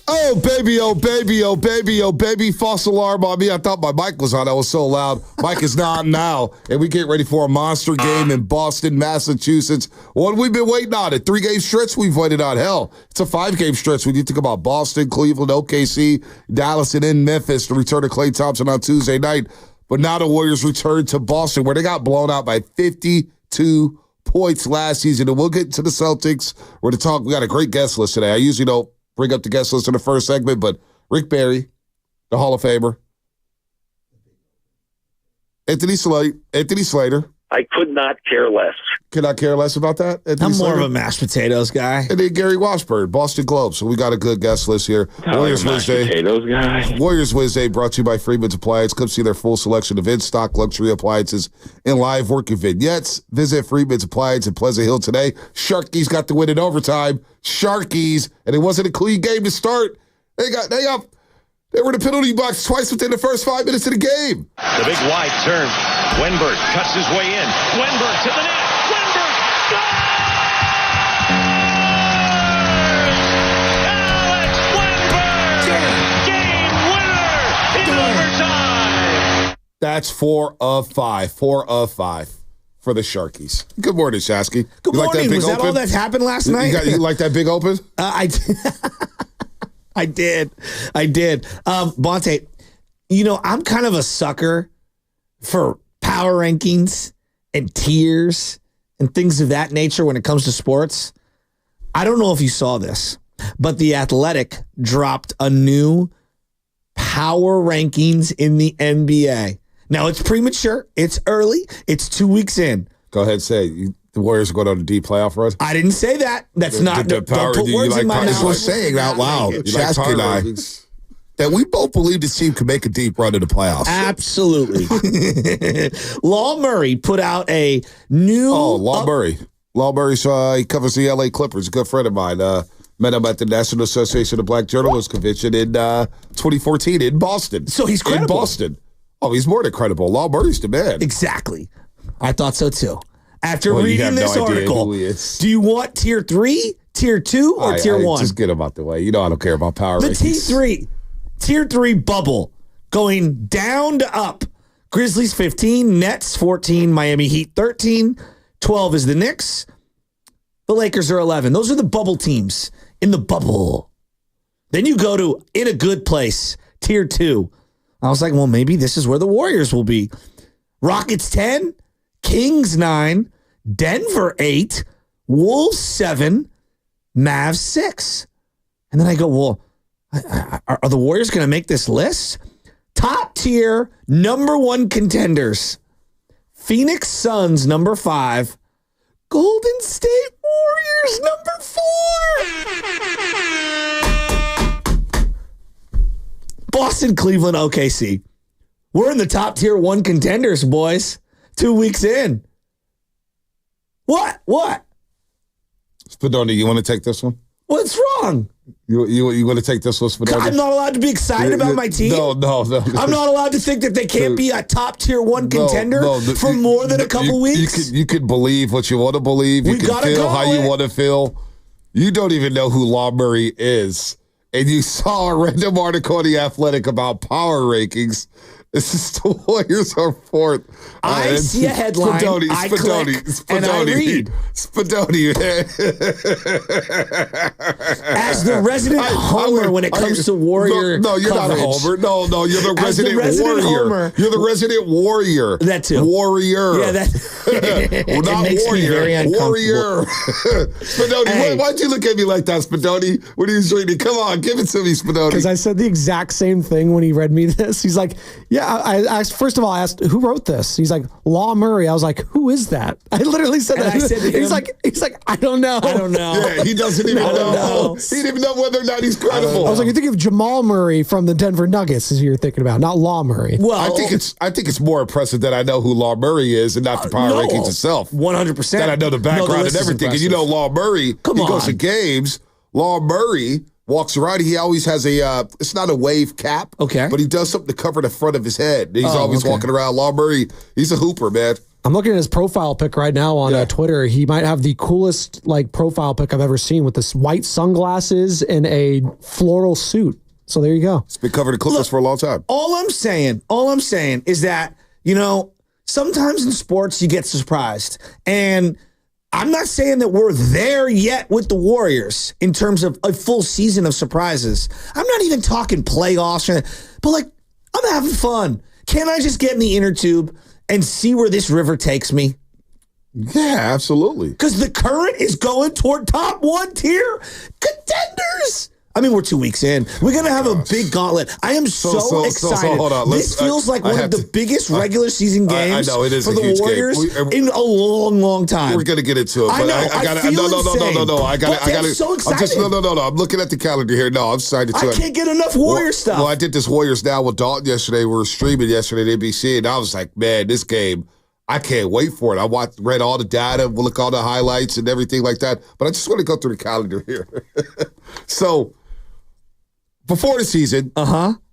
Oh, baby, oh, baby, oh, baby, oh, baby. False alarm on me. I thought my mic was on. I was so loud. Mic is not now. And we get ready for a monster game in Boston, Massachusetts. What we've been waiting on. A 3-game stretch we've waited on. Hell, it's a 5-game stretch when you think about Boston, Cleveland, OKC, Dallas, and in Memphis. The return of Klay Thompson on Tuesday night. But now the Warriors return to Boston, where they got blown out by 52 points last season. And we'll get to the Celtics. We're going to talk. We got a great guest list today. I usually don't bring up the guest list in the first segment, but Rick Barry, the Hall of Famer. Anthony Slater. I could not care less. Could not care less about that? I'm more of a mashed potatoes guy. And then Gary Washburn, Boston Globe. So we got a good guest list here. Warriors Wednesday. Potatoes guy. Warriors Wednesday brought to you by Freeman's Appliance. Come see their full selection of in-stock luxury appliances and live working vignettes. Visit Freeman's Appliance in Pleasant Hill today. Sharkies got the win in overtime. Sharkies. And it wasn't a clean game to start. They were in the penalty box twice within the first 5 minutes of the game. The big wide turn. Wenberg cuts his way in. Wenberg to the net. Wenberg scores! Alex Wenberg! Game winner in overtime! That's 4 of 5. 4 of 5 for the Sharkies. Good morning, Shasky. Good morning. Was that all that happened last night? You like that big open? I did. Bonte, I'm kind of a sucker for power rankings and tiers and things of that nature when it comes to sports. I don't know if you saw this, but The Athletic dropped a new power rankings in the NBA. Now, it's premature. It's early. It's 2 weeks in. Go ahead and say it. The Warriors are going on a deep playoff run? I didn't say that. That's not the power. Don't put words in my mouth. We're saying out loud, Shasky and I, that we both believe this team can make a deep run in the playoffs. Absolutely. Law Murray put out a new... Oh, Law Murray. Law Murray, he covers the L.A. Clippers. A good friend of mine. Met him at the National Association of Black Journalists Convention in 2014 in Boston. So he's credible. In Boston. Oh, he's more than credible. Law Murray's the man. Exactly. I thought so, too. After reading this article, do you want tier 3, tier 2, or tier 1? Just get him out the way. You know I don't care about power rankings. The tier 3 bubble going down to up. Grizzlies 15, Nets 14, Miami Heat 13, 12 is the Knicks. The Lakers are 11. Those are the bubble teams in the bubble. Then you go to in a good place, tier 2. I was like, well, maybe this is where the Warriors will be. Rockets 10, Kings 9, Denver 8, Wolves 7, Mavs 6. And then I go, well, are the Warriors going to make this list? Top tier, number 1 contenders. Phoenix Suns, number 5. Golden State Warriors, number 4. Boston, Cleveland, OKC. We're in the top tier 1 contenders, boys. 2 weeks in. What? Spadoni, you want to take this one? What's wrong? You want to take this one, Spadoni? I'm not allowed to be excited about my team? No. I'm not allowed to think that they can't be a top tier 1 contender for more than a couple weeks? You can believe what you want to believe. You can feel how you want to feel. You don't even know who Law Murray is. And you saw a random article in The Athletic about power rankings. This is the Warriors are 4th. I see a headline, Spadoni, and I read. Spadoni. As the resident homer when it comes to Warrior No, you're coverage. not a homer. No, you're the resident resident warrior. homer. You're the resident warrior. That too. Warrior. Yeah, that well, not makes warrior. me very uncomfortable. Warrior. Spadoni, Hey. why'd you look at me like that, Spadoni? When he was reading, come on, give it to me, Spadoni. Because I said the exact same thing when he read me this. He's like, yeah, I asked, first of all, I asked, who wrote this? He's like, Law Murray. I was like, who is that? I literally said And that. I said to he's him, like, I don't know. Yeah, he doesn't even know. He didn't even know whether or not he's credible. I was like, you think of Jamal Murray from the Denver Nuggets is who you're thinking about, not Law Murray. Well, I think it's more impressive that I know who Law Murray is and not the power rankings itself. 100%. That I know the background and everything. And you know Law Murray, he goes to games. Law Murray walks around. He always has it's not a wave cap. Okay. But he does something to cover the front of his head. He's always walking around. Law Murray, he's a hooper, man. I'm looking at his profile pic right now on Twitter. He might have the coolest profile pic I've ever seen with this white sunglasses and a floral suit. So there you go. It's been covered in Clippers for a long time. All I'm saying is that, sometimes in sports you get surprised. And I'm not saying that we're there yet with the Warriors in terms of a full season of surprises. I'm not even talking playoffs, but I'm having fun. Can I just get in the inner tube and see where this river takes me? Yeah, absolutely. Because the current is going toward top 1 tier contenders. I mean, we're 2 weeks in. We're going to have a big gauntlet. I am so excited. So hold on. This feels like one of the biggest regular season games I know, it is for the Warriors in a long, long time. We're going to get into it. I know. I got it. So excited. I'm looking at the calendar here. No, I'm excited too. I can't get enough Warrior stuff. Well, I did this Warriors Now with Dalton yesterday. We were streaming yesterday at NBC, and I was like, man, this game, I can't wait for it. I read all the data, we'll look all the highlights and everything like that. But I just want to go through the calendar here. So, before the season,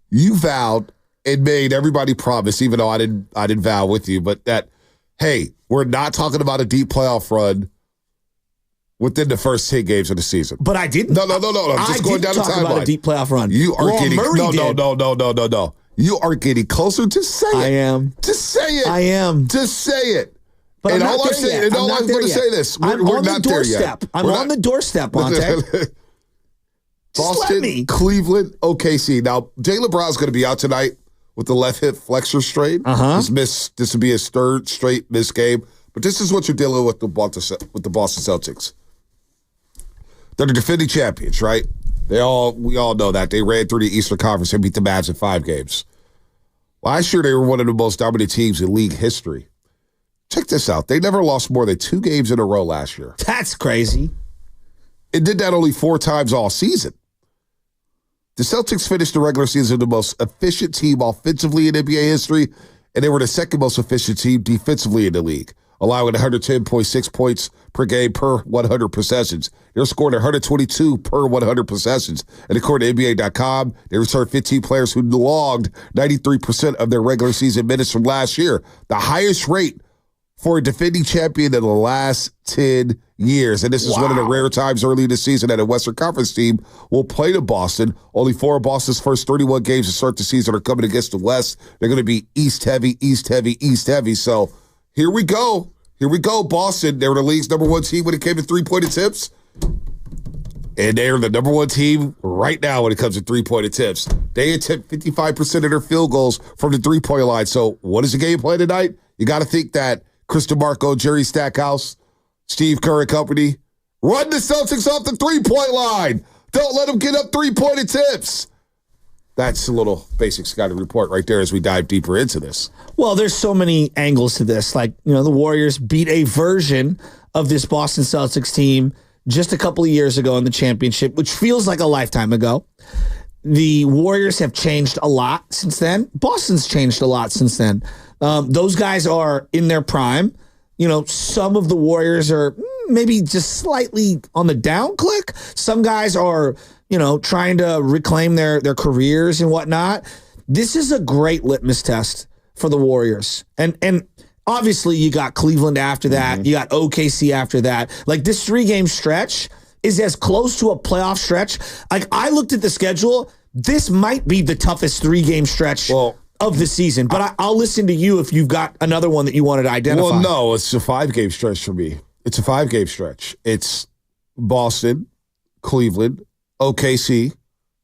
you vowed and made everybody promise, even though I didn't vow with you, but that, hey, we're not talking about a deep playoff run within the first 10 games of the season. But I didn't. No. I'm just going down the timeline. Talk about a deep playoff run. You are getting no. You are getting closer to say it. I am. To say it. I am. To say it. But and I'm all not I'm there saying, yet. and all I'm going to say this. We're not there yet. I'm on the doorstep, Monte. Boston, Cleveland, OKC. Now, Jaylen Brown's going to be out tonight with the left hip flexor strain. This will be his third straight missed game. But this is what you're dealing with the Boston Celtics. They're the defending champions, right? We all know that. They ran through the Eastern Conference and beat the Mavs in 5 games. Last year, they were one of the most dominant teams in league history. Check this out. They never lost more than 2 games in a row last year. That's crazy. It did that only 4 times all season. The Celtics finished the regular season the most efficient team offensively in NBA history, and they were the second most efficient team defensively in the league, allowing 110.6 points per game per 100 possessions. They're scoring 122 per 100 possessions. And according to NBA.com, they returned 15 players who logged 93% of their regular season minutes from last year, the highest rate for a defending champion in the last 10 years. And this is one of the rare times early in the season that a Western Conference team will play to Boston. Only 4 of Boston's first 31 games to start the season are coming against the West. They're going to be East heavy. So here we go. Boston. They were the league's number 1 team when it came to 3-point attempts. And they're the number 1 team right now when it comes to 3-point attempts. They attempt 55% of their field goals from the 3-point line. So what is the game plan tonight? You got to think that Chris DeMarco, Jerry Stackhouse, Steve Kerr and company, run the Celtics off the 3-point line. Don't let them get up 3-point attempts. That's a little basic scouting report right there as we dive deeper into this. Well, there's so many angles to this. The Warriors beat a version of this Boston Celtics team just a couple of years ago in the championship, which feels like a lifetime ago. The Warriors have changed a lot since then. Boston's changed a lot since then. Those guys are in their prime. Some of the Warriors are maybe just slightly on the down click. Some guys are, trying to reclaim their careers and whatnot. This is a great litmus test for the Warriors. And obviously you got Cleveland after that. You got OKC after that. This 3-game stretch is as close to a playoff stretch. I looked at the schedule. This might be the toughest 3-game stretch of the season. But I'll listen to you if you've got another one that you wanted to identify. Well, no, it's a 5-game stretch for me. It's a 5-game stretch. It's Boston, Cleveland, OKC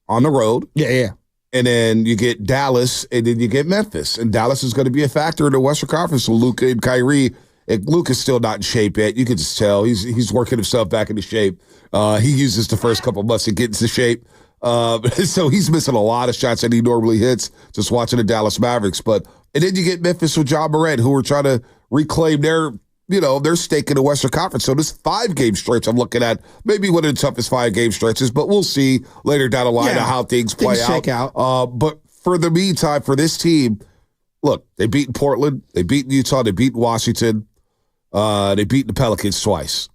on the road. Yeah. And then you get Dallas, and then you get Memphis. And Dallas is going to be a factor in the Western Conference with Luka and Kyrie. And Luka's still not in shape yet. You can just tell. He's working himself back into shape. He uses the first couple months to get into shape. So he's missing a lot of shots that he normally hits just watching the Dallas Mavericks. And then you get Memphis with John Morant, who are trying to reclaim their stake in the Western Conference. So this 5-game stretch I'm looking at, maybe one of the toughest 5-game stretches, but we'll see later down the line how things play out. But for the meantime, for this team, look, they beat Portland, they beat Utah, they beat Washington, they beat the Pelicans twice.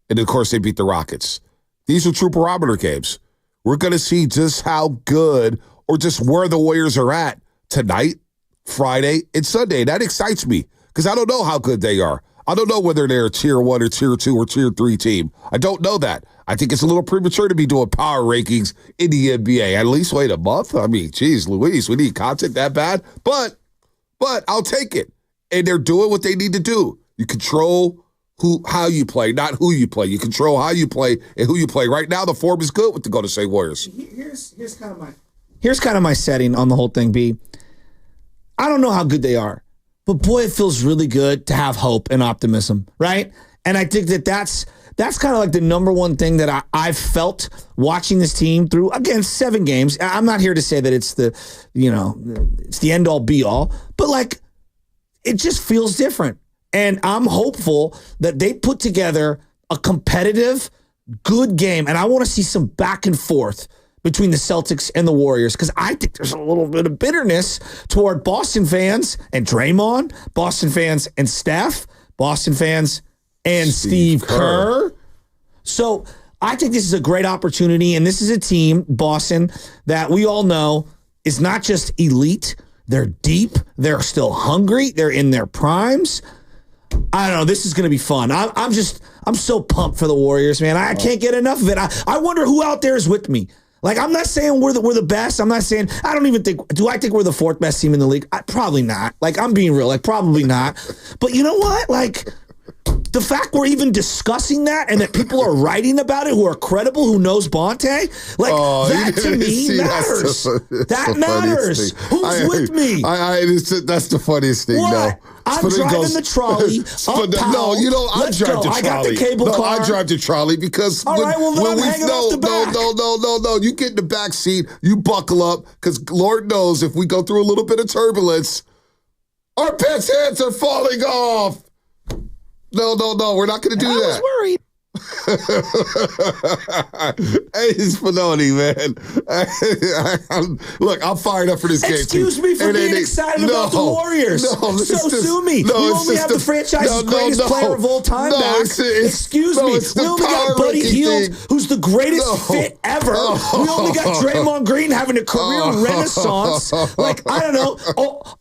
And of course, they beat the Rockets. These are true barometer games. We're going to see just how good or just where the Warriors are at tonight, Friday, and Sunday. That excites me because I don't know how good they are. I don't know whether they're a tier 1 or tier 2 or tier 3 team. I don't know that. I think it's a little premature to be doing power rankings in the NBA. At least wait a month. I mean, geez, Louise, we need content that bad. But I'll take it. And they're doing what they need to do. You control how you play, not who you play. You control how you play and who you play. Right now, the form is good with the Golden State Warriors. Here's kind of my setting on the whole thing, B. I don't know how good they are, but boy, it feels really good to have hope and optimism, right? And I think that's kind of like the number one thing that I've felt watching this team through, again, 7 games. I'm not here to say that it's the end all be all, but like it just feels different. And I'm hopeful that they put together a competitive, good game. And I want to see some back and forth between the Celtics and the Warriors, because I think there's a little bit of bitterness toward Boston fans and Draymond, Boston fans and Steph, Boston fans and Steve Kerr. So I think this is a great opportunity, and this is a team, Boston, that we all know is not just elite. They're deep. They're still hungry. They're in their primes. I don't know. This is going to be fun. I'm so pumped for the Warriors, man. I can't get enough of it. I wonder who out there is with me. Like, I'm not saying we're the best. I'm not saying, I don't even think, do I think we're the 4th best team in the league? Probably not. Like, I'm being real. Like, probably not. But you know what? Like, the fact we're even discussing that and that people are writing about it who are credible, who knows Bonte, like, that to me matters. That matters. Who's with me? That's the funniest thing, though. I'm driving the trolley. No, I drive the trolley. I got the cable car. I drive the trolley because all right, well, then I'm hanging off the back. No. You get in the back seat, you buckle up, because Lord knows if we go through a little bit of turbulence, our pets' heads are falling off. No, we're not going to do that. I was worried. Hey, it's Spinoni, man. Look, I'm fired up for this game. Excuse me for being excited about the Warriors. Sue me. We only have the franchise's greatest player of all time back. Excuse me. We only got Buddy Hield, who's the greatest fit ever. We only got Draymond Green having a career renaissance. Like, I don't know.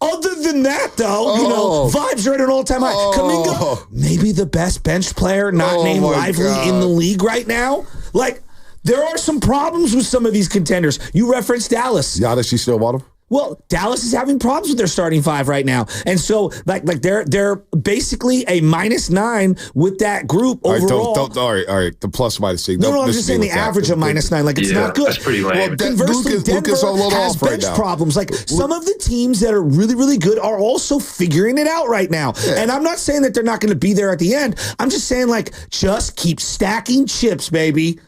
Other than that, though, vibes are at an all-time high. Kuminga, maybe the best bench player, not named Rivalry in the league right now. Like, there are some problems with some of these contenders. You referenced Dallas. Giannis, you still want him? Well, Dallas is having problems with their starting 5 right now. And so, like they're basically a -9 with that group overall. All right. The plus minus thing. No, I'm just saying the average of -9. Like, it's not good. That's pretty lame. Well, conversely, Denver has bench problems. Like, some of the teams that are really, really good are also figuring it out right now. Yeah. And I'm not saying that they're not going to be there at the end. I'm just saying, like, just keep stacking chips, baby.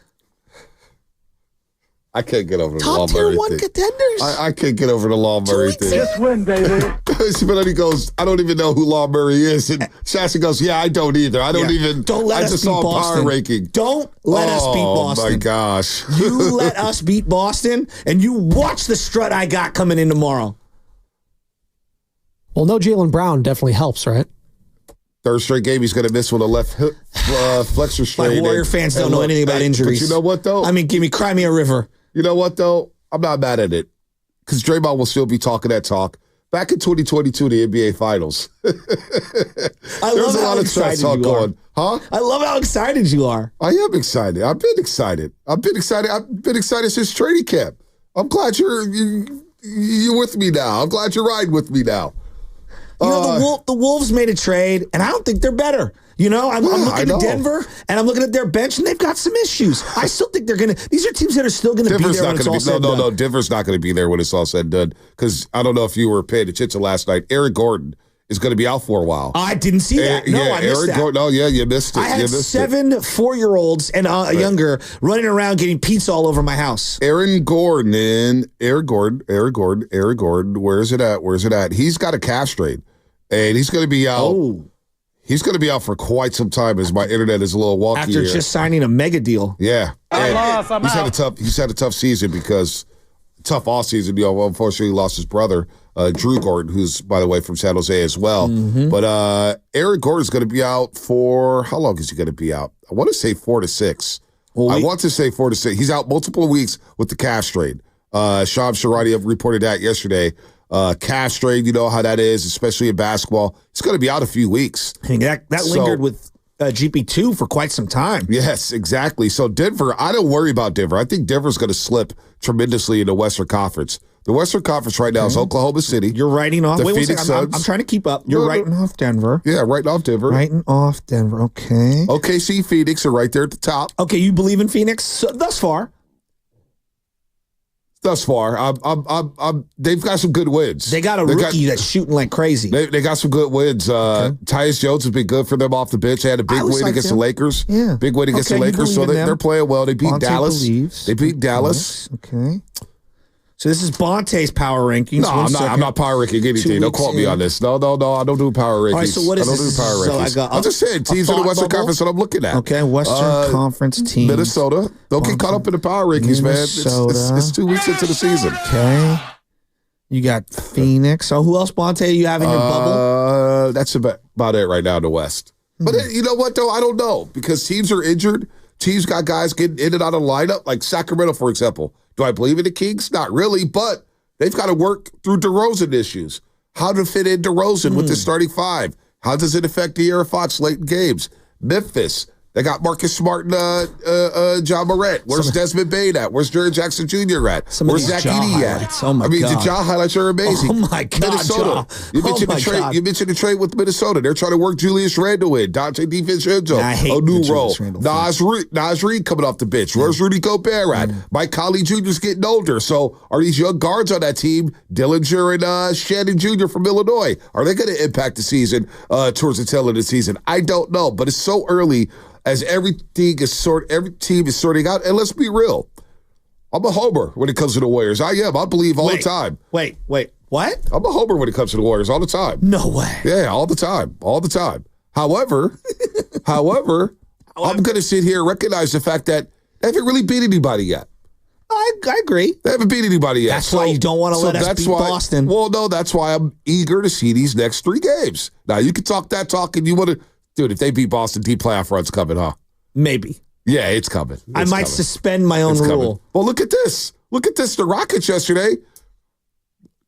I can't get over the Top Law Murray tier 1 thing. contenders. I can't get over the Law Murray thing. Just win, baby. But he goes, I don't even know who Law Murray is. And Shasta goes, yeah, I don't either. I don't even. Don't let I us just beat saw Boston. power ranking. Don't let us beat Boston. Oh, my gosh. You let us beat Boston, and you watch the strut I got coming in tomorrow. Well, no Jaylen Brown definitely helps, right? 3rd straight game, he's going to miss with a left flexor strain. Like, Warrior fans don't know anything about injuries. But you know what, though? I mean, cry me a river. You know what, though? I'm not mad at it, because Draymond will still be talking that talk. Back in 2022, the NBA Finals. There's a lot of trash talk going. Huh? I love how excited you are. I am excited. I've been excited. I've been excited since training camp. I'm glad you're with me now. I'm glad you're riding with me now. You know, the Wolves made a trade, and I don't think they're better. You know, I'm looking at Denver, and I'm looking at their bench, and they've got some issues. I still think they're going to – these are teams that are still going to be there when it's all said and done. No, Denver's not going to be there when it's all said and done, because I don't know if you were paying attention last night. Aaron Gordon is going to be out for a while. I didn't see that. No, I missed that. Gordon, you missed it. I had 7 4-year-olds and younger running around getting pizza all over my house. Aaron Gordon. Where's it at? He's got a calf strain, and he's going to be out. Oh. He's going to be out for quite some time, as my internet is a little wonky after here. Just signing a mega deal. Yeah, he's had a tough season, because tough off season. You know, unfortunately, he lost his brother, Drew Gordon, who's, by the way, from San Jose as well. Mm-hmm. But Aaron Gordon's going to be out for, how long is he going to be out? I want to say 4 to 6. I want to say 4 to 6. He's out multiple weeks with the calf strain. Shams Charania reported that yesterday. Castrated, you know how that is, especially in basketball. It's going to be out a few weeks. I mean, that lingered with GP2 for quite some time. Yes, exactly. So Denver, I don't worry about Denver. I think Denver's going to slip tremendously in the Western Conference. The Western Conference right now is Oklahoma City. You're writing off. The Wait, Phoenix I'm trying to keep up. You're writing off Denver. Yeah, writing off Denver. Writing off Denver. Okay. OKC, Phoenix are right there at the top. Okay, you believe in Phoenix thus far? Thus far, they've got some good wins. They got a rookie that's shooting like crazy. They got some good wins. Tyus Jones has been good for them off the bench. They had a big win against the Lakers. Yeah. Big win against the Lakers. So they're playing well. They beat Dallas. They beat Dallas. Okay. So this is Bonte's power rankings. No, I'm not power ranking anything. Don't quote me on this. No. I don't do power rankings. All right, so what is this? I'm just saying teams in the Western Conference that I'm looking at. Okay, Western Conference teams. Minnesota. Don't get caught up in the power rankings, man. It's 2 weeks into the season. Okay. You got Phoenix. So who else, Bonte, you have in your bubble? That's about it right now in the West. But you know what, though? I don't know because teams are injured. Teams got guys getting in and out of the lineup, like Sacramento, for example. Do I believe in the Kings? Not really, but they've got to work through DeRozan issues. How to fit in DeRozan with the starting five? How does it affect De'Aaron Fox late in games? Memphis, they got Marcus Smart and John Morant. Where's Desmond Bane at? Where's Jaren Jackson Jr. at? Where's Zach Edey at? Oh my God. The Ja highlights are amazing. Oh my God, Minnesota. You mentioned the trade with Minnesota. They're trying to work Julius Randle in. Dante DiVincenzo. A new role. Nas Reed coming off the bench. Where's Rudy Gobert at? Mike Conley Jr. is getting older. So are these young guards on that team, Dillinger and Shannon Jr. from Illinois, are they going to impact the season towards the tail of the season? I don't know, but it's so early. As every team is sorting out, and let's be real, I'm a homer when it comes to the Warriors. I am. I believe all the time. Wait. What? I'm a homer when it comes to the Warriors all the time. No way. Yeah, all the time. However, I'm going to sit here and recognize the fact that they haven't really beat anybody yet. I agree. They haven't beat anybody yet. That's why you don't want to let us beat Boston. Well, no, that's why I'm eager to see these next 3 games. Now, you can talk that talk and you want to. Dude, if they beat Boston, deep playoff run's coming, huh? Maybe. Yeah, it's coming. I might suspend my own rule. Well, look at this. The Rockets yesterday.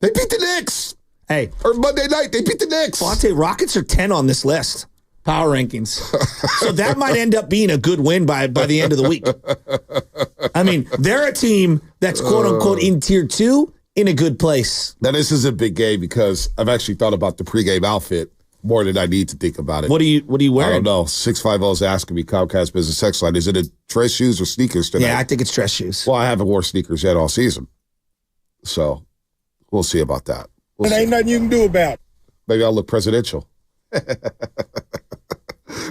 They beat the Knicks. Hey. Or Monday night, they beat the Knicks. Fonte, Rockets are 10 on this list. Power rankings. So that might end up being a good win by the end of the week. I mean, they're a team that's quote-unquote in tier 2 in a good place. Now, this is a big game because I've actually thought about the pregame outfit more than I need to think about it. What are you wearing? I don't know. 650 is asking me, Comcast Business Sex Line. Is it a dress shoes or sneakers tonight? Yeah, I think it's dress shoes. Well, I haven't worn sneakers yet all season. So we'll see about that. Ain't nothing you can do about it. Maybe I'll look presidential.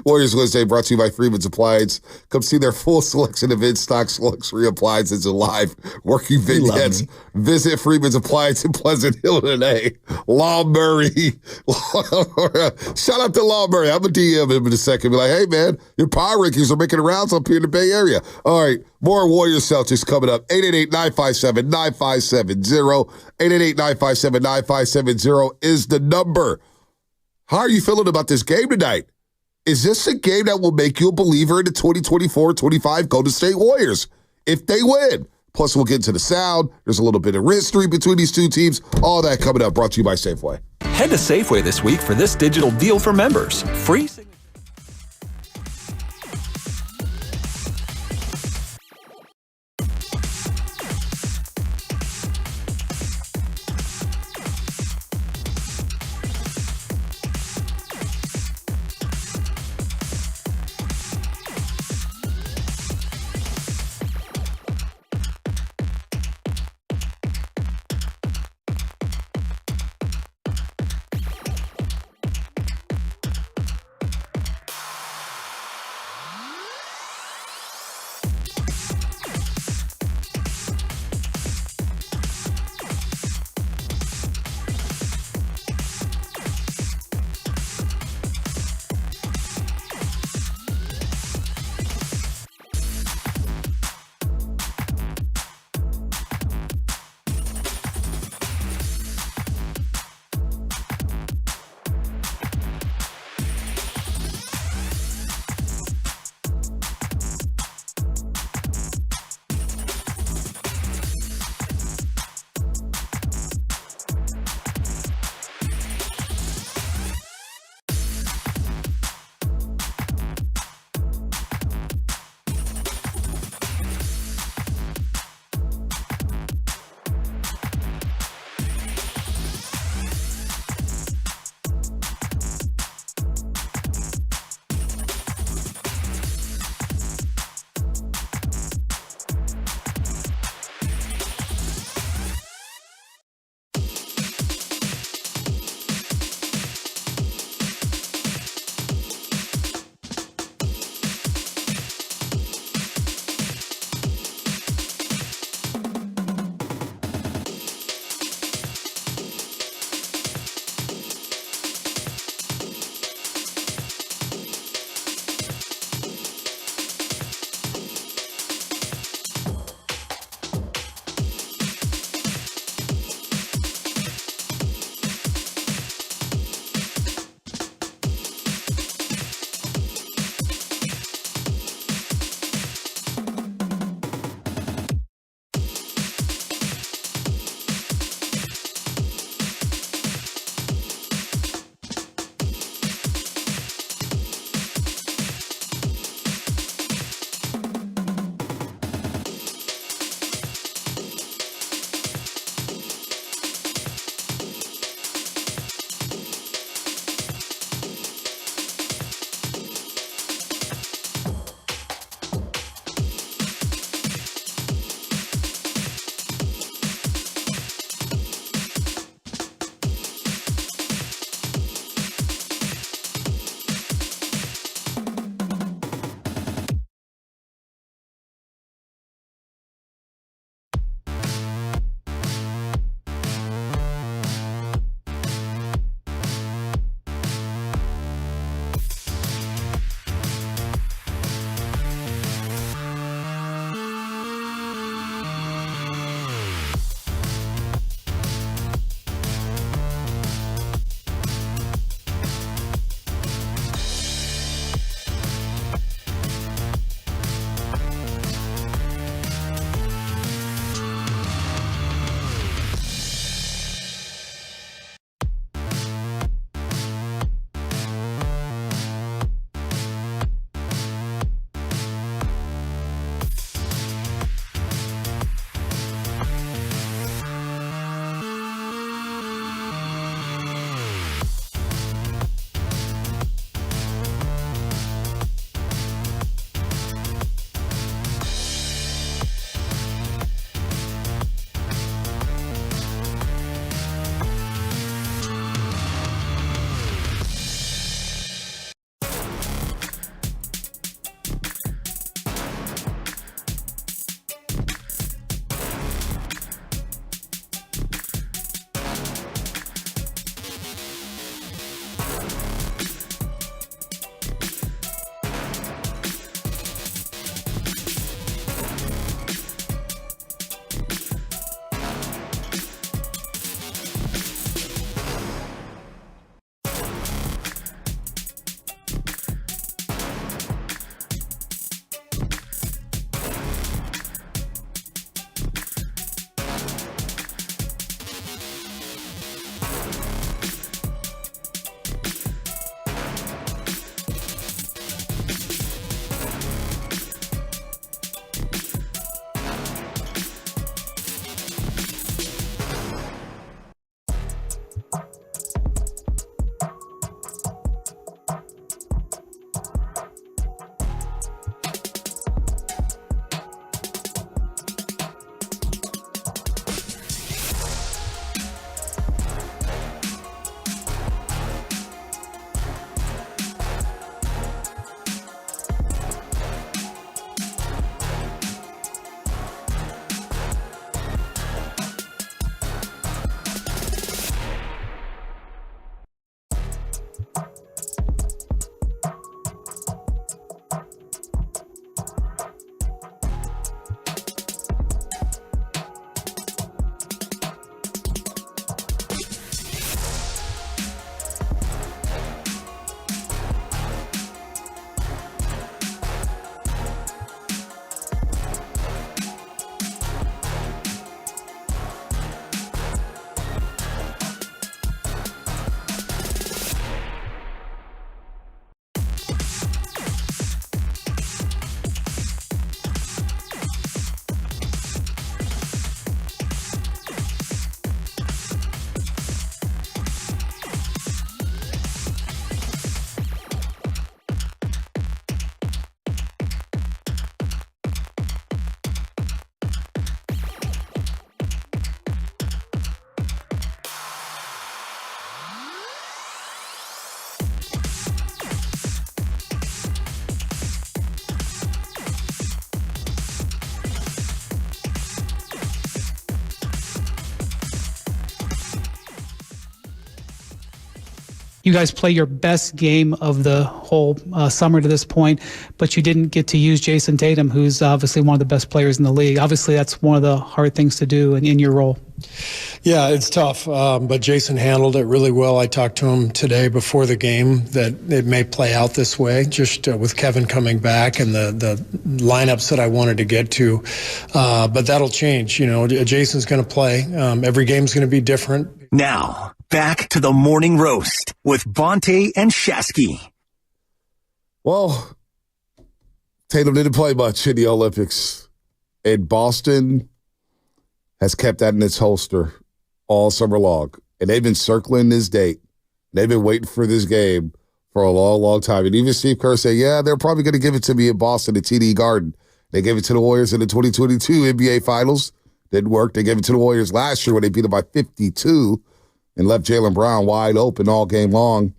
Warriors Wednesday brought to you by Freeman's Appliance. Come see their full selection of in-stock luxury appliances and live working vignettes. Visit Freeman's Appliance in Pleasant Hill today. Law Murray. Shout out to Law Murray. I'm going to DM him in a second. Be like, hey, man, your power rankings are making the rounds up here in the Bay Area. All right, more Warriors Celtics coming up. 888-957-9570. 888-957-9570 is the number. How are you feeling about this game tonight? Is this a game that will make you a believer in the 2024-25 Golden State Warriors? If they win. Plus, we'll get into the sound. There's a little bit of history between these two teams. All that coming up, brought to you by Safeway. Head to Safeway this week for this digital deal for members. Free you guys play your best game of the whole summer to this point, but you didn't get to use Jason Tatum, who's obviously one of the best players in the league. Obviously, that's one of the hard things to do in your role. Yeah, it's tough, but Jason handled it really well. I talked to him today before the game that it may play out this way, just with Kevin coming back and the lineups that I wanted to get to. But that'll change. Jason's going to play. Every game's going to be different. Now, back to the morning roast with Bonte and Shasky. Well, Tatum didn't play much in the Olympics. And Boston has kept that in its holster all summer long. And they've been circling this date. They've been waiting for this game for a long, long time. And even Steve Kerr said, yeah, they're probably going to give it to me in Boston at TD Garden. They gave it to the Warriors in the 2022 NBA Finals. Didn't work. They gave it to the Warriors last year when they beat them by 52 and left Jaylen Brown wide open all game long.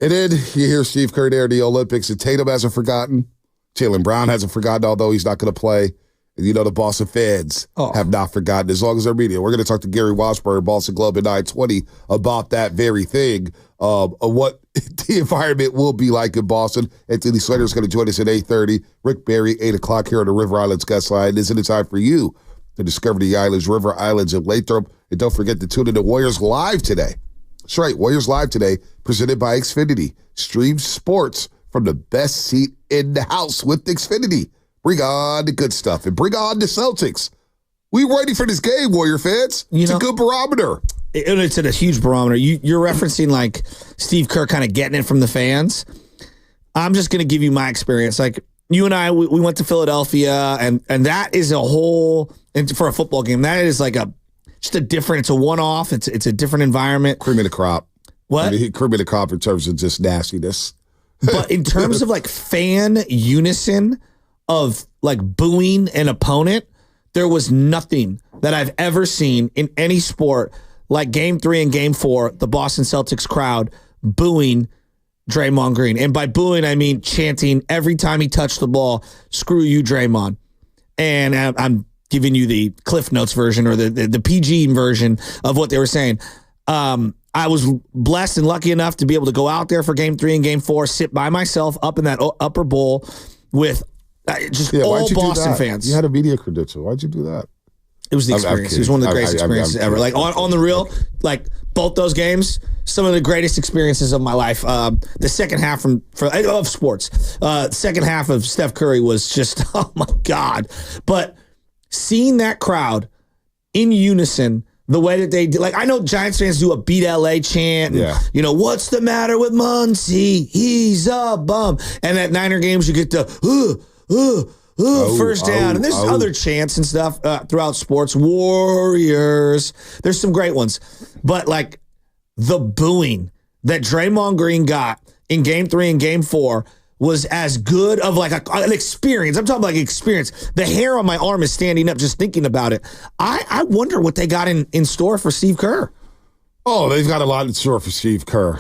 And then you hear Steve Kerr there at the Olympics, and Tatum hasn't forgotten. Jaylen Brown hasn't forgotten, although he's not going to play. And the Boston fans have not forgotten, as long as they're media. We're going to talk to Gary Washburn, Boston Globe at 9:20, about that very thing, of what the environment will be like in Boston. Anthony Slater is going to join us at 8:30. Rick Barry, 8 o'clock here on the River Islands guest line. Isn't it time for you to discover the islands, River Islands, and Lathrop? And don't forget to tune in to Warriors Live today. That's right, Warriors Live today, presented by Xfinity. Stream sports from the best seat in the house with Xfinity. Bring on the good stuff and bring on the Celtics. We ready for this game, Warrior fans. It's a good barometer. It's a huge barometer. You're referencing like Steve Kerr kind of getting it from the fans. I'm just going to give you my experience. Like you and I, we went to Philadelphia, and that is a whole, and for a football game, that is like just a different, it's a one-off. It's a different environment. Cream of the crop. What? Cream of the crop in terms of just nastiness. But in terms of like fan unison of like booing an opponent, there was nothing that I've ever seen in any sport like Game 3 and Game 4, the Boston Celtics crowd booing Draymond Green. And by booing, I mean chanting every time he touched the ball, screw you, Draymond. And I'm giving you the Cliff Notes version or the PG version of what they were saying. I was blessed and lucky enough to be able to go out there for Game 3 and Game 4, sit by myself up in that upper bowl with all Boston fans. You had a media credential. Why'd you do that? It was the experience. It was one of the greatest experiences ever. Like on the real, like both those games, some of the greatest experiences of my life. The second half of sports, second half of Steph Curry was just, oh my God. But seeing that crowd in unison, the way that they did, like I know Giants fans do a beat LA chant. And, what's the matter with Muncie? He's a bum. And at Niner games, you get the first down. And there's other chants and stuff throughout sports. Warriors. There's some great ones. But like the booing that Draymond Green got in Game 3 and Game 4 was as good of like an experience. I'm talking like experience. The hair on my arm is standing up just thinking about it. I wonder what they got in store for Steve Kerr. Oh, they've got a lot in store for Steve Kerr.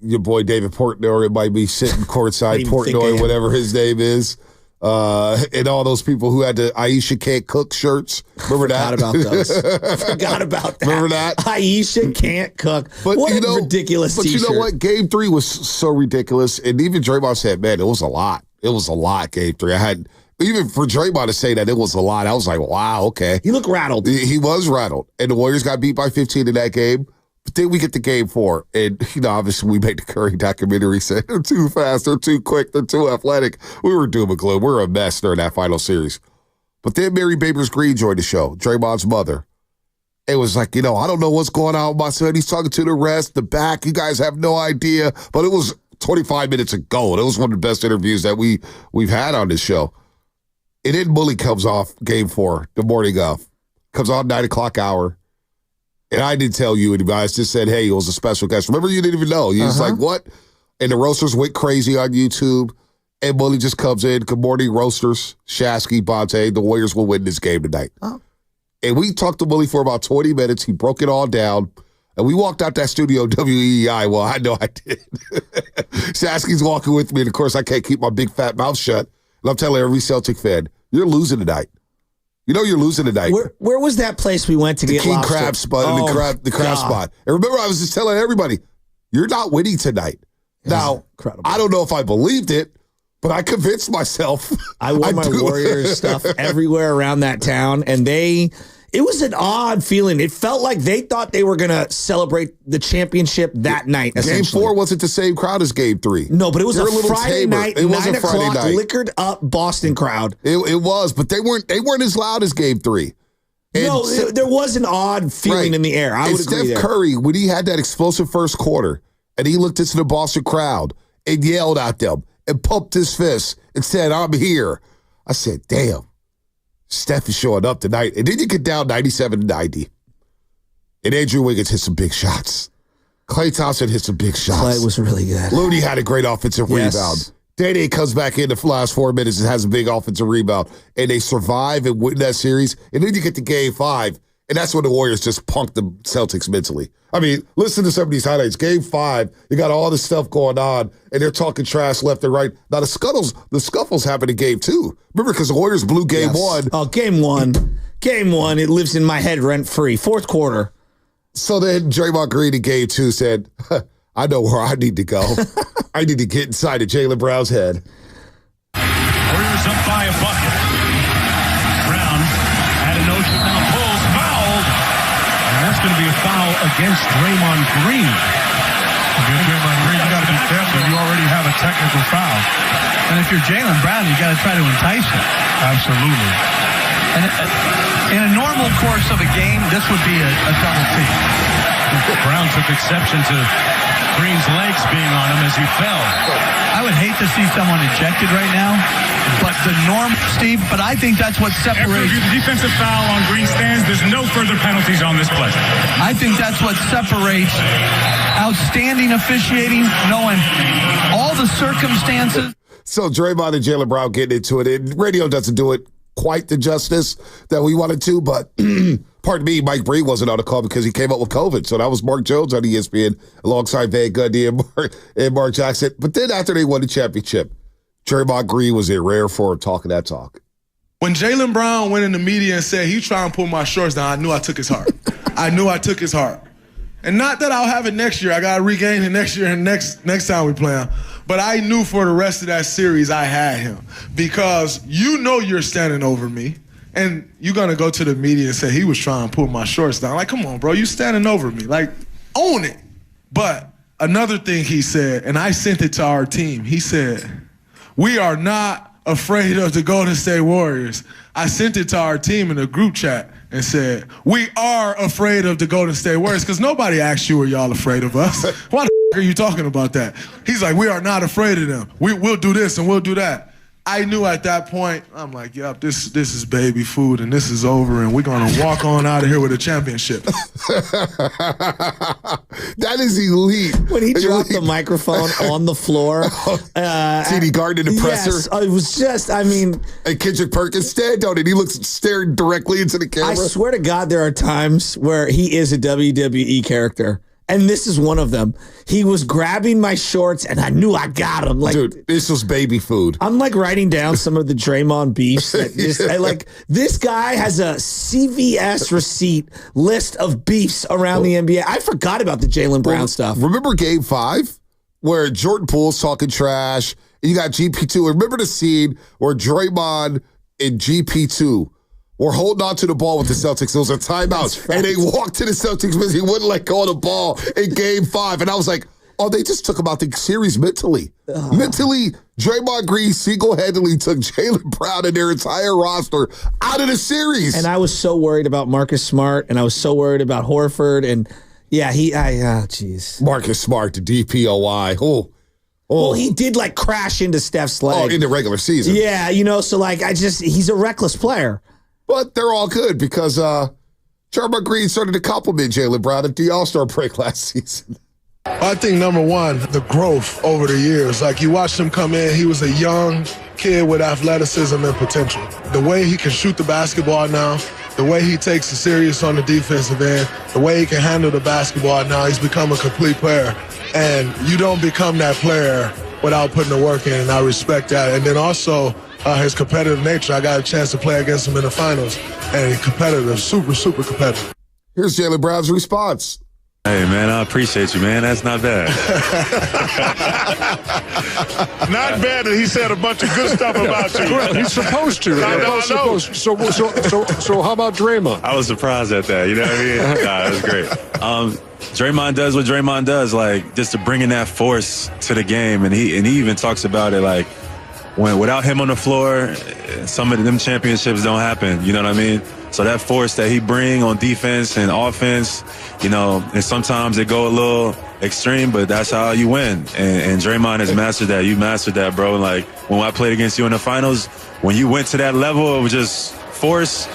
Your boy David Portnoy might be sitting courtside, Portnoy, whatever his name is. And all those people who had the Aisha Can't Cook shirts. Remember that? Forgot about that. Remember that? Aisha Can't Cook. But what a ridiculous t-shirt. But you know what? Game 3 was so ridiculous. And even Draymond said, man, it was a lot. It was a lot, Game 3. Even for Draymond to say that it was a lot, I was like, wow, okay. He looked rattled. He was rattled. And the Warriors got beat by 15 in that game. But then we get to Game 4, and obviously we made the Curry documentary say they're too fast, they're too quick, they're too athletic. We were doom and gloom. We were a mess during that final series. But then Mary Babers Green joined the show, Draymond's mother. It was like, I don't know what's going on with my son. He's talking to the rest, the back. You guys have no idea. But it was 25 minutes ago, and it was one of the best interviews that we've had on this show. And then Bully comes off Game 4, the morning of. Comes on 9 o'clock hour. And I didn't tell you anybody. I just said, hey, it was a special guest. Remember, you didn't even know. You was like, what? And the roasters went crazy on YouTube. And Bully just comes in. Good morning, roasters. Shasky, Bonte. The Warriors will win this game tonight. Oh. And we talked to Bully for about 20 minutes. He broke it all down. And we walked out that studio, WEEI. Well, I know I did. Shasky's walking with me. And, of course, I can't keep my big fat mouth shut. And I'm telling every Celtic fan, you're losing tonight. You're losing tonight. Where was that place we went to get King lobster? Crab spot, the crab spot. And remember, I was just telling everybody, you're not winning tonight. Now, incredible. I don't know if I believed it, but I convinced myself. I wore my Warriors stuff everywhere around that town, and it was an odd feeling. It felt like they thought they were going to celebrate the championship that night. Game 4 wasn't the same crowd as Game 3. No, but it was a Friday night, it was 9 a Friday o'clock, night. liquored up Boston crowd. It was, but they weren't as loud as Game 3. And no, there was an odd feeling in the air. I would agree Steph Curry, when he had that explosive first quarter, and he looked into the Boston crowd and yelled at them and pumped his fist and said, "I'm here." I said, damn, Steph is showing up tonight. And then you get down 97-90. And Andrew Wiggins hit some big shots. Klay Thompson hit some big shots. Klay was really good. Looney had a great offensive rebound. Day comes back in the last 4 minutes and has a big offensive rebound. And they survive and win that series. And then you get to Game 5. And that's when the Warriors just punked the Celtics mentally. I mean, listen to some of these highlights. Game 5, you got all this stuff going on, and they're talking trash left and right. Now, the scuffles happened in Game 2. Remember, because the Warriors blew Game 1. Oh, Game 1. Game 1, it lives in my head rent-free. Fourth quarter. So then Draymond Green in Game 2 said, I know where I need to go. I need to get inside of Jaylen Brown's head. Warriors up by a bucket. Brown had a notion now pulls, fouled. And that's going to be a foul against Draymond Green. Against Draymond Green, you got to be careful. You already have a technical foul. And if you're Jaylen Brown, you got to try to entice him. Absolutely. And in a normal course of a game, this would be a double team. Brown took exception to Green's legs being on him as he fell. I would hate to see someone ejected right now, but the norm, Steve, but I think that's what separates. After the defensive foul on Green stands, there's no further penalties on this play. I think that's what separates outstanding officiating, knowing all the circumstances. So Draymond and Jaylen Brown getting into it. And radio doesn't do it quite the justice that we wanted to, but pardon me, Mike Breen wasn't on the call because he came up with COVID. So that was Mark Jones on ESPN alongside Van Gundy and Mark Jackson. But then after they won the championship, Draymond Green was in rare form talking that talk. When Jaylen Brown went in the media and said he trying to pull my shorts down, I knew I took his heart. I knew I took his heart. And not that I'll have it next year. I got to regain it next year and next time we play him. But I knew for the rest of that series I had him because you know you're standing over me and you're going to go to the media and say he was trying to pull my shorts down. Like, come on, bro, you standing over me. Like, own it. But another thing he said, and I sent it to our team, he said, we are not afraid of the Golden State Warriors. I sent it to our team in a group chat and said, we are afraid of the Golden State Warriors because nobody asked you, are y'all afraid of us? Why the are you talking about that? He's like, we are not afraid of them. We'll do this and we'll do that. I knew at that point, I'm like, yep, this is baby food and this is over and we're going to walk on out of here with a championship. That is elite. When he dropped the microphone on the floor. T.D. Gardner, the presser. Yes, it was just, I mean. And Cedric Perkins stand on it. He looks staring directly into the camera. I swear to God, there are times where he is a WWE character. And this is one of them. He was grabbing my shorts, and I knew I got him. Like, dude, this was baby food. I'm like writing down some of the Draymond beefs. That this guy has a CVS receipt list of beefs around the NBA. I forgot about the Jaylen Brown stuff. Remember Game 5 where Jordan Poole's talking trash, and you got GP2. Remember the scene where Draymond and GP2 were holding on to the ball with the Celtics. It was a timeout. Right. And they walked to the Celtics because he wouldn't let go of the ball in Game 5. And I was like, oh, they just took him out the series mentally. Mentally, Draymond Green single-handedly took Jaylen Brown and their entire roster out of the series. And I was so worried about Marcus Smart, and I was so worried about Horford. And, yeah, jeez. Marcus Smart, the DPOI. Oh. Well, he did, like, crash into Steph's leg. Oh, in the regular season. Yeah, so, like, he's a reckless player. But they're all good because Draymond Green started to compliment Jaylen Brown at the All-Star break last season. I think, number one, the growth over the years. Like, you watched him come in, he was a young kid with athleticism and potential. The way he can shoot the basketball now, the way he takes it serious on the defensive end, the way he can handle the basketball now, he's become a complete player. And you don't become that player without putting the work in, and I respect that. And then also, his competitive nature. I got a chance to play against him in the finals, and he's competitive, super, super competitive. Here's Jaylen Brown's response. Hey, man, I appreciate you, man. That's not bad. Not bad that he said a bunch of good stuff about you. He's supposed to. I know. So how about Draymond? I was surprised at that. You know what I mean? Nah, it was great. Draymond does what Draymond does, like just to bring in that force to the game, and he even talks about it like when without him on the floor, some of them championships don't happen. You know what I mean? So that force that he bring on defense and offense, you know, and sometimes it go a little extreme, but that's how you win. And Draymond has mastered that. You mastered that, bro. Like when I played against you in the finals, when you went to that level of just force,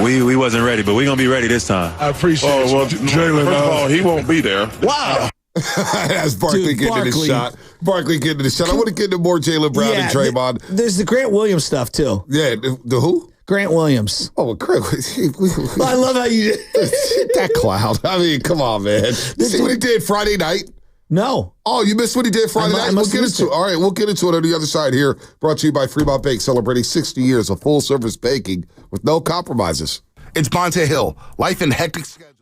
we wasn't ready, but we're going to be ready this time. I appreciate it. Well, Jalen, first of all, he won't be there. Wow. That's Barkley getting the shot. Barkley getting the shot. I want to get into more Jaylen Brown and Draymond. There's the Grant Williams stuff, too. Yeah. The who? Grant Williams. Oh, Grant. I love how you that clown. I mean, come on, man. You see what he did Friday night? No. Oh, you missed what he did Friday night? We'll get into it. All right, we'll get into it on the other side here. Brought to you by Fremont Bake, celebrating 60 years of full-service baking with no compromises. It's Bonte Hill. Life in hectic schedule.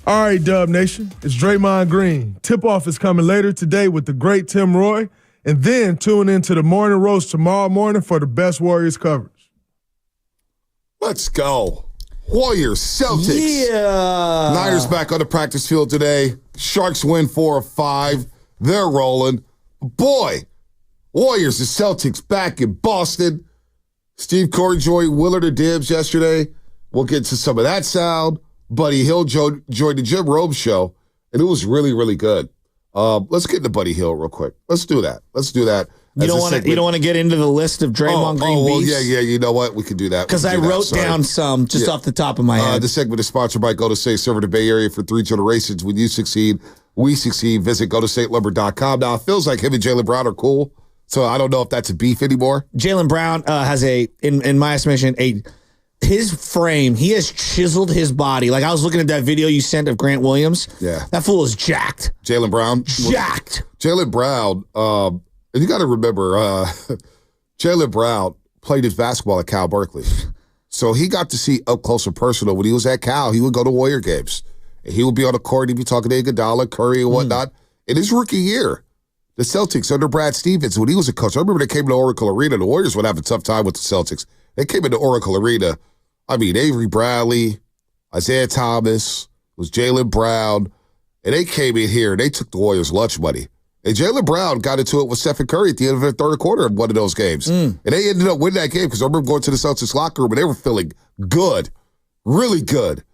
All right, Dub Nation, it's Draymond Green. Tip-off is coming later today with the great Tim Roy, and then tune into the Morning Roast tomorrow morning for the best Warriors coverage. Let's go. Warriors, Celtics. Yeah. Niners back on the practice field today. Sharks win 4 of 5. They're rolling. Boy, Warriors and Celtics back in Boston. Steve Kerr joined Willard and Dibs yesterday. We'll get to some of that sound. Buddy Hield joined the Jim Rome show, and it was really, really good. Let's get into Buddy Hield real quick. Let's do that. You don't want to get into the list of Draymond Green beefs? Yeah. You know what? We can do that. Because I wrote down some just off the top of my head. The segment is sponsored by Go to State, serving the Bay Area for 3 generations. When you succeed, we succeed. Visit GoToStateLumber.com. Now, it feels like him and Jaylen Brown are cool, so I don't know if that's a beef anymore. Jaylen Brown has in my estimation, his frame, he has chiseled his body. Like, I was looking at that video you sent of Grant Williams. Yeah. That fool is jacked. Jaylen Brown? Jacked. Jaylen Brown, and you got to remember, Jaylen Brown played his basketball at Cal Berkeley. So he got to see up close and personal. When he was at Cal, he would go to Warrior games. And he would be on the court, he'd be talking to Iguodala, Curry, and whatnot. In his rookie year, the Celtics under Brad Stevens, when he was a coach, I remember they came to Oracle Arena. The Warriors would have a tough time with the Celtics. They came into Oracle Arena. I mean, Avery Bradley, Isaiah Thomas, it was Jaylen Brown, and they came in here and they took the Warriors' lunch money. And Jaylen Brown got into it with Stephen Curry at the end of the third quarter of one of those games. And they ended up winning that game because I remember going to the Celtics locker room and they were feeling good, really good.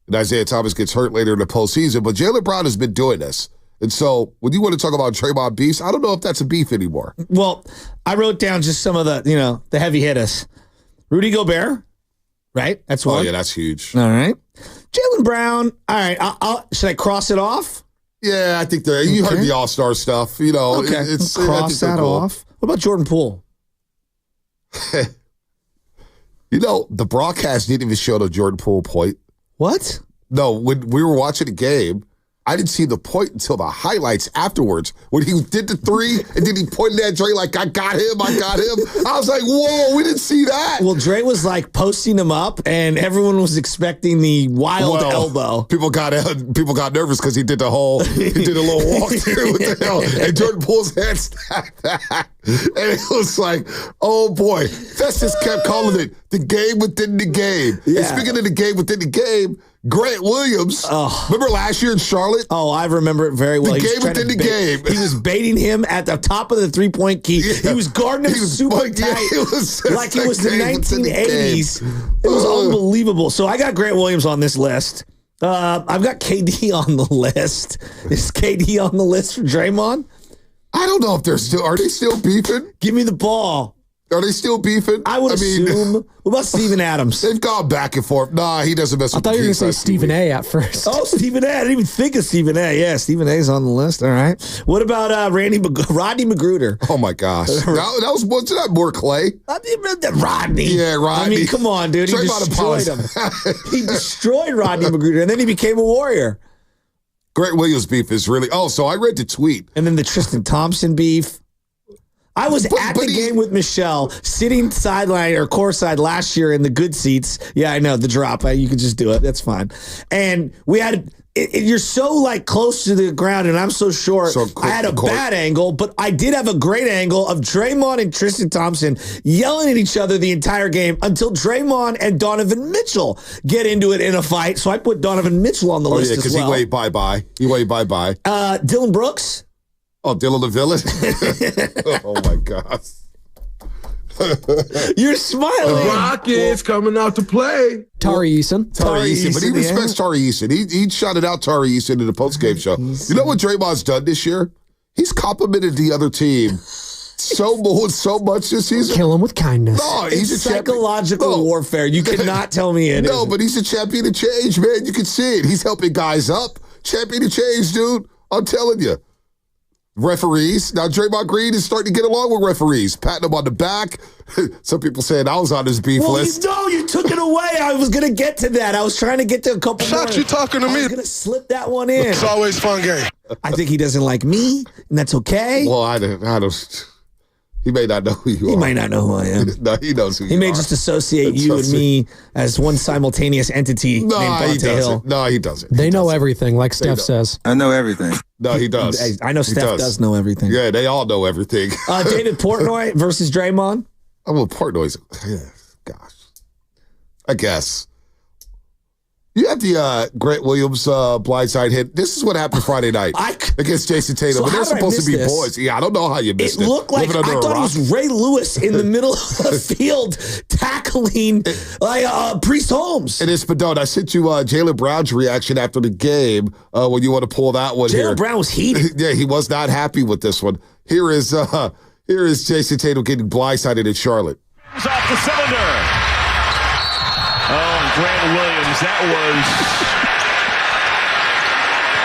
And Isaiah Thomas gets hurt later in the postseason, but Jaylen Brown has been doing this. And so when you want to talk about Draymond beefs, I don't know if that's a beef anymore. Well, I wrote down just some of the heavy hitters. Rudy Gobert, right? That's one. Oh, yeah, that's huge. All right. Jaylen Brown, all right. Should I cross it off? Yeah, I think you heard the All-Star stuff. You know, okay. Cross that off. What about Jordan Poole? The broadcast didn't even show the Jordan Poole point. What? No, when we were watching the game, I didn't see the point until the highlights afterwards when he did the three and then he pointed at Dre like, I got him. I was like, whoa, we didn't see that. Well, Dre was like posting him up and everyone was expecting the wild elbow. People got nervous because he did the little walk through with the hell. And Jordan Poole's head stacked back. And it was like, oh boy. Festus kept calling it the game within the game. Yeah. And speaking of the game within the game, Grant Williams, remember last year in Charlotte? Oh, I remember it very well. The game within the game. He was baiting him at the top of the three-point key. Yeah. He was guarding him super tight. It was the 1980s. It was unbelievable. So I got Grant Williams on this list. I've got KD on the list. Is KD on the list for Draymond? I don't know if are they still beefing? Give me the ball. Are they still beefing? I would assume. What about Steven Adams? They've gone back and forth. Nah, he doesn't mess with I thought you were going to say Stephen A. at first. Oh, Stephen A. I didn't even think of Stephen A. Yeah, Stephen A.'s on the list. All right. What about Rodney Magruder? Oh, my gosh. Wasn't that more Clay? Rodney. Yeah, Rodney. I mean, come on, dude. He destroyed him. He destroyed Rodney Magruder, and then he became a Warrior. Grant Williams beef is really... Oh, so I read the tweet. And then the Tristan Thompson beef. I was at the game with Michelle, sitting sideline or courtside last year in the good seats. Yeah, I know, the drop. You could just do it. That's fine. And we had... You're so like close to the ground and I'm so short. I had a bad angle, but I did have a great angle of Draymond and Tristan Thompson yelling at each other the entire game until Draymond and Donovan Mitchell get into it in a fight. So I put Donovan Mitchell on the list as well. Because he waved bye-bye. Dylan Brooks. Oh, Dylan the villain? Oh, my gosh. You're smiling. Rockets coming out to play. Tari Eason. But he respects Tari Eason. He shouted out Tari Eason in the postgame show. You know what Draymond's done this year? He's complimented the other team so much this season. Kill him with kindness. No, he's a psychological warfare. You cannot tell me it. No, but he's a champion of change, man. You can see it. He's helping guys up. Champion of change, dude. I'm telling you. Referees. Now, Draymond Green is starting to get along with referees, patting them on the back. Some people saying I was on his beef list. No, you took it away. I was going to get to that. I was trying to get to a couple more. You talking to me? I was going to slip that one in. It's always fun game. I think he doesn't like me, and that's okay. Well, I don't. He may not know who you are. He might not know who I am. No, he knows who you are. He may just associate you and me as one simultaneous entity named Bonte Hill. No, he doesn't. They know everything, like Steph says. I know everything. No, he does. Hey, I know Steph does know everything. Yeah, they all know everything. David Portnoy versus Draymond. Oh, well, Portnoy's, gosh. I guess. You have the Grant Williams blindside hit. This is what happened Friday night against Jason Tatum. So but they're supposed to be this? boys. Yeah, I don't know how you missed it. It looked like I thought it was Ray Lewis in the middle of the field tackling Priest Holmes. It is, but don't. I sent you Jaylen Brown's reaction after the game when you want to pull that one here. Jaylen Brown was heated. Yeah, he was not happy with this one. Here is Jason Tatum getting blindsided in Charlotte. Off the cylinder. Oh, and Grant Williams, that was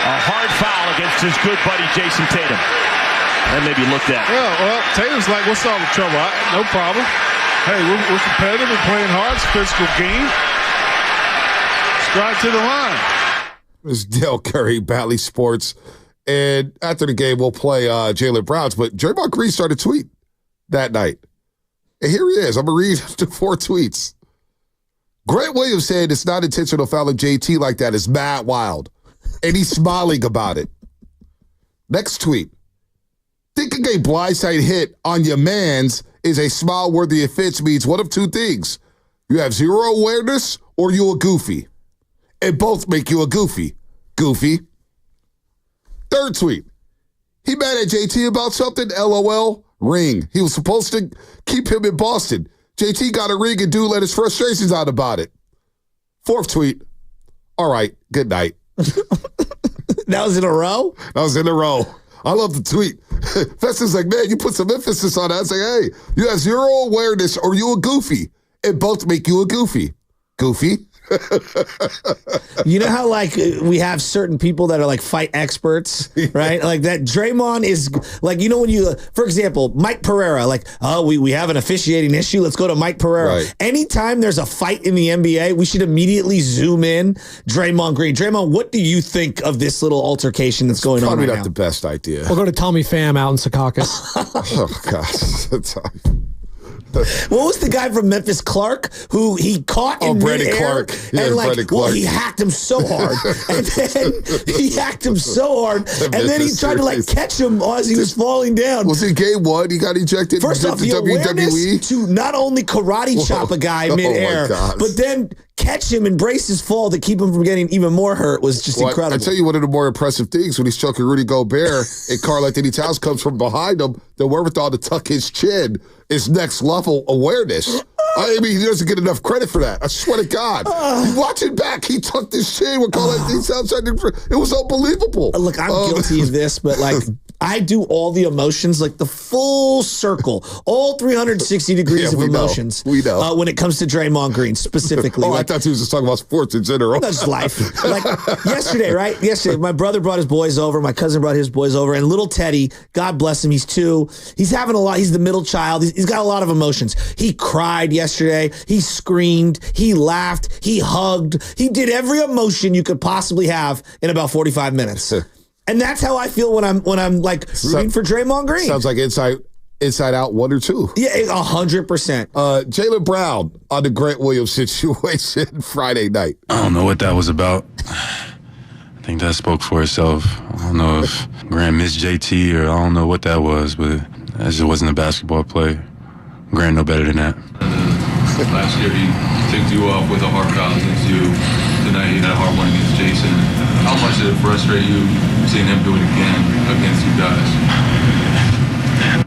a hard foul against his good buddy Jason Tatum. That may be looked at. Yeah, well, Tatum's like, what's all the trouble? No problem. Hey, we're competitive. We're playing hard. It's a physical game. Stride to the line. This is Dale Curry, Bally Sports. And after the game, we'll play Jaylen Brown's. But Draymond Green started a tweet that night. And here he is. I'm going to read the 4 tweets. Grant Williams said it's not intentional fouling JT like that. It's mad wild. And he's smiling about it. Next tweet. Thinking a blindside hit on your mans is a smile-worthy offense means one of 2 things. You have zero awareness or you a goofy. And both make you a goofy. Goofy. Third tweet. He mad at JT about something? LOL. Ring. He was supposed to keep him in Boston. JT got a ring and dude let his frustrations out about it. 4th tweet. All right. Good night. That was in a row? That was in a row. I love the tweet. Festus like, man, you put some emphasis on that. I was like, hey, you have zero awareness or you a goofy. And both make you a goofy. Goofy. You know how we have certain people that are like fight experts, right? Like that Draymond is like, you know, when you, for example, Mike Pereira, like, oh, we have an officiating issue. Let's go to Mike Pereira. Right. Anytime there's a fight in the NBA, we should immediately zoom in Draymond Green. Draymond, what do you think of this little altercation that's going on right now? Probably not the best idea. We'll go to Tommy Pham out in Secaucus. Oh, gosh. What was the guy from Memphis, Clark, who he caught in Brandon midair? Clark. Yeah, and Brandon Clark. he hacked him so hard. And then he tried to catch him as he was falling down. Was it game 1? He got ejected. First off, the awareness to not only karate chop a guy midair, but then catch him and brace his fall to keep him from getting even more hurt was just incredible. I tell you one of the more impressive things when he's choking Rudy Gobert and Karl-Anthony Towns comes from behind him, the wherewithal to tuck his chin is next level awareness. I mean, he doesn't get enough credit for that. I swear to God. You watch it back. He tucked his chin when Karl-Anthony Towns tried to. It was unbelievable. Look, I'm guilty of this, but I do all the emotions, like the full circle, all 360 degrees of emotions. We know. When it comes to Draymond Green specifically. I thought he was just talking about sports in general. That's life. Like yesterday, right? Yesterday, my brother brought his boys over. My cousin brought his boys over. And little Teddy, God bless him, he's 2. He's having a lot. He's the middle child. He's got a lot of emotions. He cried yesterday. He screamed. He laughed. He hugged. He did every emotion you could possibly have in about 45 minutes. And that's how I feel when I'm like rooting for Draymond Green. Sounds like Inside Out 1 or 2. Yeah, 100%. Jaylen Brown on the Grant Williams situation Friday night. I don't know what that was about. I think that spoke for itself. I don't know if Grant missed JT or I don't know what that was, but that just wasn't a basketball play. Grant know better than that. Last year he ticked you off with a hard foul against you. Tonight he had a hard one against Jason. How much did it frustrate you seeing him do it again against you guys?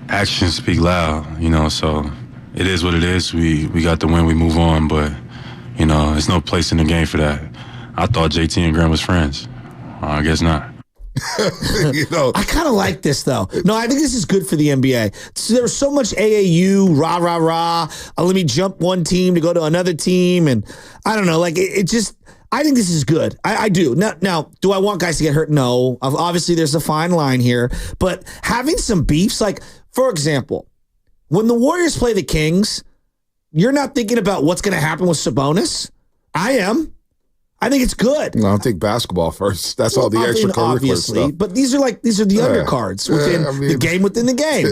Actions speak loud, so it is what it is. We got the win, we move on, but, there's no place in the game for that. I thought JT and Grant was friends. I guess not. I kind of like this, though. No, I think this is good for the NBA. So there was so much AAU, rah, rah, rah. Let me jump one team to go to another team. And I don't know, I think this is good. I do. Now, do I want guys to get hurt? No. Obviously, there's a fine line here. But having some beefs, for example, when the Warriors play the Kings, you're not thinking about what's going to happen with Sabonis. I am. I think it's good. No, I'll take basketball first. That's all the extracurricular stuff. But these are the undercards within the game within the game.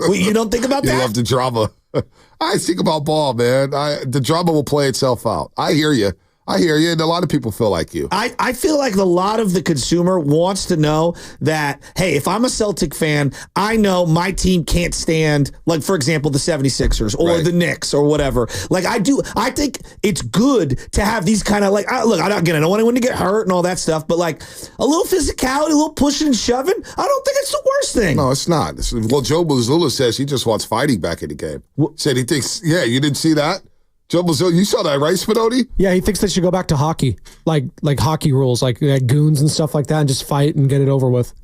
Well, you don't think about that? You love the drama. I think about ball, man. The drama will play itself out. I hear you. And a lot of people feel like you. I feel like a lot of the consumer wants to know that, hey, if I'm a Celtic fan, I know my team can't stand, like, for example, the 76ers or the Knicks or whatever. Like, I think it's good to have these kind of, like, look, I don't want anyone to get hurt and all that stuff, but, like, a little physicality, a little pushing and shoving, I don't think it's the worst thing. No, it's not. Well, Joe Mazzulla says he just wants fighting back in the game. Said he thinks, you didn't see that? Joe Mazzulla, you saw that, right, Spinoni? Yeah, he thinks they should go back to hockey, like hockey rules, like goons and stuff like that, and just fight and get it over with.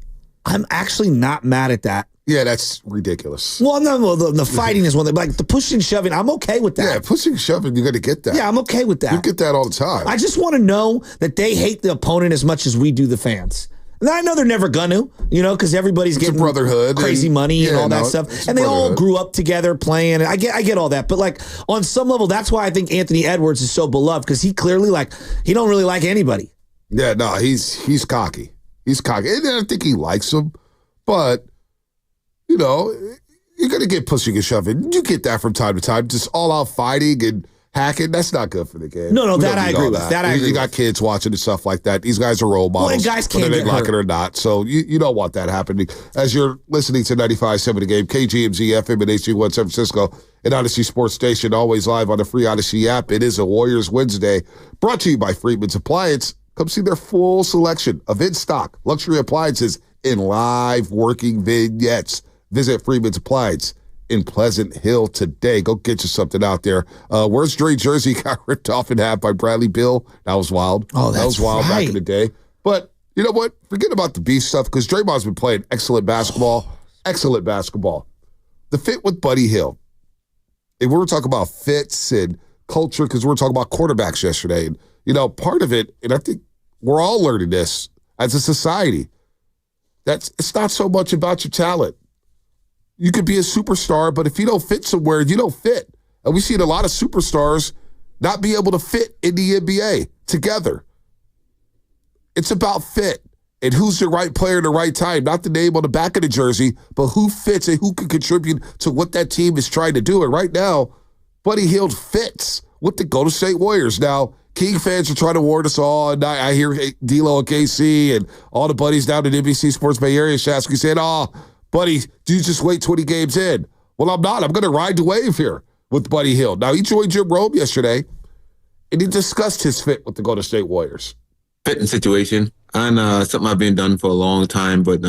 I'm actually not mad at that. Yeah, that's ridiculous. Well, no, the fighting is one thing, but like the pushing and shoving, I'm okay with that. Yeah, pushing and shoving, you're going to get that. Yeah, I'm okay with that. You get that all the time. I just want to know that they hate the opponent as much as we do the fans. And I know they're never gonna, because everybody's getting brotherhood crazy money and all that stuff. And they all grew up together playing. And I get all that. But like on some level, that's why I think Anthony Edwards is so beloved, because he clearly he don't really like anybody. Yeah, no, he's cocky. He's cocky. And I think he likes him. But, you're going to get pushing and shoving. You get that from time to time. Just all out fighting and hacking, that's not good for the game. No, that I agree with. That I agree. You got kids watching and stuff like that. These guys are role models. Well, and guys can't whether they get like hurt. it or not. So you don't want that happening. As you're listening to 95.7 The Game, KGMZ FM and HG1 San Francisco, and Odyssey Sports Station, always live on the free Odyssey app. It is a Warriors Wednesday, brought to you by Freedman's Appliance. Come see their full selection of in-stock luxury appliances in live working vignettes. Visit Freedman's Appliance in Pleasant Hill today. Go get you something out there. Where's Dre jersey got ripped off in half by Bradley Beal? That was wild. Oh, that was wild back in the day. But you know what? Forget about the beef stuff, because Draymond's been playing excellent basketball. Excellent basketball. The fit with Buddy Hield. And we were talking about fits and culture, because we were talking about quarterbacks yesterday. And, part of it, and I think we're all learning this as a society, it's not so much about your talent. You could be a superstar, but if you don't fit somewhere, you don't fit. And we've seen a lot of superstars not be able to fit in the NBA together. It's about fit and who's the right player at the right time, not the name on the back of the jersey, but who fits and who can contribute to what that team is trying to do. And right now, Buddy Hield fits with the Golden State Warriors. Now, King fans are trying to warn us all, and I hear D-Lo and KC and all the buddies down in NBC Sports Bay Area, Shasky saying, Buddy, do you just wait 20 games in? Well, I'm not. I'm going to ride the wave here with Buddy Hield. Now, he joined Jim Rome yesterday, and he discussed his fit with the Golden State Warriors. Fitting situation, and something I've been done for a long time, but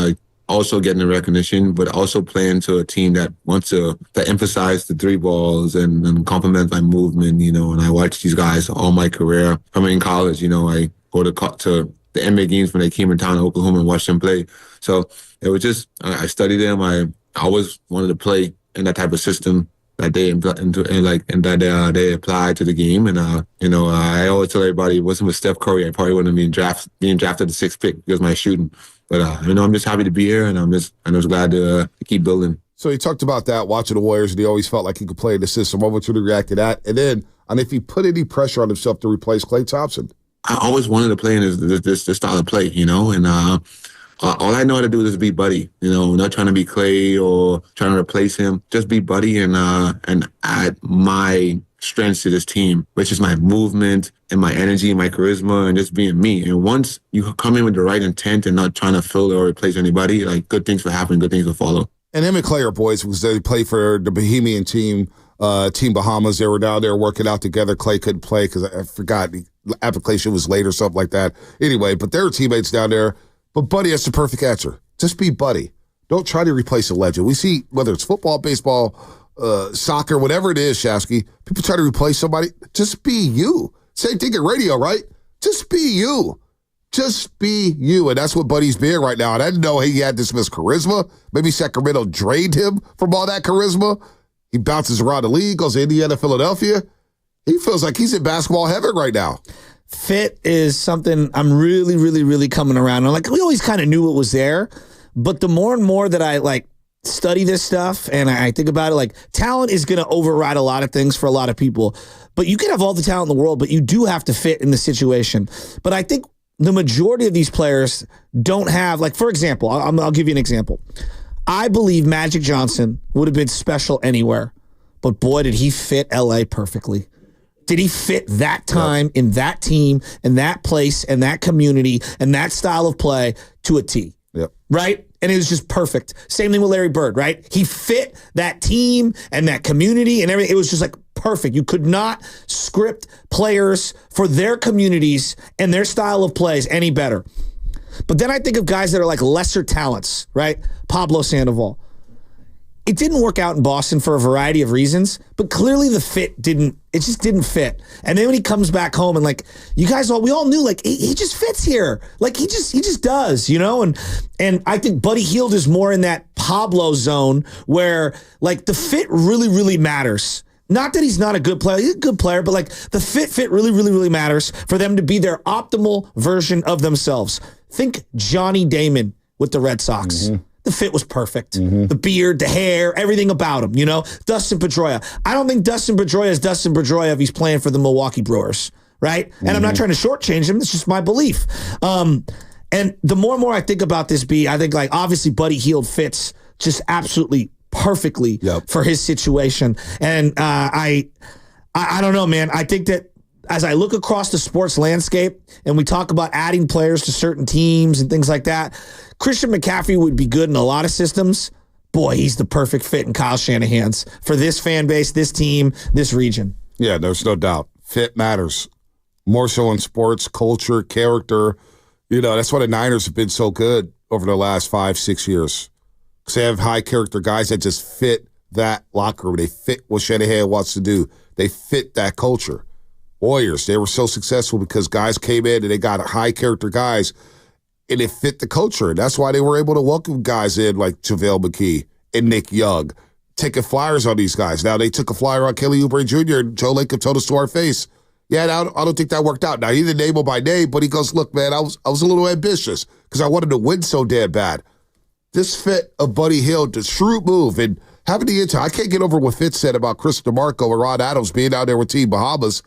also getting the recognition, but also playing to a team that wants to emphasize the three balls and complement my movement, and I watched these guys all my career. From in college, I go to the NBA games when they came in town to Oklahoma and watched them play. So it was just, I studied them. I always wanted to play in that type of system that they they applied to the game. And I always tell everybody, it wasn't with Steph Curry, I probably wouldn't have being drafted the 6th pick because of my shooting. But I'm just happy to be here, and I'm just glad to keep building. So he talked about that, watching the Warriors, and he always felt like he could play in the system. I want you to react to that. And then, if he put any pressure on himself to replace Klay Thompson. I always wanted to play in this style of play, and all I know how to do is be Buddy, not trying to be Klay or trying to replace him. Just be Buddy and add my strengths to this team, which is my movement and my energy, my charisma, and just being me. And once you come in with the right intent and not trying to fill or replace anybody, good things will happen, good things will follow. And him and Klay are boys because they play for the Bohemian team, Team Bahamas. They were down there working out together. Klay couldn't play because I forgot the application was late or something like that. Anyway, but they were teammates down there. But Buddy has the perfect answer. Just be Buddy. Don't try to replace a legend. We see, whether it's football, baseball, soccer, whatever it is, Shasky, people try to replace somebody. Just be you. Same thing in radio, right? Just be you. Just be you. And that's what Buddy's being right now. And I didn't know he had this much charisma. Maybe Sacramento drained him from all that charisma. He bounces around the league, goes to Indiana, Philadelphia. He feels like he's in basketball heaven right now. Fit is something I'm really, really, really coming around on. We always kind of knew it was there. But the more and more that I study this stuff and I think about it, talent is going to override a lot of things for a lot of people. But you can have all the talent in the world, but you do have to fit in the situation. But I think the majority of these players don't have, for example, I'll give you an example. I believe Magic Johnson would have been special anywhere, but boy, did he fit LA perfectly. Did he fit that time in that team and that place and that community and that style of play to a T? Yep. Right? And it was just perfect. Same thing with Larry Bird, right? He fit that team and that community and everything. It was just like perfect. You could not script players for their communities and their style of plays any better. But then I think of guys that are like lesser talents, right? Pablo Sandoval. It didn't work out in Boston for a variety of reasons, but clearly the fit just didn't fit. And then when he comes back home and like, you guys we all knew like he just fits here. Like he just does, you know? And I think Buddy Hield is more in that Pablo zone where like the fit really, really matters. Not that he's not a good player. He's a good player, but like the fit really, really, really matters for them to be their optimal version of themselves. Think Johnny Damon with the Red Sox. Mm-hmm. The fit was perfect. Mm-hmm. The beard, the hair, everything about him, you know? Dustin Pedroia. I don't think Dustin Pedroia is Dustin Pedroia if he's playing for the Milwaukee Brewers, right? And I'm not trying to shortchange him. It's just my belief. And the more and more I think about this, I think like obviously Buddy Hield fits just absolutely perfectly for his situation. And I don't know, man. I think that as I look across the sports landscape and we talk about adding players to certain teams and things like that, Christian McCaffrey would be good in a lot of systems. Boy, he's the perfect fit in Kyle Shanahan's for this fan base, this team, this region. Yeah, there's no doubt. Fit matters. More so in sports, culture, character. You know, that's why the Niners have been so good over the last 5-6 years. Because they have high character guys that just fit that locker room. They fit what Shanahan wants to do. They fit that culture. Warriors, they were so successful because guys came in and they got high character guys and it fit the culture. And that's why they were able to welcome guys in like JaVale McKee and Nick Young, taking flyers on these guys. Now they took a flyer on Kelly Oubre Jr. and Joe Lacob told us to our face. Yeah, I don't think that worked out. Now he didn't name him by name, but he goes, look, man, I was a little ambitious because I wanted to win so damn bad. This fit of Buddy Hield, the shrewd move, and having the intel. I can't get over what Fitz said about Chris DeMarco and Ron Adams being out there with Team Bahamas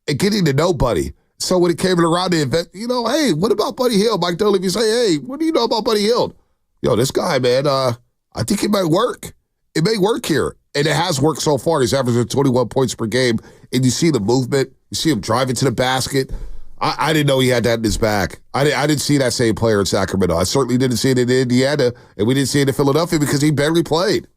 and getting to know Buddy. So when it came around the event, you know, hey, what about Buddy Hield? Mike Dunleavy, you say, hey, what do you know about Buddy Hield? Yo, this guy, man, I think it might work. It may work here. And it has worked so far. He's averaging 21 points per game. And you see the movement. You see him driving to the basket. I didn't know he had that in his back. I didn't see that same player in Sacramento. I certainly didn't see it in Indiana. And we didn't see it in Philadelphia because he barely played.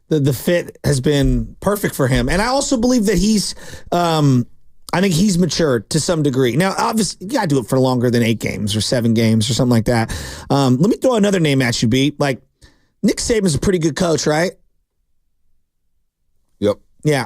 The fit has been perfect for him. And I also believe that he's I think he's matured to some degree. Now, obviously, you got to do it for longer than 8 games or 7 games or something like that. Let me throw another name at you, B. Like, Nick Saban's a pretty good coach, right? Yep. Yeah.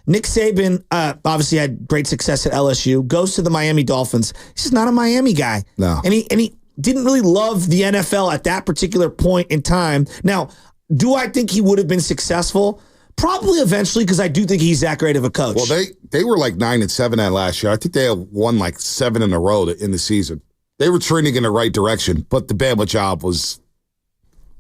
Nick Saban obviously had great success at LSU, goes to the Miami Dolphins. He's just not a Miami guy. No. And he didn't really love the NFL at that particular point in time. Now, do I think he would have been successful? Probably eventually, because I do think he's that great of a coach. Well, they were like 9-7 that last year. I think they had won like 7 in a row in the season. They were trending in the right direction, but the Bama job was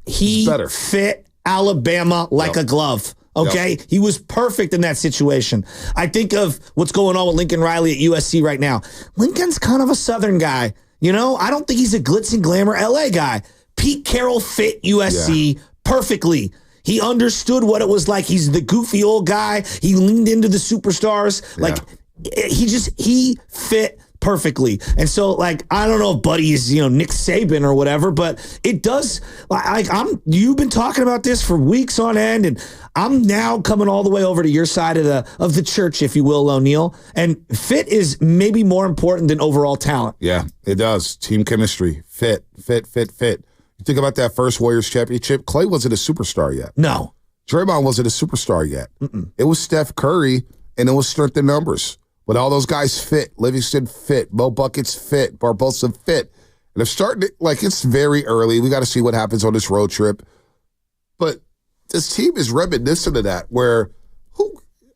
better. He fit Alabama like a glove. Okay? He was perfect in that situation. I think of what's going on with Lincoln Riley at USC right now. Lincoln's kind of a Southern guy. You know, I don't think he's a glitz and glamour LA guy. Pete Carroll fit USC perfectly. He understood what it was like. He's the goofy old guy. He leaned into the superstars. Like, he fit perfectly. And so, like, I don't know if Buddy is, Nick Saban or whatever, but it does, you've been talking about this for weeks on end, and I'm now coming all the way over to your side of the church, if you will, O'Neal. And fit is maybe more important than overall talent. Yeah, it does. Team chemistry. Fit. You think about that first Warriors championship, Clay wasn't a superstar yet. No. Draymond wasn't a superstar yet. It was Steph Curry, and it was strength in numbers. But all those guys fit. Livingston fit. Mo Buckets fit. Barbosa fit. And they're starting to, it's very early. We got to see what happens on this road trip. But this team is reminiscent of that, where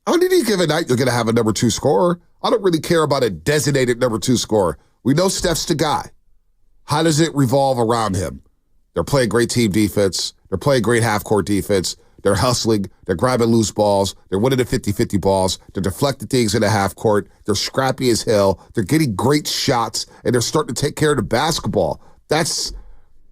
on any given night you're going to have a number 2 scorer. I don't really care about a designated number 2 scorer. We know Steph's the guy. How does it revolve around him? They're playing great team defense. They're playing great half-court defense. They're hustling. They're grabbing loose balls. They're winning the 50-50 balls. They're deflecting things in the half-court. They're scrappy as hell. They're getting great shots, and they're starting to take care of the basketball. That's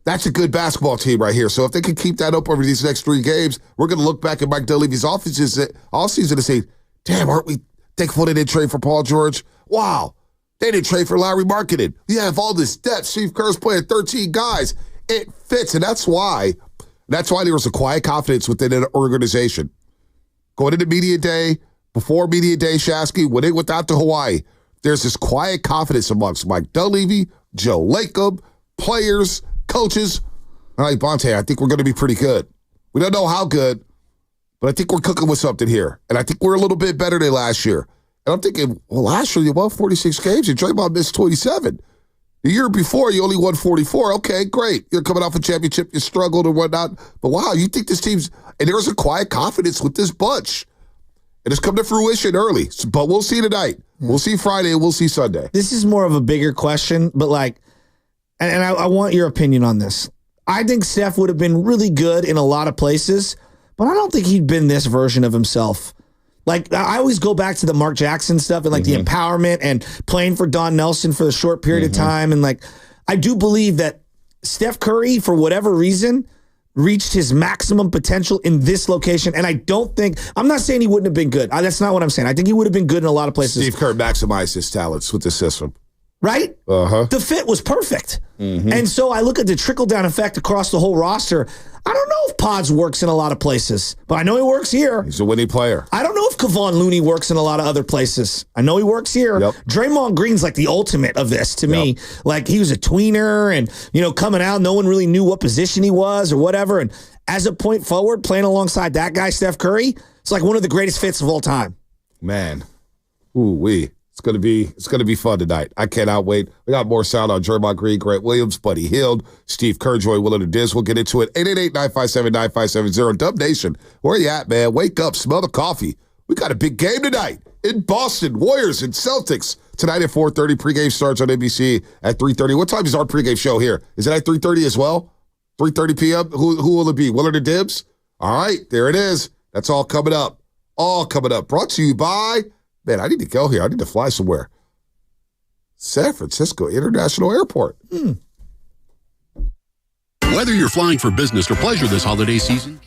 That's a good basketball team right here. So if they can keep that up over these next 3 games, we're going to look back at Mike Dunleavy's offenses all season and say, damn, aren't we thankful they didn't trade for Paul George? Wow. They didn't trade for Larry Marketing. You have all this depth. Steve Kerr's playing 13 guys. It fits, and that's why there was a quiet confidence within an organization. Going into media day, before media day, Shasky, when they went out to Hawaii, there's this quiet confidence amongst Mike Dunleavy, Joe Lacob, players, coaches. All right, Bonte, I think we're going to be pretty good. We don't know how good, but I think we're cooking with something here. And I think we're a little bit better than last year. And I'm thinking, well, last year you won 46 games and Draymond missed 27. The year before, you only won 44. Okay, great. You're coming off a championship. You struggled and whatnot. But wow, you think this team's... And there's a quiet confidence with this bunch. And it's come to fruition early. But we'll see tonight. We'll see Friday and we'll see Sunday. This is more of a bigger question, but like... And I want your opinion on this. I think Steph would have been really good in a lot of places, but I don't think he'd been this version of himself. Like, I always go back to the Mark Jackson stuff and, like, the empowerment and playing for Don Nelson for a short period of time. And, like, I do believe that Steph Curry, for whatever reason, reached his maximum potential in this location. And I don't think, I'm not saying he wouldn't have been good. That's not what I'm saying. I think he would have been good in a lot of places. Steve Kerr maximized his talents with the system. Right? The fit was perfect. And so I look at the trickle-down effect across the whole roster. I don't know if Pods works in a lot of places, but I know he works here. He's a winning player. I don't know if Kevon Looney works in a lot of other places. I know he works here. Draymond Green's like the ultimate of this to me. Like, he was a tweener and, you know, coming out, no one really knew what position he was or whatever. And as a point forward, playing alongside that guy, Steph Curry, it's like one of the greatest fits of all time. Man. Ooh-wee. It's gonna be fun tonight. I cannot wait. We got more sound on Draymond Green, Grant Williams, Buddy Hield, Steve Kerr, Joy Willard, and Diz. We'll get into it. 888-957-9570. Dub Nation, where you at, man? Wake up, smell the coffee. We got a big game tonight in Boston. Warriors and Celtics tonight at 4:30. Pregame starts on NBC at 3:30. What time is our pregame show here? Is it at 3:30 as well? 3:30 p.m. Who will it be? Willard and Dibbs? All right, there it is. That's all coming up. All coming up. Brought to you by. Man, I need to go here. I need to fly somewhere. San Francisco International Airport. Whether you're flying for business or pleasure this holiday season,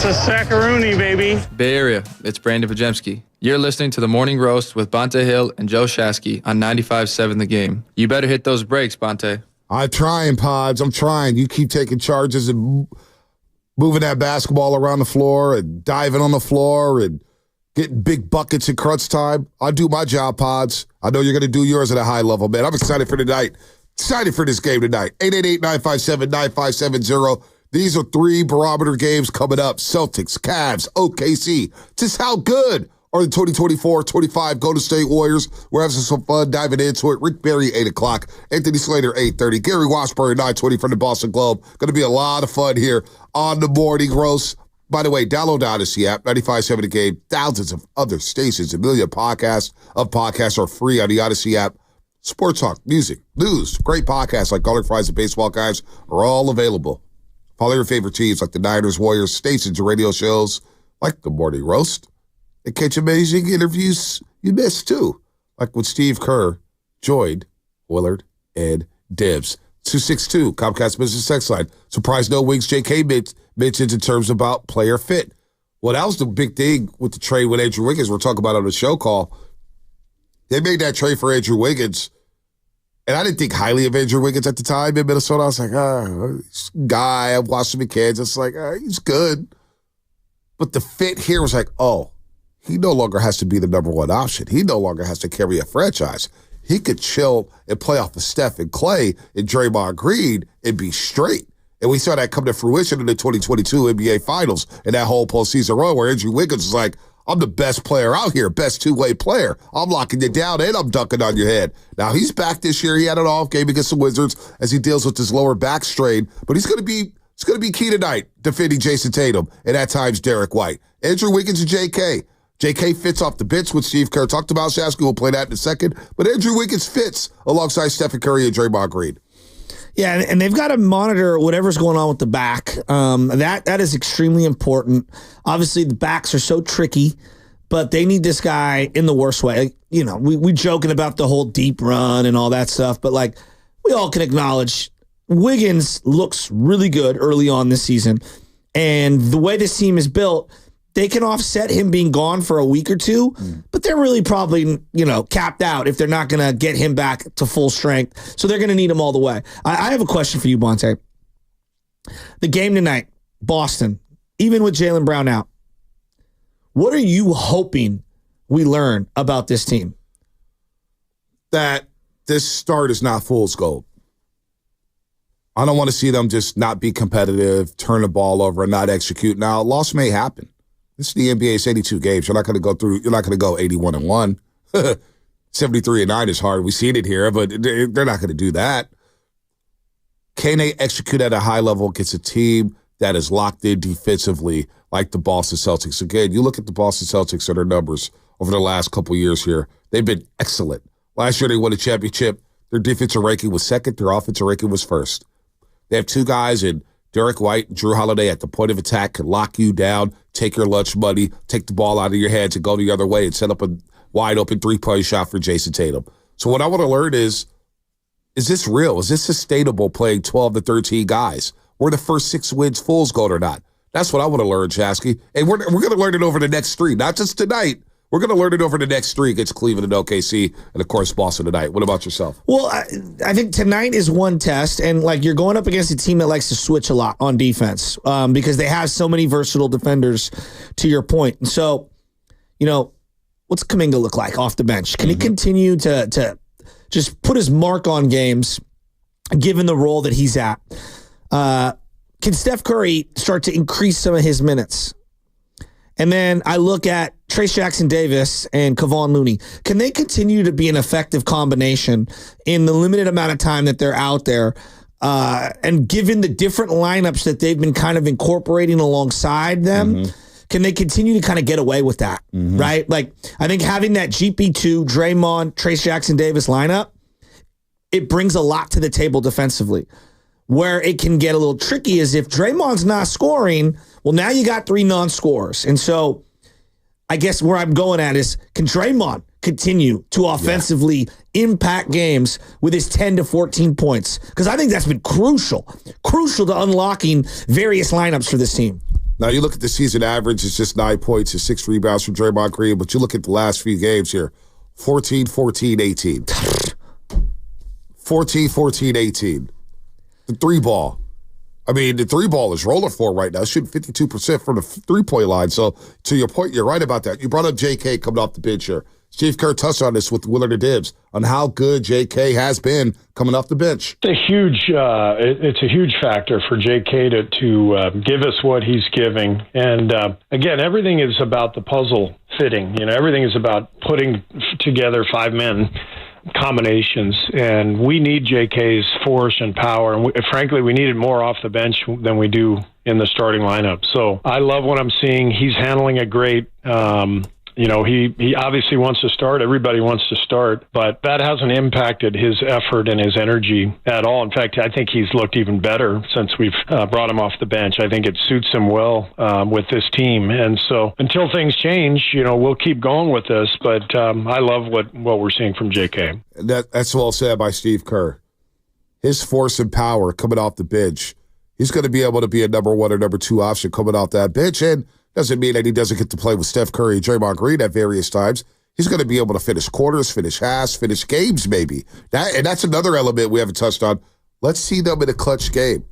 It's a sackaroonie, baby. Bay Area, it's Brandon Pajemski. You're listening to The Morning Roast with Bonte Hill and Joe Shasky on 95.7 The Game. You better hit those brakes, Bonte. I'm trying, Pods. I'm trying. You keep taking charges and moving that basketball around the floor and diving on the floor and getting big buckets in crunch time. I do my job, Pods. I know you're going to do yours at a high level, man. I'm excited for tonight. Excited for this game tonight. 888-957-9570. These are 3 barometer games coming up. Celtics, Cavs, OKC. Just how good are the 2024-25 Golden State Warriors? We're having some fun diving into it. Rick Barry, 8 o'clock. Anthony Slater, 8:30. Gary Washburn, 9:20 from the Boston Globe. Going to be a lot of fun here on the Morning Roast. By the way, download the Odyssey app, 95.7 The Game. Thousands of other stations, a million podcasts are free on the Odyssey app. Sports talk, music, news, great podcasts like Garlic Fries and Baseball Guys are all available. Follow your favorite teams like the Niners, Warriors, stations and radio shows like The Morning Roast. And catch amazing interviews you missed too, like with Steve Kerr, Joyd, Willard, and Dibs. 262, Comcast Business Sex Line. Surprise no wings JK mentions in terms about player fit. Well, that was the big thing with the trade with Andrew Wiggins we're talking about on the show call. They made that trade for Andrew Wiggins. And I didn't think highly of Andrew Wiggins at the time in Minnesota. I was like, this guy, I've watched him in Kansas. Like, he's good. But the fit here was like, he no longer has to be the number one option. He no longer has to carry a franchise. He could chill and play off of Steph and Clay and Draymond Green and be straight. And we saw that come to fruition in the 2022 NBA Finals and that whole postseason run where Andrew Wiggins was like, I'm the best player out here, best two-way player. I'm locking you down and I'm dunking on your head. Now, he's back this year. He had an off game against the Wizards as he deals with his lower back strain. But he's going to be key tonight defending Jason Tatum and at times Derek White. Andrew Wiggins and JK. JK fits off the bench, which Steve Kerr talked about. Shasky will play that in a second. But Andrew Wiggins fits alongside Stephen Curry and Draymond Green. Yeah, and they've got to monitor whatever's going on with the back. That is extremely important. Obviously, the backs are so tricky, but they need this guy in the worst way. You know, we joking about the whole deep run and all that stuff, but like we all can acknowledge Wiggins looks really good early on this season, and the way this team is built, they can offset him being gone for a week or two, but they're really probably, capped out if they're not going to get him back to full strength. So they're going to need him all the way. I have a question for you, Bonte. The game tonight, Boston, even with Jaylen Brown out, what are you hoping we learn about this team? That this start is not fool's gold. I don't want to see them just not be competitive, turn the ball over, and not execute. Now, a loss may happen. This is the NBA's 82 games. You're not going to go 81-1. 73-9 is hard. We've seen it here, but they're not going to do that. Can they execute at a high level against a team that is locked in defensively like the Boston Celtics? Again, you look at the Boston Celtics and their numbers over the last couple years here. They've been excellent. Last year they won a championship. Their defensive ranking was second. Their offensive ranking was first. They have two guys in Derek White and Drew Holiday at the point of attack can lock you down, take your lunch money, take the ball out of your hands and go the other way and set up a wide open three-point shot for Jason Tatum. So what I want to learn is this real? Is this sustainable playing 12 to 13 guys? Were the first 6 wins fool's gold or not? That's what I want to learn, Shasky. And we're going to learn it over the next 3, not just tonight. We're going to learn it over the next 3 against Cleveland and OKC and, of course, Boston tonight. What about yourself? Well, I think tonight is one test, and you're going up against a team that likes to switch a lot on defense because they have so many versatile defenders, to your point. And so, what's Kuminga look like off the bench? Can he continue to just put his mark on games, given the role that he's at? Can Steph Curry start to increase some of his minutes? And then I look at Trayce Jackson-Davis and Kevon Looney. Can they continue to be an effective combination in the limited amount of time that they're out there? And given the different lineups that they've been kind of incorporating alongside them, can they continue to kind of get away with that, right? Like, I think having that GP2, Draymond, Trayce Jackson-Davis lineup, it brings a lot to the table defensively. Where it can get a little tricky is if Draymond's not scoring, well, now you got 3 non-scorers. And so I guess where I'm going at is, can Draymond continue to offensively impact games with his 10 to 14 points? Because I think that's been crucial to unlocking various lineups for this team. Now, you look at the season average, it's just 9 points and 6 rebounds from Draymond Green, but you look at the last few games here, 14, 14, 18. 14, 14, 18. The three ball. I mean, the three ball is rolling for right now, shooting 52% from the three-point line. So, to your point, you're right about that. You brought up J.K. coming off the bench here. Steve Kerr touched on this with Willard and Dibbs on how good J.K. has been coming off the bench. It's a huge factor for J.K. to give us what he's giving. And again, everything is about the puzzle fitting. Everything is about putting together 5-man combinations, and we need JK's force and power, and frankly we need it more off the bench than we do in the starting lineup. So I love what I'm seeing. He's handling it great. He obviously wants to start. Everybody wants to start, but that hasn't impacted his effort and his energy at all. In fact, I think he's looked even better since we've brought him off the bench. I think it suits him well with this team. And so until things change, we'll keep going with this. But I love what we're seeing from JK. That's well said by Steve Kerr. His force and power coming off the bench. He's going to be able to be a number 1 or number 2 option coming off that bench. And doesn't mean that he doesn't get to play with Steph Curry and Draymond Green at various times. He's going to be able to finish quarters, finish halves, finish games maybe. That's another element we haven't touched on. Let's see them in a clutch game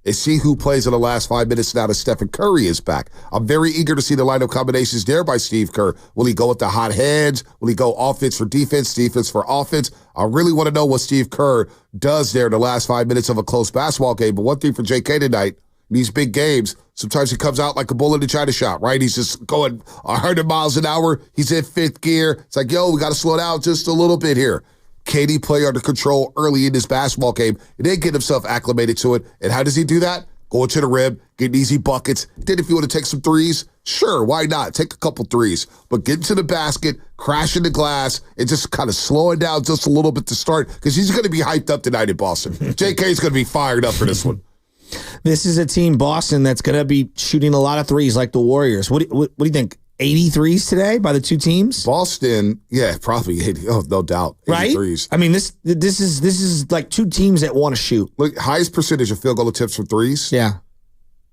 and see who plays in the last 5 minutes now that Stephen Curry is back. I'm very eager to see the lineup combinations there by Steve Kerr. Will he go with the hot hands? Will he go offense for defense, defense for offense? I really want to know what Steve Kerr does there in the last 5 minutes of a close basketball game. But one thing for JK tonight, in these big games, sometimes he comes out like a bull in the China shop, right? He's just going 100 miles an hour. He's in fifth gear. It's like, we got to slow down just a little bit here. Can he play under control early in this basketball game and then get himself acclimated to it? And how does he do that? Going to the rim, getting easy buckets. Then if you want to take some threes, sure, why not? Take a couple threes. But getting to the basket, crashing the glass, and just kind of slowing down just a little bit to start because he's going to be hyped up tonight in Boston. JK's going to be fired up for this one. This is a team, Boston, that's going to be shooting a lot of threes like the Warriors. What do you think? 80 threes today by the two teams? Boston, yeah, probably 80. Oh, no doubt. 80 right? threes. I mean, this is like two teams that want to shoot. Look, highest percentage of field goal attempts from threes. Yeah.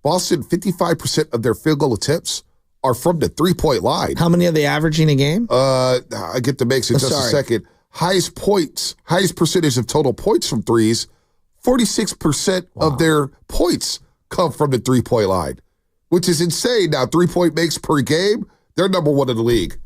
Boston, 55% of their field goal attempts are from the three-point line. How many are they averaging a game? I get the mix in just a second. Highest percentage of total points from threes, 46% of their points come from the three-point line, which is insane. Now, three-point makes per game, they're number 1 in the league.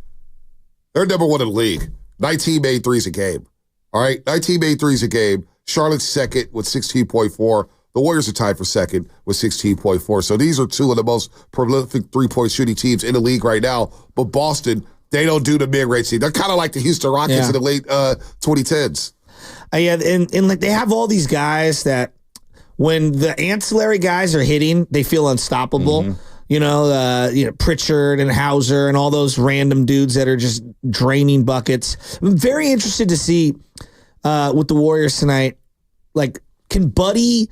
19 made threes a game. All right, 19 made threes a game. Charlotte's second with 16.4. The Warriors are tied for second with 16.4. So these are two of the most prolific three-point shooting teams in the league right now. But Boston, they don't do the mid-range team. They're kind of like the Houston Rockets in the late 2010s. And like they have all these guys that when the ancillary guys are hitting, they feel unstoppable. Mm-hmm. Pritchard and Hauser and all those random dudes that are just draining buckets. I'm very interested to see with the Warriors tonight, like, can Buddy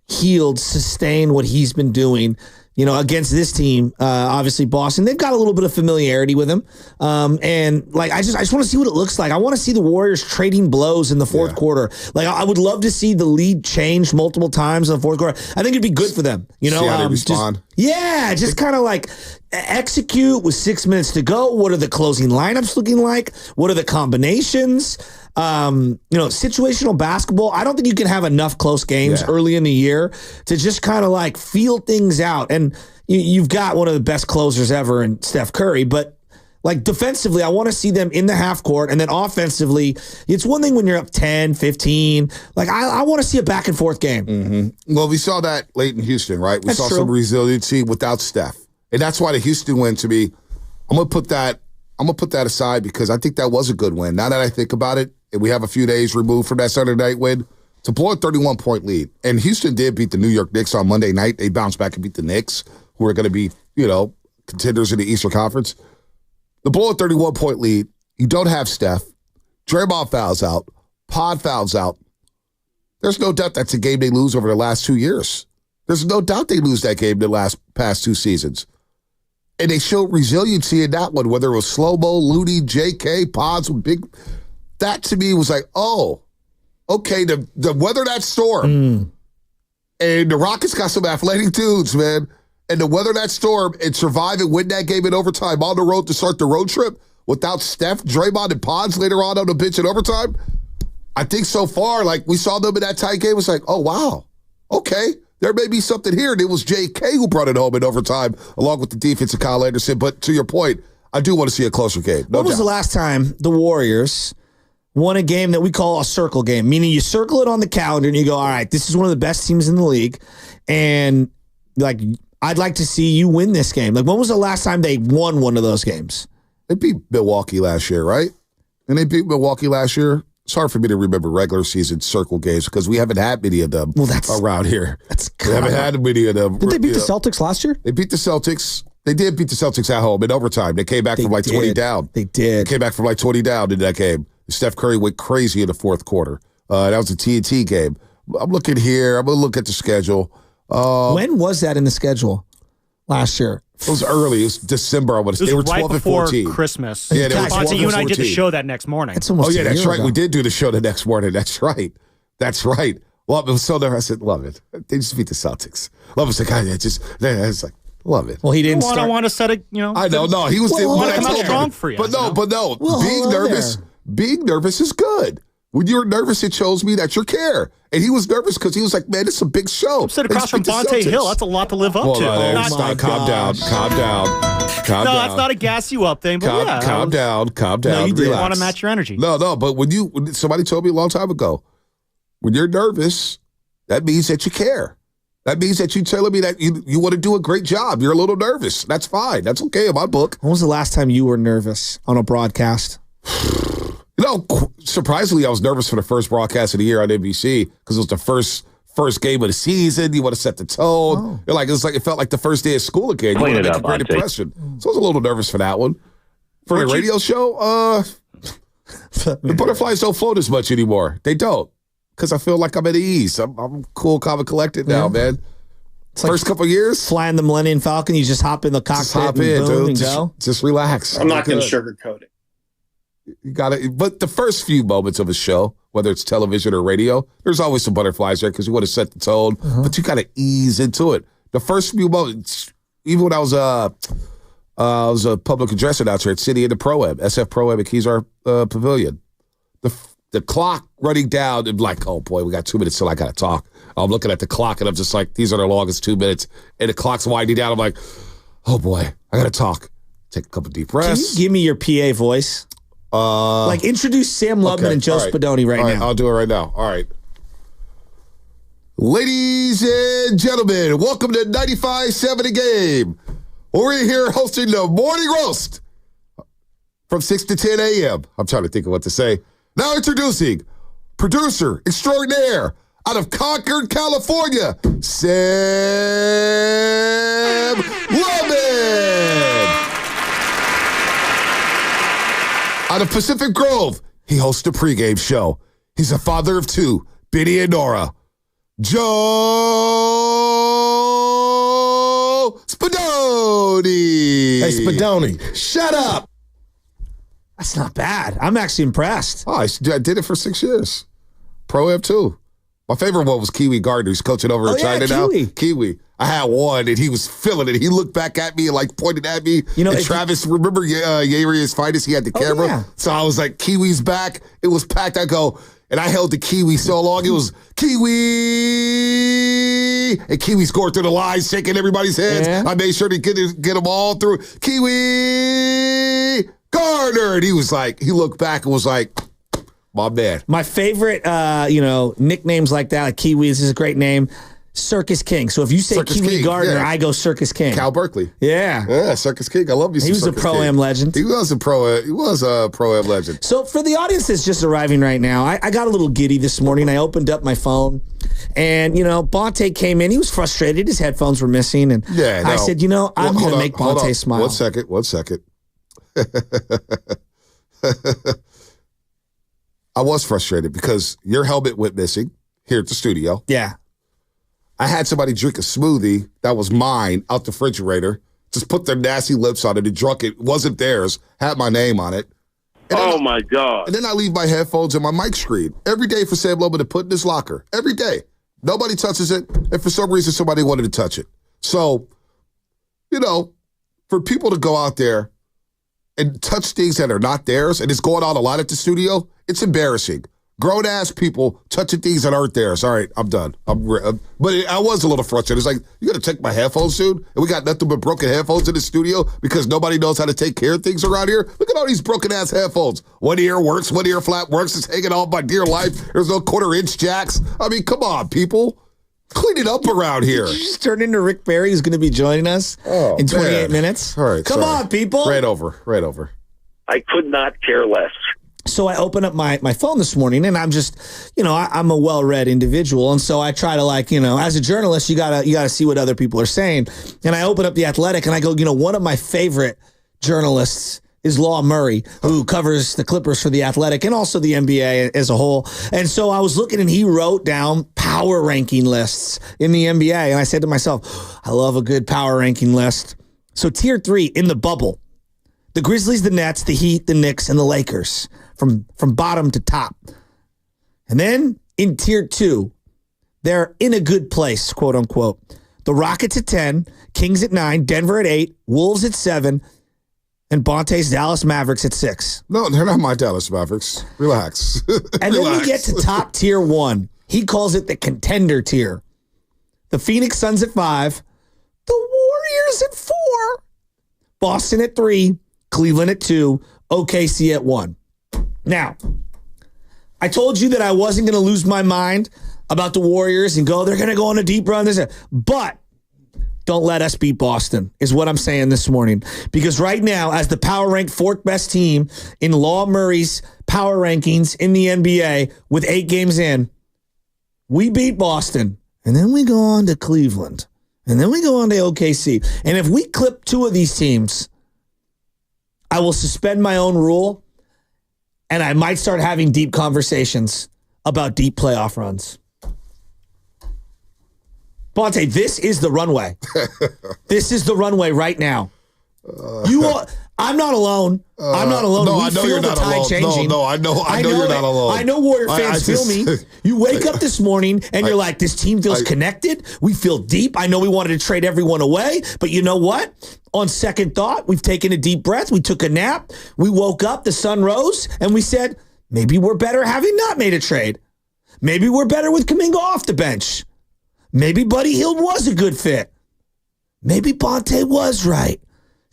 Hield sustain what he's been doing, against this team? Obviously, Boston, they've got a little bit of familiarity with him. And like, I just want to see what it looks like. I want to see the Warriors trading blows in the fourth quarter. Like, I would love to see the lead change multiple times in the fourth quarter. I think it'd be good for them. See how they respond. Just kind of like execute with 6 minutes to go. What are the closing lineups looking like? What are the combinations? Situational basketball, I don't think you can have enough close games early in the year to just kind of like feel things out. And you've got one of the best closers ever in Steph Curry, but like defensively, I want to see them in the half court. And then offensively, it's one thing when you're up 10, 15. Like, I want to see a back and forth game. Mm-hmm. Well, we saw that late in Houston, right? We saw some resiliency without Steph. And that's why the Houston win, to me, I'm going to put that aside because I think that was a good win. Now that I think about it, and we have a few days removed from that Saturday night win, to blow a 31-point lead. And Houston did beat the New York Knicks on Monday night. They bounced back and beat the Knicks, who are going to be, contenders in the Eastern Conference. To blow a 31-point lead, you don't have Steph. Draymond fouls out. Pod fouls out. There's no doubt that's a game they lose over the last 2 years. There's no doubt they lose that game the past 2 seasons. And they showed resiliency in that one, whether it was Slow-Mo, Looney, JK, Pods with big. That to me was like, oh, okay, the weather that storm. And the Rockets got some athletic dudes, man. and to weather that storm and survive and win that game in overtime on the road to start the road trip without Steph, Draymond, and Pods later on the bench in overtime, I think so far, like we saw them in that tight game, it was like, oh, wow, okay, there may be something here. And it was J.K. who brought it home in overtime along with the defense of Kyle Anderson. But to your point, I do want to see a closer game. When was the last time the Warriors won a game that we call a circle game, meaning you circle it on the calendar and you go, all right, this is one of the best teams in the league, and like I'd like to see you win this game. Like, when was the last time they won one of those games? They beat Milwaukee last year, right? And they beat Milwaukee last year. It's hard for me to remember regular season circle games because we haven't had many of them around here. We haven't had many of them. Did they beat the Celtics last year? They beat the Celtics. They did beat the Celtics at home in overtime. They came back from like 20 down. They did. They came back from like 20 down in that game. Steph Curry went crazy in the fourth quarter. That was a TNT game. I'm looking here. I'm going to look at the schedule. When was that in the schedule last year? It was early. It was December. I want to say. They were 12 and 14. Christmas. Yeah, they were 12 you and I and did the 14. show that next morning. That's right. We did do the show the next morning. That's right. Well, it was so there. I said, love it. They just beat the Celtics. Love it. It's like, love it. Well, he didn't start. I want to set it, I know. No, he was. Want to come out strong for you. But no. Being nervous is good. When you're nervous, it shows me that you care. And he was nervous because he was like, man, it's a big show. I'm sitting across from Bonte Hill. That's a lot to live up to. Calm down. No, that's not a gas you up thing. But calm down. No, you relax. want to match your energy. No. But when somebody told me a long time ago, when you're nervous, that means that you care. That means that you're telling me that you want to do a great job. You're a little nervous. That's fine. That's okay in my book. When was the last time you were nervous on a broadcast? Surprisingly, I was nervous for the first broadcast of the year on NBC because it was the first game of the season. You want to set the tone. It felt like the first day of school again. You want to make a great impression. So I was a little nervous for that one. For the radio show, the butterflies don't float as much anymore. They don't because I feel like I'm at ease. I'm cool, calm, and collected now, man. It's first couple of years, flying the Millennium Falcon, you just hop in the cockpit and boom, and go. Just relax. I'm not going to sugarcoat it. You got it. But the first few moments of a show, whether it's television or radio, there's always some butterflies there because you want to set the tone, but you got to ease into it. The first few moments, even when I was a public address announcer at City in the Pro-Am, SF Pro-Am at Keysar Pavilion. The clock running down and like, oh boy, we got 2 minutes till I got to talk. I'm looking at the clock and I'm just like, these are the longest 2 minutes. And the clock's winding down. I'm like, oh boy, I got to talk. Take a couple deep breaths. Can you give me your PA voice? Introduce Sam Lubman and Joe Spadoni right now. I'll do it right now. All right. Ladies and gentlemen, welcome to 95.7 The Game. We're here hosting the Morning Roast from 6 to 10 a.m. I'm trying to think of what to say. Now introducing producer extraordinaire out of Concord, California, Sam Lubman. Out of Pacific Grove, he hosts the pregame show. He's a father of two, Benny and Nora. Joe Spadoni. Hey, Spadoni, shut up. That's not bad. I'm actually impressed. Oh, I did it for 6 years. Pro-Am too. My favorite one was Kiwi Gardner. He's coaching over in China now. Kiwi. I had one, and he was feeling it. He looked back at me and like pointed at me. You know, and Travis, remember Yari's finest? He had the camera. Yeah. So I was like, Kiwi's back. It was packed. I go, and I held the Kiwi so long. It was Kiwi. And Kiwi scored through the lines, shaking everybody's heads. Yeah. I made sure to get them all through. Kiwi Gardner. And he was like, he looked back and was like, my man. My favorite, nicknames like that, like Kiwi, this is a great name. Circus King. So if you say Circus Kiwi King, Gardner, I go Circus King. Cal Berkeley. Yeah, Circus King. I love you. He was a Pro-Am legend. He was a Pro-Am legend. So for the audience that's just arriving right now, I got a little giddy this morning. I opened up my phone, and Bonte came in. He was frustrated. His headphones were missing, and I said, I'm going to make Bonte smile. 1 second. 1 second. I was frustrated because your helmet went missing here at the studio. Yeah. I had somebody drink a smoothie that was mine out the refrigerator, just put their nasty lips on it and drunk it. It wasn't theirs, had my name on it. Oh, my God. And then I leave my headphones and my mic screen every day for Sam Lubman to put in his locker. Every day. Nobody touches it, and for some reason somebody wanted to touch it. So for people to go out there and touch things that are not theirs, and it's going on a lot at the studio, it's embarrassing. Grown-ass people touching things that aren't theirs. All right, I'm done. I was a little frustrated. It's like, you got to take my headphones soon? And we got nothing but broken headphones in the studio because nobody knows how to take care of things around here? Look at all these broken-ass headphones. One ear works, one ear flat works. It's hanging off my dear life. There's no quarter-inch jacks. I mean, come on, people. Clean it up around here. Did you just turn into Rick Barry, who's going to be joining us in 28 minutes? All right, come on, people. Right over. I could not care less. So I open up my phone this morning, and I'm just, I'm a well-read individual, and so I try to as a journalist, you gotta see what other people are saying. And I open up The Athletic, and I go, one of my favorite journalists is Law Murray, who covers the Clippers for The Athletic and also the NBA as a whole. And so I was looking, and he wrote down power ranking lists in the NBA, and I said to myself, I love a good power ranking list. So tier 3 in the bubble, the Grizzlies, the Nets, the Heat, the Knicks, and the Lakers. From bottom to top. And then in tier 2, they're in a good place, quote unquote. The Rockets at 10, Kings at 9, Denver at 8, Wolves at 7, and Bonte's Dallas Mavericks at 6. No, they're not my Dallas Mavericks. Relax. And then we get to top tier 1. He calls it the contender tier. The Phoenix Suns at 5, the Warriors at 4, Boston at 3, Cleveland at 2, OKC at 1. Now, I told you that I wasn't going to lose my mind about the Warriors and they're going to go on a deep run. But don't let us beat Boston, is what I'm saying this morning. Because right now, as the power ranked 4th best team in Law Murray's power rankings in the NBA with 8 games in, we beat Boston. And then we go on to Cleveland. And then we go on to OKC. And if we clip 2 of these teams, I will suspend my own rule. And I might start having deep conversations about deep playoff runs. Bonte, this is the runway. This is the runway right now. I'm not alone. I'm not alone. No, we I know feel you're the not tide alone. changing. No, I know you're not alone. I know Warrior fans feel me. You wake up this morning and you're like, this team feels connected. We feel deep. I know we wanted to trade everyone away, but you know what? On second thought, we've taken a deep breath. We took a nap. We woke up, the sun rose, and we said, maybe we're better having not made a trade. Maybe we're better with Kuminga off the bench. Maybe Buddy Hield was a good fit. Maybe Bonte was right,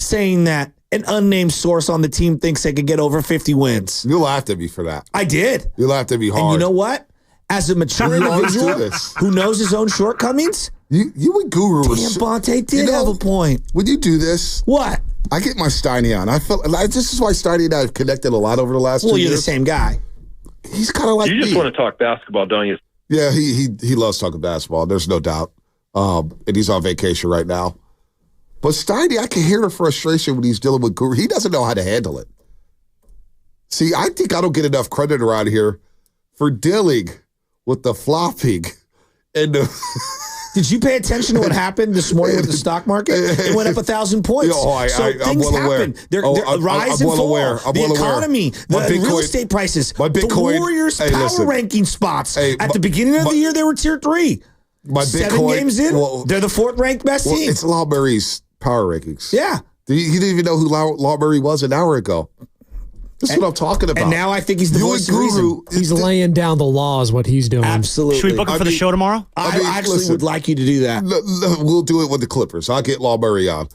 saying that an unnamed source on the team thinks they could get over 50 wins. You laughed at me for that. I did. You laughed at me hard. And you know what? As a mature individual who knows his own shortcomings, you and Guru were... Damn, Bonte did have a point. When you do this... What? I get my Steiny on. This is why Steiny and I have connected a lot over the last 2 years. Well, you're the same guy. He's kind of like You just me. want to talk basketball, don't you? Yeah, he loves talking basketball. There's no doubt. And he's on vacation right now. But Steiny, I can hear the frustration when he's dealing with Guru. He doesn't know how to handle it. See, I think I don't get enough credit around here for dealing with the flopping and the... Did you pay attention to what happened this morning with the stock market? It went up 1,000 points. I'm well happen. They're rise and fall. The economy, the real estate prices, the Warriors' power ranking spots. At the beginning of the year, they were tier 3. 7 games in, they're the 4th ranked best team. It's Law Murray's power rankings. Yeah. He didn't even know who Law Murray was an hour ago. This is what I'm talking about. And now I think he's the voice of reason. He's laying down the law is what he's doing. Absolutely. Should we book him for the show tomorrow? I actually would like you to do that. We'll do it with the Clippers. I'll get Law Murray on.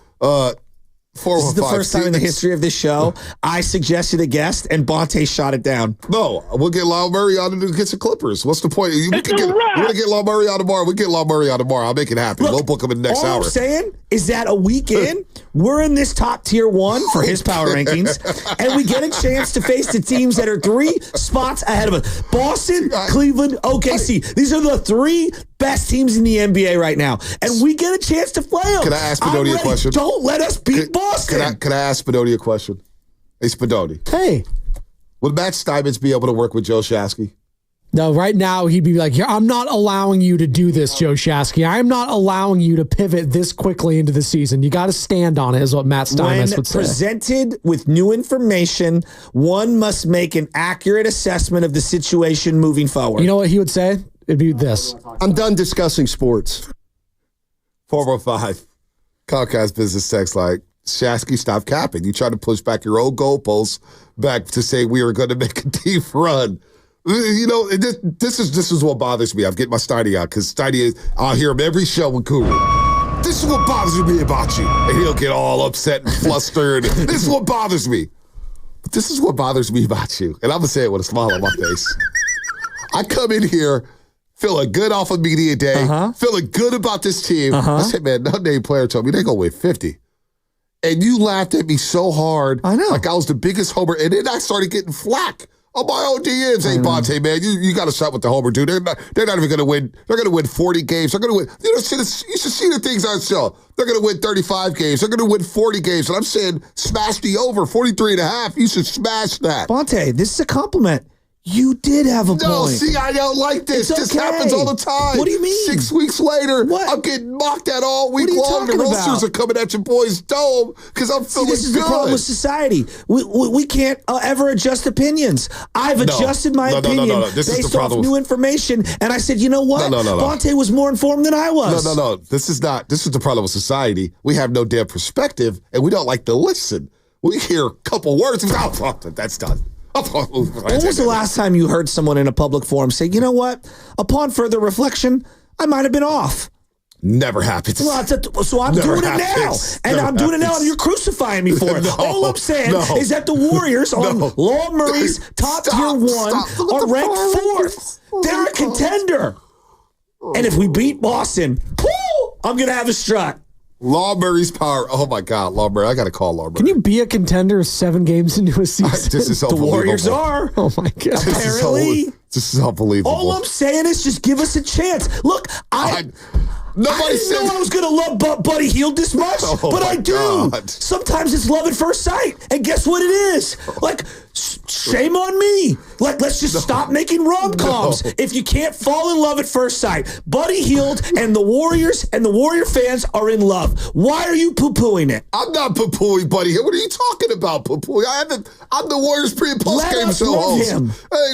This is the first time in the history of this show I suggested a guest and Bonte shot it down. No, we'll get Law Murray on against the Clippers. What's the point? We're going to get Law Murray on tomorrow. We get Law Murray on tomorrow. I'll make it happen. We'll book him in the next hour. All I'm saying is that a week in, we're in this top tier 1 for his power rankings, and we get a chance to face the teams that are 3 spots ahead of us. Boston, Cleveland, OKC. These are the 3 best teams in the NBA right now, and we get a chance to play them. Can I ask Spinoni a question? Don't let us beat Boston. Can I ask Spinoni a question? Hey, Spinoni. Hey. Would Matt Steinmetz be able to work with Joe Shasky? No, right now he'd be like, I'm not allowing you to do this, Joe Shasky. I'm not allowing you to pivot this quickly into the season. You got to stand on it, is what Matt Steinmetz would say. When presented with new information, one must make an accurate assessment of the situation moving forward. You know what he would say? It'd be this. I'm done discussing sports. 415 Comcast business text like, Shasky, stop capping. You try to push back your old goalposts back to say we are going to make a deep run. You know, this is what bothers me. I'm getting my Steiny out because Steiny, I'll hear him every show with Guru. This is what bothers me about you. And he'll get all upset and flustered. This is what bothers me. But this is what bothers me about you. And I'm going to say it with a smile on my face. I come in here feeling good off of media day, feeling good about this team. I said, man, no name player told me they're going to win 50. And you laughed at me so hard. I know. Like I was the biggest homer. And then I started getting flack on my own DMs. Hey, Bonte, man, you got to stop with the homer, dude. They're not even going to win. They're going to win 40 games. They're going to win. You should see the things I show. They're going to win 35 games. They're going to win 40 games. And I'm saying smash the over, 43.5. You should smash that. Bonte, this is a compliment. You did have a point. No, see, I don't like this. This happens all the time. What do you mean? 6 weeks later, I'm getting mocked at all week long. The roasters are coming at your boys' dome because I'm feeling good. This is the problem with society. We can't ever adjust opinions. I've adjusted my opinion based off new information, and I said, you know what? Bonte was more informed than I was. No. This is the problem with society. We have no damn perspective, and we don't like to listen. We hear a couple words, and that's done. When was the last time you heard someone in a public forum say, you know what? Upon further reflection, I might have been off. Never happens. Well, so I'm doing it now. And I'm doing it now, and you're crucifying me for it. All I'm saying is that the Warriors on Law Murray's top tier 1 are ranked 4th. They're a contender. And if we beat Boston, I'm going to have a strut. Law Murray's power. Oh, my God. Law Murray. I got to call Law Murray. Can you be a contender 7 games into a season? This is the Warriors are. Oh, my God. Apparently. This is unbelievable. All I'm saying is just give us a chance. Look, I didn't know I was going to love Buddy Hield this much, but I do. God. Sometimes it's love at first sight. And guess what it is? Like, shame on me. Like, let's just stop making rom-coms. If you can't fall in love at first sight, Buddy Hield and the Warriors and the Warrior fans are in love. Why are you poo-pooing it? I'm not poo-pooing Buddy Hield. What are you talking about, poo-pooing? I'm the Warriors pre- and post-game show host. Him. Hey,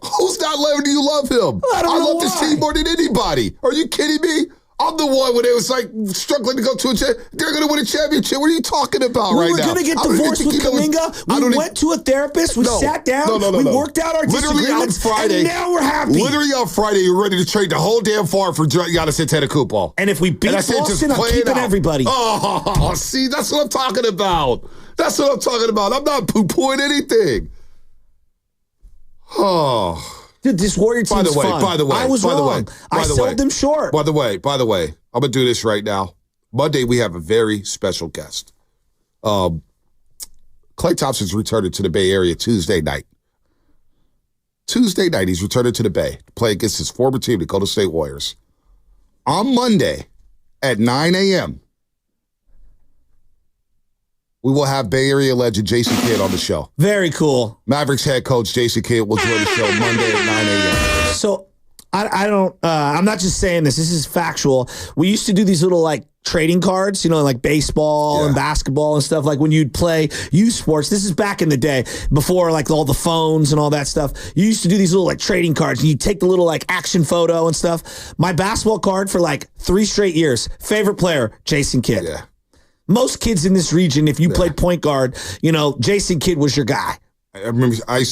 who's not loving you love him? I love this team more than anybody. Are you kidding me? I'm the one when they was like struggling to go to they're going to win a championship. What are you talking about right now? We were going to get divorced with Kuminga. We went to a therapist. We sat down. We worked out our disagreements. On Friday, and now we're happy. Literally on Friday, you're ready to trade the whole damn farm for Giannis Antetokounmpo. And if we beat Boston, I'm keeping everybody. Oh, see, that's what I'm talking about. I'm not poo-pooing anything. Oh. Dude, this Warrior team's fun. By the way, I was wrong. I sold them short. By the way, I'm going to do this right now. Monday, we have a very special guest. Klay Thompson's returning to the Bay Area Tuesday night. He's returning to the Bay to play against his former team, the Golden State Warriors. On Monday at 9 a.m., we will have Bay Area legend Jason Kidd on the show. Very cool. Mavericks head coach Jason Kidd will join the show Monday at 9 a.m. So I'm not just saying this. This is factual. We used to do these little like trading cards, like baseball and basketball and stuff. Like when you'd play youth sports, this is back in the day before like all the phones and all that stuff. You used to do these little like trading cards and you'd take the little like action photo and stuff. My basketball card for like 3 straight years, favorite player, Jason Kidd. Yeah. Most kids in this region, if you played point guard, Jason Kidd was your guy. I remember I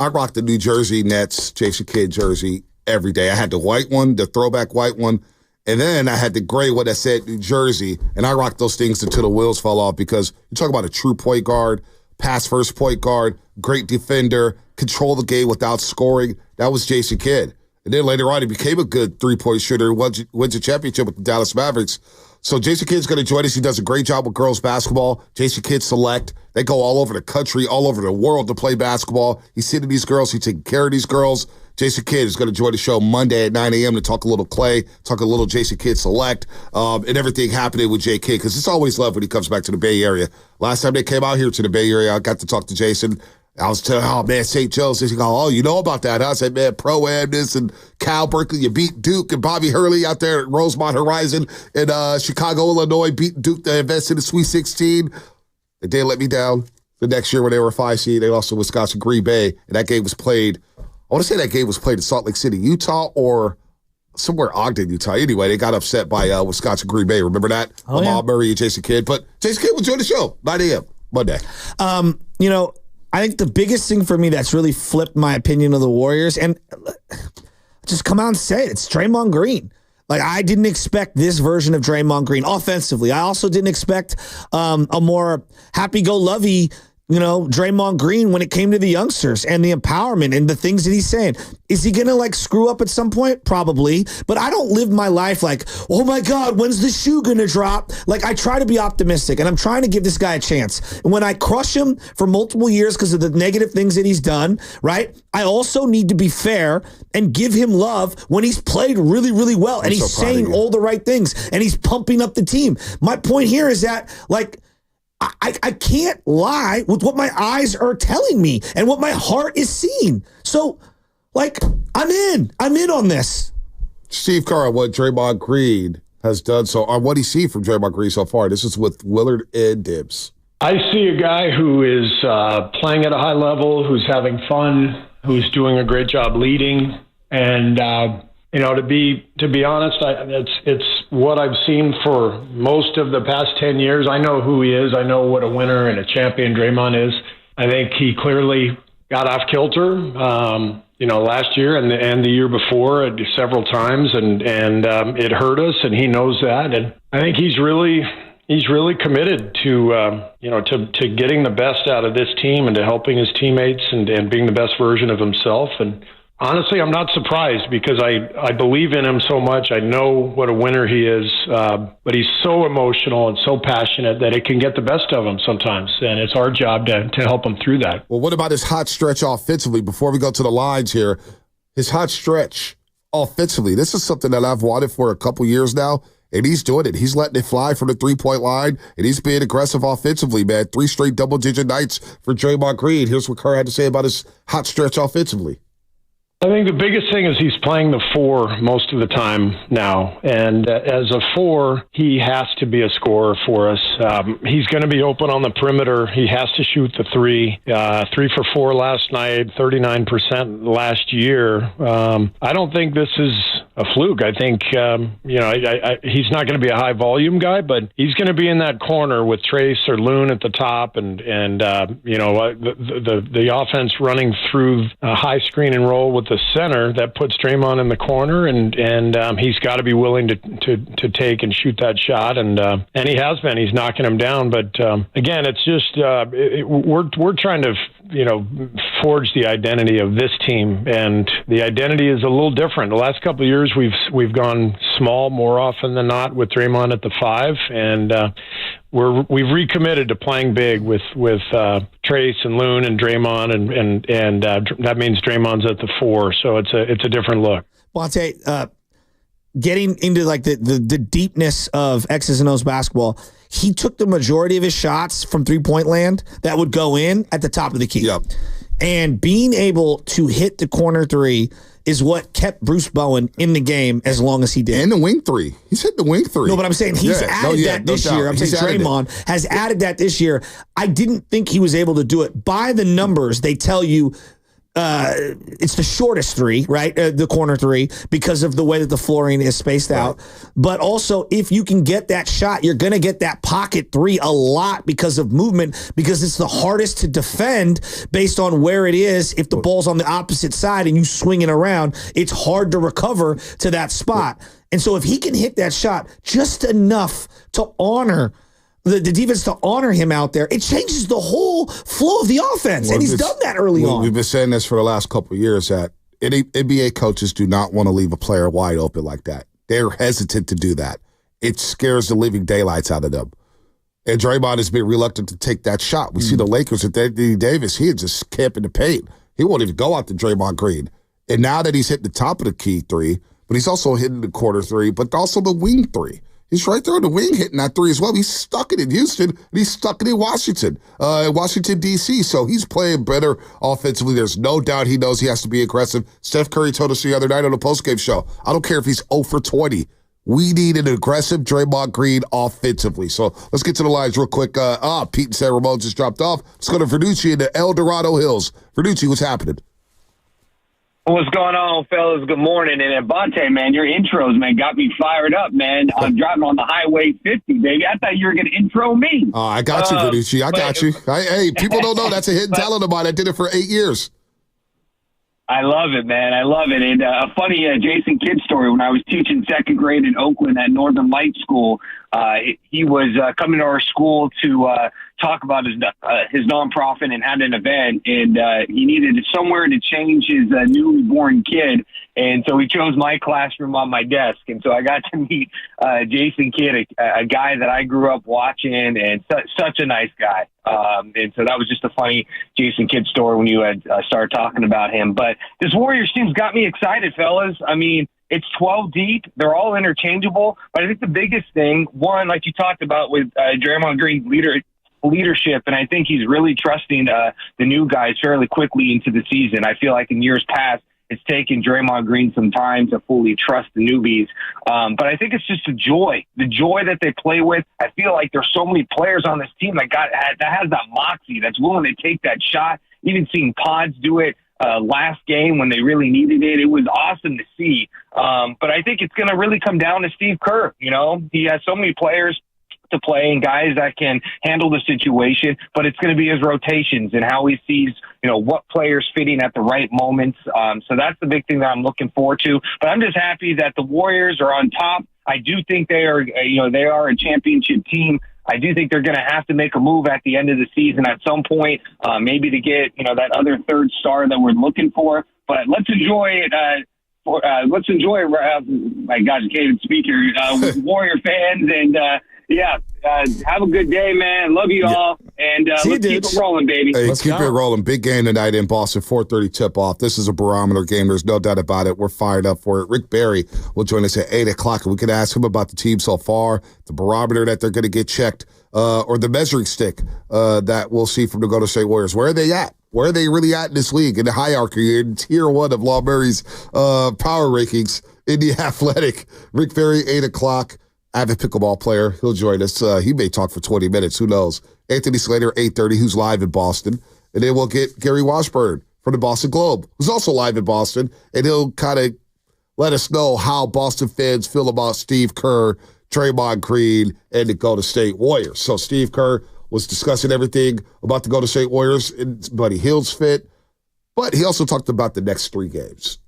rocked the New Jersey Nets Jason Kidd jersey every day. I had the white one, the throwback white one, and then I had the gray one that said New Jersey, and I rocked those things until the wheels fell off because you talk about a true point guard, pass first point guard, great defender, control the game without scoring. That was Jason Kidd. And then later on, he became a good three-point shooter, wins a championship with the Dallas Mavericks. So Jason Kidd's going to join us. He does a great job with girls basketball. Jason Kidd Select. They go all over the country, all over the world to play basketball. He's seeing these girls. He's taking care of these girls. Jason Kidd is going to join the show Monday at 9 a.m. to talk a little Klay, talk a little Jason Kidd Select, and everything happening with J. Kidd, because it's always love when he comes back to the Bay Area. Last time they came out here to the Bay Area, I got to talk to Jason. I was telling, man, St. Joe's. He go, you know about that? I said, man, Pro-Am this and Cal Berkeley. You beat Duke and Bobby Hurley out there at Rosemont Horizon in Chicago, Illinois. Beat Duke to advance in the Sweet 16. They did let me down the next year when they were 5 seed. They lost to Wisconsin Green Bay, and that game was played. I want to say that game was played in Salt Lake City, Utah, or somewhere Ogden, Utah. Anyway, they got upset by Wisconsin Green Bay. Remember that? Lamar Murray and Jason Kidd. But Jason Kidd will join the show 9 a.m. Monday. I think the biggest thing for me that's really flipped my opinion of the Warriors, and just come out and say it, it's Draymond Green. Like, I didn't expect this version of Draymond Green offensively. I also didn't expect a more happy-go-lovey, Draymond Green when it came to the youngsters and the empowerment and the things that he's saying. Is he going to screw up at some point? Probably. But I don't live my life like, oh my God, when's the shoe going to drop? I try to be optimistic, and I'm trying to give this guy a chance. And when I crush him for multiple years because of the negative things that he's done, right, I also need to be fair and give him love when he's played really, really well. And he's saying all the right things, and he's pumping up the team. My point here is that, I can't lie with what my eyes are telling me and what my heart is seeing. So, I'm in on this. Steve Kerr, what Draymond Green has done what do you see from Draymond Green so far? This is with Willard and Dibs. I see a guy who is playing at a high level, who's having fun, who's doing a great job leading, and to be honest, it's what I've seen for most of the past 10 years. I know who he is. I know what a winner and a champion Draymond is. I think he clearly got off kilter, last year and the year before several times, and it hurt us, and he knows that. And I think he's really committed to getting the best out of this team and to helping his teammates and being the best version of himself. And honestly, I'm not surprised because I believe in him so much. I know what a winner he is, but he's so emotional and so passionate that it can get the best of him sometimes, and it's our job to help him through that. Well, what about his hot stretch offensively? Before we go to the lines here, his hot stretch offensively, this is something that I've wanted for a couple years now, and he's doing it. He's letting it fly from the three-point line, and he's being aggressive offensively, man. 3 straight double-digit nights for Draymond Green. Here's what Kerr had to say about his hot stretch offensively. I think the biggest thing is he's playing the 4 most of the time now. And as a 4, he has to be a scorer for us. He's going to be open on the perimeter. He has to shoot the 3. 3 for 4 last night, 39% last year. I don't think this is a fluke. I think, he's not going to be a high volume guy, but he's going to be in that corner with Trace or Loon at the top and the offense running through a high screen and roll with the center that puts Draymond in the corner, and he's got to be willing to take and shoot that shot, and he has been. He's knocking him down, but again, it's just we're trying to forge the identity of this team, and the identity is a little different. The last couple of years, we've gone small more often than not with Draymond at the 5, and we've recommitted to playing big with Trace and Loon and Draymond, and that means Draymond's at the 4. So it's a different look. Bonte, getting into the deepness of X's and O's basketball, he took the majority of his shots from 3-point land that would go in at the top of the key. Yep. And being able to hit the corner 3 is what kept Bruce Bowen in the game as long as he did. And the wing 3. He's hit the wing 3. No, but I'm saying he's added that this year. I'm saying Draymond has added that this year. I didn't think he was able to do it. By the numbers, they tell you it's the shortest 3, right? The corner 3, because of the way that the flooring is spaced out. But also, if you can get that shot, you're going to get that pocket 3 a lot because of movement, because it's the hardest to defend based on where it is. If the ball's on the opposite side and you swing it around, it's hard to recover to that spot. And so if he can hit that shot just enough to honor the defense, to honor him out there, it changes the whole flow of the offense. And he's done that early on. We've been saying this for the last couple of years, that NBA coaches do not want to leave a player wide open like that. They're hesitant to do that. It scares the living daylights out of them. And Draymond has been reluctant to take that shot. We see the Lakers with Anthony Davis. He is just camping the paint. He won't even go out to Draymond Green. And now that he's hitting the top of the key 3, but he's also hitting the corner 3, but also the wing 3. He's right there on the wing hitting that 3 as well. He's stuck it in Houston, and he's stuck it in Washington, D.C. So he's playing better offensively. There's no doubt he knows he has to be aggressive. Steph Curry told us the other night on the postgame show, I don't care if he's 0 for 20. We need an aggressive Draymond Green offensively. So let's get to the lines real quick. Pete and San Ramon just dropped off. Let's go to Verducci in the El Dorado Hills. Verducci, what's happening? What's going on, fellas? Good morning. And Bonte, man, your intros, man, got me fired up, man. I'm driving on the Highway 50, baby. I thought you were going to intro me. Oh, I got you, Verducci. I got you. Hey, people don't know that's a hidden talent of mine. I did it for 8 years. I love it, man. I love it. And a funny Jason Kidd story, when I was teaching second grade in Oakland at Northern Light School, he was coming to our school to talk about his nonprofit and had an event, and he needed somewhere to change his newly born kid. And so he chose my classroom on my desk. And so I got to meet Jason Kidd, a guy that I grew up watching, and such a nice guy. And so that was just a funny Jason Kidd story when you had started talking about him. But this Warriors team's got me excited, fellas. I mean, it's 12 deep. They're all interchangeable. But I think the biggest thing, one, like you talked about with Draymond Green's leadership, and I think he's really trusting the new guys fairly quickly into the season. I feel like in years past, it's taken Draymond Green some time to fully trust the newbies. But I think it's just the joy that they play with. I feel like there's so many players on this team that has that moxie, that's willing to take that shot. Even seeing Pods do it last game when they really needed it. It was awesome to see. But I think it's going to really come down to Steve Kerr. You know, he has so many players to play and guys that can handle the situation, but it's going to be his rotations and how he sees, you know, what players fitting at the right moments. So that's the big thing that I'm looking forward to. But I'm just happy that the Warriors are on top. I do think they are a championship team. I do think they're going to have to make a move at the end of the season at some point, maybe to get, you know, that other third star that we're looking for. But let's enjoy it. My God, I can't even speak here. Warrior fans, and have a good day, man. Love you all, and let's keep it rolling, baby. Hey, keep it rolling. Big game tonight in Boston, 4:30 tip-off. This is a barometer game. There's no doubt about it. We're fired up for it. Rick Barry will join us at 8 o'clock, and we can ask him about the team so far, the barometer that they're going to get checked, or the measuring stick that we'll see from the Golden State Warriors. Where are they at? Where are they really at in this league, in the hierarchy, in Tier 1 of Law Murray's power rankings in the Athletic? Rick Barry, 8 o'clock. Avid pickleball player. He'll join us. He may talk for 20 minutes. Who knows? Anthony Slater, 8:30, who's live in Boston. And then we'll get Gary Washburn from the Boston Globe, who's also live in Boston. And he'll kind of let us know how Boston fans feel about Steve Kerr, Draymond Green, and the Golden State Warriors. So Steve Kerr was discussing everything about the Golden State Warriors and Buddy Hield's fit. But he also talked about the next 3 games.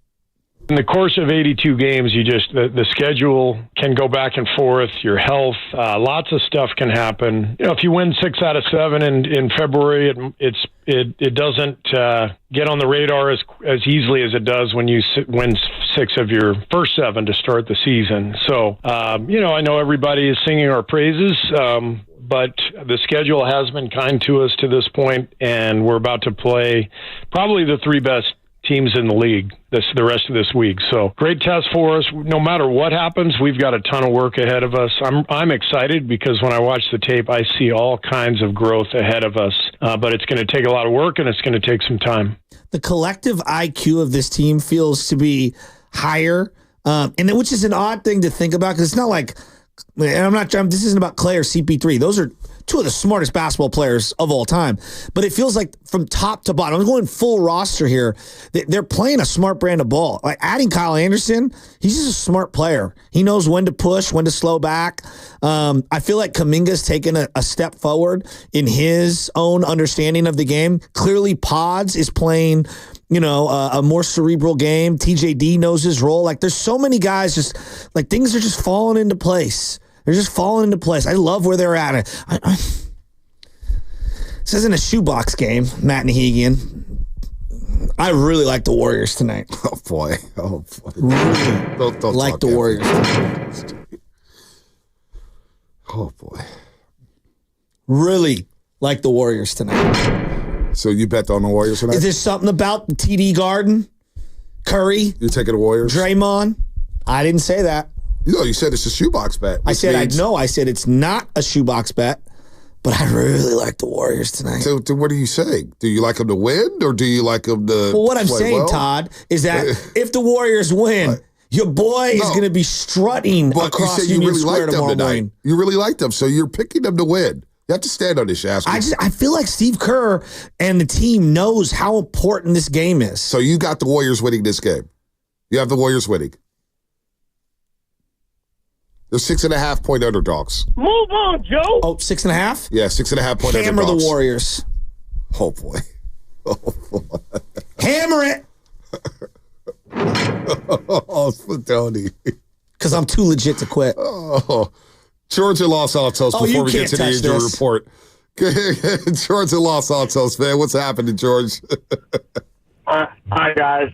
In the course of 82 games, the schedule can go back and forth. Your health, lots of stuff can happen. You know, if you win 6 out of 7 in February, it doesn't get on the radar as easily as it does when you win 6 of your first 7 to start the season. So, I know everybody is singing our praises, but the schedule has been kind to us to this point, and we're about to play probably the 3 best teams in the league the rest of this week. So great test for us. No matter what happens, we've got a ton of work ahead of us. I'm excited because when I watch the tape, I see all kinds of growth ahead of us. But it's going to take a lot of work and it's going to take some time. The collective IQ of this team feels to be higher, and which is an odd thing to think about because it's not like, and this isn't about Clay or CP3. Those are 2 of the smartest basketball players of all time. But it feels like from top to bottom, I'm going full roster here, they're playing a smart brand of ball. Like adding Kyle Anderson, he's just a smart player. He knows when to push, when to slow back. I feel like Kuminga's taken a step forward in his own understanding of the game. Clearly, Pods is playing, a more cerebral game. TJD knows his role. Like there's so many guys just like things are just falling into place. They're just falling into place. I love where they're at. This isn't a shoebox game, Matt Nahigian. I really like the Warriors tonight. Oh, boy. Really don't like the Warriors. Oh, boy. Really like the Warriors tonight. So you bet on the Warriors tonight? Is there something about the TD Garden? Curry? You're taking the Warriors? Draymond? I didn't say that. No, you said it's a shoebox bet. I said it's not a shoebox bet, but I really like the Warriors tonight. So what are you saying? Do you like them to win, or do you like them to Well, what I'm saying, well? Todd, is that if the Warriors win, your boy is going to be strutting across Union Square tomorrow morning. You really like them, so you're picking them to win. You have to stand on this, Shasky. I feel like Steve Kerr and the team knows how important this game is. So you got the Warriors winning this game. You have the Warriors winning. They're 6.5-point underdogs. Move on, Joe. Oh, 6.5? Yeah, 6.5-point underdogs. Hammer the Warriors. Oh, boy. Oh, boy. Hammer it. Oh, Spadoni. Because I'm too legit to quit. Oh, George and Los Altos, before we get to the injury report. George and Los Altos, man. What's happening, George? Hi, guys.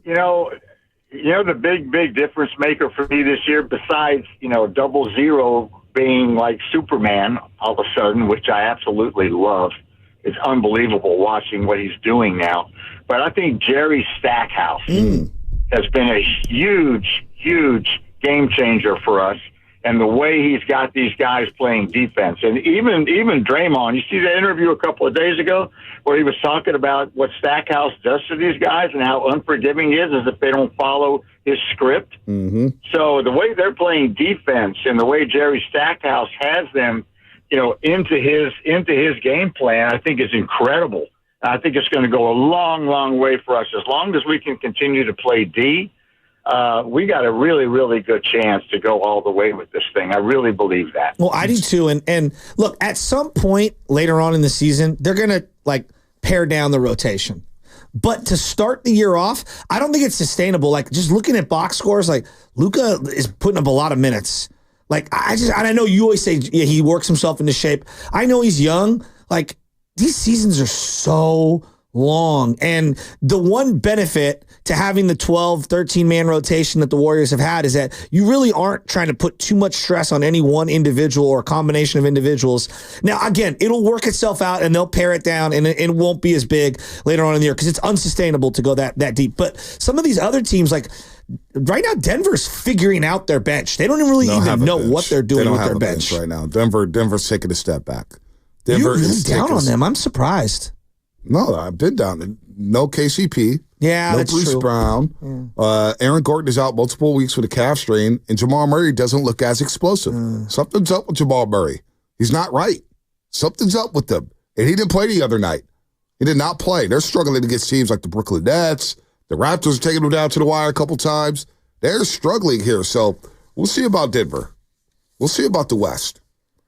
You know the big difference maker for me this year, besides, 00 being like Superman all of a sudden, which I absolutely love. It's unbelievable watching what he's doing now. But I think Jerry Stackhouse has been a huge game changer for us. And the way he's got these guys playing defense. And even Draymond, you see the interview a couple of days ago where he was talking about what Stackhouse does to these guys and how unforgiving he is as if they don't follow his script. Mm-hmm. So the way they're playing defense and the way Jerry Stackhouse has them, into his game plan, I think is incredible. I think it's going to go a long way for us. As long as we can continue to play D, we got a really good chance to go all the way with this thing. I really believe that. Well, I do too. And look, at some point later on in the season, they're going to pare down the rotation. But to start the year off, I don't think it's sustainable. Just looking at box scores, Luka is putting up a lot of minutes. I know you always say he works himself into shape. I know he's young. These seasons are so long. And the one benefit to having the 12, 13-man rotation that the Warriors have had is that you really aren't trying to put too much stress on any one individual or a combination of individuals. Now, again, it'll work itself out and they'll pare it down and it won't be as big later on in the year because it's unsustainable to go that deep. But some of these other teams, right now, Denver's figuring out their bench. They don't really even know what they're doing with their bench right now. Denver's taking a step back. You're really down on them. I'm surprised. No, I've been down. No KCP. Yeah, no that's Bruce true. Brown. Yeah. Aaron Gordon is out multiple weeks with a calf strain, and Jamal Murray doesn't look as explosive. Something's up with Jamal Murray. He's not right. Something's up with him. And he didn't play the other night. He did not play. They're struggling against teams like the Brooklyn Nets. The Raptors are taking them down to the wire a couple times. They're struggling here. So we'll see about Denver. We'll see about the West.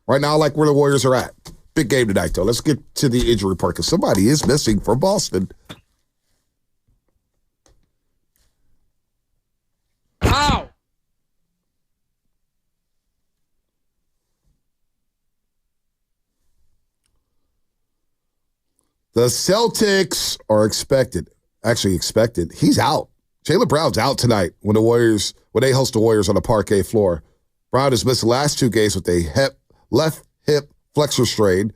Right now, I like where the Warriors are at. Big game tonight, though. Let's get to the injury report because somebody is missing for Boston. Ow! The Celtics are expected. He's out. Jaylen Brown's out tonight when they host the Warriors on the parquet floor. Brown has missed the last 2 games with a left hip flexor strain.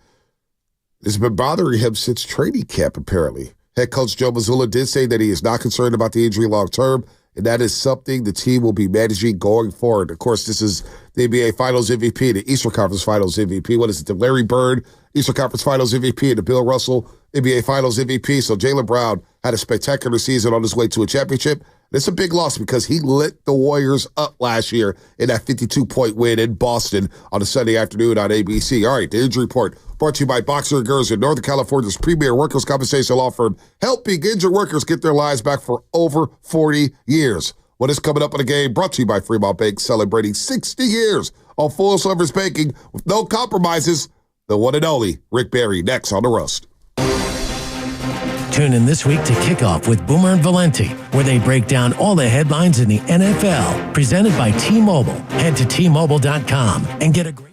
It's been bothering him since training camp, apparently. Head coach Joe Mazzulla did say that he is not concerned about the injury long term, and that is something the team will be managing going forward. Of course, this is the NBA Finals MVP, the Eastern Conference Finals MVP. What is it? The Larry Bird Eastern Conference Finals MVP and the Bill Russell NBA Finals MVP. So Jaylen Brown had a spectacular season on his way to a championship. It's a big loss because he lit the Warriors up last year in that 52-point win in Boston on a Sunday afternoon on ABC. All right, the injury report brought to you by Boxer & Gerson, Northern California's premier workers' compensation law firm, helping injured workers get their lives back for over 40 years. What is coming up in the game brought to you by Fremont Bank, celebrating 60 years of full-service banking with no compromises. The one and only Rick Barry next on The Roast. Tune in this week to Kickoff with Boomer and Valenti, where they break down all the headlines in the NFL. Presented by T-Mobile. Head to T-Mobile.com and get a great...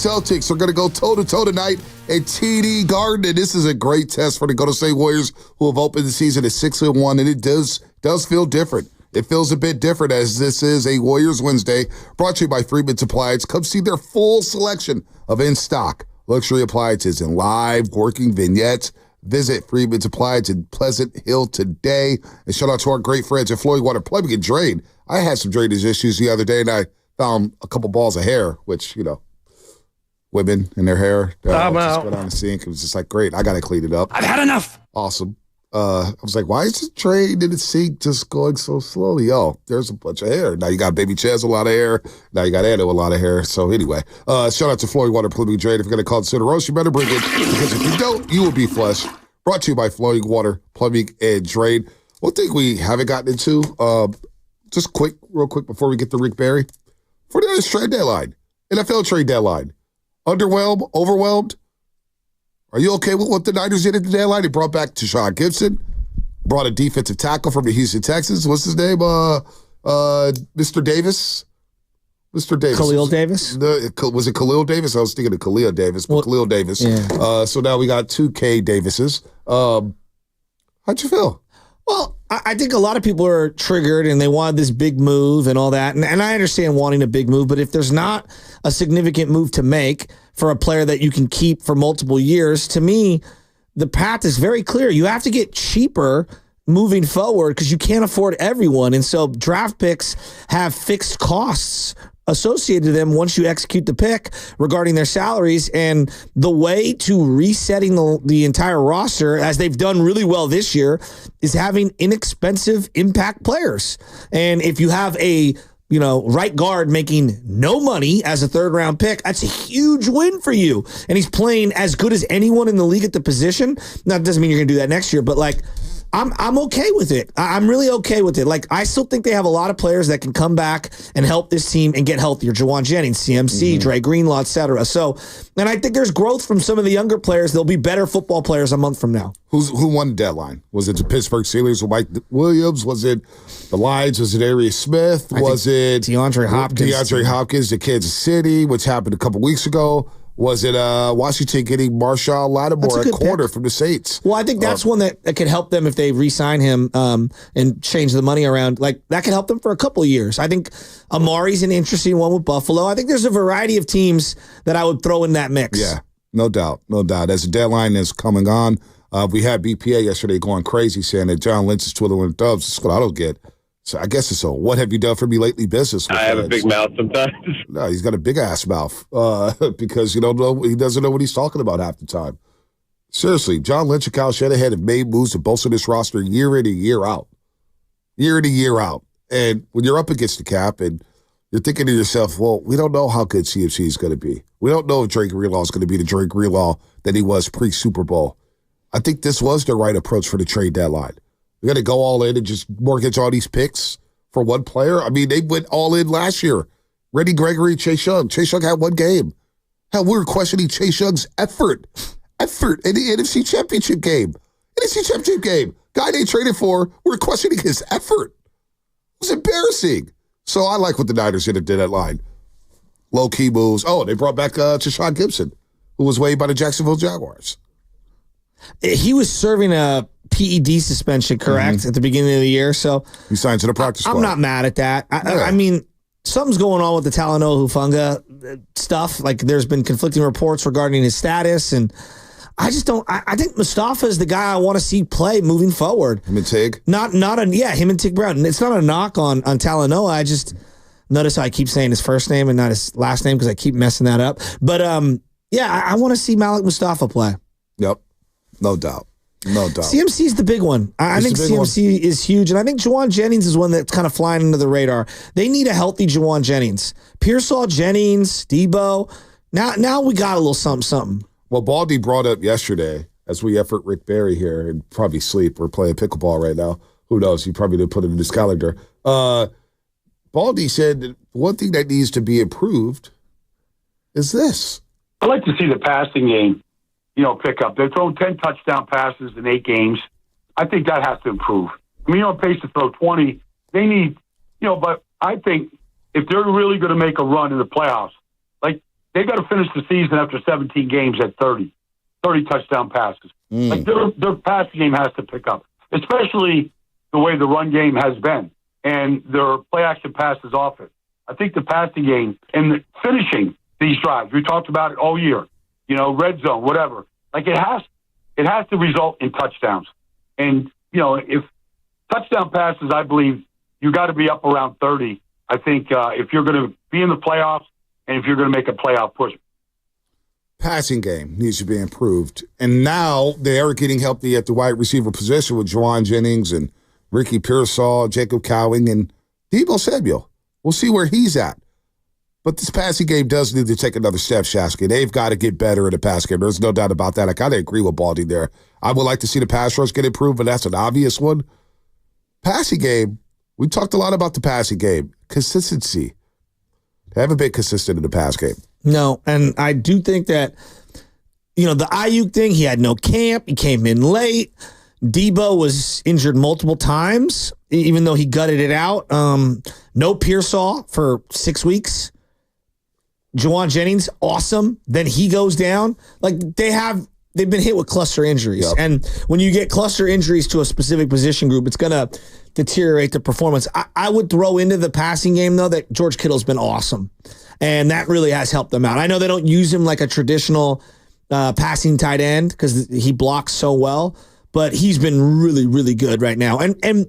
Celtics are going to go toe-to-toe tonight at TD Garden. And this is a great test for the Golden State Warriors, who have opened the season at 6-1, and it does feel different. It feels a bit different, as this is a Warriors Wednesday, brought to you by Freeman's Appliance. Come see their full selection of in-stock luxury appliances and live working vignettes. Visit Freeman's Appliance in Pleasant Hill today. And shout out to our great friends at Floyd Water Plumbing and Drain. I had some drainage issues the other day, and I found a couple balls of hair, which, women and their hair. Just go down the sink. It was just like, great, I got to clean it up. I've had enough. Awesome. I was like, why is the drain in the sink just going so slowly? Oh, there's a bunch of hair. Now you got Baby Chaz with a lot of hair. Now you got Anna with a lot of hair. So anyway, shout out to Floyd Water Plumbing and Drain. If you're going to call it Center Roast, you better bring it, because if you don't, you will be flushed. Brought to you by Floyd Water Plumbing and Drain. One thing we haven't gotten into, just real quick before we get to Rick Barry. 49ers trade deadline, NFL trade deadline. Underwhelmed, overwhelmed? Are you okay with what the Niners did at the deadline? They brought back Tashawn Gibson, brought a defensive tackle from the Houston Texans. What's his name? Mr. Davis? Mr. Davis. Khalil Davis? Was it Khalil Davis? I was thinking of Khalil Davis, but Khalil Davis. Yeah. So now we got 2K Davises. How'd you feel? Well, I think a lot of people are triggered and they wanted this big move and all that. And I understand wanting a big move, but if there's not a significant move to make for a player that you can keep for multiple years, to me, the path is very clear. You have to get cheaper moving forward because you can't afford everyone. And so draft picks have fixed costs associated to them once you execute the pick regarding their salaries. And the way to resetting the entire roster, as they've done really well this year, is having inexpensive impact players. And if you have a right guard making no money as a third-round pick, that's a huge win for you. And he's playing as good as anyone in the league at the position. Now, it doesn't mean you're going to do that next year, but I'm okay with it. I'm really okay with it. I still think they have a lot of players that can come back and help this team and get healthier. Juwan Jennings, CMC, Dre Greenlaw, et cetera. So, and I think there's growth from some of the younger players. They'll be better football players a month from now. Who won the deadline? Was it the Pittsburgh Steelers with Mike Williams? Was it the Lions? Was it Arius Smith? Was it DeAndre Hopkins? DeAndre Hopkins to Kansas City, which happened a couple weeks ago. Was it Washington getting Marshawn Lattimore at corner from the Saints? Well, I think that's one that could help them if they re-sign him and change the money around. That could help them for a couple of years. I think Amari's an interesting one with Buffalo. I think there's a variety of teams that I would throw in that mix. Yeah, no doubt. As the deadline is coming on, we had BPA yesterday going crazy saying that John Lynch is twiddling thumbs. That's what I don't get. So I guess it's a what have you done for me lately business. I have a big mouth sometimes. No, he's got a big ass mouth because he doesn't know what he's talking about half the time. Seriously, John Lynch and Kyle Shanahan have made moves to bolster this roster year in and year out. Year in and year out. And when you're up against the cap and you're thinking to yourself, well, we don't know how good CMC is going to be. We don't know if Dre Greenlaw is going to be the Dre Greenlaw that he was pre-Super Bowl. I think this was the right approach for the trade deadline. We got to go all in and just mortgage all these picks for one player. I mean, they went all in last year. Randy Gregory, Chase Young. Chase Young had one game. Hell, we were questioning Chase Young's effort in the NFC Championship game. Guy they traded for, we were questioning his effort. It was embarrassing. So I like what the Niners did at the deadline. Low-key moves. Oh, they brought back Tashawn Gibson, who was waived by the Jacksonville Jaguars. He was serving a PED suspension, correct, at the beginning of the year. So he signed to the practice squad. I'm not mad at that. I mean, something's going on with the Talanoa Hufanga stuff. There's been conflicting reports regarding his status, and I just don't. I think Mustafa is the guy I want to see play moving forward. Him and Tig? Him and Tig Brown. And it's not a knock on Talanoa. I just notice how I keep saying his first name and not his last name because I keep messing that up. But I want to see Malik Mustafa play. Yep, no doubt. CMC is the big one. I think CMC is huge, and I think Juwan Jennings is one that's kind of flying under the radar. They need a healthy Juwan Jennings. Pearsall, Jennings, Debo. Now we got a little something. Well, Baldy brought up yesterday, as we effort Rick Barry here, and probably sleep. We're playing pickleball right now. Who knows? He probably didn't put it in his calendar. Baldy said that one thing that needs to be improved is this. I'd like to see the passing game pick up. They've thrown 10 touchdown passes in 8 games. I think that has to improve. I mean, on pace to throw 20. They need, but I think if they're really going to make a run in the playoffs, they got to finish the season after 17 games at 30 touchdown passes. Like their passing game has to pick up, especially the way the run game has been and their play action passes offense. I think the passing game and finishing these drives, we talked about it all year, red zone, whatever. Like it has to result in touchdowns. And, if touchdown passes, I believe you got to be up around 30. I think if you're going to be in the playoffs and if you're going to make a playoff push. Passing game needs to be improved. And now they are getting healthy at the wide receiver position with Juwan Jennings and Ricky Pearsall, Jacob Cowing, and Deebo Samuel. We'll see where he's at. But this passing game does need to take another step, Shasky. They've got to get better in the pass game. There's no doubt about that. I kind of agree with Baldy there. I would like to see the pass rush get improved, but that's an obvious one. Passing game, we talked a lot about the passing game. Consistency. They haven't been consistent in the pass game. No, and I do think that, the Ayuk thing, he had no camp. He came in late. Deebo was injured multiple times, even though he gutted it out. No Pearsall for 6 weeks. Juwan Jennings, awesome. Then he goes down. Like, they've been hit with cluster injuries. Yep. And when you get cluster injuries to a specific position group, it's going to deteriorate the performance. I would throw into the passing game, though, that George Kittle's been awesome. And that really has helped them out. I know they don't use him like a traditional passing tight end because he blocks so well, but he's been really, really good right now. And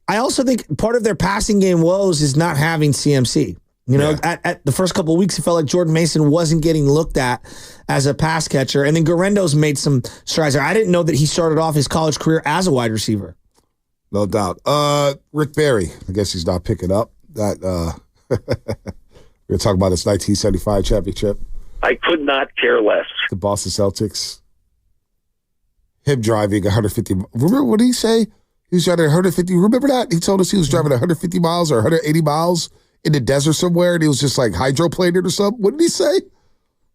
I also think part of their passing game woes is not having CMC. At the first couple of weeks, it felt like Jordan Mason wasn't getting looked at as a pass catcher. And then Garendo's made some strides there. I didn't know that he started off his college career as a wide receiver. No doubt. Rick Barry, I guess he's not picking up that. We're going to talk about his 1975 championship. I could not care less. The Boston Celtics. Him driving 150. Remember what did he say? He was driving 150. Remember that? He told us he was driving 150 miles or 180 miles in the desert somewhere, and he was just like hydroplaning or something. What did he say?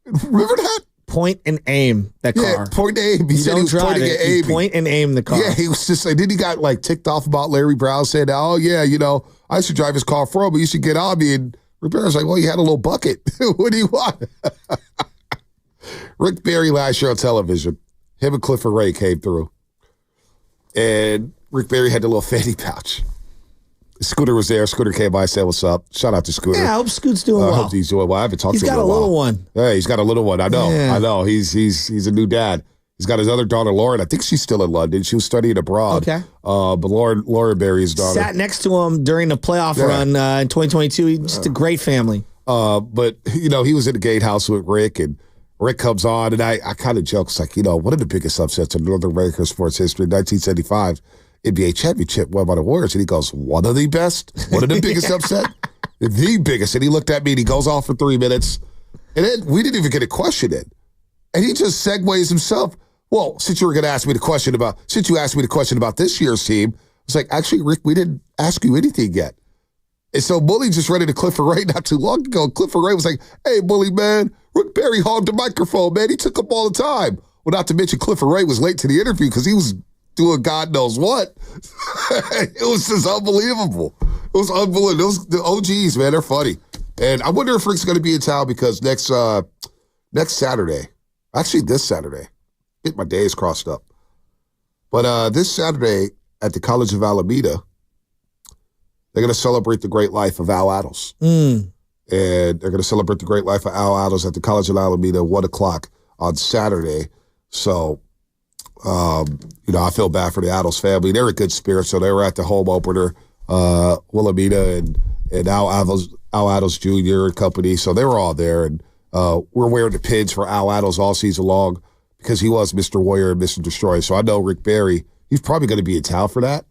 Remember that? Point and aim that car. Yeah, point and aim. He said he was pointing and aiming. Point and aim the car. Yeah, he was just like, then he got like ticked off about Larry Brown saying, oh, yeah, I used to drive his car for him, but you should get on me. And Rick Barry's like, well, you had a little bucket. What do you want? Rick Barry last year on television, him and Clifford Ray came through. And Rick Barry had the little fanny pouch. Scooter was there. Scooter came by and said, what's up? Shout out to Scooter. Yeah, I hope Scoot's doing well. I hope he's doing well. I haven't talked to him in a while. He's got a little one. Yeah, he's got a little one. I know. Yeah. I know. He's a new dad. He's got his other daughter, Lauren. I think she's still in London. She was studying abroad. Okay. But Lauren Barry's daughter. Sat next to him during the playoff run in 2022. He's just a great family. But, he was in the gatehouse with Rick, and Rick comes on, and I kind of joke. It's like, one of the biggest upsets in North American sports history, 1975. NBA championship won by the Warriors. And he goes, one of the best? One of the biggest upset? The biggest. And he looked at me and he goes off for 3 minutes. And then we didn't even get a question in. And he just segues himself. Well, since you asked me the question about this year's team, it's like, actually, Rick, we didn't ask you anything yet. And so Bully just read into Clifford Ray not too long ago. Clifford Ray was like, hey, Bully, man, Rick Barry hogged the microphone, man. He took up all the time. Well, not to mention Clifford Ray was late to the interview because he was doing God knows what. It was just unbelievable. It was unbelievable. The OGs, man, they're funny. And I wonder if Rick's going to be in town because next Saturday, actually this Saturday, get my days crossed up. But this Saturday at the College of Alameda, they're going to celebrate the great life of Al Attles. And they're going to celebrate the great life of Al Attles at the College of Alameda, 1:00 on Saturday. So, I feel bad for the Attles family. They're a good spirit, so they were at the home opener, Wilhelmina and Al Attles Jr. and company. So they were all there, and we're wearing the pins for Al Attles all season long because he was Mr. Warrior and Mr. Destroyer. So I know Rick Barry, he's probably going to be in town for that,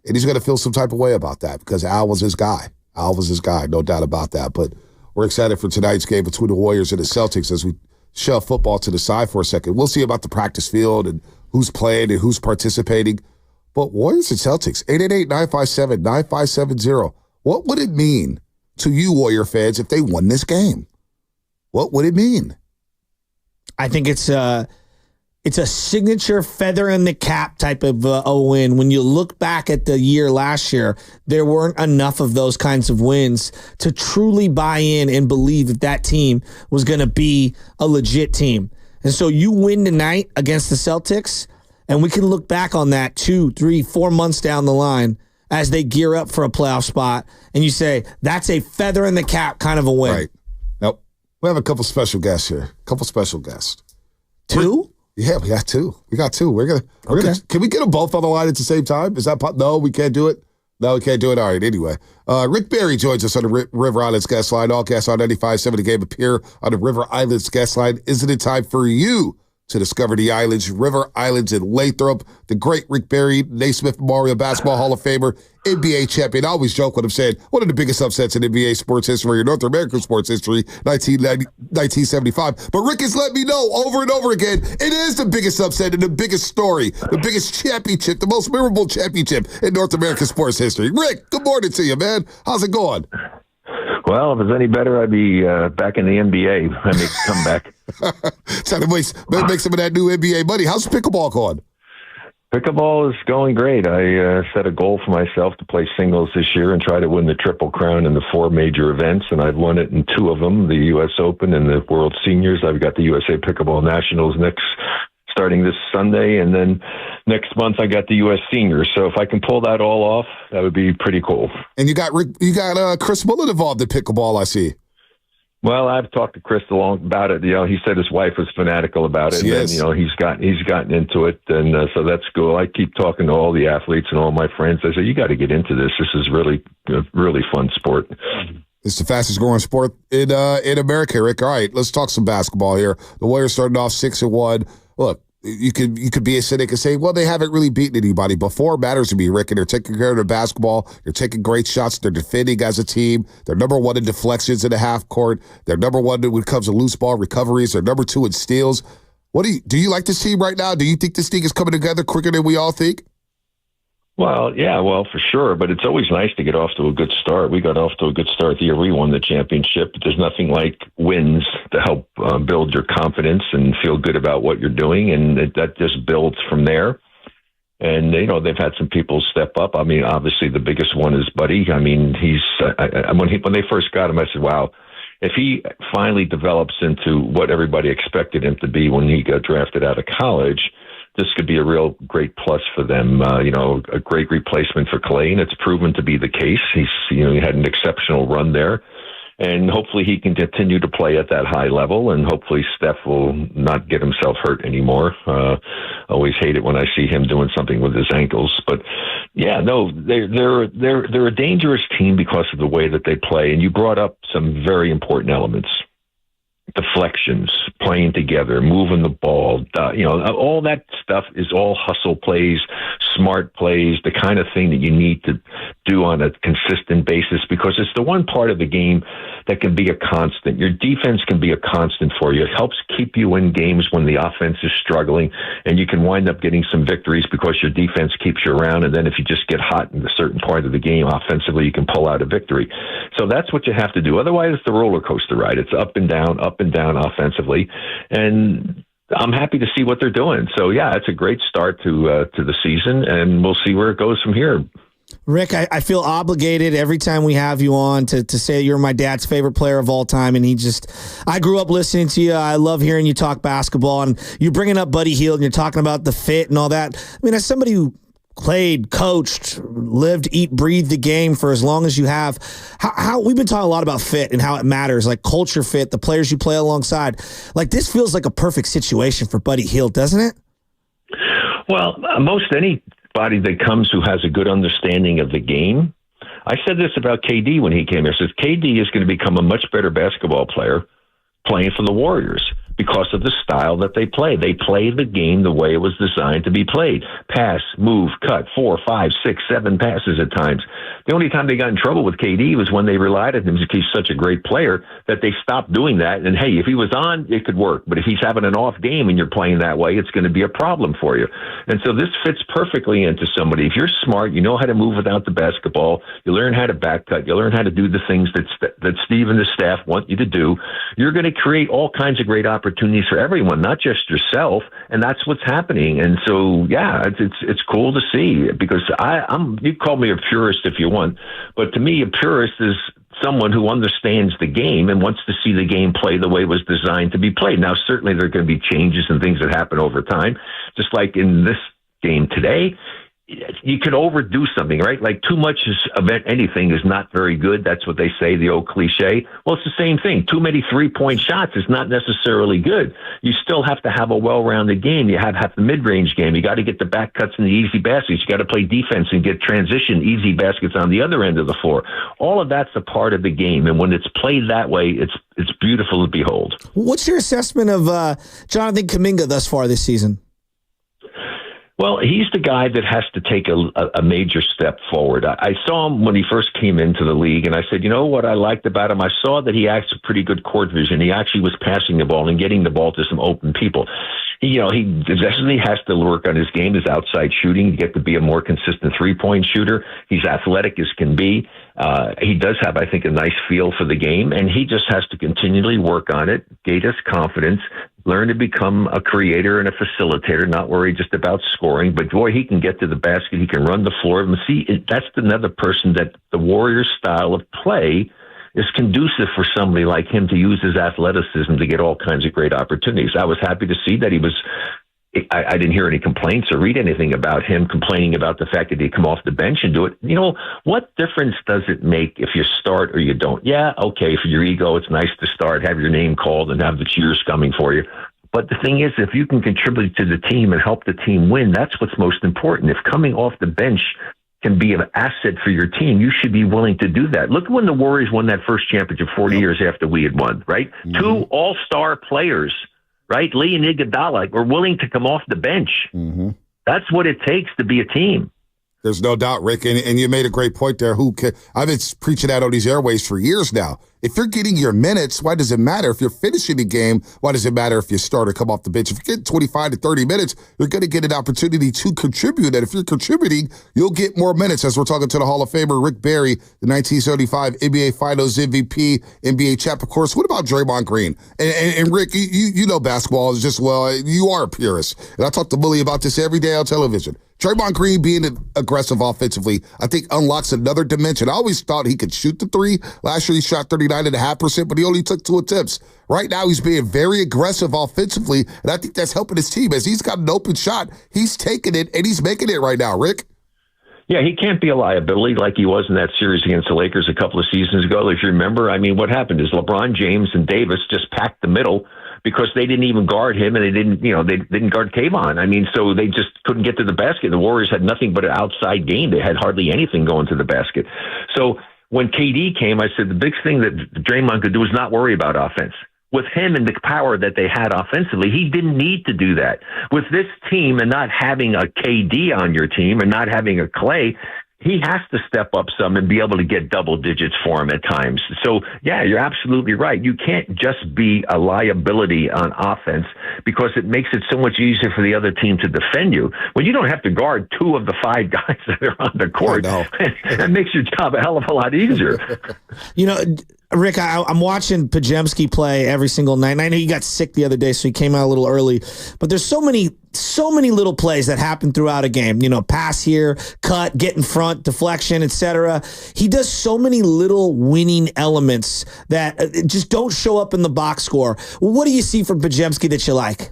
and he's going to feel some type of way about that because Al was his guy. Al was his guy, no doubt about that. But we're excited for tonight's game between the Warriors and the Celtics as we shove football to the side for a second. We'll see about the practice field and who's playing and who's participating. But Warriors and Celtics, 888-957-9570. What would it mean to you, Warrior fans, if they won this game? What would it mean? I think it's It's a signature feather in the cap type of a win. When you look back at the year last year, there weren't enough of those kinds of wins to truly buy in and believe that that team was going to be a legit team. And so you win tonight against the Celtics, and we can look back on that 2, 3, 4 months down the line as they gear up for a playoff spot, and you say, that's a feather in the cap kind of a win. Right. Nope. We have a couple special guests here. A couple special guests. 2? Yeah, we got 2. We got 2. We're gonna. Can we get them both on the line at the same time? Is that no? We can't do it. No, we can't do it. All right. Anyway, Rick Barry joins us on the River Islands guest line. All guests on 95.7 The Game appear on the River Islands guest line. Isn't it time for you to discover the islands, River Islands in Lathrop? The great Rick Barry, Naismith Memorial Basketball Hall of Famer, NBA champion. I always joke when I'm saying one of the biggest upsets in NBA sports history or North American sports history, 1975. But Rick has let me know over and over again, it is the biggest upset and the biggest story, the biggest championship, the most memorable championship in North American sports history. Rick, good morning to you, man. How's it going? Well, if it's any better, I'd be back in the NBA. I make a comeback. Trying to make some of that new NBA money. How's pickleball going? Pickleball is going great. I set a goal for myself to play singles this year and try to win the Triple Crown in the 4 major events, and I've won it in 2 of them, the U.S. Open and the World Seniors. I've got the USA Pickleball Nationals starting this Sunday, and then next month I got the U.S. Seniors. So if I can pull that all off, that would be pretty cool. And you got Chris Bullen involved in pickleball, I see. Well, I've talked to Chris about it. He said his wife was fanatical about it, and he's gotten into it, and so that's cool. I keep talking to all the athletes and all my friends. I say, you got to get into this. This is really a really fun sport. It's the fastest growing sport in America, Rick. All right, let's talk some basketball here. The Warriors started off 6-1. Look, you could be a cynic and say, well, they haven't really beaten anybody. But 4 matters to me, Rick, and they're taking care of their basketball. They're taking great shots. They're defending as a team. They're number 1 in deflections in the half court. They're number 1 when it comes to loose ball recoveries. They're number 2 in steals. What do you like this team right now? Do you think this team is coming together quicker than we all think? Well, yeah, for sure. But it's always nice to get off to a good start. We got off to a good start the year we won the championship. But there's nothing like wins to help build your confidence and feel good about what you're doing. And that just builds from there. And, they've had some people step up. I mean, obviously the biggest one is Buddy. I mean, when they first got him, I said, wow, if he finally develops into what everybody expected him to be when he got drafted out of college, this could be a real great plus for them. A great replacement for Clay, and it's proven to be the case. He had an exceptional run there, and hopefully he can continue to play at that high level, and hopefully Steph will not get himself hurt anymore. Always hate it when I see him doing something with his ankles, but yeah, no, they're a dangerous team because of the way that they play, and you brought up some very important elements. Deflections, playing together, moving the ball, all that stuff is all hustle plays, smart plays, the kind of thing that you need to do on a consistent basis, because it's the one part of the game that can be a constant. Your defense can be a constant for you. It helps keep you in games when the offense is struggling, and you can wind up getting some victories because your defense keeps you around, and then if you just get hot in a certain part of the game offensively, you can pull out a victory. So that's what you have to do. Otherwise, it's the roller coaster ride. It's up and down offensively, and I'm happy to see what they're doing. So yeah, it's a great start to the season, and we'll see where it goes from here. Rick, I feel obligated every time we have you on to say you're my dad's favorite player of all time, and I grew up listening to you. I love hearing you talk basketball, and you're bringing up Buddy Hield, and you're talking about the fit and all that. I mean, as somebody who played, coached, lived, eat, breathed the game for as long as you have, how we've been talking a lot about fit and how it matters, like culture fit, the players you play alongside. Like, this feels like a perfect situation for Buddy Hield, doesn't it? Well, most anybody that comes who has a good understanding of the game. I said this about KD when he came here. I said KD is going to become a much better basketball player playing for the Warriors because of the style that they play. They play the game the way it was designed to be played. Pass, move, cut, 4, 5, 6, 7 passes at times. The only time they got in trouble with KD was when they relied on him because he's such a great player that they stopped doing that. And, hey, if he was on, it could work. But if he's having an off game and you're playing that way, it's going to be a problem for you. And so this fits perfectly into somebody. If you're smart, you know how to move without the basketball, you learn how to back cut, you learn how to do the things that Steve and the staff want you to do, you're going to create all kinds of great opportunities opportunities for everyone, not just yourself. And that's what's happening. And so, yeah, it's cool to see, because you call me a purist if you want, but to me, a purist is someone who understands the game and wants to see the game play the way it was designed to be played. Now, certainly there are going to be changes and things that happen over time, just like in this game today. You could overdo something, right? Like too much of anything is not very good. That's what they say, the old cliche. Well, it's the same thing. Too many 3-point shots is not necessarily good. You still have to have a well-rounded game. You have the mid-range game. You got to get the back cuts and the easy baskets. You got to play defense and get transition, easy baskets on the other end of the floor. All of that's a part of the game. And when it's played that way, it's beautiful to behold. What's your assessment of Jonathan Kuminga thus far this season? Well, he's the guy that has to take a major step forward. I saw him when he first came into the league, and I said, you know what I liked about him? I saw that he has pretty good court vision. He actually was passing the ball and getting the ball to some open people. He definitely has to work on his game, his outside shooting, to get to be a more consistent 3-point shooter. He's athletic as can be. He does have, I think, a nice feel for the game, and he just has to continually work on it, gain his confidence, learn to become a creator and a facilitator, not worry just about scoring. But, boy, he can get to the basket. He can run the floor. And see, that's another person that the Warriors' style of play is conducive for somebody like him to use his athleticism to get all kinds of great opportunities. I was happy to see that he was – I didn't hear any complaints or read anything about him complaining about the fact that he'd come off the bench and do it. You know, what difference does it make if you start or you don't? Yeah, okay, for your ego, it's nice to start, have your name called, and have the cheers coming for you. But the thing is, if you can contribute to the team and help the team win, that's what's most important. If coming off the bench can be an asset for your team, you should be willing to do that. Look when the Warriors won that first championship 40 years after we had won, right? Mm-hmm. 2 all-star players, right? Lee and Iguodala were willing to come off the bench. Mm-hmm. That's what it takes to be a team. There's no doubt, Rick, and you made a great point there. I've been preaching that on these airways for years now. If you're getting your minutes, why does it matter? If you're finishing the game, why does it matter if you start or come off the bench? If you get 25 to 30 minutes, you're going to get an opportunity to contribute. And if you're contributing, you'll get more minutes. As we're talking to the Hall of Famer, Rick Barry, the 1975 NBA Finals MVP, NBA champ, of course. What about Draymond Green? And Rick, you know basketball as just well. You are a purist. And I talk to Bully about this every day on television. Draymond Green being aggressive offensively, I think unlocks another dimension. I always thought he could shoot the three. Last year he shot 39.5%, but he only took 2 attempts. Right now he's being very aggressive offensively, and I think that's helping his team. As he's got an open shot, he's taking it, and he's making it right now, Rick. Yeah, he can't be a liability like he was in that series against the Lakers a couple of seasons ago. If you remember, I mean, what happened is LeBron James and Davis just packed the middle because they didn't even guard him, and they didn't guard Kayvon. I mean, so they just couldn't get to the basket. The Warriors had nothing but an outside game. They had hardly anything going to the basket. So when KD came, I said the big thing that Draymond could do was not worry about offense. With him and the power that they had offensively, he didn't need to do that. With this team and not having a KD on your team and not having a Clay, he has to step up some and be able to get double digits for him at times. So, yeah, you're absolutely right. You can't just be a liability on offense because it makes it so much easier for the other team to defend you. When you don't have to guard 2 of the 5 guys that are on the court, that makes your job a hell of a lot easier. You know, Rick, I'm watching Podziemski play every single night. And I know he got sick the other day, so he came out a little early. But there's so many little plays that happen throughout a game. You know, pass here, cut, get in front, deflection, etc. He does so many little winning elements that just don't show up in the box score. What do you see from Podziemski that you like?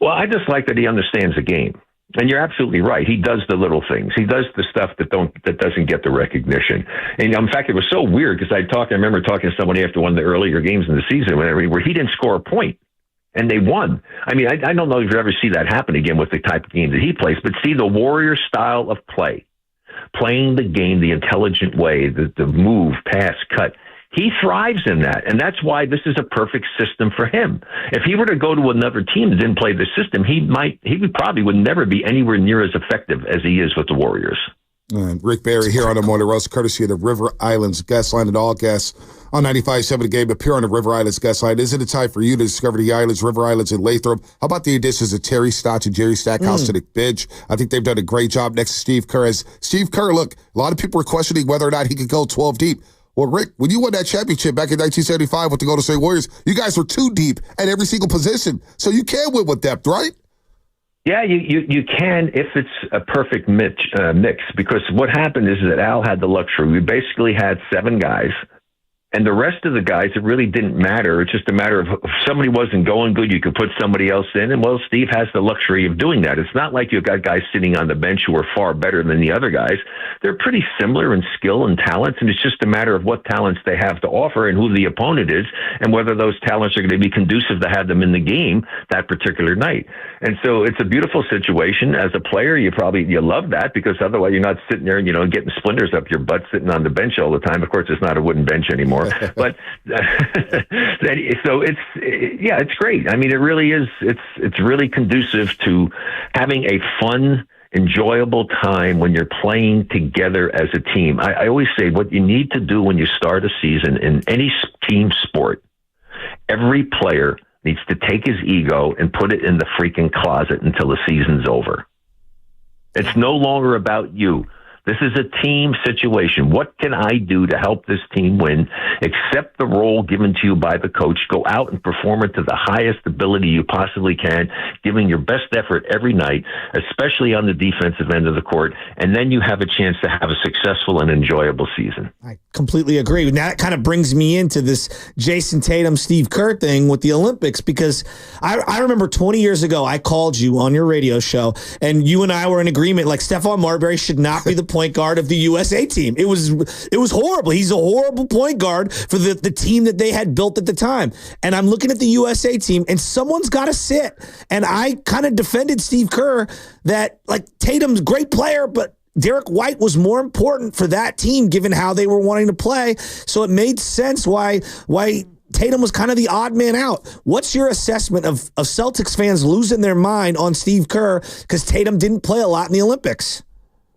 Well, I just like that he understands the game. And you're absolutely right. He does the little things. He does the stuff that doesn't get the recognition. And in fact, it was so weird because I remember talking to somebody after one of the earlier games in the season where he didn't score a point and they won. I mean, I don't know if you'll ever see that happen again with the type of game that he plays, but see the Warriors style of play, playing the game the intelligent way, the move, pass, cut. He thrives in that, and that's why this is a perfect system for him. If he were to go to another team that didn't play the system, he probably would never be anywhere near as effective as he is with the Warriors. Rick Barry here on the Morning Roast, courtesy of the River Islands guest line, and all guests on 95.7 The Game appear on the River Islands guest line. Isn't it time for you to discover the islands, River Islands, and Lathrop? How about the additions of Terry Stotts and Jerry Stackhouse to the bench? I think they've done a great job next to Steve Kerr. As Steve Kerr, look, a lot of people are questioning whether or not he could go 12 deep. Well, Rick, when you won that championship back in 1975 with the Golden State Warriors, you guys were too deep at every single position. So you can win with depth, right? Yeah, you can if it's a perfect mix, because what happened is that Al had the luxury. We basically had 7 guys. And the rest of the guys, it really didn't matter. It's just a matter of if somebody wasn't going good, you could put somebody else in. And, well, Steve has the luxury of doing that. It's not like you've got guys sitting on the bench who are far better than the other guys. They're pretty similar in skill and talents, and it's just a matter of what talents they have to offer and who the opponent is and whether those talents are going to be conducive to have them in the game that particular night. And so it's a beautiful situation. As a player, you love that, because otherwise you're not sitting there, getting splinters up your butt sitting on the bench all the time. Of course, it's not a wooden bench anymore. But so it's great. I mean, it really is. It's really conducive to having a fun, enjoyable time when you're playing together as a team. I always say what you need to do when you start a season in any team sport, every player needs to take his ego and put it in the freaking closet until the season's over. It's no longer about you. This is a team situation. What can I do to help this team win? Accept the role given to you by the coach. Go out and perform it to the highest ability you possibly can, giving your best effort every night, especially on the defensive end of the court, and then you have a chance to have a successful and enjoyable season. I completely agree. And that kind of brings me into this Jason Tatum, Steve Kerr thing with the Olympics, because I remember 20 years ago, I called you on your radio show, and you and I were in agreement, like Stephon Marbury should not be the point guard of the USA team. It was horrible. He's a horrible point guard for the team that they had built at the time. And I'm looking at the USA team, and someone's got to sit. And I kind of defended Steve Kerr that, like, Tatum's a great player, but Derek White was more important for that team given how they were wanting to play. So it made sense why Tatum was kind of the odd man out. What's your assessment of Celtics fans losing their mind on Steve Kerr because Tatum didn't play a lot in the Olympics?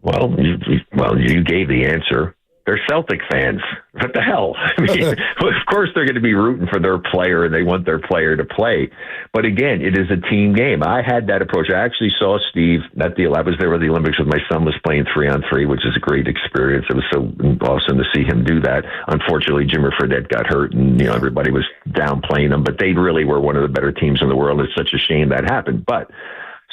Well, you gave the answer. They're Celtic fans. What the hell? I mean, of course they're going to be rooting for their player and they want their player to play. But again, it is a team game. I had that approach. I actually saw Steve at I was there with the Olympics when my son was playing 3-on-3, which is a great experience. It was so awesome to see him do that. Unfortunately, Jimmer Fredette got hurt and everybody was downplaying them, but they really were one of the better teams in the world. It's such a shame that happened. But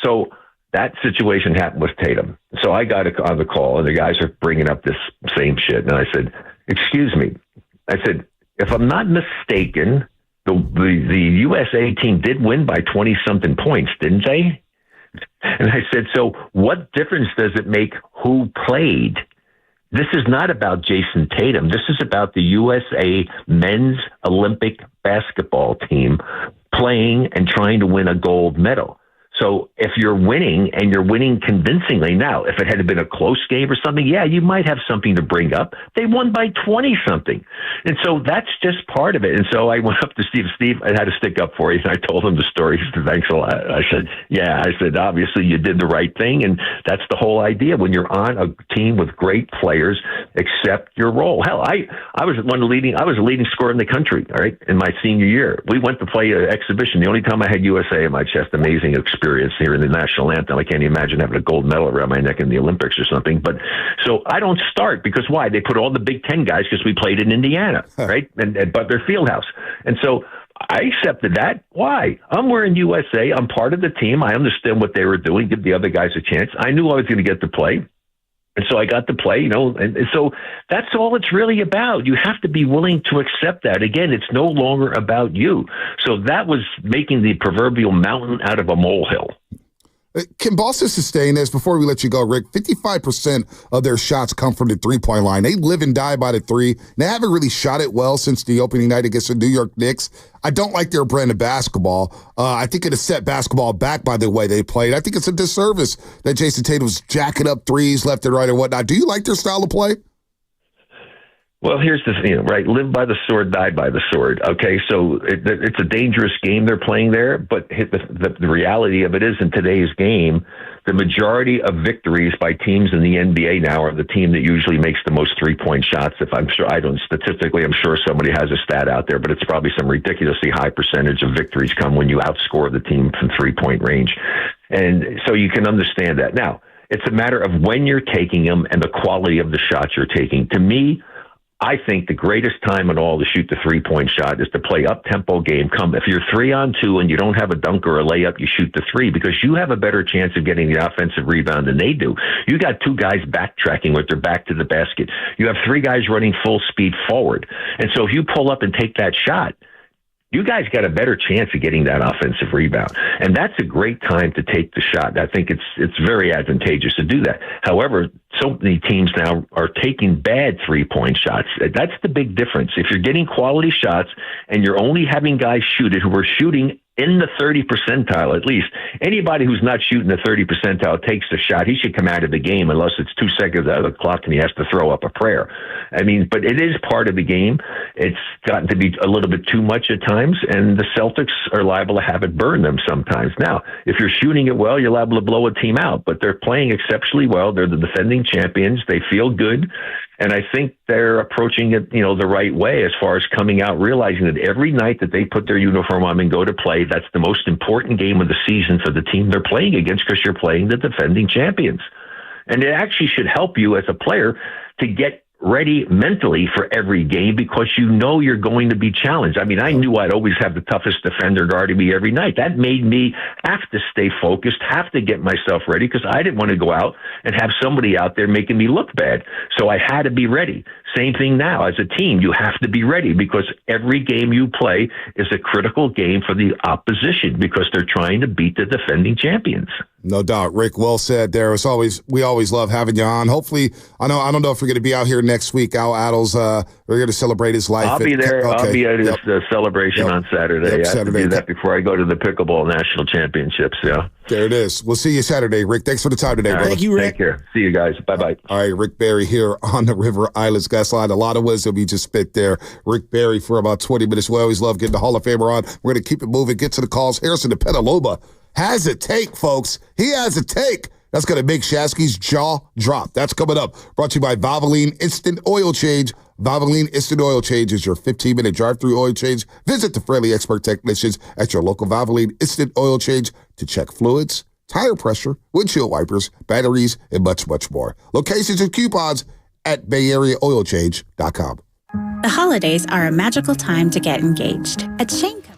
so that situation happened with Tatum. So I got on the call, and the guys are bringing up this same shit. And I said, excuse me. I said, if I'm not mistaken, the USA team did win by 20-something points, didn't they? And I said, so what difference does it make who played? This is not about Jason Tatum. This is about the USA men's Olympic basketball team playing and trying to win a gold medal. So if you're winning and you're winning convincingly, now, if it had been a close game or something, yeah, you might have something to bring up. They won by 20-something. And so that's just part of it. And so I went up to Steve. Steve, I had to stick up for you. And I told him the story. He said, thanks a lot. I said, yeah. I said, obviously you did the right thing. And that's the whole idea. When you're on a team with great players, accept your role. Hell, I was a leading scorer in the country, all right, in my senior year. We went to play an exhibition. The only time I had USA in my chest, amazing experience here in the national anthem. I can't imagine having a gold medal around my neck in the Olympics or something. But so I don't start because why? They put all the Big Ten guys because we played in Indiana, right? And Butler Fieldhouse. And so I accepted that. Why? I'm wearing USA. I'm part of the team. I understand what they were doing. Give the other guys a chance. I knew I was going to get to play. And so I got to play, and so that's all it's really about. You have to be willing to accept that. Again, it's no longer about you. So that was making the proverbial mountain out of a molehill. Can Boston sustain this? Before we let you go, Rick, 55% of their shots come from the three-point line. They live and die by the three. They haven't really shot it well since the opening night against the New York Knicks. I don't like their brand of basketball. I think it has set basketball back by the way they played. I think it's a disservice that Jason Tatum's jacking up threes left and right and whatnot. Do you like their style of play? Well, here's the thing, right? Live by the sword, die by the sword. Okay, so it's a dangerous game they're playing there, but the reality of it is in today's game, the majority of victories by teams in the NBA now are the team that usually makes the most three-point shots. Statistically, I'm sure somebody has a stat out there, but it's probably some ridiculously high percentage of victories come when you outscore the team from three-point range. And so you can understand that. Now, it's a matter of when you're taking them and the quality of the shots you're taking. To me, I think the greatest time at all to shoot the three-point shot is to play up-tempo game. If you're 3-on-2 and you don't have a dunk or a layup, you shoot the three because you have a better chance of getting the offensive rebound than they do. You got two guys backtracking with their back to the basket. You have three guys running full speed forward. And so if you pull up and take that shot, you guys got a better chance of getting that offensive rebound. And that's a great time to take the shot. I think it's very advantageous to do that. However, so many teams now are taking bad three-point shots. That's the big difference. If you're getting quality shots and you're only having guys shoot it who are shooting in the 30 percentile, at least, anybody who's not shooting the 30 percentile takes the shot. He should come out of the game unless it's 2 seconds out of the clock and he has to throw up a prayer. I mean, but it is part of the game. It's gotten to be a little bit too much at times, and the Celtics are liable to have it burn them sometimes. Now, if you're shooting it well, you're liable to blow a team out, but they're playing exceptionally well. They're the defending champions. They feel good. And I think they're approaching it, the right way as far as coming out, realizing that every night that they put their uniform on and go to play, that's the most important game of the season for the team they're playing against because you're playing the defending champions. And it actually should help you as a player to get ready mentally for every game because you're going to be challenged. I mean, I knew I'd always have the toughest defender guarding me every night. That made me have to stay focused, have to get myself ready because I didn't want to go out and have somebody out there making me look bad. So I had to be ready. Same thing now. As a team, you have to be ready because every game you play is a critical game for the opposition because they're trying to beat the defending champions. No doubt. Rick, well said there. We always love having you on. Hopefully, I don't know if we're going to be out here next week. Al Addles, we're going to celebrate his life. I'll be there. Okay. I'll be at his celebration on Saturday. I have to do that before I go to the Pickleball National Championships. Yeah. There it is. We'll see you Saturday, Rick. Thanks for the time today, brother. Thank you, Rick. Take care. See you guys. Bye-bye. All right, Rick Barry here on the River Islands Guest Line. A lot of wisdom he just spit there. Rick Barry for about 20 minutes. We always love getting the Hall of Famer on. We're going to keep it moving, get to the calls. Harrison de Petaluma has a take, folks. He has a take. That's going to make Shasky's jaw drop. That's coming up. Brought to you by Valvoline Instant Oil Change. Valvoline Instant Oil Change is your 15-minute drive-through oil change. Visit the friendly expert technicians at your local Valvoline Instant Oil Change to check fluids, tire pressure, windshield wipers, batteries, and much, much more. Locations and coupons at BayAreaOilChange.com. The holidays are a magical time to get engaged. At Shane Co.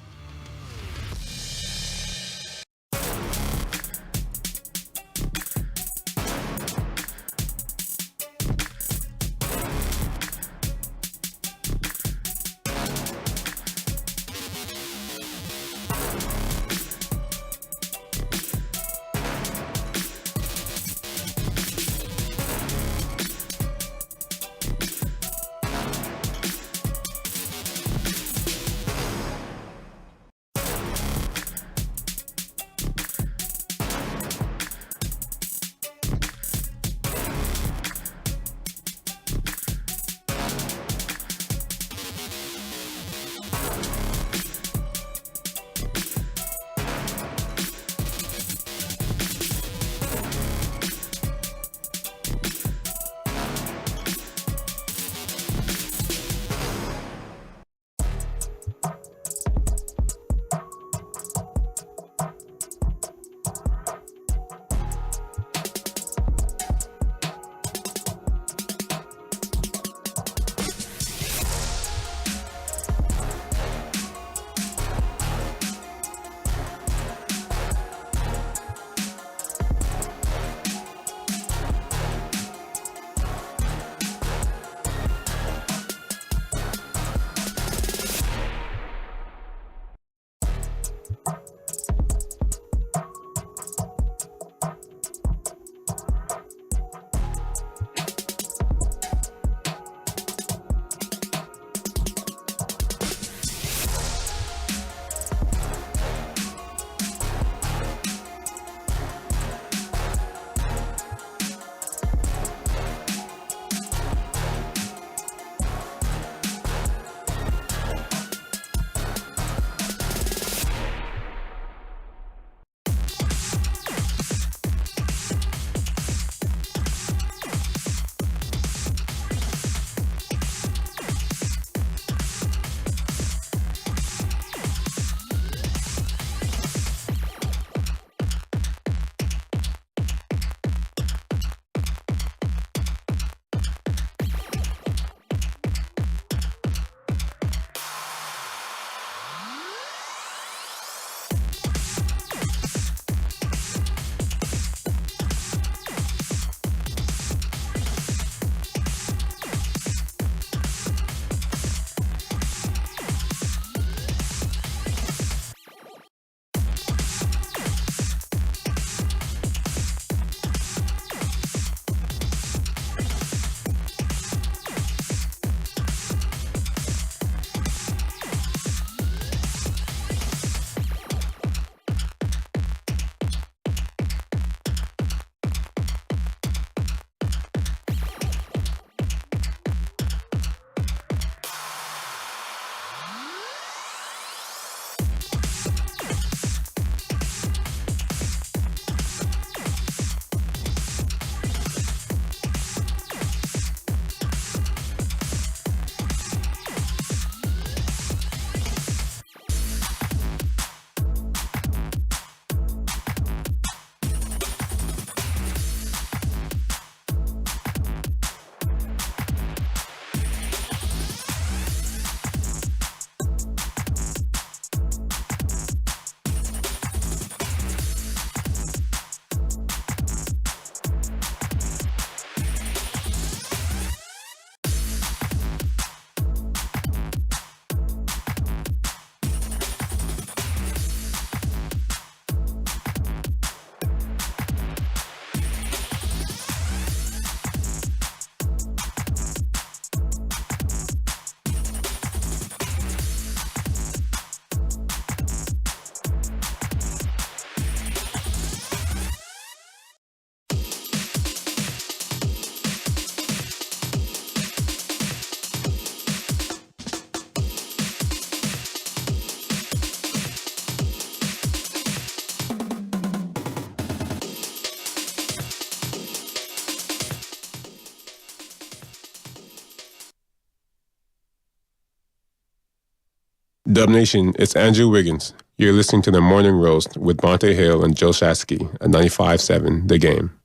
Dub Nation, it's Andrew Wiggins. You're listening to the Morning Roast with Bonte Hill and Joe Shasky at 95.7 The Game.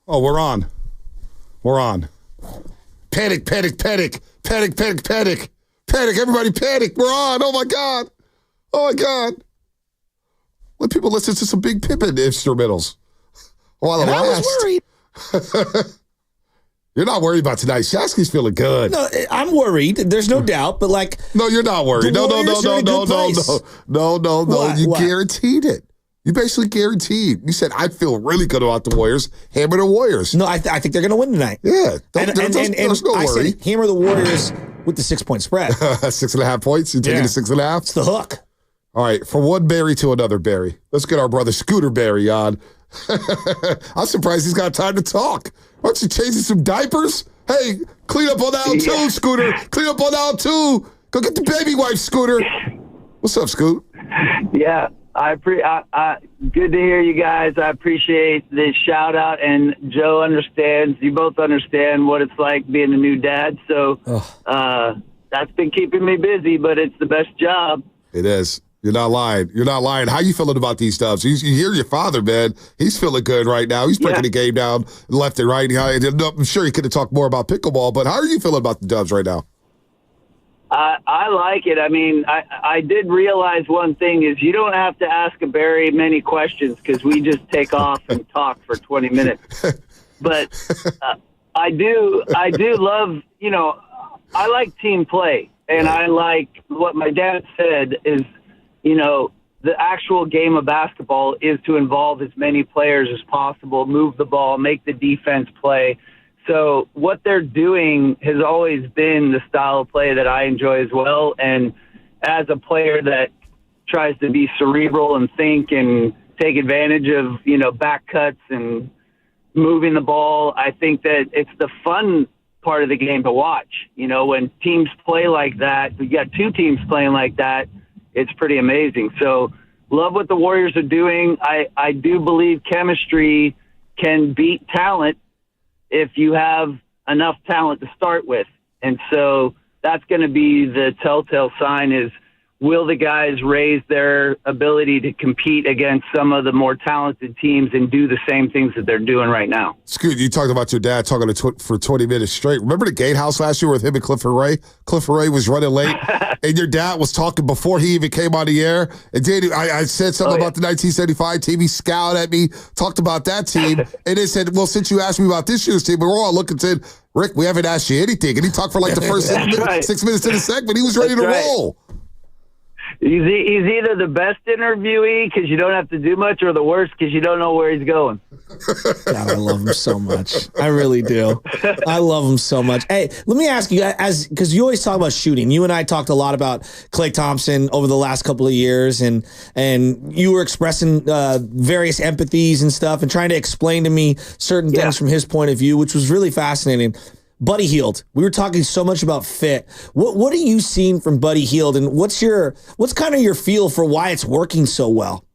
Oh, we're on. We're on. Panic, panic, panic. Panic, panic, panic. Panic, everybody panic. We're on. Oh, my God. Oh, my God. Let people listen to some Big Pippin instrumentals. While I was worried. You're not worried about tonight. Shasky's feeling good. No, I'm worried. There's no doubt, but like... No, you're not worried. No. What? You guaranteed it. You basically guaranteed. You said, I feel really good about the Warriors. Hammer the Warriors. No, I think they're going to win tonight. Yeah. There's no worry. I said hammer the Warriors with the 6-point spread. 6.5 points? You taking the 6.5? It's the hook. All right, from one Barry to another Barry. Let's get our brother Scooter Barry on. I'm surprised he's got time to talk. Aren't you changing some diapers? Hey, clean up on aisle 2, Scooter. Clean up on aisle 2. Go get the baby wipe, Scooter. What's up, Scoot? Yeah. Good to hear you guys. I appreciate the shout out, and Joe understands. You both understand what it's like being a new dad. So that's been keeping me busy, but it's the best job. It is. You're not lying. You're not lying. How you feeling about these dubs? You hear your father, man. He's feeling good right now. He's breaking the game down left and right. I'm sure he could have talked more about pickleball, but how are you feeling about the dubs right now? I like it. I mean, I did realize one thing is you don't have to ask a very many questions because we just take off and talk for 20 minutes. But I do love, I like team play. And I like what my dad said is, the actual game of basketball is to involve as many players as possible, move the ball, make the defense play. So what they're doing has always been the style of play that I enjoy as well. And as a player that tries to be cerebral and think and take advantage of, back cuts and moving the ball, I think that it's the fun part of the game to watch. When teams play like that, we got 2 teams playing like that, it's pretty amazing. So love what the Warriors are doing. I do believe chemistry can beat talent if you have enough talent to start with. And so that's going to be the telltale sign is, will the guys raise their ability to compete against some of the more talented teams and do the same things that they're doing right now? Scoot, you talked about your dad talking for 20 minutes straight. Remember the Gatehouse last year with him and Clifford Ray? Clifford Ray was running late, and your dad was talking before he even came on the air. And then I said something about the 1975 team. He scowled at me, talked about that team, and then said, well, since you asked me about this year's team, we're all looking to Rick, we haven't asked you anything. And he talked for like the first 6 minutes of the segment. He was ready to roll. He's either the best interviewee because you don't have to do much, or the worst because you don't know where he's going. God, I love him so much. I really do. I love him so much. Hey, let me ask you, because you always talk about shooting. You and I talked a lot about Klay Thompson over the last couple of years, and you were expressing various empathies and stuff and trying to explain to me certain things from his point of view, which was really fascinating. Buddy Hield. We were talking so much about fit. What are you seeing from Buddy Hield, and what's kind of your feel for why it's working so well?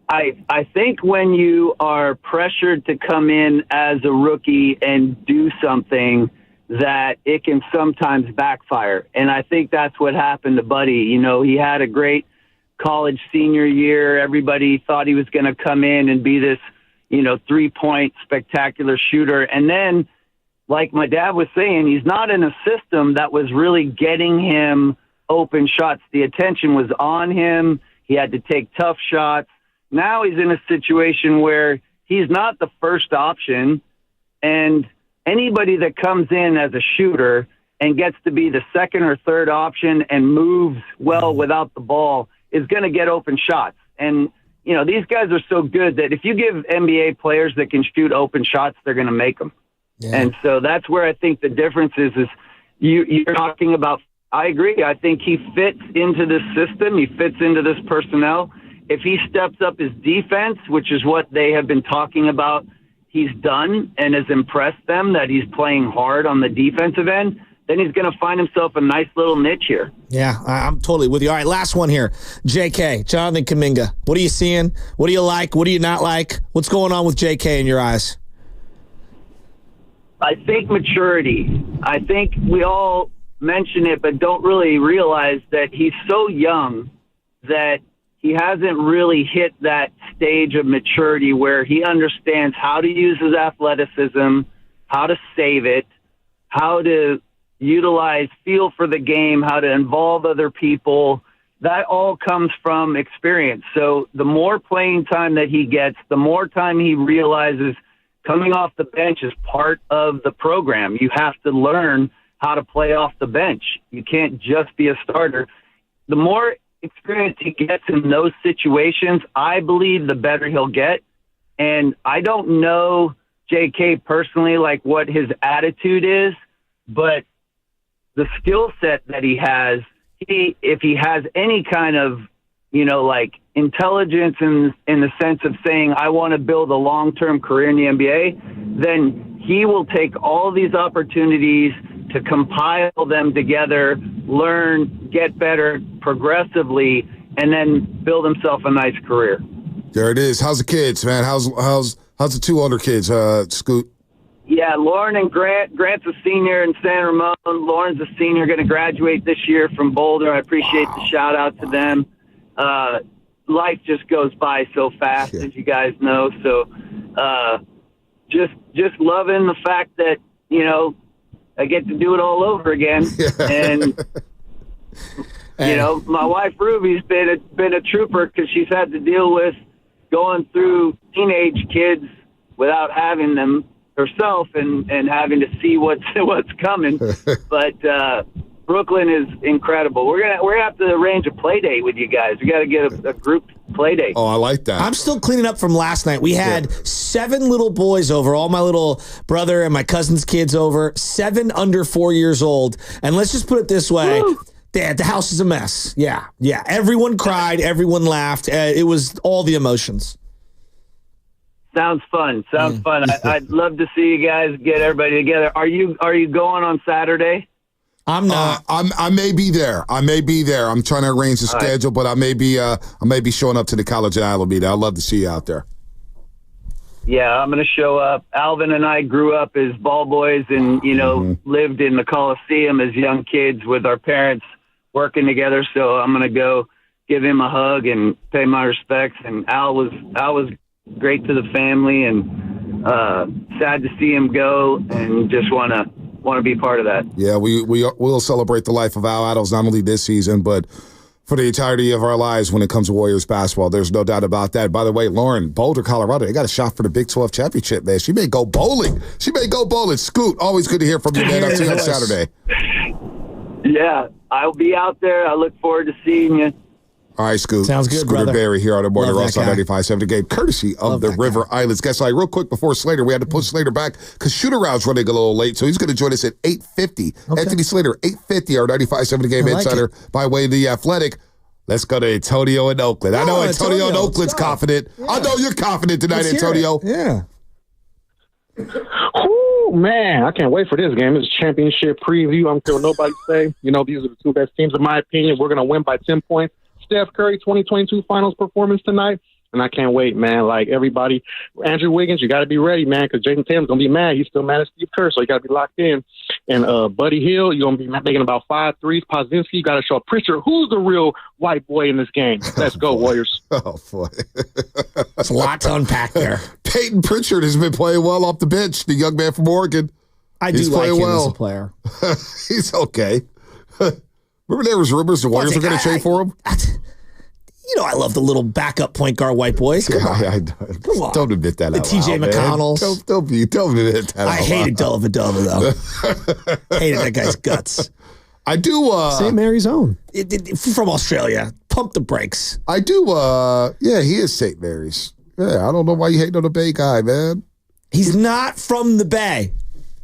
I think when you are pressured to come in as a rookie and do something, that it can sometimes backfire. And I think that's what happened to Buddy. He had a great college senior year. Everybody thought he was going to come in and be this, 3-point spectacular shooter. And then, like my dad was saying, he's not in a system that was really getting him open shots. The attention was on him. He had to take tough shots. Now he's in a situation where he's not the first option, and anybody that comes in as a shooter and gets to be the second or third option and moves well without the ball is going to get open shots. And, these guys are so good that if you give NBA players that can shoot open shots, they're going to make them. Yeah. And so that's where I think the difference is you're talking about, I agree. I think he fits into this system. He fits into this personnel. If he steps up his defense, which is what they have been talking about, he's done and has impressed them that he's playing hard on the defensive end, then he's going to find himself a nice little niche here. Yeah, I'm totally with you. All right, last one here. JK, Jonathan Kuminga. What are you seeing? What do you like? What do you not like? What's going on with JK in your eyes? I think maturity. I think we all mention it but don't really realize that he's so young that he hasn't really hit that stage of maturity where he understands how to use his athleticism, how to save it, how to utilize, feel for the game, how to involve other people. That all comes from experience. So the more playing time that he gets, the more time he realizes coming off the bench is part of the program. You have to learn how to play off the bench. You can't just be a starter. The more experience he gets in those situations, I believe the better he'll get. And I don't know JK personally, like what his attitude is, but the skill set that he has, if he has any kind of, like intelligence in the sense of saying, I want to build a long-term career in the NBA, then he will take all these opportunities to compile them together, learn, get better progressively, and then build himself a nice career. There it is. How's the kids, man? How's the two older kids, Scoot? Yeah, Lauren and Grant. Grant's a senior in San Ramon. Lauren's a senior, going to graduate this year from Boulder. I appreciate the shout out to them. Life just goes by so fast, as you guys know. So, just loving the fact that I get to do it all over again. And my wife Ruby's been a trooper because she's had to deal with going through teenage kids without having them herself and having to see what's coming. But Brooklyn is incredible. We're gonna have to arrange a play date with you guys. We got to get a group play date. Oh, I like that. I'm still cleaning up from last night. We had 7 little boys over, all my little brother and my cousin's kids over, 7 under 4 years old. And let's just put it this way. The house is a mess. Yeah. Everyone cried. Everyone laughed. It was all the emotions. Sounds fun. I'd love to see you guys get everybody together. Are you going on Saturday? I'm not. I may be there. I'm trying to arrange the schedule, but I may be showing up to the College of Alameda. I'd love to see you out there. Yeah, I'm going to show up. Alvin and I grew up as ball boys and, lived in the Coliseum as young kids with our parents working together. So I'm going to go give him a hug and pay my respects. And Al was great to the family and sad to see him go and just want to be part of that. Yeah, we'll celebrate the life of Al Attles not only this season, but for the entirety of our lives when it comes to Warriors basketball. There's no doubt about that. By the way, Lauren, Boulder, Colorado, they got a shot for the Big 12 championship, man. She may go bowling. Scoot, always good to hear from you, man. I'll see you on Saturday. Yeah, I'll be out there. I look forward to seeing you. All right, Scoot. Sounds good, Scooter brother. Berry here on the Morning Roast on 95.7 The Game, courtesy of the River Islands. Guys, real quick before Slater, we had to push Slater back because Shoot-Around's running a little late, so he's going to join us at 8:50. Okay. Anthony Slater, 8:50, our 95.7 The Game insider by way of The Athletic. Let's go to Antonio in Oakland. I know Antonio in Oakland's confident. Yeah. I know you're confident tonight, Antonio. Yeah. Oh, man, I can't wait for this game. It's a championship preview. I don't care what nobody say. These are the two best teams, in my opinion. We're going to win by 10 points. Steph Curry 2022 finals performance tonight. And I can't wait, man. Like everybody, Andrew Wiggins, you got to be ready, man, because Jason Tatum's going to be mad. He's still mad at Steve Kerr, so you got to be locked in. And Buddy Hield, you're going to be making about 5 threes. Pozinski, you got to show Pritchard who's the real white boy in this game. Let's go, Warriors. Oh, boy. There's a lot to unpack there. Peyton Pritchard has been playing well off the bench, the young man from Oregon. He's do like him as a player. He's okay. Remember there was rumors the Warriors were going to trade for him? I love the little backup point guard white boys. Come on. Come on. Don't admit that out TJ loud, McConnells. Don't admit that out I hated Dellavedova, though. Hated that guy's guts. I do. St. Mary's own. From Australia. Pump the brakes. I do. Yeah, he is St. Mary's. Yeah, I don't know why you hate on the Bay guy, man. He's not from the Bay.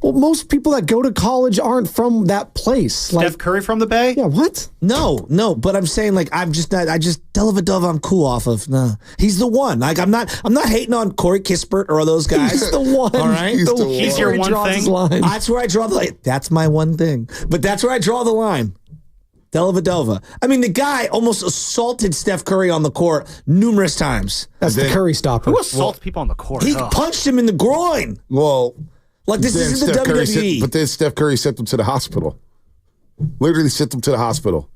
Well, most people that go to college aren't from that place. Steph Curry from the Bay? Yeah, what? No, but I'm saying like I'm just not. I just Dellavedova I'm cool off of. No, he's the one. Like I'm not hating on Corey Kispert or those guys. He's the one. All right, He's your one thing. That's where I draw the line. That's my one thing. But that's where I draw the line. Dellavedova. I mean, the guy almost assaulted Steph Curry on the court numerous times. That's the Curry stopper. Who assaults people on the court? He punched him in the groin. Well, like this isn't the WWE. But then Steph Curry sent them to the hospital. Literally sent them to the hospital.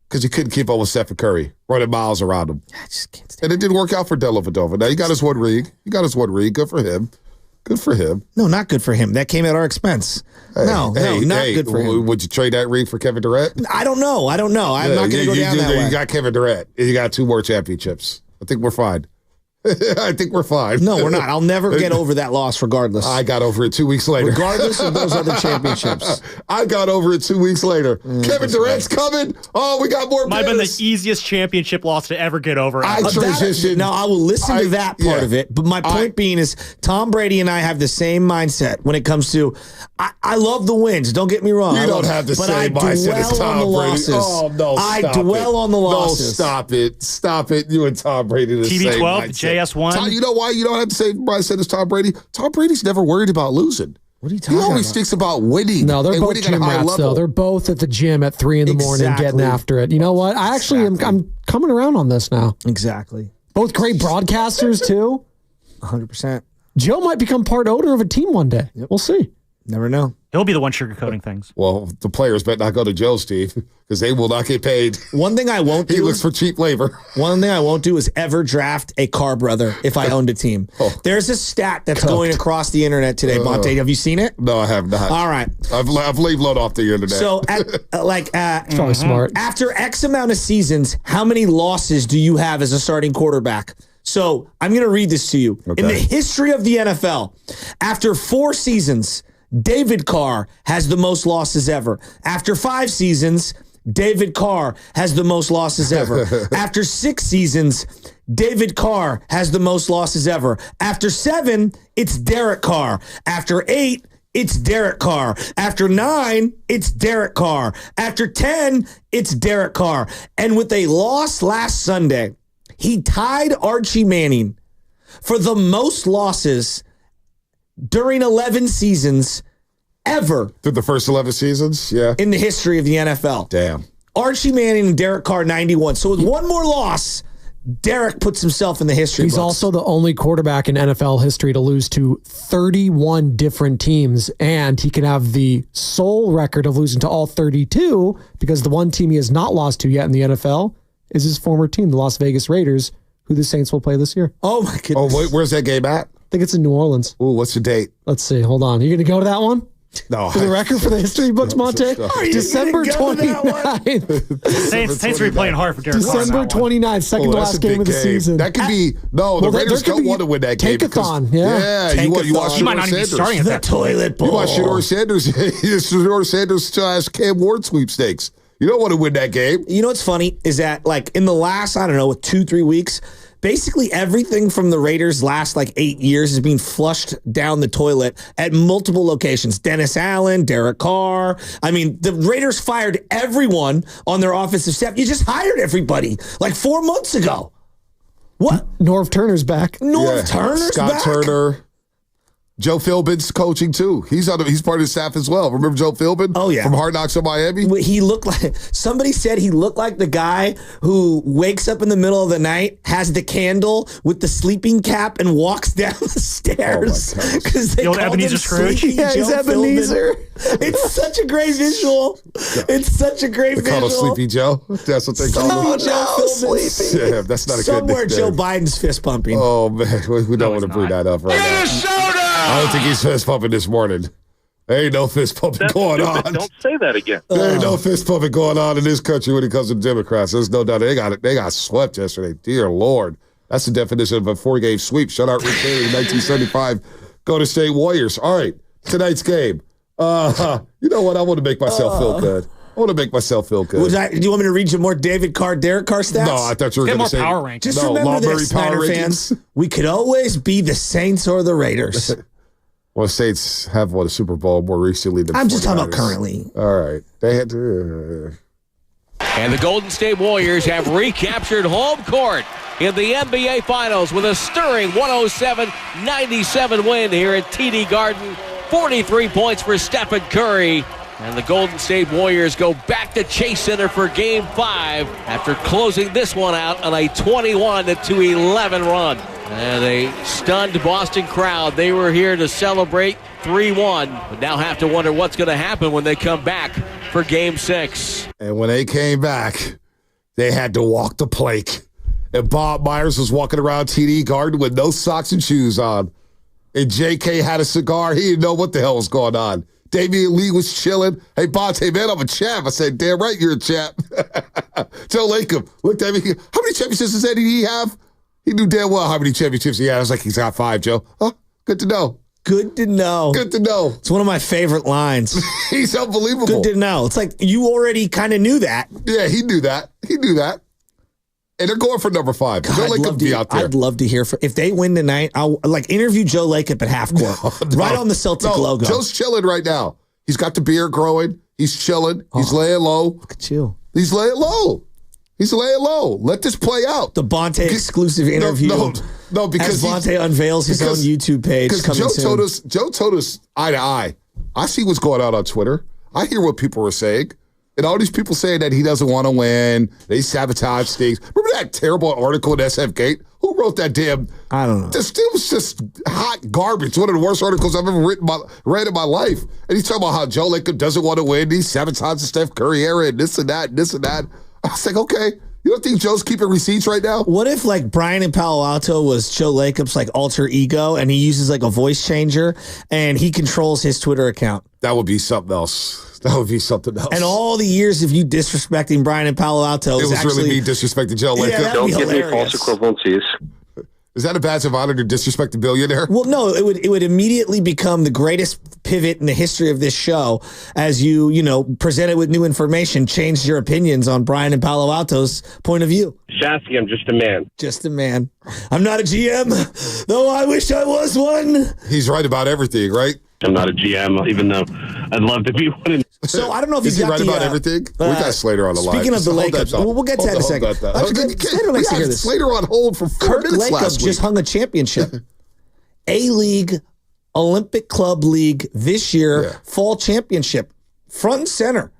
Because he couldn't keep up with Steph Curry, running miles around him. I just can't and it didn't work out for Dellavedova. Now, he got his one ring. Good for him. Good for him. No, not good for him. That came at our expense. Not good for him. Would you trade that ring for Kevin Durant? I don't know. I'm not going to go down that way. You got Kevin Durant. You got 2 more championships. I think we're fine. I think we're fine. No, we're not. I'll never get over that loss regardless. I got over it 2 weeks later. Regardless of those other championships. I got over it 2 weeks later. Kevin Durant's coming. Oh, we got more Might have been the easiest championship loss to ever get over. I transitioned. Now, I will listen to that part of it, but my point being is Tom Brady and I have the same mindset when it comes to, I love the wins, don't get me wrong. You don't have the same mindset as Tom Brady. Oh, no, I dwell on the losses. No, stop it. Stop it. You and Tom Brady the same TB12, mindset. JS1. You know why you don't have the same mindset as Tom Brady? Tom Brady's never worried about losing. What are you talking about? He always thinks about winning. No, they're both gym rats, though. They're both at the gym at 3 a.m. getting after it. You know what? I actually I'm coming around on this now. Exactly. Both great broadcasters, too. 100%. Joe might become part owner of a team one day. Yep. We'll see. Never know. He'll be the one sugarcoating things. Well, the players better not go to Joe, Steve, because they will not get paid. One thing I won't do. He looks for cheap labor. One thing I won't do is ever draft a Carr brother if I owned a team. There's a stat that's going across the internet today, Monte. Have you seen it? No, I have not. All right. I've leave load off the internet. So, probably smart. After X amount of seasons, how many losses do you have as a starting quarterback? So I'm going to read this to you. Okay. In the history of the NFL, after 4 seasons, David Carr has the most losses ever. After 5 seasons, David Carr has the most losses ever. After 6 seasons, David Carr has the most losses ever. After 7, it's Derek Carr. After 8, it's Derek Carr. After 9, it's Derek Carr. After 10, it's Derek Carr. And with a loss last Sunday, he tied Archie Manning for the most losses during 11 seasons ever. Through the first 11 seasons? Yeah. In the history of the NFL. Damn. Archie Manning and Derek Carr, 91. So with one more loss, Derek puts himself in the history He's books. also the only quarterback in NFL history to lose to 31 different teams, and he can have the sole record of losing to all 32 because the one team he has not lost to yet in the NFL is his former team, the Las Vegas Raiders, who the Saints will play this year. Oh, my goodness. Oh, wait, where's that game at? I think it's in New Orleans. Ooh, what's the date? Let's see. Hold on. You going to go to that one? No. For the record for the history books, Monte? December 29th. Saints are playing hard for Derek Carr. December 29th, second to last game of the season. That could be, the Raiders don't want to win that game. Tankathon, yeah. You watch He might not even be starting at that toilet bowl. You watch Shedeur Sanders / Cam Ward sweepstakes. You don't want to win that game. You know what's funny is that, like, in the last, 2-3 weeks, basically everything from the Raiders' last, 8 years is being flushed down the toilet at multiple locations. Dennis Allen, Derek Carr. I mean, the Raiders fired everyone on their offensive staff. You just hired everybody, 4 months ago. What? Norv Turner's back. Turner's back? Scott Turner. Joe Philbin's coaching too. He's part of the staff as well. Remember Joe Philbin? Oh yeah, from Hard Knocks on Miami. He looked like somebody said he looked like the guy who wakes up in the middle of the night, has the candle with the sleeping cap, and walks down the stairs. Because the old Ebenezer Scrooge. Yeah, he's Ebenezer. It's such a great visual. It's such a great visual. They call him Sleepy Joe. That's what they call him. Sleepy. Yeah, that's not a Somewhere good Joe Biden's fist pumping. Oh man, we don't want to bring that up right now. I don't think he's fist pumping this morning. There ain't no fist pumping going on. Don't say that again. There ain't no fist pumping going on in this country when it comes to the Democrats. There's no doubt. They got swept yesterday. Dear Lord. That's the definition of a 4-game sweep. Shut out Rick Perry in 1975. Golden State Warriors. All right, tonight's game. You know what? I want to make myself feel good. I want to make myself feel good. Do you want me to read you more David Carr, Derek Carr stats? No, I thought you were going to say power rankings. Just remember this, Snyder fans. We could always be the Saints or the Raiders. Well, Saints have won a Super Bowl more recently than I'm just talking about 49ers. currently. All right. They had to. And the Golden State Warriors have recaptured home court in the NBA Finals with a stirring 107-97 win here at TD Garden. 43 points for Stephen Curry. And the Golden State Warriors go back to Chase Center for Game 5 after closing this one out on a 21-11 run. And a stunned Boston crowd. They were here to celebrate 3-1, but now have to wonder what's going to happen when they come back for Game 6. And when they came back, they had to walk the plank. And Bob Myers was walking around TD Garden with no socks and shoes on. And JK had a cigar. He didn't know what the hell was going on. Damian Lee was chilling. Hey, Bonte, man, I'm a champ. I said, damn right you're a champ. Joe Lacob looked at me. How many championships did he have? He knew damn well how many championships he had. I was like, he's got 5, Joe. Oh, good to know. Good to know. Good to know. It's one of my favorite lines. He's unbelievable. Good to know. It's like you already kind of knew that. Yeah, he knew that. He knew that. And they're going for number 5. God, Joe Lacob be out there. I'd love to hear if they win tonight. I'll interview Joe Lacob at half court, right on the Celtic logo. Joe's chilling right now. He's got the beard growing. He's chilling. He's laying low. Look at you. He's laying low. He's laying low. Let this play out. The Bonte exclusive interview. No, because as Bonte unveils his own YouTube page. Because Joe told us eye to eye. I see what's going on Twitter. I hear what people are saying. And all these people saying that he doesn't want to win. They sabotage things. Remember that terrible article in SF Gate? Who wrote that damn? I don't know. It was just hot garbage. One of the worst articles I've ever read in my life. And he's talking about how Joe Lacob doesn't want to win. He sabotages the Steph Curry era and this and that and this and that. I was like, okay. You don't think Joe's keeping receipts right now? What if Brian in Palo Alto was Joe Lacob's alter ego and he uses a voice changer and he controls his Twitter account? That would be something else. That would be something else. And all the years of you disrespecting Brian in Palo Alto. It was actually, really me disrespecting Joe Lacob. Yeah, don't give me false equivalencies. Is that a badge of honor to disrespect a billionaire? Well, no, it would immediately become the greatest pivot in the history of this show as you presented with new information, changed your opinions on Brian and Palo Alto's point of view. Shasky, I'm just a man. Just a man. I'm not a GM, though I wish I was one. He's right about everything, right? I'm not a GM, even though I'd love to be one. So I don't know if he's right about everything. We got Slater on the line. Speaking of the Lakers, we'll get to that in a second. Slater likes to hear this. Slater on hold for 4 minutes last week. Just hung a championship. A-League, Olympic Club League this year, fall championship, front and center.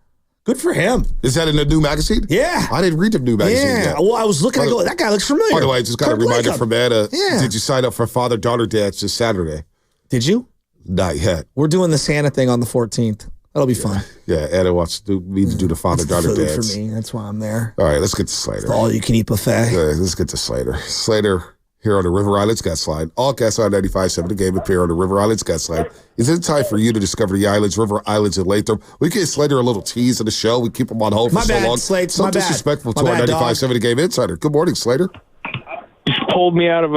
Good for him. Is that in the new magazine? Yeah. I didn't read the new magazine yet. Well, I was looking, that guy looks familiar. By the way, I just got a reminder from Anna. Yeah. Did you sign up for father-daughter dance this Saturday? Did you? Not yet. We're doing the Santa thing on the 14th. That'll be fun. Yeah, Anna wants me to do the father-daughter dance. For me, that's why I'm there. All right, let's get to Slater. All you can eat buffet. Yeah, let's get to Slater. Slater here on the River Islands Guest Line. All guests on 95.7 The Game appear on the River Islands Guest Line. Is it time for you to discover the islands, River Islands, and Latham? We give Slater a little tease of the show. We keep him on hold for so long. Slate, so disrespectful to our 95.7 The Game insider. Good morning, Slater. Just pulled me out of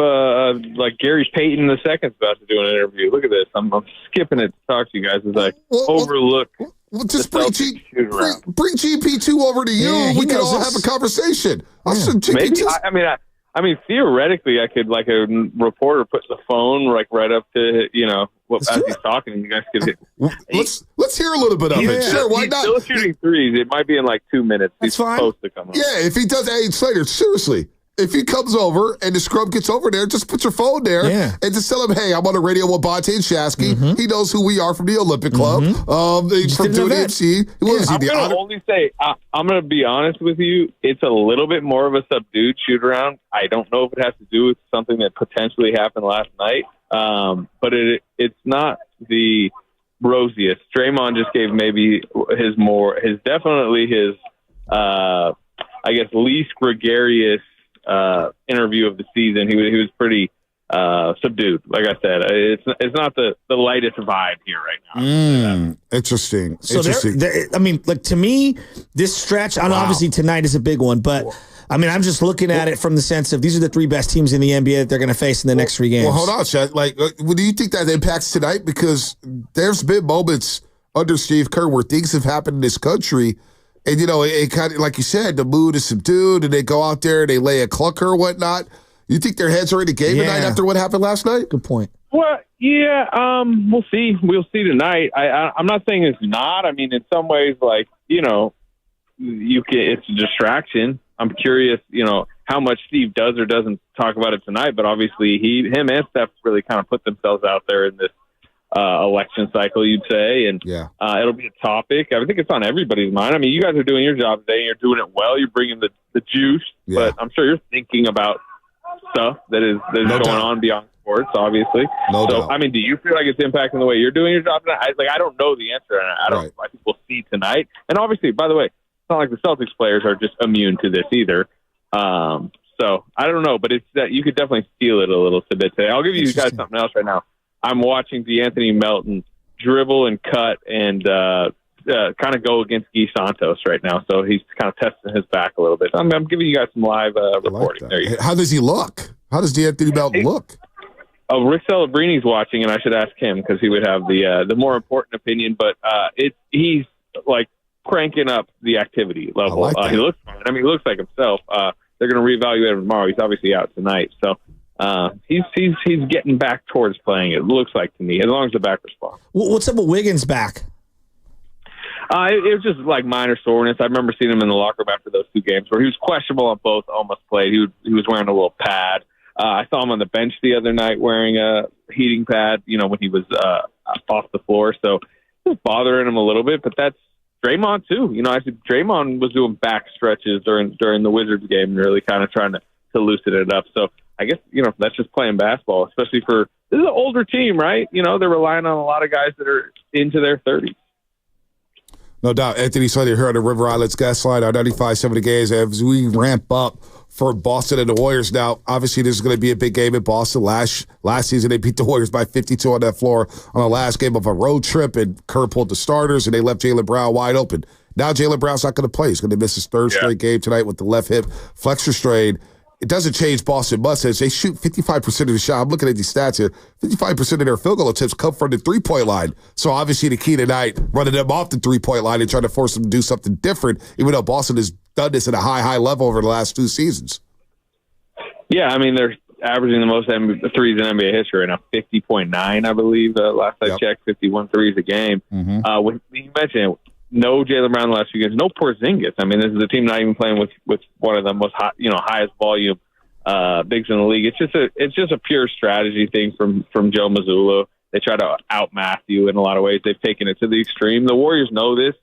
like Gary Payton II about to do an interview. Look at this. I'm skipping it to talk to you guys as I overlook. Well, just bring GP2 over to you. Yeah, we can all have a conversation. Maybe. I mean, theoretically, I could, like a reporter, put the phone right up to as he's talking, and you guys could hit. Let's hear a little bit of it. Sure, why not? Still shooting threes. It might be in like 2 minutes. That's fine. Supposed to come up. Yeah, if he does, hey Slater, seriously. If he comes over and the scrub gets over there, just put your phone there and just tell him, hey, I'm on the radio with Bonte and Shasky. Mm-hmm. He knows who we are from the Olympic Club. From doing MC. I'm going to only say, I'm going to be honest with you, it's a little bit more of a subdued shoot around. I don't know if it has to do with something that potentially happened last night, but it's not the rosiest. Draymond just gave maybe definitely his least gregarious interview of the season. He was pretty subdued. Like I said, it's not the lightest vibe here right now. Interesting. So to me, this stretch, obviously tonight is a big one, but I'm just looking at it from the sense of these are the 3 best teams in the NBA that they're going to face in the next 3 games. Well, hold on, Chad. Do you think that impacts tonight? Because there's been moments under Steve Kerr where things have happened in this country. And, it kind of, like you said, the mood is subdued, and they go out there and they lay a clunker or whatnot. You think their heads are in the game tonight after what happened last night? Good point. Well, yeah, we'll see. We'll see tonight. I'm not saying it's not. I mean, in some ways, like, it's a distraction. I'm curious, how much Steve does or doesn't talk about it tonight. But obviously, him and Steph really kind of put themselves out there in this election cycle, you'd say, and it'll be a topic. I think it's on everybody's mind. I mean, you guys are doing your job today, and you're doing it well. You're bringing the juice, but I'm sure you're thinking about stuff that is going on beyond sports, obviously. No doubt. I mean, do you feel like it's impacting the way you're doing your job tonight? I don't know the answer, and I think we'll see tonight. And obviously, by the way, it's not like the Celtics players are just immune to this either. So I don't know, but it's that you could definitely feel it a little bit today. I'll give you guys something else right now. I'm watching DeAnthony Melton dribble and cut and kind of go against Guy Santos right now. So he's kind of testing his back a little bit. I'm giving you guys some live reporting. There you go. How does he look? How does DeAnthony Melton look? Oh, Rick Celebrini's watching, and I should ask him because he would have the more important opinion. But he's like cranking up the activity level. He looks fine. I mean, he looks like himself. They're going to reevaluate him tomorrow. He's obviously out tonight, so he's getting back towards playing. It looks like to me, as long as the back responds. What's up with Wiggins' back? It was just like minor soreness. I remember seeing him in the locker room after those two games where he was questionable on both, almost played. He was wearing a little pad. I saw him on the bench the other night wearing a heating pad, when he was off the floor. So it was bothering him a little bit, but that's Draymond too. I think Draymond was doing back stretches during the Wizards game and really kind of trying to loosen it up. So I guess, that's just playing basketball, especially this is an older team, right? They're relying on a lot of guys that are into their 30s. No doubt. Anthony Slater here on the River Islands guest line on 95.7 The Games as we ramp up for Boston and the Warriors. Now, obviously, this is going to be a big game in Boston. Last season, they beat the Warriors by 52 on that floor on the last game of a road trip, and Kerr pulled the starters, and they left Jaylen Brown wide open. Now, Jaylen Brown's not going to play. He's going to miss his third straight game tonight with the left hip flexor strain. It doesn't change Boston much. They shoot 55% of the shot. I'm looking at these stats here. 55% of their field goal attempts come from the three-point line. So obviously the key tonight, running them off the three-point line and trying to force them to do something different, even though Boston has done this at a high level over the last 2 seasons. Yeah, I mean, they're averaging the most threes in NBA history right now, 50.9, I believe. Last I checked, 51 threes a game. When you mentioned no Jaylen Brown the last few games, no Porzingis. I mean, this is a team not even playing with one of the most highest volume bigs in the league. It's just a pure strategy thing from Joe Mazzulla. They try to outmath you in a lot of ways. They've taken it to the extreme. The Warriors know this.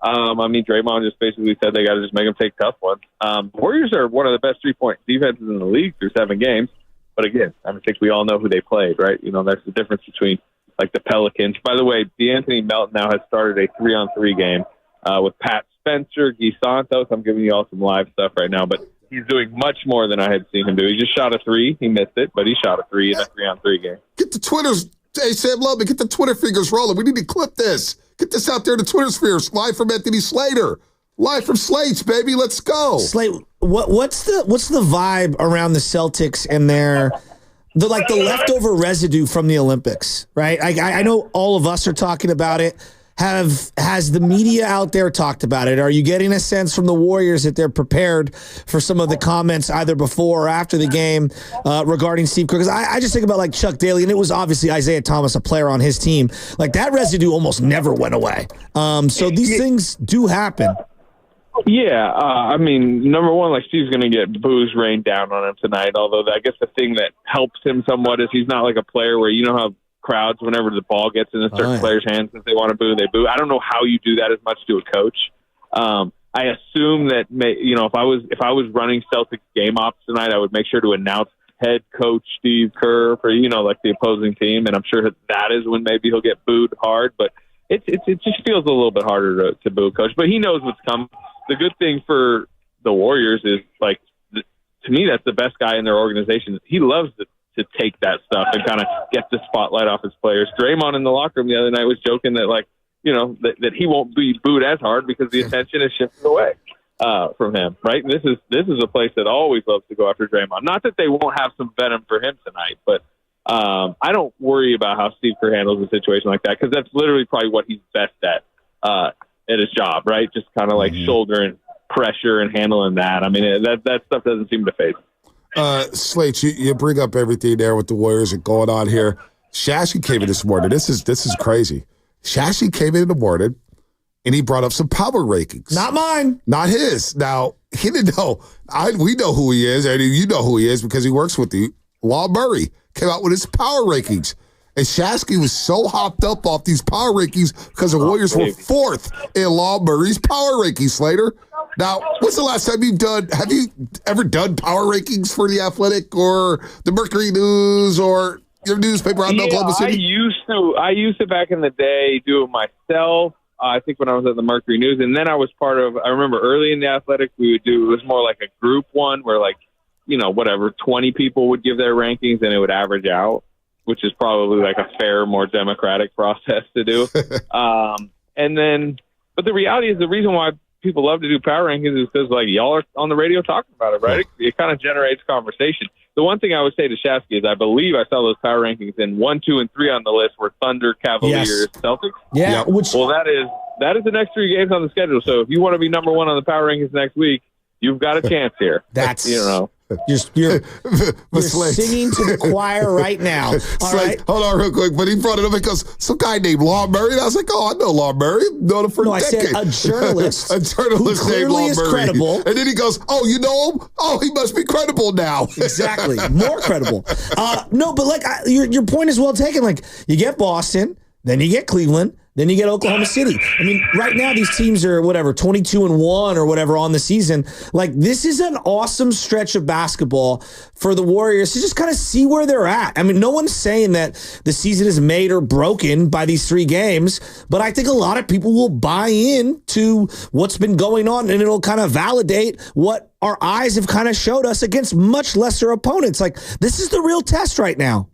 I mean, Draymond just basically said they got to just make them take tough ones. The Warriors are one of the best three-point defenses in the league through 7 games. But again, I think we all know who they played, right? That's the difference between like the Pelicans. By the way, DeAnthony Melton now has started a 3-on-3 game with Pat Spencer, Guy Santos. I'm giving you all some live stuff right now, but he's doing much more than I had seen him do. He just shot a 3. He missed it, but he shot a 3 in a 3-on-3 game. Get the Twitters. Hey, Sam Lubman, get the Twitter fingers rolling. We need to clip this. Get this out there to Twitter spheres. Live from Anthony Slater. Live from Slates, baby. Let's go. Slate, what's the vibe around the Celtics and the leftover residue from the Olympics, right? I know all of us are talking about it. Has the media out there talked about it? Are you getting a sense from the Warriors that they're prepared for some of the comments either before or after the game regarding Steve Kerr? Because I just think about like Chuck Daly, and it was obviously Isaiah Thomas, a player on his team. Like that residue almost never went away. So these things do happen. Yeah, I mean, number one, like Steve's going to get boos rained down on him tonight. Although I guess the thing that helps him somewhat is he's not like a player where how crowds, whenever the ball gets in a certain player's hands, if they want to boo, they boo. I don't know how you do that as much to a coach. I assume that if I was running Celtics game ops tonight, I would make sure to announce head coach Steve Kerr for like the opposing team, and I'm sure that is when maybe he'll get booed hard. But it just feels a little bit harder to boo a coach. But he knows what's coming. The good thing for the Warriors is to me that's the best guy in their organization. He loves to take that stuff and kind of get the spotlight off his players. Draymond in the locker room the other night was joking that that he won't be booed as hard because the attention is shifted away from him, right? And this is a place that always loves to go after Draymond. Not that they won't have some venom for him tonight, but I don't worry about how Steve Kerr handles a situation like that because that's literally probably what he's best at his job, right? Just kind of like shouldering pressure and handling that. I mean, that stuff doesn't seem to phase him. Slate, you bring up everything there with the Warriors and going on here. Shasky came in this morning. This is crazy. Shasky came in the morning, and he brought up some power rankings. Not mine. Not his. Now, he didn't know. We know who he is, and you know who he is because he works with you. Law Murray came out with his power rankings. And Shasky was so hopped up off these power rankings because the Warriors were 4th in Law Murray's power rankings, Slater. Now, what's the last time have you ever done power rankings for The Athletic or the Mercury News or your newspaper out in Oklahoma City? I used to back in the day do it myself. I think when I was at the Mercury News, and then I was part of, I remember early in The Athletic, it was more like a group one where 20 people would give their rankings and it would average out, which is probably like a fair, more democratic process to do. But the reality is the reason why people love to do power rankings is because y'all are on the radio talking about it, right? It kind of generates conversation. The one thing I would say to Shasky is I believe I saw those power rankings and 1, 2, and 3 on the list were Thunder, Cavaliers, Celtics. Yeah. Yep. Well, that is the next 3 games on the schedule. So if you want to be number 1 on the power rankings next week, you've got a chance here. That's You're Slate. singing to the choir right now. All right. Hold on real quick. But he brought it up because some guy named Law Murray. And I was like, oh, I know Law Murray. Known him for a decade. I said a journalist. A journalist who named clearly Law is Murray. credible. And then he goes, oh, you know him? Oh, he must be credible now. Exactly. More credible. No, but your point is well taken. You get Boston, then you get Cleveland, then you get Oklahoma City. I mean, right now these teams are 22-1 or whatever on the season. This is an awesome stretch of basketball for the Warriors to just kind of see where they're at. I mean, no one's saying that the season is made or broken by these 3 games, but I think a lot of people will buy in to what's been going on, and it'll kind of validate what our eyes have kind of showed us against much lesser opponents. This is the real test right now.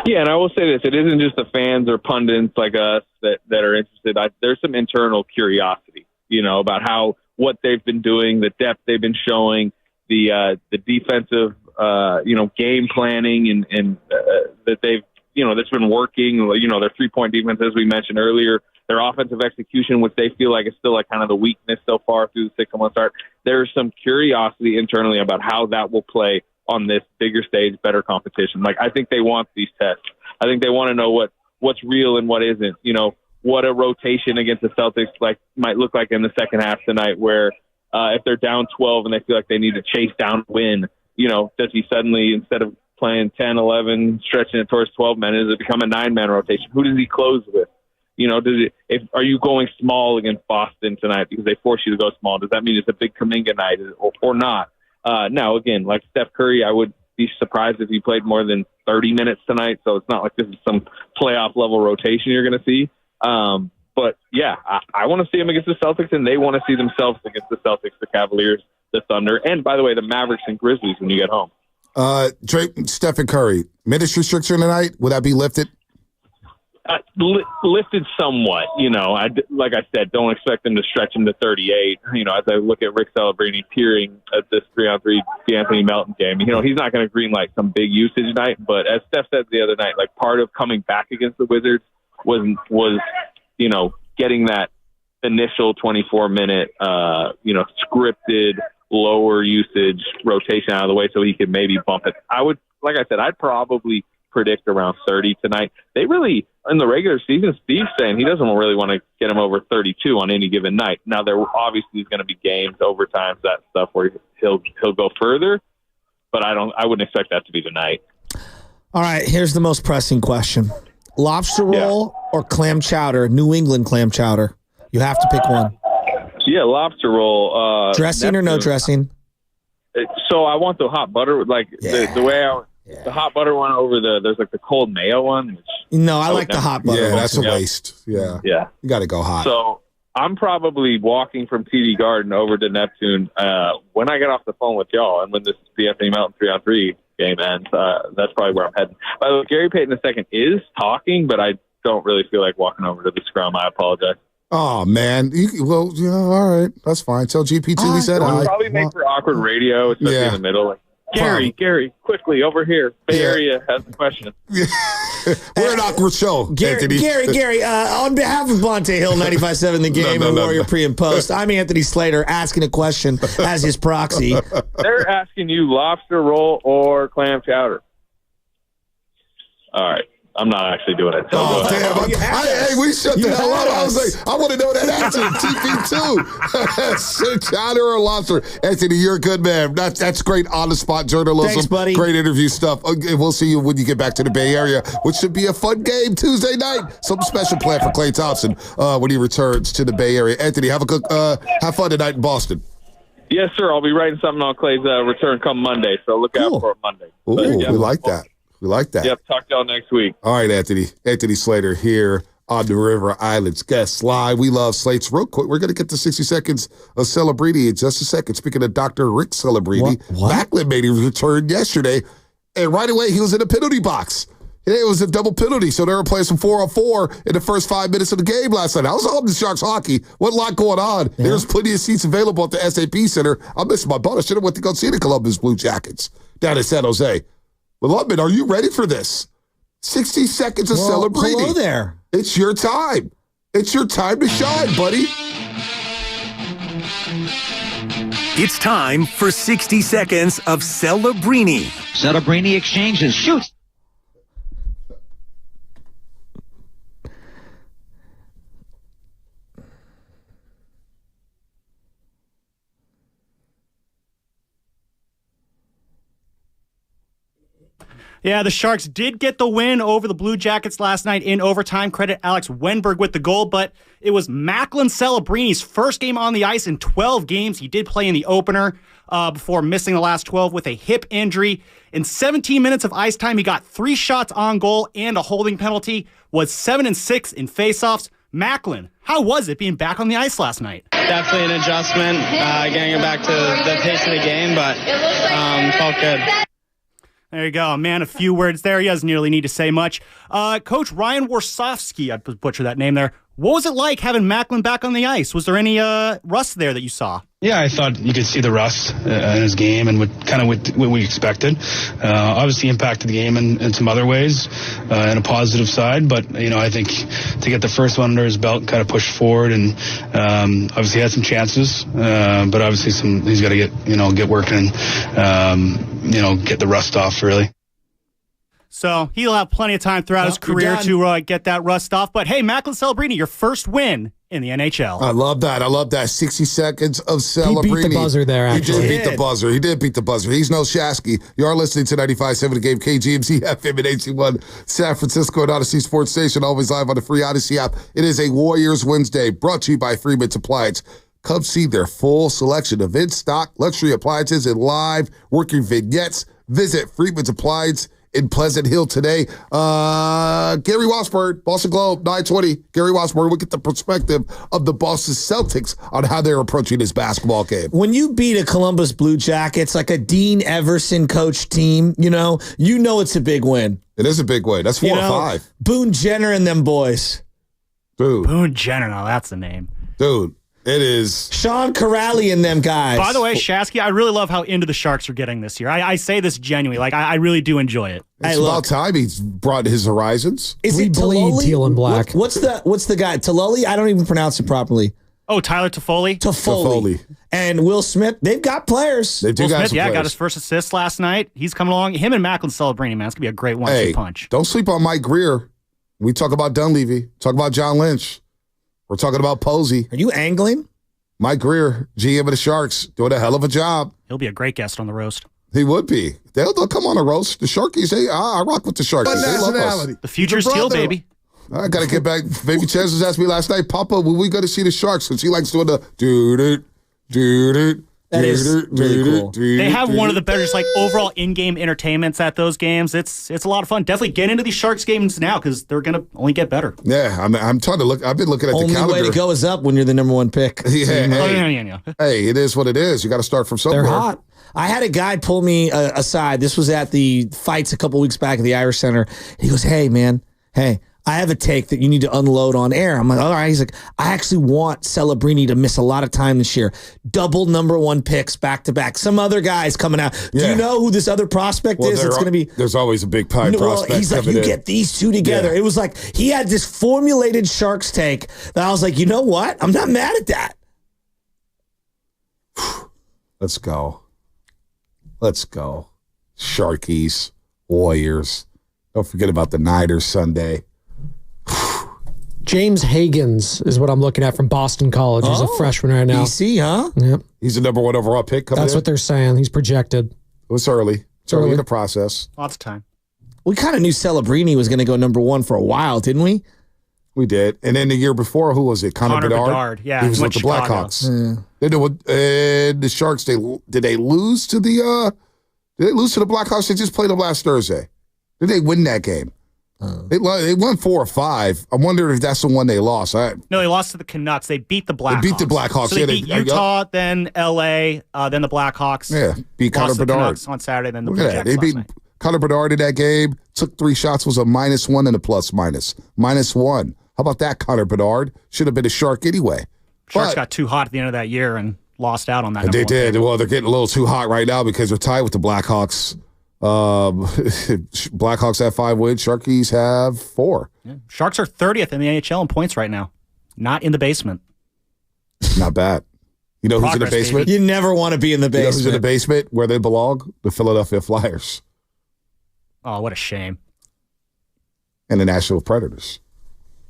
Yeah, and I will say this. It isn't just the fans or pundits like us that are interested. There's some internal curiosity, about what they've been doing, the depth they've been showing, the defensive, game planning and that they've, that's been working, their 3-point defense, as we mentioned earlier, their offensive execution, which they feel like is still kind of the weakness so far through the 6-1 start. There's some curiosity internally about how that will play on this bigger stage, better competition. I think they want these tests. I think they want to know what's real and what isn't. What a rotation against the Celtics might look like in the second half tonight, where if they're down 12 and they feel like they need to chase down a win, does he suddenly, instead of playing 10, 11, stretching it towards 12 men, does it become a 9-man rotation? Who does he close with? Are you going small against Boston tonight because they force you to go small? Does that mean it's a big Kuminga night or not? Now, again, like Steph Curry, I would be surprised if he played more than 30 minutes tonight. So it's not like this is some playoff level rotation you're going to see. But yeah, I want to see him against the Celtics, and they want to see themselves against the Celtics, the Cavaliers, the Thunder, and by the way, the Mavericks and Grizzlies when you get home. Stephen Curry, minutes restriction tonight, would that be lifted? Lifted somewhat, like I said, don't expect them to stretch him to 38. As I look at Rick Celebrini peering at this 3-on-3 D'Anthony Melton game, he's not going to greenlight some big usage night. But as Steph said the other night, part of coming back against the Wizards was getting that initial 24-minute, scripted lower usage rotation out of the way so he could maybe bump it. I'd probably predict around 30 tonight. They really, in the regular season, Steve's saying he doesn't really want to get him over 32 on any given night. Now, there obviously is going to be games, overtimes, that stuff where he'll go further, but I wouldn't expect that to be tonight. All right, here's the most pressing question. Lobster roll or clam chowder, New England clam chowder? You have to pick one. Yeah, lobster roll. Dressing or no dressing? So I want the hot butter, the way the hot butter one over there's the cold mayo one. No, I like the hot butter. Yeah, that's a waste. Yeah. You got to go hot. So I'm probably walking from TD Garden over to Neptune when I get off the phone with y'all, and when this D'Anthony Melton 3-on-3 game ends. That's probably where I'm heading. By the way, Gary Payton II is talking, but I don't really feel like walking over to the scrum. I apologize. Oh, man. All right. That's fine. Tell GP2 we said hi. Probably make for awkward radio, especially in the middle. Gary, quickly over here. Bay Area has a question. We're an awkward show, Anthony. Gary, on behalf of Bonte Hill, 95.7 The Game, and Warrior Pre and Post, I'm Anthony Slater asking a question as his proxy. They're asking you lobster roll or clam chowder. All right. I'm not actually doing it. Oh, damn. Hey, we shut the hell up. I was like, I want to know that answer. TP2. Chowder or lobster? Anthony, you're a good man. That's great on-the-spot journalism. Thanks, buddy. Great interview stuff. Okay, we'll see you when you get back to the Bay Area, which should be a fun game Tuesday night. Something special planned for Klay Thompson when he returns to the Bay Area. Anthony, have fun tonight in Boston. Yes, sir. I'll be writing something on Clay's return come Monday, so look out for it Monday. Ooh, we like that. We like that. Yep, talk to y'all next week. All right, Anthony. Anthony Slater here on the River Islands Guest Live. We love Slates. Real quick, we're going to get to 60 seconds of Celebrini in just a second. Speaking of Dr. Rick Celebrini, Macklin made his return yesterday, and right away he was in a penalty box. It was a double penalty, so they were playing some 4-on-4 in the first 5 minutes of the game last night. I was on the Sharks hockey. Wasn't a lot going on. Yeah. There was plenty of seats available at the SAP Center. I missed my boat. I should have went to go see the Columbus Blue Jackets down in San Jose. Well, Lubman, are you ready for this? 60 seconds of Celebrini. Hello there. It's your time. It's your time to shine, buddy. It's time for 60 seconds of Celebrini. Celebrini exchanges. Shoot. Yeah, the Sharks did get the win over the Blue Jackets last night in overtime. Credit Alex Wenberg with the goal, but it was Macklin Celebrini's first game on the ice in 12 games. He did play in the opener before missing the last 12 with a hip injury. In 17 minutes of ice time, he got 3 shots on goal and a holding penalty, was 7-6 in faceoffs. Macklin, how was it being back on the ice last night? Definitely an adjustment, getting it back to the pace of the game, but felt good. There you go, man. A few words there. He doesn't nearly need to say much. Coach Ryan Warsofsky, I butchered that name there. What was it like having Macklin back on the ice? Was there any rust there that you saw? Yeah, I thought you could see the rust in his game and what we expected. Obviously impacted the game in some other ways, in a positive side. But, I think to get the first one under his belt, kind of push forward and obviously had some chances. But obviously he's got to get working and, get the rust off, really. So he'll have plenty of time throughout his career to get that rust off. But, hey, Macklin Celebrini, your first win in the NHL. I love that. 60 seconds of Celebrini. He beat the buzzer there, actually. He did beat the buzzer. He's no Shasky. You are listening to 95.7 The Game, KGMZ FM and AC1, San Francisco and Odyssey Sports Station, always live on the free Odyssey app. It is a Warriors Wednesday, brought to you by Freeman's Appliance. Come see their full selection of in-stock luxury appliances and live working vignettes. Visit Freeman's Appliance in Pleasant Hill today. Gary Washburn, Boston Globe, 920. Gary Washburn, we'll get the perspective of the Boston Celtics on how they're approaching this basketball game. When you beat a Columbus Blue Jackets, like a Dean Everson coach team, you know it's a big win. It is a big win. That's 4 or 5. Boone Jenner and them boys. Dude. Boone Jenner, now that's the name. Dude. It is. Sean Corrali and them guys. By the way, Shasky, I really love how into the Sharks are getting this year. I say this genuinely. Like, I really do enjoy it. It's about time he's brought his horizons. Is we it bleed Tololi? teal and black. What's the guy? Tololi? I don't even pronounce it properly. Oh, Tyler Toffoli? Toffoli. And Will Smith. They've got players. They do. Will Smith, players. Got his first assist last night. He's coming along. Him and Macklin Celebrini, man. It's going to be a great one-two punch. Don't sleep on Mike Greer. We talk about Dunleavy. Talk about John Lynch. We're talking about Posey. Are you angling? Mike Greer, GM of the Sharks, doing a hell of a job. He'll be a great guest on the roast. He would be. They'll come on a roast. The Sharkies, I rock with the Sharkies. They love us. The future's teal, baby. I got to get back. Baby Chaz was asking me last night, Papa, when we go to see the Sharks? Because he likes doing the do-do. That is really cool. They have one of the better, just like overall in-game entertainments at those games. It's a lot of fun. Definitely get into these Sharks games now because they're gonna only get better. Yeah, I'm trying to look. I've been looking at the calendar. Only way to go is up when you're the number one pick. Yeah. Hey, it is what it is. You got to start from somewhere. They're hot. I had a guy pull me aside. This was at the fights a couple weeks back at the Irish Center. He goes, "Hey, man. Hey, I have a take that you need to unload on air. I'm like, all right. He's like, I actually want Celebrini to miss a lot of time this year. Double number 1 picks back to back. Some other guys coming out. Do you know who this other prospect is? It's going to be. There's always a big pie prospect. He's like, you get these two together. It was like he had this formulated Sharks take that I was like, you know what? I'm not mad at that. Let's go. Sharkies, Warriors. Don't forget about the Niners Sunday. James Higgins is what I'm looking at from Boston College. He's a freshman right now. BC, huh? Yep. He's the number 1 overall pick coming That's in. what they're saying. He's projected. It's early. It's early in the process. Lots of time. We kind of knew Celebrini was going to go number 1 for a while, didn't we? We did. And then the year before, who was it? Connor Bedard? Yeah. He was with the Blackhawks. And the Sharks, did they lose to the Blackhawks? They just played them last Thursday. Did they win that game? They won 4 or 5. I'm wondering if that's the one they lost. No, they lost to the Canucks. They beat the Blackhawks. They beat the Blackhawks. So they beat Utah, then L.A., then the Blackhawks. Yeah, beat Connor Bedard. Canucks on Saturday, then the Blue Jackets They beat Connor Bedard in that game. Took 3 shots, was a -1 and a +-. -1. How about that, Connor Bedard? Should have been a Shark anyway. Sharks got too hot at the end of that year and lost out on that. They did. Well, they're getting a little too hot right now because they're tied with the Blackhawks. Blackhawks have 5 wins. Sharkies have 4. Yeah. Sharks are 30th in the NHL in points right now. Not in the basement. Not bad. You know who's in the basement? Baby. You never want to be in the basement. You know who's in the basement where they belong? The Philadelphia Flyers. Oh, what a shame. And the Nashville Predators.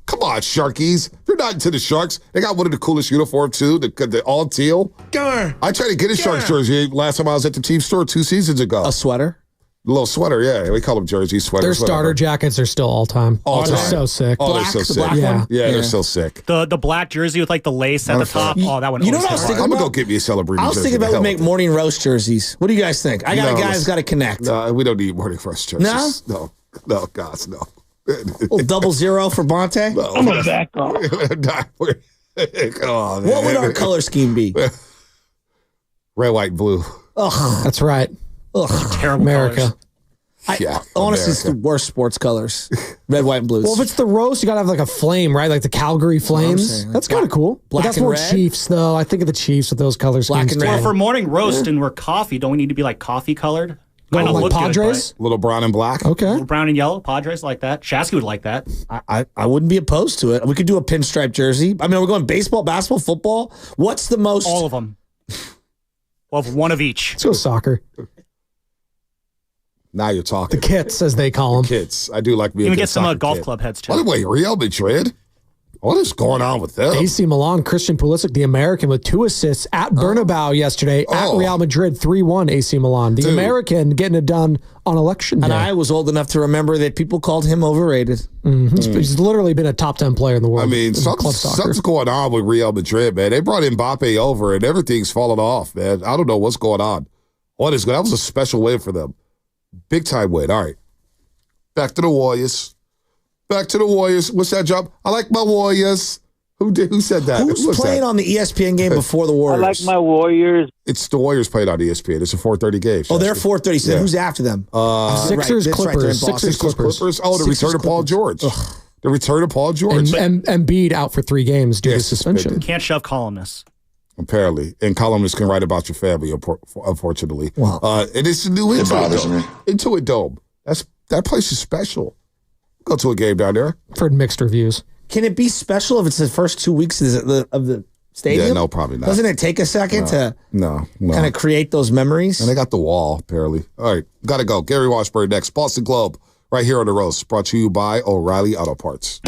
Come on, Sharkies. You're not into the Sharks. They got one of the coolest uniforms, too, the all teal. I tried to get a Sharks jersey last time I was at the team store 2 seasons ago. A sweater? A little sweater, yeah. We call them jersey sweaters. Their starter jackets are still all-time. All-time. They're so sick. Oh, they're so sick. Yeah, they're so sick. The black jersey with like the lace at the top. Oh, that one. You know what I was thinking I'm about? going to go get me a Celebrini jersey. I was thinking about we make morning roast jerseys. What do you guys think? I got a guy who's got to connect. No, we don't need morning roast jerseys. No? No, guys, no. Little 0 for Bonte? No. I'm going to back off. Come on, what would our color scheme be? Red, white, and blue. Ugh. That's right. Ugh. Terrible America. colors. Honestly, it's the worst sports colors. Red, white, and blues. Well, if it's the roast, you got to have like a flame, right? Like the Calgary Flames. That's kind of cool. Black that's and more red? Chiefs, though. I think of the Chiefs with those colors. Black and red. Well, for morning roast and we're coffee, don't we need to be like coffee colored? Like look Padres? Little brown and black. Okay. Brown and yellow, Padres like that. Shasky would like that. I wouldn't be opposed to it. We could do a pinstripe jersey. I mean, we're going baseball, basketball, football. What's the most? All of them. Well, one of each. Let's go soccer. Now you're talking. The kits, as they call them. Kits. I do like me. You can get some golf club heads too. By the way, Real Madrid. What is going on with them? AC Milan, Christian Pulisic, the American, with 2 assists at Bernabeu yesterday at Real Madrid, 3-1 AC Milan. The American getting it done on election day. And I was old enough to remember that people called him overrated. Mm-hmm. He's literally been a top 10 player in the world. I mean, something's going on with Real Madrid, man. They brought Mbappe over, and everything's fallen off, man. I don't know what's going on. That was a special win for them. Big time win. All right. Back to the Warriors. What's that job? I like my Warriors. Who said that? Who's playing on the ESPN game before the Warriors? I like my Warriors. It's the Warriors playing on ESPN. It's a 4:30 game. Oh, they're 4:30. So who's after them? Sixers, Clippers. Sixers, Clippers. Oh, the return of Paul George. The return of Paul George. And Embiid out for 3 games due to suspension. Can't shove columnists. Apparently. And columnists can write about your family, unfortunately. Wow. And it's the new Intuit Dome. That place is special. Go to a game down there. I've heard mixed reviews. Can it be special if it's the first 2 weeks of the stadium? Yeah, no, probably not. Doesn't it take a second to kind of create those memories? And they got the wall, apparently. All right, got to go. Gary Washburn next. Boston Globe, right here on the Roast. Brought to you by O'Reilly Auto Parts.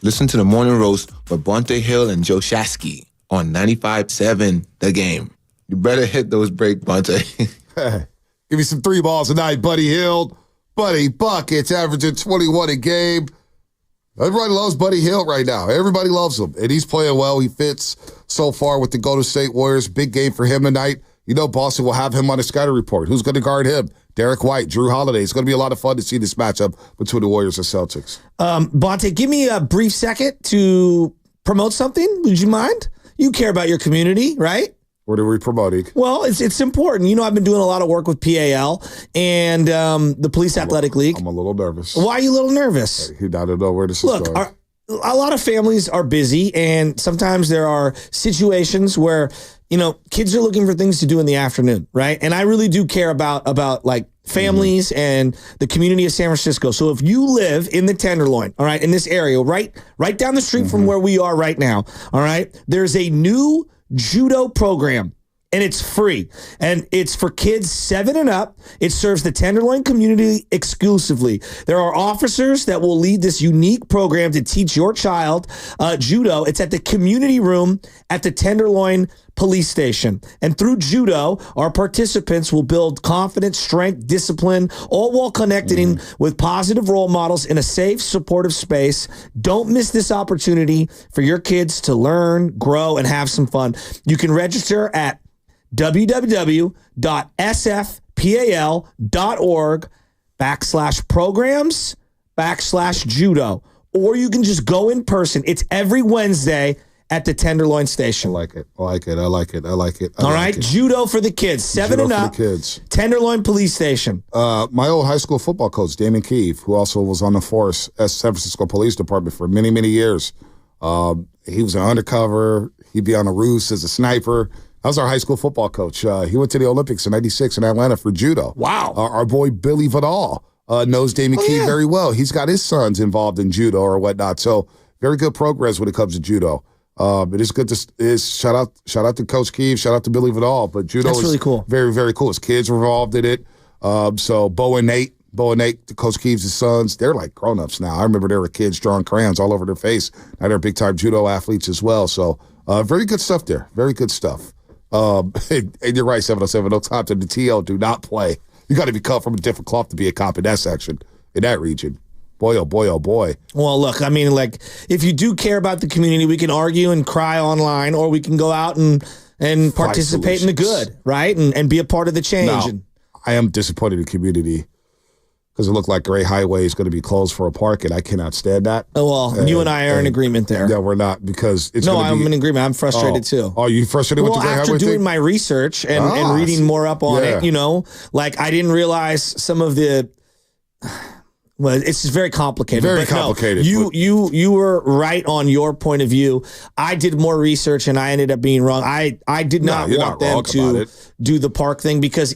Listen to the Morning Roast with Bonte Hill and Joe Shasky on 95.7 The Game. You better hit those break, Bonte. Give me some 3 balls tonight, Buddy Hield. Buddy Buckets averaging 21 a game. Everybody loves Buddy Hield right now. Everybody loves him, and he's playing well. He fits so far with the Golden State Warriors. Big game for him tonight. You know Boston will have him on the scouting report. Who's going to guard him? Derek White, Drew Holiday. It's going to be a lot of fun to see this matchup between the Warriors and Celtics. Bonte, give me a brief second to promote something. Would you mind? You care about your community, right? What are we promoting? Well, it's important. You know, I've been doing a lot of work with PAL and the Police Athletic League. I'm a little nervous. Why are you a little nervous? I don't know where this is going. Look, a lot of families are busy, and sometimes there are situations where, you know, kids are looking for things to do in the afternoon, right? And I really do care about like families and the community of San Francisco. So if you live in the Tenderloin, all right, in this area, right down the street from where we are right now, all right, there's a new judo program, and it's free, and it's for kids 7 and up. It serves the Tenderloin community exclusively. There are officers that will lead this unique program to teach your child judo. It's at the community room at the Tenderloin Police Station. And through judo, our participants will build confidence, strength, discipline, all while connecting with positive role models in a safe, supportive space. Don't miss this opportunity for your kids to learn, grow, and have some fun. You can register at www.sfpal.org/programs/judo, or you can just go in person. It's every Wednesday at the Tenderloin Station. I like it. All right, judo for the kids, 7 and up. Kids. Tenderloin Police Station. My old high school football coach, Damon Keefe, who also was on the force at San Francisco Police Department for many, many years. He was an undercover. He'd be on the roofs as a sniper. That was our high school football coach. He went to the Olympics in '96 in Atlanta for judo. Wow. Our boy Billy Vidal knows Damon Keefe very well. He's got his sons involved in judo or whatnot. So very good progress when it comes to judo. It is good to shout out to Coach Keefe, shout out to Billy Vidal. But judo is really cool. Very, very cool. His kids were involved in it. So Bo and Nate, Coach Keefe,'s sons, they're like grown-ups now. I remember there were kids drawing crayons all over their face. Now they're big-time judo athletes as well. So very good stuff there. Very good stuff. And you're right, 707. No time to the TL. Do not play. You got to be cut from a different cloth to be a cop in that section, in that region. Boy, oh boy, oh boy. Well, look, I mean, like, if you do care about the community, we can argue and cry online, or we can go out and participate in the good, right? And be a part of the change. Now, I am disappointed in the community because it looked like Gray Highway is going to be closed for a park, and I cannot stand that. Oh, well, you and I are in agreement there. Yeah, we're not, because it's No, I'm in agreement. I'm frustrated too. Oh, you frustrated with the Gray Highway after doing thing? my research and reading more up on it, you know, like I didn't realize some of the... Well, it's just very complicated. Very complicated. No, you were right on your point of view. I did more research and I ended up being wrong. I did not want them to do the park thing because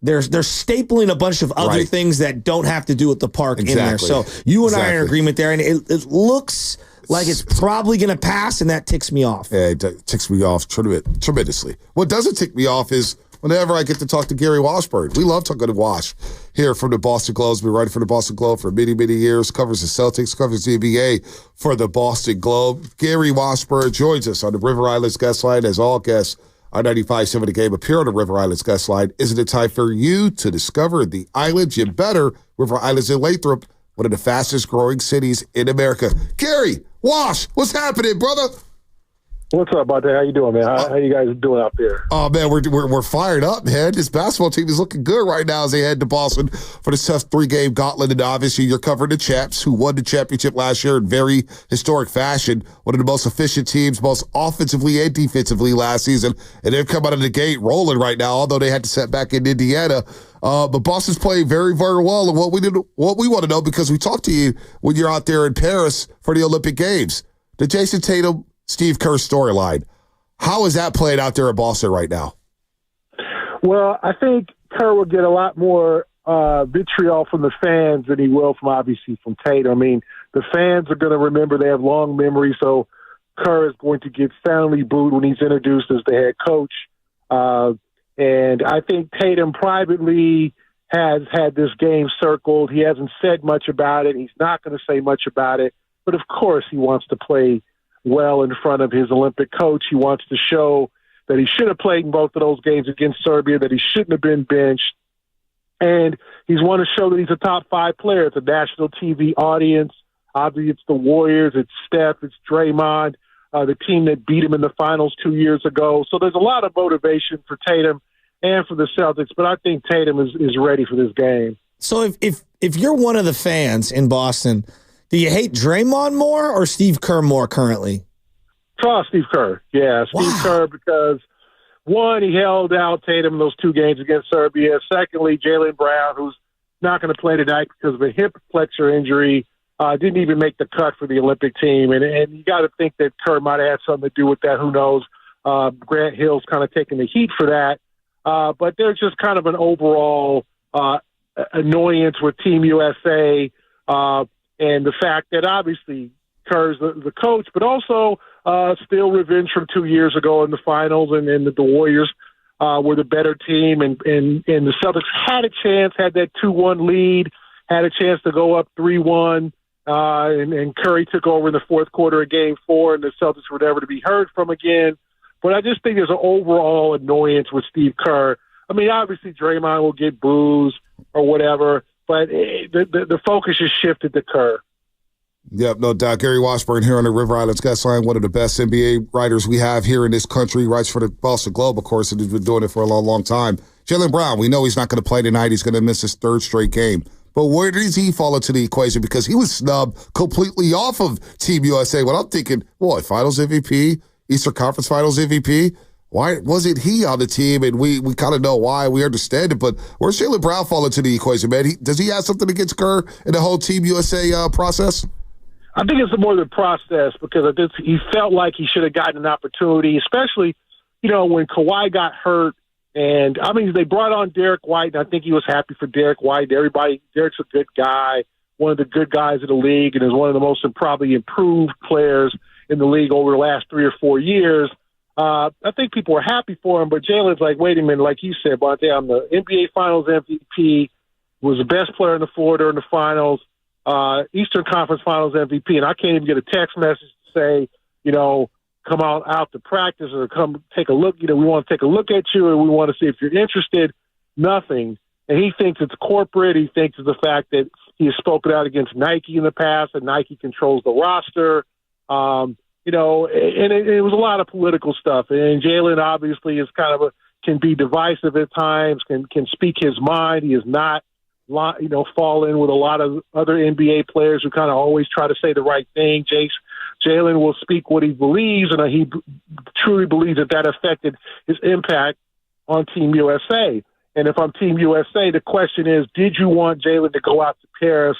they're stapling a bunch of other things that don't have to do with the park in there. So you and I are in agreement there, and it looks like it's probably going to pass, and that ticks me off. Yeah, it ticks me off tremendously. What doesn't tick me off is whenever I get to talk to Gary Washburn. We love talking to Wash here from the Boston Globe. He's been writing for the Boston Globe for many, many years. Covers the Celtics, covers the NBA for the Boston Globe. Gary Washburn joins us on the River Islands guest line. As all guests on 95.7 The Game appear on the River Islands guest line. Isn't it time for you to discover the island you better? River Islands in Lathrop, one of the fastest growing cities in America. Gary, Wash, what's happening, brother? What's up, Bonte? How you doing, man? How you guys doing out there? Oh, man, we're fired up, man. This basketball team is looking good right now as they head to Boston for the tough 3-game gauntlet. And obviously, you're covering the Chaps, who won the championship last year in very historic fashion. One of the most efficient teams, most offensively and defensively last season. And they've come out of the gate rolling right now, although they had to set back in Indiana. But Boston's playing very, very well. And what we want to know, because we talked to you when you're out there in Paris for the Olympic Games, the Jason Tatum, Steve Kerr storyline. How is that played out there in Boston right now? Well, I think Kerr will get a lot more vitriol from the fans than he will from Tatum. I mean, the fans are going to remember. They have long memories, so Kerr is going to get soundly booed when he's introduced as the head coach. And I think Tatum privately has had this game circled. He hasn't said much about it. He's not going to say much about it. But of course, he wants to play well in front of his Olympic coach. He wants to show that he should have played in both of those games against Serbia, that he shouldn't have been benched. And he's want to show that he's a top 5 player. It's a national TV audience. Obviously, it's the Warriors, it's Steph, it's Draymond, the team that beat him in the finals 2 years ago. So there's a lot of motivation for Tatum and for the Celtics, but I think Tatum is ready for this game. So if you're one of the fans in Boston, do you hate Draymond more or Steve Kerr more currently? Steve Kerr. Yeah, Steve Kerr, because one, he held out Tatum in those 2 games against Serbia. Secondly, Jaylen Brown, who's not going to play tonight because of a hip flexor injury, didn't even make the cut for the Olympic team. And you got to think that Kerr might have had something to do with that. Who knows? Grant Hill's kind of taking the heat for that. But there's just kind of an overall annoyance with Team USA and the fact that obviously Kerr's the coach, but also still revenge from 2 years ago in the finals, and the Warriors were the better team, and the Celtics had a chance, had that 2-1 lead, had a chance to go up 3-1, and Curry took over in the fourth quarter of Game 4, and the Celtics were never to be heard from again. But I just think there's an overall annoyance with Steve Kerr. I mean, obviously Draymond will get booze or whatever, but the focus has shifted to Kerr. Yep, no doubt. Gary Washburn here on the River Islands Guest Line, one of the best NBA writers we have here in this country, writes for the Boston Globe, of course, and he's been doing it for a long, long time. Jaylen Brown, we know he's not going to play tonight. He's going to miss his 3rd straight game. But where does he fall into the equation? Because he was snubbed completely off of Team USA. Well, I'm thinking, boy, Finals MVP, Eastern Conference Finals MVP. Why wasn't he on the team? And we kind of know why. We understand it. But where's Jaylen Brown fall into the equation, man? Does he have something against Kerr in the whole Team USA process? I think it's more the process, because I think he felt like he should have gotten an opportunity, especially, when Kawhi got hurt. And, I mean, they brought on Derek White, and I think he was happy for Derek White. Derek's a good guy, one of the good guys in the league, and is one of the most probably improved players in the league over the last 3 or 4 years. I think people were happy for him, but Jaylen's like, wait a minute, like you said, Bonte, I'm the NBA Finals MVP, was the best player on the floor during the finals, Eastern Conference Finals MVP, and I can't even get a text message to say, come out to practice or come take a look. We want to take a look at you, or we want to see if you're interested. Nothing. And he thinks it's corporate. He thinks it's the fact that he has spoken out against Nike in the past, and Nike controls the roster. And it was a lot of political stuff. And Jaylen obviously is kind of can be divisive at times, can speak his mind. He is not, fall in with a lot of other NBA players who kind of always try to say the right thing. Jaylen will speak what he believes, and he truly believes that affected his impact on Team USA. And if I'm Team USA, the question is, did you want Jaylen to go out to Paris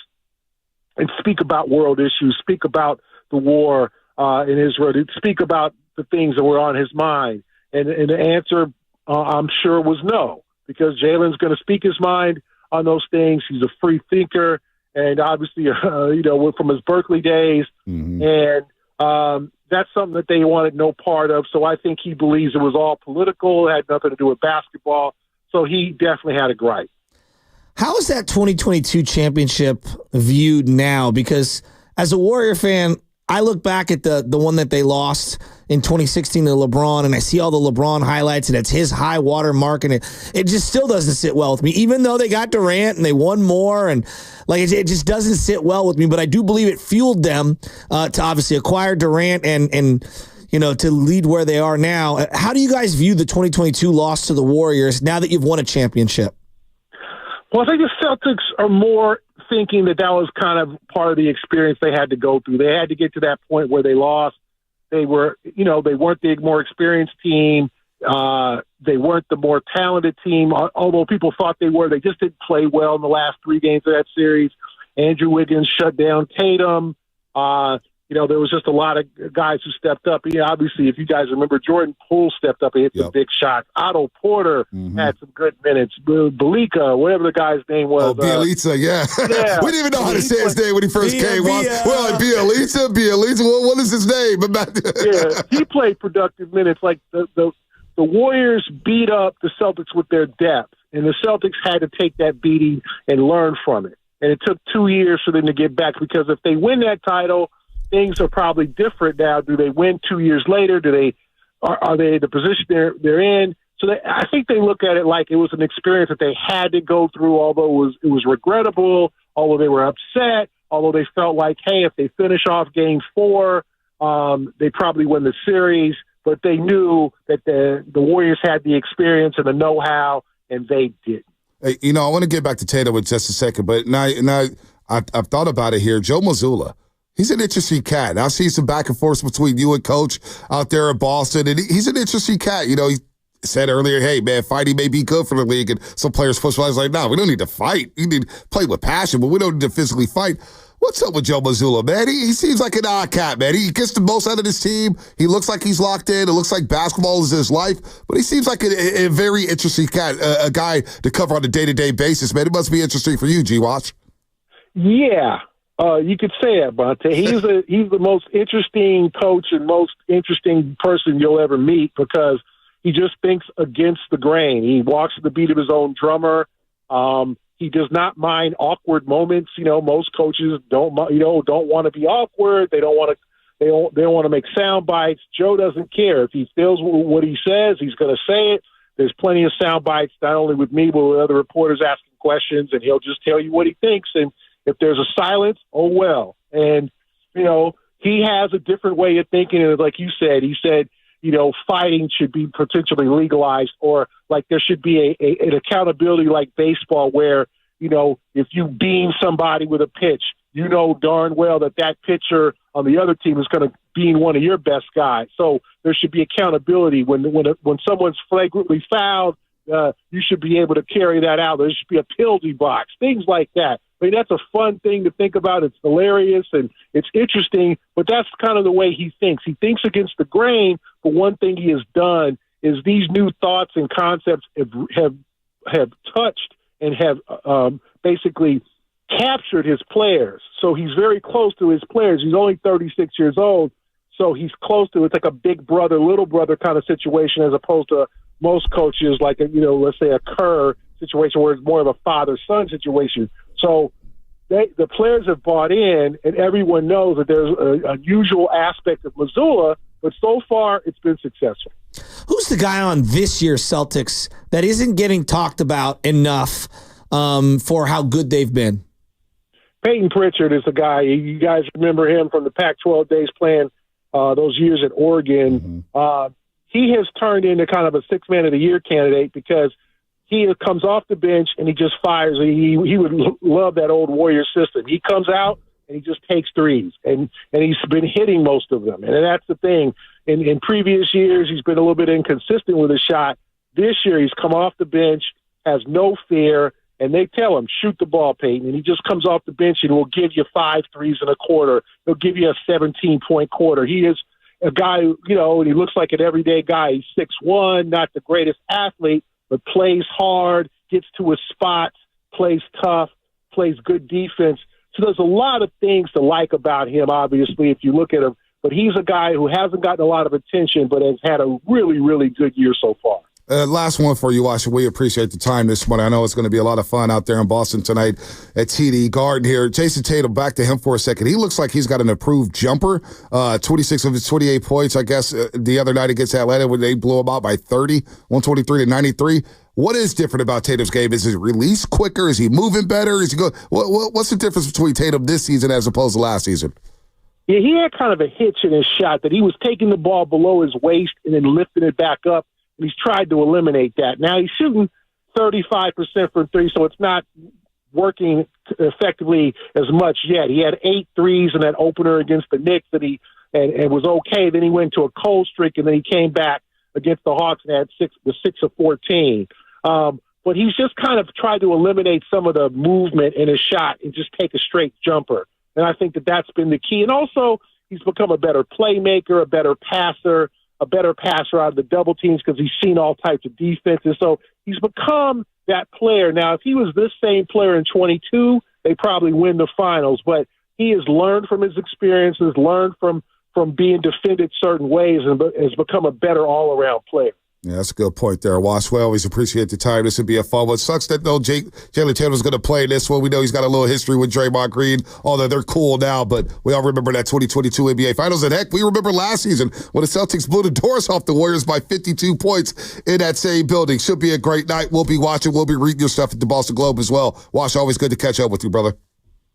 and speak about world issues, speak about the war in Israel, speak about the things that were on his mind? And the answer, I'm sure, was no, because Jaylen's going to speak his mind on those things. He's a free thinker, and obviously, from his Berkeley days. Mm-hmm. And that's something that they wanted no part of. So I think he believes it was all political. It had nothing to do with basketball. So he definitely had a gripe. How is that 2022 championship viewed now? Because as a Warrior fan, I look back at the one that they lost in 2016 to LeBron, and I see all the LeBron highlights, and it's his high water mark, and it just still doesn't sit well with me, even though they got Durant and they won more, and it just doesn't sit well with me. But I do believe it fueled them to obviously acquire Durant and to lead where they are now. How do you guys view the 2022 loss to the Warriors now that you've won a championship? Well, I think the Celtics are more thinking that was kind of part of the experience they had to go through. They had to get to that point where they lost. They were, they weren't the more experienced team. They weren't the more talented team, although people thought they were. They just didn't play well in the last 3 games of that series. Andrew Wiggins shut down Tatum. There was just a lot of guys who stepped up. Obviously, if you guys remember, Jordan Poole stepped up and hit some big shots. Otto Porter had some good minutes. Belika, whatever the guy's name was. Oh, Bielitsa, yeah. We didn't even know how to say his name when he first came. Well, Bielitsa, what is his name? Yeah, he played productive minutes. Like the Warriors beat up the Celtics with their depth, and the Celtics had to take that beating and learn from it. And it took 2 years for them to get back, because if they win that title, things are probably different now. Do they win 2 years later? Are they in the position they're in? So I think they look at it like it was an experience that they had to go through, although it was regrettable, although they were upset, although they felt like, hey, if they finish off Game 4, they probably win the series. But they knew that the Warriors had the experience and the know-how, and they didn't. Hey, I want to get back to Tatum in just a second, but now I've thought about it here. Joe Mazzulla, he's an interesting cat. I see some back and forth between you and Coach out there in Boston, and he's an interesting cat. He said earlier, hey, man, fighting may be good for the league, and some players push back like, no, we don't need to fight. We need to play with passion, but we don't need to physically fight. What's up with Joe Mazzulla, man? He seems like an odd cat, man. He gets the most out of his team. He looks like he's locked in. It looks like basketball is his life, but he seems like a very interesting cat, a guy to cover on a day-to-day basis, man. It must be interesting for you, G-Watch. Yeah, you could say that, Bonte. He's the most interesting coach and most interesting person you'll ever meet because he just thinks against the grain. He walks to the beat of his own drummer. He does not mind awkward moments. Most coaches don't want to be awkward. They don't want to make sound bites. Joe doesn't care. If he feels what he says, he's going to say it. There's plenty of sound bites, not only with me, but with other reporters asking questions, and he'll just tell you what he thinks. And if there's a silence, oh well. And, he has a different way of thinking. And like you said, he said, fighting should be potentially legalized, or like there should be an accountability like baseball where, if you beam somebody with a pitch, darn well that pitcher on the other team is going to beam one of your best guys. So there should be accountability. When someone's flagrantly fouled, you should be able to carry that out. There should be a penalty box, things like that. I mean, that's a fun thing to think about. It's hilarious and it's interesting, but that's kind of the way he thinks. He thinks against the grain, but one thing he has done is these new thoughts and concepts have touched and have basically captured his players. So he's very close to his players. He's only 36 years old, so he's close to it's like a big brother, little brother kind of situation as opposed to most coaches like, let's say a Kerr situation where it's more of a father-son situation. So the players have bought in, and everyone knows that there's an unusual aspect of Mazzulla, but so far it's been successful. Who's the guy on this year's Celtics that isn't getting talked about enough for how good they've been? Peyton Pritchard is the guy. You guys remember him from the Pac-12 days playing those years at Oregon. Mm-hmm. He has turned into kind of a six-man of the year candidate because he comes off the bench and he just fires. He would love that old Warrior system. He comes out and he just takes threes, and he's been hitting most of them. And that's the thing. In previous years, he's been a little bit inconsistent with his shot. This year, he's come off the bench, has no fear, and they tell him, shoot the ball, Peyton. And he just comes off the bench and will give you 5 threes in a quarter. He'll give you a 17-point quarter. He is a guy, and he looks like an everyday guy. He's 6'1", not the greatest athlete, but plays hard, gets to his spots, plays tough, plays good defense. So there's a lot of things to like about him, obviously, if you look at him. But he's a guy who hasn't gotten a lot of attention, but has had a really, really good year so far. Last one for you, Washington. We appreciate the time this morning. I know it's going to be a lot of fun out there in Boston tonight at TD Garden here. Jason Tatum, back to him for a second. He looks like he's got an improved jumper. 26 of his 28 points, I guess, the other night against Atlanta when they blew him out by 30, 123-93. What is different about Tatum's game? Is his release quicker? Is he moving better? Is he go? What's the difference between Tatum this season as opposed to last season? Yeah, he had kind of a hitch in his shot that he was taking the ball below his waist and then lifting it back up. And he's tried to eliminate that. Now he's shooting 35% from three, so it's not working effectively as much yet. He had 8 threes in that opener against the Knicks and was okay. Then he went to a cold streak, and then he came back against the Hawks and had 6 of 14. But he's just kind of tried to eliminate some of the movement in his shot and just take a straight jumper. And I think that that's been the key. And also, he's become a better playmaker, a better passer out of the double teams because he's seen all types of defenses. So he's become that player. Now, if he was this same player in 22, they probably win the finals. But he has learned from his experiences, learned from being defended certain ways, and has become a better all-around player. Yeah, that's a good point there, Wash. We always appreciate the time. This would be a fun one. Sucks that, though, Jalen Tatum's going to play this one. We know he's got a little history with Draymond Green, although they're cool now, but we all remember that 2022 NBA Finals. And heck, we remember last season when the Celtics blew the doors off the Warriors by 52 points in that same building. Should be a great night. We'll be watching. We'll be reading your stuff at the Boston Globe as well. Wash, always good to catch up with you, brother.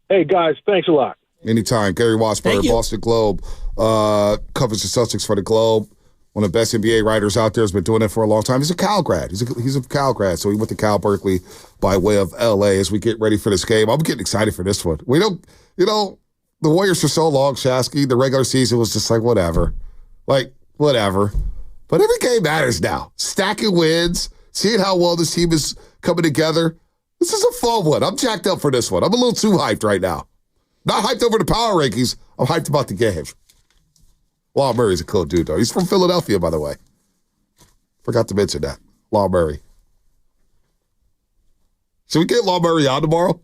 Hey, guys, thanks a lot. Anytime. Gary Washburn, Boston Globe, covers the Celtics for the Globe. One of the best NBA writers out there, has been doing it for a long time. He's a Cal grad. He's a Cal grad, so he went to Cal Berkeley by way of L.A. As we get ready for this game, I'm getting excited for this one. We don't, the Warriors for so long, Shasky, the regular season was just like, whatever. But every game matters now. Stacking wins, seeing how well this team is coming together. This is a fun one. I'm jacked up for this one. I'm a little too hyped right now. Not hyped over the power rankings. I'm hyped about the game. Law Murray's a cool dude, though. He's from Philadelphia, by the way. Forgot to mention that. Law Murray. Should we get Law Murray on tomorrow?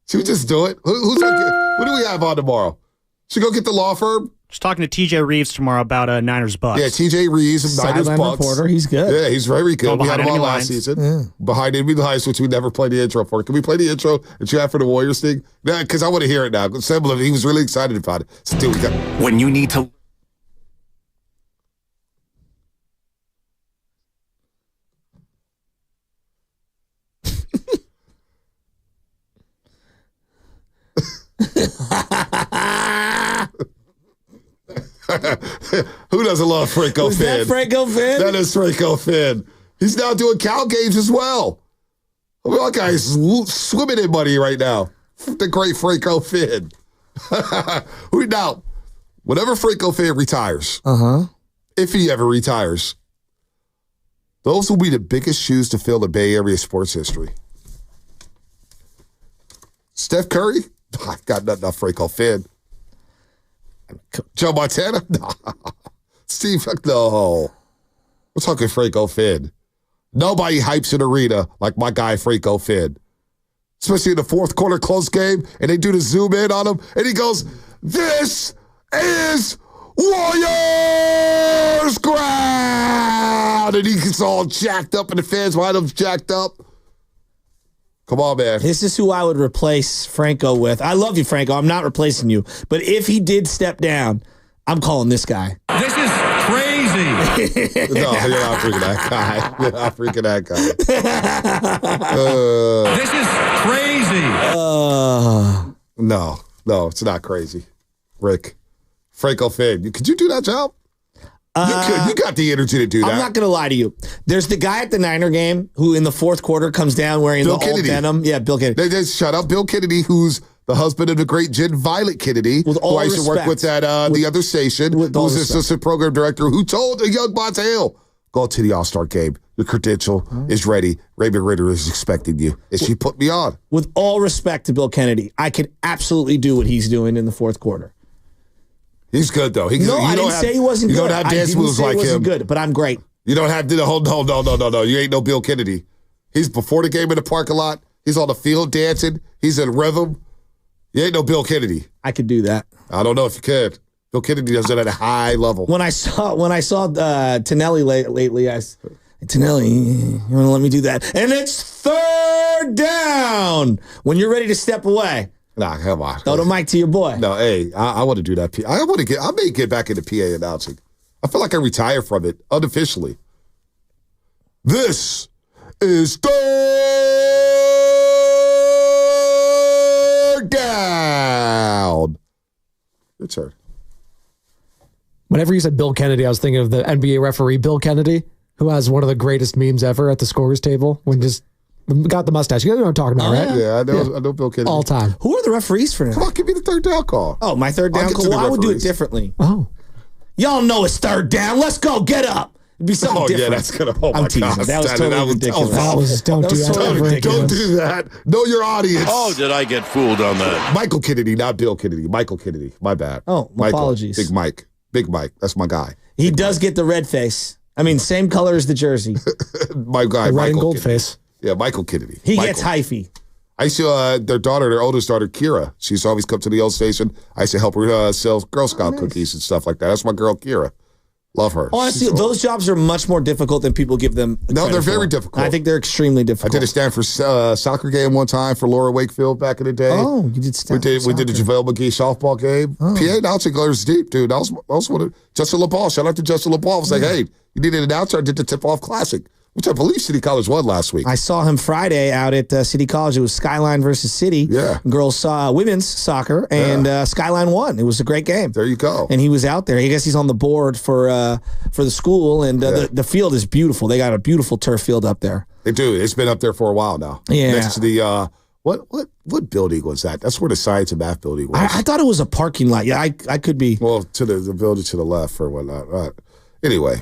Should we just do it? Who do we have on tomorrow? Should we go get the law firm? Just talking to TJ Reeves tomorrow about Niners Bucks. Yeah, TJ Reeves and Niners Bucks. Reporter, he's good. Yeah, he's very good. We had him on last season. Yeah. Behind enemy lines, which we never played the intro for. Can we play the intro that you have for the Warriors thing? Yeah, because I want to hear it now. He was really excited about it. So, dude, when you need to. Who doesn't love Franco Was Finn? that Franco Finn? That is Franco Finn. He's now doing Cal games as well. I mean, that guy's swimming in money right now. The great Franco Finn. Now, whenever Franco Finn retires, if he ever retires, those will be the biggest shoes to fill in Bay Area sports history. Steph Curry? I got nothing off Franco Finn. Joe Montana? No. Steve, no. We're talking Franco Finn. Nobody hypes an arena like my guy Franco Finn. Especially in the fourth quarter close game, and they do the zoom in on him, and he goes, "This is Warriors ground!" And he gets all jacked up, and the fans behind him jacked up. Come on, man. This is who I would replace Franco with. I love you, Franco. I'm not replacing you. But if he did step down, I'm calling this guy. This is crazy. No, you're not freaking that guy. You're not freaking that guy. This is crazy. No, it's not crazy. Rick. Franco Finn. Could you do that job? You got the energy to do that. I'm not going to lie to you. There's the guy at the Niner game who in the fourth quarter comes down wearing Bill the Kennedy. all denim. Yeah, Bill Kennedy. They just shut up. Bill Kennedy, who's the husband of the great Jen Violet Kennedy, With all who I used to work respect. with at the other station, With all who's the respect. assistant program director, who told a young Monte Hill, go to the All-Star game. Your credential is ready. Raymond Ritter is expecting you. And she put me on. With all respect to Bill Kennedy, I could absolutely do what he's doing in the fourth quarter. He's good, though. I didn't say he wasn't good. You don't have dance moves like him. Good, but I'm great. You don't have to. No. You ain't no Bill Kennedy. He's before the game in the parking lot. He's on the field dancing. He's in rhythm. You ain't no Bill Kennedy. I could do that. I don't know if you could. Bill Kennedy does it at a high level. When I saw Tonelli lately, I said, Tonelli, you want to let me do that? And it's third down. When you're ready to step away. Nah, come on. Throw the mic to your boy. No, hey, I want to do that. I may get back into PA announcing. I feel like I retire from it unofficially. This is third down. Your turn. Whenever you said Bill Kennedy, I was thinking of the NBA referee Bill Kennedy, who has one of the greatest memes ever at the scorer's table when just got the mustache. You know what I'm talking about, right? Yeah, I know Bill Kennedy. All time. Who are the referees for now? Come on, give me the third down call. Oh, my third down call? Well, I would do it differently. Oh. Y'all know it's third down. Let's go. Get up. It'd be something different. Yeah, that's going to, I'm teasing. God. That was totally ridiculous. Don't do that. Know your audience. Oh, did I get fooled on that? Michael Kennedy, not Bill Kennedy. Michael Kennedy. My bad. Oh, Michael. apologies. Big Mike. That's my guy. He does get the red face. I mean, same color as the jersey. My guy, red Michael and gold Kennedy. face. Yeah, Michael Kennedy. He gets hyphy. I used to, their oldest daughter, Kira. She used to always come to the old station. I used to help her sell Girl Scout cookies and stuff like that. That's my girl, Kira. Love her. Honestly, those jobs are much more difficult than people give them. No, they're very difficult. I think they're extremely difficult. I did a Stanford soccer game one time for Laura Wakefield back in the day. Oh, you did Stanford We did the JaVale McGee softball game. PA announcer glares deep, dude. That was one of Justin LaPaul. Shout out to Justin LaPaul. I was like, hey, you need an announcer? I did the tip-off classic, which I believe City College won last week. I saw him Friday out at City College. It was Skyline versus City. Yeah. Girls saw women's soccer, and Skyline won. It was a great game. There you go. And he was out there. I guess he's on the board for the school, and the field is beautiful. They got a beautiful turf field up there. They do. It's been up there for a while now. Yeah. Next to the what building was that? That's where the science and math building was. I thought it was a parking lot. Yeah, I could be. Well, to the building to the left or whatnot. Anyway,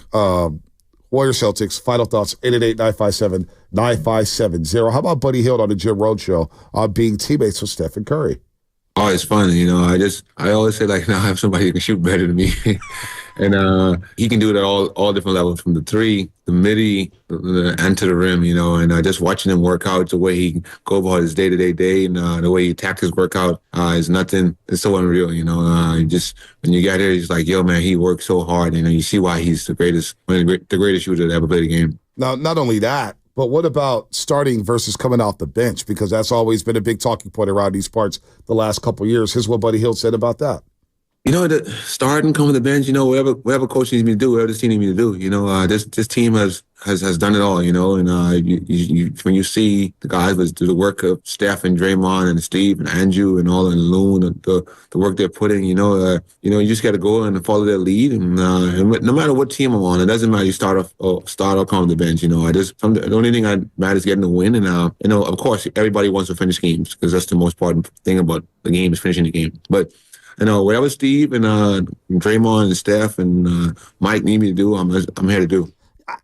Warriors Celtics, final thoughts, 888-957-9570. How about Buddy Hield on the Jim Rhodes Show being teammates with Stephen Curry? Oh, it's fun. I always say, like, I have somebody who can shoot better than me. And he can do it at all different levels, from the three, the midi, and to the rim, and just watching him work out, the way he go about his day, and the way he attack his workout is nothing. It's so unreal, just when you get here, he's like, yo, man, he works so hard, you see why he's the greatest shooter to ever play the game. Now, not only that, but what about starting versus coming off the bench? Because that's always been a big talking point around these parts the last couple of years. Here's what Buddy Hield said about that. The start and come to the bench, whatever coach needs me to do, whatever the team needs me to do. This team has done it all, and when you see the guys that do the work of Steph and Draymond and Steve and Andrew and all, and Loon, the work they're putting, you just got to go and follow their lead. And no matter what team I'm on, it doesn't matter. You start or come to the bench. The only thing that matters is getting the win. And of course, everybody wants to finish games, because that's the most important thing about the game, is finishing the game. But whatever Steve and Draymond and Steph and Mike need me to do, I'm here to do.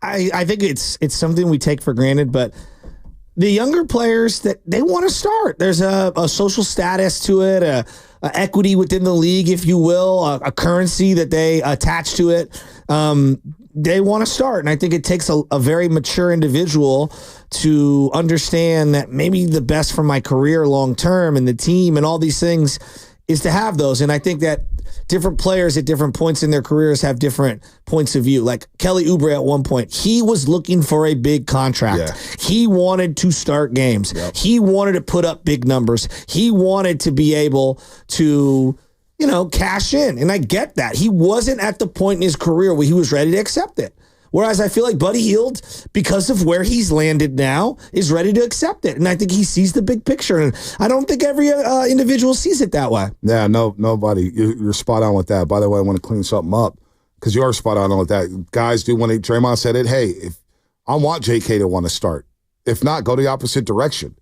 I think it's something we take for granted, but the younger players, that they want to start. There's a social status to it, a equity within the league, if you will, a currency that they attach to it. They want to start, and I think it takes a very mature individual to understand that maybe the best for my career long term and the team and all these things is to have those. And I think that different players at different points in their careers have different points of view. Like Kelly Oubre at one point, he was looking for a big contract. Yeah. He wanted to start games. Yep. He wanted to put up big numbers. He wanted to be able to, cash in. And I get that. He wasn't at the point in his career where he was ready to accept it. Whereas I feel like Buddy Hield, because of where he's landed now, is ready to accept it. And I think he sees the big picture. And I don't think every individual sees it that way. Yeah, nobody. You're spot on with that. By the way, I want to clean something up, because you are spot on with that. Guys do want to, Draymond said it, hey, if I want JK to want to start. If not, go the opposite direction.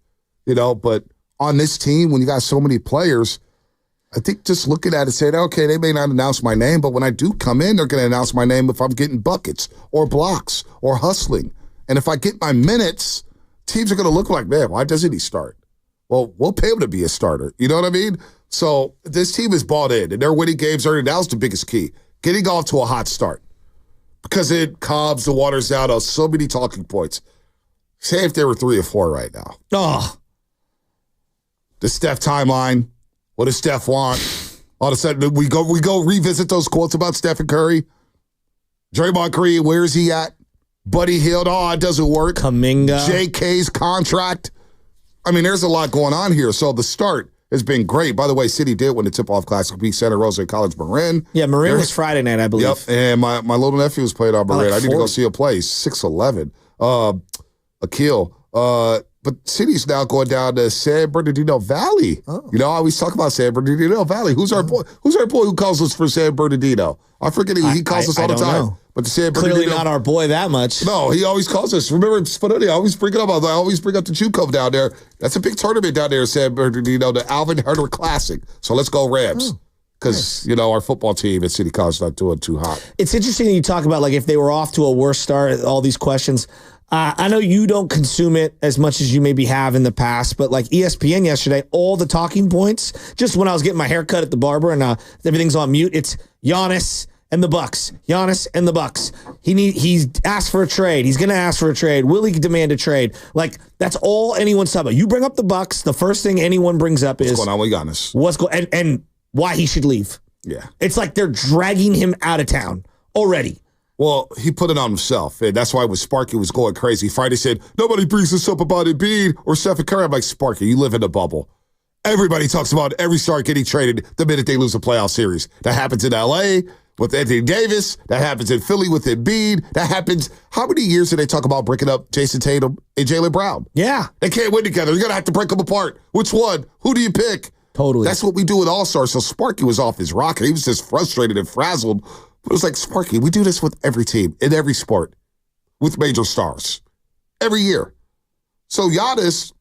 But on this team, when you got so many players, I think just looking at it, saying, okay, they may not announce my name, but when I do come in, they're going to announce my name if I'm getting buckets or blocks or hustling. And if I get my minutes, teams are going to look like, man, why doesn't he start? Well, we'll pay him to be a starter. You know what I mean? So this team is bought in, and they're winning games early. That was the biggest key, getting off to a hot start, because it calms the waters down on so many talking points. Say if they were 3 or 4 right now. Oh, the Steph timeline. What does Steph want? All of a sudden, we go revisit those quotes about Stephen Curry. Draymond Green, where is he at? Buddy Hield, it doesn't work. Kuminga. JK's contract. I mean, there's a lot going on here. So the start has been great. By the way, City did win the tip-off classic, beat Santa Rosa College Marin. Yeah, Marin was Friday night, I believe. Yep, and my little nephew was playing on Marin. I need to go see a play. 6'11". Akil. But City's now going down to San Bernardino Valley. Oh. I always talk about San Bernardino Valley. Who's our boy? Who's our boy who calls us for San Bernardino? I forget. He calls us all the time. Know. But the San Clearly Bernardino, not our boy that much. No, he always calls us. Remember, it's funny. I always bring it up. I always bring up the JUCO down there. That's a big tournament down there in San Bernardino, the Alvin Hunter Classic. So let's go Rams. Because, our football team at City College is not doing too hot. It's interesting that you talk about, like, if they were off to a worse start, all these questions. I know you don't consume it as much as you maybe have in the past, but like ESPN yesterday, all the talking points, just when I was getting my hair cut at the barber and everything's on mute, it's Giannis and the Bucks. Giannis and the Bucks. He's asked for a trade. He's going to ask for a trade. Will he demand a trade? Like, that's all anyone's talking about. You bring up the Bucks, the first thing anyone brings up is what's going on with Giannis? And why he should leave. Yeah. It's like they're dragging him out of town already. Well, he put it on himself, and that's why when Sparky was going crazy, Friday said, nobody brings this up about Embiid or Stephen Curry. I'm like, Sparky, you live in a bubble. Everybody talks about every star getting traded the minute they lose a playoff series. That happens in L.A. with Anthony Davis. That happens in Philly with Embiid. That happens. How many years did they talk about breaking up Jason Tatum and Jaylen Brown? Yeah. They can't win together. You're going to have to break them apart. Which one? Who do you pick? Totally. That's what we do with All-Stars. So Sparky was off his rocker. He was just frustrated and frazzled. But it was like, Sparky, we do this with every team, in every sport, with major stars, every year. So Giannis,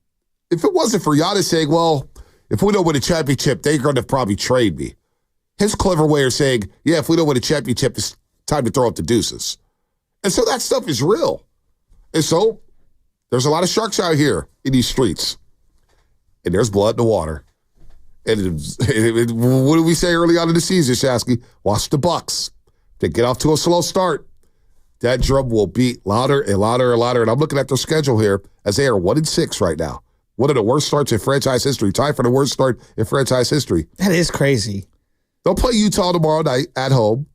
if it wasn't for Giannis saying, well, if we don't win a championship, they're going to probably trade me. His clever way of saying, yeah, if we don't win a championship, it's time to throw up the deuces. And so that stuff is real. And so there's a lot of sharks out here in these streets. And there's blood in the water. And what did we say early on in the season, Shasky? Watch the Bucks. They get off to a slow start. That drum will beat louder and louder and louder. And I'm looking at their schedule here as they are 1-6 right now. One of the worst starts in franchise history. Tied for the worst start in franchise history. That is crazy. They'll play Utah tomorrow night at home.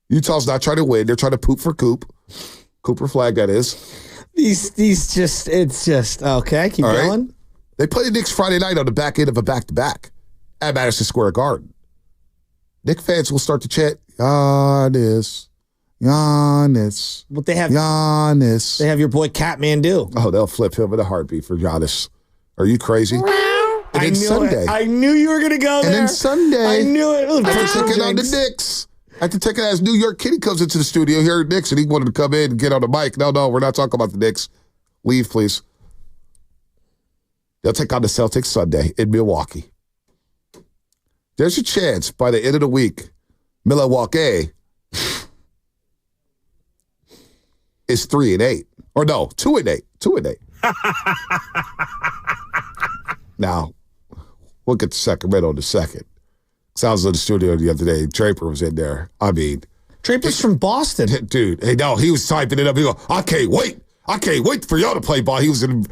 Utah's not trying to win. They're trying to poop for Coop. Cooper Flag, that is. It's just, okay, keep going. Right. They play the Knicks Friday night on the back end of a back-to-back at Madison Square Garden. Knicks fans will start to chant, Giannis. But they have Giannis. They have your boy Catmandu. Oh, they'll flip him in a heartbeat for Giannis. Are you crazy? And then Sunday. I knew you were going to go there. And then Sunday. I knew it. I had to take it on the Knicks. I had to take it as New York Kitty comes into the studio here at Knicks, and he wanted to come in and get on the mic. No, we're not talking about the Knicks. Leave, please. They'll take on the Celtics Sunday in Milwaukee. There's a chance by the end of the week, Milwaukee is 3-8. Or no, 2-8. 2-8. Now, we'll get to Sacramento in a second. So I was in the studio the other day. Draper was in there. I mean, Draper's from Boston. Dude, hey, no, he was typing it up. He go, I can't wait. I can't wait for y'all to play ball. He was in.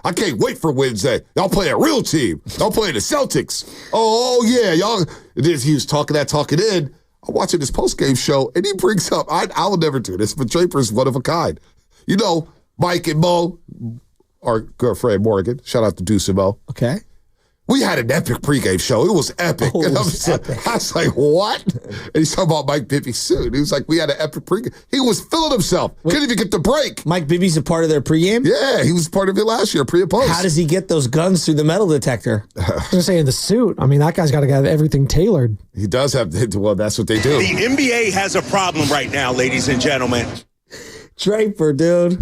I can't wait for Wednesday. Y'all play a real team. Y'all play the Celtics. Oh yeah, y'all. He was talking in. I'm watching this postgame show, and he brings up. I will never do this, but Draper's one of a kind. You know, Mike and Mo, our good friend Morgan. Shout out to Deuce and Mo. Okay. We had an epic pregame show. It was epic. Oh, and I was like, what? And he's talking about Mike Bibby soon. He was like, we had an epic pregame. He was feeling himself. Couldn't even get the break. Mike Bibby's a part of their pregame? Yeah, he was part of it last year, pre and post. How does he get those guns through the metal detector? I was going to say in the suit. I mean, that guy's got to get everything tailored. He does have, well, that's what they do. The NBA has a problem right now, ladies and gentlemen. Draper, dude.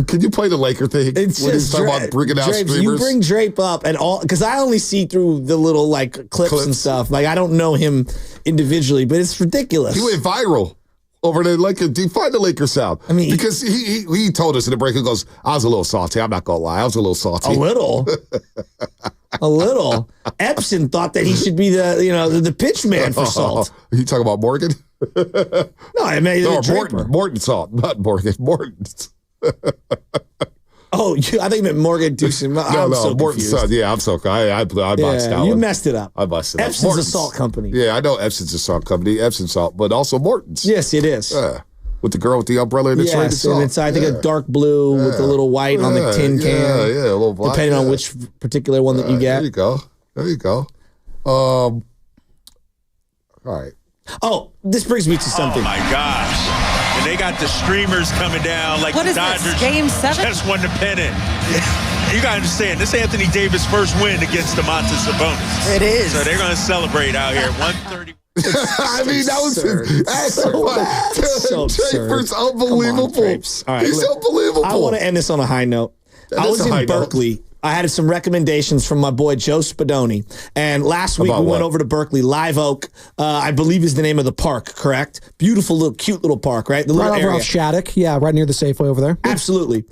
Can you play the Laker thing? It's when just he's talking about bringing out Drapes, streamers? you bring Drape up and all, because I only see through the little like clips and stuff. Like I don't know him individually, but it's ridiculous. He went viral over the Lakers. Do you find the Lakers sound? I mean, because he told us in the break. He goes, "I was a little salty. I'm not gonna lie. I was a little salty. A little." A little. Epson thought that he should be the pitch man for Salt. You talking about Morgan? No, I mean Morton Salt, not Morgan. Morton's. Oh, I think you meant Morgan Deucin. No, Morton's son. Yeah, I'm so. I botched out. You messed it up. I busted up. Epson's a salt company. Yeah, I know Epson's a salt company. Epson Salt, but also Morton's. Yes, it is. With the girl with the umbrella and it's rated salt. And it's I think a dark blue with a little white on the tin can. Yeah, a little black. Depending on which particular one that you get. There you go. All right. Oh, this brings me to something. Oh my gosh. And they got the streamers coming down like what the is Dodgers this, Game 7? just won the pennant. You gotta understand, this Anthony Davis' first win against Domantas Sabonis. It is. So they're gonna celebrate out here at 1:30. I mean, that was Draper's unbelievable. All right, He's unbelievable. I want to end this on a high note. I was in Berkeley. I had some recommendations from my boy Joe Spadoni. And last week we went over to Berkeley. Live Oak, I believe is the name of the park, correct? Beautiful, little, cute little park, right? The little right over off Shattuck. Yeah, right near the Safeway over there. Absolutely.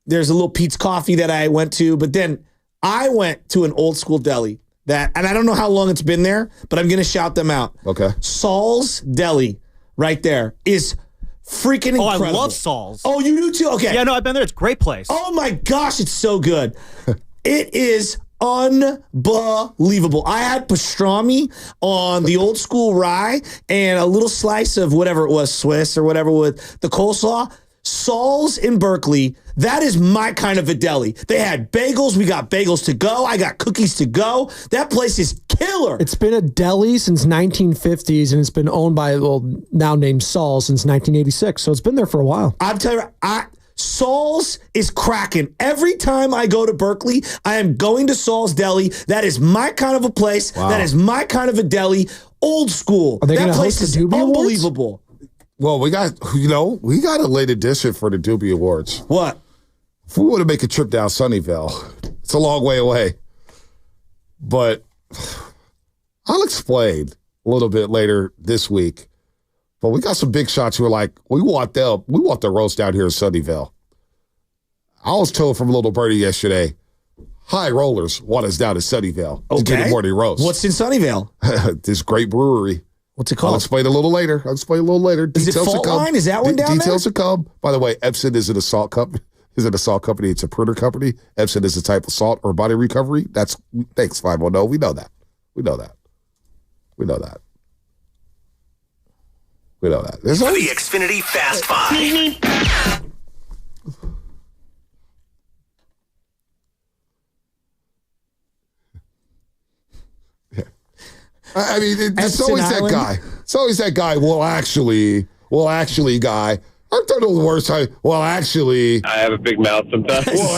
There's a little Pete's Coffee that I went to. But then I went to an old school deli and I don't know how long it's been there, but I'm going to shout them out. Okay. Saul's Deli right there is freaking incredible. Oh, I love Saul's. Oh, you do too? Okay. Yeah, no, I've been there. It's a great place. Oh my gosh, it's so good. It is unbelievable. I had pastrami on the old school rye and a little slice of whatever it was, Swiss or whatever with the coleslaw. Saul's in Berkeley, that is my kind of a deli. They had bagels. We got bagels to go. I got cookies to go. That place is killer. It's been a deli since 1950s, and it's been owned by, now named Saul's since 1986. So it's been there for a while. I'm telling you, Saul's is cracking. Every time I go to Berkeley, I am going to Saul's Deli. That is my kind of a place. Wow. That is my kind of a deli. Old school. Are they going to host the Doobie Awards? Unbelievable. Well, we got a late edition for the Doobie Awards. What? If we want to make a trip down Sunnyvale, it's a long way away. But I'll explain a little bit later this week. But we got some big shots who are like, we want the roast down here in Sunnyvale. I was told from Little Birdie yesterday, high rollers want us down in Sunnyvale to do the morning roast. What's in Sunnyvale? This great brewery. What's it called? I'll explain a little later. Is it Fault Line? Is that one down there? Details to come. By the way, Epson is an assault company. It's a printer company. Epson is a type of salt or body recovery. Thanks, 510. We know that. There's the Xfinity Fast Five. I mean, it's always that guy. It's always that guy. Well, actually, guy. I've done all the worst time. Well, actually. I have a big mouth sometimes. Well,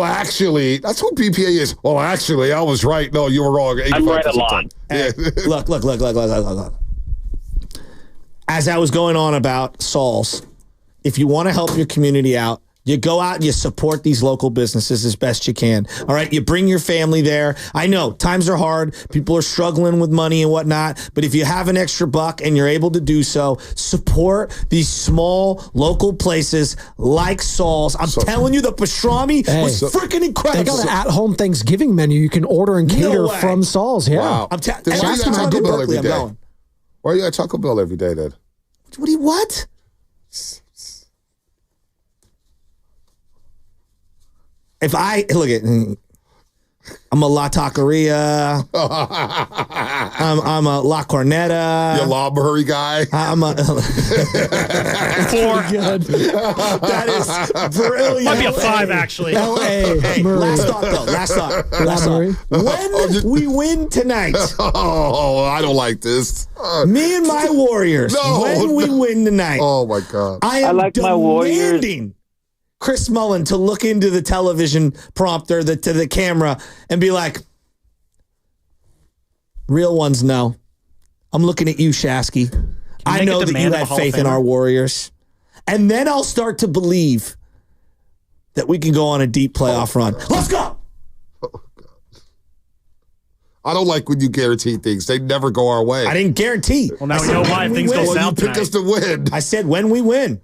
actually. That's what BPA is. Well, actually, I was right. No, you were wrong. I'm right a lot. Hey, look. As I was going on about Saul's, if you want to help your community out, you go out and you support these local businesses as best you can. All right. You bring your family there. I know times are hard. People are struggling with money and whatnot. But if you have an extra buck and you're able to do so, support these small local places like Saul's. I'm telling you, the pastrami was freaking incredible. They got an at-home Thanksgiving menu you can order and cater from Saul's. Yeah. Wow. Why are you at Taco Bell every day then? What? If I look at, I'm a La Taqueria. I'm a La Corneta. You're a La Murray guy. I'm a. That is brilliant. Might be a 5 actually. L.A. Hey, last thought. When we win tonight. Oh, I don't like this. Me and my Warriors. When we win tonight. Oh my God. I like my Warriors. Chris Mullen to look into the television prompter to the camera and be like, real ones know. I'm looking at you, Shasky. I know that you have faith in our Warriors. And then I'll start to believe that we can go on a deep playoff run. Let's go! Oh, God. I don't like when you guarantee things. They never go our way. I didn't guarantee. Well, now we know why things go south tonight. You pick us to win. I said when we win.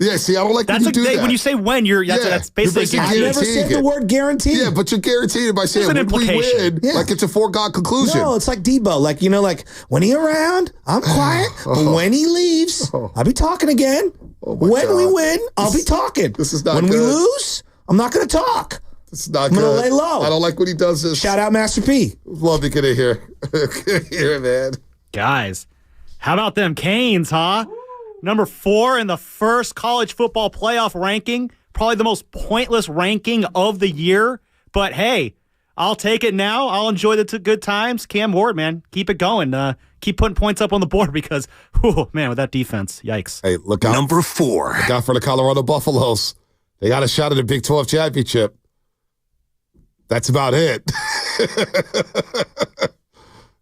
Yeah, see, I don't like when you do that. When you say when, that's basically I never said the word guarantee. Yeah, but you're guaranteed it by saying when we win, like it's a foregone conclusion. No, it's like Debo. Like when he around, I'm quiet. But when he leaves, I'll be talking again. When we win, I'll be talking. This is not When good. we lose, I'm not going to talk. This is not I'm good. going to lay low. I don't like when he does this. Shout out Master P. Love to get in here. Get in here, man. Guys, how about them Canes, huh? Number 4 in the first college football playoff ranking. Probably the most pointless ranking of the year. But hey, I'll take it now. I'll enjoy the good times. Cam Ward, man, keep it going. Keep putting points up on the board because, man, with that defense, yikes. Hey, look out. Number 4. Look out for the Colorado Buffaloes. They got a shot at the Big 12 championship. That's about it.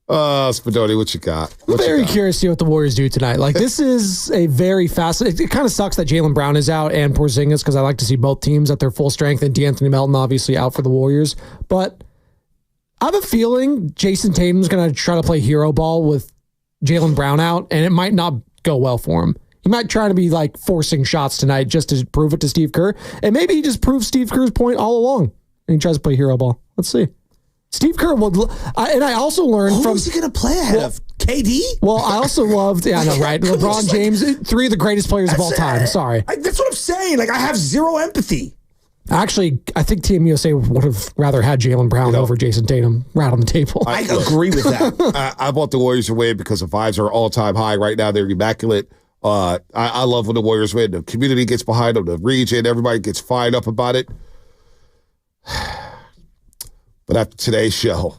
Spadoni, what you got? I'm very curious to see what the Warriors do tonight. Like, this is a very fascinating. It kind of sucks that Jaylen Brown is out and Porzingis because I like to see both teams at their full strength and DeAnthony Melton obviously out for the Warriors. But I have a feeling Jason Tatum's going to try to play hero ball with Jaylen Brown out, and it might not go well for him. He might try to be like forcing shots tonight just to prove it to Steve Kerr. And maybe he just proves Steve Kerr's point all along and he tries to play hero ball. Let's see. Steve Kerr will, and I also learned from. Who's he going to play ahead of? KD? Well, I also loved, I know, right? LeBron James, 3 of the greatest players of all time. Sorry. That's what I'm saying. Like, I have zero empathy. Actually, I think Team USA would have rather had Jaylen Brown over Jason Tatum right on the table. I agree with that. I want the Warriors to win because the vibes are all-time high right now. They're immaculate. I love when the Warriors win. The community gets behind them. The region, everybody gets fired up about it. But after today's show,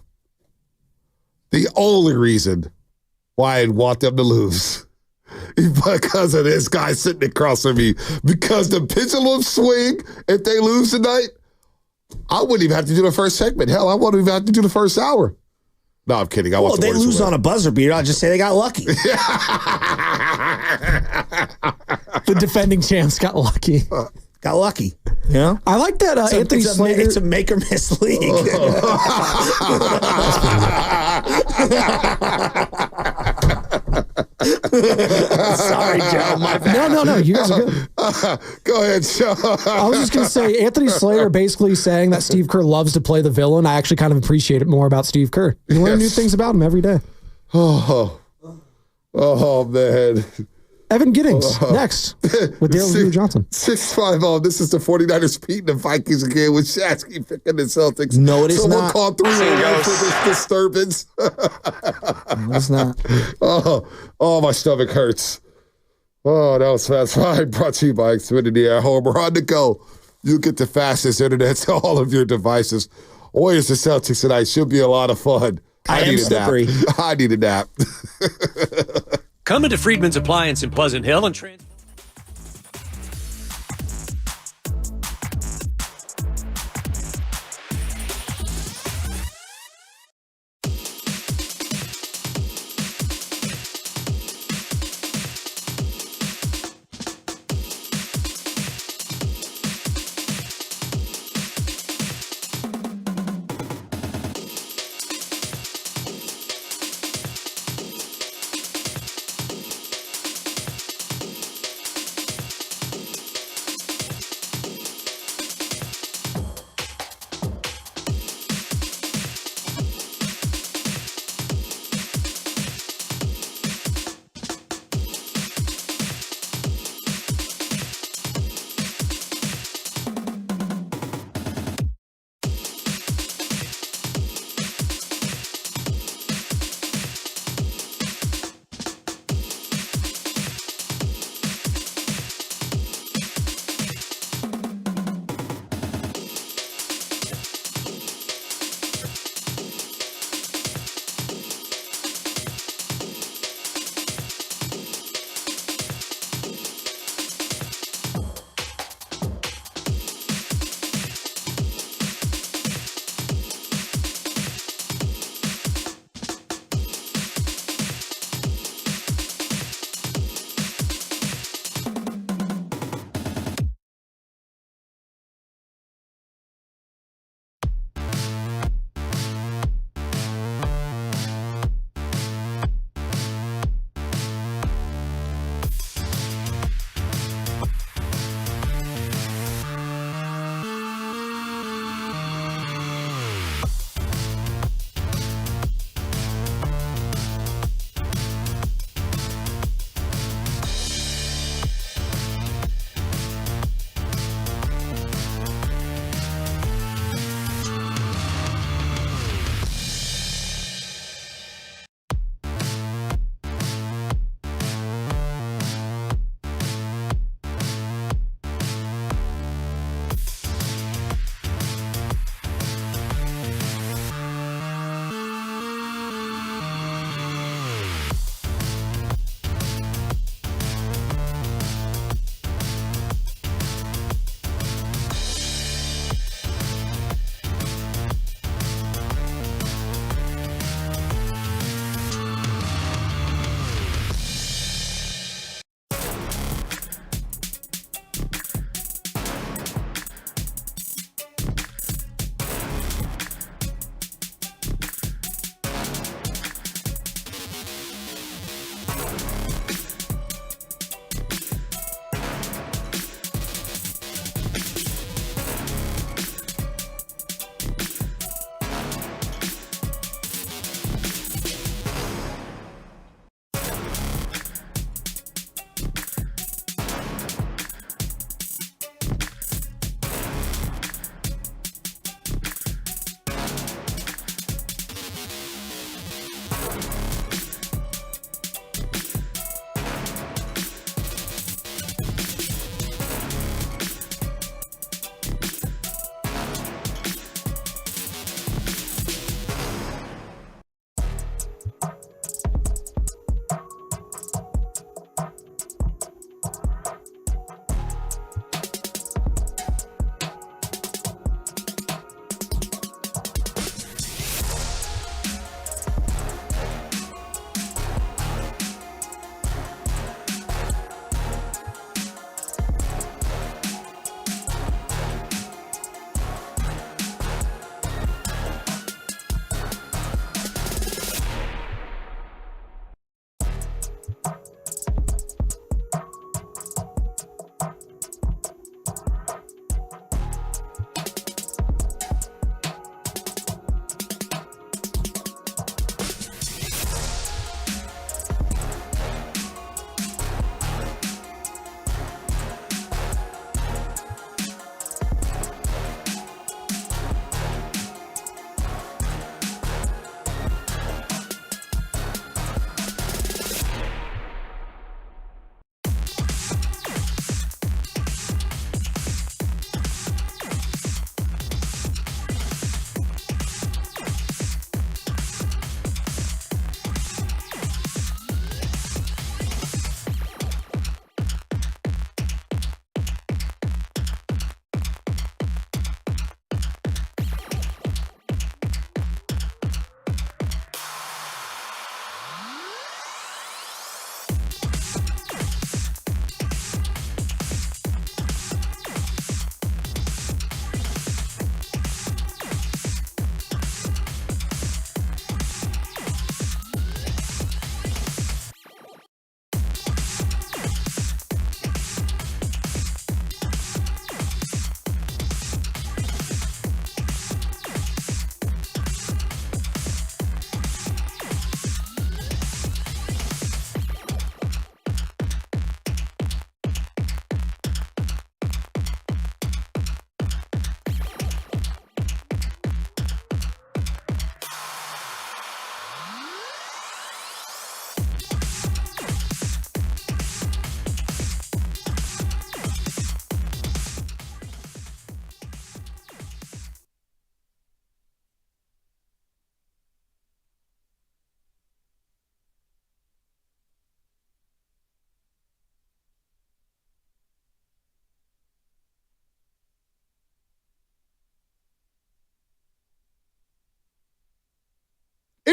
the only reason why I'd want them to lose is because of this guy sitting across from me. Because the pendulum swing, if they lose tonight, I wouldn't even have to do the first segment. Hell, I wouldn't even have to do the first hour. No, I'm kidding. I want the they Warriors lose to win. on a buzzer beater. I'll just say they got lucky. The defending champs got lucky. Got lucky. Yeah. I like that Anthony Slater. It's a make or miss league. Sorry, Joe. My bad. No. You guys are good. Go ahead, Joe. I was just going to say, Anthony Slater basically saying that Steve Kerr loves to play the villain. I actually kind of appreciate it more about Steve Kerr. You learn new things about him every day. Oh, man. Evan Giddings, next, with Daryl Johnson. 6-5-0. This is the 49ers beating the Vikings again with Shasky picking the Celtics. No, it is Someone not. called 3 for this disturbance. No, it's not. Oh, my stomach hurts. Oh, that was Fast Five brought to you by Xfinity at home. We're on the go. You get the fastest internet to all of your devices. Warriors and Celtics tonight should be a lot of fun. I need a nap. I need a nap. Come into Friedman's Appliance in Pleasant Hill and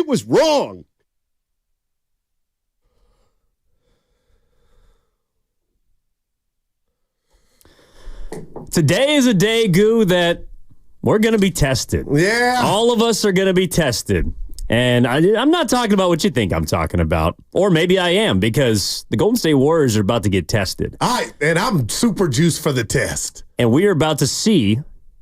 It was wrong. Today is a day, Goo, that we're going to be tested. Yeah. All of us are going to be tested. And I'm not talking about what you think I'm talking about. Or maybe I am, because the Golden State Warriors are about to get tested. And I'm super juiced for the test. And we are about to see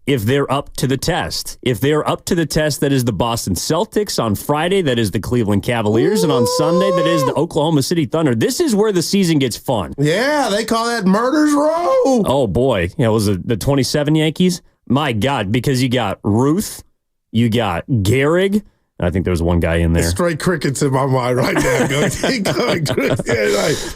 if they're up to the test. If they're up to the test, that is the Boston Celtics. On Friday, that is the Cleveland Cavaliers. And on Sunday, that is the Oklahoma City Thunder. This is where the season gets fun. Yeah, they call that Murder's Row. Oh, boy. Yeah, was it the 27 Yankees? My God, because you got Ruth, you got Gehrig. I think there was one guy in there. Straight crickets in my mind right now.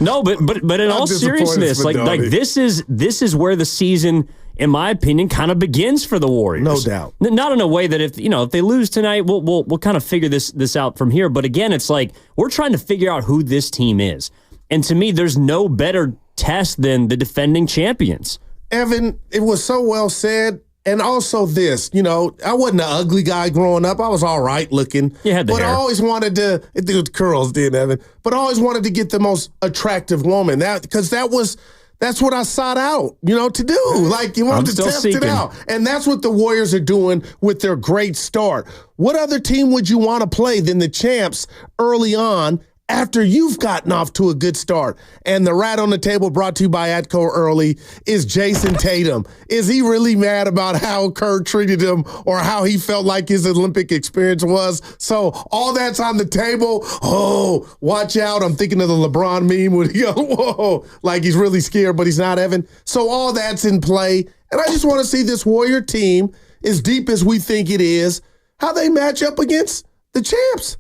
No, but in all seriousness, like this is where the season, in my opinion, kind of begins for the Warriors. No doubt. Not in a way that if they lose tonight, we'll kind of figure this out from here. But again, it's like we're trying to figure out who this team is. And to me, there's no better test than the defending champions. Evan, it was so well said. And also this, I wasn't an ugly guy growing up. I was all right looking. You had the hair. I always wanted to, the curls did, Evan, but I always wanted to get the most attractive woman. Because that's what I sought out, to do. Like, you wanted to test it out. And that's what the Warriors are doing with their great start. What other team would you want to play than the champs early on after you've gotten off to a good start? And the rat on the table, brought to you by Atco Early, is Jason Tatum. Is he really mad about how Kerr treated him or how he felt like his Olympic experience was? So all that's on the table. Oh, watch out. I'm thinking of the LeBron meme when he goes, whoa, like he's really scared, but he's not, Evan. So all that's in play. And I just want to see this Warrior team, as deep as we think it is, how they match up against the champs.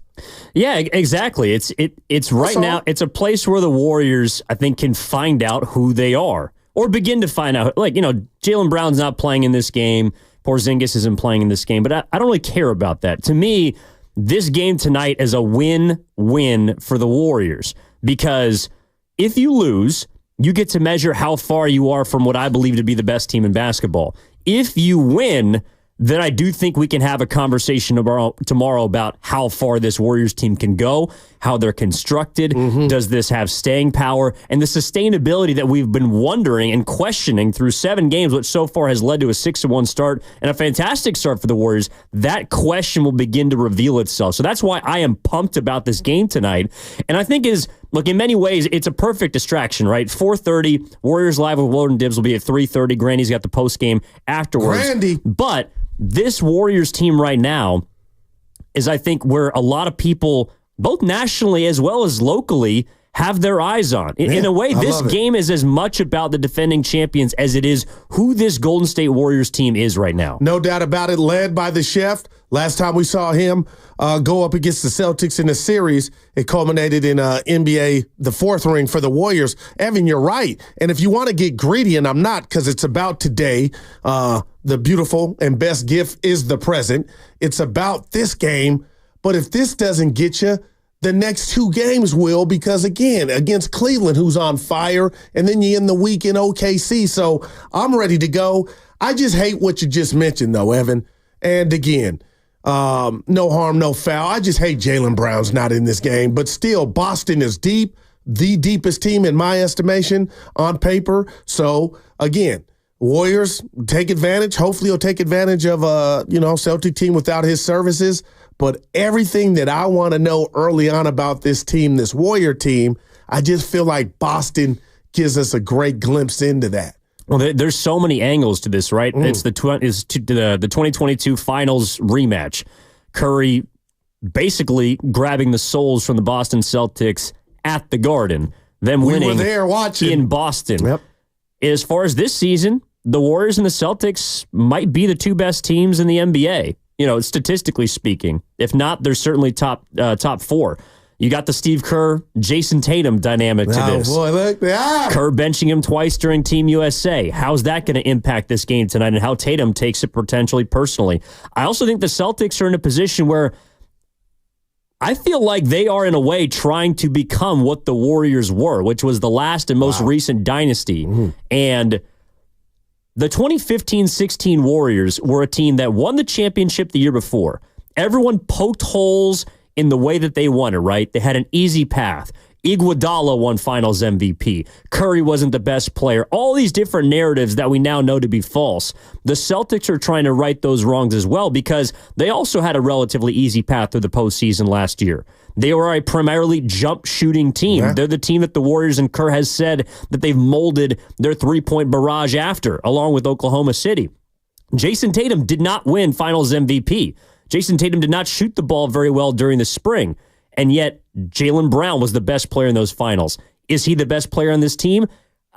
Yeah, exactly. It's right now. It's a place where the Warriors, I think, can find out who they are or begin to find out. Like, Jaylen Brown's not playing in this game. Porzingis isn't playing in this game, but I don't really care about that. To me, this game tonight is a win-win for the Warriors, because if you lose, you get to measure how far you are from what I believe to be the best team in basketball. If you win, then I do think we can have a conversation tomorrow about how far this Warriors team can go, how they're constructed. Mm-hmm. Does this have staying power and the sustainability that we've been wondering and questioning through 7 games, which so far has led to a 6-1 start and a fantastic start for the Warriors? That question will begin to reveal itself. So that's why I am pumped about this game tonight. And I think look, in many ways, it's a perfect distraction, right? 4:30, Warriors Live with Wilden Dibbs will be at 3:30. Grandy's got the postgame afterwards. Grandy. But this Warriors team right now is, I think, where a lot of people, both nationally as well as locally, have their eyes on. In a way, this game is as much about the defending champions as it is who this Golden State Warriors team is right now. No doubt about it, led by the chef. Last time we saw him go up against the Celtics in a series, it culminated in NBA, the 4th ring for the Warriors. Evan, you're right. And if you want to get greedy, and I'm not, because it's about today, the beautiful and best gift is the present. It's about this game. But if this doesn't get you, the next 2 games will, because, again, against Cleveland, who's on fire, and then you end the week in OKC. So I'm ready to go. I just hate what you just mentioned, though, Evan. And, again, no harm, no foul. I just hate Jaylen Brown's not in this game. But still, Boston is deep, the deepest team in my estimation on paper. So, again, Warriors take advantage. Hopefully he'll take advantage of a, Celtic team without his services. But everything that I want to know early on about this team, this Warrior team, I just feel like Boston gives us a great glimpse into that. Well, there's so many angles to this, right? It's the 2022 Finals rematch. Curry basically grabbing the souls from the Boston Celtics at the Garden, them winning we were there watching in Boston. Yep. As far as this season, the Warriors and the Celtics might be the 2 best teams in the NBA. Statistically speaking. If not, they're certainly top 4. You got the Steve Kerr, Jason Tatum dynamic to this. Boy, look, Kerr benching him twice during Team USA. How's that going to impact this game tonight, and how Tatum takes it potentially personally? I also think the Celtics are in a position where I feel like they are, in a way, trying to become what the Warriors were, which was the last and most recent dynasty. Mm-hmm. And the 2015-16 Warriors were a team that won the championship the year before. Everyone poked holes in the way that they won it, right? They had an easy path. Iguodala won Finals MVP. Curry wasn't the best player. All these different narratives that we now know to be false. The Celtics are trying to right those wrongs as well because they also had a relatively easy path through the postseason last year. They were a primarily jump shooting team. Yeah. They're the team that the Warriors and Kerr has said that they've molded their three-point barrage after, along with Oklahoma City. Jason Tatum did not win Finals MVP. Jason Tatum did not shoot the ball very well during the spring. And yet, Jaylen Brown was the best player in those finals. Is he the best player on this team?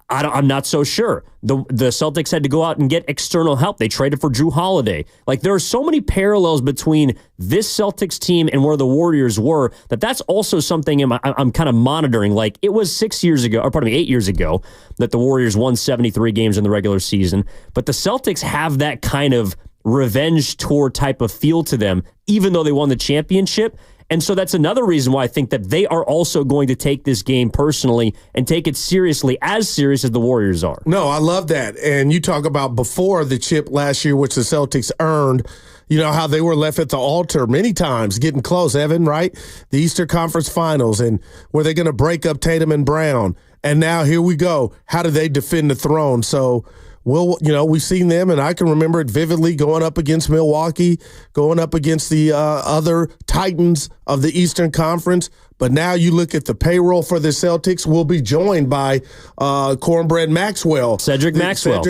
I'm not so sure. The Celtics had to go out and get external help. They traded for Drew Holiday. Like, there are so many parallels between this Celtics team and where the Warriors were that's also something I'm kind of monitoring. Like, it was 8 years ago that the Warriors won 73 games in the regular season. But the Celtics have that kind of revenge tour type of feel to them, even though they won the championship. And so that's another reason why I think that they are also going to take this game personally and take it seriously, as serious as the Warriors are. No, I love that. And you talk about before the chip last year, which the Celtics earned, you know, how they were left at the altar many times, getting close, Evan, right? The Eastern Conference Finals, and were they going to break up Tatum and Brown? And now here we go. How do they defend the throne? So, well, you know, we've seen them, and I can remember it vividly going up against Milwaukee, going up against the other Titans of the Eastern Conference. But now you look at the payroll for the Celtics, we'll be joined by Cornbread Maxwell. Cedric Maxwell,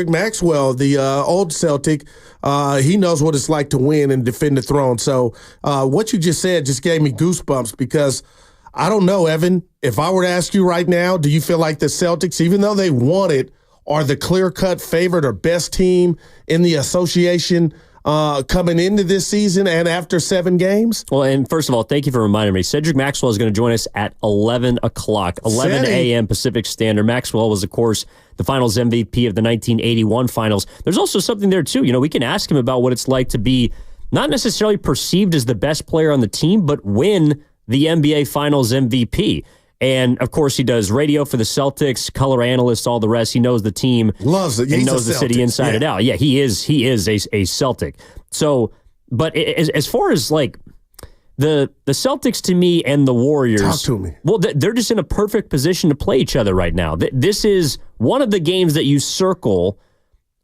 the old Celtic. He knows what it's like to win and defend the throne. So what you just said just gave me goosebumps because I don't know, Evan, if I were to ask you right now, do you feel like the Celtics, even though they won it, are the clear-cut favorite or best team in the association coming into this season and after 7 games? Well, and first of all, thank you for reminding me. Cedric Maxwell is going to join us at 11 o'clock, 11 a.m. Pacific Standard. Maxwell was, of course, the Finals MVP of the 1981 Finals. There's also something there, too. You know, we can ask him about what it's like to be not necessarily perceived as the best player on the team, but win the NBA Finals MVP. And, of course, he does radio for the Celtics, color analyst, all the rest. He knows the team. Loves it. He knows the city inside and out. Yeah, he is a Celtic. So, but as far as, like, the Celtics to me and the Warriors. Talk to me. Well, they're just in a perfect position to play each other right now. This is one of the games that you circle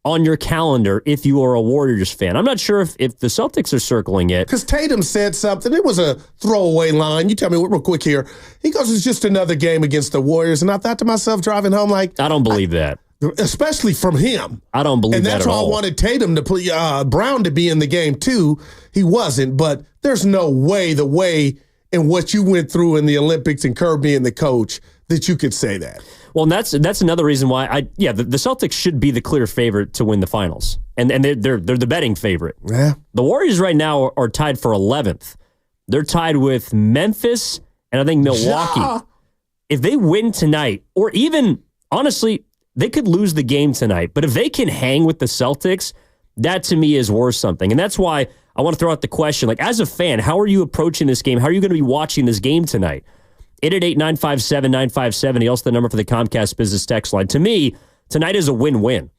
on your calendar if you are a Warriors fan. I'm not sure if the Celtics are circling it. Because Tatum said something. It was a throwaway line. You tell me real quick here. He goes, it's just another game against the Warriors. And I thought to myself driving home like. I don't believe that. Especially from him. I don't believe that at all. And that's why I wanted Tatum to play, Brown to be in the game too. He wasn't. But there's no way the way in what you went through in the Olympics and Kerr being the coach that you could say that. Well, and that's another reason why the Celtics should be the clear favorite to win the finals, and they're the betting favorite. Yeah. The Warriors right now are tied for 11th. They're tied with Memphis and I think Milwaukee. Yeah. If they win tonight, or even honestly, they could lose the game tonight. But if they can hang with the Celtics, that to me is worth something, and that's why I want to throw out the question: like, as a fan, how are you approaching this game? How are you going to be watching this game tonight? 888-957-957. Also the number for the Comcast Business Text line. To me, tonight is a win-win.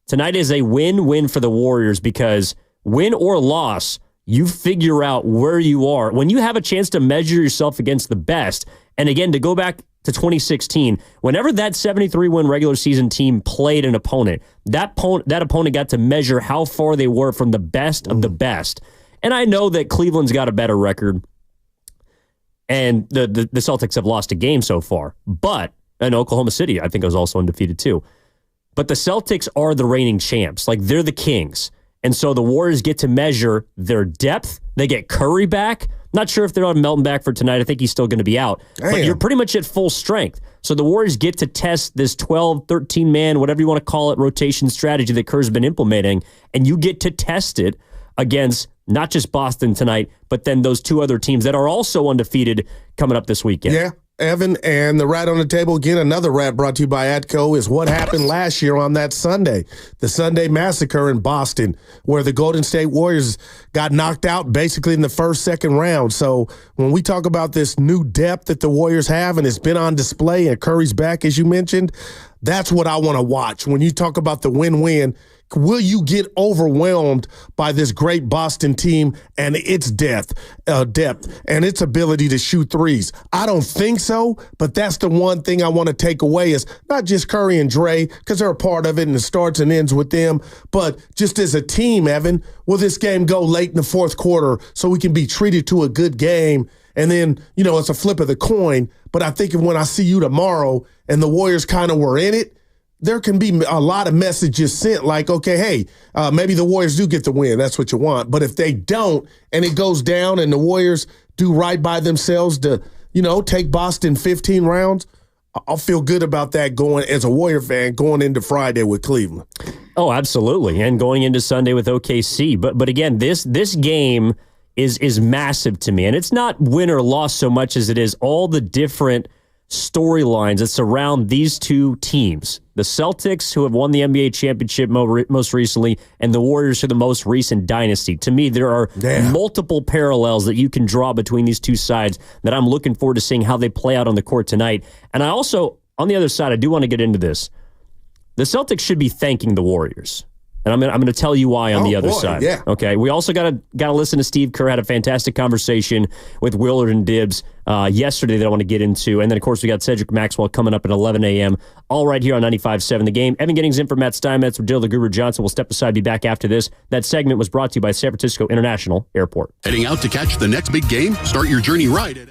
Tonight is a win-win for the Warriors because win or loss, you figure out where you are. When you have a chance to measure yourself against the best, and again, to go back to 2016, whenever that 73-win regular season team played an opponent, that opponent got to measure how far they were from the best of the best. And I know that Cleveland's got a better record. And the Celtics have lost a game so far. And Oklahoma City, I think, was also undefeated too. But the Celtics are the reigning champs. Like, they're the kings. And so the Warriors get to measure their depth. They get Curry back. Not sure if they're on Melton back for tonight. I think he's still going to be out. Damn. But you're pretty much at full strength. So the Warriors get to test this 12, 13-man, whatever you want to call it, rotation strategy that Kerr's been implementing. And you get to test it against not just Boston tonight, but then those two other teams that are also undefeated coming up this weekend. Yeah, Evan, and the rat on the table, again, another rat brought to you by Atco, is what happened last year on that Sunday. The Sunday massacre in Boston, where the Golden State Warriors got knocked out basically in the first, second round. So when we talk about this new depth that the Warriors have, and it's been on display, and Curry's back, as you mentioned, that's what I want to watch. When you talk about the win-win, Will you get overwhelmed by this great Boston team and its depth and its ability to shoot threes? I don't think so, but that's the one thing I want to take away is not just Curry and Dre, because they're a part of it and it starts and ends with them, but just as a team, Evan, will this game go late in the fourth quarter so we can be treated to a good game? And then, it's a flip of the coin. But I think when I see you tomorrow and the Warriors kind of were in it, there can be a lot of messages sent like, okay, hey, maybe the Warriors do get the win. That's what you want. But if they don't and it goes down and the Warriors do right by themselves to, take Boston 15 rounds, I'll feel good about that going as a Warrior fan going into Friday with Cleveland. Oh, absolutely. And going into Sunday with OKC. But again, this game is massive to me. And it's not win or loss so much as it is all the different storylines that surround these two teams. The Celtics, who have won the NBA championship most recently, and the Warriors, who are the most recent dynasty. To me, there are multiple parallels that you can draw between these two sides that I'm looking forward to seeing how they play out on the court tonight. And I also, on the other side, I do want to get into this. The Celtics should be thanking the Warriors. And I'm going to tell you why on the other side. Yeah. Okay. We also got to listen to Steve Kerr. Had a fantastic conversation with Willard and Dibbs yesterday that I want to get into. And then, of course, we got Cedric Maxwell coming up at 11 a.m. all right here on 95.7 The Game. Evan Giddings in for Matt Steinmetz with Dill the Guru Johnson. We'll step aside, be back after this. That segment was brought to you by San Francisco International Airport. Heading out to catch the next big game? Start your journey right at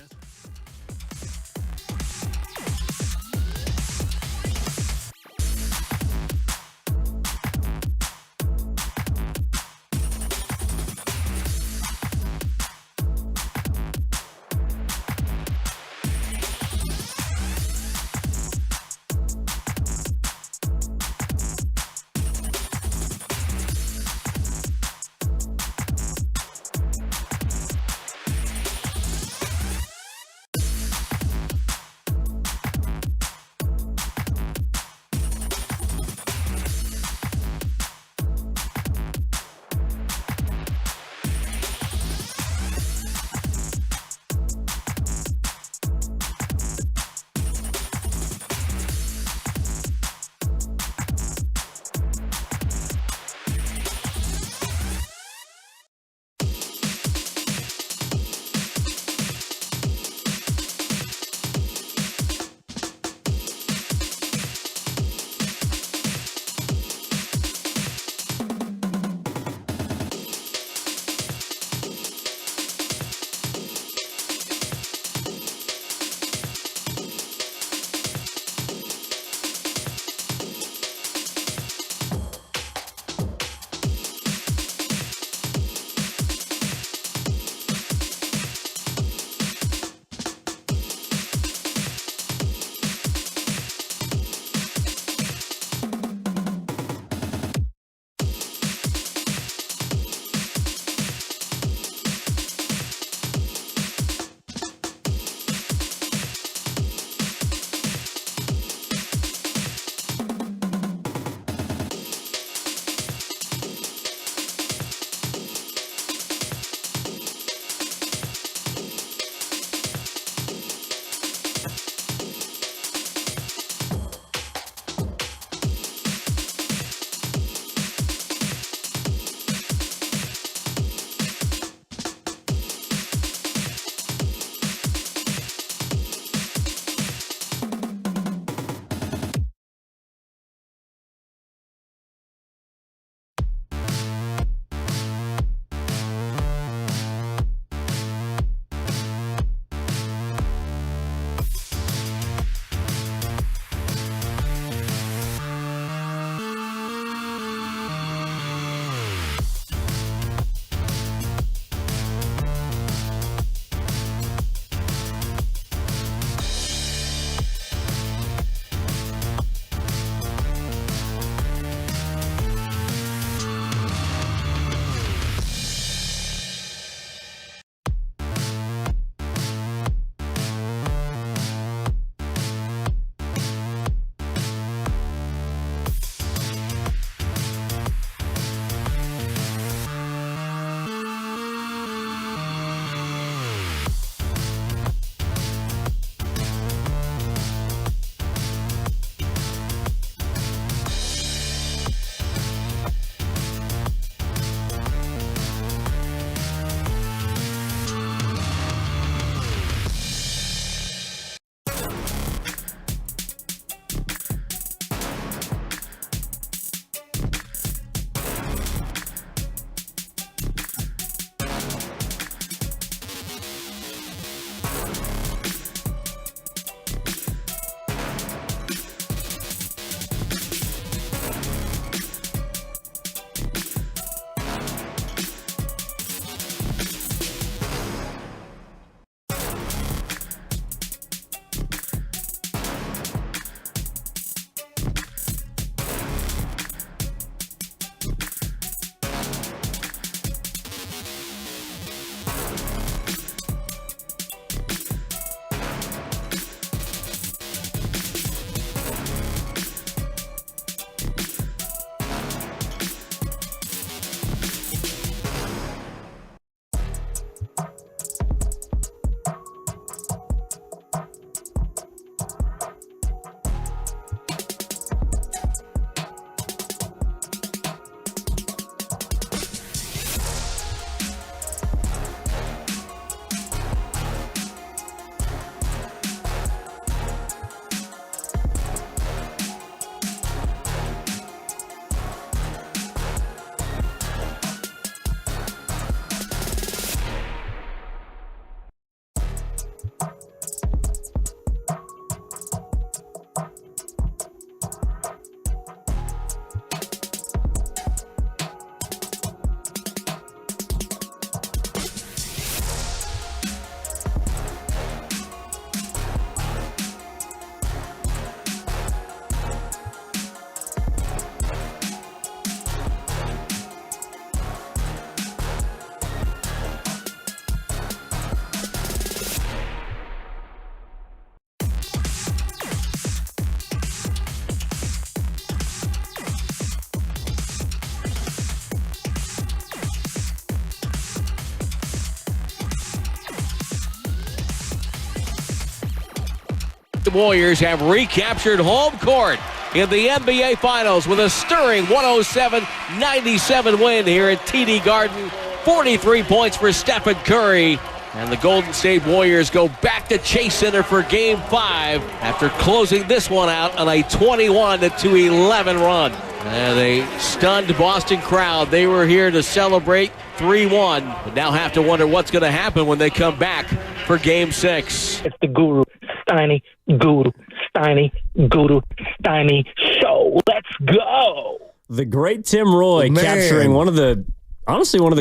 The Warriors have recaptured home court in the NBA Finals with a stirring 107-97 win here at TD Garden. 43 points for Stephen Curry. And the Golden State Warriors go back to Chase Center for Game 5 after closing this one out on a 21-11 run. And a stunned Boston crowd. They were here to celebrate 3-1, but now have to wonder what's going to happen when they come back for Game 6. It's the Guru Steiny Guru Steiny Guru Steiny show. Let's go. The great Tim Roy capturing one of the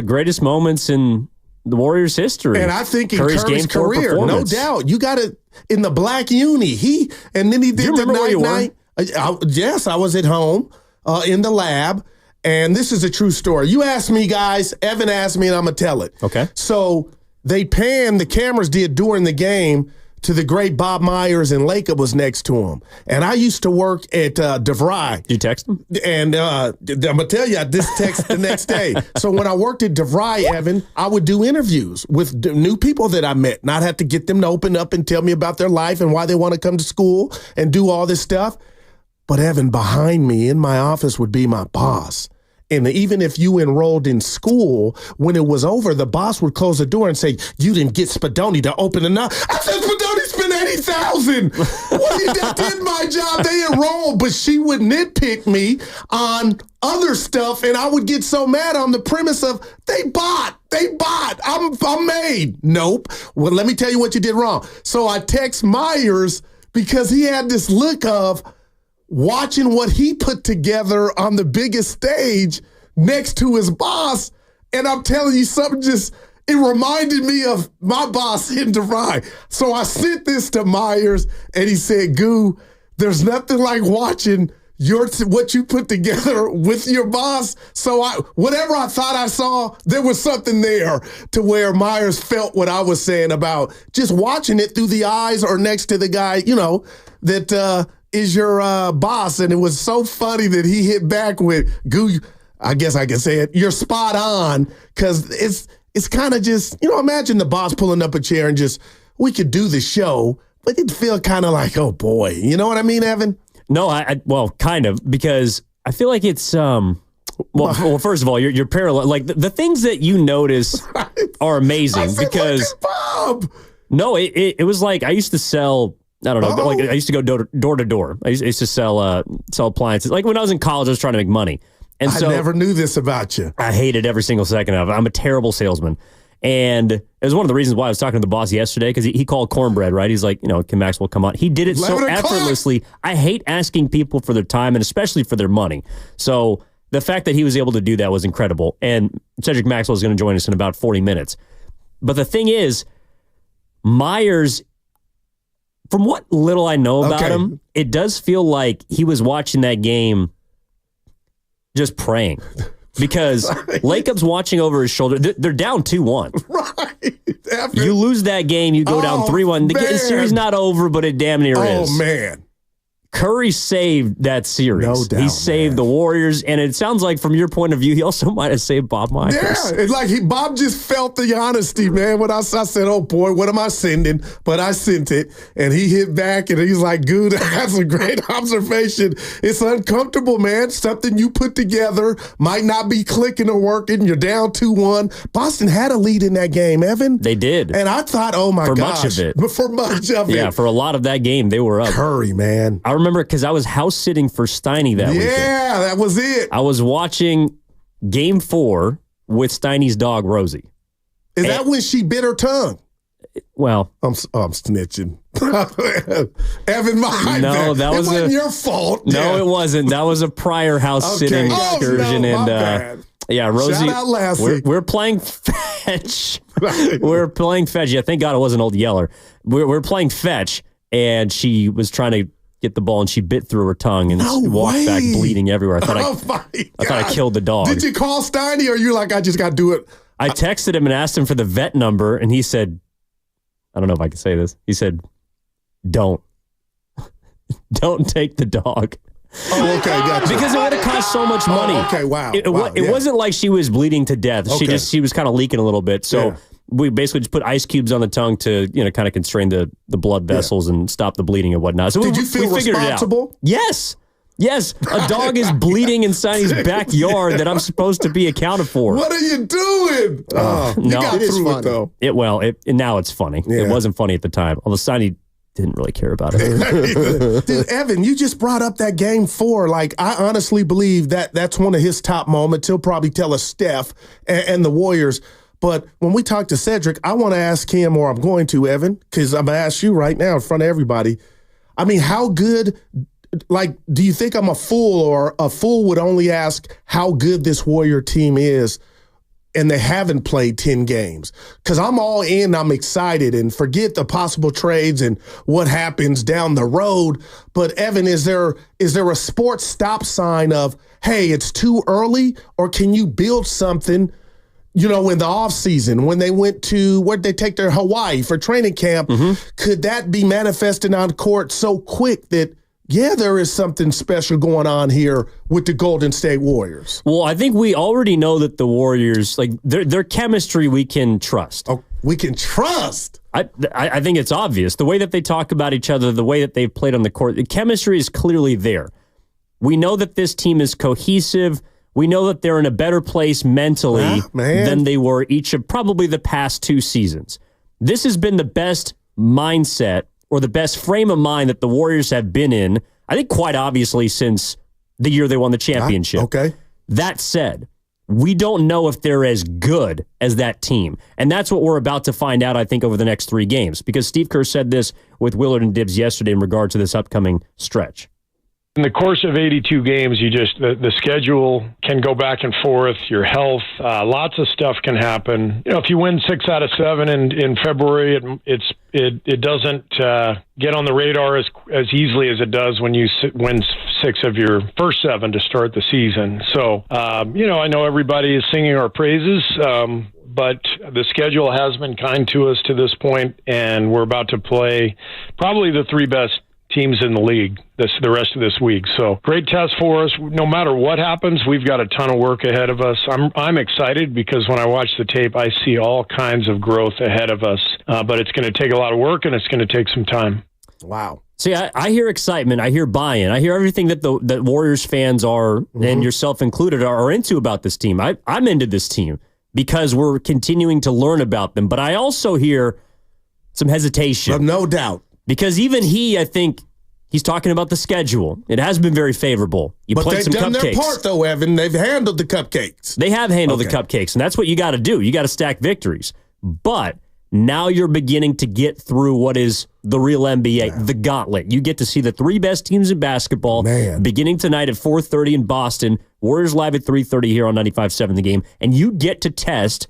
greatest moments in the Warriors' history. And I think in Curry's Curry's career, no doubt. You got it in the black uni. And then he did the night. Yes, I was at home in the lab. And this is a true story. You asked me, guys. Evan asked me, and I'm going to tell it. Okay. So they panned, the cameras did during the game, to the great Bob Myers, and Lacob was next to him. And I used to work at DeVry. Did you text him? And I'm going to tell you, this text the next day. So when I worked at DeVry, Evan, I would do interviews with new people that I met, and I'd have to get them to open up and tell me about their life and why they want to come to school and do all this stuff. But Evan, behind me in my office would be my boss. And even if you enrolled in school, when it was over, the boss would close the door and say, "You didn't get Spadoni to open enough." I said, "Spadoni spent $80,000. Well, that did my job. They enrolled." But she would nitpick me on other stuff, and I would get so mad on the premise of they bought. I'm made. Nope. Well, let me tell you what you did wrong. So I text Myers because he had this look of watching what he put together on the biggest stage next to his boss. And I'm telling you something, it reminded me of my boss in DeVry. So I sent this to Myers, and he said, "Goo, there's nothing like watching what you put together with your boss." So whatever I thought I saw, there was something there to where Myers felt what I was saying about just watching it through the eyes or next to the guy, that is your boss. And it was so funny that he hit back with, "Goo, I guess I can say it, you're spot on," because it's kind of just, imagine the boss pulling up a chair and just, we could do the show, but it'd feel kind of like, oh boy, you know what I mean, Evan? No, well, kind of, because I feel like it's well, first of all, you're parallel. Like the things that you notice are amazing because Bob. No, it was like I used to sell. I don't know. Like I used to go door to door. I used to sell appliances. Like when I was in college, I was trying to make money, and so I never knew this about you. I hated every single second of it. I'm a terrible salesman, and it was one of the reasons why I was talking to the boss yesterday because he called Cornbread. Right? He's like, can Maxwell come on? He did it so effortlessly. I hate asking people for their time and especially for their money. So the fact that he was able to do that was incredible. And Cedric Maxwell is going to join us in about 40 minutes. But the thing is, Myers, from what little I know about him, it does feel like he was watching that game just praying. Because Lacob's watching over his shoulder. They're down 2-1. Right. You lose that game, you go down 3-1. The series not over, but it damn near is. Oh, man. Curry saved that series. No doubt, he saved the Warriors, and it sounds like from your point of view, he also might have saved Bob Myers. Yeah, it's like Bob just felt the honesty, man. When I said, "Oh boy, what am I sending?" But I sent it, and he hit back, and he's like, "Good, that's a great observation. It's uncomfortable, man. Something you put together might not be clicking or working. You're down 2-1. Boston had a lead in that game, Evan. They did, and I thought, oh my gosh, much of it. For much of it, yeah, for a lot of that game, they were up. Curry, man. I remember because I was house sitting for Steiny that weekend. Yeah, that was it. I was watching Game 4 with Steiny's dog, Rosie. Is that when she bit her tongue? Well, I'm snitching. Evan, that wasn't your fault. No, it wasn't. That was a prior house sitting excursion, yeah, Rosie. Shout out Lassie. We're playing fetch. We're playing fetch. Yeah, thank God it wasn't Old Yeller. We're playing fetch, and she was trying to get the ball, and she bit through her tongue and walked back bleeding everywhere. I thought I killed the dog. Did you call Steiny, or you're like, I just got to do it? I texted him and asked him for the vet number, and he said, I don't know if I can say this. He said, don't take the dog. Oh, okay, gotcha. Because it would have cost so much money. Okay, wow. It wasn't like she was bleeding to death. Okay. She was kind of leaking a little bit. So We basically just put ice cubes on the tongue to, kind of constrain the blood vessels and stop the bleeding and whatnot. So Did you feel responsible? Yes. Yes, a dog is bleeding in Sonny's backyard that I'm supposed to be accounted for. What are you doing? You got through it, though. Now it's funny. Yeah. It wasn't funny at the time, although Sonny didn't really care about it. Dude, Evan, you just brought up that game 4. Like, I honestly believe that's one of his top moments. He'll probably tell us Steph and the Warriors. But when we talk to Cedric, I want to ask him, or I'm going to, Evan, because I'm going to ask you right now in front of everybody. I mean, how good... Like, do you think I'm a fool, or a fool would only ask how good this Warrior team is and they haven't played 10 games? Because I'm all in, I'm excited, and forget the possible trades and what happens down the road. But, Evan, is there a sports stop sign of, hey, it's too early, or can you build something, in the offseason when they went to, where'd they take their Hawaii for training camp? Could that be manifesting on court so quick that, yeah, there is something special going on here with the Golden State Warriors? Well, I think we already know that the Warriors, like their chemistry, we can trust. Oh, we can trust. I think it's obvious. The way that they talk about each other, the way that they've played on the court, the chemistry is clearly there. We know that this team is cohesive. We know that they're in a better place mentally than they were each of probably the past 2 seasons. This has been the best mindset or the best frame of mind that the Warriors have been in, I think quite obviously since the year they won the championship. Okay. That said, we don't know if they're as good as that team. And that's what we're about to find out, I think, over the next 3 games. Because Steve Kerr said this with Willard and Dibbs yesterday in regard to this upcoming stretch. In the course of 82 games, the schedule can go back and forth, your health, lots of stuff can happen. If you win 6 out of 7 in February, it doesn't get on the radar as easily as it does when you win 6 of your first 7 to start the season. So, I know everybody is singing our praises, but the schedule has been kind to us to this point, and we're about to play probably the 3 best teams in the league the rest of this week. So great test for us. No matter what happens, we've got a ton of work ahead of us. I'm excited because when I watch the tape, I see all kinds of growth ahead of us. But it's going to take a lot of work and it's going to take some time. Wow. See, I hear excitement. I hear buy-in. I hear everything that the Warriors fans are, and yourself included, are into about this team. I'm into this team because we're continuing to learn about them. But I also hear some hesitation. No doubt. Because even I think he's talking about the schedule. It has been very favorable. But they've done their part, though, Evan. They've handled the cupcakes. They have handled the cupcakes, and that's what you got to do. You got to stack victories. But now you're beginning to get through what is the real NBA, the gauntlet. You get to see the 3 best teams in basketball beginning tonight at 4:30 in Boston. Warriors live at 3:30 here on 95.7 The Game. And you get to test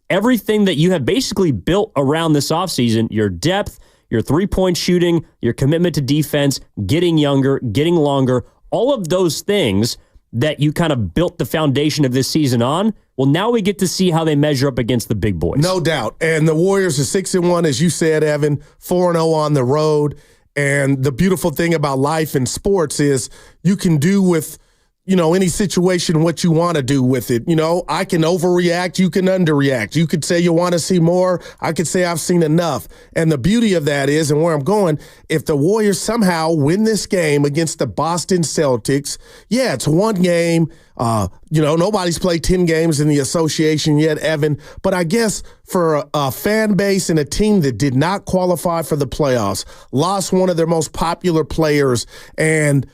everything that you have basically built around this offseason, your depth, your 3-point shooting, your commitment to defense, getting younger, getting longer, all of those things that you kind of built the foundation of this season on. Well, now we get to see how they measure up against the big boys. No doubt. And the Warriors are 6-1, as you said, Evan, 4-0 on the road. And the beautiful thing about life and sports is you can do with any situation what you want to do with it. I can overreact, you can underreact. You could say you want to see more, I could say I've seen enough. And the beauty of that is, and where I'm going, if the Warriors somehow win this game against the Boston Celtics, it's 1 game. Nobody's played 10 games in the association yet, Evan. But I guess for a fan base and a team that did not qualify for the playoffs, lost one of their most popular players, and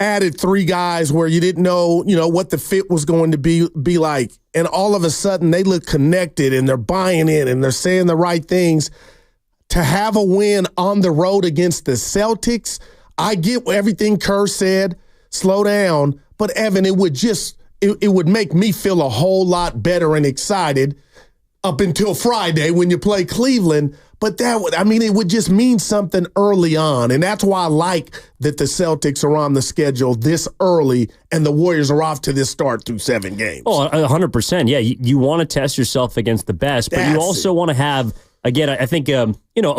added 3 guys where you didn't know, what the fit was going to be like. And all of a sudden they look connected and they're buying in and they're saying the right things. To have a win on the road against the Celtics, I get everything Kerr said, slow down. But Evan, it would make me feel a whole lot better and excited up until Friday when you play Cleveland. But it would just mean something early on. And that's why I like that the Celtics are on the schedule this early and the Warriors are off to this start through 7 games. Oh, 100%. Yeah, you want to test yourself against the best, but you also want to have, again, I think, a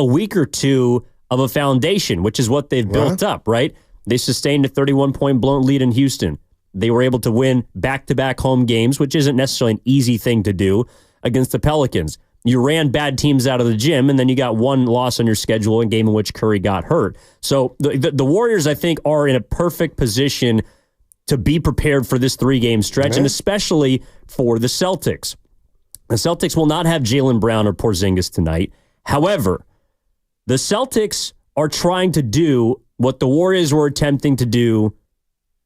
week or 2 of a foundation, which is what they've built up, right? They sustained a 31-point blown lead in Houston. They were able to win back-to-back home games, which isn't necessarily an easy thing to do, against the Pelicans. You ran bad teams out of the gym, and then you got one loss on your schedule, a game in which Curry got hurt. So the Warriors, I think, are in a perfect position to be prepared for this 3-game stretch, and especially for the Celtics. The Celtics will not have Jaylen Brown or Porzingis tonight. However, the Celtics are trying to do what the Warriors were attempting to do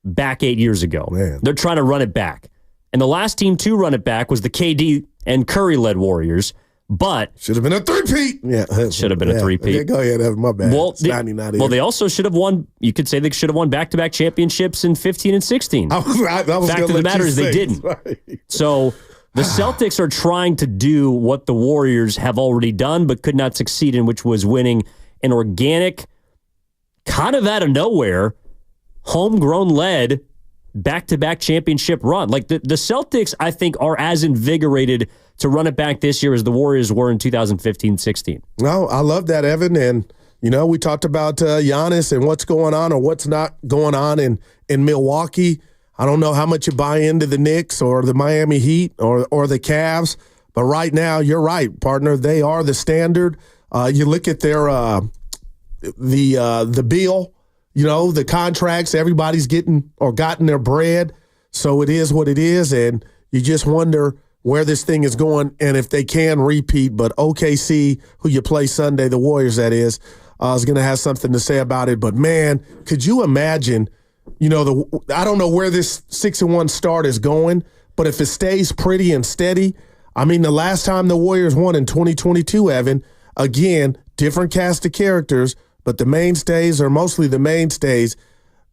back 8 years ago. They're trying to run it back. And the last team to run it back was the KD and Curry-led Warriors. But should have been a three-peat. Yeah, should have been a three-peat. Yeah, go ahead, Evan. My bad. Well, they also should have won. You could say they should have won back-to-back championships in 15 and 16. I was Fact of the matter is they didn't. Right. So the Celtics are trying to do what the Warriors have already done, but could not succeed in, which was winning an organic, kind of out of nowhere, homegrown-led back-to-back championship run. Like the Celtics, I think, are as invigorated to run it back this year as the Warriors were in 2015-16. No, I love that, Evan. And, we talked about Giannis and what's going on or what's not going on in Milwaukee. I don't know how much you buy into the Knicks or the Miami Heat or the Cavs. But right now, you're right, partner. They are the standard. You look at their the bill, the contracts, everybody's getting or gotten their bread. So it is what it is. And you just wonder where this thing is going and if they can repeat. But OKC, who you play Sunday, the Warriors, that is going to have something to say about it. But, man, could you imagine, I don't know where this 6-1 start is going, but if it stays pretty and steady, I mean, the last time the Warriors won in 2022, Evan, again, different cast of characters, but the mainstays are mostly the mainstays.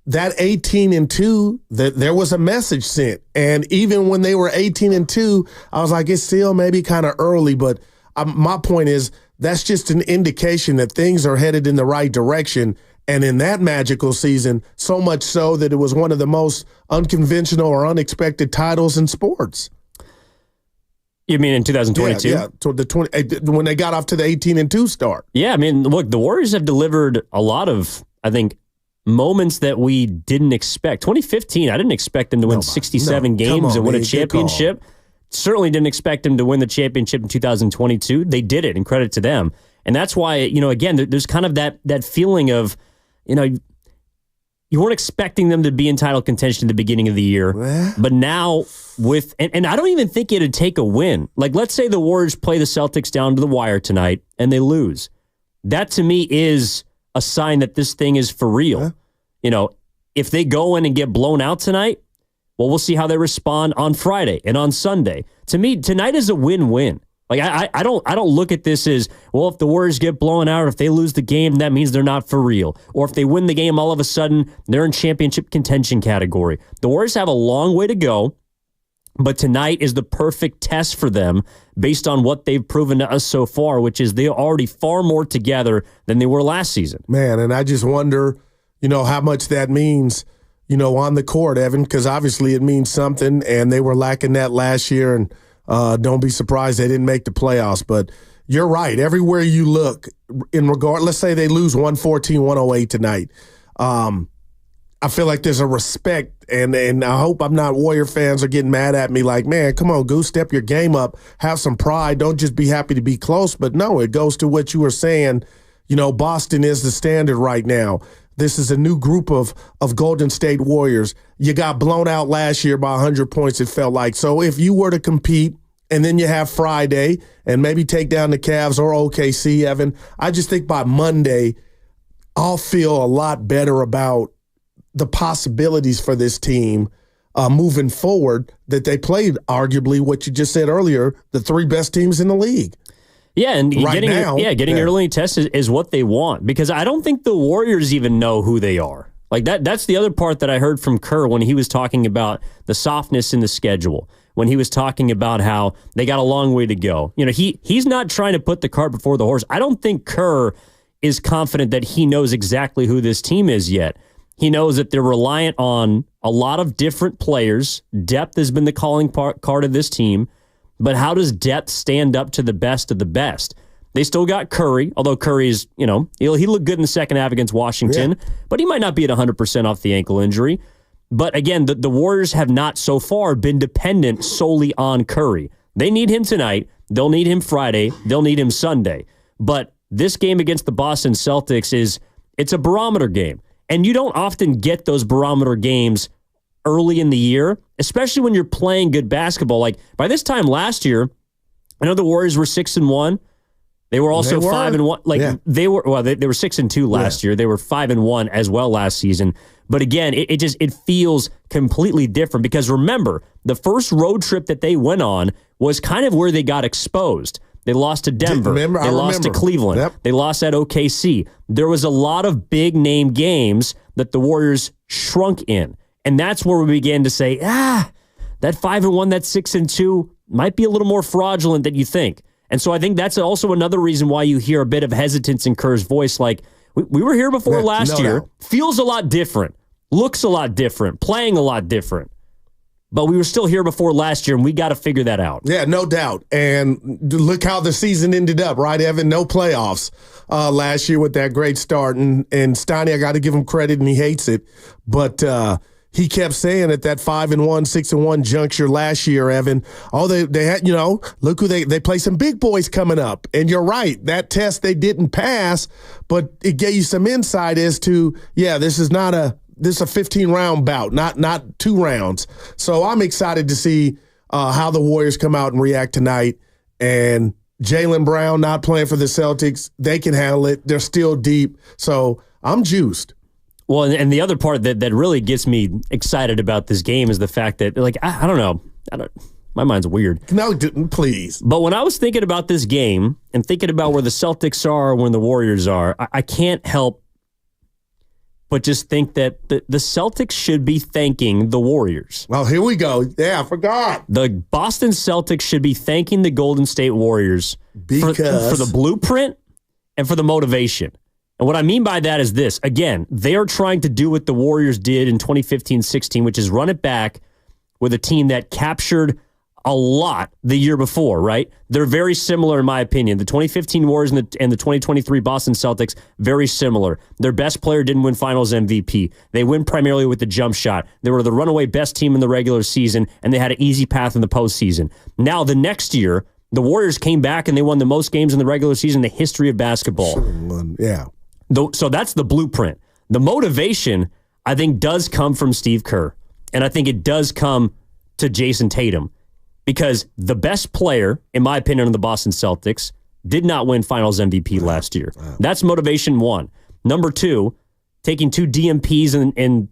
That 18-2, there was a message sent. And even when they were 18-2, I was like, it's still maybe kind of early. But my point is, that's just an indication that things are headed in the right direction. And in that magical season, so much so that it was one of the most unconventional or unexpected titles in sports. You mean in 2022? Yeah, when they got off to the 18-2 start. Yeah, I mean, look, the Warriors have delivered a lot of, I think, moments that we didn't expect. 2015, I didn't expect them to win 67 games and win a championship. Certainly didn't expect them to win the championship in 2022. They did it, and credit to them. And that's why, again, there's kind of that feeling of, you weren't expecting them to be in title contention at the beginning of the year. But now and I don't even think it'd take a win. Like, let's say the Warriors play the Celtics down to the wire tonight and they lose. That, to me, is a sign that this thing is for real. If they go in and get blown out tonight, well, we'll see how they respond on Friday and on Sunday. To me, tonight is a win-win. Like, I don't look at this as, well, if the Warriors get blown out, or if they lose the game, that means they're not for real. Or if they win the game, all of a sudden, they're in championship contention category. The Warriors have a long way to go, but tonight is the perfect test for them based on what they've proven to us so far, which is they're already far more together than they were last season. Man, and I just wonder, how much that means, on the court, Evan, because obviously it means something, and they were lacking that last year, and don't be surprised they didn't make the playoffs. But you're right. Everywhere you look, let's say they lose 114-108 tonight. I feel like there's a respect, and I hope I'm not Warrior fans are getting mad at me like, man, come on, Goose, step your game up. Have some pride. Don't just be happy to be close. But no, it goes to what you were saying. Boston is the standard right now. This is a new group of Golden State Warriors. You got blown out last year by 100 points, it felt like. So if you were to compete and then you have Friday and maybe take down the Cavs or OKC, Evan, I just think by Monday I'll feel a lot better about the possibilities for this team moving forward, that they played arguably what you just said earlier, the 3 best teams in the league. Yeah, and getting early test is what they want, because I don't think the Warriors even know who they are. Like that's the other part that I heard from Kerr when he was talking about the softness in the schedule, when he was talking about how they got a long way to go. He's not trying to put the cart before the horse. I don't think Kerr is confident that he knows exactly who this team is yet. He knows that they're reliant on a lot of different players. Depth has been the calling card of this team. But how does depth stand up to the best of the best? They still got Curry, although Curry's, he looked good in the second half against Washington, but he might not be at 100% off the ankle injury. But again, the Warriors have not so far been dependent solely on Curry. They need him tonight. They'll need him Friday. They'll need him Sunday. But this game against the Boston Celtics it's a barometer game. And you don't often get those barometer games early in the year, especially when you're playing good basketball. Like by this time last year, I know the Warriors were 6-1. They were also 5-1. They were 6-2 last year. They were 5-1 as well last season. But again, it feels completely different because remember, the first road trip that they went on was kind of where they got exposed. They lost to Denver. They lost to Cleveland. Yep. They lost at OKC. There was a lot of big name games that the Warriors shrunk in. And that's where we began to say, that 5-1, that 6-2 might be a little more fraudulent than you think. And so I think that's also another reason why you hear a bit of hesitance in Kerr's voice. Like, we were here before last year. Feels a lot different. Looks a lot different. Playing a lot different. But we were still here before last year, and we got to figure that out. Yeah, no doubt. And look how the season ended up, right, Evan? No playoffs last year with that great start. And Steiny, I got to give him credit, and he hates it. But he kept saying at that 5-1, 6-1 juncture last year, Evan, they had, look who they play some big boys coming up. And you're right, that test they didn't pass, but it gave you some insight as to, this is a 15-round bout, not 2 rounds. So I'm excited to see how the Warriors come out and react tonight. And Jaylen Brown not playing for the Celtics, they can handle it. They're still deep. So I'm juiced. Well, and the other part that really gets me excited about this game is the fact that, like, I don't know. My mind's weird. No, please. But when I was thinking about this game and thinking about where the Celtics are, when the Warriors are, I can't help but just think that the Celtics should be thanking the Warriors. Well, here we go. Yeah, I forgot. The Boston Celtics should be thanking the Golden State Warriors for the blueprint and for the motivation. And what I mean by that is this. Again, they are trying to do what the Warriors did in 2015-16, which is run it back with a team that captured a lot the year before, right? They're very similar, in my opinion. The 2015 Warriors and the 2023 Boston Celtics, very similar. Their best player didn't win Finals MVP. They win primarily with the jump shot. They were the runaway best team in the regular season, and they had an easy path in the postseason. Now, the next year, the Warriors came back and they won the most games in the regular season in the history of basketball. Yeah. So that's the blueprint. The motivation, I think, does come from Steve Kerr. And I think it does come to Jason Tatum. Because the best player, in my opinion, on the Boston Celtics did not win Finals MVP last year. Wow. That's motivation 1. Number 2, taking 2 DMPs in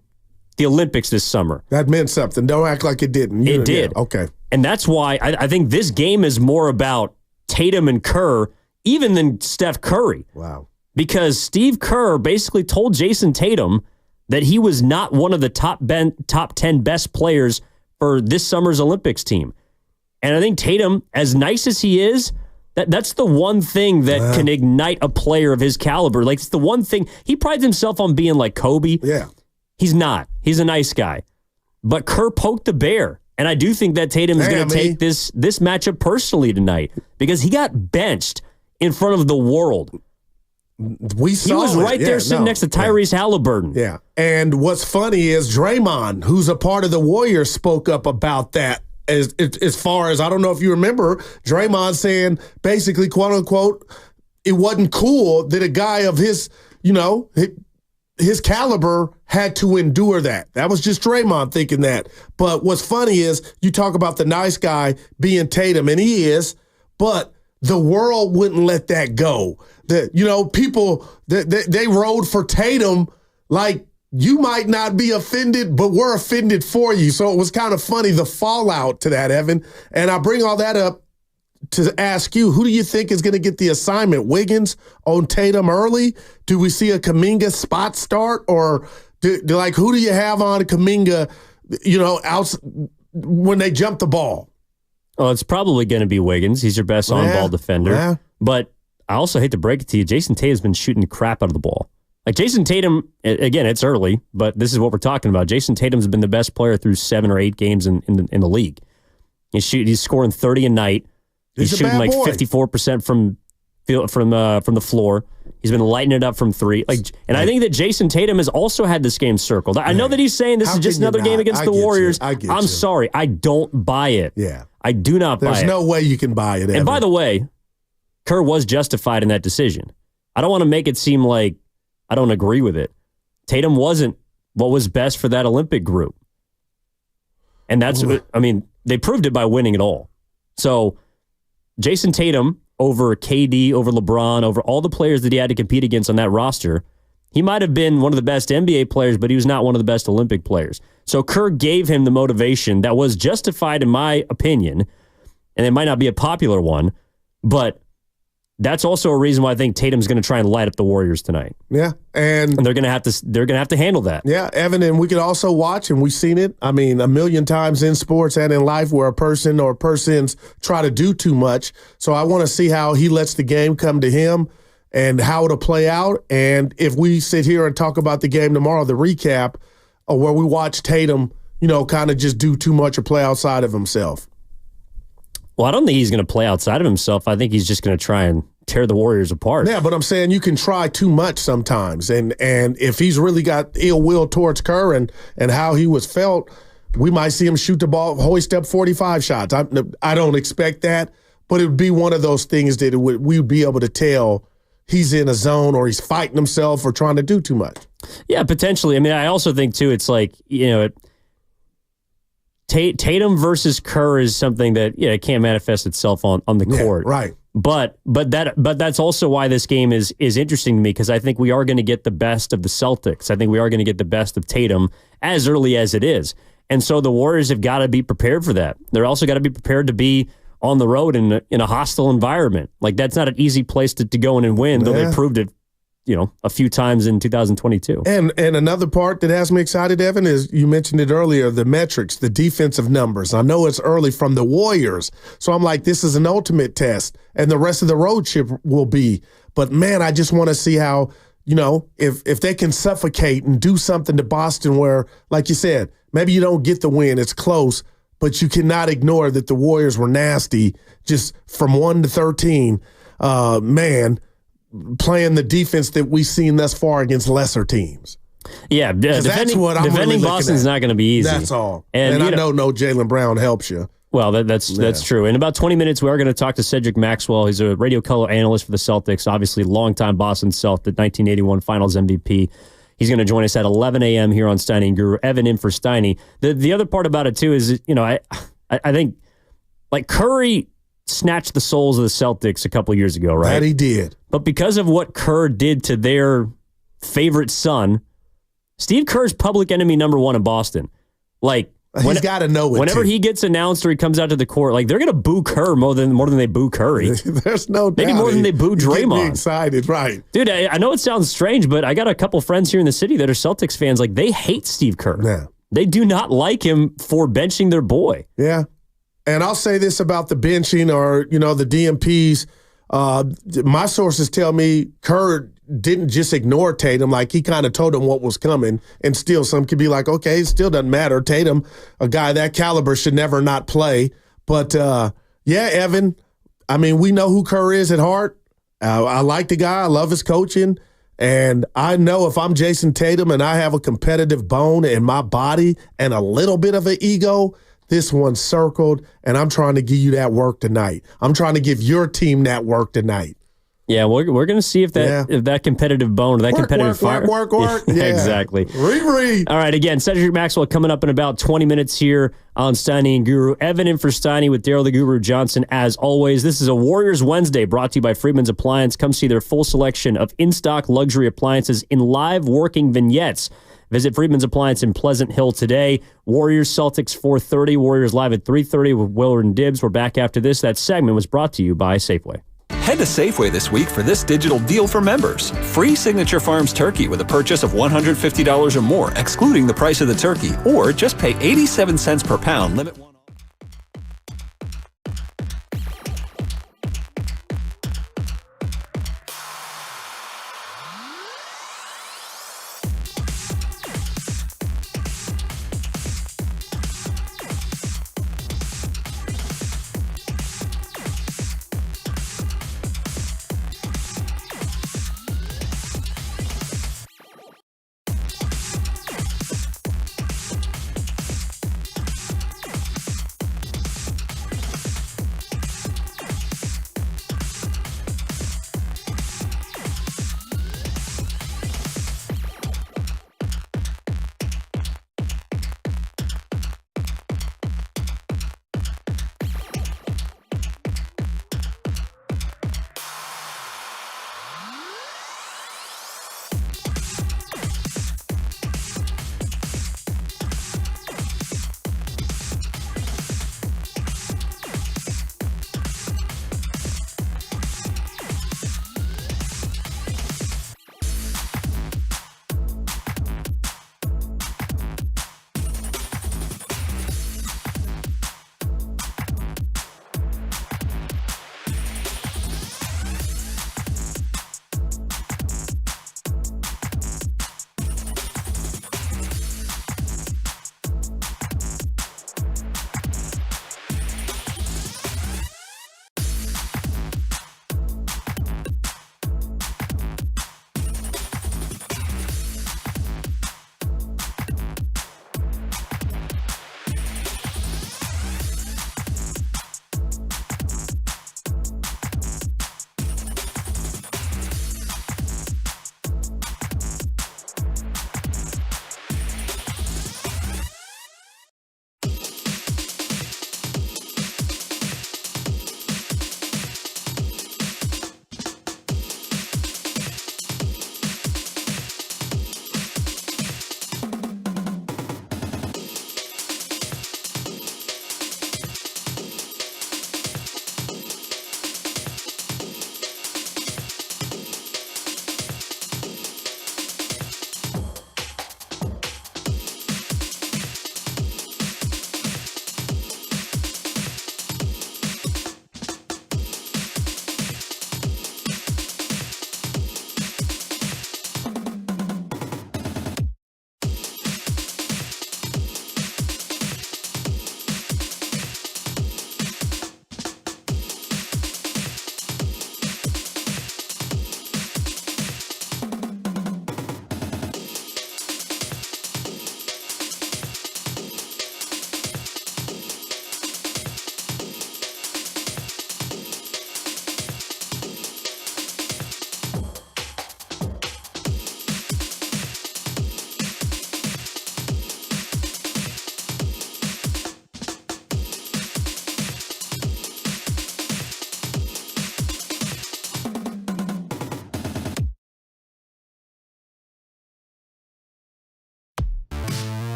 the Olympics this summer. That meant something. Don't act like it didn't. It did. Yeah. Okay. And that's why I think this game is more about Tatum and Kerr even than Steph Curry. Wow. Because Steve Kerr basically told Jason Tatum that he was not one of the top 10 best players for this summer's Olympics team. And I think Tatum, as nice as he is, that's the one thing that can ignite a player of his caliber. Like, it's the one thing. He prides himself on being like Kobe. Yeah. He's not. He's a nice guy. But Kerr poked the bear. And I do think that Tatum is going to take this matchup personally tonight because he got benched in front of the world. He was right there sitting next to Tyrese Halliburton. Yeah. And what's funny is Draymond, who's a part of the Warriors, spoke up about that. As far as, I don't know if you remember, Draymond saying basically, quote unquote, it wasn't cool that a guy of his, his caliber had to endure that. That was just Draymond thinking that. But what's funny is you talk about the nice guy being Tatum, and he is, but the world wouldn't let that go. People, they rode for Tatum like, you might not be offended, but we're offended for you. So it was kind of funny, the fallout to that, Evan. And I bring all that up to ask you, who do you think is going to get the assignment? Wiggins on Tatum early? Do we see a Kuminga spot start? Or who do you have on Kuminga, out when they jump the ball? Well, it's probably going to be Wiggins. He's your best on-ball defender. Yeah. But I also hate to break it to you, Jason Tatum's been shooting crap out of the ball. Like Jason Tatum, again, it's early, but this is what we're talking about. Jason Tatum's been the best player through 7 or 8 games in the league. He's scoring 30 a night. He's shooting like 54% from the floor. He's been lighting it up from 3. I think that Jason Tatum has also had this game circled. I know that he's saying this is just another game against the Warriors. I'm sorry, I don't buy it. Yeah. I do not buy it. There's no way you can buy it, Evan. And by the way, Kerr was justified in that decision. I don't want to make it seem like I don't agree with it. Tatum wasn't what was best for that Olympic group. And that's, they proved it by winning it all. So Jason Tatum over KD, over LeBron, over all the players that he had to compete against on that roster, he might have been one of the best NBA players, but he was not one of the best Olympic players. So Kerr gave him the motivation that was justified in my opinion, and it might not be a popular one, but that's also a reason why I think Tatum's going to try and light up the Warriors tonight. Yeah, and they're going to have to handle that. Yeah, Evan, and we could also watch, and we've seen it, a million times in sports and in life where a person or persons try to do too much. So I want to see how he lets the game come to him and how it'll play out. And if we sit here and talk about the game tomorrow, the recap, where we watch Tatum, kind of just do too much or play outside of himself. Well, I don't think he's going to play outside of himself. I think he's just going to try and tear the Warriors apart. Yeah, but I'm saying you can try too much sometimes. And if he's really got ill will towards Kerr and how he was felt, we might see him shoot the ball, hoist up 45 shots. I don't expect that, but it would be one of those things that we'd be able to tell he's in a zone or he's fighting himself or trying to do too much. Yeah, potentially. I also think, too, it's like, Tatum versus Kerr is something that it can't manifest itself on the court. Yeah, right. But that's also why this game is interesting to me, because I think we are going to get the best of the Celtics. I think we are going to get the best of Tatum as early as it is. And so the Warriors have got to be prepared for that. They're also got to be prepared to be on the road in a hostile environment. Like, that's not an easy place to go in and win, though they proved it a few times in 2022. And another part that has me excited, Evan, is you mentioned it earlier, the metrics, the defensive numbers. I know it's early from the Warriors, so I'm like, this is an ultimate test, and the rest of the road trip will be. But, man, I just want to see how, if they can suffocate and do something to Boston where, like you said, maybe you don't get the win, it's close, but you cannot ignore that the Warriors were nasty just from 1 to 13. Playing the defense that we've seen thus far against lesser teams. Yeah, that's what I'm defending really Boston's not going to be easy. That's all. And I know no Jaylen Brown helps you. Well, that's true. In about 20 minutes, we are going to talk to Cedric Maxwell. He's a radio color analyst for the Celtics, obviously longtime Boston Celtic, 1981 Finals MVP. He's going to join us at 11 a.m. here on Steiny and Guru. Evan in for Steiny. The other part about it, too, is, I think, like, Curry snatched the souls of the Celtics a couple years ago, right? That he did. But because of what Kerr did to their favorite son, Steve Kerr's public enemy number one in Boston. Like, he's got to know it. Whenever he gets announced or he comes out to the court, like, they're going to boo Kerr more than they boo Curry. There's no doubt. Maybe more than they boo Draymond. Get me excited, right? Dude, I know it sounds strange, but I got a couple friends here in the city that are Celtics fans. Like, they hate Steve Kerr. Yeah. They do not like him for benching their boy. Yeah. And I'll say this about the benching or, the DMPs. My sources tell me Kerr didn't just ignore Tatum. Like, he kind of told him what was coming. And still, some could be like, okay, it still doesn't matter. Tatum, a guy that caliber, should never not play. But, Evan, we know who Kerr is at heart. I like the guy. I love his coaching. And I know if I'm Jason Tatum and I have a competitive bone in my body and a little bit of an ego, this one's circled, and I'm trying to give you that work tonight. I'm trying to give your team that work tonight. Yeah, we're going to see if that competitive bone, that competitive fire. Work. Yeah, exactly. Read. All right, again, Cedric Maxwell coming up in about 20 minutes here on Steiny and Guru. Evan in for Steiny with Daryl the Guru Johnson, as always. This is a Warriors Wednesday brought to you by Freedman's Appliance. Come see their full selection of in-stock luxury appliances in live working vignettes. Visit Freedman's Appliance in Pleasant Hill today. Warriors Celtics 4:30. Warriors live at 3:30 with Willard and Dibbs. We're back after this. That segment was brought to you by Safeway. Head to Safeway this week for this digital deal for members. Free Signature Farms turkey with a purchase of $150 or more, excluding the price of the turkey, or just pay 87 cents per pound. Limit one.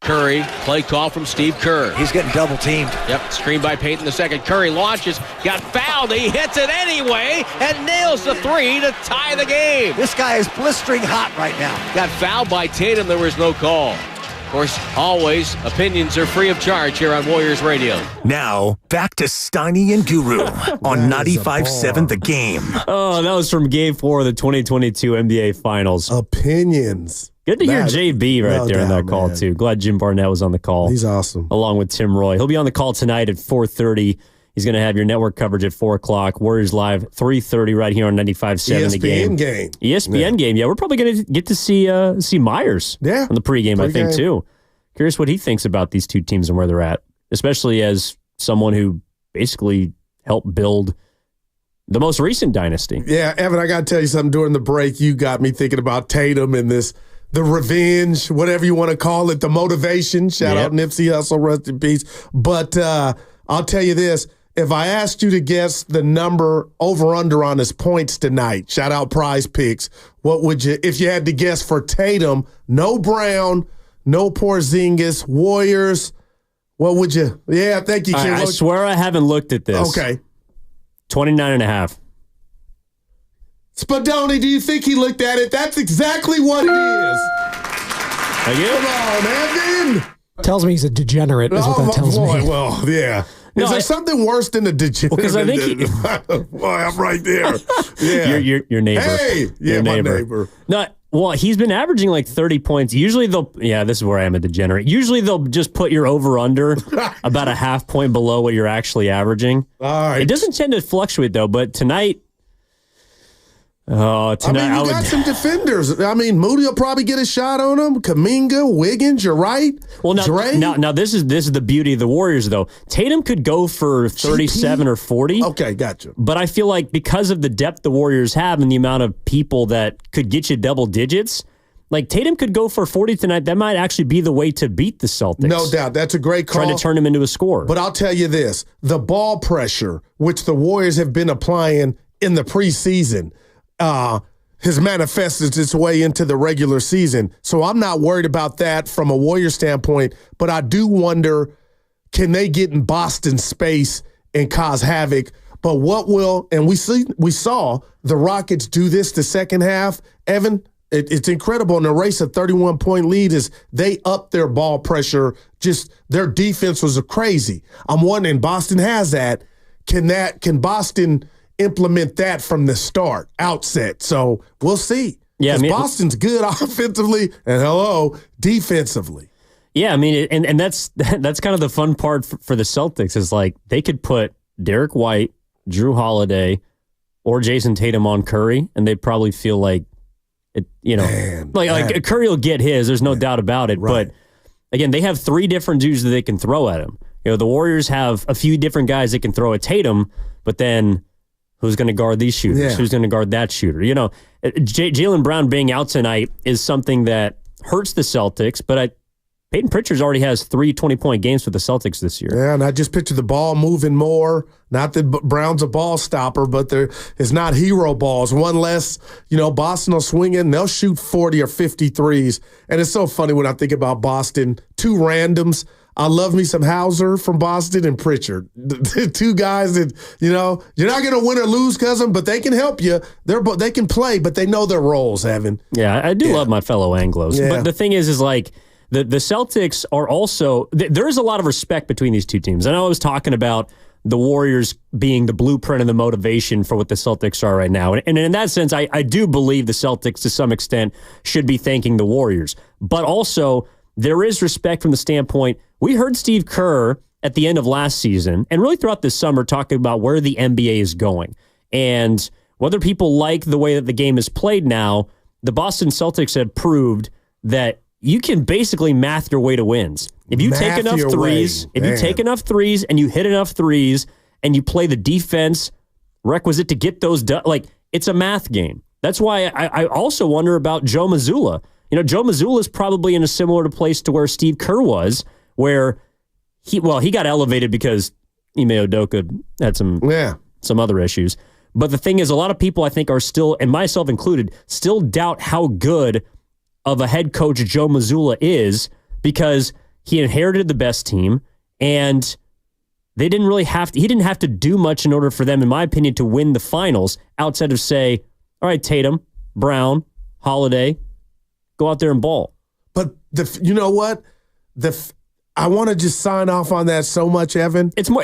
Curry, play call from Steve Kerr. He's getting double teamed. Yep, screen by Payton the second. Curry launches, got fouled. He hits it anyway and nails the three to tie the game. This guy is blistering hot right now. Got fouled by Tatum. There was no call. Of course, always, opinions are free of charge here on Warriors Radio. Now, back to Steiny and Guru on 95.7 The Game. Oh, that was from Game 4 of the 2022 NBA Finals. Opinions. Good to hear JB right there in that call, too. Glad Jim Barnett was on the call. He's awesome. Along with Tim Roy. He'll be on the call tonight at 4:30. He's going to have your network coverage at 4 o'clock. Warriors Live, 3:30 right here on 95.7 The Game. ESPN game. Yeah, we're probably going to get to see Myers on the pregame, I think, too. Curious what he thinks about these two teams and where they're at, especially as someone who basically helped build the most recent dynasty. Yeah, Evan, I got to tell you something. During the break, you got me thinking about Tatum and the revenge, whatever you want to call it, the motivation. Shout out Nipsey Hussle, rest in peace. But I'll tell you this. If I asked you to guess the number over-under on his points tonight, shout out Prize Picks, what would you, if you had to guess for Tatum, no Brown, no Porzingis, Warriors, what would you? Yeah, thank you, Kim. I swear I haven't looked at this. Okay. 29.5. Spadoni, do you think he looked at it? That's exactly what it is. Come on, Evan. Tells me he's a degenerate, is what that tells me. Well, yeah. Is there something worse than a degenerate? Because I think boy, I'm right there. Yeah. Your neighbor. Hey, your my neighbor. No, well, he's been averaging like 30 points. Usually this is where I am a degenerate. Usually they'll just put your over-under about a half point below what you're actually averaging. All right. It doesn't tend to fluctuate, though, but tonight, you got some defenders. I mean, Moody will probably get a shot on him. Kuminga, Wiggins, you're right. Well, Dre. Now this is the beauty of the Warriors, though. Tatum could go for 37 or 40. Okay, gotcha. But I feel like because of the depth the Warriors have and the amount of people that could get you double digits, like Tatum could go for 40 tonight. That might actually be the way to beat the Celtics. No doubt. That's a great call. Trying to turn him into a scorer. But I'll tell you this. The ball pressure, which the Warriors have been applying in the preseason, has manifested its way into the regular season. So I'm not worried about that from a Warrior standpoint, but I do wonder, can they get in Boston's space and cause havoc? But what will, and we saw the Rockets do this the second half. Evan, it's incredible. In the race, a 31-point lead is they upped their ball pressure. Just their defense was crazy. I'm wondering, Boston has that. Can Boston implement that from the outset? So we'll see. Yeah, Boston's good offensively and defensively. Yeah, I mean, and that's kind of the fun part for the Celtics is like they could put Derek White, Drew Holiday, or Jason Tatum on Curry, and they'd probably feel like it. Like Curry will get his. There's no doubt about it. Right. But again, they have three different dudes that they can throw at him. The Warriors have a few different guys they can throw at Tatum, but then who's going to guard these shooters? Yeah. Who's going to guard that shooter? Jaylen Brown being out tonight is something that hurts the Celtics, but Peyton Pritchard's already has 3 20-point games for the Celtics this year. Yeah, and I just picture the ball moving more. Not that Brown's a ball stopper, but there is not hero balls. One less, Boston will swing in. They'll shoot 40 or 53s. And it's so funny when I think about Boston. Two randoms. I love me some Hauser from Boston and Pritchard. The two guys that, you're not going to win or lose because of them, but they can help you. They can play, but they know their roles, Evan. Yeah, I do love my fellow Anglos. Yeah. But the thing is like, the Celtics are also, there is a lot of respect between these two teams. I know I was talking about the Warriors being the blueprint and the motivation for what the Celtics are right now. And in that sense, I do believe the Celtics to some extent should be thanking the Warriors. But also, there is respect from the standpoint, we heard Steve Kerr at the end of last season and really throughout this summer talking about where the NBA is going. And whether people like the way that the game is played now, the Boston Celtics have proved that you can basically math your way to wins. If you take enough threes, and you hit enough threes and you play the defense requisite to get those done, like it's a math game. That's why I also wonder about Joe Mazzulla. Joe Mazzulla is probably in a similar place to where Steve Kerr was, where he got elevated because Ime Udoka had some other issues. But the thing is, a lot of people I think are still, and myself included, still doubt how good of a head coach Joe Mazzulla is, because he inherited the best team and he didn't have to do much in order for them, in my opinion, to win the finals outside of say, all right, Tatum, Brown, Holiday, go out there and ball. But you know what? I want to just sign off on that so much, Evan. It's more.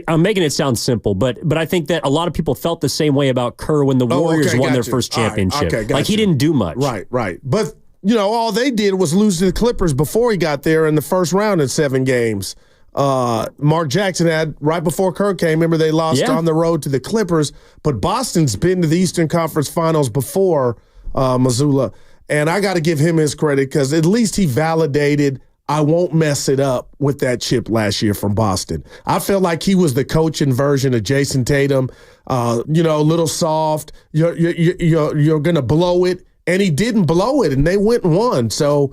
I'm making it sound simple, but I think that a lot of people felt the same way about Kerr when the Warriors won their first championship. Right, like he didn't do much. Right. But all they did was lose to the Clippers before he got there in the first round in 7 games. Mark Jackson had right before Kerr came. Remember, they lost on the road to the Clippers. But Boston's been to the Eastern Conference Finals before Mazzulla, and I got to give him his credit because at least he validated. I won't mess it up with that chip last year from Boston. I felt like he was the coaching version of Jason Tatum. A little soft. You're gonna blow it, and he didn't blow it, and they went and won. So,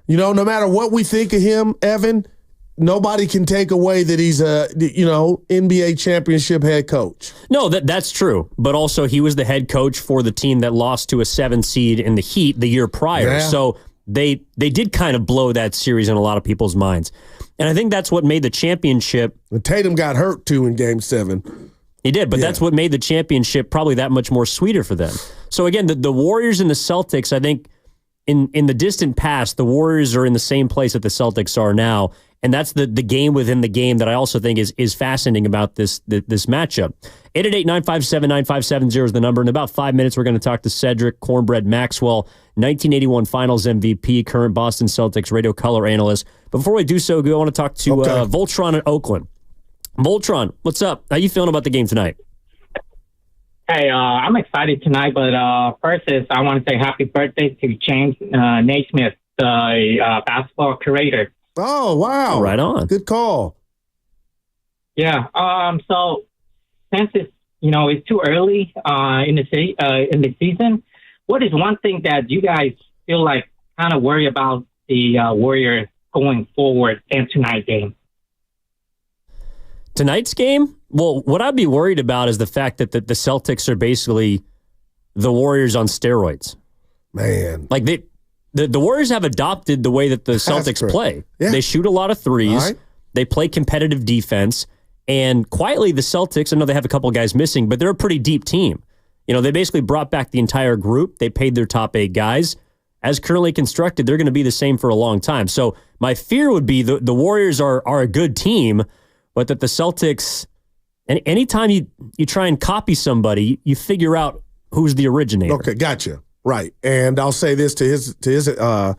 no matter what we think of him, Evan, nobody can take away that he's a NBA championship head coach. No, that's true. But also, he was the head coach for the team that lost to a 7 seed in the Heat the year prior. Yeah. So. They did kind of blow that series in a lot of people's minds. And I think that's what made the championship. And Tatum got hurt, too, in Game 7. He did, but that's what made the championship probably that much more sweeter for them. So, again, the Warriors and the Celtics, I think, in the distant past, the Warriors are in the same place that the Celtics are now. And that's the game within the game that I also think is fascinating about this matchup. 888-957-9570 is the number. In about 5 minutes, we're going to talk to Cedric Cornbread Maxwell, 1981 Finals MVP, current Boston Celtics radio color analyst. But before we do so, I want to talk to Voltron in Oakland. Voltron, what's up? How you feeling about the game tonight? Hey, I'm excited tonight, but first I want to say happy birthday to James Naismith, the basketball curator. Oh, wow. Right on. Good call. Yeah. So since it's too early in the season, what is one thing that you guys feel like kind of worry about the Warriors going forward in tonight's game? Tonight's game? Well, what I'd be worried about is the fact that the Celtics are basically the Warriors on steroids. Man. Like the Warriors have adopted the way that the Celtics play. Yeah. They shoot a lot of threes. Right. They play competitive defense. And quietly, the Celtics, I know they have a couple guys missing, but they're a pretty deep team. They basically brought back the entire group. They paid their top 8 guys. As currently constructed, they're going to be the same for a long time. So my fear would be the Warriors are a good team, but that the Celtics, and anytime you try and copy somebody, you figure out who's the originator. Okay, gotcha. Right. And I'll say this to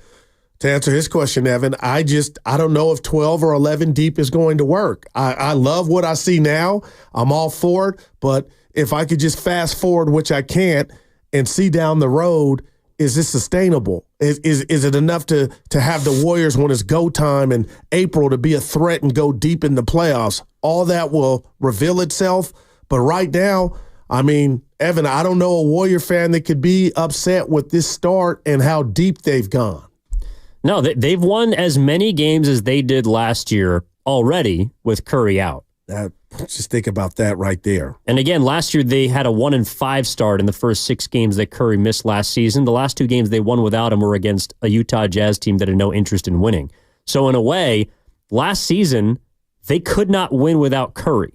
answer his question, Evan, I don't know if 12 or 11 deep is going to work. I love what I see now. I'm all for it. But if I could just fast forward, which I can't, and see down the road, is this sustainable? Is it enough to have the Warriors when it's go time in April to be a threat and go deep in the playoffs? All that will reveal itself. But right now, I mean, Evan, I don't know a Warrior fan that could be upset with this start and how deep they've gone. No, they've won as many games as they did last year already with Curry out. Just think about that right there. And again, last year they had a 1-5 start in the first 6 games that Curry missed last season. The last 2 games they won without him were against a Utah Jazz team that had no interest in winning. So in a way, last season, they could not win without Curry.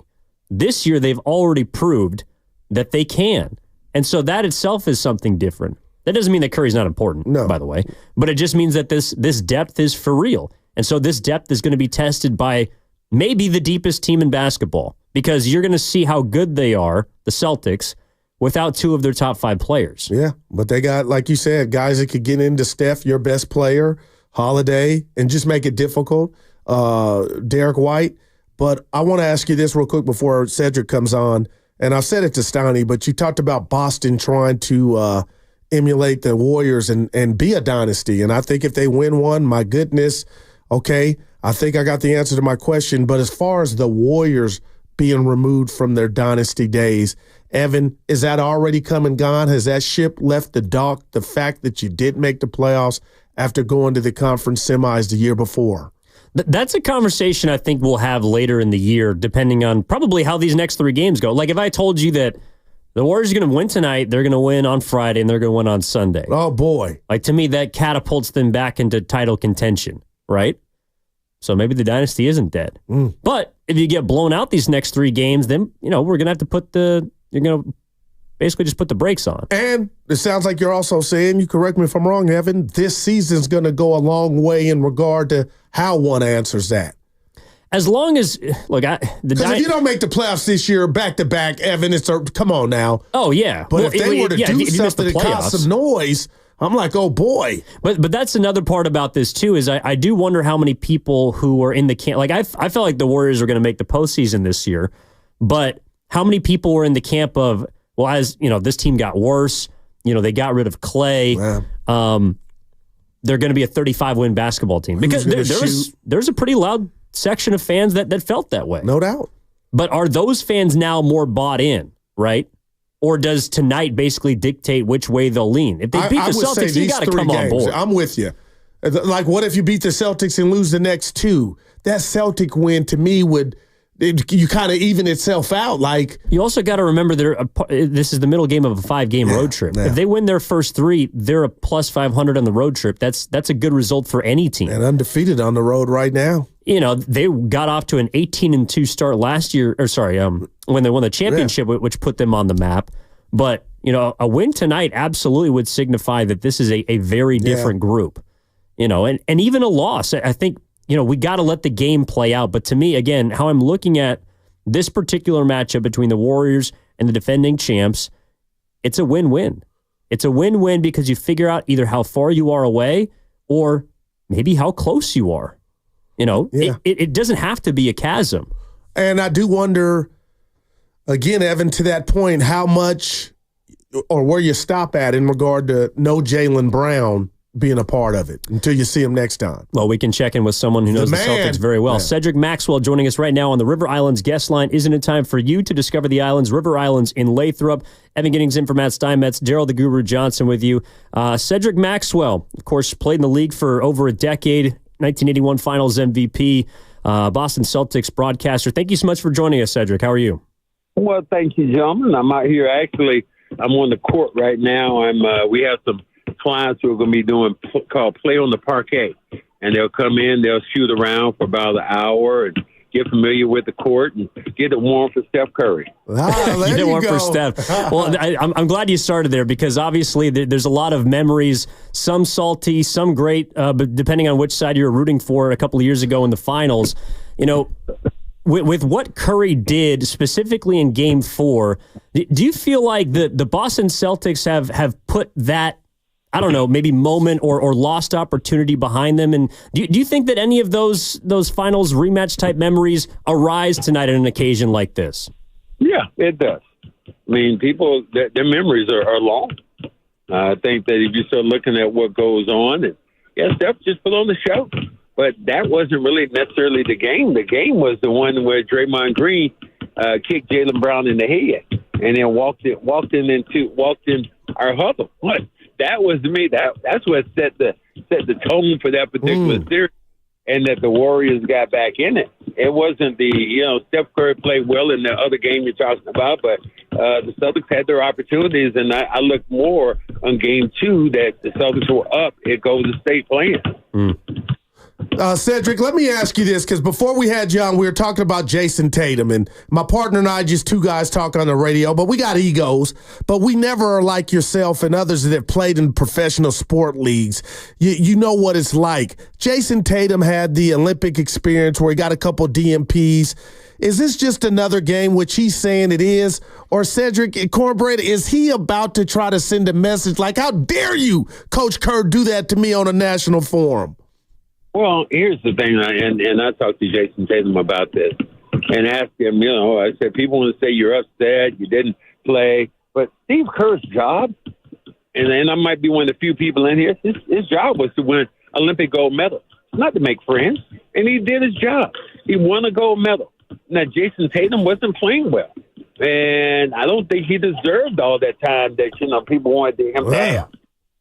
This year, they've already proved that they can. And so that itself is something different. That doesn't mean that Curry's not important, by the way, but it just means that this depth is for real. And so this depth is going to be tested by maybe the deepest team in basketball, because you're going to see how good they are, the Celtics, without 2 of their top 5 players. Yeah, but they got, like you said, guys that could get into Steph, your best player, Holiday, and just make it difficult. Derek White. But I want to ask you this real quick before Cedric comes on. And I've said it to Steiny, but you talked about Boston trying to emulate the Warriors and be a dynasty. And I think if they win one, my goodness, okay, I think I got the answer to my question. But as far as the Warriors being removed from their dynasty days, Evan, is that already come and gone? Has that ship left the dock, the fact that you did make the playoffs after going to the conference semis the year before? That's a conversation I think we'll have later in the year, depending on probably how these next 3 games go. Like if I told you that the Warriors are going to win tonight, they're going to win on Friday, and they're going to win on Sunday. Oh, boy. Like to me, that catapults them back into title contention, right? So maybe the dynasty isn't dead. But if you get blown out these next 3 games, then, we're going to have to you're going to basically just put the brakes on. And it sounds like you're also saying, you correct me if I'm wrong, Evan, this season's going to go a long way in regard to how one answers that. As long as, look, because if you don't make the playoffs this year back-to-back, Evan, come on now. Oh, yeah. But if they were to do something that caused some noise, I'm like, oh, boy. But that's another part about this, too, is I do wonder how many people who are in the camp. Like, I felt like the Warriors are going to make the postseason this year, but how many people were in the camp of, well, as, this team got worse, they got rid of Clay, they're going to be a 35-win basketball team. Because there's a pretty loud section of fans that felt that way. No doubt. But are those fans now more bought in, right? Or does tonight basically dictate which way they'll lean? If they beat the Celtics, you got to come on board. I'm with you. Like, what if you beat the Celtics and lose the next 2? That Celtic win, to me, you kind of even itself out. Like, you also got to remember this is the middle game of a 5-game road trip. Yeah. If they win their first 3, they're a plus 500 on the road trip. That's a good result for any team. And undefeated on the road right now. They got off to an 18-2 start last year, when they won the championship, which put them on the map. But, a win tonight absolutely would signify that this is a very different group. And even a loss, I think, we got to let the game play out. But to me, again, how I'm looking at this particular matchup between the Warriors and the defending champs, it's a win-win. It's a win-win because you figure out either how far you are away or maybe how close you are. It doesn't have to be a chasm. And I do wonder, again, Evan, to that point, how much or where you stop at in regard to no Jaylen Brown being a part of it until you see him next time. Well, we can check in with someone who knows the Celtics very well. Cedric Maxwell joining us right now on the River Islands guest line. Isn't it time for you to discover the islands? River Islands in Lathrop. Evan Giddings in for Matt Steinmetz. Daryl the Guru Johnson with you. Cedric Maxwell, of course, played in the league for over a decade. 1981 Finals MVP, Boston Celtics broadcaster. Thank you so much for joining us, Cedric. How are you? Well, thank you, gentlemen. I'm out here. Actually, I'm on the court right now. We have some clients who are going to be doing called Play on the Parquet, and they'll come in, they'll shoot around for about an hour and get familiar with the court and get it warm for Steph Curry. Get it warm for Steph. Well, I'm glad you started there because obviously there's a lot of memories, some salty, some great, but depending on which side you were rooting for a couple of years ago in the finals. With what Curry did specifically in Game 4, do you feel like the Boston Celtics have put that, I don't know, maybe moment or lost opportunity behind them? And do you think that any of those finals rematch type memories arise tonight at an occasion like this? Yeah, it does. I mean, people, their memories are long. I think that if you start looking at what goes on, and Steph just put on the show. But that wasn't really necessarily the game. The game was the one where Draymond Green kicked Jaylen Brown in the head and then walked in our huddle. What? That was, to me, that's what set the tone for that particular series, and that the Warriors got back in it. It wasn't Steph Curry played well in the other game you're talking about, but the Celtics had their opportunities, and I look more on Game 2 that the Celtics were up at Golden State playing. Cedric, let me ask you this, because before we had you on, we were talking about Jason Tatum, and my partner and I, just 2 guys talk on the radio, but we got egos, but we never are like yourself and others that have played in professional sport leagues. You know what it's like. Jason Tatum had the Olympic experience where he got a couple DMPs. Is this just another game, which he's saying it is? Or Cedric Cornbread, is he about to try to send a message like, how dare you, Coach Kerr, do that to me on a national forum? Well, here's the thing, and I talked to Jason Tatum about this and asked him, I said, people want to say you're upset, you didn't play, but Steve Kerr's job and I might be one of the few people in here, his job was to win Olympic gold medal, not to make friends. And he did his job. He won a gold medal. Now, Jason Tatum wasn't playing well. And I don't think he deserved all that time that, people wanted him to have.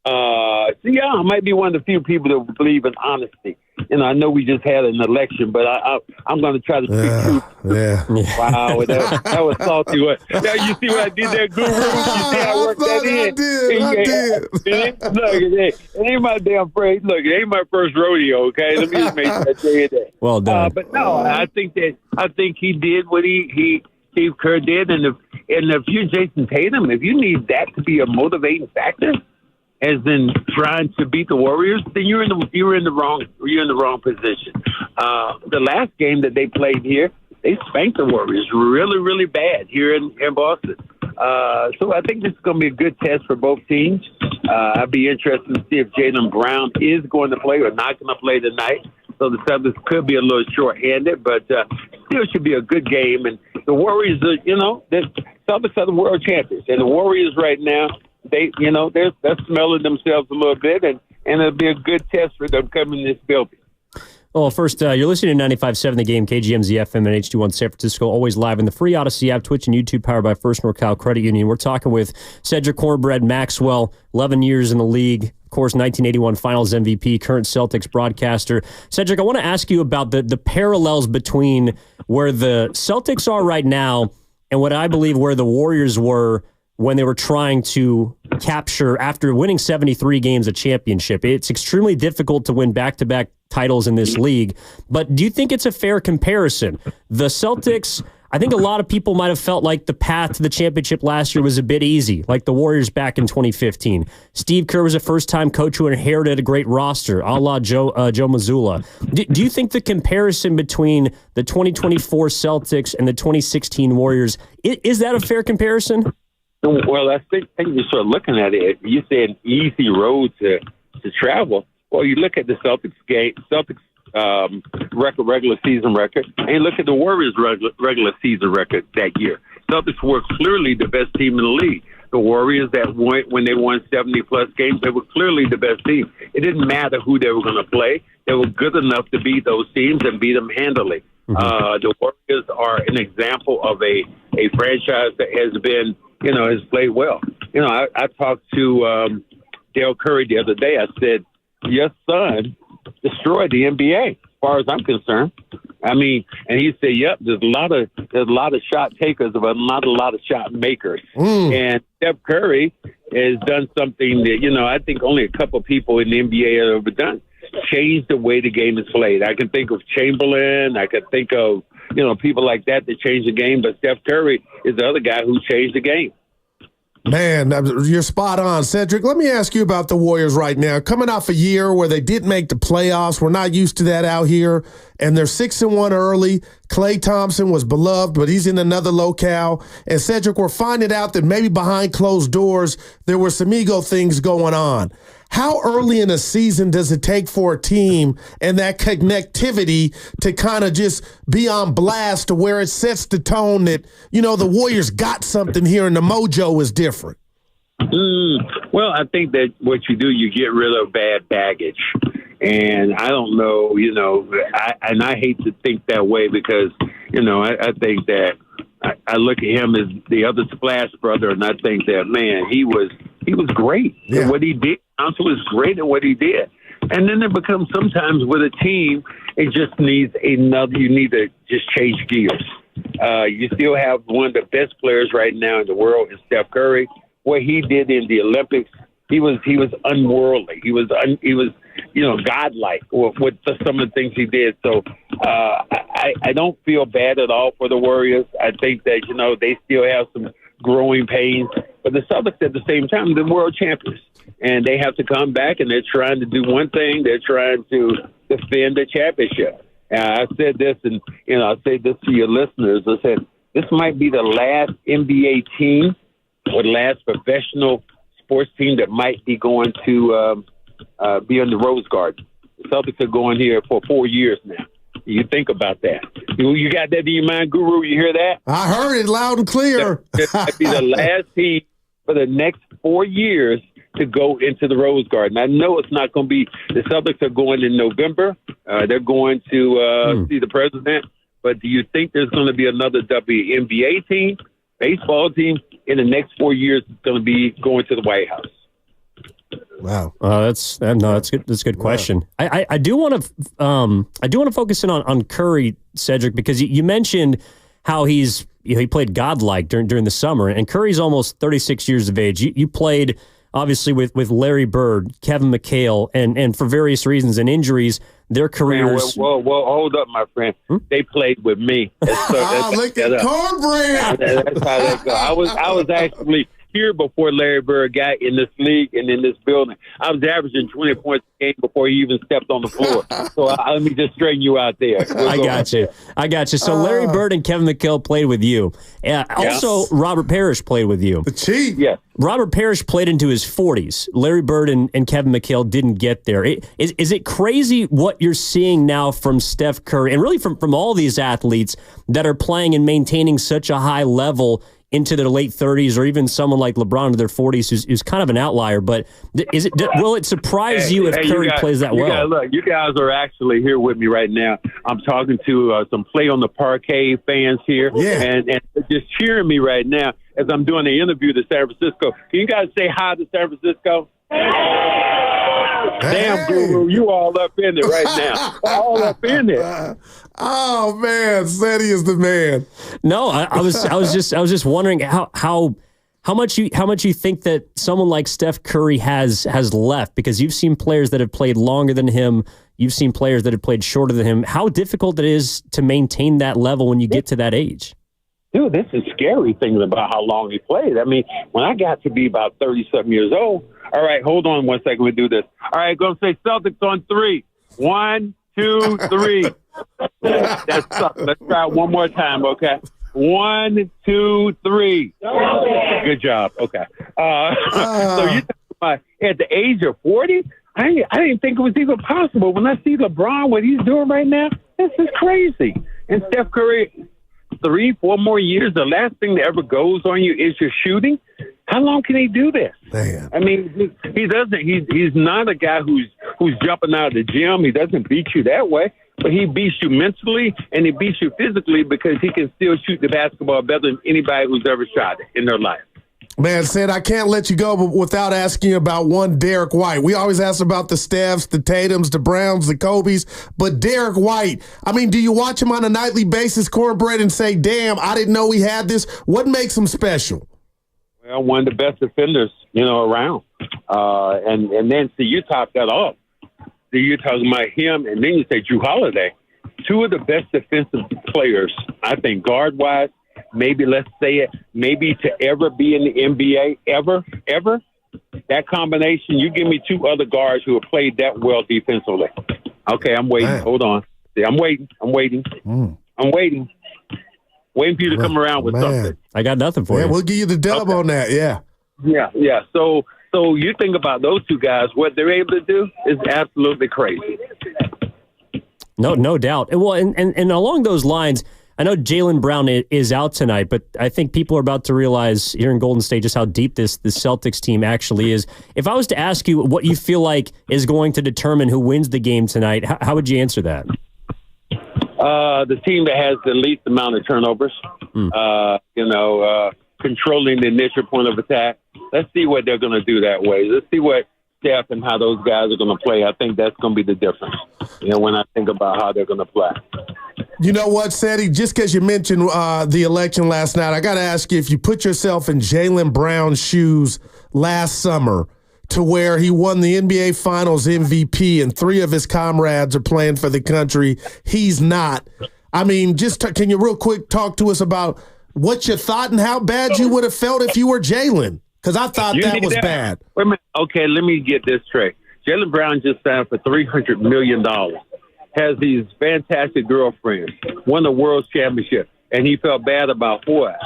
So, yeah, I might be one of the few people that believe in honesty. I know we just had an election, but I'm going to try to speak truth. Yeah. Wow, that was salty. Now, you see what I did there, Guru? You see how I worked that in? I did. Look, it ain't my damn phrase. Look, it ain't my first rodeo, okay? Let me just make that say that. Well done. But no, I think he did what Steve Kerr did. And if you're Jason Tatum, if you need that to be a motivating factor, as in trying to beat the Warriors, then you're in the wrong position. The last game that they played here, they spanked the Warriors really, really bad here in Boston. So I think this is going to be a good test for both teams. I'd be interested to see if Jaylen Brown is going to play or not going to play tonight. So the Celtics could be a little short-handed, but still should be a good game. And the Warriors, the Celtics are the world champions, and the Warriors right now, they're smelling themselves a little bit, and it'll be a good test for them coming in this building. Well, first, you're listening to 95.7 The Game, KGMZ FM and HD1 San Francisco, always live in the free Odyssey app, Twitch and YouTube, powered by First NorCal Credit Union. We're talking with Cedric Cornbread Maxwell, 11 years in the league, of course, 1981 Finals MVP, current Celtics broadcaster. Cedric, I want to ask you about the parallels between where the Celtics are right now and what I believe where the Warriors were when they were trying to capture, after winning 73 games, a championship. It's extremely difficult to win back-to-back titles in this league, but do you think it's a fair comparison? The Celtics, I think a lot of people might have felt like the path to the championship last year was a bit easy, like the Warriors back in 2015. Steve Kerr was a first-time coach who inherited a great roster, a la Joe Mazzulla. Do you think the comparison between the 2024 Celtics and the 2016 Warriors, is that a fair comparison? Well, I think you're sort of looking at it. You say an easy road to travel. Well, you look at the Celtics regular season record, and look at the Warriors regular season record that year. Celtics were clearly the best team in the league. The Warriors when they won 70-plus games, they were clearly the best team. It didn't matter who they were going to play. They were good enough to beat those teams and beat them handily. The Warriors are an example of a franchise that has been, has played well. I talked to Dale Curry the other day. I said, your son destroyed the NBA, as far as I'm concerned. I mean, and he said, yep, there's a lot of shot takers, but not a lot of shot makers. And Steph Curry has done something that, I think only a couple of people in the NBA have ever done. Changed the way the game is played. I can think of Chamberlain. I can think of, people like that changed the game. But Steph Curry is the other guy who changed the game. Man, you're spot on, Cedric. Let me ask you about the Warriors right now. Coming off a year where they didn't make the playoffs, we're not used to that out here, and they're 6-1 early. Klay Thompson was beloved, but he's in another locale. And Cedric, we're finding out that maybe behind closed doors there were some ego things going on. How early in a season does it take for a team and that connectivity to kind of just be on blast to where it sets the tone that, the Warriors got something here and the mojo is different? Well, I think that what you do, you get rid of bad baggage. And I don't know, I hate to think that way because, I think that I look at him as the other Splash brother, and I think that, man, he was great at what he did. Council was great at what he did. And then there becomes sometimes with a team, it just needs you need to just change gears. You still have one of the best players right now in the world is Steph Curry. What he did in the Olympics, he was unworldly. He was godlike with some of the things he did. So I don't feel bad at all for the Warriors. I think that, they still have some growing pains. But the Celtics at the same time, they're world champions. And they have to come back, and they're trying to do one thing. They're trying to defend the championship. I said this, and, I say this to your listeners. I said, this might be the last NBA team or the last professional sports team that might be going to be in the Rose Garden. The Celtics are going here for 4 years now. You think about that. You got that in your mind, Guru? You hear that? I heard it loud and clear. That might be the last team for the next 4 years to go into the Rose Garden. I know it's not going to be – the Celtics are going in November. They're going to see the president. But do you think there's going to be another WNBA team, baseball team, in the next 4 years that's going to be going to the White House? Wow, that's good. That's a good question. I do want to focus in on Curry, Cedric, because you mentioned how he played godlike during the summer, and Curry's almost 36 years of age. You played obviously with Larry Bird, Kevin McHale, and for various reasons and injuries, their careers. Well, hold up, my friend. They played with me. Look at Cornbread. That's how that goes. I was actually here before Larry Bird got in this league and in this building. I was averaging 20 points a game before he even stepped on the floor. So let me just straighten you out there. I got you. So Larry Bird and Kevin McHale played with you. Also, Robert Parrish played with you. The Chief. Yeah. Robert Parrish played into his 40s. Larry Bird and Kevin McHale didn't get there. Is it crazy what you're seeing now from Steph Curry and really from all these athletes that are playing and maintaining such a high level into their late 30s, or even someone like LeBron into their 40s who's kind of an outlier? But will it surprise you if Curry plays that well? Look, you guys are actually here with me right now. I'm talking to some Play on the Parquet fans here, and just cheering me right now as I'm doing the interview to San Francisco. Can you guys say hi to San Francisco? Damn, Guru, you all up in it right now. All up in it. Oh man, Seti is the man. No, I was just wondering how much you think that someone like Steph Curry has left, because you've seen players that have played longer than him. You've seen players that have played shorter than him. How difficult it is to maintain that level when you get to that age. Dude, this is scary thinking about how long he played. I mean, when I got to be about 30-something years old, all right, hold on one second, we do this. All right, go say Celtics on 3. 1, 2, 3. That's something. Let's try it one more time, okay? 1, 2, 3. Good job. Okay. So you talking about at the age of 40? I didn't think it was even possible. When I see LeBron, what he's doing right now, this is crazy. And Steph Curry, 3-4 more years, the last thing that ever goes on you is your shooting. How long can he do this? Man. I mean, he doesn't. He's not a guy who's jumping out of the gym. He doesn't beat you that way, but he beats you mentally and he beats you physically because he can still shoot the basketball better than anybody who's ever shot it in their life. Man, Sid, I can't let you go without asking about one Derek White. We always ask about the Stephs, the Tatums, the Browns, the Kobes, but Derek White, I mean, do you watch him on a nightly basis, Cornbread, and say, damn, I didn't know he had this? What makes him special? Well, one of the best defenders, around. And then, see, you top that off. So you're talking about him, and then you say Drew Holiday. Two of the best defensive players, I think, guard-wise, maybe let's say it, maybe to ever be in the NBA, ever. That combination, you give me two other guards who have played that well defensively. Okay, I'm waiting. Man. Hold on. See, I'm waiting. I'm waiting for you to come around with something. I got nothing for you. We'll give you the dub on that, yeah. Yeah. So you think about those two guys, what they're able to do is absolutely crazy. No doubt. Well, and along those lines, I know Jaylen Brown is out tonight, but I think people are about to realize here in Golden State just how deep this Celtics team actually is. If I was to ask you what you feel like is going to determine who wins the game tonight, how would you answer that? The team that has the least amount of turnovers, controlling the initial point of attack. Let's see what they're going to do that way. Let's see what Steph and how those guys are going to play. I think that's going to be the difference, when I think about how they're going to play. You know what, Seti? Just because you mentioned the election last night, I got to ask you, if you put yourself in Jaylen Brown's shoes last summer to where he won the NBA Finals MVP and three of his comrades are playing for the country, he's not. I mean, can you real quick talk to us about what you thought and how bad you would have felt if you were Jaylen? Because I thought that was bad. Wait a minute. Okay, let me get this straight. Jaylen Brown just signed for $300 million. Has these fantastic girlfriends, won the world championship, and he felt bad about what?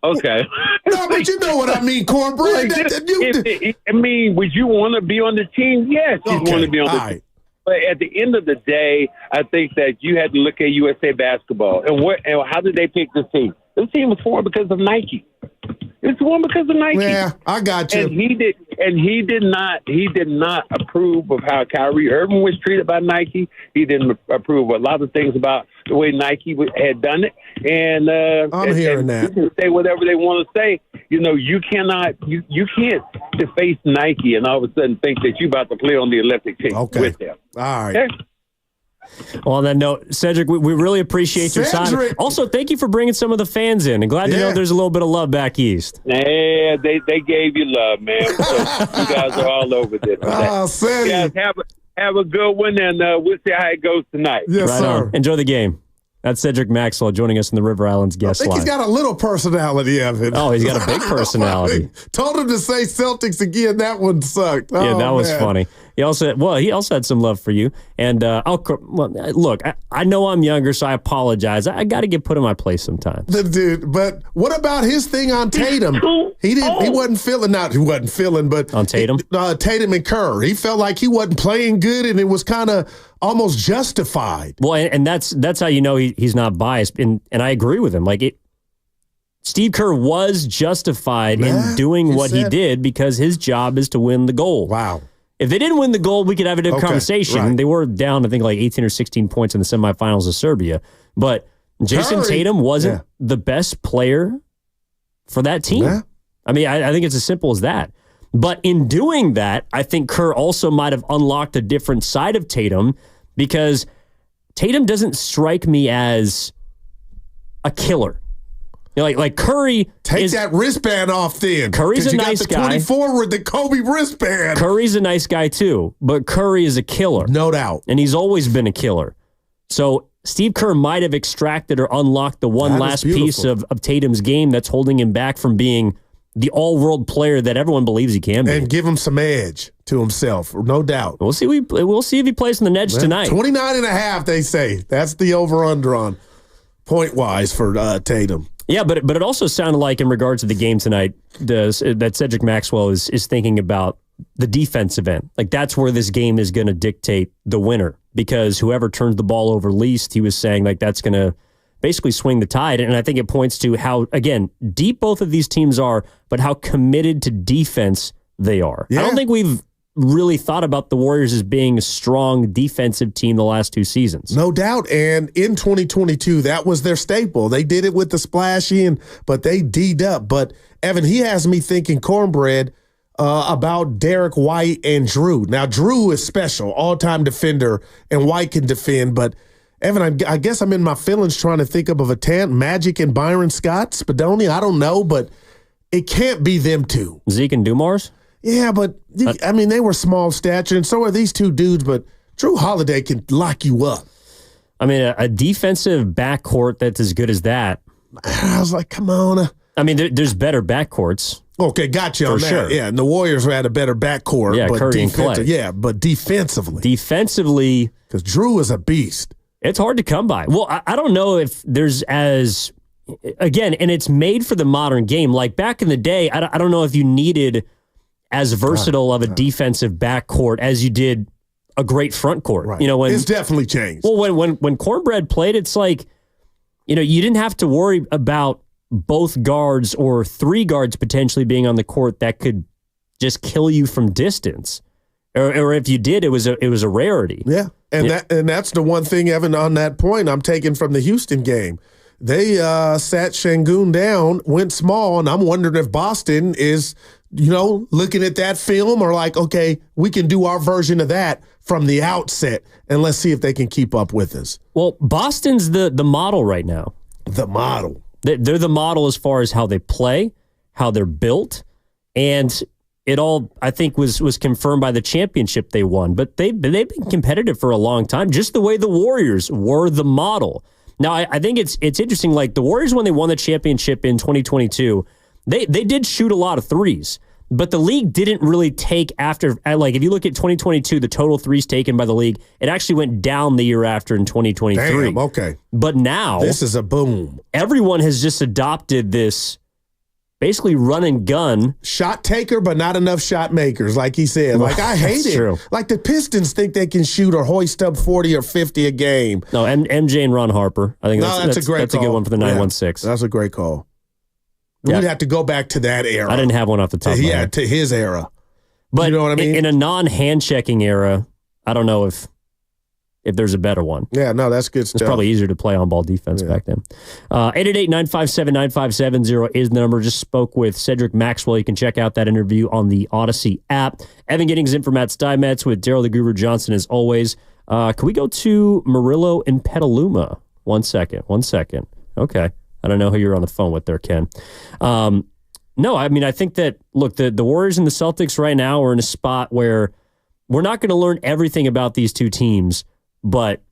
Okay. No, but you know what I mean, Cornbread. Would you want to be on the team? Yes, you want to be on the team. Right. But at the end of the day, I think that you had to look at USA Basketball. And how did they pick this team? This team was formed because of Nike. It's won because of Nike. Yeah, I got you. And he did not approve of how Kyrie Irving was treated by Nike. He didn't approve of a lot of things about the way Nike had done it. And I'm hearing that. You can say whatever they want to say. You know, you can't deface Nike and all of a sudden think that you're about to play on the Olympic team with them. All right. Okay? Well, on that note, Cedric, we really appreciate your time. Also, thank you for bringing some of the fans in. And glad to know there's a little bit of love back east. Yeah, they gave you love, man. So you guys are all over this. Guys, have a good one, and we'll see how it goes tonight. Yes, right sir. On. Enjoy the game. That's Cedric Maxwell joining us in the River Islands guest line. I think he's got a little personality, Evan. Oh, he's got a big personality. Told him to say Celtics again. That one sucked. Yeah, that was funny. He also had some love for you. And look, I know I'm younger, so I apologize. I got to get put in my place sometimes. Dude, but what about his thing on Tatum? He wasn't feeling, but on Tatum, Tatum and Kerr. He felt like he wasn't playing good, and it was kind of almost justified. Well, and that's how you know he's not biased. And I agree with him. Steve Kerr was justified in doing what he did because his job is to win the gold. Wow. If they didn't win the gold, we could have a different conversation. Right. They were down, I think, 18 or 16 points in the semifinals of Serbia. But Jason Tatum wasn't the best player for that team. Yeah. I mean, I think it's as simple as that. But in doing that, I think Kerr also might have unlocked a different side of Tatum because Tatum doesn't strike me as a killer. Like Curry, take that wristband off then. Curry's a nice guy. 24 with the Kobe wristband. Curry's a nice guy too, but Curry is a killer, no doubt, and he's always been a killer. So Steve Kerr might have extracted or unlocked the one last piece of Tatum's game that's holding him back from being the all-world player that everyone believes he can be, and give him some edge to himself, no doubt. We'll see. We'll see if he plays in the Nets tonight. 29.5, they say. That's the over/under on point-wise for Tatum. Yeah, but it also sounded like in regards to the game tonight, that Cedric Maxwell is thinking about the defensive end. Like that's where this game is going to dictate the winner because whoever turns the ball over least, he was saying like that's going to basically swing the tide. And I think it points to how, again, deep both of these teams are, but how committed to defense they are. Yeah. I don't think we've really thought about the Warriors as being a strong defensive team the last two seasons. No doubt. And in 2022, that was their staple. They did it with the splash in, but they D'd up. But, Evan, he has me thinking cornbread about Derek White and Drew. Now, Drew is special, all-time defender, and White can defend. But, Evan, I guess I'm in my feelings trying to think of a tant, Magic and Byron Scott, Spadoni. I don't know, but it can't be them two. Zeke and Dumars? Yeah, but, I mean, they were small stature, and so are these two dudes, but Drew Holiday can lock you up. I mean, a defensive backcourt that's as good as that. I was like, come on. I mean, there's better backcourts. Okay, got you on that. Sure. Yeah, and the Warriors had a better backcourt. Yeah, but Curry and Clay. Yeah, but defensively. Because Drew is a beast. It's hard to come by. Well, I don't know if there's again, and it's made for the modern game. Like back in the day, I don't know if you needed as versatile of a defensive backcourt as you did a great front court. Right. You know, it's definitely changed. Well, when Cornbread played, it's like, you know, you didn't have to worry about both guards or three guards potentially being on the court that could just kill you from distance. Or if you did, it was a rarity. Yeah. And that's the one thing, Evan, on that point I'm taking from the Houston game. They sat Şengün down, went small, and I'm wondering if Boston is, you know, looking at that film or like, okay, we can do our version of that from the outset, and let's see if they can keep up with us. Well, Boston's the model right now. The model. They're the model as far as how they play, how they're built, and it all, I think, was confirmed by the championship they won. But they've been competitive for a long time, just the way the Warriors were the model. Now, I think it's interesting, like the Warriors, when they won the championship in 2022, they did shoot a lot of threes, but the league didn't really take after, like if you look at 2022, the total threes taken by the league, it actually went down the year after in 2023. Damn, okay. But now, this is a boom. Everyone has just adopted this basically run and gun. Shot taker, but not enough shot makers, like he said. Like, I hate it. True. Like, the Pistons think they can shoot or hoist up 40 or 50 a game. No, MJ and Ron Harper. I think that's a great call. That's a good one for the 916. That's a great call. We'd have to go back to that era. I didn't have one off the top of my head. To his era. But you know what I mean? In a non-hand-checking era, I don't know if there's a better one. Yeah, no, that's good stuff. It's probably easier to play on-ball defense back then. 888-957-9570 is the number. Just spoke with Cedric Maxwell. You can check out that interview on the Odyssey app. Evan Giddings in for Matt Steinmetz with Daryl the Guru Johnson as always. Can we go to Murillo and Petaluma? One second. Okay. I don't know who you're on the phone with there, Ken. No, I mean, I think that, look, the Warriors and the Celtics right now are in a spot where we're not going to learn everything about these two teams, but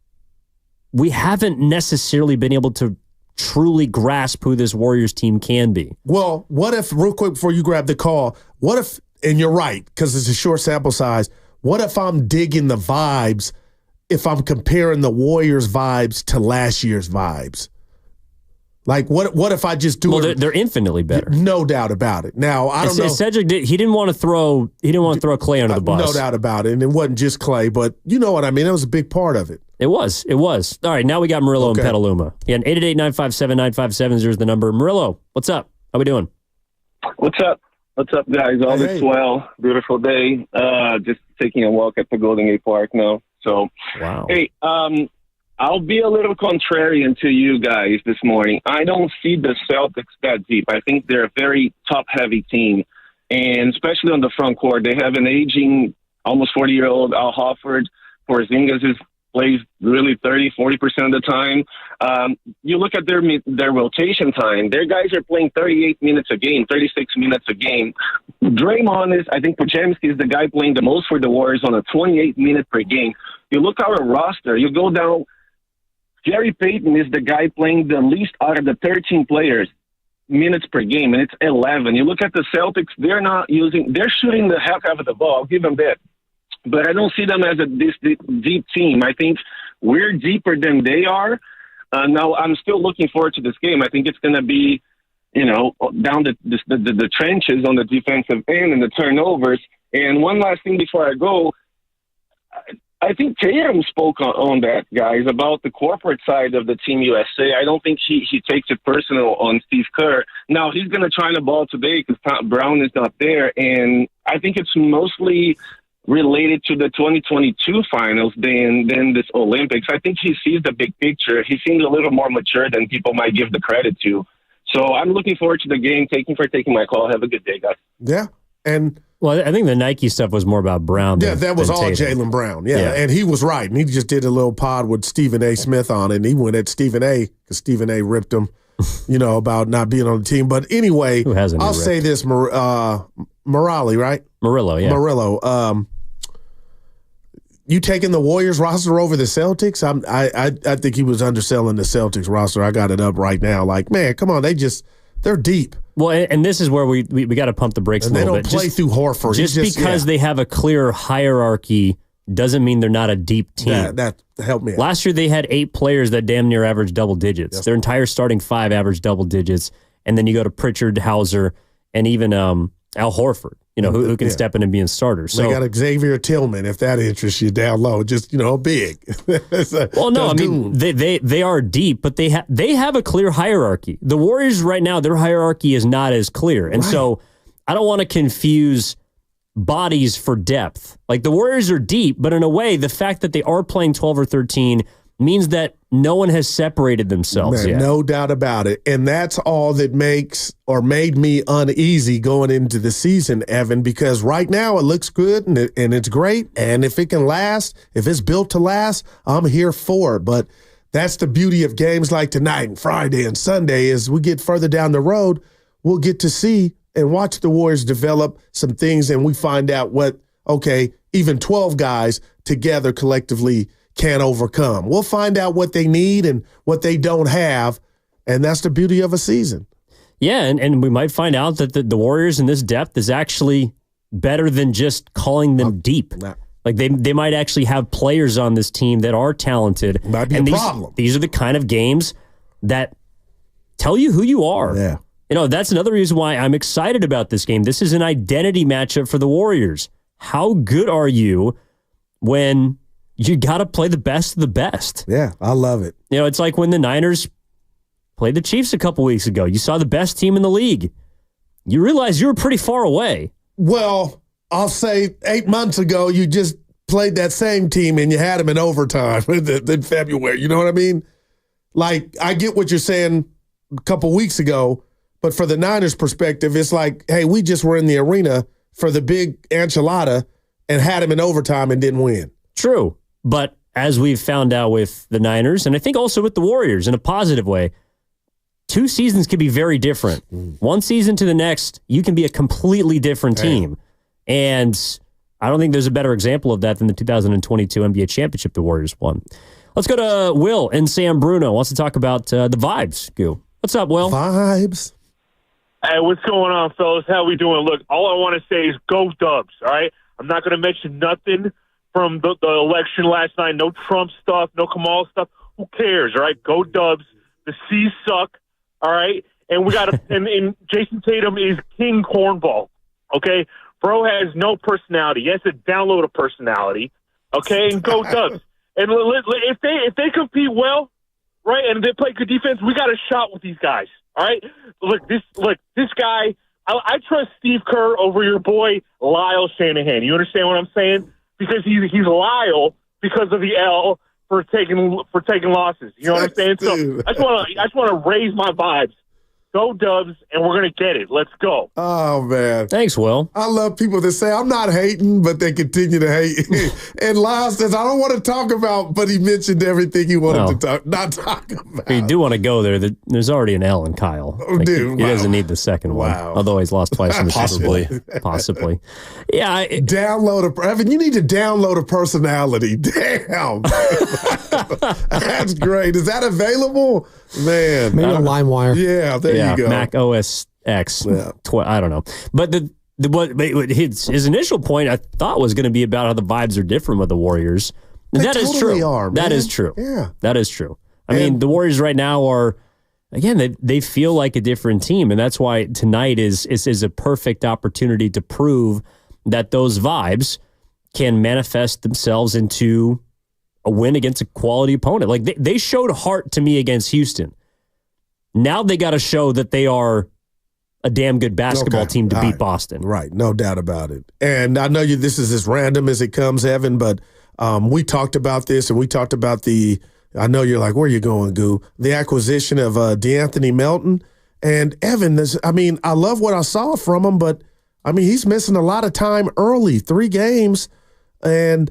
we haven't necessarily been able to truly grasp who this Warriors team can be. Well, what if, real quick before you grab the call, what if, and you're right, because it's a short sample size, what if I'm digging the vibes if I'm comparing the Warriors vibes to last year's vibes? Like, what if I just do it? Well, they're infinitely better. No doubt about it. Now, I don't know. Cedric he didn't want to throw Clay under the bus. No doubt about it. And it wasn't just Clay, but you know what I mean. That was a big part of it. It was. All right, now we got Murillo and Petaluma. Yeah, 888-957-9570 is the number. Murillo, what's up? How we doing? What's up? What's up, guys? All is well. Beautiful day. Just taking a walk at the Golden Gate Park now. So, wow. Hey, I'll be a little contrarian to you guys this morning. I don't see the Celtics that deep. I think they're a very top-heavy team, and especially on the front court. They have an aging, almost 40-year-old Al Horford. Porzingis plays really 30-40% of the time. You look at their rotation time. Their guys are playing 38 minutes a game, 36 minutes a game. Draymond I think Podziemski is the guy playing the most for the Warriors on a 28-minute per game. You look at our roster, you go down, Gary Payton is the guy playing the least out of the 13 players minutes per game, and it's 11. You look at the Celtics, they're shooting the heck out of the ball. I'll give them that. But I don't see them as this deep team. I think we're deeper than they are. Now, I'm still looking forward to this game. I think it's going to be, down the trenches on the defensive end and the turnovers. And one last thing before I go, I think Tatum spoke on that, guys, about the corporate side of the Team USA. I don't think he takes it personal on Steve Kerr. Now, he's going to try the ball today because Brown is not there, and I think it's mostly related to the 2022 finals than this Olympics. I think he sees the big picture. He seems a little more mature than people might give the credit to. So I'm looking forward to the game. Thank you for taking my call. Have a good day, guys. Yeah, and... Well, I think the Nike stuff was more about Brown. That was all Jaylen Brown. Yeah, and he was right. And he just did a little pod with Stephen A. Smith on it, and he went at Stephen A. because Stephen A. ripped him, about not being on the team. But anyway, I'll say this, Morali, right? Murillo, yeah. Murillo. You taking the Warriors roster over the Celtics? I think he was underselling the Celtics roster. I got it up right now. Like, man, come on, they're deep. Well, and this is where we got to pump the brakes a little bit. They don't play through Horford. Just because they have a clear hierarchy doesn't mean they're not a deep team. That helped me out. Last year, they had 8 players that damn near averaged double digits. Yes. Their entire starting 5 averaged double digits. And then you go to Pritchard, Hauser, and even Al Horford, who can step in and be in starters. So they got Xavier Tillman, if that interests you down low, just, big. Well, no, I mean, they are deep, but they have a clear hierarchy. The Warriors right now, their hierarchy is not as clear. And so I don't want to confuse bodies for depth. Like, the Warriors are deep, but in a way, the fact that they are playing 12 or 13 means that no one has separated themselves yet. No doubt about it. And that's all that made me uneasy going into the season, Evan, because right now it looks good and it's great. And if it can last, if it's built to last, I'm here for it. But that's the beauty of games like tonight and Friday and Sunday. As we get further down the road, we'll get to see and watch the Warriors develop some things, and we find out what, even 12 guys together collectively can't overcome. We'll find out what they need and what they don't have, and that's the beauty of a season. Yeah, and we might find out that the Warriors in this depth is actually better than just calling them deep. Like, they might actually have players on this team that are talented. Might be a problem. These are the kind of games that tell you who you are. Yeah. That's another reason why I'm excited about this game. This is an identity matchup for the Warriors. How good are you when you got to play the best of the best? Yeah, I love it. It's like when the Niners played the Chiefs a couple weeks ago. You saw the best team in the league. you realize you were pretty far away. Well, I'll say 8 months ago, you just played that same team and you had them in overtime in February. You know what I mean? Like, I get what you're saying a couple weeks ago, but for the Niners' perspective, it's like, hey, we just were in the arena for the big enchilada and had them in overtime and didn't win. True. But as we've found out with the Niners, and I think also with the Warriors in a positive way, 2 seasons can be very different. One season to the next, you can be a completely different team. And I don't think there's a better example of that than the 2022 NBA championship the Warriors won. Let's go to Will in San Bruno. Wants to talk about the vibes, Goo. What's up, Will? Vibes. Hey, what's going on, fellas? How we doing? Look, all I want to say is go Dubs, all right? I'm not going to mention nothing from the election last night. No Trump stuff, no Kamal stuff. Who cares, all right? Go Dubs. The C's suck, all right? And we got and Jason Tatum is king cornball, okay? Bro has no personality. He has to download a personality, okay? And go Dubs. And if they compete well, right, and they play good defense, we got a shot with these guys, all right? Look, this guy, I trust Steve Kerr over your boy Lyle Shanahan. You understand what I'm saying? Because he's Lyle because of the L for taking losses. You know what I'm saying? So I just want to raise my vibes. Go Dubs, and we're going to get it. Let's go. Oh, man. Thanks, Will. I love people that say, I'm not hating, but they continue to hate. And Lyle says, I don't want to talk about, but he mentioned everything he wanted to not talk about. You do want to go there. There's already an L in Kyle. Oh, dude. He doesn't need the second one. Although he's lost twice in the Super Bowl. Possibly. Yeah. Evan, you need to download a personality. Damn. That's great. Is that available? Man. Maybe on LimeWire. Yeah, there you go. Mac OS X. Yeah. I don't know. But his initial point I thought was going to be about how the vibes are different with the Warriors. That is true. That is true. Yeah. That is true. I mean, the Warriors right now are, again, they feel like a different team. And that's why tonight is a perfect opportunity to prove that those vibes can manifest themselves into a win against a quality opponent. Like they showed heart to me against Houston. Now they got to show that they are a damn good basketball team to beat Boston. Right, no doubt about it. And I know this is as random as it comes, Evan, but we talked about this, and we talked about I know you're like, where are you going, Goo? The acquisition of DeAnthony Melton. And Evan, I love what I saw from him, but, he's missing a lot of time early, 3 games, and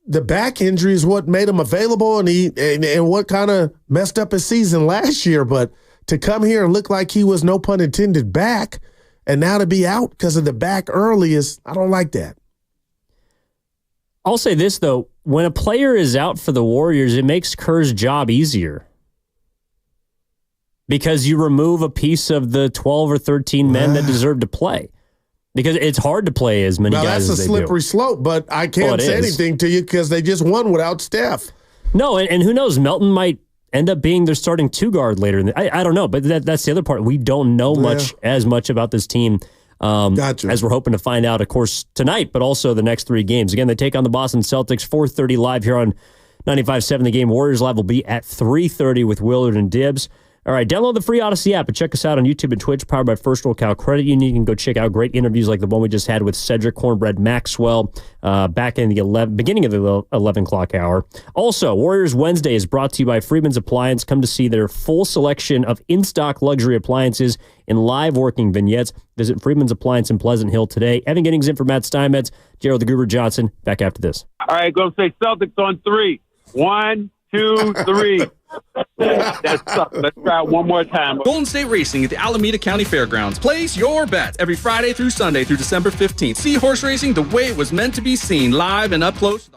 the back injury is what made him available, and what kind of messed up his season last year. But to come here and look like he was, no pun intended, back, and now to be out because of the back early I don't like that. I'll say this, though. When a player is out for the Warriors, it makes Kerr's job easier. Because you remove a piece of the 12 or 13 men that deserve to play. Because it's hard to play as many guys as they do. That's a slippery slope, but I can't say anything to you because they just won without Steph. No, and who knows? Melton might end up being their starting 2-guard later. I don't know, but that's the other part. We don't know as much about this team as we're hoping to find out, of course, tonight, but also the next 3 games. Again, they take on the Boston Celtics, 4:30 live here on 95.7 The Game. Warriors Live will be at 3:30 with Willard and Dibbs. All right, download the free Odyssey app and check us out on YouTube and Twitch, powered by First World Cal Credit Union. You can go check out great interviews like the one we just had with Cedric Maxwell back in the beginning of the 11 o'clock hour. Also, Warriors Wednesday is brought to you by Freedman's Appliance. Come to see their full selection of in-stock luxury appliances and live working vignettes. Visit Freedman's Appliance in Pleasant Hill today. Evan Giddings in for Matt Steinmetz. Gerald the Goober Johnson, back after this. All right, go say Celtics on 3. 1, 2, 3. That sucks. Let's try it one more time. Golden State Racing at the Alameda County Fairgrounds. Place your bets every Friday through Sunday through December 15th. See horse racing the way it was meant to be seen, live and up close.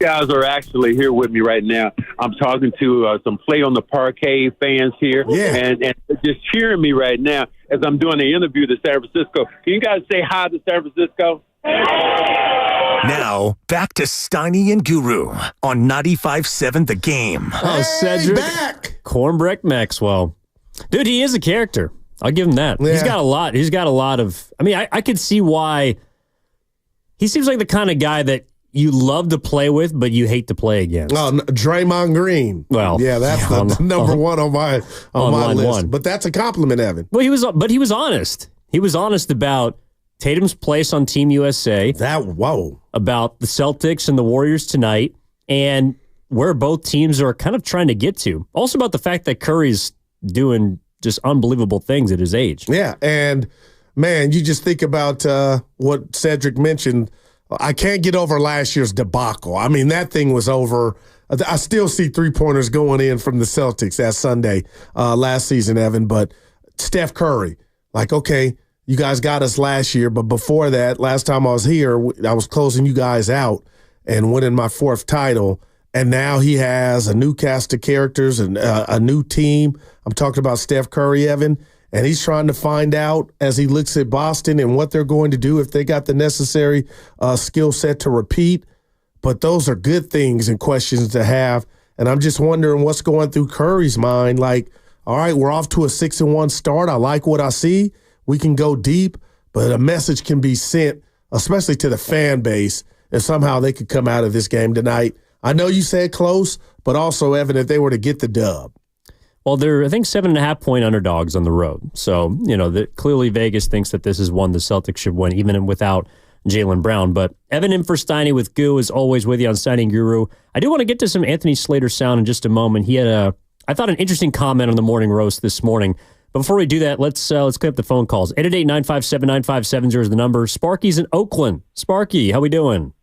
guys are actually here with me right now. I'm talking to some Play on the Parquet fans here, and just cheering me right now as I'm doing the interview to San Francisco. Can you guys say hi to San Francisco? Now, back to Steiny and Guru on 95.7 The Game. Oh, Cedric Cornbread Maxwell. Dude, he is a character. I'll give him that. Yeah. He's got a lot of... I mean, I could see why... He seems like the kind of guy that you love to play with, but you hate to play against. Oh, Draymond Green. Well, yeah, that's the number one on my list. One. But that's a compliment, Evan. Well, he was honest. He was honest about Tatum's place on Team USA. About the Celtics and the Warriors tonight, and where both teams are kind of trying to get to. Also about the fact that Curry's doing just unbelievable things at his age. Yeah, and man, you just think about what Cedric mentioned. I can't get over last year's debacle. I mean, that thing was over. I still see three-pointers going in from the Celtics that Sunday last season, Evan. But Steph Curry, like, okay, you guys got us last year, but before that, last time I was here, I was closing you guys out and winning my 4th title. And now he has a new cast of characters and a new team. I'm talking about Steph Curry, Evan. And he's trying to find out as he looks at Boston and what they're going to do if they got the necessary skill set to repeat. But those are good things and questions to have. And I'm just wondering what's going through Curry's mind. Like, all right, we're off to a 6-1 start. I like what I see. We can go deep, but a message can be sent, especially to the fan base, if somehow they could come out of this game tonight. I know you said close, but also, Evan, if they were to get the dub. Well, they're, I think, 7.5-point underdogs on the road. So, clearly Vegas thinks that this is one the Celtics should win, even without Jaylen Brown. But Evan in for Steiny with Goo is always with you on Steiny and Guru. I do want to get to some Anthony Slater sound in just a moment. He had I thought, an interesting comment on the morning roast this morning. But before we do that, let's clear up the phone calls. 888-957-9570 is the number. Sparky's in Oakland. Sparky, how we doing?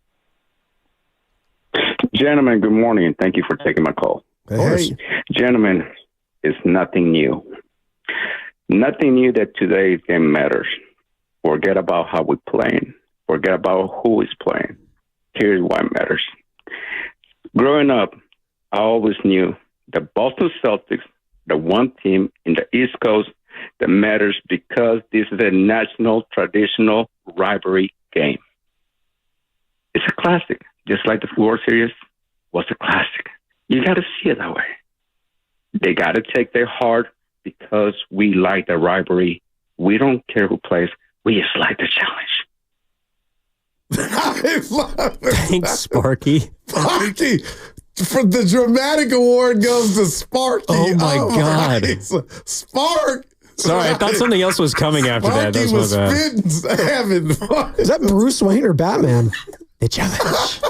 Gentlemen, good morning, and thank you for taking my call. Hey. Gentlemen, it's nothing new. Nothing new that today's game matters. Forget about how we're playing. Forget about who is playing. Here's why it matters. Growing up, I always knew the Boston Celtics, the one team in the East Coast that matters because this is a national traditional rivalry game. It's a classic, just like the World Series was a classic. You got to see it that way. They got to take their heart because we like the rivalry. We don't care who plays. We just like the challenge. I love it. Thanks, Sparky. Sparky. For the dramatic award goes to Sparky. Oh, my God. Spark. Sorry, I thought something else was coming after that. That was my bad. Is that Bruce Wayne or Batman? The challenge.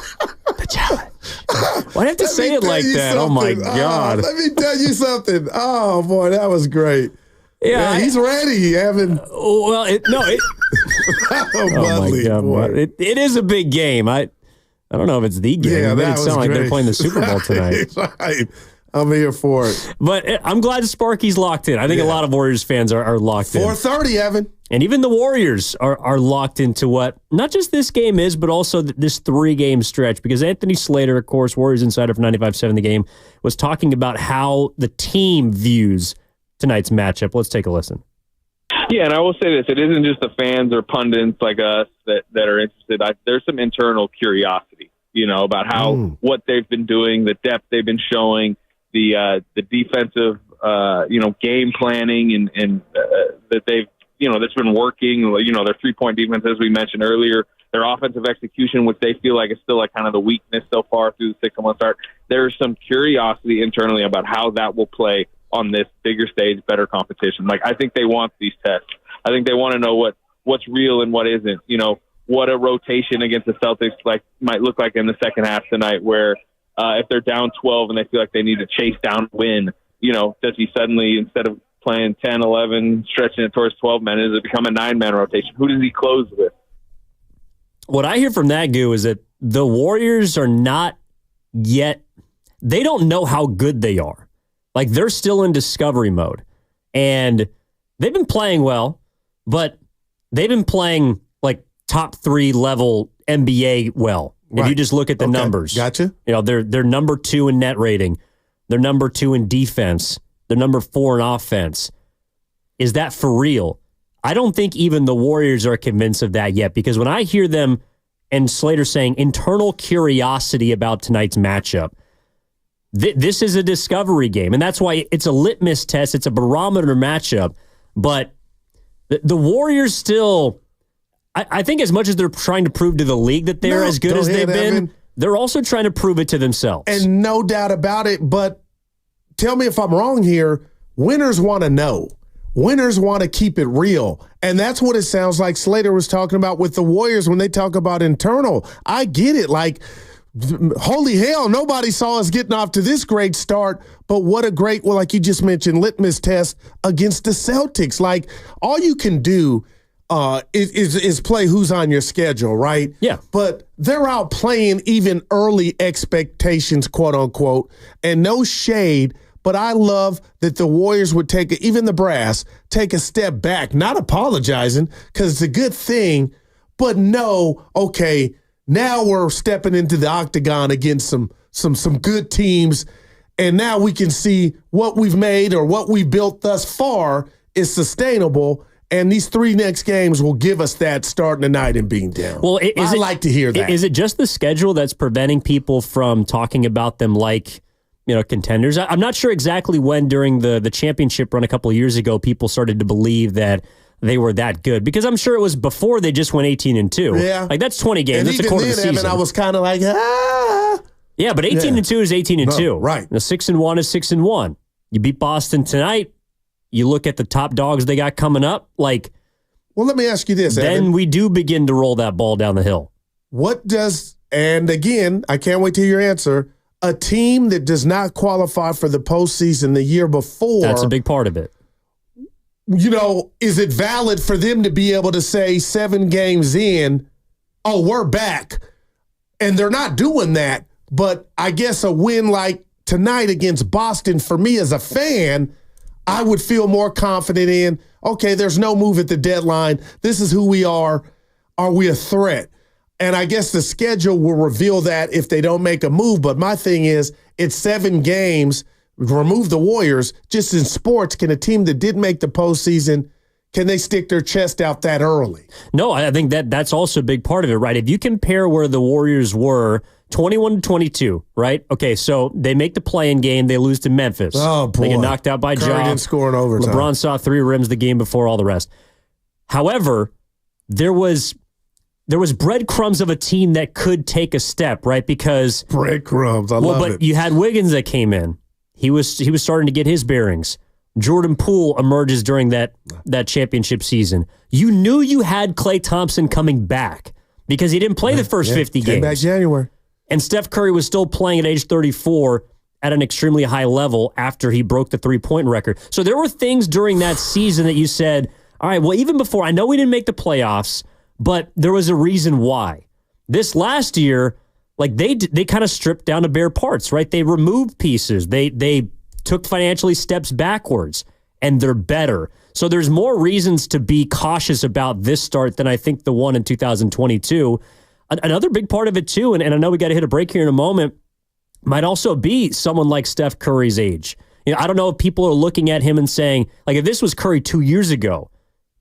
The challenge. Why'd I have to say it like that? Oh, my God. Let me tell you something. Oh, boy, that was great. Yeah, he's ready, Evan. Well, oh, my God. It is a big game. I don't know if it's the game. Yeah, it made it sound like they're playing the Super Bowl tonight. Right. I'm here for it. But I'm glad Sparky's locked in. I think a lot of Warriors fans are locked in. 4:30, Evan. And even the Warriors are locked into what not just this game is, but also this 3-game stretch. Because Anthony Slater, of course, Warriors insider for 95.7 The Game, was talking about how the team views tonight's matchup. Let's take a listen. Yeah, and I will say this. It isn't just the fans or pundits like us that are interested. There's some internal curiosity, about how what they've been doing, the depth they've been showing, the defensive, game planning and that they've, that's been working, their 3-point defense, as we mentioned earlier, their offensive execution, which they feel like is still like kind of the weakness so far through the 6-1 start. There's some curiosity internally about how that will play on this bigger stage, better competition. Like, I think they want these tests. I think they want to know what's real and what isn't. What a rotation against the Celtics might look like in the second half tonight, where if they're down 12 and they feel like they need to chase down a win, does he suddenly, instead of playing 10, 11, stretching it towards 12 men, does it become a 9-man rotation? Who does he close with? What I hear from that, Goo, is that the Warriors are not yet, they don't know how good they are. Like, they're still in discovery mode. And they've been playing well, but they've been playing like top 3 level NBA well. If you just look at the numbers. Gotcha. You know, they're number 2 in net rating. They're number 2 in defense. They're number 4 in offense. Is that for real? I don't think even the Warriors are convinced of that yet, because when I hear them and Slater saying internal curiosity about tonight's matchup, this is a discovery game, and that's why it's a litmus test. It's a barometer matchup, but the Warriors still, I think as much as they're trying to prove to the league that they're as good as they've been, Evan, they're also trying to prove it to themselves. And no doubt about it, but tell me if I'm wrong here, winners want to know. Winners want to keep it real. And that's what it sounds like Slater was talking about with the Warriors when they talk about internal. I get it. Like, holy hell, nobody saw us getting off to this great start, but what a great, well, like you just mentioned, litmus test against the Celtics. Like, all you can do is play who's on your schedule, right? Yeah. But they're out playing even early expectations, quote unquote, and no shade, but I love that the Warriors would even the brass, take a step back, not apologizing, because it's a good thing, but no, okay, now we're stepping into the octagon against some good teams, and now we can see what we've made or what we've built thus far is sustainable, and these 3 next games will give us that starting tonight and being down. Well, I like to hear that. Is it just the schedule that's preventing people from talking about them like, you know, contenders? I'm not sure exactly when during the championship run a couple of years ago people started to believe that they were that good, because I'm sure it was before they just went 18-2. Yeah. Like, that's 20 games. And that's a quarter of the season. Evan, I was kind of like, Yeah, but 18-2 is 18-2. No, right. 6-1 is 6-1. You beat Boston tonight. You look at the top dogs they got coming up. Like, well, let me ask you this, then Evan. we do begin to roll that ball down the hill. And again, I can't wait to hear your answer, a team that does not qualify for the postseason the year before. That's a big part of it. You know, is it valid for them to be able to say 7 games in, oh, we're back? And they're not doing that. But I guess a win like tonight against Boston, for me as a fan, I would feel more confident in, okay, there's no move at the deadline. This is who we are. Are we a threat? And I guess the schedule will reveal that if they don't make a move. But my thing is, it's 7 games. Remove the Warriors. Just in sports, can a team that did make the postseason, can they stick their chest out that early? No, I think that's also a big part of it, right? If you compare where the Warriors were 21-22, right? Okay, so they make the play-in game. They lose to Memphis. Oh, boy. They get knocked out by Ja. Didn't score in overtime. LeBron saw 3 rims the game before all the rest. However, there was breadcrumbs of a team that could take a step, right? Because breadcrumbs, I love it. But you had Wiggins that came in. He was starting to get his bearings. Jordan Poole emerges during that championship season. You knew you had Klay Thompson coming back because he didn't play the first 50 games. Came back January. And Steph Curry was still playing at age 34 at an extremely high level after he broke the 3-point record. So there were things during that season that you said, all right, well, even before, I know we didn't make the playoffs, but there was a reason why. This last year, like they kind of stripped down to bare parts, right? They removed pieces. They took financially steps backwards, and they're better. So there's more reasons to be cautious about this start than I think the one in 2022. Another big part of it, too, and I know we got to hit a break here in a moment, might also be someone like Steph Curry's age. You know, I don't know if people are looking at him and saying, like, if this was Curry 2 years ago,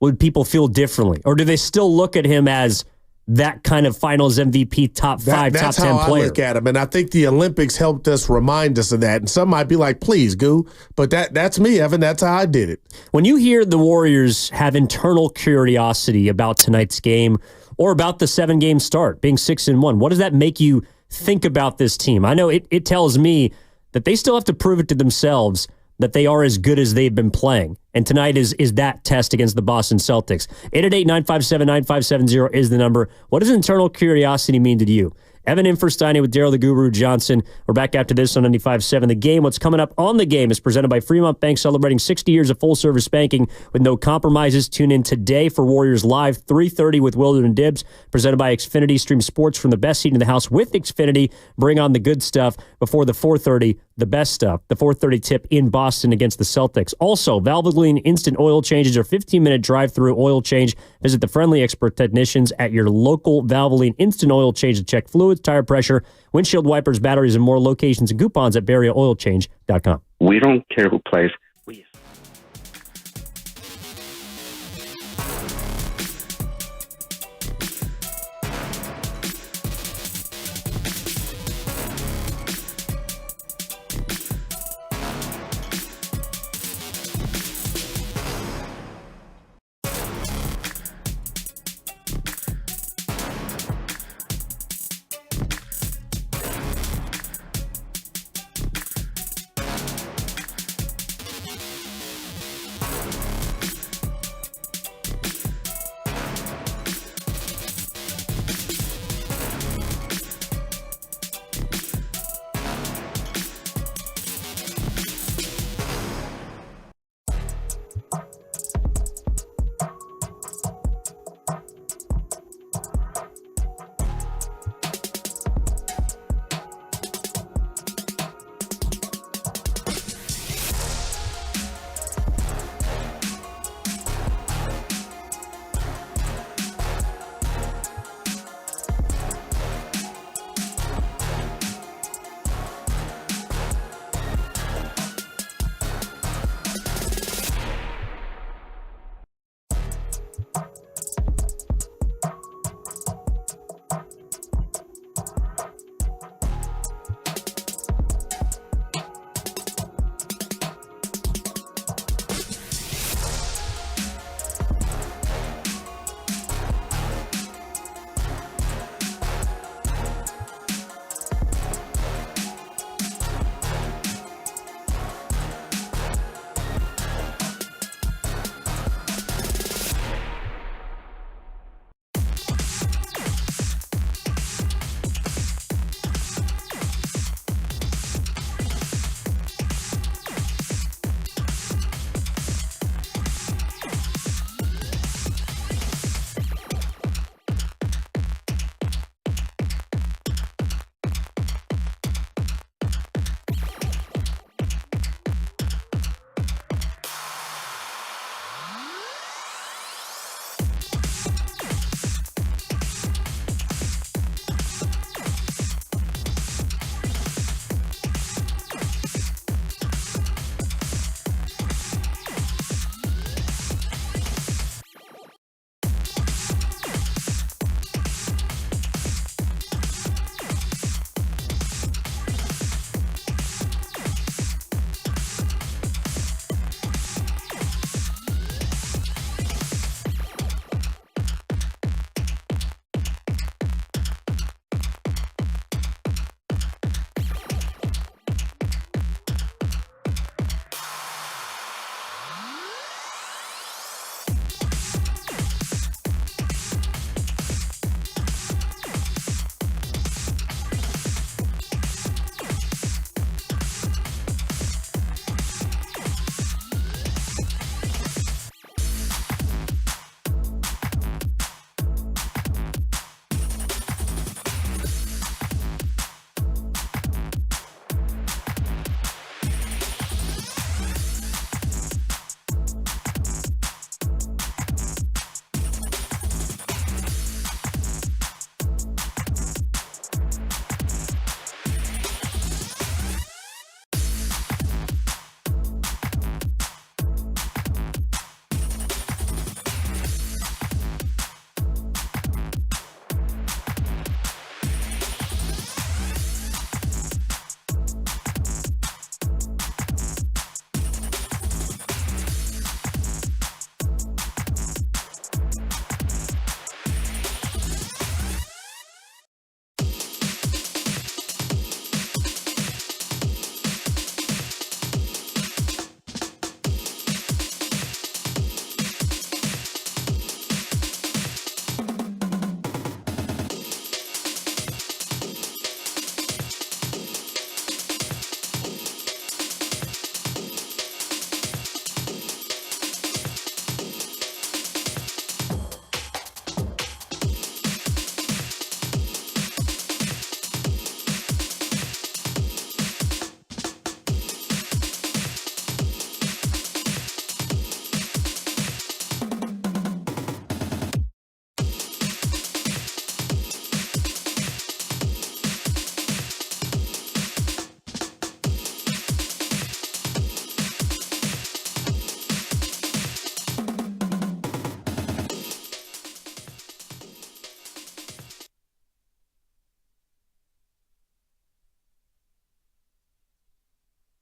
would people feel differently? Or do they still look at him as that kind of finals MVP, top 5, top 10 player? That's how I look at him. And I think the Olympics helped us remind us of that. And some might be like, please, Goo. But that's me, Evan. That's how I did it. When you hear the Warriors have internal curiosity about tonight's game or about the 7-game start, being 6-1, what does that make you think about this team? I know it tells me that they still have to prove it to themselves that they are as good as they've been playing. And tonight is that test against the Boston Celtics. 888-957-9570 is the number. What does internal curiosity mean to you? Evan in for Steiny with Daryl the Guru Johnson. We're back after this on 95.7. The Game. What's coming up on The Game is presented by Fremont Bank, celebrating 60 years of full-service banking with no compromises. Tune in today for Warriors Live, 3:30 with Willard and Dibbs, presented by Xfinity. Stream sports from the best seat in the house with Xfinity. Bring on the good stuff before the 4:30 the best stuff. The 4:30 tip in Boston against the Celtics. Also, Valvoline Instant Oil Changes are 15-minute drive-through oil change. Visit the friendly expert technicians at your local Valvoline Instant Oil Change to check fluids, tire pressure, windshield wipers, batteries, and more. Locations and coupons at BarriaOilChange.com. We don't care who plays.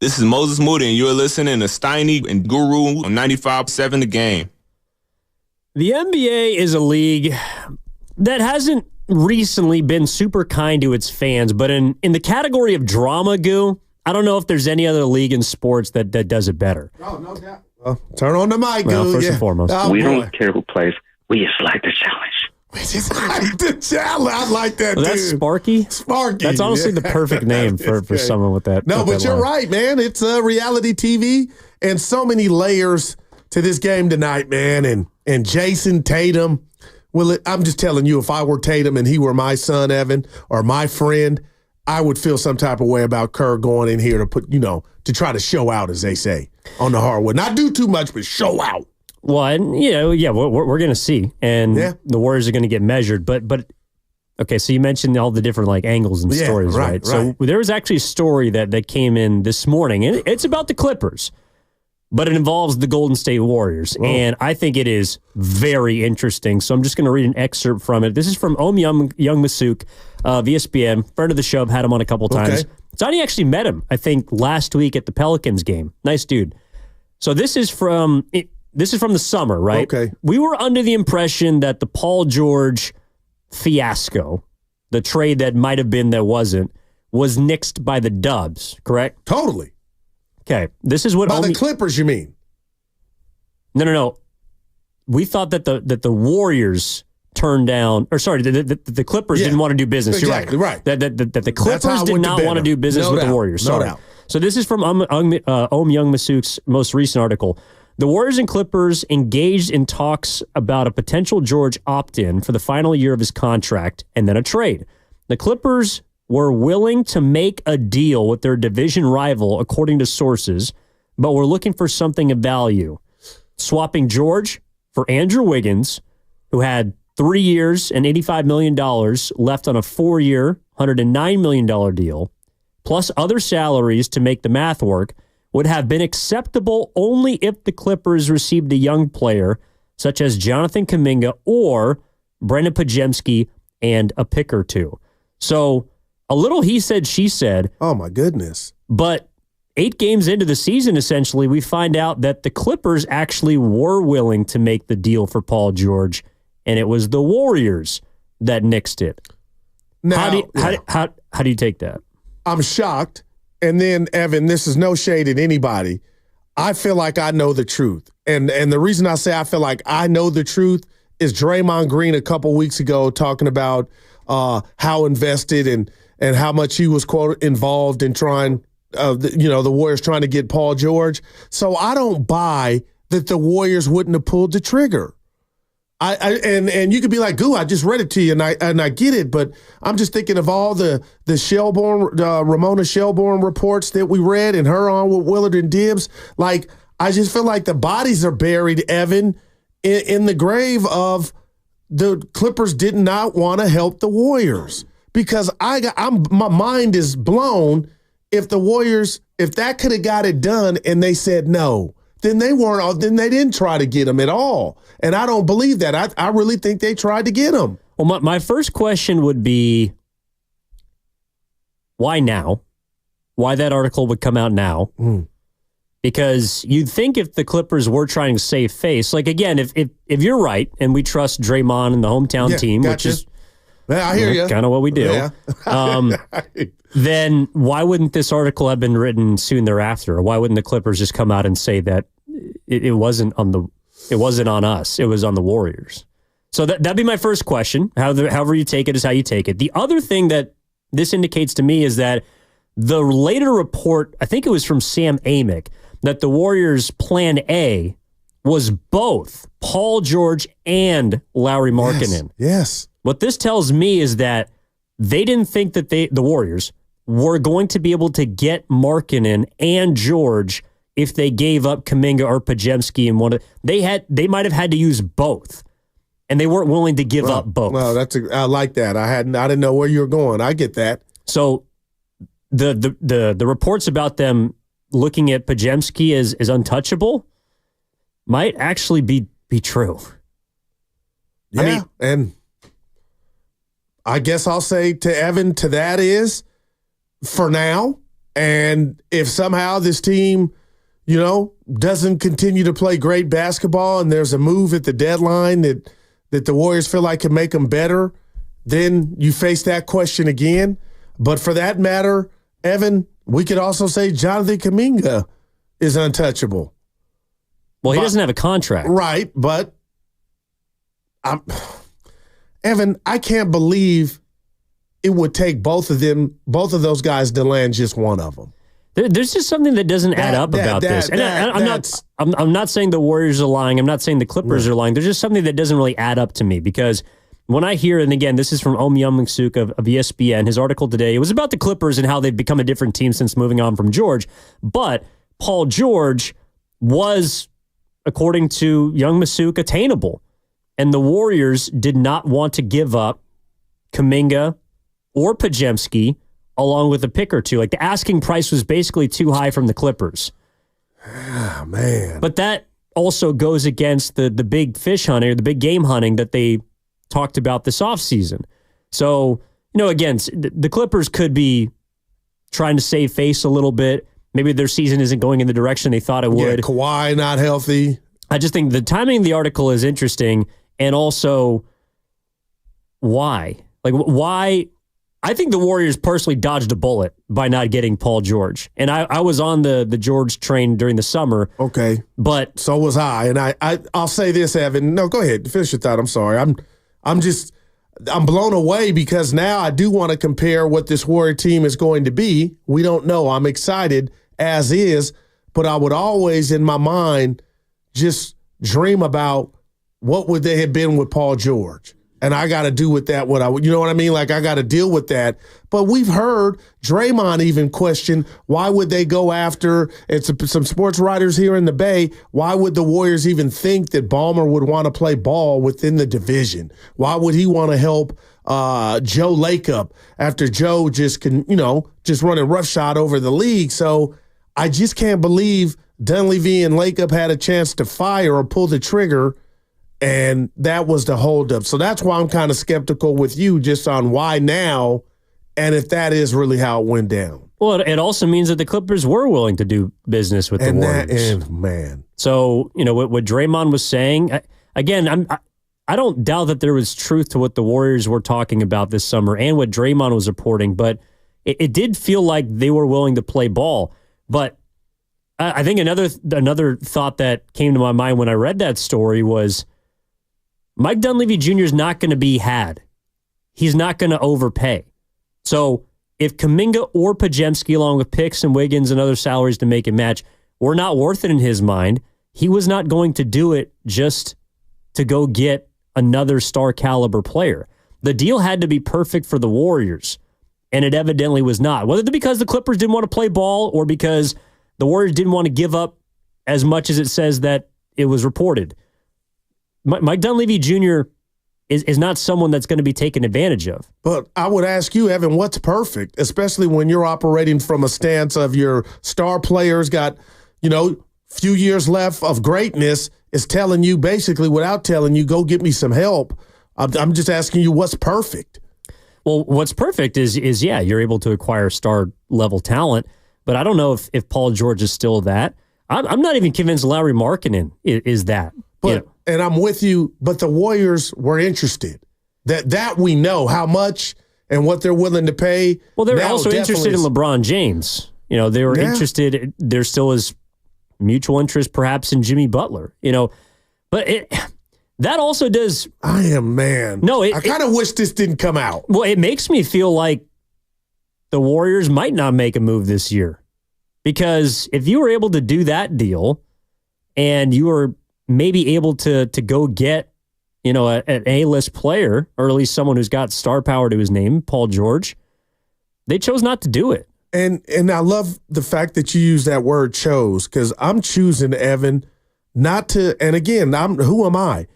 This is Moses Moody, and you're listening to Steiny and Guru on 95.7 The Game. The NBA is a league that hasn't recently been super kind to its fans, but in the category of drama, Goo, I don't know if there's any other league in sports that does it better. Oh, no doubt. Turn on the mic, well, Goo. First and foremost. We don't care who plays. We just like the challenge. We just like the challenge. I like that, That's Sparky? Sparky. That's honestly the perfect name for someone with that. No, with but that you're line. right, man. It's reality TV and so many layers to this game tonight, man. And Jason Tatum. Well, I'm just telling you, if I were Tatum and he were my son, Evan, or my friend, I would feel some type of way about Kerr going in here to put, to try to show out, as they say, on the hardwood. Not do too much, but show out. Well, and, we're going to see, and the Warriors are going to get measured. But okay, so you mentioned all the different angles and stories, right? So there was actually a story that came in this morning, and it's about the Clippers, but it involves the Golden State Warriors, and I think it is very interesting. So I'm just going to read an excerpt from it. This is from Young Masuk of ESPN, friend of the show. I've had him on a couple times. Donnie actually met him, I think, last week at the Pelicans game. Nice dude. So this is from the summer, right? Okay. We were under the impression that the Paul George fiasco, the trade that might have been that wasn't, was nixed by the Dubs, correct? Totally. Okay. This is what by the Clippers, you mean? No. We thought that the Warriors turned down, or sorry, the Clippers didn't want to do business. Exactly, You're right. That the Clippers did not want to do business with the Warriors. Sorry. No doubt. So this is from Young Masuk's most recent article. The Warriors and Clippers engaged in talks about a potential George opt-in for the final year of his contract and then a trade. The Clippers were willing to make a deal with their division rival, according to sources, but were looking for something of value. Swapping George for Andrew Wiggins, who had 3 years and $85 million left on a 4-year, $109 million deal, plus other salaries to make the math work, would have been acceptable only if the Clippers received a young player such as Jonathan Kuminga or Brendan Pajemski and a pick or two. So a little he said, she said. Oh, my goodness. But 8 games into the season, essentially, we find out that the Clippers actually were willing to make the deal for Paul George, and it was the Warriors that nixed it. Now, how do you take that? I'm shocked. And then, Evan, this is no shade at anybody. I feel like I know the truth. And the reason I say I feel like I know the truth is Draymond Green a couple weeks ago talking about how invested and how much he was, quote, involved in trying, the Warriors trying to get Paul George. So I don't buy that the Warriors wouldn't have pulled the trigger. And you could be like, Goo, I just read it to you, and I get it, but I'm just thinking of all the Ramona Shelbourne reports that we read, and her on with Willard and Dibbs. Like, I just feel like the bodies are buried, Evan, in the grave of the Clippers did not want to help the Warriors because my mind is blown. If the Warriors, if that could have got it done, and they said no. Then they didn't try to get him at all. And I don't believe that. I really think they tried to get him. Well, my first question would be, why now? Why that article would come out now? Because you'd think if the Clippers were trying to save face, like again, if you're right, and we trust Draymond and the hometown team, gotcha. which is I hear you. Kind of what we do. Yeah. Then why wouldn't this article have been written soon thereafter? Or why wouldn't the Clippers just come out and say that it wasn't on us, it was on the Warriors? So that'd be my first question. However you take it is how you take it. The other thing that this indicates to me is that the later report, I think it was from Sam Amick, that the Warriors' plan A was both Paul George and Lauri Markkanen. Yes. What this tells me is that they didn't think that the Warriors were going to be able to get Markkanen and George if they gave up Kuminga or Pajemski and they might have had to use both, and they weren't willing to give up both. Well, I like that. I didn't know where you were going. I get that. So the reports about them looking at Pajemski as untouchable might actually be true. Yeah, and I guess I'll say to Evan to that is, for now, And if somehow this team, doesn't continue to play great basketball and there's a move at the deadline that the Warriors feel like can make them better, then you face that question again. But for that matter, Evan, we could also say Jonathan Kuminga is untouchable. Well, he doesn't have a contract. Right, but Evan, I can't believe it would take both of those guys to land just one of them. There's just something that doesn't add up about this. And I'm not saying the Warriors are lying. I'm not saying the Clippers are lying. There's just something that doesn't really add up to me because when I hear, and again, this is from Myung-Suk of ESPN, his article today, it was about the Clippers and how they've become a different team since moving on from George. But Paul George was, according to Myung-Suk, attainable. And the Warriors did not want to give up Kuminga or Podziemski along with a pick or two. Like the asking price was basically too high from the Clippers. Ah, man. But that also goes against the big fish hunting or the big game hunting that they talked about this offseason. So, again, the Clippers could be trying to save face a little bit. Maybe their season isn't going in the direction they thought it would. Yeah, Kawhi not healthy. I just think the timing of the article is interesting, and also why? Like, why? I think the Warriors personally dodged a bullet by not getting Paul George. And I was on the George train during the summer. Okay. But so was I. And I'll say this, Evan. No, go ahead. Finish your thought. I'm sorry. I'm blown away because now I do want to compare what this Warrior team is going to be. We don't know. I'm excited as is, but I would always in my mind just dream about what would they have been with Paul George. And I got to do with that you know what I mean? Like, I got to deal with that. But we've heard Draymond even question, why would they go after, it's some sports writers here in the Bay, why would the Warriors even think that Ballmer would want to play ball within the division? Why would he want to help Joe Lacob after Joe just running roughshod over the league? So I just can't believe Dunleavy and Lacob had a chance to fire or pull the trigger, and that was the holdup. So that's why I'm kind of skeptical with you just on why now and if that is really how it went down. Well, it also means that the Clippers were willing to do business with the Warriors. Man. So, what Draymond was saying, again, I don't doubt that there was truth to what the Warriors were talking about this summer and what Draymond was reporting, but it did feel like they were willing to play ball. But I think another thought that came to my mind when I read that story was Mike Dunleavy Jr. is not going to be had. He's not going to overpay. So if Kuminga or Podziemski, along with picks and Wiggins and other salaries to make it match, were not worth it in his mind, he was not going to do it just to go get another star caliber player. The deal had to be perfect for the Warriors, and it evidently was not. Whether because the Clippers didn't want to play ball or because the Warriors didn't want to give up as much as it says that it was reported. Mike Dunleavy Jr. is not someone that's going to be taken advantage of. But I would ask you, Evan, what's perfect, especially when you're operating from a stance of your star players got, few years left of greatness, is telling you basically without telling you, go get me some help. I'm just asking you what's perfect. Well, what's perfect is you're able to acquire star level talent, but I don't know if Paul George is still that. I'm not even convinced Lauri Markkanen is that. But and I'm with you, but the Warriors were interested. That we know how much and what they're willing to pay. Well, they're also interested in LeBron James. They were interested. There still is mutual interest, perhaps, in Jimmy Butler. But that also does. I kind of wish this didn't come out. Well, it makes me feel like the Warriors might not make a move this year, because if you were able to do that deal, and you were maybe able to go get, an A-list player, or at least someone who's got star power to his name, Paul George, they chose not to do it. And I love the fact that you use that word chose, because I'm choosing, Evan, not to, and again, who am I?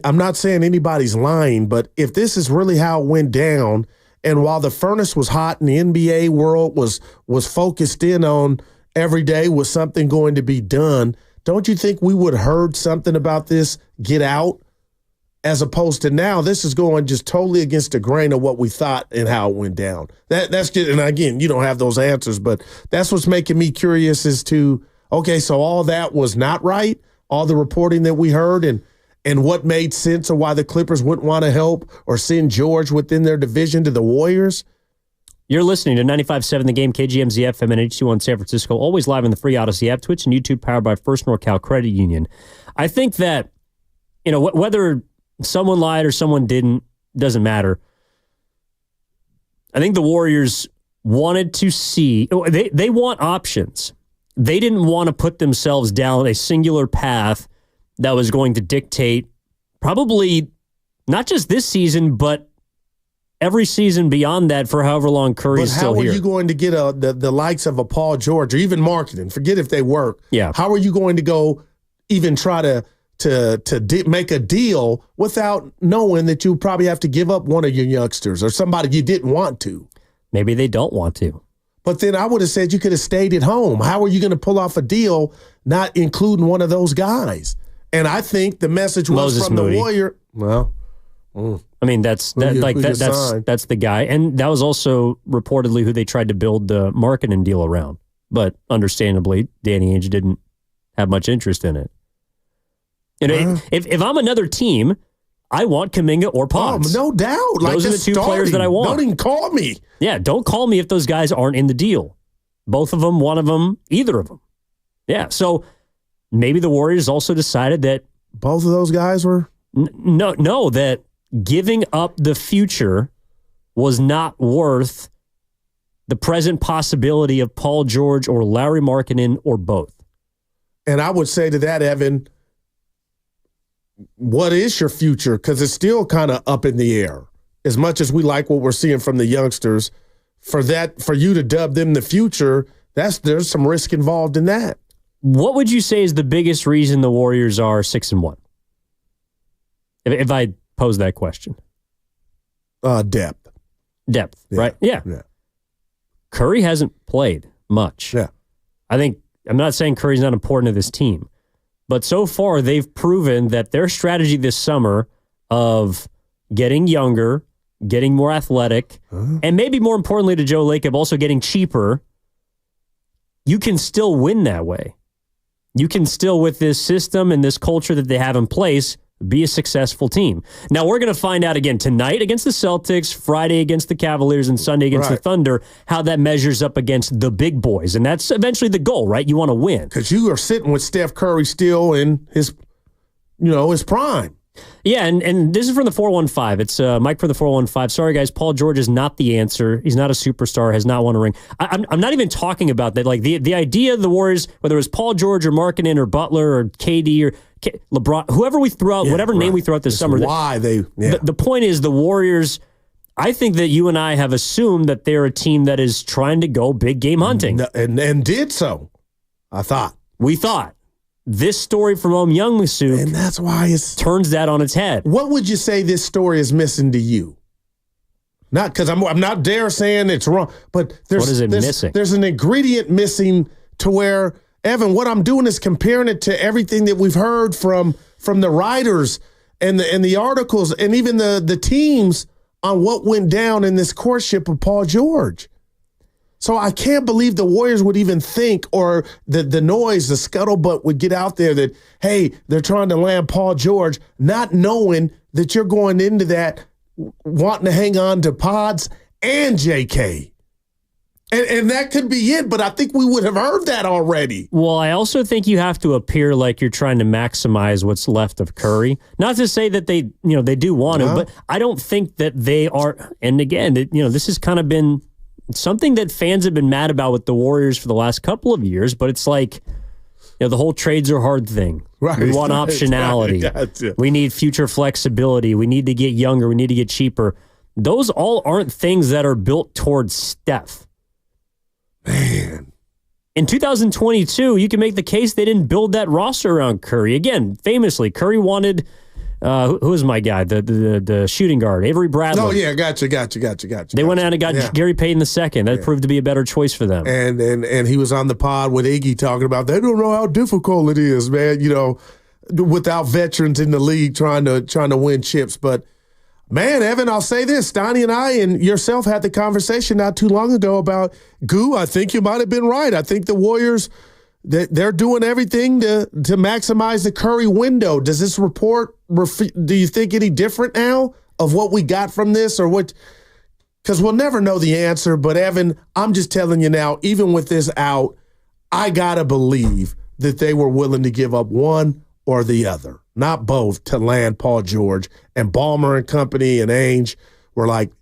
I'm not saying anybody's lying, but if this is really how it went down, and while the furnace was hot and the NBA world was focused in on every day was something going to be done, don't you think we would have heard something about this get out as opposed to now, this is going just totally against the grain of what we thought and how it went down. That's just, and again, you don't have those answers, but that's what's making me curious as to, okay, so all that was not right, all the reporting that we heard, and what made sense of why the Clippers wouldn't want to help or send George within their division to the Warriors. You're listening to 95.7 The Game, KGMZ FM and H2 San Francisco, always live in the free Odyssey app, Twitch and YouTube, powered by First NorCal Credit Union. I think that, whether someone lied or someone didn't, doesn't matter. I think the Warriors wanted to see, they want options. They didn't want to put themselves down a singular path that was going to dictate probably not just this season, but every season beyond that for however long Curry is still here. How are you going to get the likes of a Paul George or even marketing? Forget if they work. Yeah. How are you going to go even try to make a deal without knowing that you probably have to give up one of your youngsters or somebody you didn't want to? Maybe they don't want to. But then I would have said you could have stayed at home. How are you going to pull off a deal not including one of those guys? And I think the message was Moses from Moody. The Warrior. Well, I mean, that's the guy. And that was also reportedly who they tried to build the marketing deal around. But understandably, Danny Ainge didn't have much interest in it. If I'm another team, I want Kuminga or Potts. Oh, no doubt. Those are the two players that I want. Don't even call me. Yeah, don't call me if those guys aren't in the deal. Both of them, one of them, either of them. Yeah, so maybe the Warriors also decided that both of those guys were that giving up the future was not worth the present possibility of Paul George or Larry Markkinen or both. And I would say to that, Evan, what is your future? Because it's still kind of up in the air. As much as we like what we're seeing from the youngsters, for you to dub them the future, there's some risk involved in that. What would you say is the biggest reason the Warriors are 6-1? If I pose that question. Depth, yeah. Right? Yeah. Curry hasn't played much. Yeah. I'm not saying Curry's not important to this team, but so far they've proven that their strategy this summer of getting younger, getting more athletic, and maybe more importantly to Joe Lacob, also getting cheaper, you can still win that way. You can still, with this system and this culture that they have in place, be a successful team. Now, we're going to find out again tonight against the Celtics, Friday against the Cavaliers, and Sunday against the Thunder, how that measures up against the big boys. And that's eventually the goal, right? You want to win. Because you are sitting with Steph Curry still in his prime. Yeah, and this is from the 415. It's Mike from the 415. Sorry, guys, Paul George is not the answer. He's not a superstar, has not won a ring. I'm not even talking about that. Like the idea of the Warriors, whether it was Paul George or Markkinen or Butler or KD or LeBron, whoever we threw out, whatever name we threw out this summer. Why the point is the Warriors, I think that you and I have assumed that they're a team that is trying to go big game hunting. And did so, I thought. We thought. This story from Youngmisuk, and that's why it turns that on its head. What would you say this story is missing to you? Not because I'm not dare saying it's wrong, but what is it missing? There's an ingredient missing to where, Evan, what I'm doing is comparing it to everything that we've heard from the writers and the articles and even the teams on what went down in this courtship of Paul George. So I can't believe the Warriors would even think, or the noise, the scuttlebutt would get out there that, hey, they're trying to land Paul George, not knowing that you're going into that wanting to hang on to Pods and JK. And that could be it, but I think we would have heard that already. Well, I also think you have to appear like you're trying to maximize what's left of Curry. Not to say that they do want to, but I don't think that they are. And again, this has kind of been something that fans have been mad about with the Warriors for the last couple of years, but it's like, the whole trades are hard thing. Right. We want optionality. Gotcha. We need future flexibility. We need to get younger. We need to get cheaper. Those all aren't things that are built towards Steph. Man. In 2022, you can make the case they didn't build that roster around Curry. Again, famously, Curry wanted who is my guy? The shooting guard, Avery Bradley. Oh, yeah, gotcha. They went out and got Gary Payton II. That proved to be a better choice for them. And he was on the pod with Iggy talking about they don't know how difficult it is, man. without veterans in the league trying to win chips. But man, Evan, I'll say this: Steiny and I and yourself had the conversation not too long ago about Goo. I think you might have been right. I think the Warriors, they're doing everything to maximize the Curry window. Does this report? Do you think any different now of what we got from this, or what? Because we'll never know the answer. But Evan, I'm just telling you now, even with this out, I gotta believe that they were willing to give up one or the other, not both, to land Paul George. And Ballmer and company and Ainge were like,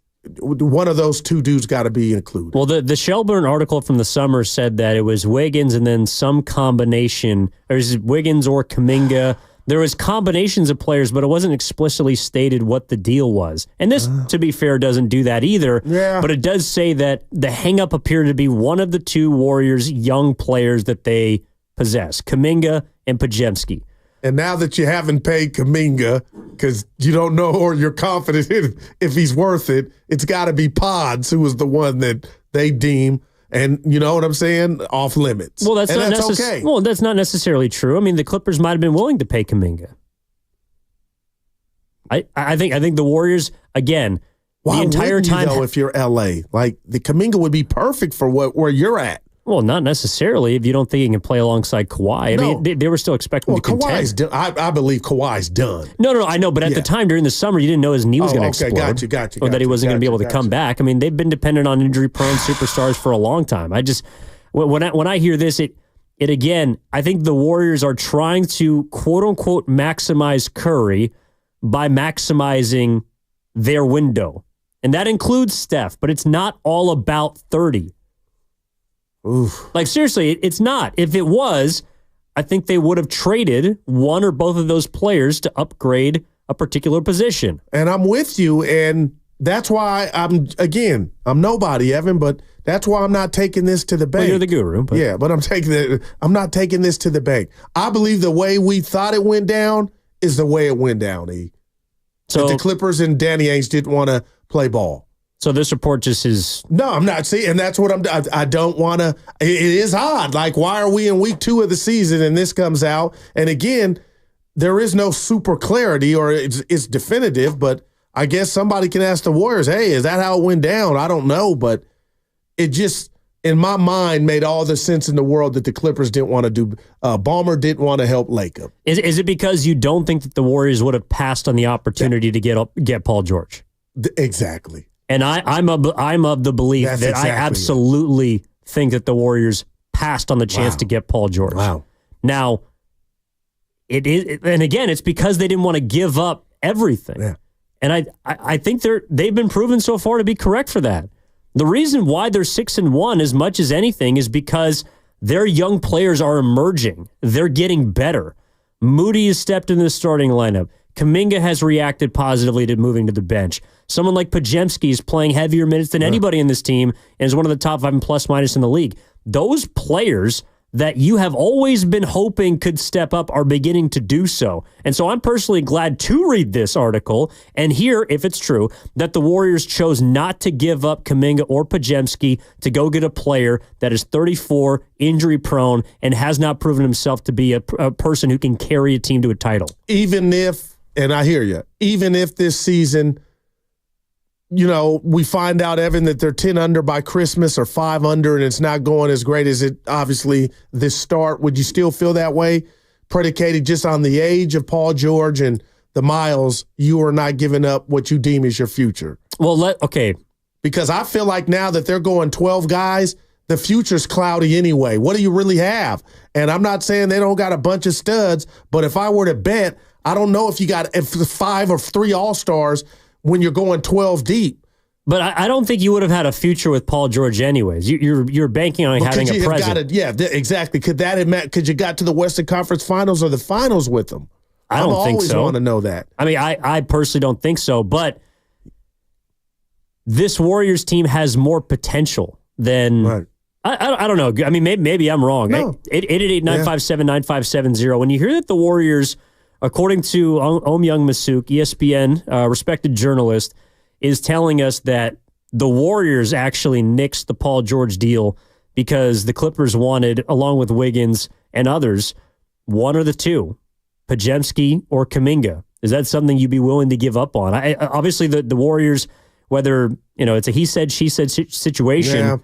one of those two dudes got to be included. Well, the Shelburne article from the summer said that it was Wiggins and then some combination, or is it Wiggins or Kuminga? There was combinations of players, but it wasn't explicitly stated what the deal was. And this, to be fair, doesn't do that either. Yeah. But it does say that the hang-up appeared to be one of the two Warriors' young players that they possess, Kuminga and Podziemski. And now that you haven't paid Kuminga because you don't know or you're confident if he's worth it, it's got to be Pods, who was the one that they deem, and you know what I'm saying, off limits. Well, that's okay. Well, that's not necessarily true. I mean, the Clippers might have been willing to pay Kuminga. I think the Warriors, again, Why the entire wouldn't you, time. though, if you're LA, like the Kuminga would be perfect for where you're at. Well, not necessarily if you don't think he can play alongside Kawhi. I mean, they were still expecting to contend. Kawhi's done. I believe Kawhi's done. No, I know, but at the time during the summer, you didn't know his knee was going to explode. Gotcha. Or that he wasn't going to be able to come back. I mean, they've been dependent on injury-prone superstars for a long time. When I hear this, it again, I think the Warriors are trying to quote-unquote maximize Curry by maximizing their window. And that includes Steph, but it's not all about 30. Oof. Like, seriously, it's not. If it was, I think they would have traded one or both of those players to upgrade a particular position. And I'm with you, and that's why I'm nobody, Evan, but that's why I'm not taking this to the bank. Well, you're the guru. But. Yeah, but I'm not taking this to the bank. I believe the way we thought it went down is the way it went down, E. So the Clippers and Danny Ainge didn't want to play ball. So this report just is... No, I'm not. See, and that's what I don't want to... It is odd. Like, why are we in week 2 of the season and this comes out? And again, there is no super clarity or it's definitive, but I guess somebody can ask the Warriors, hey, is that how it went down? I don't know, but it just, in my mind, made all the sense in the world that the Clippers didn't want to do... Ballmer didn't want to help Lacob. Is it because you don't think that the Warriors would have passed on the opportunity to get Paul George? Exactly. And I'm of the belief that I absolutely think that the Warriors passed on the chance to get Paul George. Wow. Now, it is, and again, it's because they didn't want to give up everything. Yeah. And I think they've been proven so far to be correct for that. The reason why they're 6-1 as much as anything is because their young players are emerging. They're getting better. Moody has stepped into the starting lineup. Kuminga has reacted positively to moving to the bench. Someone like Podziemski is playing heavier minutes than anybody in this team and is one of the top 5 in plus-minus in the league. Those players that you have always been hoping could step up are beginning to do so. And so I'm personally glad to read this article and hear, if it's true, that the Warriors chose not to give up Kuminga or Podziemski to go get a player that is 34, injury-prone, and has not proven himself to be a person who can carry a team to a title. Even if, and I hear you, even if this season... You know, we find out, Evan, that they're 10 under by Christmas or 5 under, and it's not going as great as it obviously this start. Would you still feel that way, predicated just on the age of Paul George and the miles? You are not giving up what you deem as your future. Well, okay. Because I feel like now that they're going 12 guys, the future's cloudy anyway. What do you really have? And I'm not saying they don't got a bunch of studs, but if I were to bet, I don't know if you got 5 or 3 all-stars when you're going 12 deep. But I don't think you would have had a future with Paul George anyways. You're banking on having a present. Exactly. Could that have meant, could you got to the Western Conference Finals or the Finals with them? I don't think so. I always want to know that. I mean, I personally don't think so, but this Warriors team has more potential than... Right. I don't know. I mean, maybe I'm wrong. No. 888-957-9570. When you hear that the Warriors... According to Om Young Masuk, ESPN, respected journalist, is telling us that the Warriors actually nixed the Paul George deal because the Clippers wanted, along with Wiggins and others, one or the two. Podziemski or Kuminga? Is that something you'd be willing to give up on? Obviously, the Warriors, whether it's a he said, she said situation, Yeah.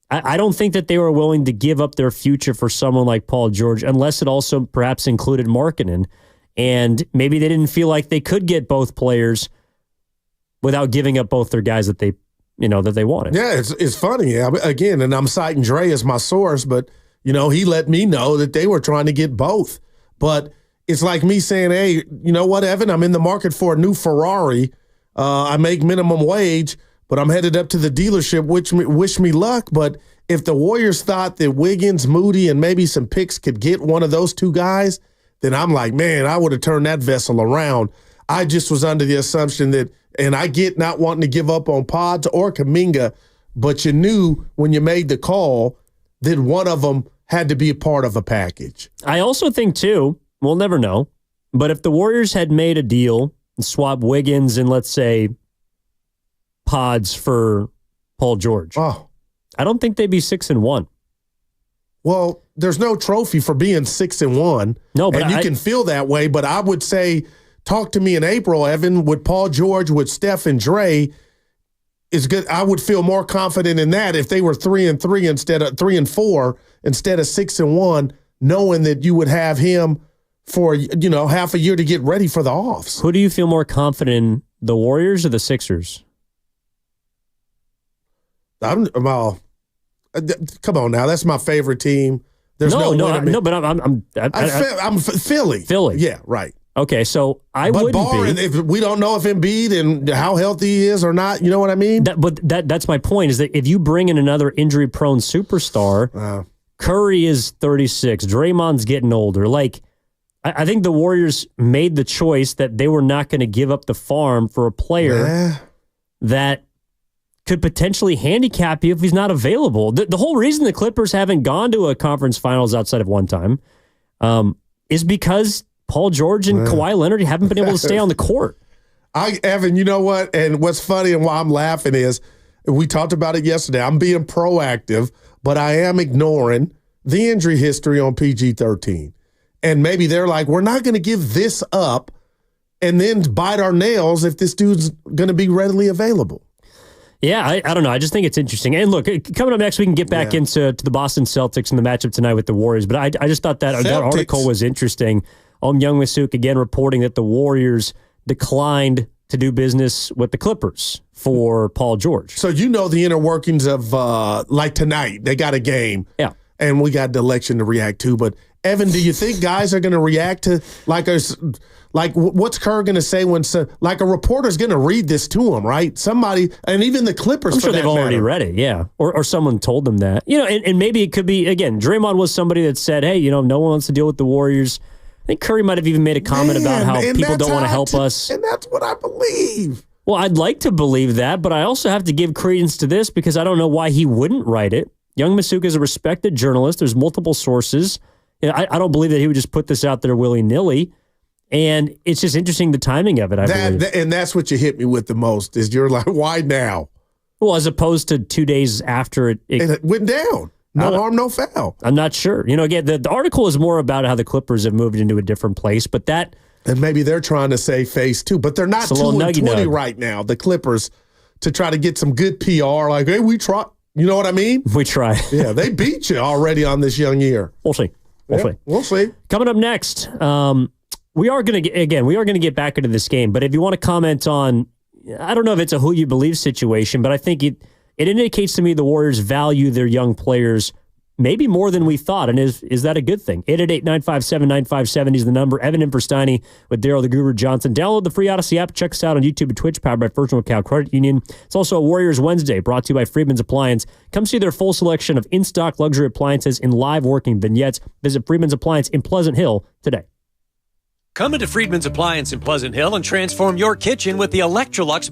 I don't think that they were willing to give up their future for someone like Paul George, unless it also perhaps included Markkanen. And maybe they didn't feel like they could get both players without giving up both their guys that they wanted. Yeah, it's funny. Again, and I'm citing Dre as my source, but he let me know that they were trying to get both. But it's like me saying, hey, you know what, Evan? I'm in the market for a new Ferrari. I make minimum wage, but I'm headed up to the dealership. Wish me luck. But if the Warriors thought that Wiggins, Moody, and maybe some picks could get one of those two guys, then I'm like, man, I would have turned that vessel around. I just was under the assumption that, and I get not wanting to give up on Pods or Kuminga, but you knew when you made the call that one of them had to be a part of a package. I also think, too, we'll never know, but if the Warriors had made a deal and swapped Wiggins and, let's say, Pods for Paul George, I don't think they'd be 6-1. Well, there's no trophy for being 6-1. No, but and you can feel that way, but I would say, talk to me in April, Evan, with Paul George, with Steph and Dre is good. I would feel more confident in that if they were 3-3 instead of 3-4 instead of 6-1, knowing that you would have him for half a year to get ready for the offs. Who do you feel more confident in, the Warriors or the Sixers? Come on now, that's my favorite team. There's but I'm Philly. Philly, yeah, right. Okay, so but barring if we don't know if Embiid and how healthy he is or not, you know what I mean? That's my point, is that if you bring in another injury-prone superstar, Curry is 36, Draymond's getting older. Like, I think the Warriors made the choice that they were not going to give up the farm for a player that could potentially handicap you if he's not available. The whole reason the Clippers haven't gone to a conference finals outside of one time is because Paul George and Kawhi Leonard haven't been able to stay on the court. Evan, you know what? And what's funny and why I'm laughing is we talked about it yesterday. I'm being proactive, but I am ignoring the injury history on PG-13. And maybe they're like, we're not going to give this up and then bite our nails if this dude's going to be readily available. Yeah, I don't know. I just think it's interesting. And look, coming up next, we can get back into the Boston Celtics and the matchup tonight with the Warriors. But I just thought that article was interesting. Young Masuk again reporting that the Warriors declined to do business with the Clippers for Paul George. So the inner workings of like tonight, they got a game. Yeah. And we got the election to react to. But Evan, do you think guys are going to react to what's Kerr going to say when a reporter's going to read this to him, right? Somebody, and even the Clippers. I'm sure they've already read it, yeah, or someone told them that, and maybe it could be again. Draymond was somebody that said, "Hey, no one wants to deal with the Warriors." I think Curry might have even made a comment about how people don't want to help us, and that's what I believe. Well, I'd like to believe that, but I also have to give credence to this because I don't know why he wouldn't write it. Young Masuk is a respected journalist. There's multiple sources. I don't believe that he would just put this out there willy-nilly. And it's just interesting, the timing of it, I believe. And that's what you hit me with the most, is you're like, why now? Well, as opposed to 2 days after it went down. No harm, no foul. I'm not sure. Again, the article is more about how the Clippers have moved into a different place, but that... And maybe they're trying to save face, too. But they're not 2-20 right now, the Clippers, to try to get some good PR. Like, hey, we try... You know what I mean? We try. Yeah, they beat you already on this young year. We'll see. We'll see. Coming up next, we are going to get back into this game. But if you want to comment on, I don't know if it's a who you believe situation, but I think it indicates to me the Warriors value their young players maybe more than we thought. And is that a good thing? 888-957-9570 is the number. Evan in for Steiny with Daryl the Guru Johnson. Download the free Odyssey app. Check us out on YouTube and Twitch, powered by First North Cal Credit Union. It's also a Warriors Wednesday, brought to you by Freedman's Appliance. Come see their full selection of in-stock luxury appliances in live working vignettes. Visit Freedman's Appliance in Pleasant Hill today. Come into Freedman's Appliance in Pleasant Hill and transform your kitchen with the Electrolux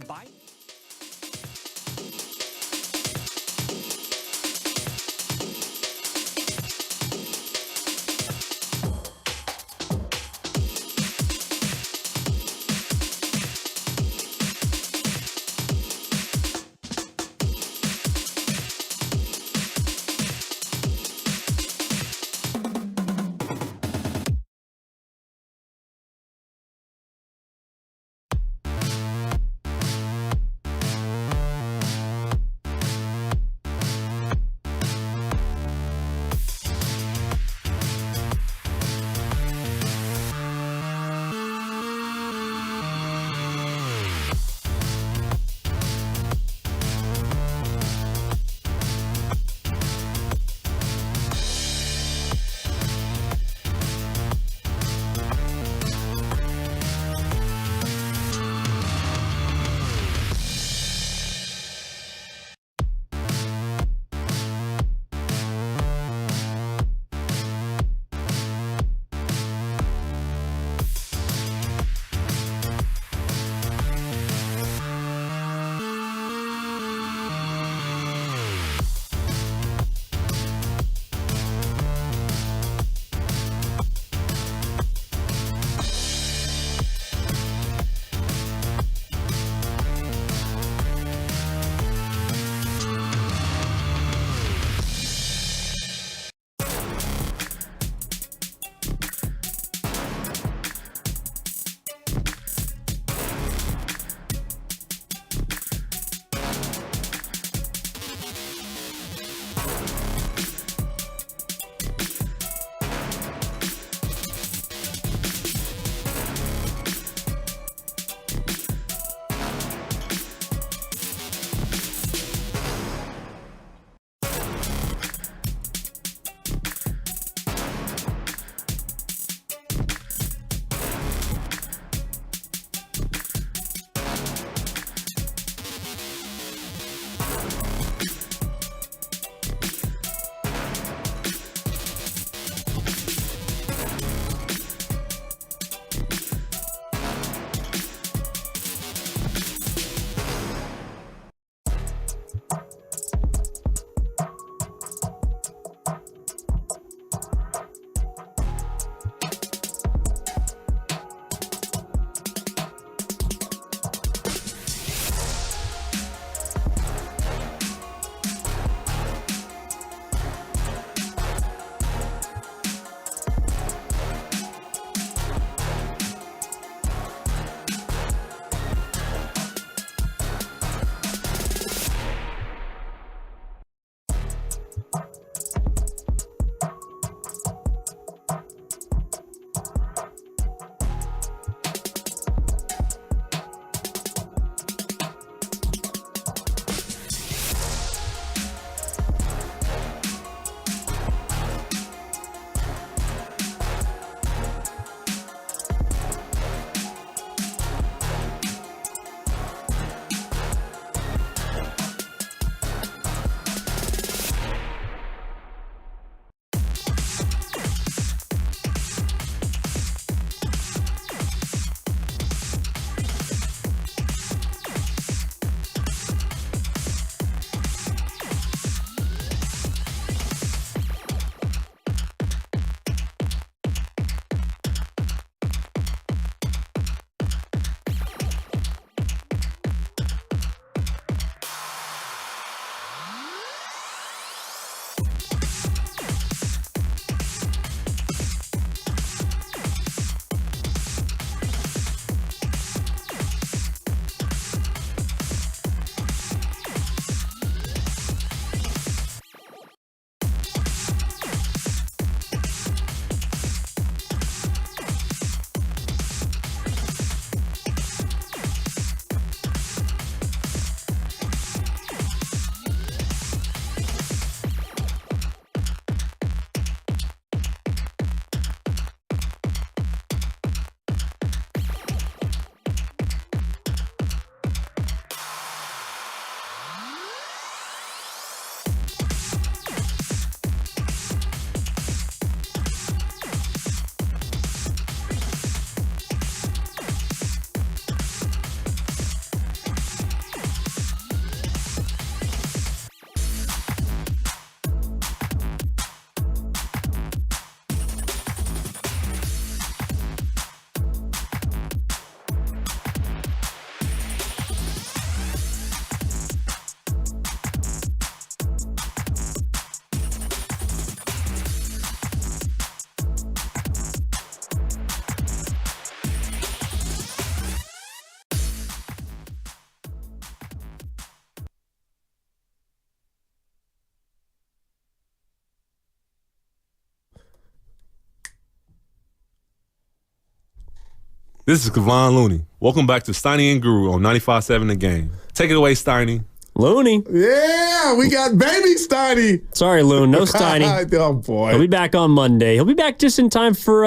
This is Kevon Looney. Welcome back to Steiny and Guru on 95.7 The Game. Take it away, Steiny. Looney. Yeah, we got baby Steiny. Sorry, Loon. No Steiny. Oh, boy. He'll be back on Monday. He'll be back just in time for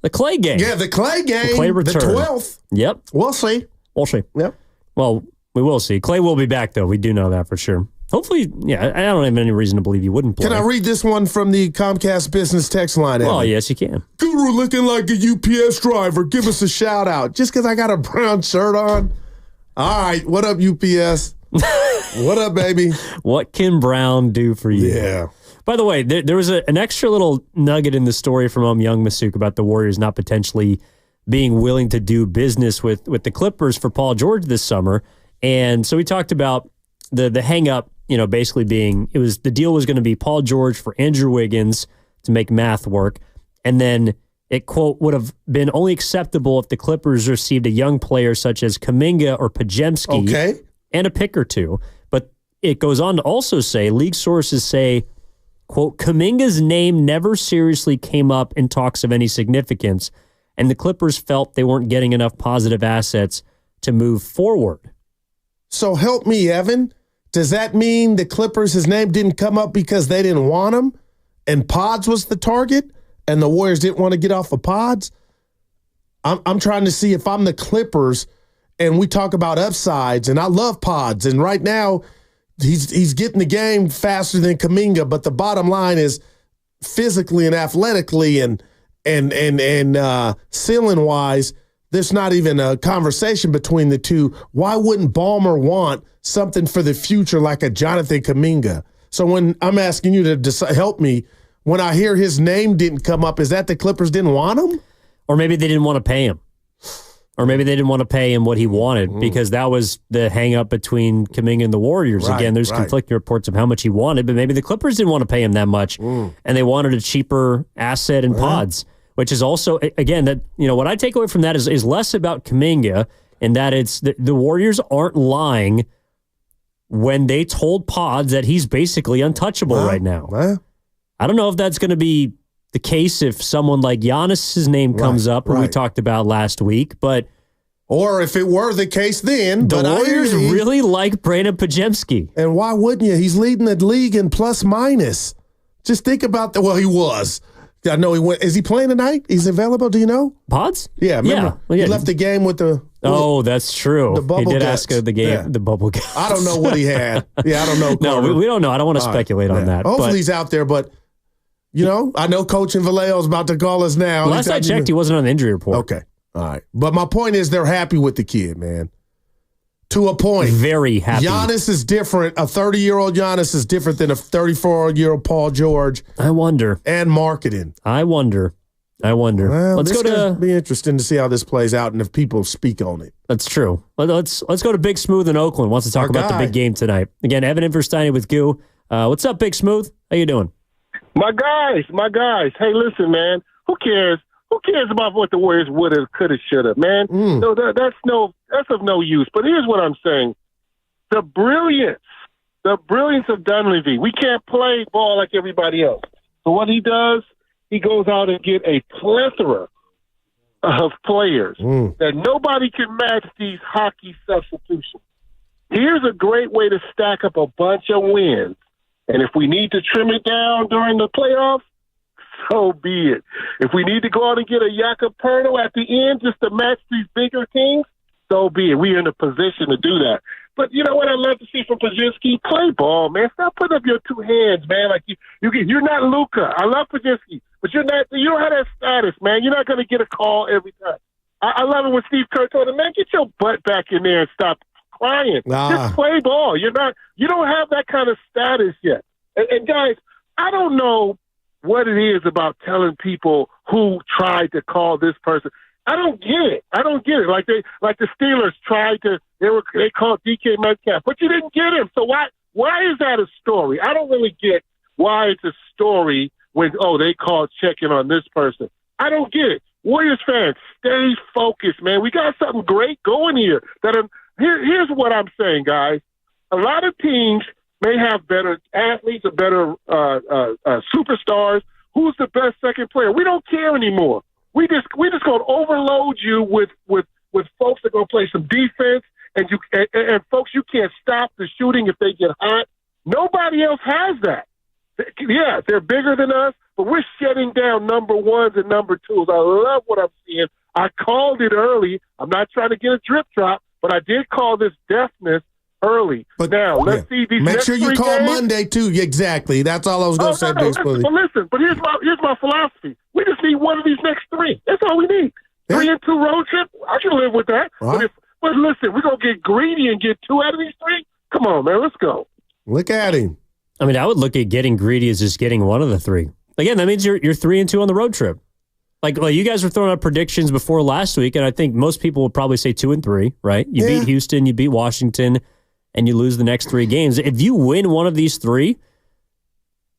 the Clay game. Yeah, the Clay game. The Clay return. The 12th. Yep. We'll see. Yep. Well, we will see. Clay will be back, though. We do know that for sure. Hopefully, yeah, I don't have any reason to believe you wouldn't play. Can I read this one from the Comcast Business text line? Oh, yes, you can. Guru looking like a UPS driver. Give us a shout out. Just because I got a brown shirt on. All right. What up, UPS? What up, baby? What can Brown do for you? Yeah. By the way, there was an extra little nugget in the story from Young Masuk about the Warriors not potentially being willing to do business with the Clippers for Paul George this summer. And so we talked about the hang-up, basically being the deal was going to be Paul George for Andrew Wiggins to make math work. And then it, quote, would have been only acceptable if the Clippers received a young player such as Kuminga or Podziemski and a pick or two. But it goes on to also say, league sources say, quote, Kuminga's name never seriously came up in talks of any significance, and the Clippers felt they weren't getting enough positive assets to move forward. So help me, Evan. Does that mean the Clippers, his name didn't come up because they didn't want him and Pods was the target and the Warriors didn't want to get off of Pods? I'm trying to see if I'm the Clippers and we talk about upsides, and I love Pods, and right now he's getting the game faster than Kuminga, but the bottom line is physically and athletically and ceiling-wise, there's not even a conversation between the two. Why wouldn't Ballmer want something for the future like a Jonathan Kuminga? So when I'm asking you to help me, when I hear his name didn't come up, is that the Clippers didn't want him? Or maybe they didn't want to pay him. Or maybe they didn't want to pay him what he wanted because that was the hang-up between Kuminga and the Warriors. Right, Again, there's conflicting reports of how much he wanted, but maybe the Clippers didn't want to pay him that much, and they wanted a cheaper asset in Pods, which is also, again, that what I take away from that is less about Kuminga and that it's the Warriors aren't lying when they told Pods that he's basically untouchable right now. I don't know if that's going to be the case if someone like Giannis's name comes up, who we talked about last week, or if it were the case then. The Warriors really like Brandon Podziemski. And why wouldn't you? He's leading the league in plus minus. Just think about that. Well, he was. I know he went. Is he playing tonight? He's available. Do you know? Pods? Yeah. Remember, he left the game with the. That's true. The bubble he did guts. ask the game, the bubble guts. I don't know what he had. Yeah, I don't know. No, we don't know. I don't want to speculate on that. Hopefully he's out there, but. I know Coach and Vallejo's about to call us now. Last I checked, he wasn't on the injury report. Okay. All right. But my point is they're happy with the kid, man. To a point. Very happy. Giannis is different. A 30-year-old Giannis is different than a 34-year-old Paul George. I wonder. And marketing. I wonder. Well, let's go to be interesting to see how this plays out and if people speak on it. That's true. Let's go to Big Smooth in Oakland. Wants to talk about the big game tonight. Again, Evan Inverstein with Goo. What's up, Big Smooth? How you doing? My guys. Hey, listen, man. Who cares? Who cares about what the Warriors would have, could have, should have, man? No, that's of no use. But here's what I'm saying: the brilliance of Dunleavy. We can't play ball like everybody else. So what he does, he goes out and get a plethora of players that nobody can match these hockey substitutions. Here's a great way to stack up a bunch of wins. And if we need to trim it down during the playoffs, so be it. If we need to go out and get a Jakob Perno at the end just to match these bigger teams, so be it. We're in a position to do that. But you know what I love to see from Podziemski? Play ball, man. Stop putting up your two hands, man. Like you're not Luka. I love Podziemski, but you don't have that status, man. You're not going to get a call every time. I love it when Steve Kerr told him, man, get your butt back in there and stop crying. Just play ball. You don't have that kind of status yet. And guys, I don't know what it is about telling people who tried to call this person. I don't get it. Like the Steelers tried to. They called DK Metcalf, but you didn't get him. So why is that a story? I don't really get why it's a story when they called checking on this person. I don't get it. Warriors fans, stay focused, man. We got something great going here. Here's what I'm saying, guys. A lot of teams may have better athletes or better superstars. Who's the best second player? We don't care anymore. We just gonna overload you with folks that gonna play some defense, and folks you can't stop the shooting if they get hot. Nobody else has that. Yeah, they're bigger than us, but we're shutting down number ones and number twos. I love what I'm seeing. I called it early. I'm not trying to get a drip drop, but I did call this deafness early. But now let's see these. Make next sure you three call games. Monday too. Exactly. That's all I was going to say. Listen, but here's my philosophy. We just need one of these next three. That's all we need. 3-2 road trip. I can live with that. Right. But listen, we're gonna get greedy and get 2 out of these 3. Come on, man. Let's go. Look at him. I mean, I would look at getting greedy as just getting one of the 3. Again, that means you're 3-2 on the road trip. Like you guys were throwing out predictions before last week, and I think most people would probably say 2-3, right? You beat Houston, you beat Washington, and you lose the next 3 games. If you win one of these 3,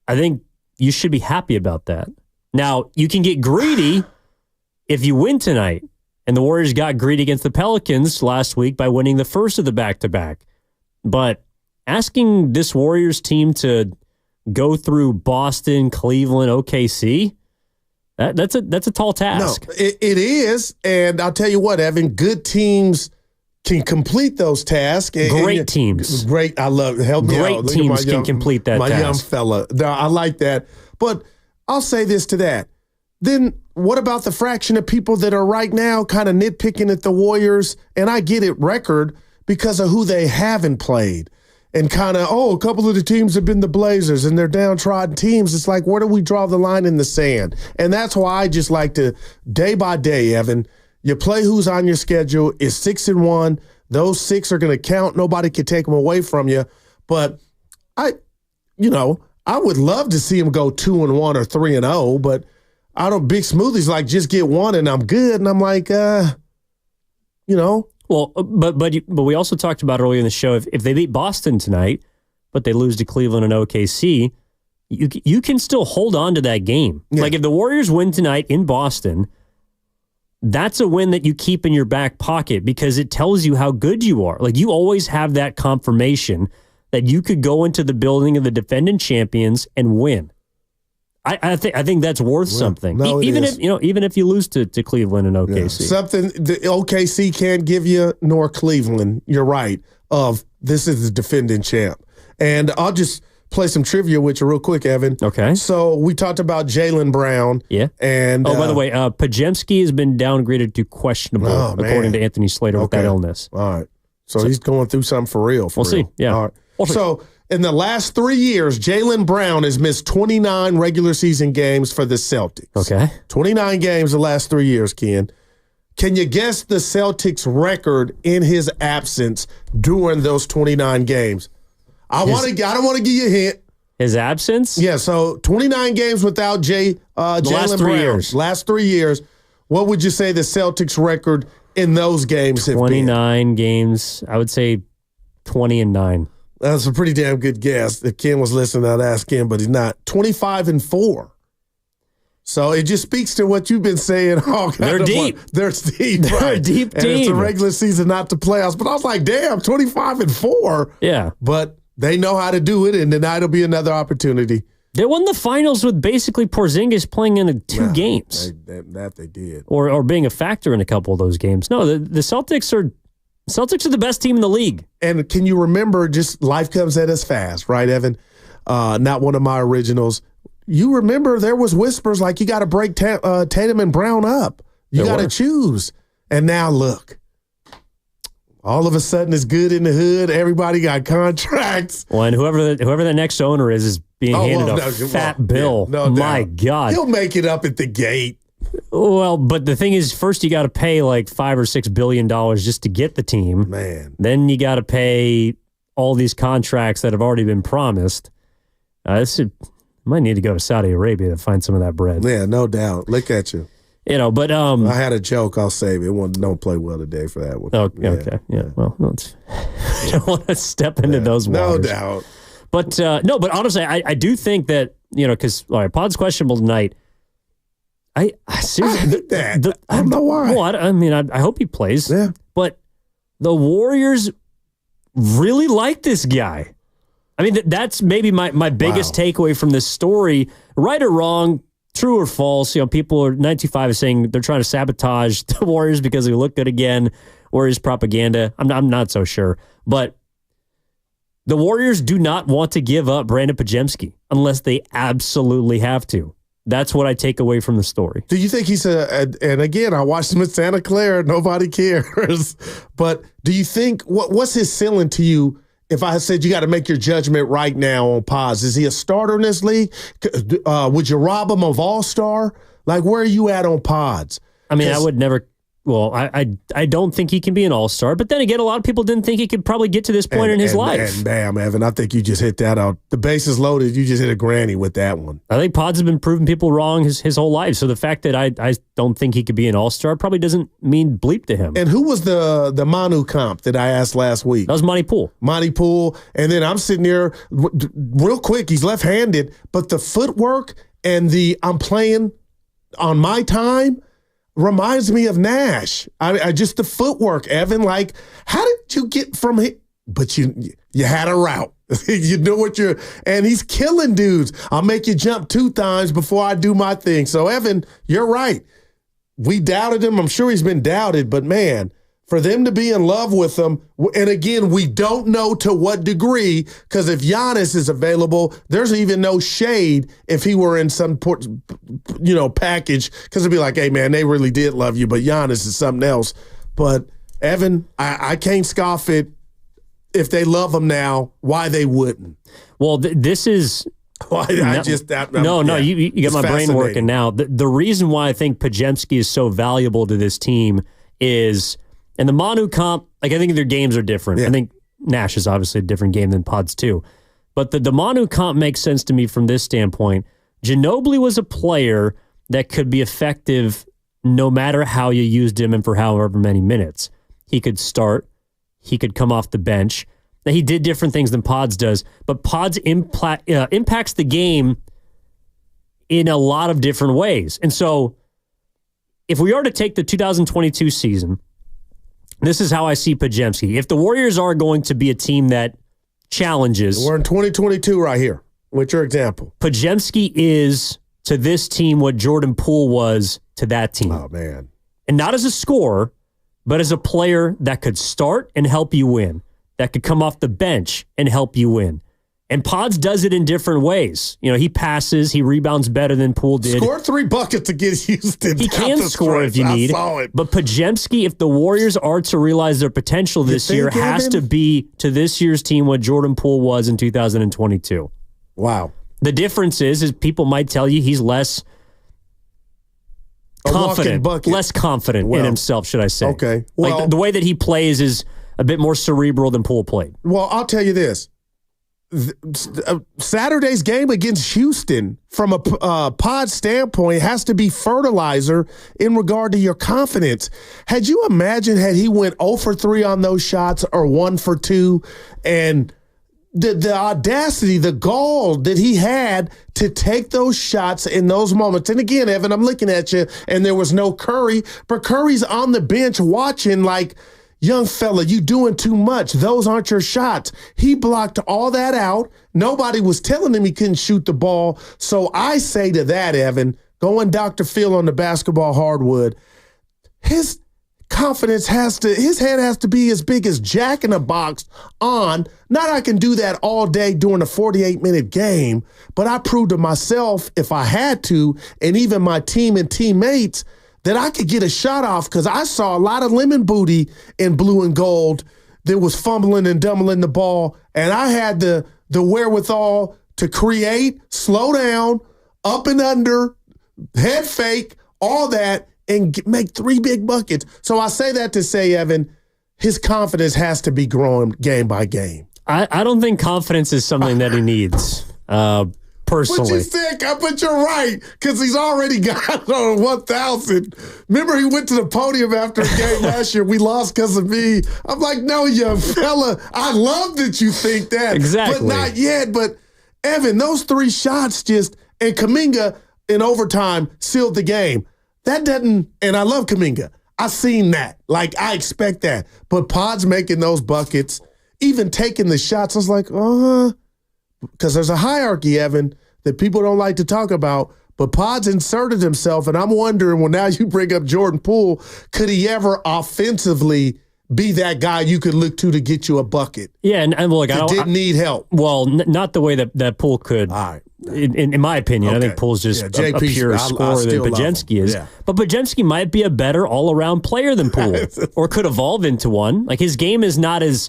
I think you should be happy about that. Now, you can get greedy if you win tonight, and the Warriors got greedy against the Pelicans last week by winning the first of the back-to-back. But asking this Warriors team to go through Boston, Cleveland, OKC, that's a tall task. No, it is. And I'll tell you what, Evan, good teams can complete those tasks. Great teams. Great. I love it. Help me out. Great teams can complete that task. My young fella. No, I like that. But I'll say this to that. Then what about the fraction of people that are right now kind of nitpicking at the Warriors? And I get it, record, because of who they haven't played. And kind of, a couple of the teams have been the Blazers and they're downtrodden teams. It's like, where do we draw the line in the sand? And that's why I just like to, day by day, Evan, you play who's on your schedule. It's 6-1. Those 6 are going to count. Nobody can take them away from you. But I would love to see them go 2-1 or 3-0. But Big Smoothie's like, just get 1 and I'm good. And I'm like, Well, but we also talked about earlier in the show, if they beat Boston tonight, but they lose to Cleveland and OKC, you can still hold on to that game. Yeah. Like if the Warriors win tonight in Boston, that's a win that you keep in your back pocket because it tells you how good you are. Like you always have that confirmation that you could go into the building of the defending champions and win. I think that's worth something. No, even if you lose to Cleveland and OKC. Yeah. Something the OKC can't give you, nor Cleveland. You're right. This is the defending champ. And I'll just play some trivia with you real quick, Evan. Okay. So we talked about Jaylen Brown. Yeah. And by the way, Pajemski has been downgraded to questionable, according to Anthony Slater with that illness. All right. So he's going through something for real. We'll see. Yeah. All right. So in the last 3 years, Jaylen Brown has missed 29 regular season games for the Celtics. Okay. 29 games the last 3 years, Ken. Can you guess the Celtics' record in his absence during those 29 games? I don't want to give you a hint. His absence? Yeah, so 29 games without Jaylen Brown. Last 3 years. What would you say the Celtics' record in those games have been? 29 games. I would say 20-9. That's a pretty damn good guess. If Ken was listening, I'd ask him, but he's not. 25-4. So it just speaks to what you've been saying. They're deep. They're deep. They're right. a deep team. And it's the regular season, not the playoffs. But I was like, damn, 25-4. Yeah. But they know how to do it, and tonight will be another opportunity. They won the finals with basically Porzingis playing in 2 games. That they did. Or being a factor in a couple of those games. No, the Celtics are the best team in the league. And can you remember, just life comes at us fast, right, Evan? Not one of my originals. You remember there was whispers like you got to break Tatum and Brown up. You got to choose. And now look. All of a sudden it's good in the hood. Everybody got contracts. Well, and whoever the next owner is being handed a fat bill. Yeah, no My doubt. God. He'll make it up at the gate. Well, but the thing is, first you got to pay like $5 or $6 billion just to get the team. Man. Then you got to pay all these contracts that have already been promised. Might need to go to Saudi Arabia to find some of that bread. Yeah, no doubt. Look at you. But I had a joke. I'll save it. Don't play well today for that one. Oh, okay. Yeah. Well, I don't want to step into those waters. No doubt. But but honestly, I do think that because Pod's questionable tonight. I seriously hate that. I don't know why. Well, I hope he plays. Yeah. But the Warriors really like this guy. I mean, that's maybe my biggest takeaway from this story. Right or wrong, true or false. People are 925 is saying they're trying to sabotage the Warriors because they look good again. Warriors propaganda. I'm not so sure, but the Warriors do not want to give up Brandon Podziemski unless they absolutely have to. That's what I take away from the story. Do you think he's and again, I watched him at Santa Clara. Nobody cares. But do you think, what's his ceiling to you? If I said you got to make your judgment right now on Pods, is he a starter in this league? Would you rob him of All-Star? Like, where are you at on Pods? I mean, I would never. Well, I don't think he can be an all-star. But then again, a lot of people didn't think he could probably get to this point in his life. And damn, Evan, I think you just hit that out. The bases loaded. You just hit a granny with that one. I think Pods has been proving people wrong his whole life. So the fact that I don't think he could be an all-star probably doesn't mean bleep to him. And who was the Manu comp that I asked last week? That was Monty Poole. Monty Poole. And then I'm sitting there real quick. He's left-handed. But the footwork and I'm playing on my time reminds me of Nash. I just the footwork, Evan. Like, how did you get from here? But you had a route. You knew what and he's killing dudes. I'll make you jump 2 times before I do my thing. So, Evan, you're right. We doubted him. I'm sure he's been doubted, but man, for them to be in love with him, and again, we don't know to what degree, because if Giannis is available, there's even no shade if he were in some package, because it'd be like, hey, man, they really did love you, but Giannis is something else. But, Evan, I can't scoff it. If they love him now, why they wouldn't? Well, this is... No, you got my brain working now. The reason why I think Podziemski is so valuable to this team is... And the Manu comp, I think their games are different. Yeah. I think Nash is obviously a different game than Pods too. But the Manu comp makes sense to me from this standpoint. Ginobili was a player that could be effective no matter how you used him and for however many minutes. He could start. He could come off the bench. Now, he did different things than Pods does, but Pods impacts the game in a lot of different ways. And so if we are to take the 2022 season, this is how I see Podziemski. If the Warriors are going to be a team that challenges... We're in 2022 right here. What's your example? Podziemski is to this team what Jordan Poole was to that team. Oh, man. And not as a scorer, but as a player that could start and help you win, that could come off the bench and help you win. And Pods does it in different ways. He passes, he rebounds better than Poole did. Scored 3 buckets against Houston. He can score if you need. But Podziemski, if the Warriors are to realize their potential this year, has to be to this year's team what Jordan Poole was in 2022. Wow. The difference is people might tell you he's less confident in himself, should I say. Okay. Well, the way that he plays is a bit more cerebral than Poole played. Well, I'll tell you this. Saturday's game against Houston, from a Pod standpoint, has to be fertilizer in regard to your confidence. Had you imagined had he went 0 for 3 on those shots or 1 for 2, and the audacity, the gall that he had to take those shots in those moments. And again, Evan, I'm looking at you, and there was no Curry, but Curry's on the bench watching like, young fella, you doing too much. Those aren't your shots. He blocked all that out. Nobody was telling him he couldn't shoot the ball. So I say to that, Evan, going Dr. Phil on the basketball hardwood, his confidence his head has to be as big as Jack in a Box on. Not I can do that all day during a 48-minute game, but I proved to myself, if I had to, and even my team and teammates, that I could get a shot off, because I saw a lot of lemon booty in blue and gold that was fumbling and dumbling the ball, and I had the wherewithal to create, slow down, up and under, head fake, all that, and make 3 big buckets. So I say that to say, Evan, his confidence has to be growing game by game. I don't think confidence is something that he needs. Personally. What you think? But you're right, because he's already got on 1,000. Remember, he went to the podium after a game last year. We lost because of me. I'm like, no, young fella, I love that you think that. Exactly. But not yet. But, Evan, those 3 shots and Kuminga in overtime sealed the game. That doesn't, and I love Kuminga. I seen that. Like, I expect that. But Pod's making those buckets, even taking the shots, I was like, because there's a hierarchy, Evan, that people don't like to talk about. But Pods inserted himself, and I'm wondering, well, now you bring up Jordan Poole, could he ever offensively be that guy you could look to get you a bucket? Yeah, and look, I didn't need help. Well, not the way that Poole could. All right. In my opinion, okay. I think Poole's just a pure scorer than Podziemski is. Yeah. But Podziemski might be a better all-around player than Poole, or could evolve into one. Like, his game is not as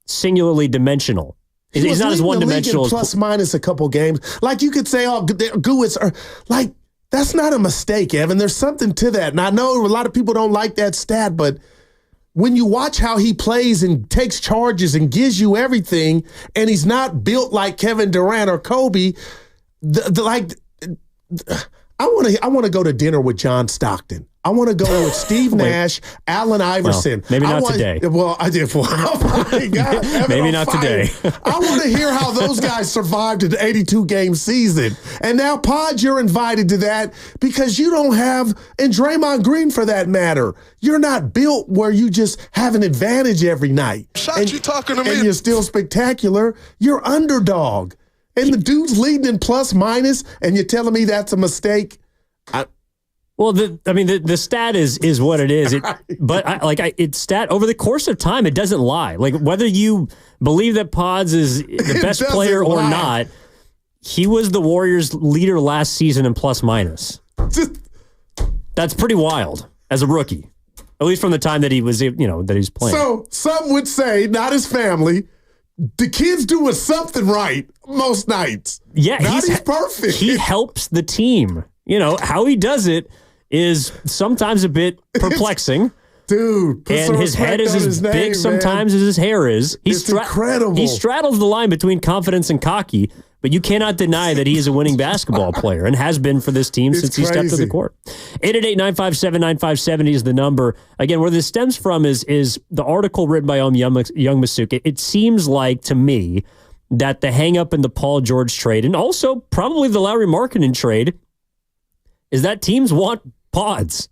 singularly dimensional. He's not as one-dimensional as plus minus a couple games. Like, you could say, Gouets are like, that's not a mistake, Evan. There's something to that. And I know a lot of people don't like that stat, but when you watch how he plays and takes charges and gives you everything, and he's not built like Kevin Durant or Kobe, I want to go to dinner with John Stockton. I want to go with Steve Nash, Allen Iverson. Well, maybe not today. Well, I did. Oh my God, maybe not today. I want to hear how those guys survived an 82-game season. And now, Pod, you're invited to that because you don't have, and Draymond Green for that matter, you're not built where you just have an advantage every night. You talking to me? And you're still spectacular. You're underdog. And the dude's leading in plus minus, and you're telling me that's a mistake? Well, the stat is what it is. It's stat over the course of time. It doesn't lie. Like, whether you believe that Pods is the best player or not, he was the Warriors' leader last season in plus minus. That's pretty wild as a rookie, at least from the time that he was, that he's playing. So some would say, not his family, the kid's doing something right most nights. Yeah, he's perfect. He helps the team. How he does it is sometimes a bit perplexing. Dude, and his head is as big sometimes as his hair is. It's incredible. He straddles the line between confidence and cocky, but you cannot deny that he is a winning basketball player and has been for this team since he stepped to the court. 888-957-9570 is the number. Again, where this stems from is the article written by Youngmisuk. It seems like, to me, that the hang-up in the Paul George trade, and also probably the Lauri Markkanen trade, is that teams want Pods.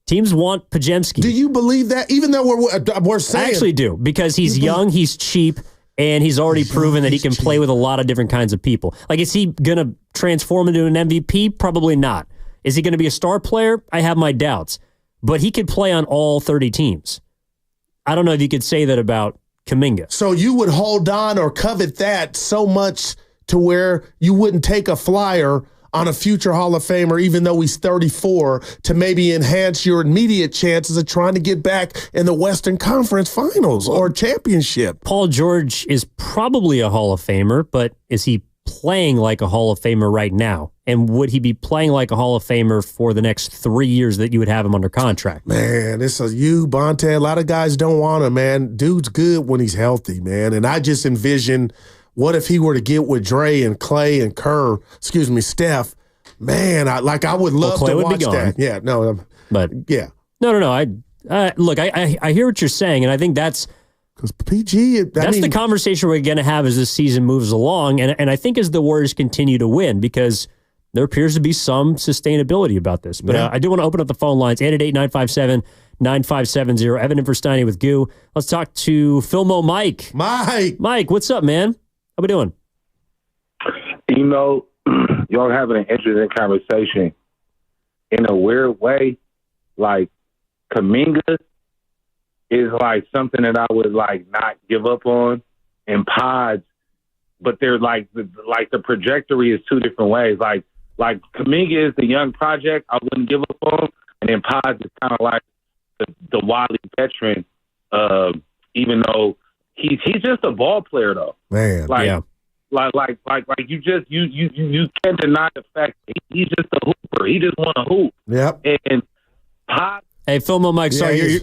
Teams want Podziemski. Do you believe that? Even though we're saying... I actually do, because he's young, he's cheap, and he's already proven that he can play with a lot of different kinds of people. Like, is he going to transform into an MVP? Probably not. Is he going to be a star player? I have my doubts. But he could play on all 30 teams. I don't know if you could say that about Kuminga. So you would hold on or covet that so much to where you wouldn't take a flyer on a future Hall of Famer, even though he's 34, to maybe enhance your immediate chances of trying to get back in the Western Conference Finals or championship. Paul George is probably a Hall of Famer, but is he playing like a Hall of Famer right now? And would he be playing like a Hall of Famer for the next 3 years that you would have him under contract? Man, this is you, Bonte. A lot of guys don't want him, man. Dude's good when he's healthy, man. And I just envision, what if he were to get with Dre and Clay and Steph? Man, I would love to watch that. Yeah, no, but yeah, no. Look, I hear what you're saying, and I think that's because PG. That's the conversation we're going to have as this season moves along, and I think as the Warriors continue to win, because there appears to be some sustainability about this. But I do want to open up the phone lines, 888-957-9570. Evan and Versteini with Goo. Let's talk to Filmo Mike. Mike, what's up, man? How we doing? Y'all having an interesting conversation. In a weird way, like, Kuminga is like something that I would like not give up on, and Pods, but they're like the trajectory is two different ways. Like Kuminga is the young project I wouldn't give up on, and then Pods is kind of like the wily veteran. Even though he's just a ball player though, man. Like you can't deny the fact that he's just a hooper. He just want to hoop. Yep. And Pods. Hey, Filmo Mike, sorry, you're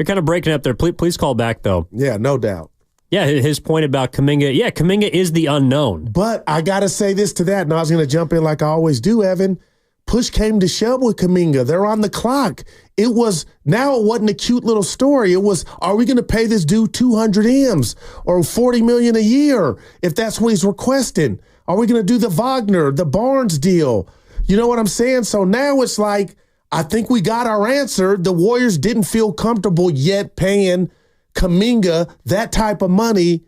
kind of breaking up there. Please call back, though. Yeah, no doubt. Yeah, his point about Kuminga. Yeah, Kuminga is the unknown. But I got to say this to that, and I was going to jump in like I always do, Evan. Push came to shove with Kuminga. They're on the clock. It wasn't a cute little story. It was, are we going to pay this dude 200 M's or $40 million a year if that's what he's requesting? Are we going to do the Wagner, the Barnes deal? You know what I'm saying? So now it's like, I think we got our answer. The Warriors didn't feel comfortable yet paying Kuminga that type of money,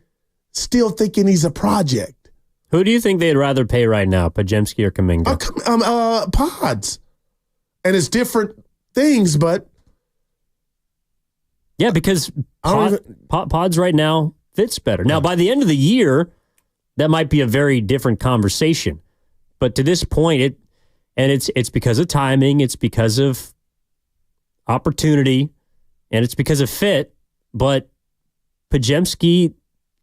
still thinking he's a project. Who do you think they'd rather pay right now, Podziemski or Kuminga? Pods. And it's different things, but... Yeah, because Pods right now fits better. Now, by the end of the year, that might be a very different conversation. But to this point, it's because of timing, it's because of opportunity, and it's because of fit. But Podziemski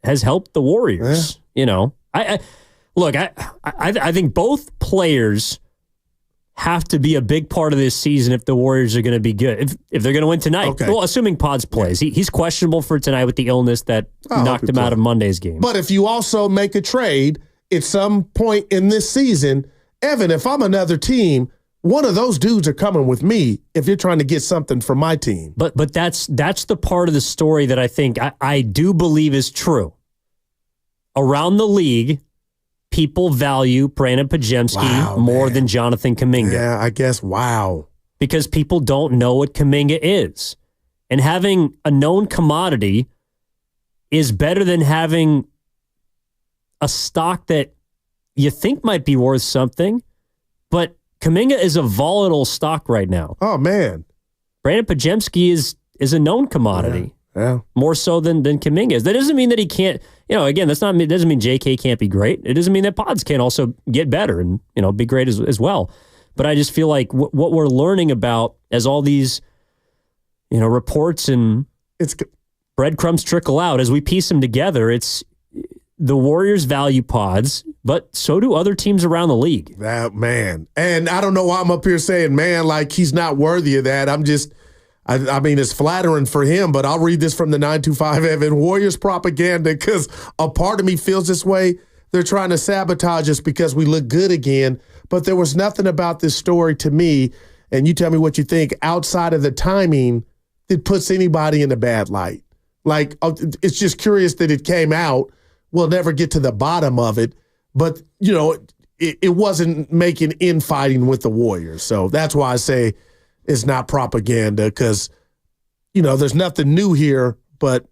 has helped the Warriors. Yeah. You know, I think both players have to be a big part of this season if the Warriors are going to be good. If they're going to win tonight. Okay. Well, assuming Pods plays. He's questionable for tonight with the illness that knocked him out of Monday's game. But if you also make a trade at some point in this season, Evan, if I'm another team, one of those dudes are coming with me if you're trying to get something from my team. But that's the part of the story that I think I do believe is true. Around the league, people value Brandon Podziemski more than Jonathan Kuminga. Yeah, I guess, because people don't know what Kuminga is. And having a known commodity is better than having a stock that you think might be worth something, but Kuminga is a volatile stock right now. Oh, man. Brandon Podziemski is a known commodity. Yeah. More so than Kuminga is. That doesn't mean that he can't, again, it doesn't mean JK can't be great. It doesn't mean that Pods can't also get better and, be great as well. But I just feel like what we're learning about as all these, reports and breadcrumbs trickle out, as we piece them together, it's the Warriors value Pods, but so do other teams around the league. That man. And I don't know why I'm up here saying, man, like he's not worthy of that. I mean, it's flattering for him, but I'll read this from the 925 Evan. Warriors propaganda, because a part of me feels this way. They're trying to sabotage us because we look good again. But there was nothing about this story to me, and you tell me what you think, outside of the timing that puts anybody in a bad light. Like, it's just curious that it came out. We'll never get to the bottom of it. But, it wasn't making infighting with the Warriors. So that's why I say it's not propaganda, because, there's nothing new here. But,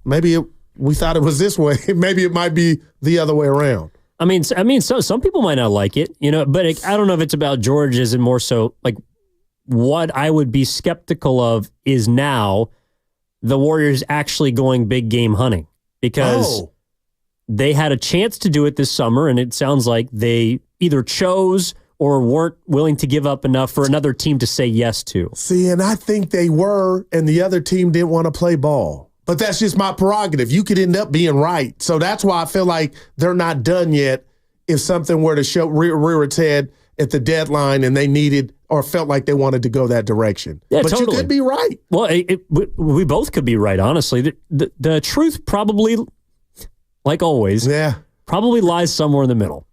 maybe we thought it was this way. Maybe it might be the other way around. I mean, so some people might not like it, but I don't know if it's about George. Is it more so like what I would be skeptical of is now the Warriors actually going big game hunting, because they had a chance to do it this summer, and it sounds like they either chose or weren't willing to give up enough for another team to say yes to. See, and I think they were, and the other team didn't want to play ball. But that's just my prerogative. You could end up being right. So that's why I feel like they're not done yet if something were to rear its head at the deadline and they needed or felt like they wanted to go that direction. Yeah, but totally. You could be right. Well, we both could be right, honestly. The truth probably, like always, probably lies somewhere in the middle.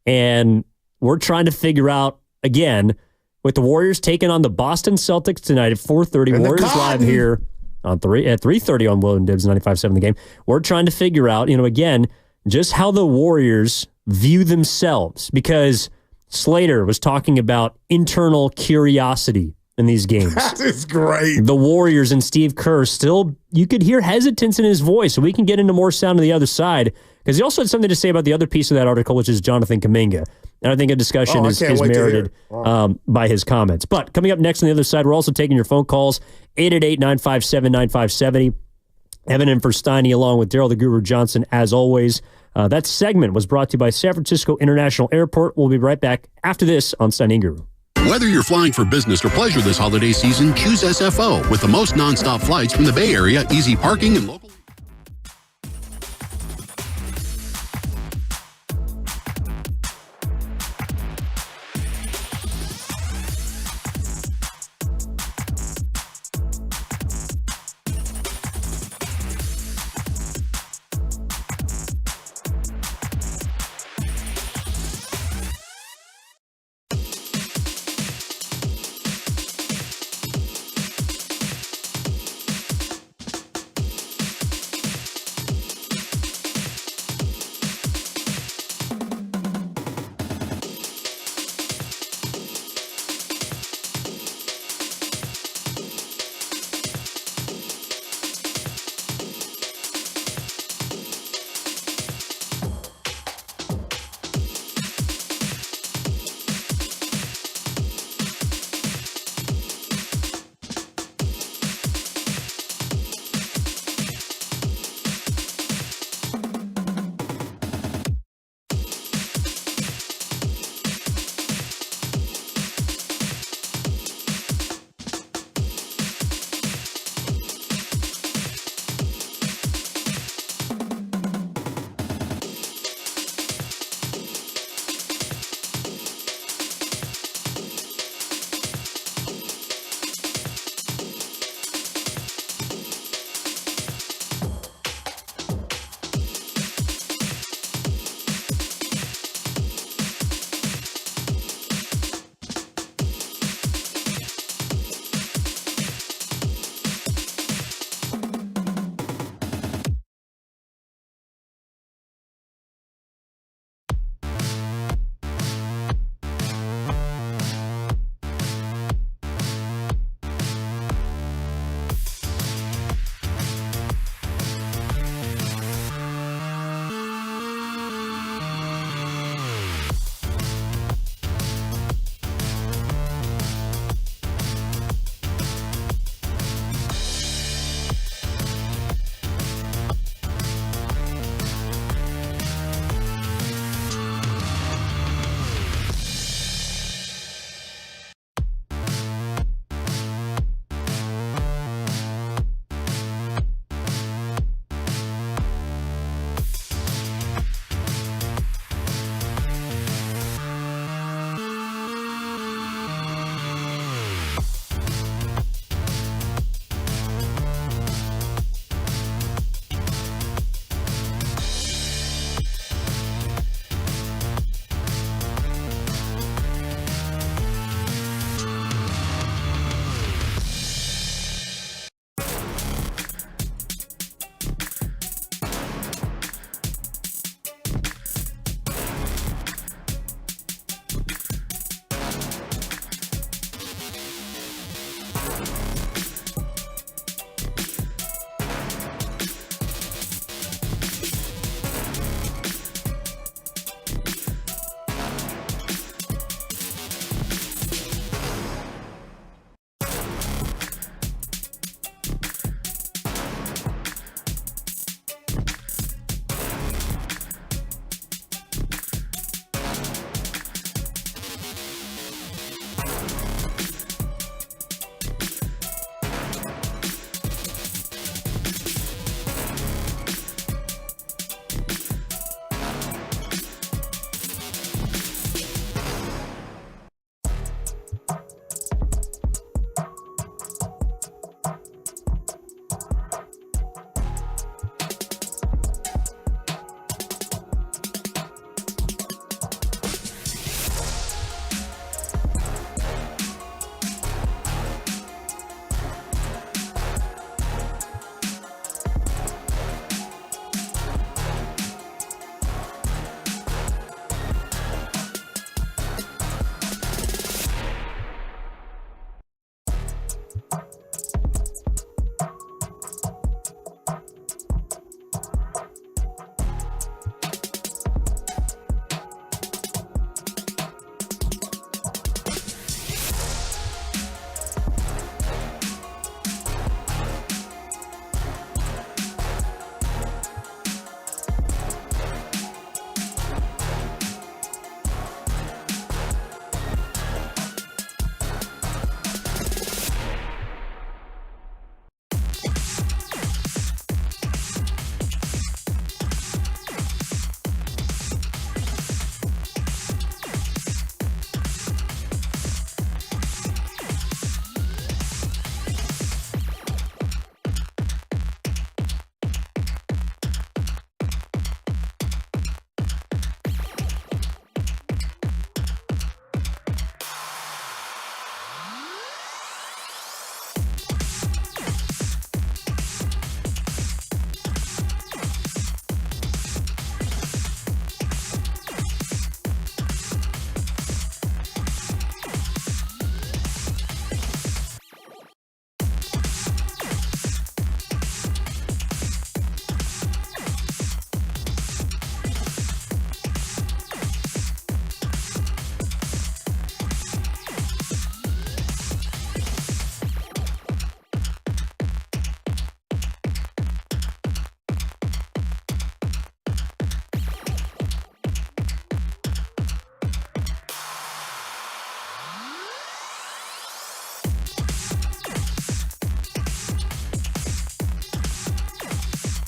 And we're trying to figure out, again, with the Warriors taking on the Boston Celtics tonight at 4:30. Warriors Live here at 3:30 on Will and Dibs 95.7 The Game. We're trying to figure out, again, just how the Warriors view themselves, because Slater was talking about internal curiosity in these games. That is great. The Warriors and Steve Kerr still, you could hear hesitance in his voice, so we can get into more sound on the other side, because he also had something to say about the other piece of that article, which is Jonathan Kuminga. And I think a discussion is merited by his comments. But coming up next on the other side, we're also taking your phone calls, 888-957-9570. Evan and for Steiny, along with Daryl the Guru Johnson, as always. That segment was brought to you by San Francisco International Airport. We'll be right back after this on Steiny and Guru. Whether you're flying for business or pleasure this holiday season, choose SFO. With the most nonstop flights from the Bay Area, easy parking, and local...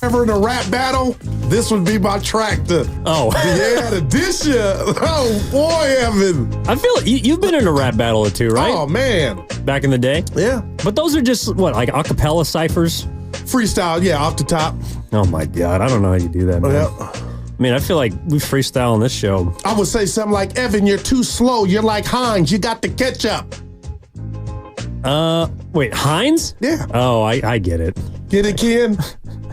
ever in a rap battle, this would be my tractor. Oh. Yeah, the dish. Oh, boy, Evan. I feel like you've been in a rap battle or two, right? Oh, man. Back in the day? Yeah. But those are just, like a cappella ciphers? Freestyle, yeah, off the top. Oh, my God. I don't know how you do that, man. Yeah. I mean, I feel like we freestyle on this show. I would say something like, Evan, you're too slow. You're like Hines. You got to catch up. Wait, Hines? Yeah. Oh, I get it. Get it, Ken?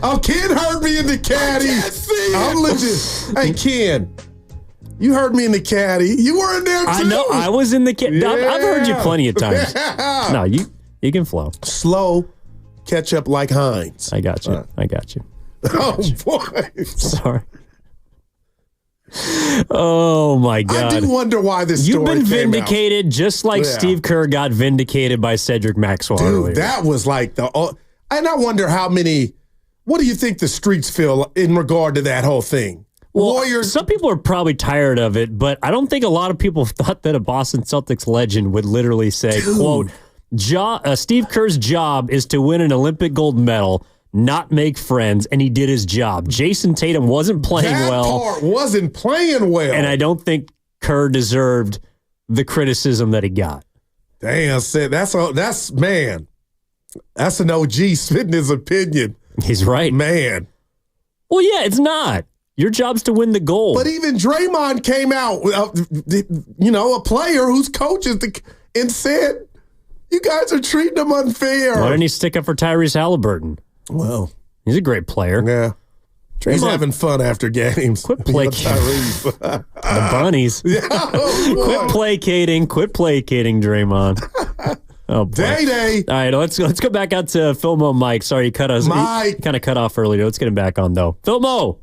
Oh, Ken heard me in the caddy. I'm legit. Hey, Ken, you heard me in the caddy. You were in there, too. I know. I was in the caddy. Yeah. I've heard you plenty of times. Yeah. No, you can flow. Slow, catch up like Hines. I got you. I got you. Oh, boy. Sorry. Oh, my God. I do wonder why this You've story been came vindicated out. just like Yeah. Steve Kerr got vindicated by Cedric Maxwell Dude, earlier. that was like and I wonder what do you think the streets feel in regard to that whole thing? Well, Warriors. some people are probably tired of it, but I don't think a lot of people thought that a Boston Celtics legend would literally say, quote, Steve Kerr's job is to win an Olympic gold medal, not make friends, and he did his job. Jason Tatum wasn't playing well. That part wasn't playing well. And I don't think Kerr deserved the criticism that he got. Damn, Sid, that's an OG spitting his opinion. He's right. Man. Well, yeah, it's not. Your job's to win the gold. But even Draymond came out, a player whose coach is and said, you guys are treating him unfair. Why didn't he stick up for Tyrese Halliburton? Well, he's a great player. Yeah. He's having fun after games. Quit placating. The bunnies. Quit placating, Draymond. Oh, boy. Day. All right, let's go back out to Philmo Mike. Sorry, you cut us. Mike. He kind of cut off earlier. Let's get him back on, though. Philmo,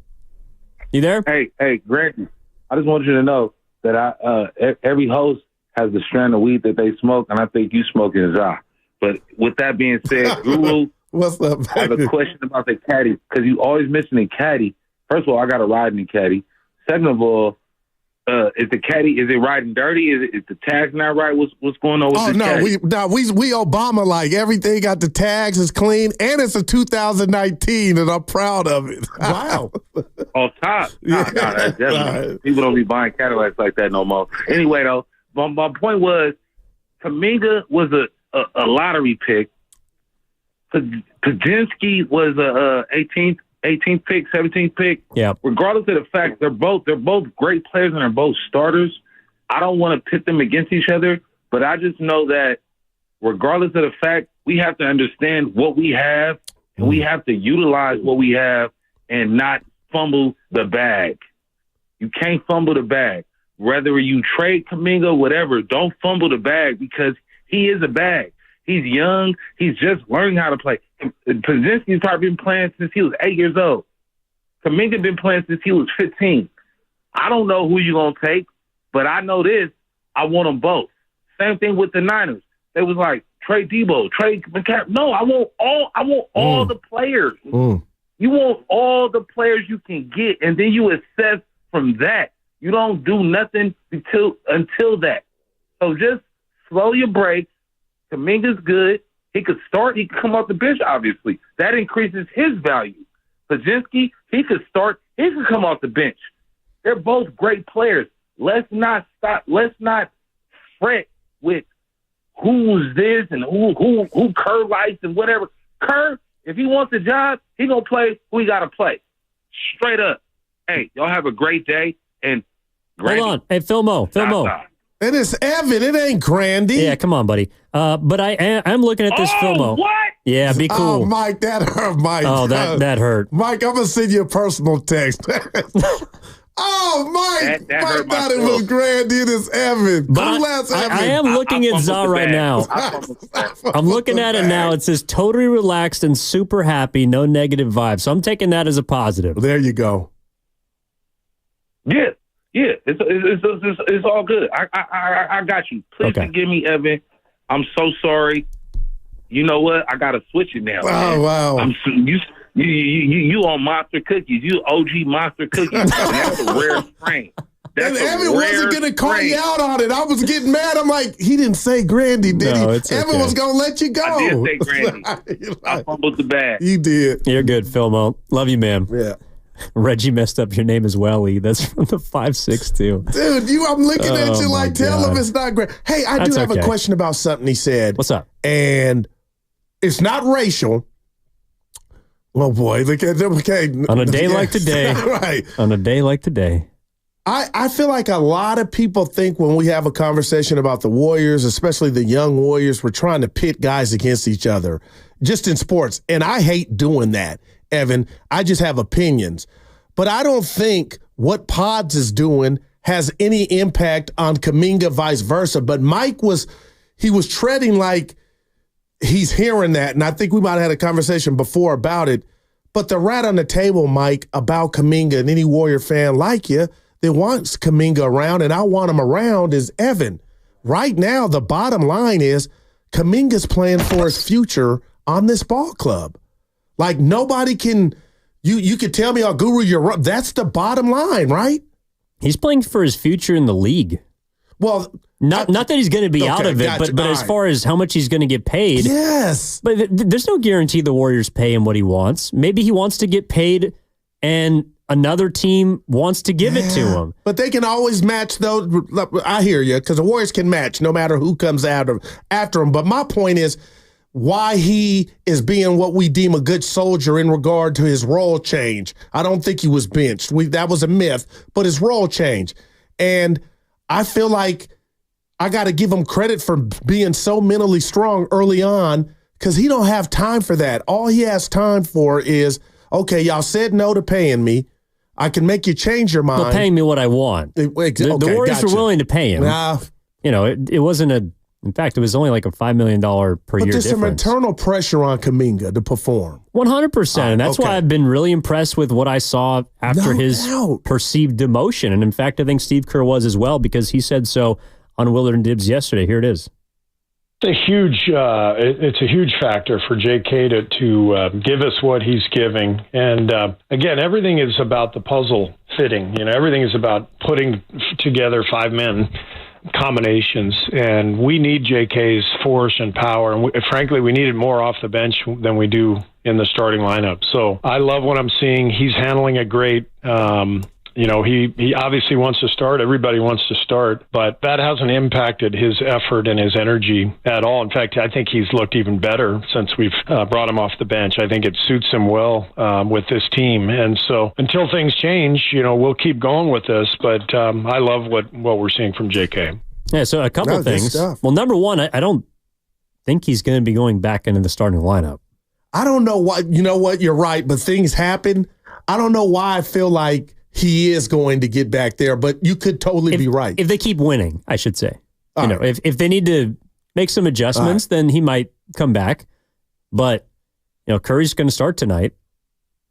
you there? Hey, Grant, I just want you to know that every host has the strand of weed that they smoke, and I think you smoking is I. But with that being said, Guru, what's up, baby? I have a question about the caddy, because you always mentioning caddy. First of all, I got a ride in the caddy. Second of all, is the caddy, is it riding dirty? Is the tags not right? What's going on with caddy? We Obama like everything got the tags is clean, and it's a 2019, and I'm proud of it. Wow. On top. That's definitely. People don't be buying Cadillacs like that no more. Anyway, though, my point was, Kuminga was a lottery pick. Podziemski was a 18th pick, 17th pick. Yeah. Regardless of the fact they're both great players and they're both starters. I don't want to pit them against each other, but I just know that regardless of the fact, we have to understand what we have and we have to utilize what we have and not fumble the bag. You can't fumble the bag. Whether you trade Kuminga, whatever, don't fumble the bag because he is a bag. He's young. He's just learning how to play. Podziemski's probably been playing since he was 8 years old. Kuminga been playing since he was 15. I don't know who you're going to take, but I know this. I want them both. Same thing with the Niners. They was like, trade Debo, trade McCaffrey. No, I want all the players. You want all the players you can get, and then you assess from that. You don't do nothing until that. So just slow your brakes. Kuminga's good. He could start. He could come off the bench, obviously. That increases his value. Podziemski, he could start. He could come off the bench. They're both great players. Let's not fret with who's this and who Kerr likes and whatever. Kerr, if he wants a job, he going to play who he got to play. Straight up. Hey, y'all have a great day. And Hold on. Hey, Philmo. It is Evan. It ain't Grandy. Yeah, come on, buddy. But I'm looking at this Philmo. What? Yeah, be cool. Oh, Mike, that hurt, Mike. Oh, that hurt. Mike, I'm going to send you a personal text. Oh, Mike. Mike thought it was Grandy. It is Evan. But I am looking at Za right now. I'm looking at it now. It says totally relaxed and super happy, no negative vibes. So I'm taking that as a positive. There you go. Yeah, it's all good. I got you. Please forgive me, Evan. I'm so sorry. You know what? I gotta switch it now. Oh wow! You on monster cookies? You OG monster cookies? And that's a rare strain. And Evan wasn't going to call you out on it. I was getting mad. I'm like, he didn't say Grandy, did he? Evan was going to let you go. I did say Grandy. I fumbled the bag. You did. You're good, Philmo. Love you, man. Yeah. Reggie messed up your name as well, Lee. That's from the 562. Dude, I'm looking at you like, tell him it's not great. Hey, I do have a question about something he said. What's up? And it's not racial. Oh, boy. Look at them. Okay. On a day like today. Right. On a day like today. I feel like a lot of people think when we have a conversation about the Warriors, especially the young Warriors, we're trying to pit guys against each other just in sports. And I hate doing that, Evan. I just have opinions. But I don't think what Pods is doing has any impact on Kuminga, vice versa. But Mike was treading like he's hearing that. And I think we might have had a conversation before about it. But the rat on the table, Mike, about Kuminga and any Warrior fan like you that wants Kuminga around, and I want him around, is Evan. Right now, the bottom line is Kuminga's playing for his future on this ball club. Like, nobody can, you could tell me, oh, Guru, you're wrong. That's the bottom line, right? He's playing for his future in the league. Well, not that he's going to be out of it, gotcha. but as far as how much he's going to get paid. Yes. But there's no guarantee the Warriors pay him what he wants. Maybe he wants to get paid and another team wants to give it to him. But they can always match, though. I hear you, because the Warriors can match no matter who comes after him. But my point is why he is being what we deem a good soldier in regard to his role change. I don't think he was benched. That was a myth, but his role change. And I feel like I got to give him credit for being so mentally strong early on, because he don't have time for that. All he has time for is, okay, y'all said no to paying me. I can make you change your mind. Well, paying me what I want. The Warriors were willing to pay him. It wasn't in fact, it was only like a $5 million per year difference. But there's some internal pressure on Kuminga to perform. 100%. And that's why I've been really impressed with what I saw after his perceived demotion. And in fact, I think Steve Kerr was as well, because he said so on Willard and Dibbs yesterday. Here it is. It's a huge factor for J.K. to give us what he's giving. And again, everything is about the puzzle fitting. Everything is about putting together 5-man combinations. And we need J.K.'s force and power. And frankly, we need it more off the bench than we do in the starting lineup. So I love what I'm seeing. He's handling it great. He obviously wants to start. Everybody wants to start, but that hasn't impacted his effort and his energy at all. In fact, I think he's looked even better since we've brought him off the bench. I think it suits him well with this team. And so until things change, we'll keep going with this, but I love what we're seeing from JK. Yeah, so a couple of things. Well, number one, I don't think he's going to be going back into the starting lineup. I don't know why. You know what? You're right, but things happen. I don't know why I feel like he is going to get back there, but you could totally be right. If they keep winning, I should say. If they need to make some adjustments, then he might come back. But Curry's going to start tonight.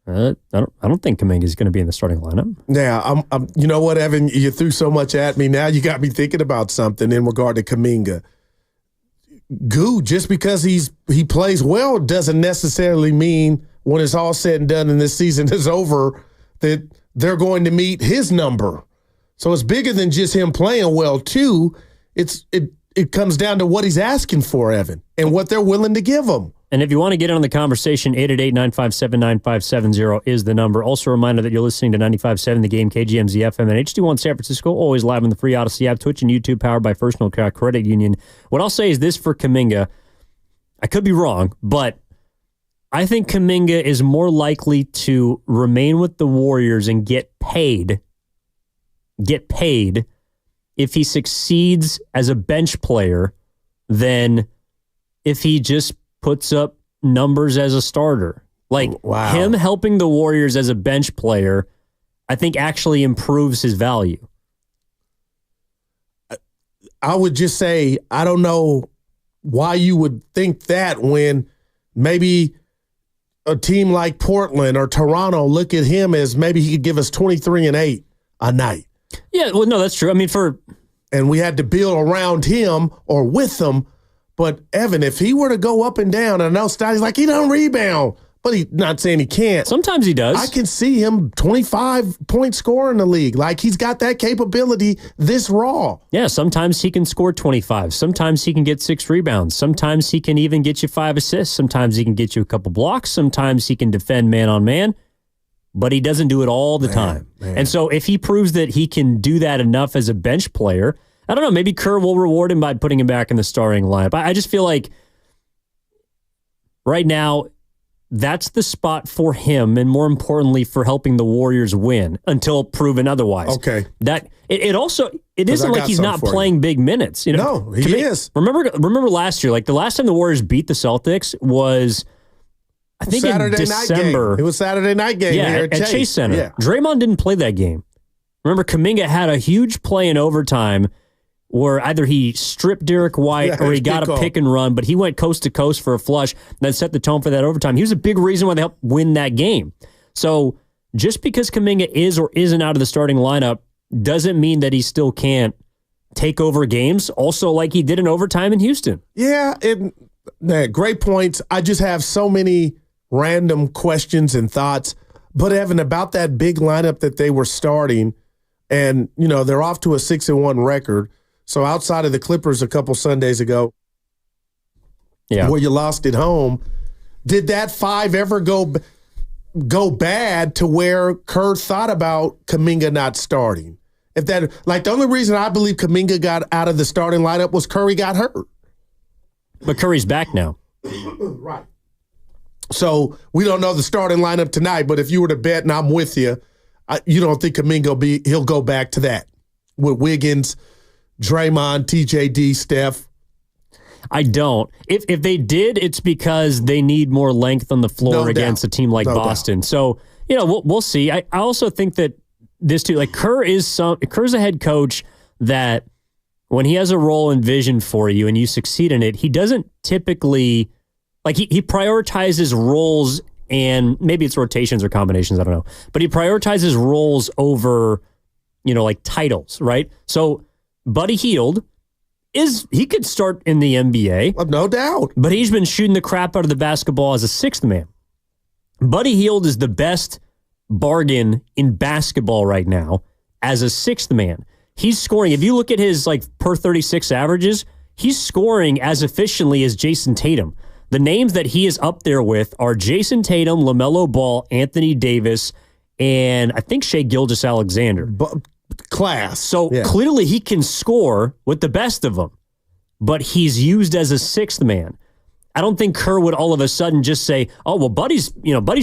I don't think Kuminga is going to be in the starting lineup. Yeah, you know what, Evan? You threw so much at me. Now you got me thinking about something in regard to Kuminga. Just because he plays well doesn't necessarily mean when it's all said and done and this season is over that they're going to meet his number. So it's bigger than just him playing well, too. It comes down to what he's asking for, Evan, and what they're willing to give him. And if you want to get in on the conversation, 888-957-9570 is the number. Also a reminder that you're listening to 95.7 The Game, KGMZ FM, and HD1 San Francisco, always live on the free Odyssey app, Twitch and YouTube, powered by First North Credit Union. What I'll say is this for Kuminga. I could be wrong, but I think Kuminga is more likely to remain with the Warriors and get paid if he succeeds as a bench player than if he just puts up numbers as a starter. Him helping the Warriors as a bench player, I think actually improves his value. I would just say, I don't know why you would think that when maybe a team like Portland or Toronto look at him as maybe he could give us 23 and 8 a night. Yeah, well, no, that's true. I mean, and we had to build around him or with him. But Evan, if he were to go up and down, I know Stotty's like, he don't rebound, But he's not saying he can't. Sometimes he does. I can see him 25-point scorer in the league. Like, he's got that capability this raw. Yeah, sometimes he can score 25. Sometimes he can get 6 rebounds. Sometimes he can even get you 5 assists. Sometimes he can get you a couple blocks. Sometimes he can defend man on man. But he doesn't do it all the time. And so if he proves that he can do that enough as a bench player, I don't know, maybe Kerr will reward him by putting him back in the starting lineup. I just feel like right now, that's the spot for him, and more importantly, for helping the Warriors win until proven otherwise. Okay. It isn't like he's not playing big minutes. You know, no, he is. Remember last year, like the last time the Warriors beat the Celtics was, I think, in December. It was Saturday night game here at Chase Center. Yeah. Draymond didn't play that game. Remember, Kuminga had a huge play in overtime where either he stripped Derek White or he got a pick and run, but he went coast to coast for a flush and then set the tone for that overtime. He was a big reason why they helped win that game. So just because Kuminga is or isn't out of the starting lineup doesn't mean that he still can't take over games, also like he did in overtime in Houston. Yeah, great points. I just have so many random questions and thoughts. But Evan, about that big lineup that they were starting, and, you know, they're off to a 6-1 record. So outside of the Clippers a couple Sundays ago, where you lost at home, did that 5 ever go bad to where Kerr thought about Kuminga not starting? If that, like, the only reason I believe Kuminga got out of the starting lineup was Curry got hurt. But Curry's back now. Right. So we don't know the starting lineup tonight, but if you were to bet, and I'm with you, you don't think Kuminga he'll go back to that with Wiggins, Draymond, TJD, Steph? I don't. If they did, it's because they need more length on the floor against a team like Boston. So, you know, we'll see. I also think that this too, like Kerr's a head coach that when he has a role and vision for you and you succeed in it, he doesn't typically, like he prioritizes roles, and maybe it's rotations or combinations, I don't know. But he prioritizes roles over, you know, like titles, right? So Buddy Hield he could start in the NBA. No doubt. But he's been shooting the crap out of the basketball as a 6th man. Buddy Hield is the best bargain in basketball right now as a 6th man. He's scoring, if you look at his like per 36 averages, he's scoring as efficiently as Jason Tatum. The names that he is up there with are Jason Tatum, LaMelo Ball, Anthony Davis, and I think Shai Gilgeous-Alexander. Class. So clearly he can score with the best of them, but he's used as a 6th man. I don't think Kerr would all of a sudden just say, oh, well, Buddy's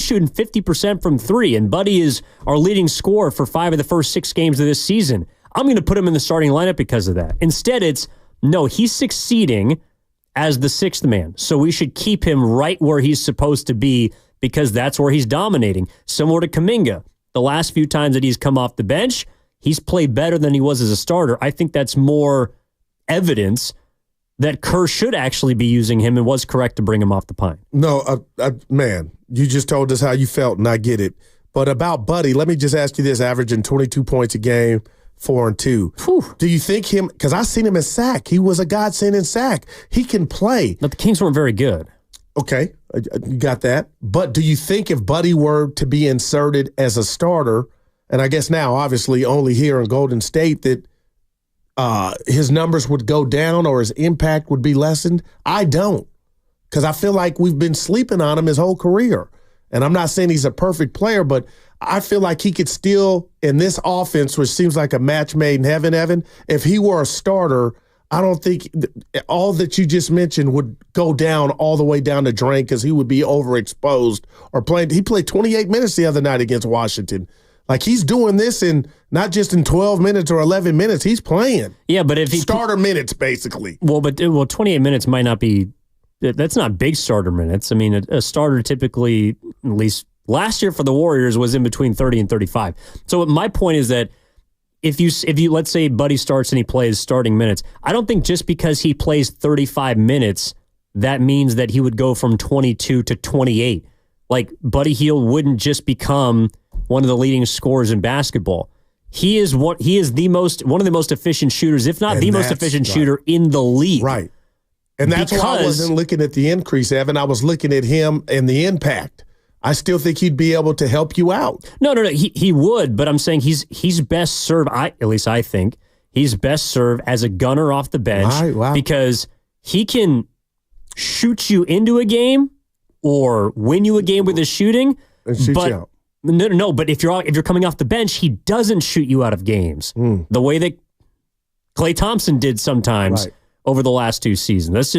shooting 50% from 3, and Buddy is our leading scorer for 5 of the first 6 games of this season. I'm going to put him in the starting lineup because of that. Instead, it's, no, he's succeeding as the 6th man, so we should keep him right where he's supposed to be because that's where he's dominating. Similar to Kuminga. The last few times that he's come off the bench, he's played better than he was as a starter. I think that's more evidence that Kerr should actually be using him and was correct to bring him off the pine. No, man, you just told us how you felt, and I get it. But about Buddy, let me just ask you this, averaging 22 points a game, 4 and 2. Whew. Do you think him, because I seen him in sack. He was a godsend in sack. He can play. But the Kings weren't very good. Okay, you got that. But do you think if Buddy were to be inserted as a starter, and I guess now, obviously, only here in Golden State, that his numbers would go down or his impact would be lessened? I don't, because I feel like we've been sleeping on him his whole career. And I'm not saying he's a perfect player, but I feel like he could still, in this offense, which seems like a match made in heaven, Evan, if he were a starter, I don't think all that you just mentioned would go down all the way down the drain because he would be overexposed or playing. He played 28 minutes the other night against Washington. Like, he's doing this in not just in 12 minutes or 11 minutes. He's playing. Yeah, but if he starter minutes, basically. Well, 28 minutes might not be. That's not big starter minutes. I mean, a starter typically, at least last year for the Warriors, was in between 30 and 35. So my point is that if you let's say Buddy starts and he plays starting minutes, I don't think just because he plays 35 minutes that means that he would go from 22 to 28. Like, Buddy Hield wouldn't just become one of the leading scorers in basketball. He is one of the most efficient shooters, if not the most efficient shooter in the league. Right. And that's why I wasn't looking at the increase, Evan. I was looking at him and the impact. I still think he'd be able to help you out. No. He would, but I'm saying he's best served. At least I think he's best served as a gunner off the bench because he can shoot you into a game or win you a game with his shooting. And shoot you out. No. But if you're coming off the bench, he doesn't shoot you out of games the way that Klay Thompson did sometimes over the last 2 seasons.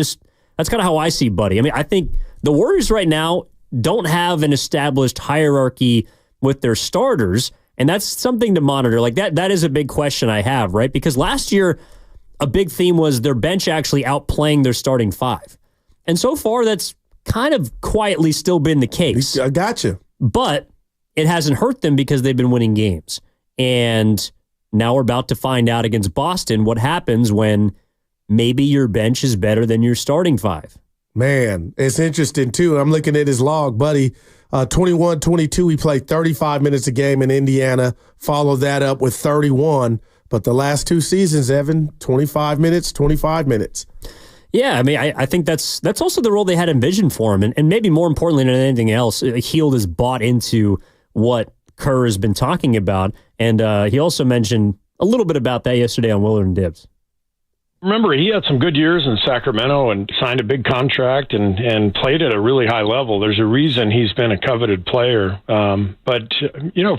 That's kind of how I see Buddy. I mean, I think the Warriors right now don't have an established hierarchy with their starters, and that's something to monitor. Like that is a big question I have, right? Because last year, a big theme was their bench actually outplaying their starting 5. And so far, that's kind of quietly still been the case. I gotcha. But it hasn't hurt them because they've been winning games. And now we're about to find out against Boston what happens when maybe your bench is better than your starting 5. Man, it's interesting, too. I'm looking at his log, Buddy. 21-22, he played 35 minutes a game in Indiana, followed that up with 31. But the last 2 seasons, Evan, 25 minutes, 25 minutes. Yeah, I mean, I think that's also the role they had envisioned for him. And maybe more importantly than anything else, Hield has bought into what Kerr has been talking about. And he also mentioned a little bit about that yesterday on Willard and Dibbs. Remember, he had some good years in Sacramento and signed a big contract and played at a really high level. There's a reason he's been a coveted player. But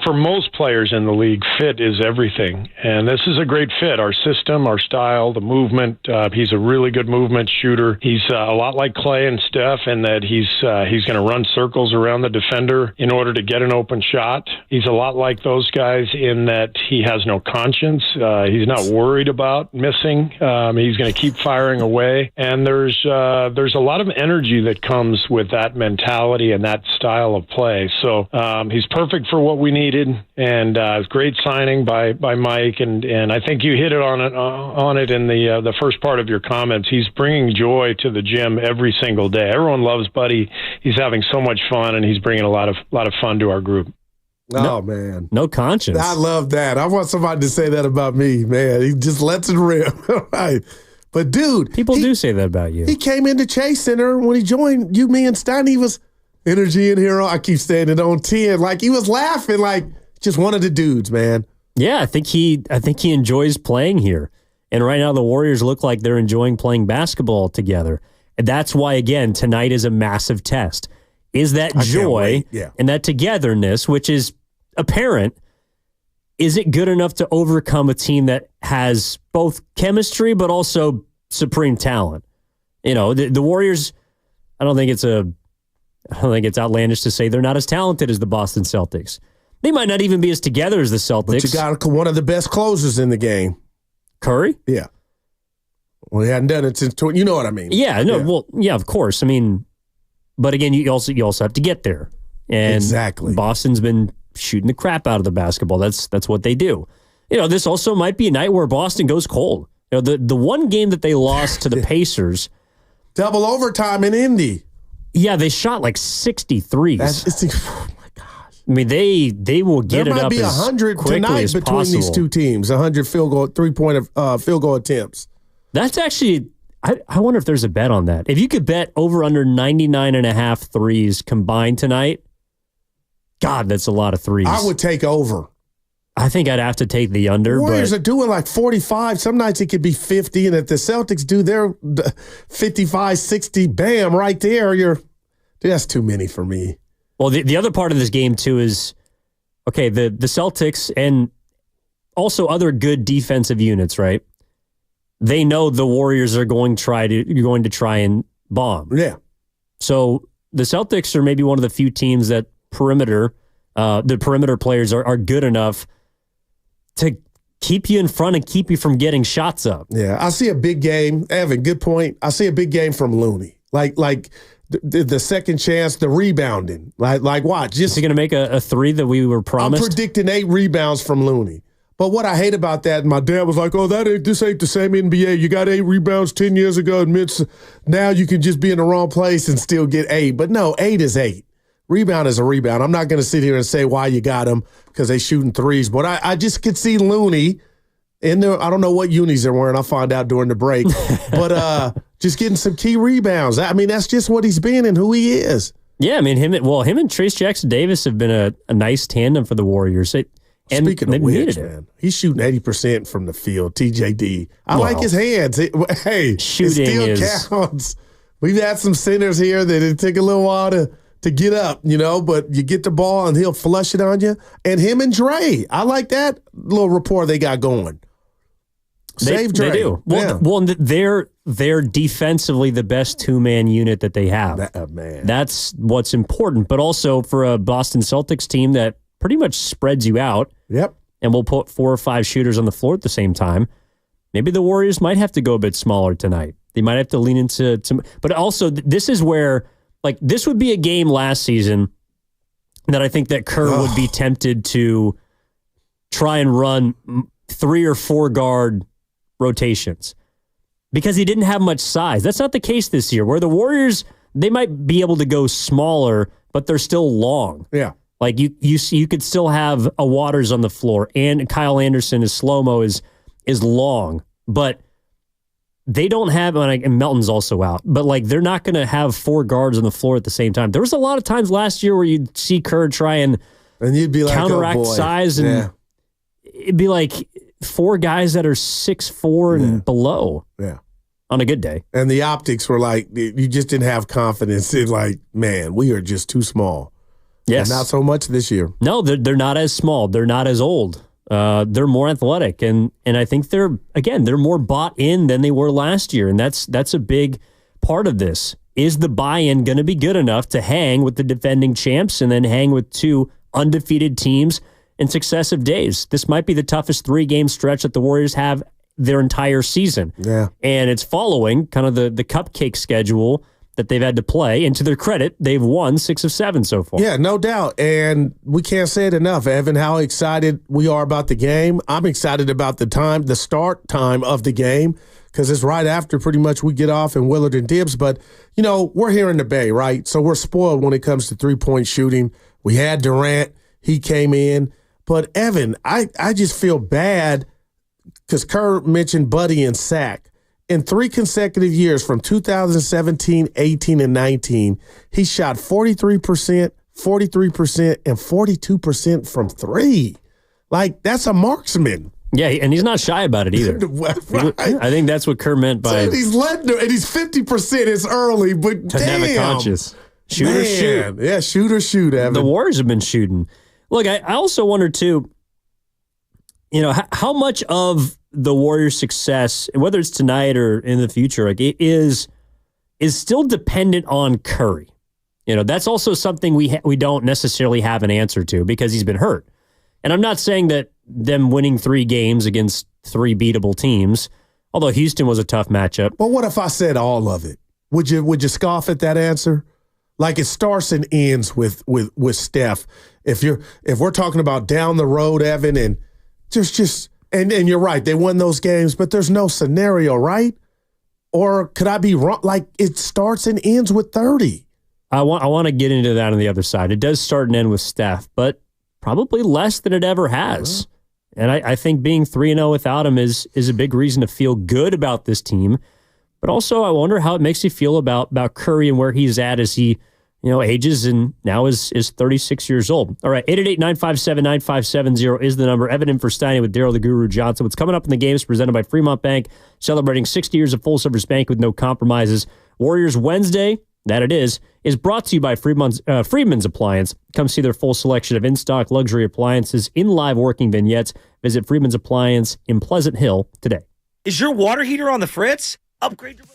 for most players in the league, fit is everything. And this is a great fit. Our system, our style, the movement. He's a really good movement shooter. He's a lot like Klay and Steph in that he's going to run circles around the defender in order to get an open shot. He's a lot like those guys in that he has no conscience. He's not worried about missing. He's going to keep firing away, and there's a lot of energy that comes with that mentality and that style of play. So he's perfect for what we needed, and it's great signing by Mike. And I think you hit it on it in the first part of your comments. He's bringing joy to the gym every single day. Everyone loves Buddy. He's having so much fun, and he's bringing a lot of fun to our group. Oh, man. No conscience. I love that. I want somebody to say that about me, man. He just lets it rip. Right. But, dude. People do say that about you. He came into Chase Center when he joined you, me, and Stein. He was energy in here. I keep saying it on 10. Like, he was laughing like just one of the dudes, man. Yeah, I think he enjoys playing here. And right now the Warriors look like they're enjoying playing basketball together. And that's why, again, tonight is a massive test. Is that joy and that togetherness, which is apparent, is it good enough to overcome a team that has both chemistry but also supreme talent? The Warriors, I don't think it's outlandish to say they're not as talented as the Boston Celtics. They might not even be as together as the Celtics. But you got one of the best closers in the game. Curry? Yeah. Well, he hadn't done it since, you know what I mean. Yeah, no, well, yeah, of course. I mean, but again, you also have to get there. And exactly. Boston's been shooting the crap out of the basketball. That's what they do. This also might be a night where Boston goes cold. The one game that they lost to the Pacers, double overtime in Indy. Yeah, they shot like 63s. Oh my gosh! I mean, they will get it up. There might be 100 tonight between these two teams. 100 3-point field goal attempts. That's actually. I wonder if there's a bet on that. If you could bet over under 99.5 threes combined tonight, God, that's a lot of threes. I would take over. I think I'd have to take the under. Warriors are doing like 45. Some nights it could be 50. And if the Celtics do their 55, 60, bam, right there, that's too many for me. Well, the other part of this game, too, is, okay, the Celtics and also other good defensive units, right? They know the Warriors are going to try and bomb. Yeah. So the Celtics are maybe one of the few teams that the perimeter players are good enough to keep you in front and keep you from getting shots up. Yeah, I see a big game. Evan, good point. I see a big game from Looney. Like the second chance, the rebounding. Like watch. Is he going to make a three that we were promised? I'm predicting 8 rebounds from Looney. But what I hate about that, my dad was like, this ain't the same NBA. You got 8 rebounds 10 years ago. And now you can just be in the wrong place and still get 8. But no, 8 is 8. Rebound is a rebound. I'm not going to sit here and say why you got them because they shooting threes. But I just could see Looney in there. I don't know what unis they're wearing. I'll find out during the break. But just getting some key rebounds. I mean, that's just what he's been and who he is. Yeah, I mean, him and Trace Jackson-Davis have been a nice tandem for the Warriors. Speaking of which, man, he's shooting 80% from the field, TJD. I like his hands. Shooting it still counts. We've had some centers here that it took a little while to get up, but you get the ball and he'll flush it on you. And him and Dre, I like that little rapport they got going. Save Dre. They do. Well, they're defensively the best two-man unit that they have. Man. That's what's important. But also for a Boston Celtics team that pretty much spreads you out. Yep. And we'll put 4 or 5 shooters on the floor at the same time. Maybe the Warriors might have to go a bit smaller tonight. They might have to lean into but also this is where, this would be a game last season that I think that Kerr would be tempted to try and run 3 or 4 guard rotations because he didn't have much size. That's not the case this year, where the Warriors, they might be able to go smaller, but they're still long. Yeah. You could still have a Waters on the floor, and Kyle Anderson is slow-mo is long, but they don't have, and Melton's also out, but they're not going to have 4 guards on the floor at the same time. There was a lot of times last year where you'd see Kerr try and you'd be like, counteract size, and it'd be like 4 guys that are 6'4" and below. Yeah. On a good day. And the optics were you just didn't have confidence in man, we are just too small. Yes. And not so much this year. No, they're not as small. They're not as old. They're more athletic. And I think they're more bought in than they were last year. And that's a big part of this. Is the buy-in going to be good enough to hang with the defending champs and then hang with 2 undefeated teams in successive days? This might be the toughest 3-game stretch that the Warriors have their entire season. Yeah. And it's following kind of the cupcake schedule that they've had to play. And to their credit, they've won 6 of 7 so far. Yeah, no doubt. And we can't say it enough, Evan, how excited we are about the game. I'm excited about the start time of the game, because it's right after pretty much we get off in Willard and Dibbs. But, we're here in the Bay, right? So we're spoiled when it comes to three-point shooting. We had Durant. He came in. But, Evan, I just feel bad because Kerr mentioned Buddy and Sack. In 3 consecutive years, from 2017, 18, and 19, he shot 43%, 43%, and 42% from 3. That's a marksman. Yeah, and he's not shy about it either. Right. I think that's what Kerr meant by... So he's letting and he's 50%. It's early, but to have a conscious. Shoot or shoot. Yeah, shoot or shoot, Evan. The Warriors have been shooting. Look, I also wonder, too, how much of the Warriors' success, whether it's tonight or in the future, it is still dependent on Curry. That's also something we don't necessarily have an answer to because he's been hurt. And I'm not saying that them winning 3 games against 3 beatable teams, although Houston was a tough matchup. But what if I said all of it? Would you scoff at that answer? It starts and ends with Steph. If we're talking about down the road, Evan, and just. And you're right, they won those games, but there's no scenario, right? Or could I be wrong? It starts and ends with 30. I want to get into that on the other side. It does start and end with Steph, but probably less than it ever has. And I think being 3-0 without him is a big reason to feel good about this team. But also, I wonder how it makes you feel about Curry and where he's at as he ages and now is 36 years old. All right, 888-957-9570 is the number. Evan in for Steiny with Daryl the Guru Johnson. What's coming up in the game is presented by Fremont Bank, celebrating 60 years of full-service bank with no compromises. Warriors Wednesday, that it is brought to you by Freedman's Appliance. Come see their full selection of in-stock luxury appliances in live working vignettes. Visit Freedman's Appliance in Pleasant Hill today. Is your water heater on the fritz? Upgrade your...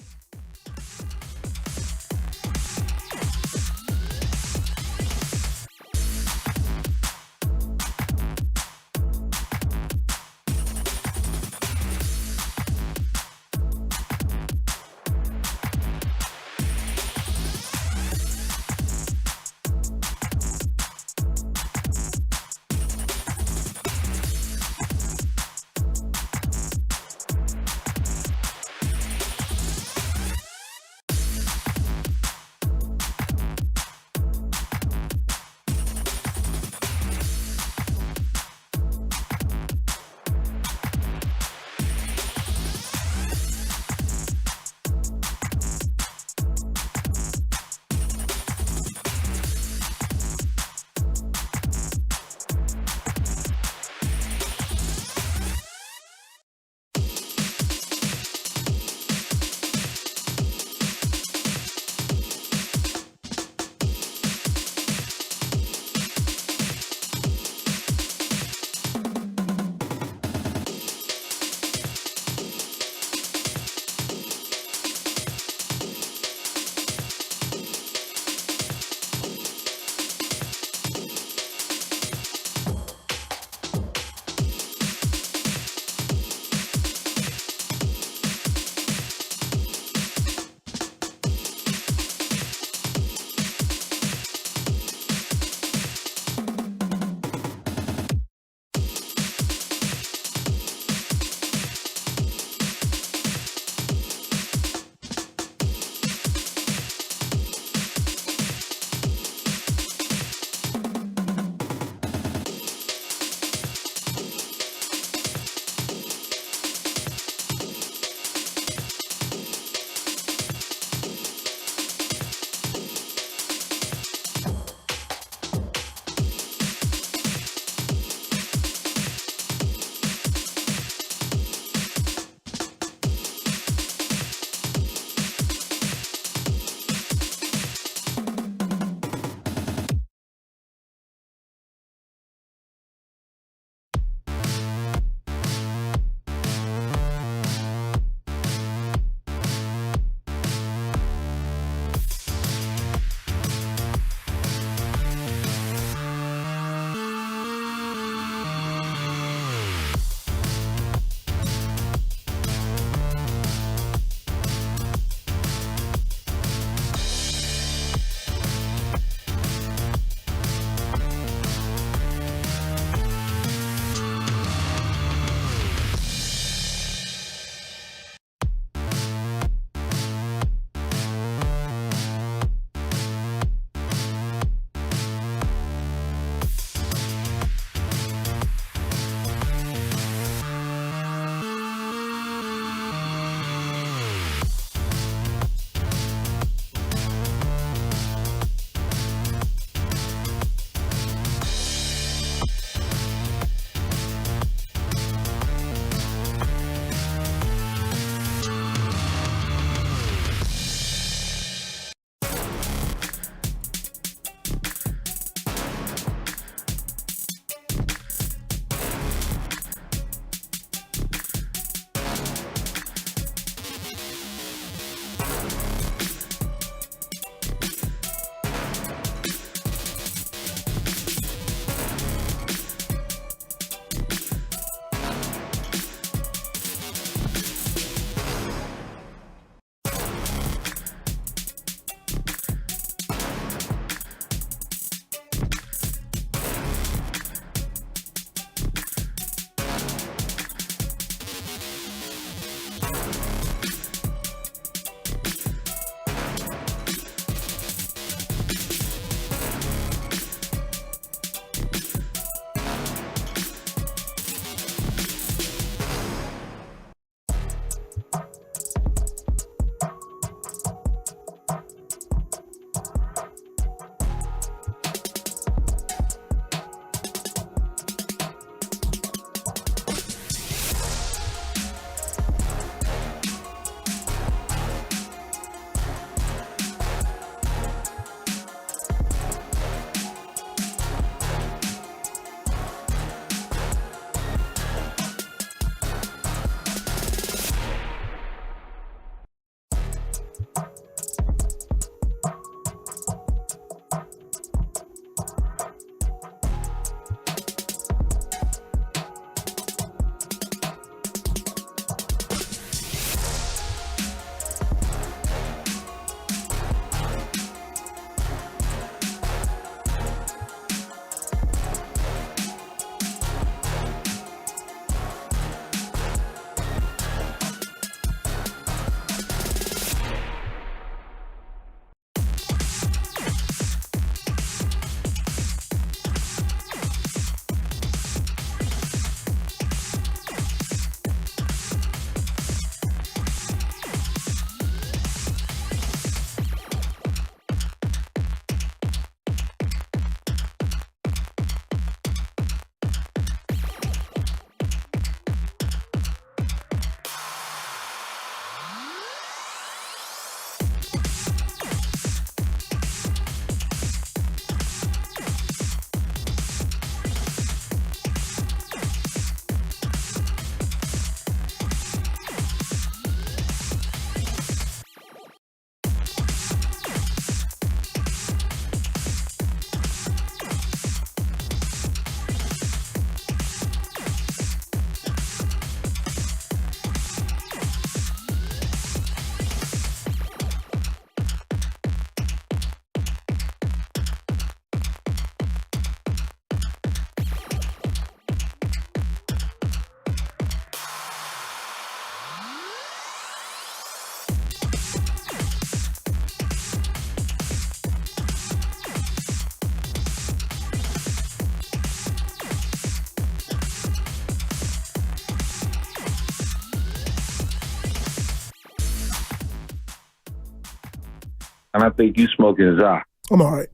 and I think you smoking Za. I'm all right.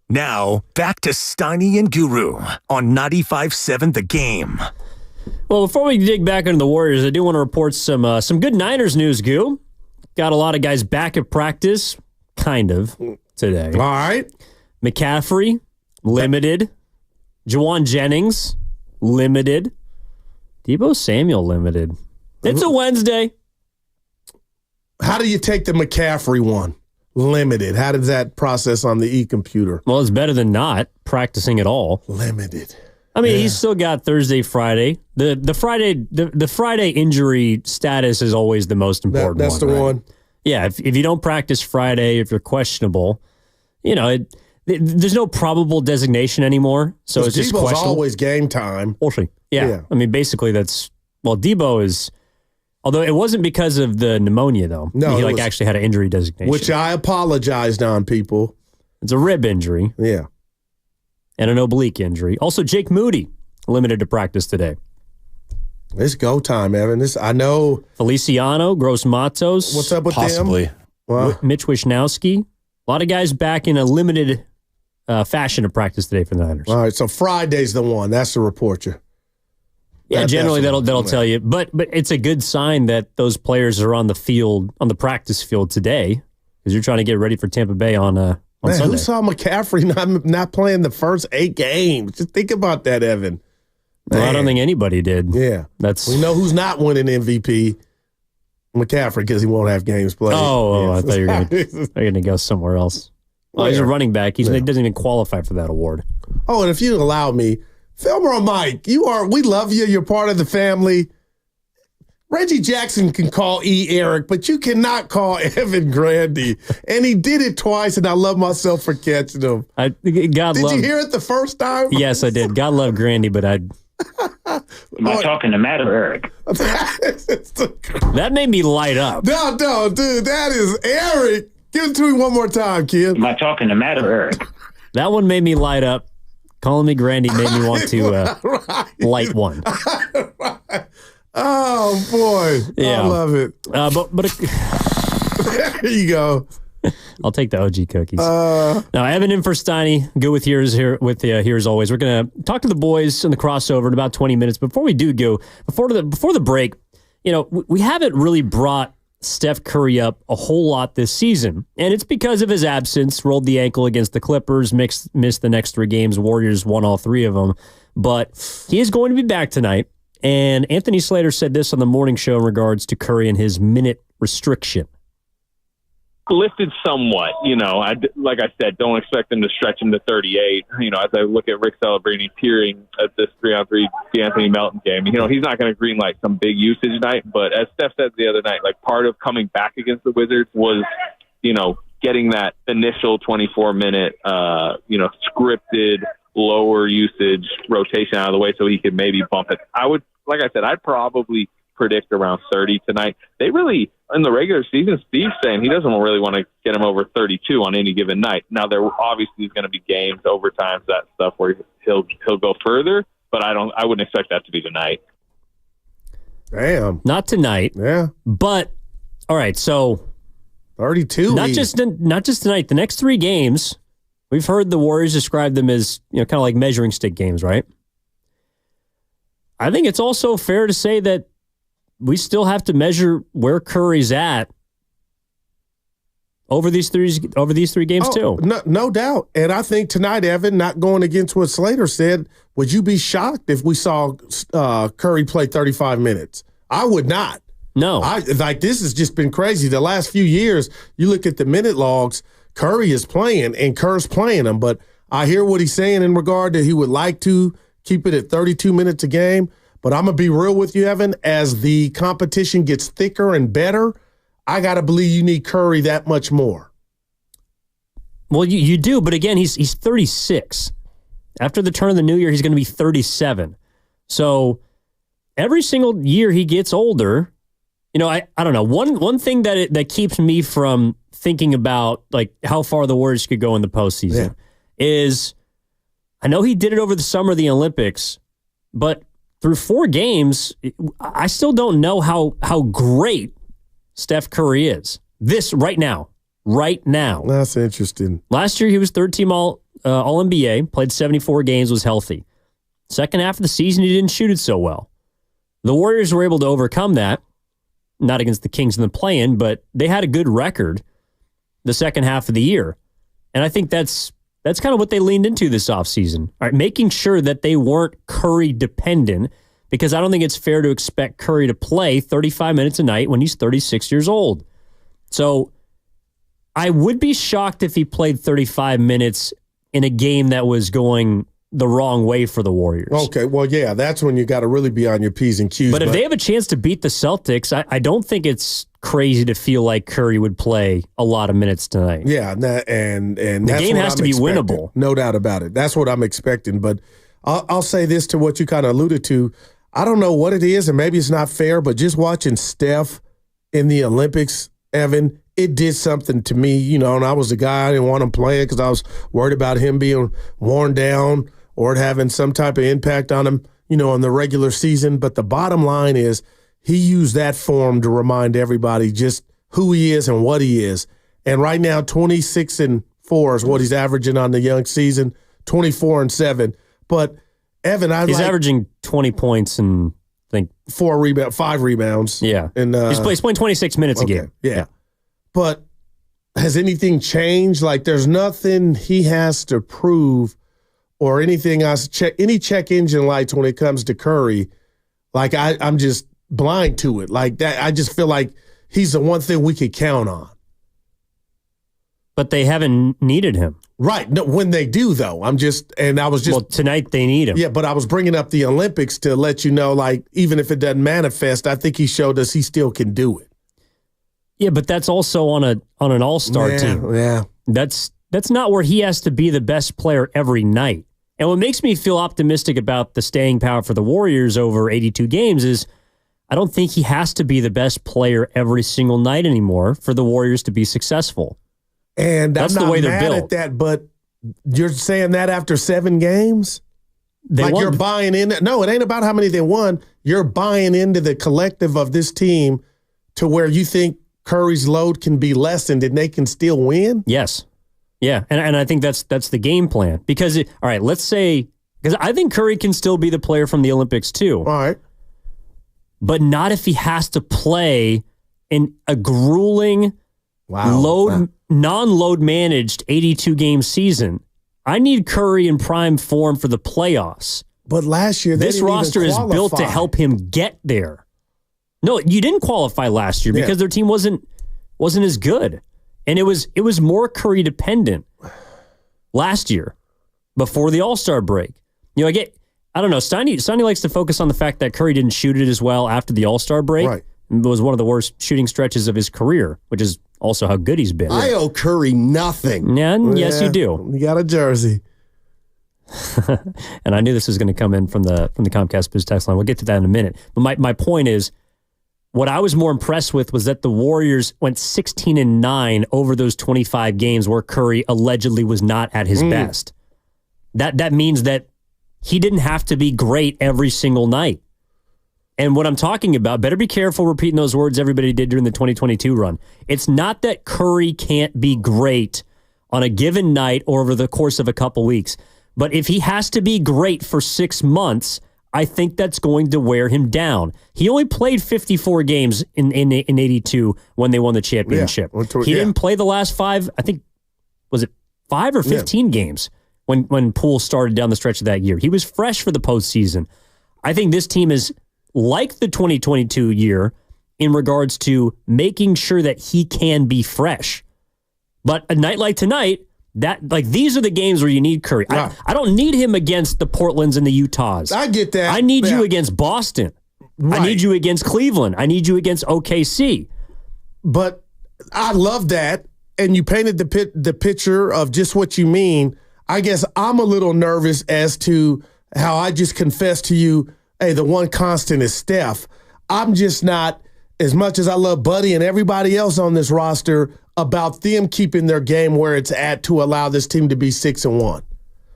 Now, back to Steiny and Guru on 95.7 The Game. Well, before we dig back into the Warriors, I do want to report some good Niners news, Goo. Got a lot of guys back at practice, kind of, today. All right. McCaffrey, limited. Juwan Jennings, limited. Deebo Samuel, limited. It's a Wednesday. How do you take the McCaffrey one? Limited. How does that process on the e-computer? Well, it's better than not practicing at all. Limited. I mean, he's still got Thursday, Friday. The Friday injury status is always the most important. That's the one. Yeah, if you don't practice Friday, if you're questionable, there's no probable designation anymore. So it's just questionable. Debo's always game time. Yeah. I mean, basically Debo is. Although it wasn't because of the pneumonia, though. No, he actually had an injury designation, which I apologized on, people. It's a rib injury. Yeah. And an oblique injury. Also, Jake Moody, limited to practice today. It's go time, Evan. I know. Feliciano, Gross Matos. What's up with possibly. them? Well, Mitch Wishnowsky. A lot of guys back in a limited fashion to practice today for the Niners. All right, so Friday's the one. That's the report you. Yeah, generally that'll tell you. But it's a good sign that those players are on the field, on the practice field today, because you're trying to get ready for Tampa Bay on Sunday. Who saw McCaffrey not playing the first 8 games? Just think about that, Evan. Well, I don't think anybody did. Yeah. We know who's not winning MVP. McCaffrey, because he won't have games played. I thought you were going to go somewhere else. Well, he's a running back. He doesn't even qualify for that award. Oh, and if you allow me, Filmer or Mike, we love you. You're part of the family. Reggie Jackson can call Eric, but you cannot call Evan Grandy. And he did it twice, and I love myself for catching him. Did you hear it the first time? Yes, I did. God love Grandy, but Am I talking to Matt or Eric? That made me light up. No, dude, that is Eric. Give it to me one more time, kid. Am I talking to Matt or Eric? That one made me light up. Calling me Grandy made me want to light one. Oh, boy. Yeah. I love it. But there you go. I'll take the OG cookies. Now, Evan in for Steiny. Good with here as always. We're going to talk to the boys in the crossover in about 20 minutes. Before we do go, before the break, we haven't really brought Steph Curry up a whole lot this season, and it's because of his absence. Rolled the ankle against the Clippers, missed the next 3 games. Warriors won all 3 of them, but he is going to be back tonight. And Anthony Slater said this on the morning show in regards to Curry and his minute restriction. Lifted somewhat, like I said, don't expect them to stretch him to 38. As I look at Rick Celebrini peering at this 3-on-3 Anthony Melton game, he's not going to greenlight some big usage night. But as Steph said the other night, part of coming back against the Wizards was, getting that initial 24-minute, scripted lower usage rotation out of the way so he could maybe bump it. I'd probably predict around 30 tonight. They really, in the regular season, Steve's saying he doesn't really want to get him over 32 on any given night. Now, there obviously is going to be games, overtimes, that stuff where he'll go further, but I wouldn't expect that to be tonight. Damn. Not tonight. Yeah. But, all right, so 32. Not just tonight. The next 3 games, we've heard the Warriors describe them as, kind of like measuring stick games, right? I think it's also fair to say that we still have to measure where Curry's at over these 3 games too. No doubt. And I think tonight, Evan, not going against what Slater said, would you be shocked if we saw Curry play 35 minutes? I would not. No. This has just been crazy. The last few years, you look at the minute logs, Curry is playing and Kerr's playing them. But I hear what he's saying in regard that he would like to keep it at 32 minutes a game. But I'm going to be real with you, Evan. As the competition gets thicker and better, I got to believe you need Curry that much more. Well, you do. But again, he's 36. After the turn of the new year, he's going to be 37. So every single year he gets older, I don't know. One thing that keeps me from thinking about how far the Warriors could go in the postseason is I know he did it over the summer of the Olympics, but through 4 games, I still don't know how great Steph Curry is. This right now. right now. That's interesting. Last year, he was third-team All-NBA, played 74 games, was healthy. Second half of the season, he didn't shoot it so well. The Warriors were able to overcome that, not against the Kings in the play-in, but they had a good record the second half of the year. And I think that's kind of what they leaned into this offseason. All right, making sure that they weren't Curry-dependent, because I don't think it's fair to expect Curry to play 35 minutes a night when he's 36 years old. So I would be shocked if he played 35 minutes in a game that was going the wrong way for the Warriors. Okay, well, yeah, that's when you got to really be on your P's and Q's. But if they have a chance to beat the Celtics, I don't think it's crazy to feel like Curry would play a lot of minutes tonight. Yeah, and the that's game what has I'm to be expecting. winnable. No doubt about it. That's what I'm expecting. But I'll say this to what you kind of alluded to. I don't know what it is, and maybe it's not fair, but just watching Steph in the Olympics, Evan, it did something to me, and I was the guy, I didn't want him playing because I was worried about him being worn down or it having some type of impact on him, in the regular season. But the bottom line is he used that form to remind everybody just who he is and what he is. And right now, 26-4 is what he's averaging on the young season, 24-7. But Evan, he's averaging 20 points and I think 5 rebounds. Yeah. And he's playing 26 minutes a game. Yeah. But has anything changed? Like, there's nothing he has to prove or anything else. Any check engine lights when it comes to Curry. Like, I'm just blind to it. Like that, I just feel like he's the one thing we could count on. But they haven't needed him. Right. No, when they do, though, well, tonight they need him. Yeah, but I was bringing up the Olympics to let you know, like, even if it doesn't manifest, I think he showed us he still can do it. Yeah, but that's also on an all-star team. Yeah. That's not where he has to be the best player every night. And what makes me feel optimistic about the staying power for the Warriors over 82 games is I don't think he has to be the best player every single night anymore for the Warriors to be successful. And that's I'm not the way they're mad built. at that, but you're saying that after 7 games? You're buying in. No, it ain't about how many they won. You're buying into the collective of this team to where you think Curry's load can be lessened and they can still win? Yes. Yeah, and I think that's the game plan. Because, all right, let's say, because I think Curry can still be the player from the Olympics too. All right. But not if he has to play in a grueling, non-load managed 82-game season. I need Curry in prime form for the playoffs. But last year, this roster is built to help him get there. No, you didn't qualify last year because their team wasn't as good. And it was more Curry dependent last year before the All-Star break. I don't know, Steiny likes to focus on the fact that Curry didn't shoot it as well after the All-Star break. Right. It was one of the worst shooting stretches of his career, which is also how good he's been. I owe Curry nothing. Yeah, yes, you do. You got a jersey. And I knew this was going to come in from the Comcast Biz text line. We'll get to that in a minute. But my point is, what I was more impressed with was that the Warriors went 16-9 over those 25 games where Curry allegedly was not at his best. That means that he didn't have to be great every single night. And what I'm talking about, better be careful repeating those words everybody did during the 2022 run. It's not that Curry can't be great on a given night or over the course of a couple weeks. But if he has to be great for 6 months, I think that's going to wear him down. He only played 54 games in 82 when they won the championship. He didn't play the last 5, I think, was it 5 or 15 games when Poole started down the stretch of that year. He was fresh for the postseason. I think this team is like the 2022 year in regards to making sure that he can be fresh. But a night like tonight, these are the games where you need Curry. Yeah. I don't need him against the Portlands and the Utahs. I get that. I need you against Boston. Right. I need you against Cleveland. I need you against OKC. But I love that, and you painted the picture of just what you mean. I guess I'm a little nervous as to how I just confessed to you, hey, the one constant is Steph. I'm just not, as much as I love Buddy and everybody else on this roster, about them keeping their game where it's at to allow this team to be 6-1.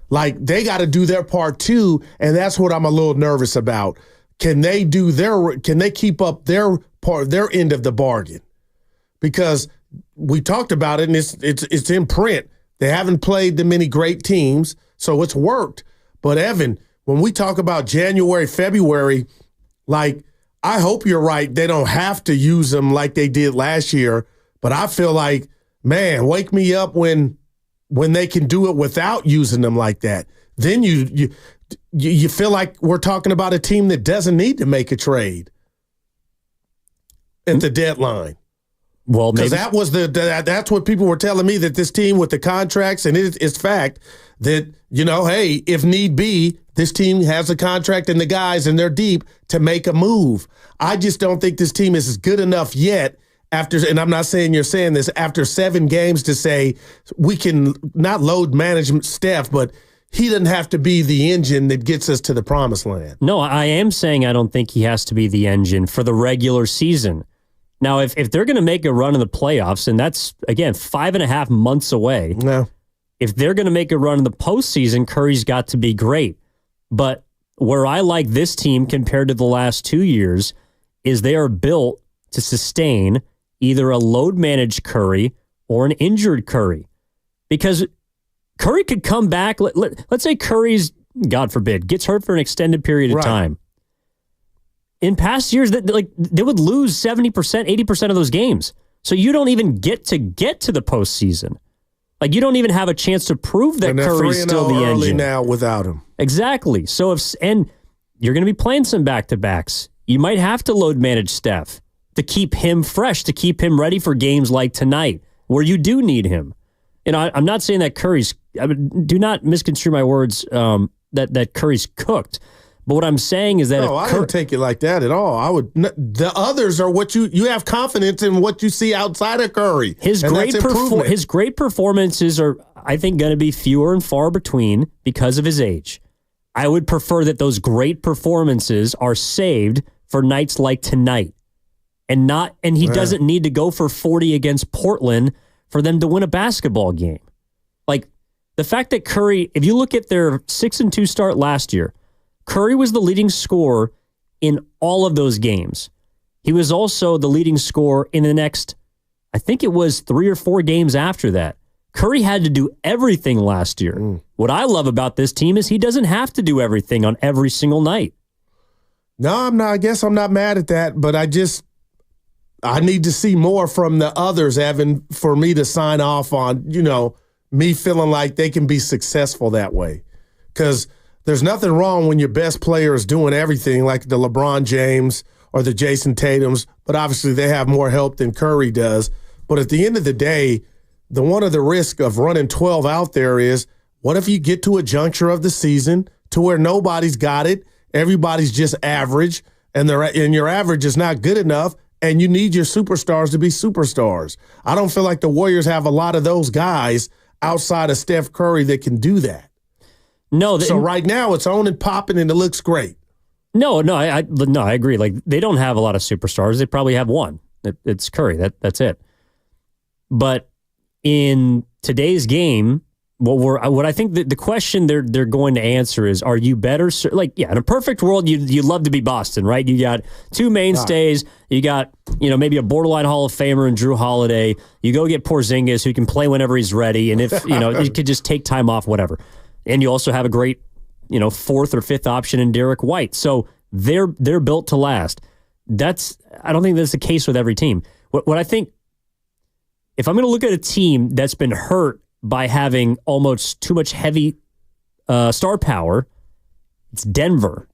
Like, they got to do their part too, and that's what I'm a little nervous about. Can they keep up their part, their end of the bargain? Because we talked about it, and it's in print. They haven't played the many great teams, so it's worked. But, Evan, when we talk about January, February, like, I hope you're right. They don't have to use them like they did last year. But I feel like, man, wake me up when they can do it without using them like that. Then you feel like we're talking about a team that doesn't need to make a trade at the deadline. Well, because that was that's what people were telling me, that this team with the contracts, and it's fact that, hey, if need be, this team has a contract and the guys, and they're deep to make a move. I just don't think this team is good enough yet after, and I'm not saying you're saying this, after 7 games to say we can not load management Steph, but he doesn't have to be the engine that gets us to the promised land. No, I am saying I don't think he has to be the engine for the regular season. Now, if they're going to make a run in the playoffs, and that's, again, 5.5 months away, if they're going to make a run in the postseason, Curry's got to be great. But where I like this team compared to the last 2 years is they are built to sustain either a load-managed Curry or an injured Curry. Because Curry could come back. Let's say Curry's, God forbid, gets hurt for an extended period of time. In past years, they would lose 70%, 80% of those games. So you don't even get to the postseason. Like, you don't even have a chance to prove that Curry's still the engine now without him. Exactly. So and you're going to be playing some back-to-backs. You might have to load manage Steph to keep him fresh, to keep him ready for games like tonight where you do need him. And I'm not saying that do not misconstrue my words, that Curry's cooked. But what I'm saying is that I don't take it like that at all. The others are what you have confidence in what you see outside of Curry. His great performances are, I think, going to be fewer and far between because of his age. I would prefer that those great performances are saved for nights like tonight, and he doesn't need to go for 40 against Portland for them to win a basketball game. Like, the fact that Curry, if you look at their 6-2 start last year, Curry was the leading scorer in all of those games. He was also the leading scorer in the next, I think it was 3 or 4 games after that. Curry had to do everything last year. What I love about this team is he doesn't have to do everything on every single night. No, I'm not. I guess I'm not mad at that, but I need to see more from the others, Evan, for me to sign off on, me feeling like they can be successful that way. Because there's nothing wrong when your best player is doing everything, like the LeBron James or the Jason Tatums, but obviously they have more help than Curry does. But at the end of the day, one of the risks of running 12 out there is, what if you get to a juncture of the season to where nobody's got it, everybody's just average, and your average is not good enough, and you need your superstars to be superstars. I don't feel like the Warriors have a lot of those guys outside of Steph Curry that can do that. No, so right now it's on and popping and it looks great. No, I agree. Like, they don't have a lot of superstars. They probably have one. It's Curry. That's it. But in today's game, what I think the question they're going to answer is, are you better? In a perfect world, you'd love to be Boston, right? You got 2 mainstays. You got, maybe a borderline Hall of Famer in Drew Holiday. You go get Porzingis, who can play whenever he's ready, and if you could just take time off, whatever. And you also have a great, 4th or 5th option in Derek White. So they're built to last. I don't think that's the case with every team. What I think, if I'm going to look at a team that's been hurt by having almost too much heavy star power, it's Denver.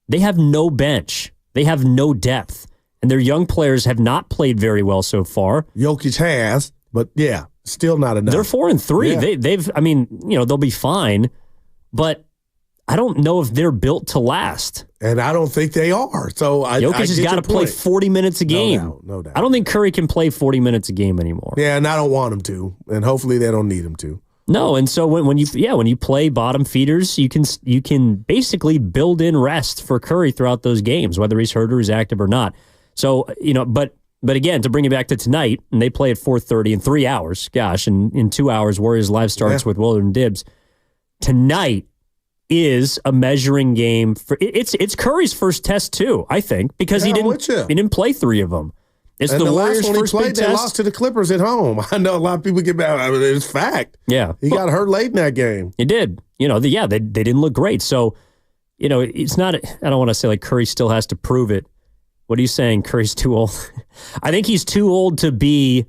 They have no bench. They have no depth. And their young players have not played very well so far. Jokic has, but still not enough. They're 4-3. Yeah. They'll be fine, but I don't know if they're built to last. And I don't think they are. So Jokic has got to play 40 minutes a game. No doubt. I don't think Curry can play 40 minutes a game anymore. Yeah, and I don't want him to. And hopefully they don't need him to. No, and so when you play bottom feeders, you can basically build in rest for Curry throughout those games, whether he's hurt or he's active or not. So, but again, to bring it back to tonight, and they play at 4:30 in 3 hours. Gosh, and in 2 hours, Warriors Live starts with Willard and Dibbs. Tonight is a measuring game for it's Curry's first test too, I think, because he didn't play 3 of them. It's and the last Warriors' one he first played, big they test. lost to the Clippers at home. I know a lot of people get mad. I mean, it's fact. Yeah. He got hurt late in that game. It did. They didn't look great. So, it's not, I don't want to say like Curry still has to prove it. What are you saying? Curry's too old? I think he's too old to be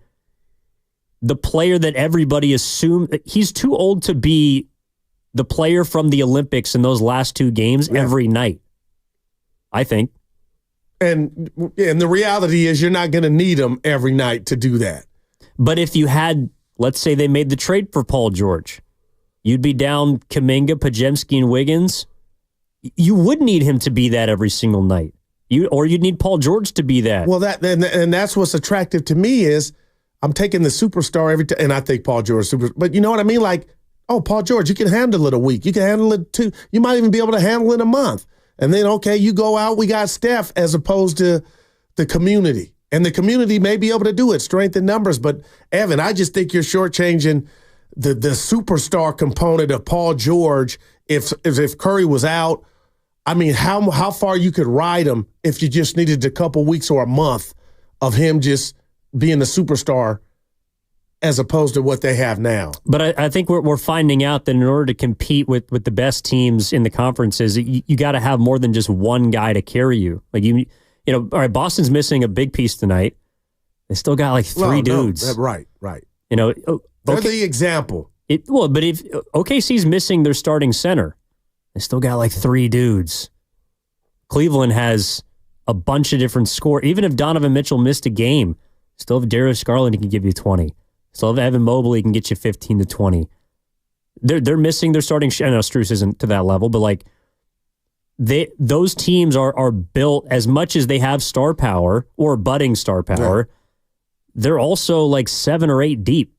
the player that everybody assumed. He's too old to be the player from the Olympics in those last 2 games every night, I think. And the reality is you're not going to need him every night to do that. But if you had, let's say they made the trade for Paul George, you'd be down Kuminga, Podziemski, and Wiggins. You would need him to be that every single night. You'd need Paul George to be that. Well, and that's what's attractive to me is I'm taking the superstar every time, and I think Paul George is super. But you know what I mean? Like, oh, Paul George, you can handle it a week. You can handle it 2. You might even be able to handle it a month. And then, okay, you go out, we got Steph as opposed to the community. And the community may be able to do it, strength in numbers. But, Evan, I just think you're shortchanging the superstar component of Paul George if Curry was out. I mean, how far you could ride him if you just needed a couple weeks or a month of him just being the superstar as opposed to what they have now. But I think we're finding out that in order to compete with the best teams in the conferences, you got to have more than just one guy to carry you. Like all right, Boston's missing a big piece tonight. They still got like 3 dudes. Right. They're the example. But if OKC's missing their starting center, they still got like 3 dudes. Cleveland has a bunch of different score. Even if Donovan Mitchell missed a game, still have Darius Garland who can give you 20. Still have Evan Mobley can get you 15 to 20. They're missing their starting. I know Strus isn't to that level, but like those teams are built as much as they have star power or budding star power. Yeah. They're also like 7 or 8 deep,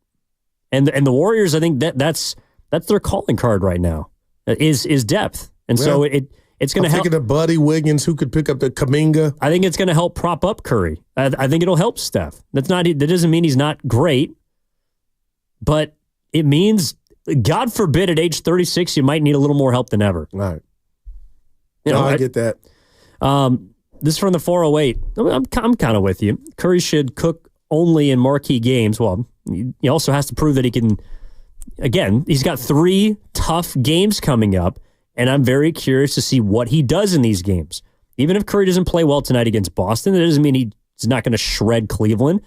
and the Warriors. I think that's their calling card right now is depth, and so it's going to help. Thinking of Buddy Wiggins, who could pick up the Kuminga. I think it's going to help prop up Curry. I think it'll help Steph. That doesn't mean he's not great. But it means, God forbid, at age 36, you might need a little more help than ever. Right. I get that. This is from the 408. I'm kind of with you. Curry should cook only in marquee games. Well, he also has to prove that he can. Again, he's got 3 tough games coming up, and I'm very curious to see what he does in these games. Even if Curry doesn't play well tonight against Boston, that doesn't mean he's not going to shred Cleveland.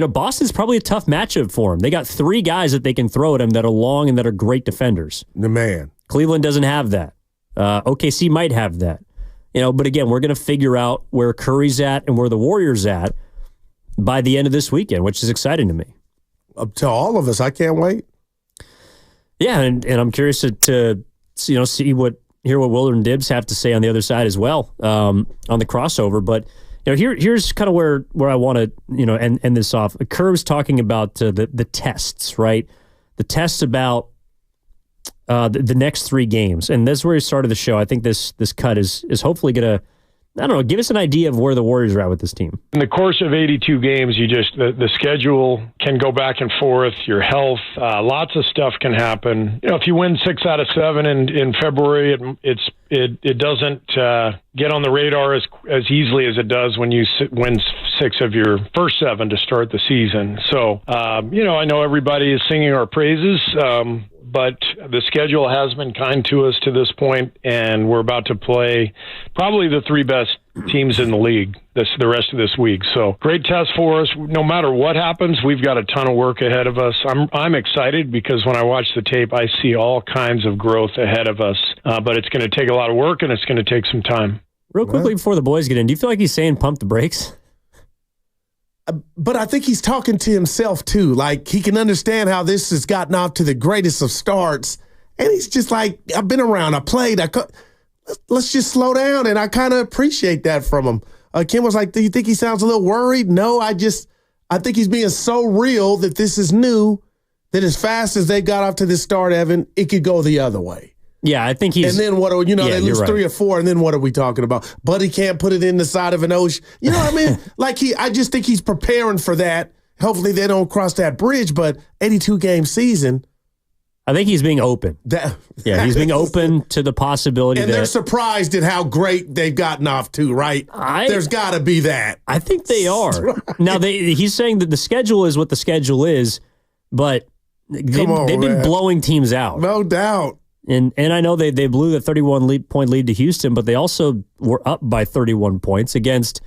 Boston's probably a tough matchup for him. They got 3 guys that they can throw at him that are long and that are great defenders. The man. Cleveland doesn't have that. OKC might have that. But again, we're going to figure out where Curry's at and where the Warriors at by the end of this weekend, which is exciting to me. Up to all of us. I can't wait. Yeah, and I'm curious to hear what Willard and Dibbs have to say on the other side as well on the crossover. But here's kind of where I want to end this off. Kerr was talking about the tests, right? The tests about the next 3 games, and this is where he started the show. I think this cut is hopefully going to, I don't know, give us an idea of where the Warriors are at with this team. In the course of 82 games, the schedule can go back and forth. Your health, lots of stuff can happen. If you win 6 out of 7 in February, it doesn't get on the radar as easily as it does when you win 6 of your first 7 to start the season. So, I know everybody is singing our praises, but the schedule has been kind to us to this point, and we're about to play probably the 3 best teams in the league the rest of this week. So great test for us. No matter what happens, we've got a ton of work ahead of us. I'm excited because when I watch the tape, I see all kinds of growth ahead of us, but it's going to take a lot of work and it's going to take some time. Real quickly before the boys get in, do you feel like he's saying pump the brakes? But I think he's talking to himself, too. Like, he can understand how this has gotten off to the greatest of starts. And he's just like, I've been around, I played, let's just slow down. And I kind of appreciate that from him. Kim was like, do you think he sounds a little worried? No, I think he's being so real that this is new, that as fast as they got off to this start, Evan, it could go the other way. Yeah, I think he's... And then what? They lose 3 or 4, and then what are we talking about? Buddy can't put it in the side of an ocean. You know what I mean? I just think he's preparing for that. Hopefully they don't cross that bridge, but 82-game season, I think he's being open. He's being open to the possibility and they're surprised at how great they've gotten off to, right? There's got to be that. I think they are. Right. Now, he's saying that the schedule is what the schedule is, but they've been blowing teams out. No doubt. And I know they blew the 31-point lead to Houston, but they also were up by 31 points against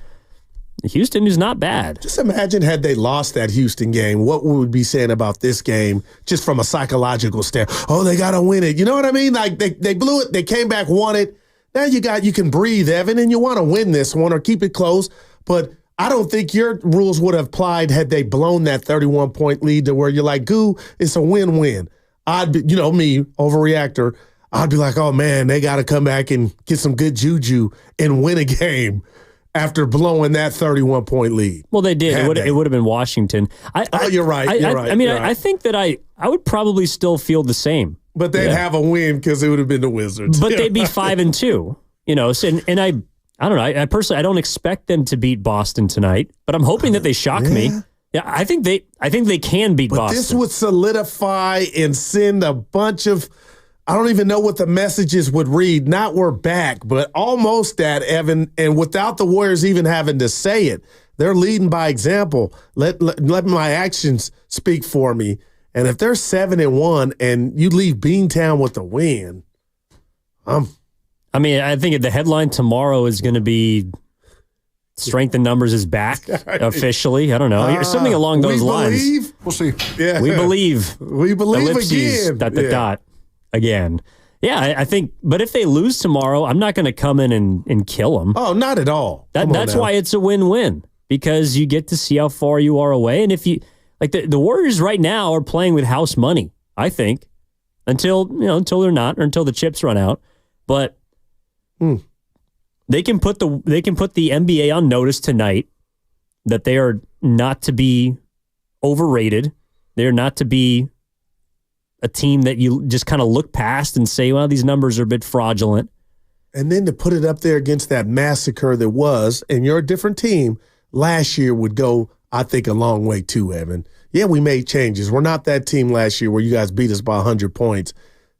Houston, who's not bad. Just imagine had they lost that Houston game, what we would be saying about this game just from a psychological standpoint. Oh, they got to win it. You know what I mean? Like they blew it. They came back, won it. Now you can breathe, Evan, and you want to win this one or keep it close. But I don't think your rules would have applied had they blown that 31-point lead to where you're like, goo, it's a win-win. I'd be, me, overreactor, I'd be like, oh, man, they got to come back and get some good juju and win a game after blowing that 31-point lead. Well, they did. It would have been Washington. You're right. I mean, I think that I would probably still feel the same. But they'd have a win because it would have been the Wizards. But they'd be 5-2. And I don't know. I personally, I don't expect them to beat Boston tonight, but I'm hoping that they shock me. Yeah, I think they can beat Boston. This would solidify and send a bunch of, I don't even know what the messages would read. Not we're back, but almost that, Evan. And without the Warriors even having to say it, they're leading by example. Let my actions speak for me. And if they're 7-1 and you leave Beantown with a win, I think the headline tomorrow is going to be strength in numbers is back officially. I don't know. Something along those lines. Believe? We'll see. Yeah. We believe. We believe ellipses, again. Dot. Again. Yeah, I think, but if they lose tomorrow, I'm not going to come in and kill them. Oh, not at all. That's why it's a win-win, because you get to see how far you are away. And if you, like the Warriors right now are playing with house money, I think, until they're not, or until the chips run out. But they can put the NBA on notice tonight that they are not to be overrated. They're not to be a team that you just kind of look past and say, well, these numbers are a bit fraudulent. And then to put it up there against that massacre that was, and you're a different team, last year would go, I think, a long way too, Evan. Yeah, we made changes. We're not that team last year where you guys beat us by 100 points.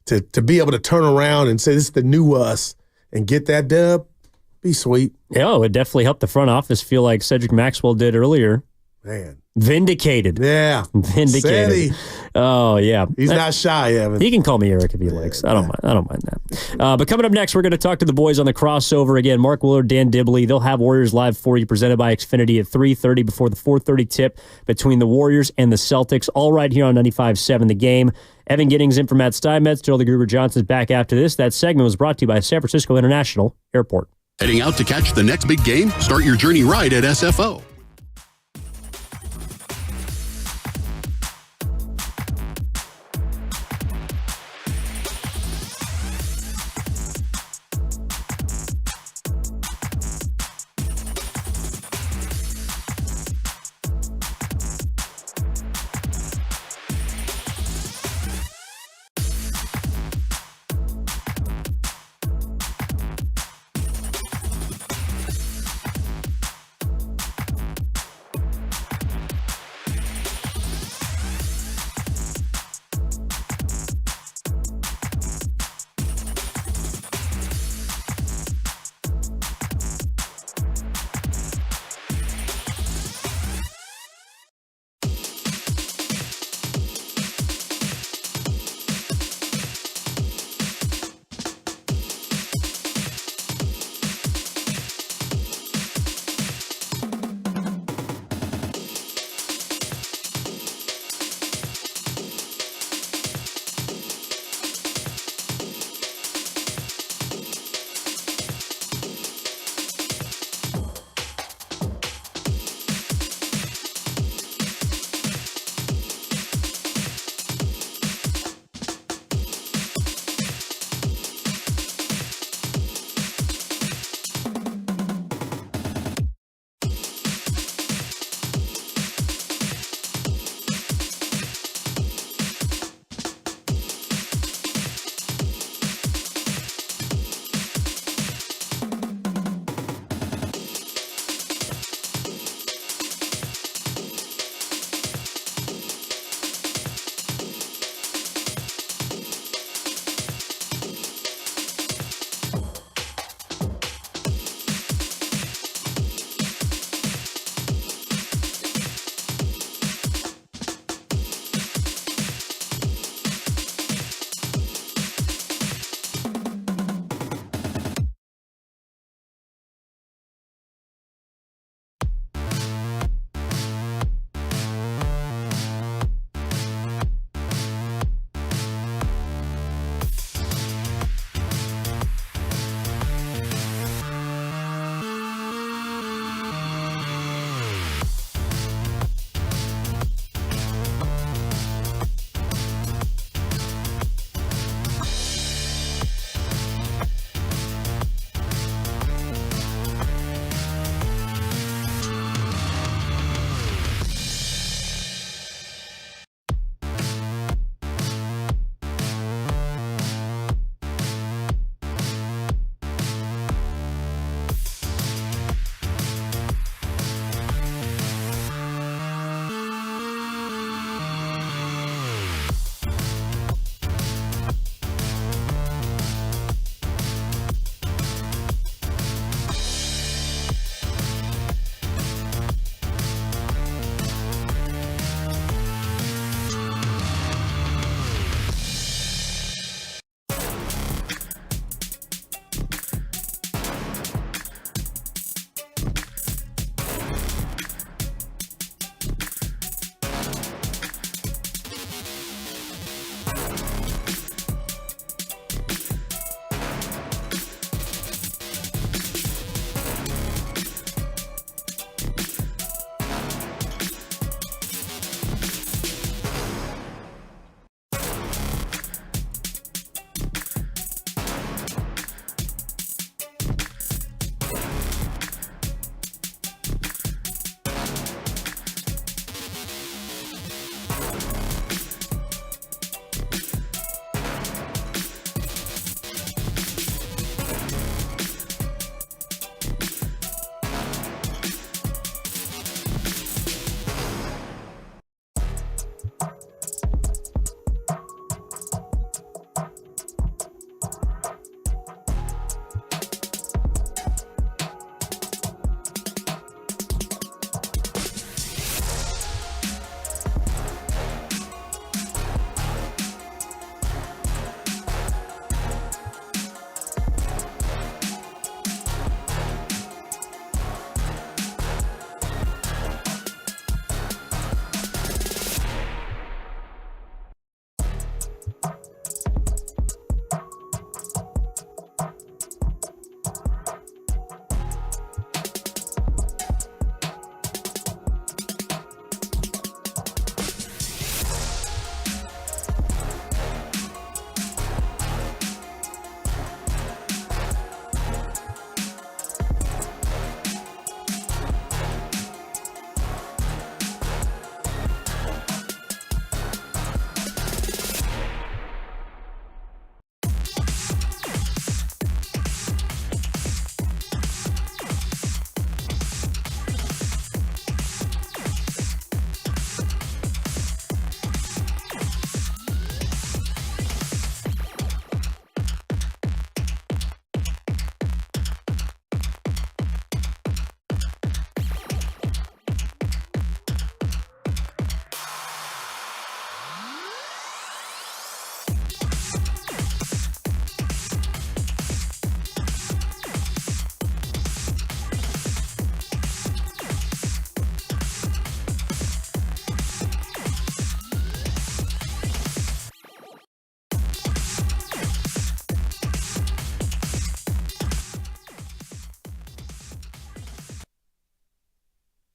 To be able to turn around and say this is the new us and get that dub, be sweet. Yeah, it would definitely help the front office feel like Cedric Maxwell did earlier. Man. Vindicated. Yeah. Vindicated. Oh, yeah. He's not shy, Evan. He can call me Eric if he likes. I don't mind that. But coming up next, we're going to talk to the boys on the crossover again. Mark Willard, Dan Dibley. They'll have Warriors Live for you, presented by Xfinity at 3:30 before the 4:30 tip between the Warriors and the Celtics. All right here on 95.7 The Game. Evan Giddings in for Matt Steinmetz. Joel the Gruber Johnson's back after this. That segment was brought to you by San Francisco International Airport. Heading out to catch the next big game? Start your journey right at SFO.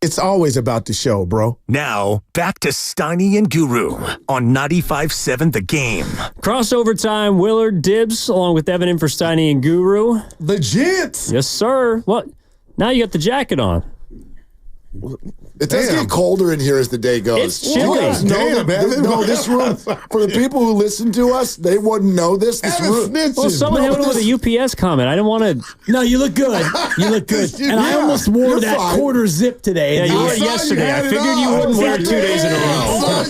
It's always about the show, bro. Now, back to Steiny and Guru on 95.7 The Game. Crossover time, Willard Dibs, along with Evan in for Steiny and Guru. Legit. Yes, sir. What? Now you got the jacket on. It does get colder in here as the day goes. It's chilly. This room, for the people who listen to us, they wouldn't know this. This room. Well, someone hit it with a UPS comment. I didn't want to. No, you look good. You look good. And I almost wore that quarter zip today. Yeah, you wore it yesterday. I figured you wouldn't wear it 2 days in a row.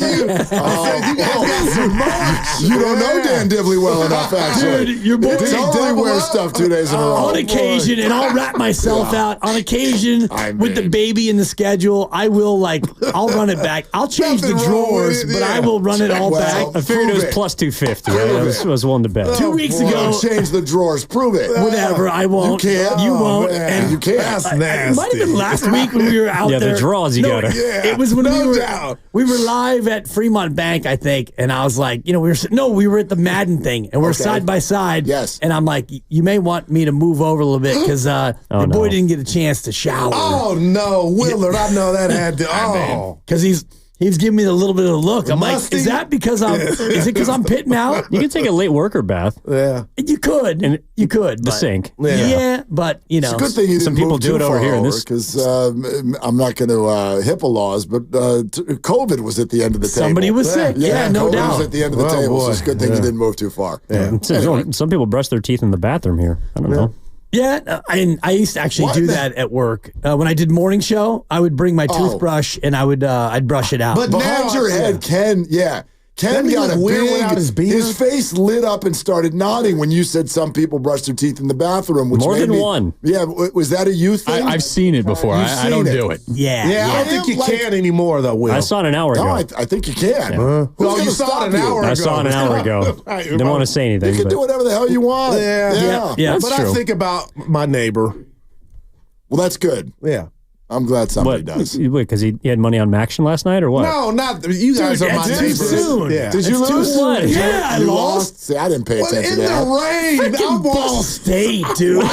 You don't know Dan Dibley well enough, actually. Dude, your boy totally wears stuff 2 days in a row. On occasion, and I'll wrap myself out. On occasion, with the baby in the schedule, I will, I'll run it back. I'll change the drawers, but I will run it all back. I figured it was plus 250. Right? I was willing to bet. 2 weeks ago. Change the drawers. Prove it. Whatever. I won't. You can't. You won't. And you can't. That's nasty. It might have been last week when we were out there. Yeah, the draws you got to. It was when we were live at Fremont Bank, I think, and I was like, we were at the Madden thing, and we're side by side. Yes. And I'm like, you may want me to move over a little bit because the boy didn't get a chance to shower. Oh, no. Willard, I know that had to. Because he's giving me a little bit of a look. I'm like, is that because is it because I'm pitting out? You can take a late worker bath. Yeah. You could. And you could. The sink. Yeah, but, It's a good thing you some didn't people move do it too over far here. Because I'm not going to HIPAA laws, but COVID was at the end of the table. Somebody was sick. Yeah, no COVID doubt. was at the end of the table, so it's a good thing you didn't move too far. Yeah. Some people brush their teeth in the bathroom here. I don't know. Yeah, I used to actually do that at work. When I did morning show, I would bring my toothbrush and I'd brush it out. But behind your head, Ken got a his face lit up and started nodding when you said some people brush their teeth in the bathroom. Which More than one. Yeah, was that a you thing? I've seen it before. I don't do it. Yeah. I don't think you can anymore, though, Will. I saw it an hour ago. No, I think you can. Yeah. You saw it an hour ago. I saw it an hour ago. Didn't want to say anything. You can do whatever the hell you want. Yeah. That's but true. I think about my neighbor. Well, that's good. Yeah. I'm glad somebody does. Wait, because he had money on Maction last night, or what? No, not you guys are my neighbors. Soon. Yeah. Did you lose? Yeah, I lost. See, I didn't pay attention to in that. the rain. Freaking Ball State, dude. I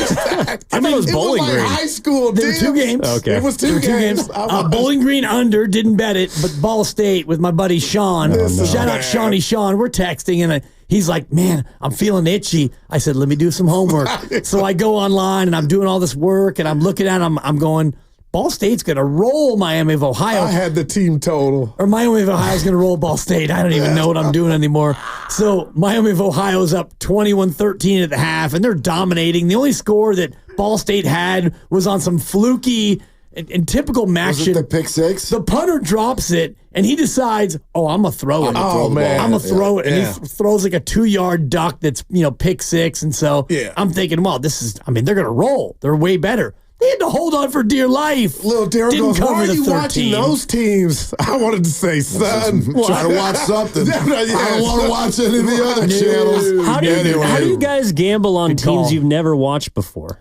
thought it was Bowling Green. High school. There were 2 games. Okay. It was two games. Bowling Green under, didn't bet it, but Ball State with my buddy Sean. Shout out Shawnee Sean. We're texting and he's like, man, I'm feeling itchy. I said, let me do some homework. So I go online and I'm doing all this work and I'm looking at him. I'm going, Ball State's going to roll Miami of Ohio. I had the team total. Or Miami of Ohio's going to roll Ball State. I don't even know what I'm doing anymore. So Miami of Ohio's up 21-13 at the half, and they're dominating. The only score that Ball State had was on some fluky and typical Maction. Was it the pick six? The punter drops it, and he decides, I'm going to throw it. I'm going to throw it. And he throws like a 2-yard duck that's, pick six. And so I'm thinking, well, they're going to roll. They're way better. They had to hold on for dear life. Little Daryl goes, why are you watching those teams? I wanted to say, son. Try to watch something. I don't want to watch any of the other channels. How do you guys gamble on teams you've never watched before?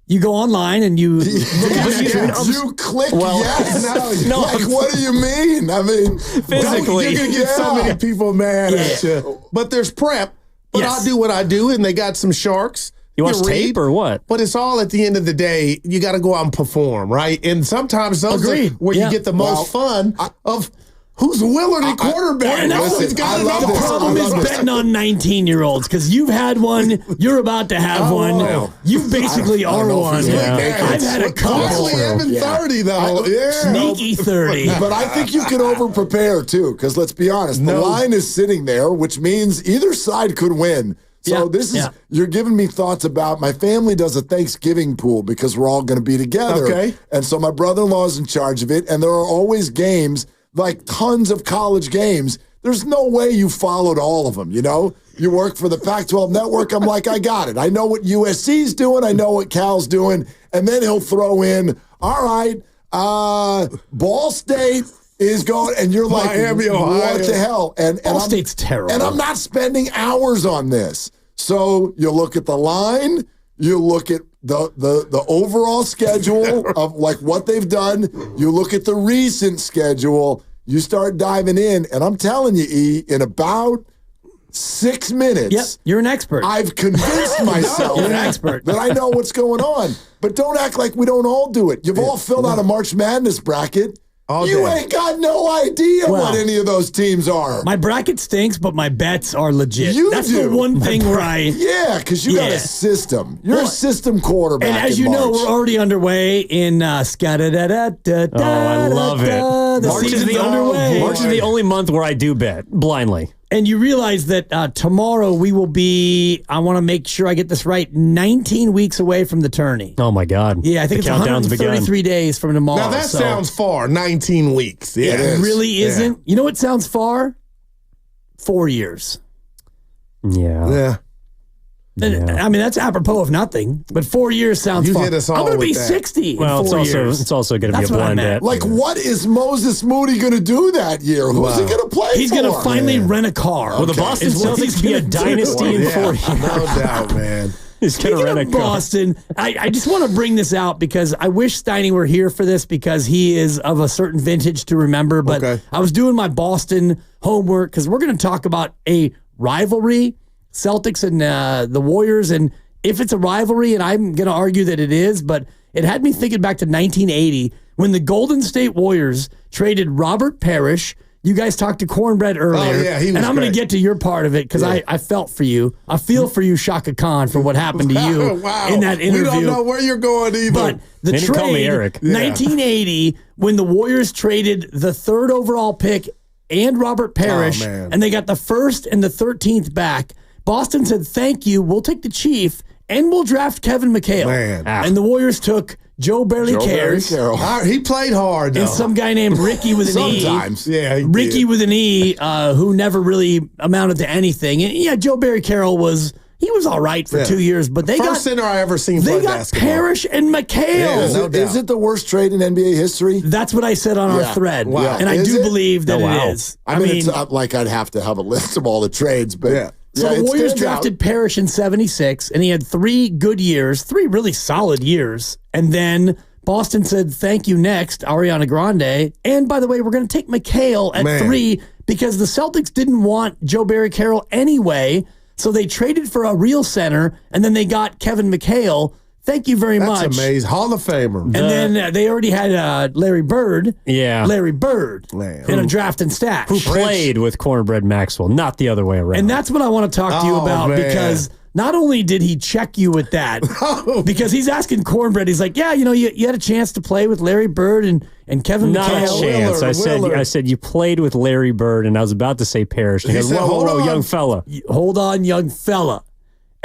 You go online and you you click yes. No, what do you mean? I mean, physically, you're gonna get so many people mad at you. But there's prep. But I do what I do, and they got some sharks. You watch tape or what? But it's all at the end of the day. You got to go out and perform, right? And sometimes those are where you get the most fun of. Who's Willard at quarterback? The problem is betting on 19-year-olds because you've had one, you're about to have one. You basically are one. I've had a couple. Even 30 though. Sneaky 30. But I think you can over-prepare too, because let's be honest, the line is sitting there, which means either side could win. So this is you're giving me thoughts about my family does a Thanksgiving pool because we're all going to be together. Okay. And so my brother-in-law is in charge of it, and there are always games. Like tons of college games. There's no way you followed all of them, You work for the Pac-12 network. I'm like, I got it. I know what USC's doing. I know what Cal's doing. And then he'll throw in, all right, Ball State is going, and you're like, Miami, Ohio. What the hell? And Ball State's terrible. And I'm not spending hours on this. So you look at the line, you look at the overall schedule of like what they've done. You look at the recent schedule. You start diving in, and I'm telling you, E, in about 6 minutes. Yep, you're an expert. I've convinced myself You're an expert. that I know what's going on. But don't act like we don't all do it. You've all filled out a March Madness bracket. You ain't got no idea what any of those teams are. My bracket stinks, but my bets are legit. That's do. the one thing where I... Yeah, because you got a system. You're a system quarterback. And as you know, we're already underway in Ska-da-da-da-da-da. I love it. The March is season's the underway. March is the only month where I do bet blindly. And you realize that tomorrow we will be, I want to make sure I get this right, 19 weeks away from the tourney. Oh, my God. Yeah, I think the it's 133 days from tomorrow. Now, that sounds far, 19 weeks. Yeah, it really isn't. You know what sounds far? 4 years. Yeah. I mean, that's apropos of nothing, but 4 years sounds far. hit us all I'm going to be with that. 60 Well, in 4 years. it's also going to be a That's what I blind meant. bet. Like, what is Moses Moody going to do that year? Who's he going to play He's for? going to finally rent a car. Will the Boston is what Celtics he's be a gonna do. dynasty in 4 years? No doubt, man. He's going to Speaking rent of a car. Boston, I just want to bring this out because I wish Steiny were here for this because he is of a certain vintage to remember. But I was doing my Boston homework because we're going to talk about a rivalry, Celtics and the Warriors. And if it's a rivalry, and I'm going to argue that it is, but it had me thinking back to 1980 when the Golden State Warriors traded Robert Parrish. You guys talked to Cornbread earlier. Oh, yeah, he was and I'm going great. to get to your part of it because I felt for you. I feel for you, Shaka Khan, for what happened to you Wow. in that interview. We don't know where you're going either. But the They didn't trade, call me Eric. 1980, when the Warriors traded the 3rd overall pick and Robert Parrish, man. and they got the 1st and the 13th back, Boston said, thank you, we'll take the Chief, and we'll draft Kevin McHale. Man. And the Warriors took Joe Barely Cares. He played hard, though. And some guy named Ricky with an E. Sometimes. Yeah, he Ricky did. with an E, who never really amounted to anything. And yeah, Joe Barry Carroll was all right for 2 years, but they First center I ever seen play they got basketball. Parrish and McHale. Is it the worst trade in NBA history? That's what I said on our thread. Wow. And I Is do it? believe that it is. I mean, it's not like I'd have to have a list of all the trades, but So the Warriors drafted Parrish in 76, and he had 3 good years, 3 really solid years. And then Boston said, thank you next, Ariana Grande. And by the way, we're going to take McHale at 3 because the Celtics didn't want Joe Barry Carroll anyway. So they traded for a real center, and then they got Kevin McHale. Thank you very much. That's amazing. Hall of Famer. And then they already had Larry Bird. Yeah. Larry Bird in a draft and stash. Who played with Cornbread Maxwell, not the other way around. And that's what I want to talk to you about because not only did he check you with that, because he's asking Cornbread, he's like, yeah, you had a chance to play with Larry Bird and Kevin Not McHale. a chance. I said you played with Larry Bird, and I was about to say Parrish. He goes, said, whoa, young fella. Hold on, young fella.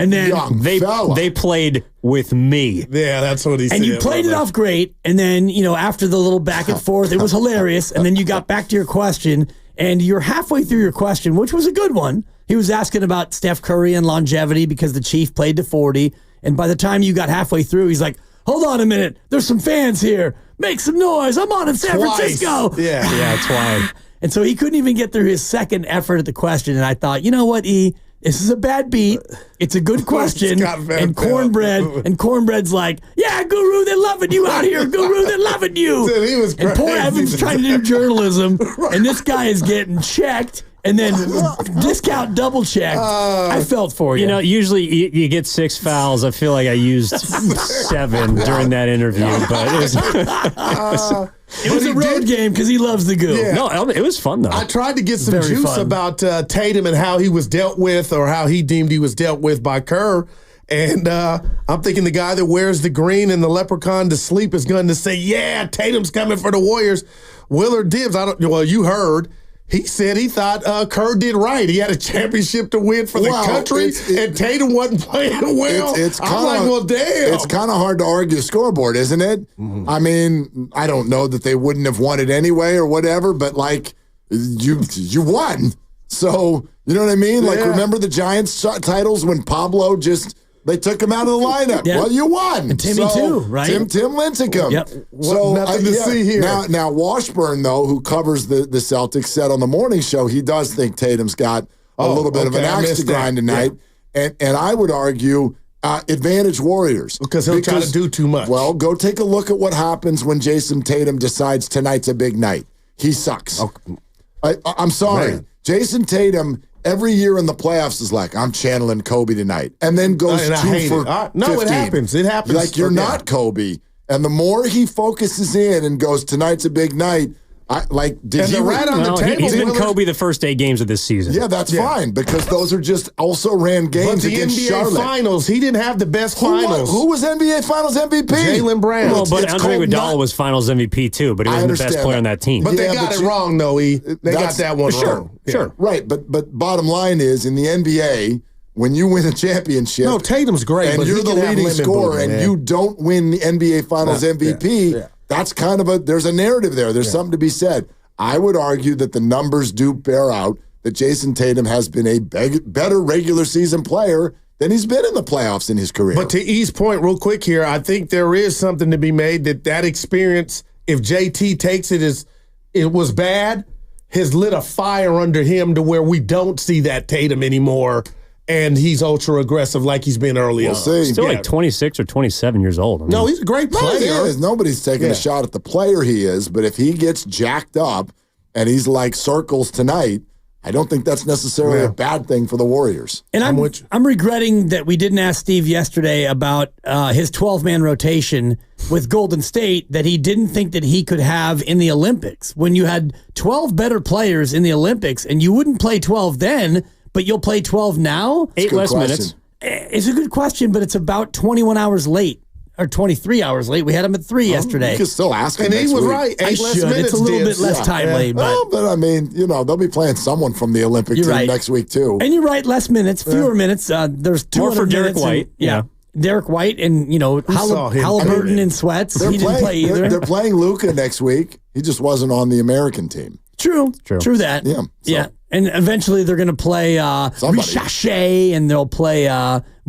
And then they played with me. Yeah, that's what he said. And you played it off great. And then, after the little back and forth, it was hilarious. And then you got back to your question, and you're halfway through your question, which was a good one. He was asking about Steph Curry and longevity because the Chief played to 40. And by the time you got halfway through, he's like, hold on a minute. There's some fans here. Make some noise. I'm on in San Francisco. Yeah, twice. And so he couldn't even get through his second effort at the question. And I thought, you know what, E? This is a bad beat. It's a good question. And Cornbread's like, yeah, Guru, they're loving you out here. Guru, they're loving you. Dude, he was and poor crazy. Evan's trying to do journalism, and this guy is getting checked and then discount double checked. I felt for you. Usually you get 6 fouls. I feel like I used 7 during that interview, but it was a road game because he loves the goo. Yeah. No, it was fun, though. I tried to get some Very juice fun. about Tatum and how he was dealt with or how he deemed he was dealt with by Kerr. And I'm thinking the guy that wears the green and the leprechaun to sleep is going to say, yeah, Tatum's coming for the Warriors. Willard Dibbs, you heard. He said he thought Kerr did right. He had a championship to win for the country, and Tatum wasn't playing well. I'm like, well, damn. It's kind of hard to argue scoreboard, isn't it? Mm-hmm. I mean, I don't know that they wouldn't have won it anyway or whatever, but like, you won. So, you know what I mean? Like, remember the Giants titles when Pablo they took him out of the lineup. Yeah. Well, you won. And Timmy too, right? Tim Lincecum. Yep. So nothing to see here. Now Washburn, though, who covers the Celtics, said on the morning show he does think Tatum's got a little bit of an axe to grind tonight. Yeah. And I would argue advantage Warriors. Because he'll try to do too much. Well, go take a look at what happens when Jason Tatum decides tonight's a big night. He sucks. Okay. I'm sorry. Man. Jason Tatum every year in the playoffs is like, I'm channeling Kobe tonight. And then goes 2 for 15. No, it happens. It happens. Like, you're not Kobe. And the more he focuses in and goes, tonight's a big night, he's been Kobe the first 8 games of this season. Yeah, that's fine, because those are just also ran games against Charlotte. But the NBA Finals, he didn't have the best finals. Who was NBA Finals MVP? Jaylen Brown. Well, but Andre Iguodala was Finals MVP too, but he wasn't the best player on that team. But they got it wrong, though. They got that one wrong. Sure. Right, but bottom line is, in the NBA, when you win a championship, no, Tatum's great, and but you're the leading scorer, and you don't win the NBA Finals MVP. That's kind of there's a narrative there. There's something to be said. I would argue that the numbers do bear out that Jason Tatum has been a better regular season player than he's been in the playoffs in his career. But to E's point real quick here, I think there is something to be made that experience, if JT takes it as it was bad, has lit a fire under him to where we don't see that Tatum anymore. And he's ultra aggressive like he's been early on. He's still like 26 or 27 years old. No, he's a great player. Nobody's taking a shot at the player he is, but if he gets jacked up and he's like circles tonight, I don't think that's necessarily a bad thing for the Warriors. And I'm regretting that we didn't ask Steve yesterday about his 12-man rotation with Golden State that he didn't think that he could have in the Olympics. When you had 12 better players in the Olympics and you wouldn't play 12 then, but you'll play 12 now? 8 less minutes. It's a good question, but it's about 21 hours late. Or 23 hours late. We had him at 3 yesterday. You can still ask him. And he was right. 8 less minutes. It's a little bit less timely. But I mean, they'll be playing someone from the Olympic team next week, too. And you're right, less minutes, fewer minutes. There's 200 more for Derek minutes White. Derek White and, Halliburton in sweats. He didn't play either. They're playing Luka next week. He just wasn't on the American team. True that. Yeah. Yeah. And eventually they're going to play Richache, and they'll play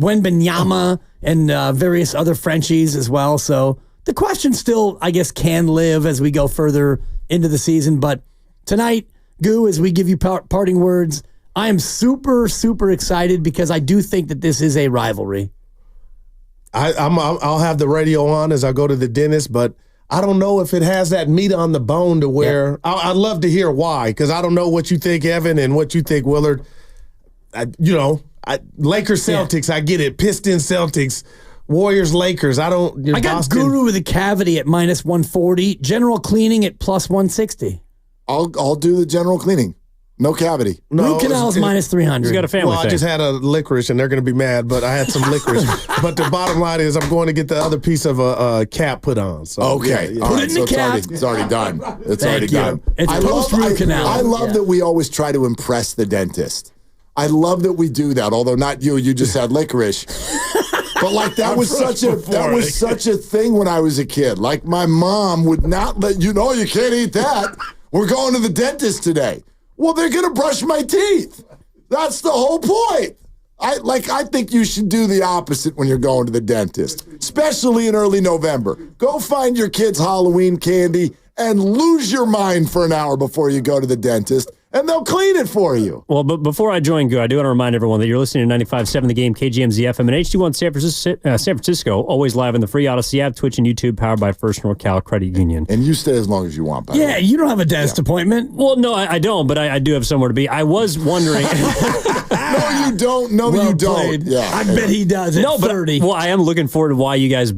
Wembanyama and various other Frenchies as well. So the question still, I guess, can live as we go further into the season. But tonight, Goo, as we give you parting words, I am super, super excited because I do think that this is a rivalry. I'll have the radio on as I go to the dentist, but I don't know if it has that meat on the bone to where I'd love to hear why, because I don't know what you think, Evan, and what you think, Willard. Lakers Celtics, I get it. Pistons Celtics, Warriors Lakers. I got Boston. Guru with a cavity at -140. General cleaning at +160. I'll do the general cleaning. No cavity. No, root canal is -300. He's got a family thing. I just had a licorice, and they're going to be mad, but I had some licorice. But the bottom line is I'm going to get the other piece of a cap put on. So, okay. Yeah. Put it in the cap. It's already done. It's already done. It's post-root canal. I love that we always try to impress the dentist. I love that we do that, although not you. You just had licorice. But that was such a thing when I was a kid. Like, my mom would not let you know you can't eat that. We're going to the dentist today. Well, they're going to brush my teeth. That's the whole point. I think you should do the opposite when you're going to the dentist, especially in early November. Go find your kids' Halloween candy and lose your mind for an hour before you go to the dentist, and they'll clean it for you. Well, but before I join Goo, I do want to remind everyone that you're listening to 95.7 The Game, KGMZ FM, and HD1 San Francisco, always live in the free Odyssey app, Twitch, and YouTube, powered by First NorCal Credit Union. And you stay as long as you want, by the way. You don't have a dentist appointment. Well, no, I don't, but I do have somewhere to be. I was wondering... No, you don't. No, you don't. Yeah, I bet he does at 30. Well, I am looking forward to why you guys,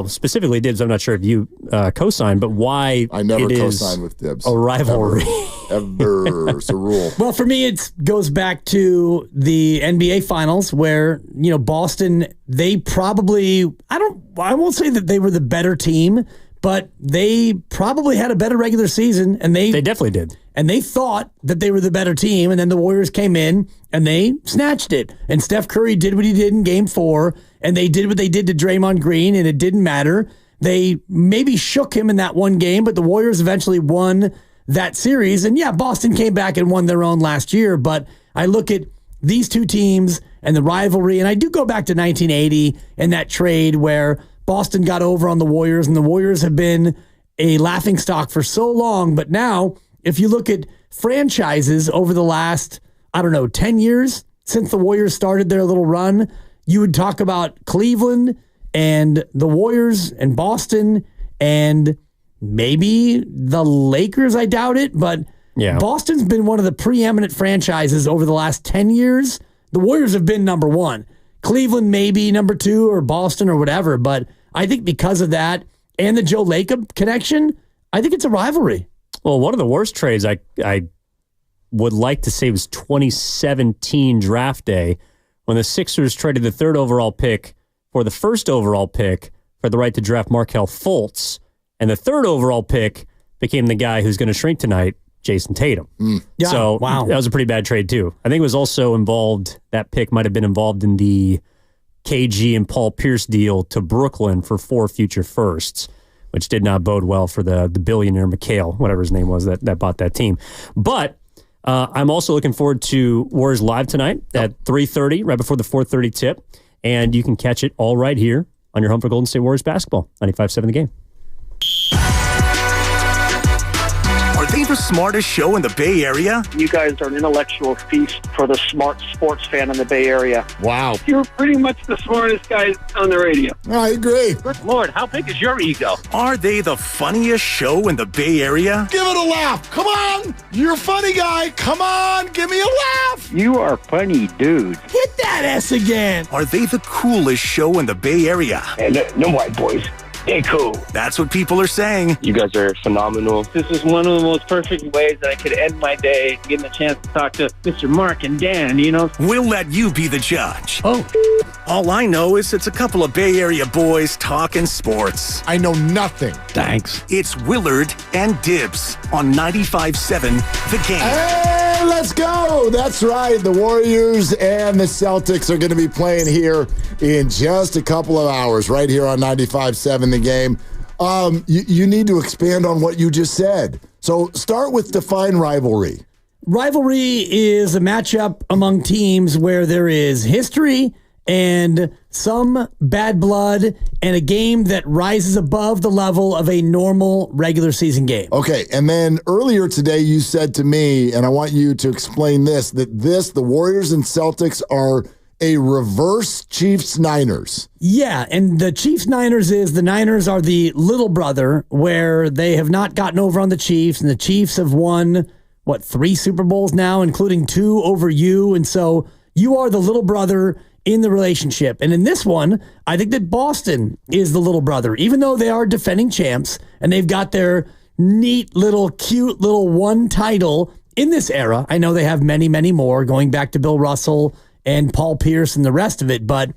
specifically Dibs, I'm not sure if you co-signed, but why I never co-signed with Dibs. A rivalry. Ever. It's a rule. Well, for me, it goes back to the NBA Finals where, Boston, they probably, I won't say that they were the better team, but they probably had a better regular season. And they definitely did. And they thought that they were the better team, and then the Warriors came in and they snatched it. And Steph Curry did what he did in Game 4, and they did what they did to Draymond Green, and it didn't matter. They maybe shook him in that one game, but the Warriors eventually won that series. And Boston came back and won their own last year, but I look at these two teams and the rivalry, and I do go back to 1980 and that trade where Boston got over on the Warriors, and the Warriors have been a laughingstock for so long, but now if you look at franchises over the last, 10 years since the Warriors started their little run, you would talk about Cleveland and the Warriors and Boston and maybe the Lakers. I doubt it, but Yeah. Boston's been one of the preeminent franchises over the last 10 years. The Warriors have been number one. Cleveland maybe number two, or Boston or whatever. But I think because of that and the Joe Lacob connection, I think it's a rivalry. Well, one of the worst trades I would like to say was 2017 draft day when the Sixers traded the 3rd overall pick for the 1st overall pick for the right to draft Markelle Fultz. And the 3rd overall pick became the guy who's going to shrink tonight, Jason Tatum. Yeah, so wow. That was a pretty bad trade too. I think it was also involved, that pick might have been involved in the KG and Paul Pierce deal to Brooklyn for 4 future firsts, which did not bode well for the billionaire McHale, whatever his name was, that bought that team. But I'm also looking forward to Warriors Live tonight at 3:30, right before the 4:30 tip. And you can catch it all right here on your home for Golden State Warriors basketball, 95.7 The Game. Are they the smartest show in the Bay Area? You guys are an intellectual feast for the smart sports fan in the Bay Area. Wow. You're pretty much the smartest guys on the radio. I agree. Good Lord, how big is your ego? Are they the funniest show in the Bay Area? Give it a laugh. Come on. You're a funny guy. Come on. Give me a laugh. You are funny, dude. Hit that S again. Are they the coolest show in the Bay Area? And no white boys. They're cool. That's what people are saying. You guys are phenomenal. This is one of the most perfect ways that I could end my day, getting a chance to talk to Mr. Mark and Dan, you know? We'll let you be the judge. Oh. All I know is it's a couple of Bay Area boys talking sports. I know nothing. Thanks. It's Willard and Dibs on 95.7 The Game. Hey, let's go. That's right. The Warriors and the Celtics are going to be playing here in just a couple of hours, right here on 95.7 The Game. You need to expand on what you just said. So start with define rivalry. Rivalry is a matchup among teams where there is history and some bad blood and a game that rises above the level of a normal regular season game. Okay, and then earlier today you said to me, and I want you to explain this, that the Warriors and Celtics are a reverse Chiefs-Niners. Yeah, and the Chiefs-Niners is the Niners are the little brother where they have not gotten over on the Chiefs, and the Chiefs have won, 3 Super Bowls now, including 2 over you, and so you are the little brother in the relationship. And in this one, I think that Boston is the little brother, even though they are defending champs and they've got their neat little, cute little one title in this era. I know they have many, many more going back to Bill Russell and Paul Pierce and the rest of it, but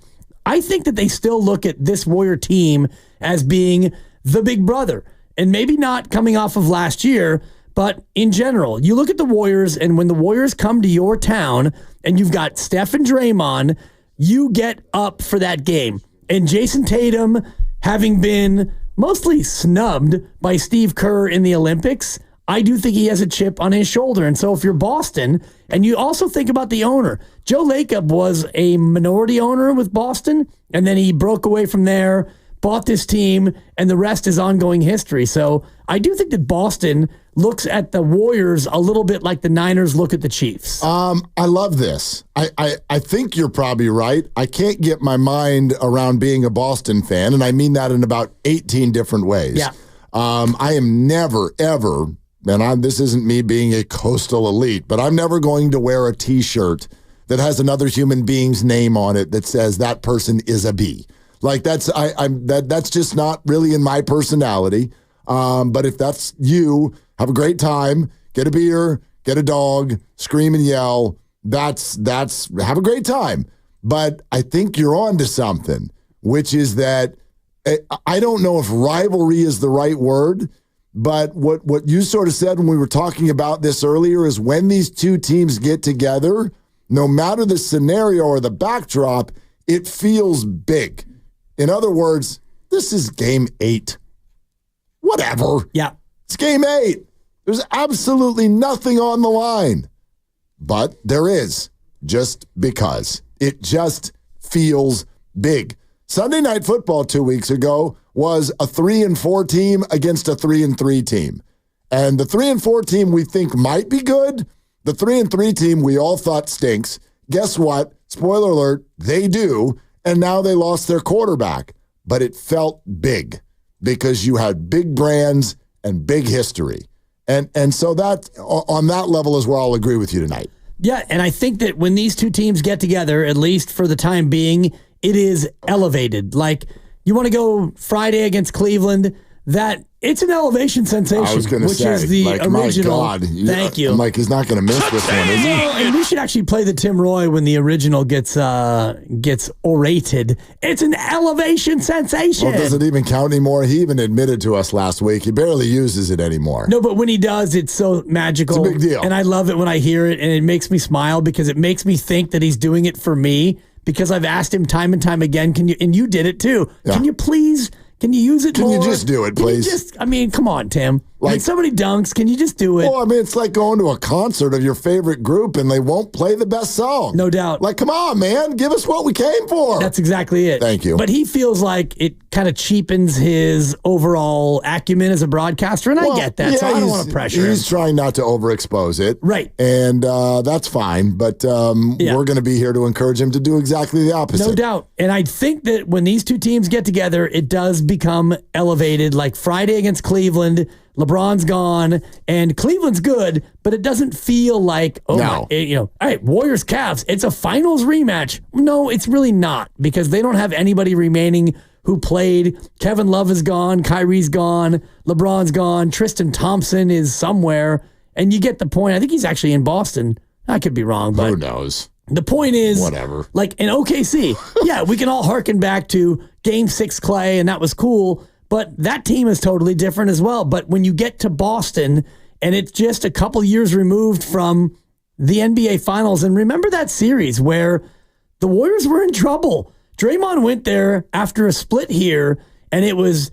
I think that they still look at this Warrior team as being the big brother, and maybe not coming off of last year, but in general, you look at the Warriors, and when the Warriors come to your town and you've got Steph and Draymond, you get up for that game. And Jason Tatum, having been mostly snubbed by Steve Kerr in the Olympics, I do think he has a chip on his shoulder. And so if you're Boston, and you also think about the owner, Joe Lacob was a minority owner with Boston, and then he broke away from there, bought this team, and the rest is ongoing history. So I do think that Boston looks at the Warriors a little bit like the Niners look at the Chiefs. I love this. I think you're probably right. I can't get my mind around being a Boston fan, and I mean that in about 18 different ways. Yeah. I am never, ever, and this isn't me being a coastal elite, but I'm never going to wear a T-shirt that has another human being's name on it that says that person is a B. Like that's just not really in my personality. But if that's you, have a great time, get a beer, get a dog, scream and yell. That's have a great time. But I think you're on to something, which is that I don't know if rivalry is the right word, but what you sort of said when we were talking about this earlier is when these two teams get together, no matter the scenario or the backdrop, it feels big. In other words, this is game 8. Whatever. Yeah. It's game 8. There's absolutely nothing on the line. But there is, just because. It just feels big. Sunday Night Football 2 weeks ago was a 3-4 team against a 3-3 team. And the 3-4 team we think might be good, the 3-3 team we all thought stinks. Guess what? Spoiler alert, they do. And now they lost their quarterback. But it felt big because you had big brands and big history. And so that on that level is where I'll agree with you tonight. Yeah, and I think that when these two teams get together, at least for the time being, it is elevated. Like, you want to go Friday against Cleveland, that it's an elevation sensation. I was going to say, is the original. My God. Thank you. I'm like, he's not going to miss this one, is he? No, and we should actually play the Tim Roy when the original gets orated. It's an elevation sensation. Well, does it even count anymore? He even admitted to us last week he barely uses it anymore. No, but when he does, it's so magical. It's a big deal. And I love it when I hear it, and it makes me smile because it makes me think that he's doing it for me, because I've asked him time and time again, and you did it too. Yeah. Can you use it more? Can you just do it, please? Come on, Tim. Like somebody dunks, can you just do it? Well, it's like going to a concert of your favorite group and they won't play the best song. No doubt. Like, come on, man. Give us what we came for. That's exactly it. Thank you. But he feels like it kind of cheapens his overall acumen as a broadcaster, and I get that, so I don't want to pressure him. He's trying not to overexpose it. Right. And that's fine, but we're going to be here to encourage him to do exactly the opposite. No doubt. And I think that when these two teams get together, it does become elevated. Like Friday against Cleveland, LeBron's gone, and Cleveland's good, but it doesn't feel like, all right, Warriors Cavs, it's a finals rematch. No, it's really not, because they don't have anybody remaining who played. Kevin Love is gone, Kyrie's gone, LeBron's gone, Tristan Thompson is somewhere, and you get the point. I think he's actually in Boston. I could be wrong, but who knows? The point is, whatever. Like in OKC, yeah, we can all hearken back to Game 6 Clay, and that was cool. But that team is totally different as well. But when you get to Boston, and it's just a couple years removed from the NBA Finals, and remember that series where the Warriors were in trouble. Draymond went there after a split here, and it was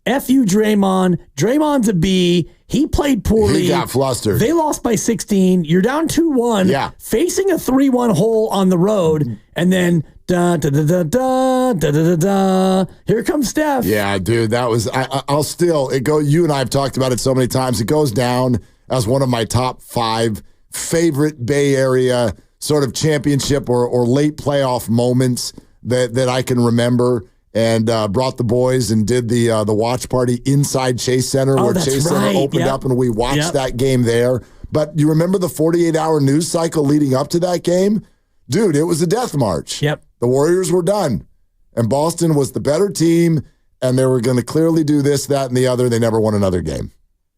F you, Draymond. Draymond's a B. He played poorly. He got flustered. They lost by 16. You're down 2-1. Yeah. Facing a 3-1 hole on the road, and then da da da da da da da da. Here comes Steph. Yeah, dude, that was. I'll still. It go. You and I have talked about it so many times. It goes down as one of my top 5 favorite Bay Area sort of championship or late playoff moments that I can remember. And brought the boys and did the watch party inside Chase Center, where Chase Center opened up, and we watched that game there. But you remember the 48-hour news cycle leading up to that game? Dude, it was a death march. Yep. The Warriors were done, and Boston was the better team, and they were going to clearly do this, that, and the other. They never won another game.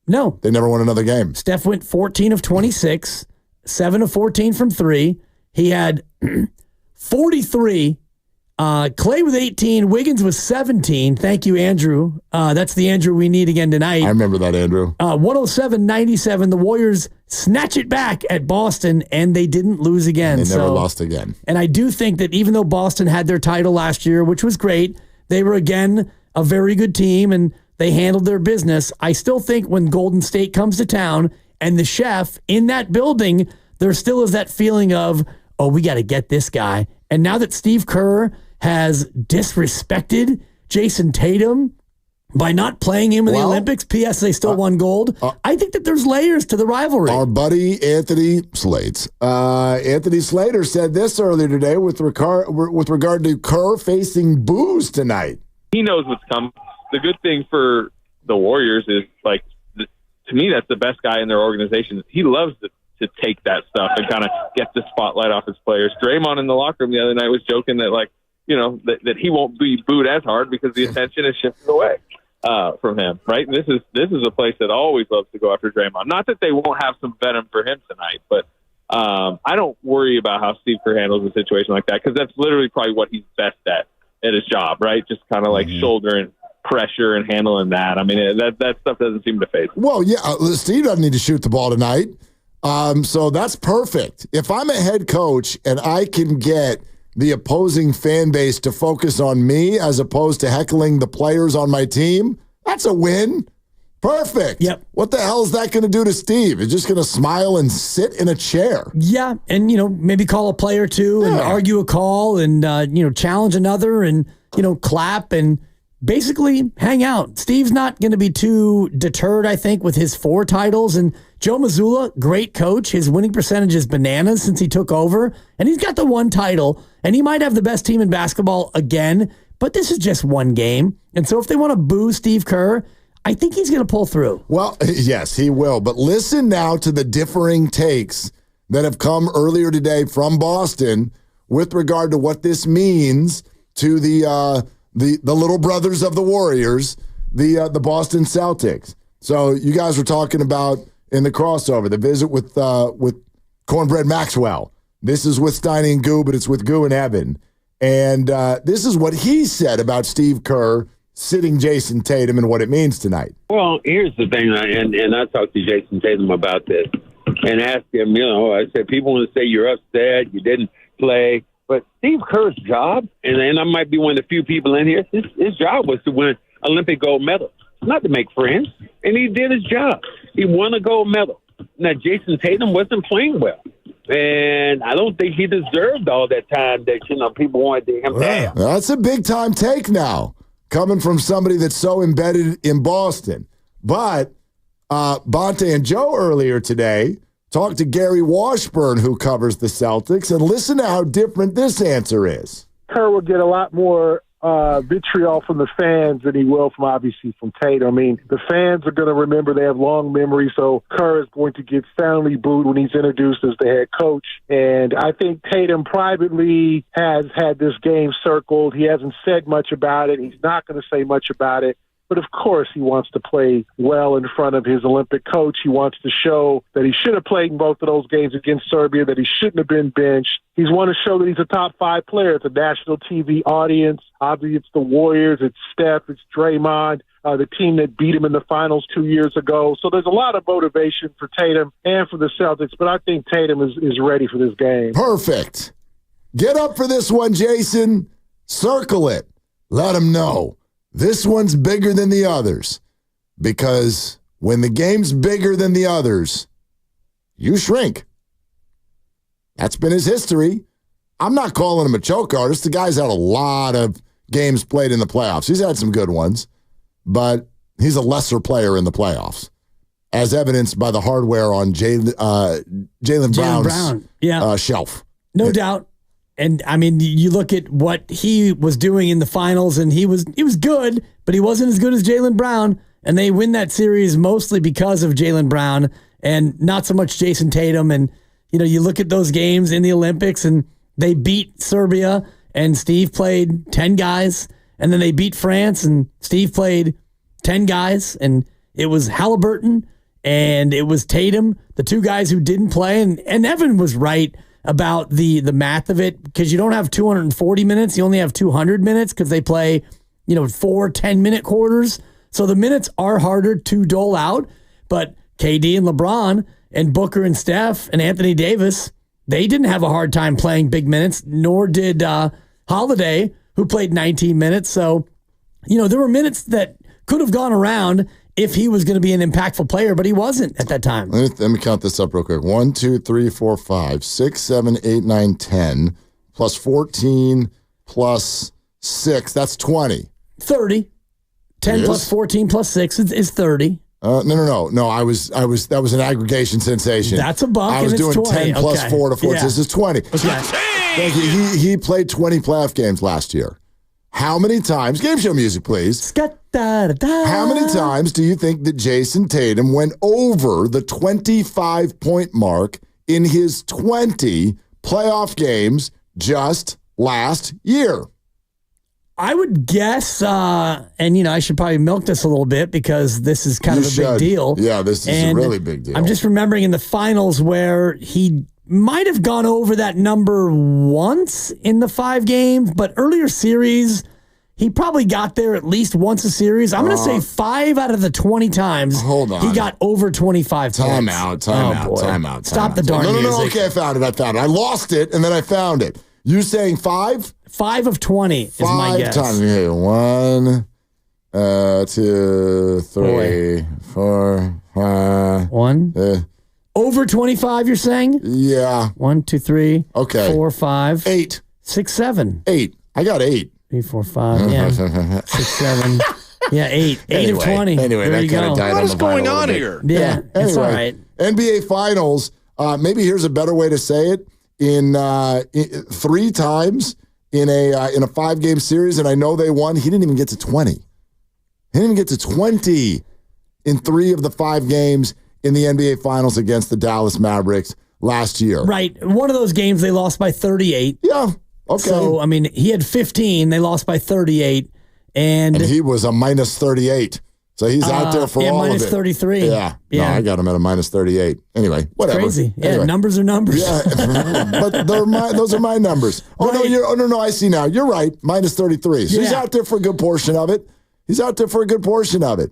No. They never won another game. Steph went 14 of 26, 7 of 14 from 3. He had 43. Clay with 18, Wiggins with 17. Thank you, Andrew. That's the Andrew we need again tonight. I remember that, Andrew. 107-97. The Warriors snatch it back at Boston, and they didn't lose again. They never lost again. And I do think that even though Boston had their title last year, which was great, they were, again, a very good team, and they handled their business. I still think when Golden State comes to town and the chef in that building, there still is that feeling of, oh, we got to get this guy. And now that Steve Kerr has disrespected Jason Tatum by not playing him in the Olympics, P.S. they still won gold, I think that there's layers to the rivalry. Our buddy Anthony Slater said this earlier today with regard to Kerr facing boos tonight. He knows what's coming. The good thing for the Warriors is, like, to me, that's the best guy in their organization. He loves to take that stuff and kind of get the spotlight off his players. Draymond in the locker room the other night was joking that, like, that he won't be booed as hard because the attention is shifted away from him, right? And this is a place that always loves to go after Draymond. Not that they won't have some venom for him tonight, but I don't worry about how Steve Kerr handles a situation like that, because that's literally probably what he's best at his job, right? Just kind of like shouldering pressure and handling that. I mean, that stuff doesn't seem to faze him. Well, yeah, Steve doesn't need to shoot the ball tonight. So that's perfect. If I'm a head coach and I can get the opposing fan base to focus on me as opposed to heckling the players on my team, that's a win. Perfect. Yep. What the hell is that going to do to Steve? He's just going to smile and sit in a chair. Yeah, and maybe call a play or two and argue a call and challenge another and clap and basically hang out. Steve's not going to be too deterred, I think, with his 4 titles. And Joe Mazzulla, great coach. His winning percentage is bananas since he took over. And he's got the 1 title. And he might have the best team in basketball again. But this is just 1 game. And so if they want to boo Steve Kerr, I think he's going to pull through. Well, yes, he will. But listen now to the differing takes that have come earlier today from Boston with regard to what this means to the little brothers of the Warriors, the Boston Celtics. So you guys were talking about in the crossover, the visit with Cornbread Maxwell. This is with Steiny and Goo, but it's with Goo and Evan. And this is what he said about Steve Kerr sitting Jason Tatum and what it means tonight. Well, here's the thing, and I talked to Jason Tatum about this and asked him, I said, people want to say you're upset, you didn't play. But Steve Kerr's job, and I might be one of the few people in here, his job was to win Olympic gold medal, not to make friends. And he did his job. He won a gold medal. Now, Jason Tatum wasn't playing well. And I don't think he deserved all that time that, people wanted him to have. That's a big-time take now, coming from somebody that's so embedded in Boston. But Bonte and Joe earlier today talked to Gary Washburn, who covers the Celtics, and listen to how different this answer is. Kerr will get a lot more vitriol from the fans than he will obviously from Tatum. I mean, the fans are going to remember, they have long memories, so Kerr is going to get soundly booed when he's introduced as the head coach. And I think Tatum privately has had this game circled. He hasn't said much about it. He's not going to say much about it. But of course, he wants to play well in front of his Olympic coach. He wants to show that he should have played in both of those games against Serbia, that he shouldn't have been benched. He's want to show that he's a top 5 player. It's a national TV audience. Obviously, it's the Warriors, it's Steph, it's Draymond, the team that beat him in the finals 2 years ago. So there's a lot of motivation for Tatum and for the Celtics, but I think Tatum is ready for this game. Perfect. Get up for this one, Jason. Circle it. Let him know. This one's bigger than the others, because when the game's bigger than the others, you shrink. That's been his history. I'm not calling him a choke artist. The guy's had a lot of games played in the playoffs. He's had some good ones, but he's a lesser player in the playoffs, as evidenced by the hardware on Jaylen Brown's shelf. No doubt. And, I mean, you look at what he was doing in the finals, and he was good, but he wasn't as good as Jaylen Brown. And they win that series mostly because of Jaylen Brown and not so much Jason Tatum. And, you look at those games in the Olympics, and they beat Serbia, and Steve played 10 guys. And then they beat France, and Steve played 10 guys. And it was Halliburton, and it was Tatum, the two guys who didn't play. And Evan was right about the math of it, because you don't have 240 minutes. You only have 200 minutes because they play, 4 10-minute quarters. So the minutes are harder to dole out. But KD and LeBron and Booker and Steph and Anthony Davis, they didn't have a hard time playing big minutes, nor did Holiday, who played 19 minutes. So, there were minutes that could have gone around if he was going to be an impactful player, but he wasn't at that time. Let me count this up real quick. 1, 2, 3, 4, 5, 6, 7, 8, 9, 10, plus 14, plus 6. That's 20. 30. 10 plus 14 plus 6 is 30. No. I was that was an aggregation sensation. That's a buck. I was doing 20. 10 plus 4 to 4. Yeah. This is 20. Okay. He played 20 playoff games last year. How many times? Game show music, please. How many times do you think that Jason Tatum went over the 25-point mark in his 20 playoff games just last year? I would guess, and I should probably milk this a little bit because this is kind of a big deal. Yeah, this is a really big deal. I'm just remembering in the finals where he might have gone over that number once in the 5 games, but earlier series, he probably got there at least once a series. I'm going to say 5 out of the 20 times he got over 25 points. Time out. Stop the darn music. No. Okay, I found it. I lost it, and then I found it. You saying 5? 5 of 20 is my guess. 5 times. Okay, 1, 2, 3, 4, 5. 1. Over 25, you're saying? Yeah. 1, 2, 3. Okay. 4, 5. 8. 6, 7. 8. I got 8. 3, 4, 5. Yeah. 6, 7. Yeah, 8. 8 of 20. Anyway, there that kind of died. What is going on here? Yeah, it's all right. NBA Finals. Maybe here's a better way to say it. In 3 times in a 5-game series, and I know they won. He didn't even get to 20. He didn't even get to 20 in 3 of the 5 games in the NBA Finals against the Dallas Mavericks last year. Right. One of those games they lost by 38. Yeah. Okay. So, I mean, he had 15. They lost by 38. And he was a minus 38. So he's out there for all of it. minus 33. Yeah. No, I got him at a minus 38. Anyway, whatever. Crazy. Yeah, anyway. Numbers are numbers. Yeah, but those are my numbers. Oh, right. No, I see now. You're right. Minus 33. So he's out there for a good portion of it. The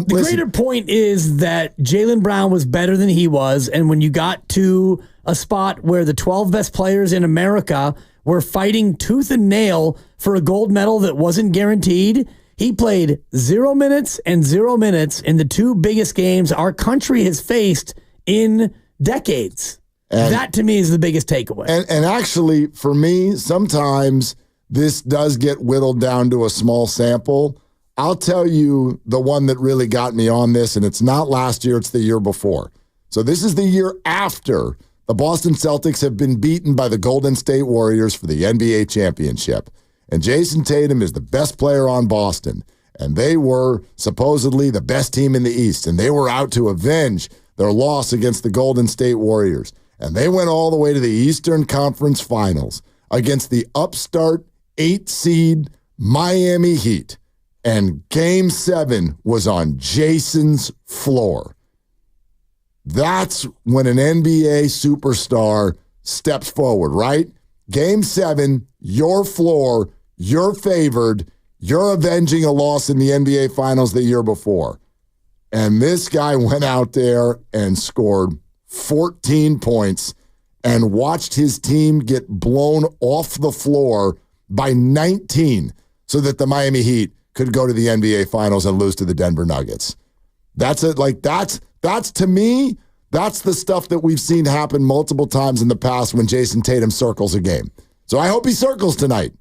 greater point is that Jaylen Brown was better than he was, and when you got to a spot where the 12 best players in America were fighting tooth and nail for a gold medal that wasn't guaranteed, he played 0 minutes and 0 minutes in the 2 biggest games our country has faced in decades. And that, to me, is the biggest takeaway. And actually, for me, sometimes this does get whittled down to a small sample. I'll tell you the one that really got me on this, and it's not last year, it's the year before. So this is the year after the Boston Celtics have been beaten by the Golden State Warriors for the NBA championship. And Jason Tatum is the best player on Boston. And they were supposedly the best team in the East. And they were out to avenge their loss against the Golden State Warriors. And they went all the way to the Eastern Conference Finals against the upstart 8-seed Miami Heat. And Game 7 was on Jason's floor. That's when an NBA superstar steps forward, right? Game 7, your floor, you're favored, you're avenging a loss in the NBA Finals the year before. And this guy went out there and scored 14 points and watched his team get blown off the floor by 19 so that the Miami Heat could go to the NBA Finals and lose to the Denver Nuggets. That's it. Like that's to me, that's the stuff that we've seen happen multiple times in the past when Jason Tatum circles a game. So I hope he circles tonight.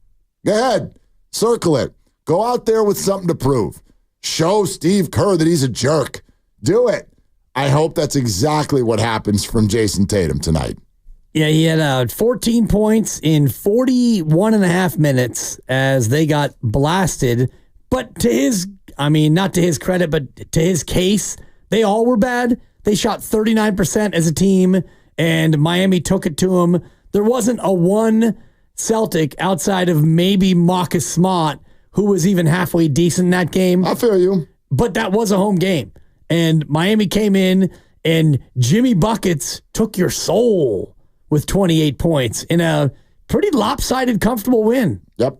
Go ahead, circle it. Go out there with something to prove. Show Steve Kerr that he's a jerk. Do it. I hope that's exactly what happens from Jason Tatum tonight. Yeah, he had 14 points in 41 and a half minutes as they got blasted. But to his, not to his credit, but to his case, they all were bad. They shot 39% as a team, and Miami took it to him. There wasn't a one Celtic outside of maybe Marcus Smart who was even halfway decent in that game. I feel you. But that was a home game. And Miami came in, and Jimmy Buckets took your soul with 28 points in a pretty lopsided, comfortable win. Yep.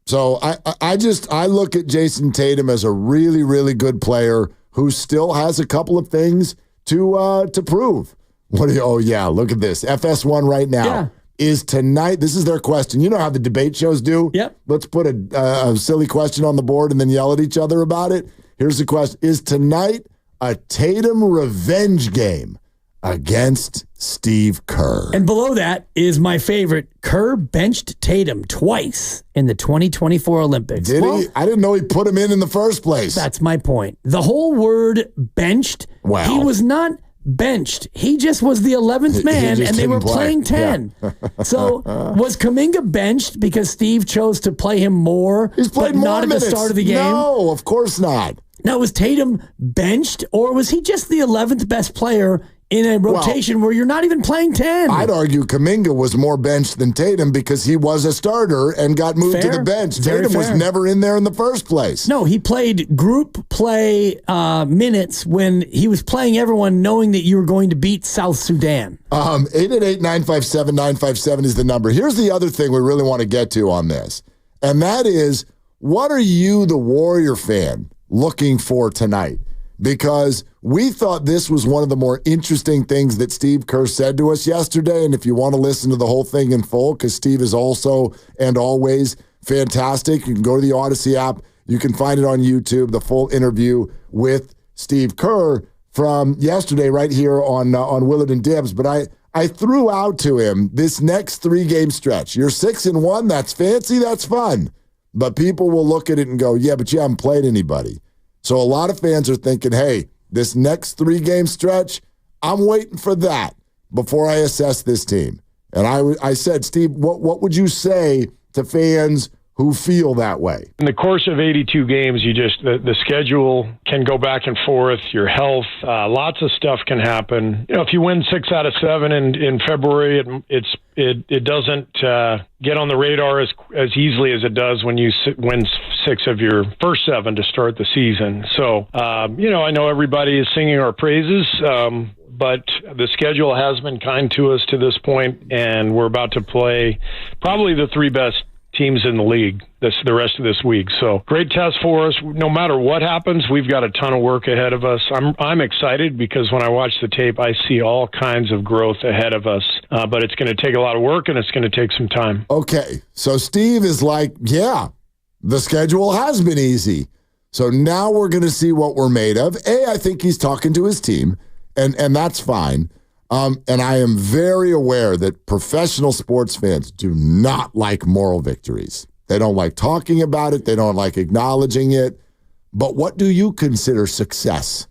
So I look at Jason Tatum as a really, really good player who still has a couple of things to prove. Look at this. FS1 right now is tonight. This is their question. You know how the debate shows do? Yep. Let's put a silly question on the board and then yell at each other about it. Here's the question. Is tonight a Tatum revenge game against Steve Kerr? And below that is my favorite. Kerr benched Tatum twice in the 2024 Olympics. Did he? I didn't know he put him in the first place. That's my point. The whole word benched, he was not benched. He just was the 11th man, and they were playing 10. Yeah. So was Kuminga benched because Steve chose to play him more, He's played but more not minutes. At the start of the game? No, of course not. Now, was Tatum benched, or was he just the 11th best player in a rotation where you're not even playing 10? I'd argue Kuminga was more benched than Tatum because he was a starter and got moved to the bench. Tatum was never in there in the first place. No, he played group play minutes when he was playing everyone knowing that you were going to beat South Sudan. 888-957-957 is the number. Here's the other thing we really want to get to on this, and that is, what are you, the Warrior fan, looking for tonight? Because we thought this was one of the more interesting things that Steve Kerr said to us yesterday. And if you want to listen to the whole thing in full, because Steve is also and always fantastic, you can go to the Odyssey app. You can find it on YouTube, the full interview with Steve Kerr from yesterday right here on Willard and Dibbs. But I threw out to him this next 3-game stretch. You're 6-1. That's fancy. That's fun. But people will look at it and go, yeah, but you haven't played anybody. So a lot of fans are thinking, hey, this next 3-game stretch, I'm waiting for that before I assess this team. And I said, Steve, what would you say to fans who feel that way. In the course of 82 games, the schedule can go back and forth. Your health, lots of stuff can happen. If you win 6 out of 7 in February, it doesn't get on the radar as easily as it does when you win 6 of your first 7 to start the season. So, I know everybody is singing our praises, but the schedule has been kind to us to this point, and we're about to play probably the 3 best teams in the league the rest of this week. So great test for us. No matter what happens, we've got a ton of work ahead of us. I'm excited because when I watch the tape, I see all kinds of growth ahead of us. But it's going to take a lot of work and it's going to take some time. Okay. So Steve is like, yeah, the schedule has been easy. So now we're going to see what we're made of. I think he's talking to his team, and that's fine. And I am very aware that professional sports fans do not like moral victories. They don't like talking about it. They don't like acknowledging it. But what do you consider success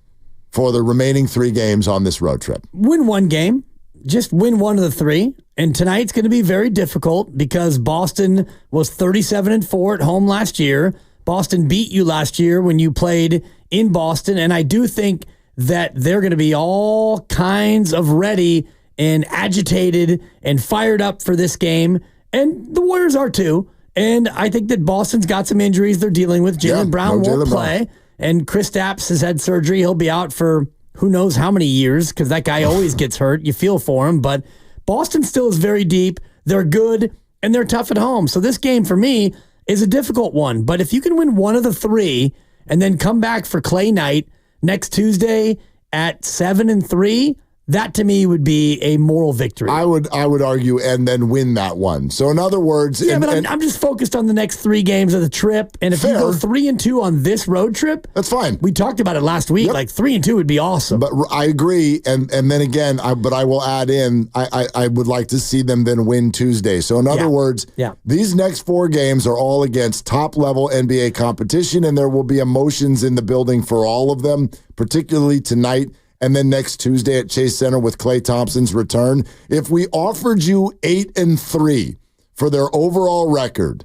for the remaining 3 games on this road trip? Win 1 game. Just win 1 of the 3. And tonight's going to be very difficult because Boston was 37-4 at home last year. Boston beat you last year when you played in Boston. And I do think that they're going to be all kinds of ready and agitated and fired up for this game. And the Warriors are too. And I think that Boston's got some injuries they're dealing with. Jaylen Brown won't play. And Kristaps has had surgery. He'll be out for who knows how many years because that guy always gets hurt. You feel for him. But Boston still is very deep. They're good, and they're tough at home. So this game for me is a difficult one. But if you can win 1 of the 3 and then come back for Clay night next Tuesday at 7-3, that to me would be a moral victory. I would argue, and then win that one. So in other words, I'm just focused on the next 3 games of the trip. And if you go 3-2 on this road trip, that's fine. We talked about it last week. Yep. Like 3-2 would be awesome. But I agree, and then again, but I will add in, I would like to see them then win Tuesday. So in other words, these next 4 games are all against top level NBA competition, and there will be emotions in the building for all of them, particularly tonight. And then next Tuesday at Chase Center with Klay Thompson's return. If we offered you 8-3 for their overall record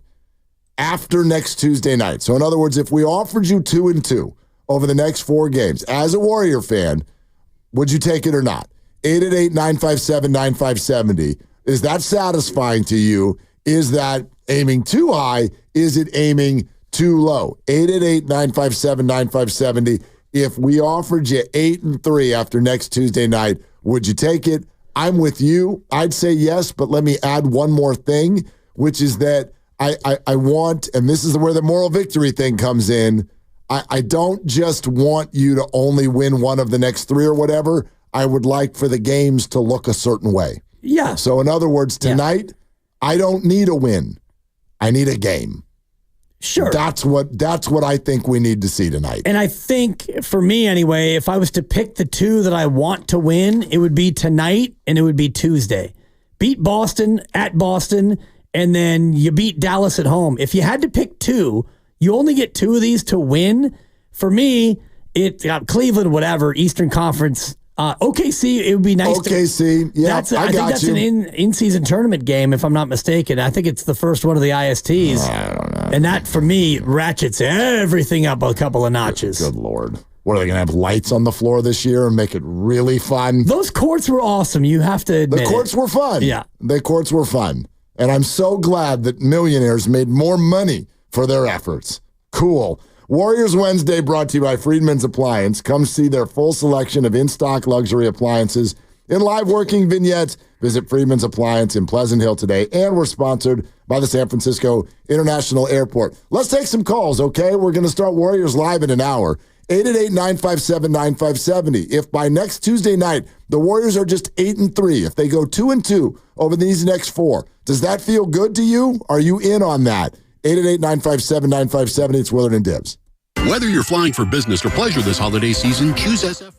after next Tuesday night, so in other words, if we offered you 2-2 over the next 4 games, as a Warrior fan, would you take it or not? 888-957-9570. Is that satisfying to you? Is that aiming too high? Is it aiming too low? 888-957-9570. If we offered you 8-3 after next Tuesday night, would you take it? I'm with you. I'd say yes, but let me add one more thing, which is that I want, and this is where the moral victory thing comes in, I don't just want you to only win 1 of the next 3 or whatever. I would like for the games to look a certain way. Yeah. So in other words, tonight, I don't need a win. I need a game. Sure. That's what I think we need to see tonight. And I think, for me anyway, if I was to pick the 2 that I want to win, it would be tonight and it would be Tuesday. Beat Boston at Boston, and then you beat Dallas at home. If you had to pick 2, you only get 2 of these to win. For me, Cleveland, whatever, Eastern Conference. OKC, it would be nice. OKC, I think that's an in-season tournament game, if I'm not mistaken. I think it's the first one of the ISTs. I don't know. And that, for me, ratchets everything up a couple of notches. Good Lord. What, are they going to have lights on the floor this year and make it really fun? Those courts were awesome, you have to admit. The courts were fun. Yeah. The courts were fun. And I'm so glad that millionaires made more money for their efforts. Cool. Warriors Wednesday brought to you by Friedman's Appliance. Come see their full selection of in-stock luxury appliances in live working vignettes. Visit Friedman's Appliance in Pleasant Hill today. And we're sponsored by the San Francisco International Airport. Let's take some calls, okay? We're going to start Warriors Live in an hour. 888-957-9570. If by next Tuesday night, the Warriors are just 8-3, if they go 2-2 over these next 4, does that feel good to you? Are you in on that? 888-957-9570. It's Willard and Dibs. Whether you're flying for business or pleasure this holiday season, choose SFO.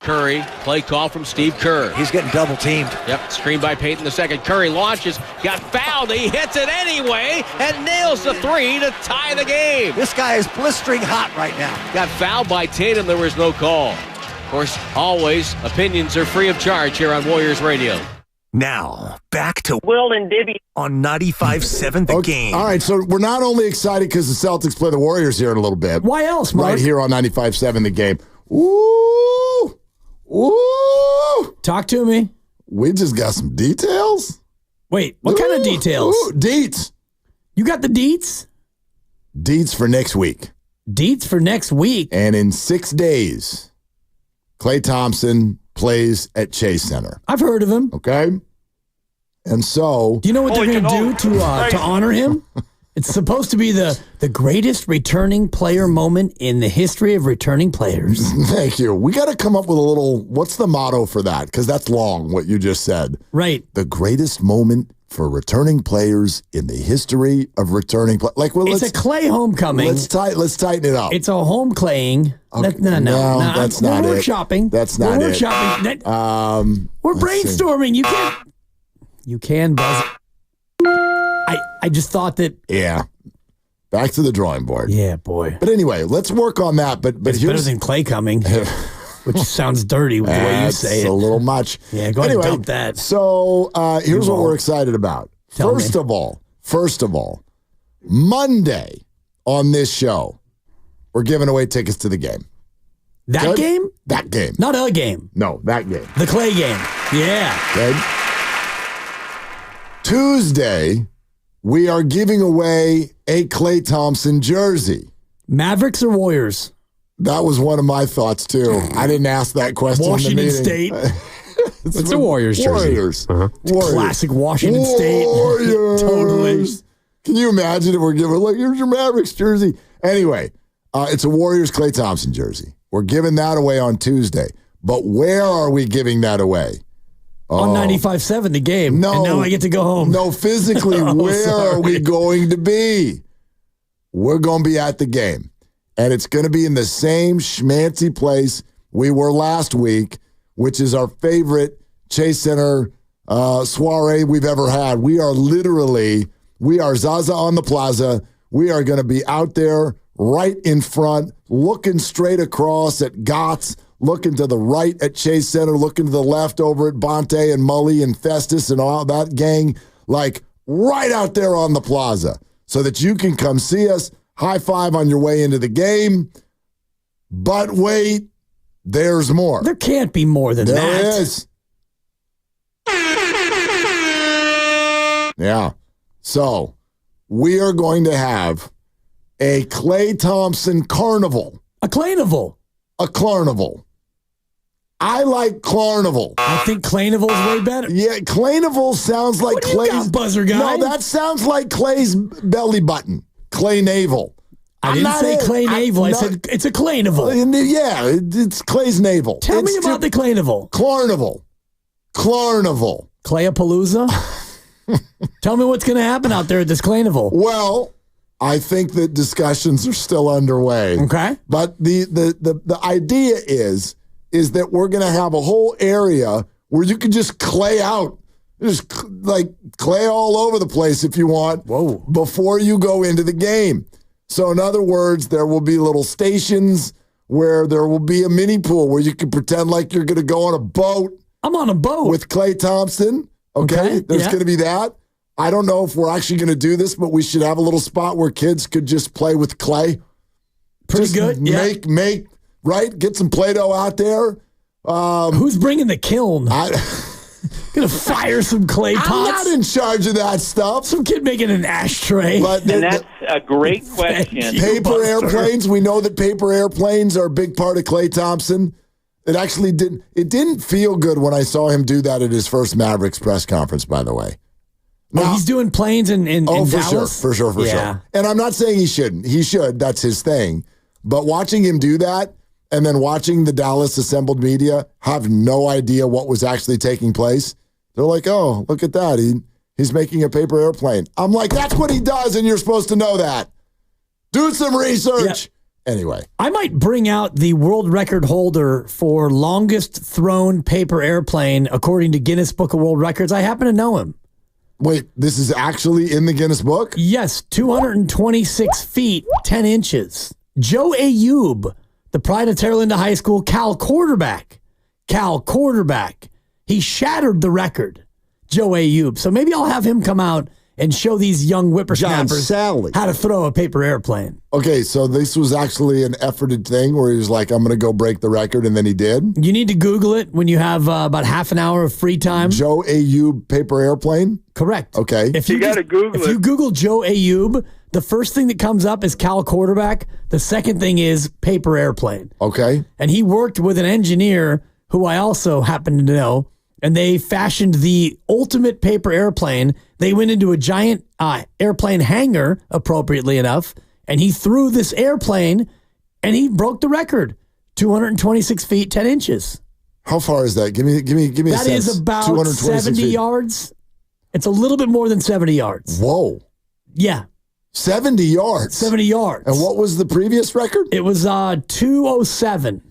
Curry, play call from Steve Kerr. He's getting double teamed. Yep, screen by Payton II. Curry launches, got fouled. He hits it anyway and nails the three to tie the game. This guy is blistering hot right now. Got fouled by Tatum. There was no call. Of course, always, opinions are free of charge here on Warriors Radio. Now, back to Will and Dibby on 95.7 The Game. All right, so we're not only excited because the Celtics play the Warriors here in a little bit. Why else, Mark? Right here on 95.7 The Game. Ooh! Ooh! Talk to me. We just got some details. Wait, what kind of details? Deets. You got the deets? Deets for next week. Deets for next week. And in 6 days, Klay Thompson plays at Chase Center. I've heard of him. Okay? And so... Do you know what they're going to do to honor him? It's supposed to be the greatest returning player moment in the history of returning players. Thank you. We got to come up with a little... What's the motto for that? Because that's long, what you just said. Right. The greatest moment for returning players in the history of returning players. Like, well, it's a Klay homecoming. Let's tighten it up. It's a home claying. Okay. No, that's not we're it. Workshopping. That's not we're it. Workshopping. We're brainstorming. See. You can buzz. I just thought that. Yeah. Back to the drawing board. Yeah, boy. But anyway, let's work on that. But it's better than Klay coming, which sounds dirty with the way you say it. A little much. Yeah, go ahead and dump that. So here's what we're excited about. First of all, Monday on this show, we're giving away tickets to the game. That game? That game. Not a game. No, that game. The Klay game. Yeah. Okay. Tuesday, we are giving away a Klay Thompson jersey. Mavericks or Warriors? That was one of my thoughts, too. I didn't ask that question Washington in the meeting. State. It's a Warriors jersey. Warriors. Warriors. Classic Washington State. Warriors. Totally. Can you imagine if we're giving, like, here's your Mavericks jersey? Anyway, it's a Warriors Klay Thompson jersey. We're giving that away on Tuesday. But where are we giving that away? On 95.7 The Game. No. And now I get to go home. No, physically, where are we going to be? We're going to be at the game. And it's going to be in the same schmancy place we were last week, which is our favorite Chase Center soiree we've ever had. We are Zaza on the Plaza. We are going to be out there right in front, looking straight across at Gott's, looking to the right at Chase Center, looking to the left over at Bonte and Mully and Festus and all that gang, like right out there on the plaza so that you can come see us, high five on your way into the game. But wait, there's more. There can't be more than that. There is. Yeah. So we are going to have a Klay Thompson carnival. A Claynival. A carnival. I like Carnival. I think Claynival's way better. Yeah, Claynival sounds like Clay's buzzer guy. No, that sounds like Clay's belly button. Clay navel. I didn't say Clay navel. I said it's a Claynival. Yeah, it's Clay's navel. Tell me about the Claynival. Carnival. Clayapalooza? Tell me what's going to happen out there at this Claynival. Well, I think that discussions are still underway. Okay. But the idea is that we're going to have a whole area where you can just clay out. Just like clay all over the place if you want. Whoa. Before you go into the game. So in other words, there will be little stations where there will be a mini pool where you can pretend like you're going to go on a boat. I'm on a boat. With Klay Thompson. Okay. There's going to be that. I don't know if we're actually going to do this, but we should have a little spot where kids could just play with clay. Pretty just good. Make, right? Get some Play-Doh out there. Who's bringing the kiln? Gonna fire some clay pots? I'm not in charge of that stuff. Some kid making an ashtray. And that's a great question. Paper airplanes. We know that paper airplanes are a big part of Klay Thompson. It actually didn't feel good when I saw him do that at his first Mavericks press conference, by the way. Now, he's doing planes in Dallas? For sure. And I'm not saying he shouldn't. He should. That's his thing. But watching him do that and then watching the Dallas assembled media have no idea what was actually taking place, they're like, oh, look at that. He's making a paper airplane. I'm like, that's what he does, and you're supposed to know that. Do some research. Anyway. I might bring out the world record holder for longest thrown paper airplane according to Guinness Book of World Records. I happen to know him. Wait, this is actually in the Guinness Book? Yes, 226 feet, 10 inches. Joe Ayub, the pride of Terralinda High School, Cal quarterback. He shattered the record, Joe Ayub. So maybe I'll have him come out and show these young whippersnappers how to throw a paper airplane. Okay, so this was actually an efforted thing where he was like, I'm going to go break the record, and then he did? You need to Google it when you have about half an hour of free time. Joe Ayub paper airplane? Correct. Okay. If you got to Google it. If you Google Joe Ayub, the first thing that comes up is Cal quarterback. The second thing is paper airplane. Okay. And he worked with an engineer who I also happen to know, and they fashioned the ultimate paper airplane. They went into a giant airplane hangar, appropriately enough, and he threw this airplane, and he broke the record, 226 feet, 10 inches. How far is that? Give me a sense. That is about 70 yards. It's a little bit more than 70 yards. Whoa. Yeah. 70 yards? 70 yards. And what was the previous record? It was 207.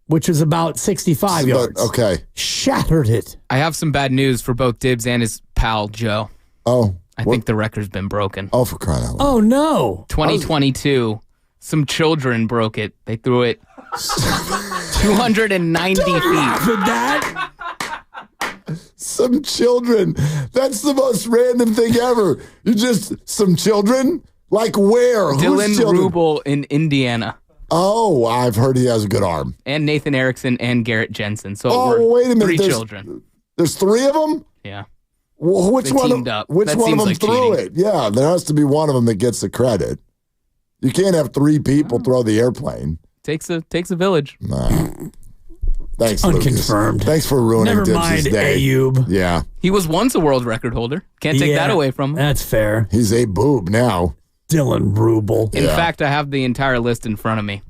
Which was about 65 yards. Okay. Shattered it. I have some bad news for both Dibbs and his pal, Joe. Oh. I think the record's been broken. Oh, for crying out loud. Oh, no. 2022, some children broke it. They threw it 290 feet. For that? Some children. That's the most random thing ever. You just, some children? Like where? Dylan Rubel in Indiana. Oh, I've heard he has a good arm. And Nathan Erickson and Garrett Jensen. So wait a minute. Three children. There's three of them? Yeah. Well, which They one teamed up. Which That one of seems them like threw cheating. it? Yeah, there has to be one of them that gets the credit. You can't have three people throw the airplane. Takes a village. Nah. Thanks, Unconfirmed. Lucas. Thanks for ruining Never Dibbs' mind, day. Ayub. Yeah. He was once a world record holder. Can't take that away from him. That's fair. He's a boob now. Dylan Rubel. In fact, I have the entire list in front of me.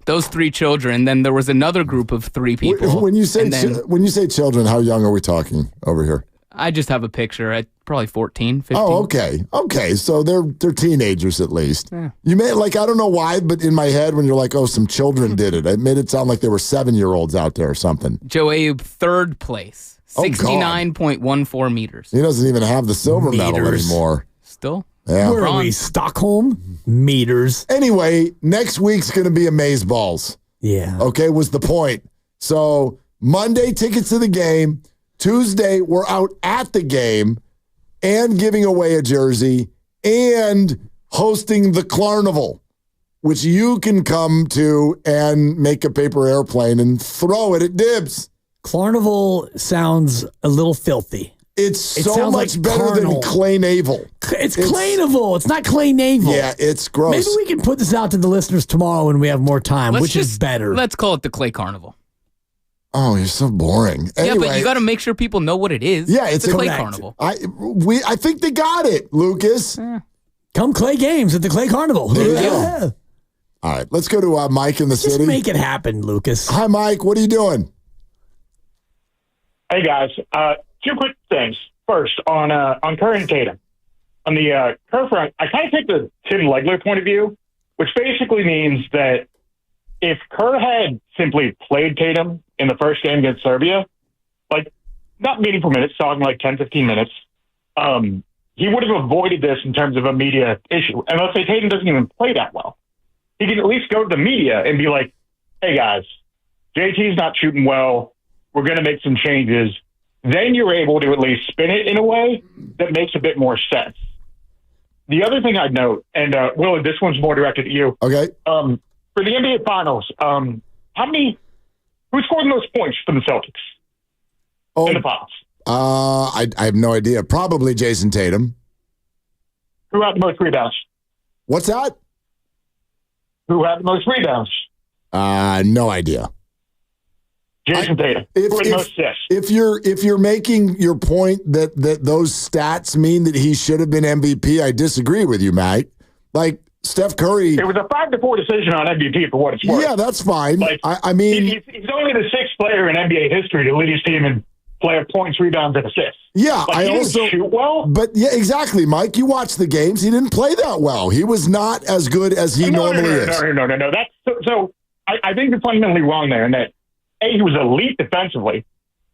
Those three children, then there was another group of three people. When you say and then when you say children, how young are we talking over here? I just have a picture at probably 14, 15. Oh, okay. Okay, so they're teenagers at least. Yeah. You made I don't know why, but in my head when you're like, oh, some children did it, it made it sound like there were 7-year-olds out there or something. Joe Ayub, third place, 69.14 meters. He doesn't even have the silver medal anymore. Still? Yeah. Where are we? Stockholm? Meters. Anyway, next week's going to be amazeballs. Yeah. Okay, was the point. So Monday, tickets to the game. Tuesday, we're out at the game and giving away a jersey and hosting the Carnival, which you can come to and make a paper airplane and throw it at Dibbs. Carnival sounds a little filthy. It so much better than Clay Naval. It's Clay Naval. It's not Clay Naval. Yeah, it's gross. Maybe we can put this out to the listeners tomorrow when we have more time, which is better. Let's call it the Clay Carnival. Oh, you're so boring. Yeah, Anyway, but you got to make sure people know what it is. Yeah, it's the Clay correct. Carnival. I think they got it, Lucas. Come Clay games at the Clay Carnival. Yeah. All right, let's go to Mike in the Just city. make it happen, Lucas. Hi, Mike. What are you doing? Hey guys, two quick things. First, on Kerr and Tatum. On the Kerr front, I kind of take the Tim Legler point of view, which basically means that if Kerr had simply played Tatum in the first game against Serbia, like not meaningful minutes, talking like 10, 15 minutes, he would have avoided this in terms of a media issue. And let's say Tatum doesn't even play that well. He can at least go to the media and be like, hey guys, JT's not shooting well. We're going to make some changes. Then you're able to at least spin it in a way that makes a bit more sense. The other thing I'd note, and Willie, this one's more directed at you. Okay. For the NBA Finals, who scored the most points for the Celtics in the finals? I have no idea. Probably Jason Tatum. Who had the most rebounds? What's that? Who had the most rebounds? No idea. Jason Tatum. Who had the most assists? If you're making your point that those stats mean that he should have been MVP, I disagree with you, Mike. Like Steph Curry. It was a 5-4 decision on MVP for what it's worth. Yeah, that's fine. Like, I mean, he's only the sixth player in NBA history to lead his team in player points, rebounds, and assists. Yeah, I also shoot well. But yeah, exactly, Mike. You watch the games. He didn't play that well. He was not as good as he normally is. No. That's so. I think you're fundamentally wrong there. In that, he was elite defensively,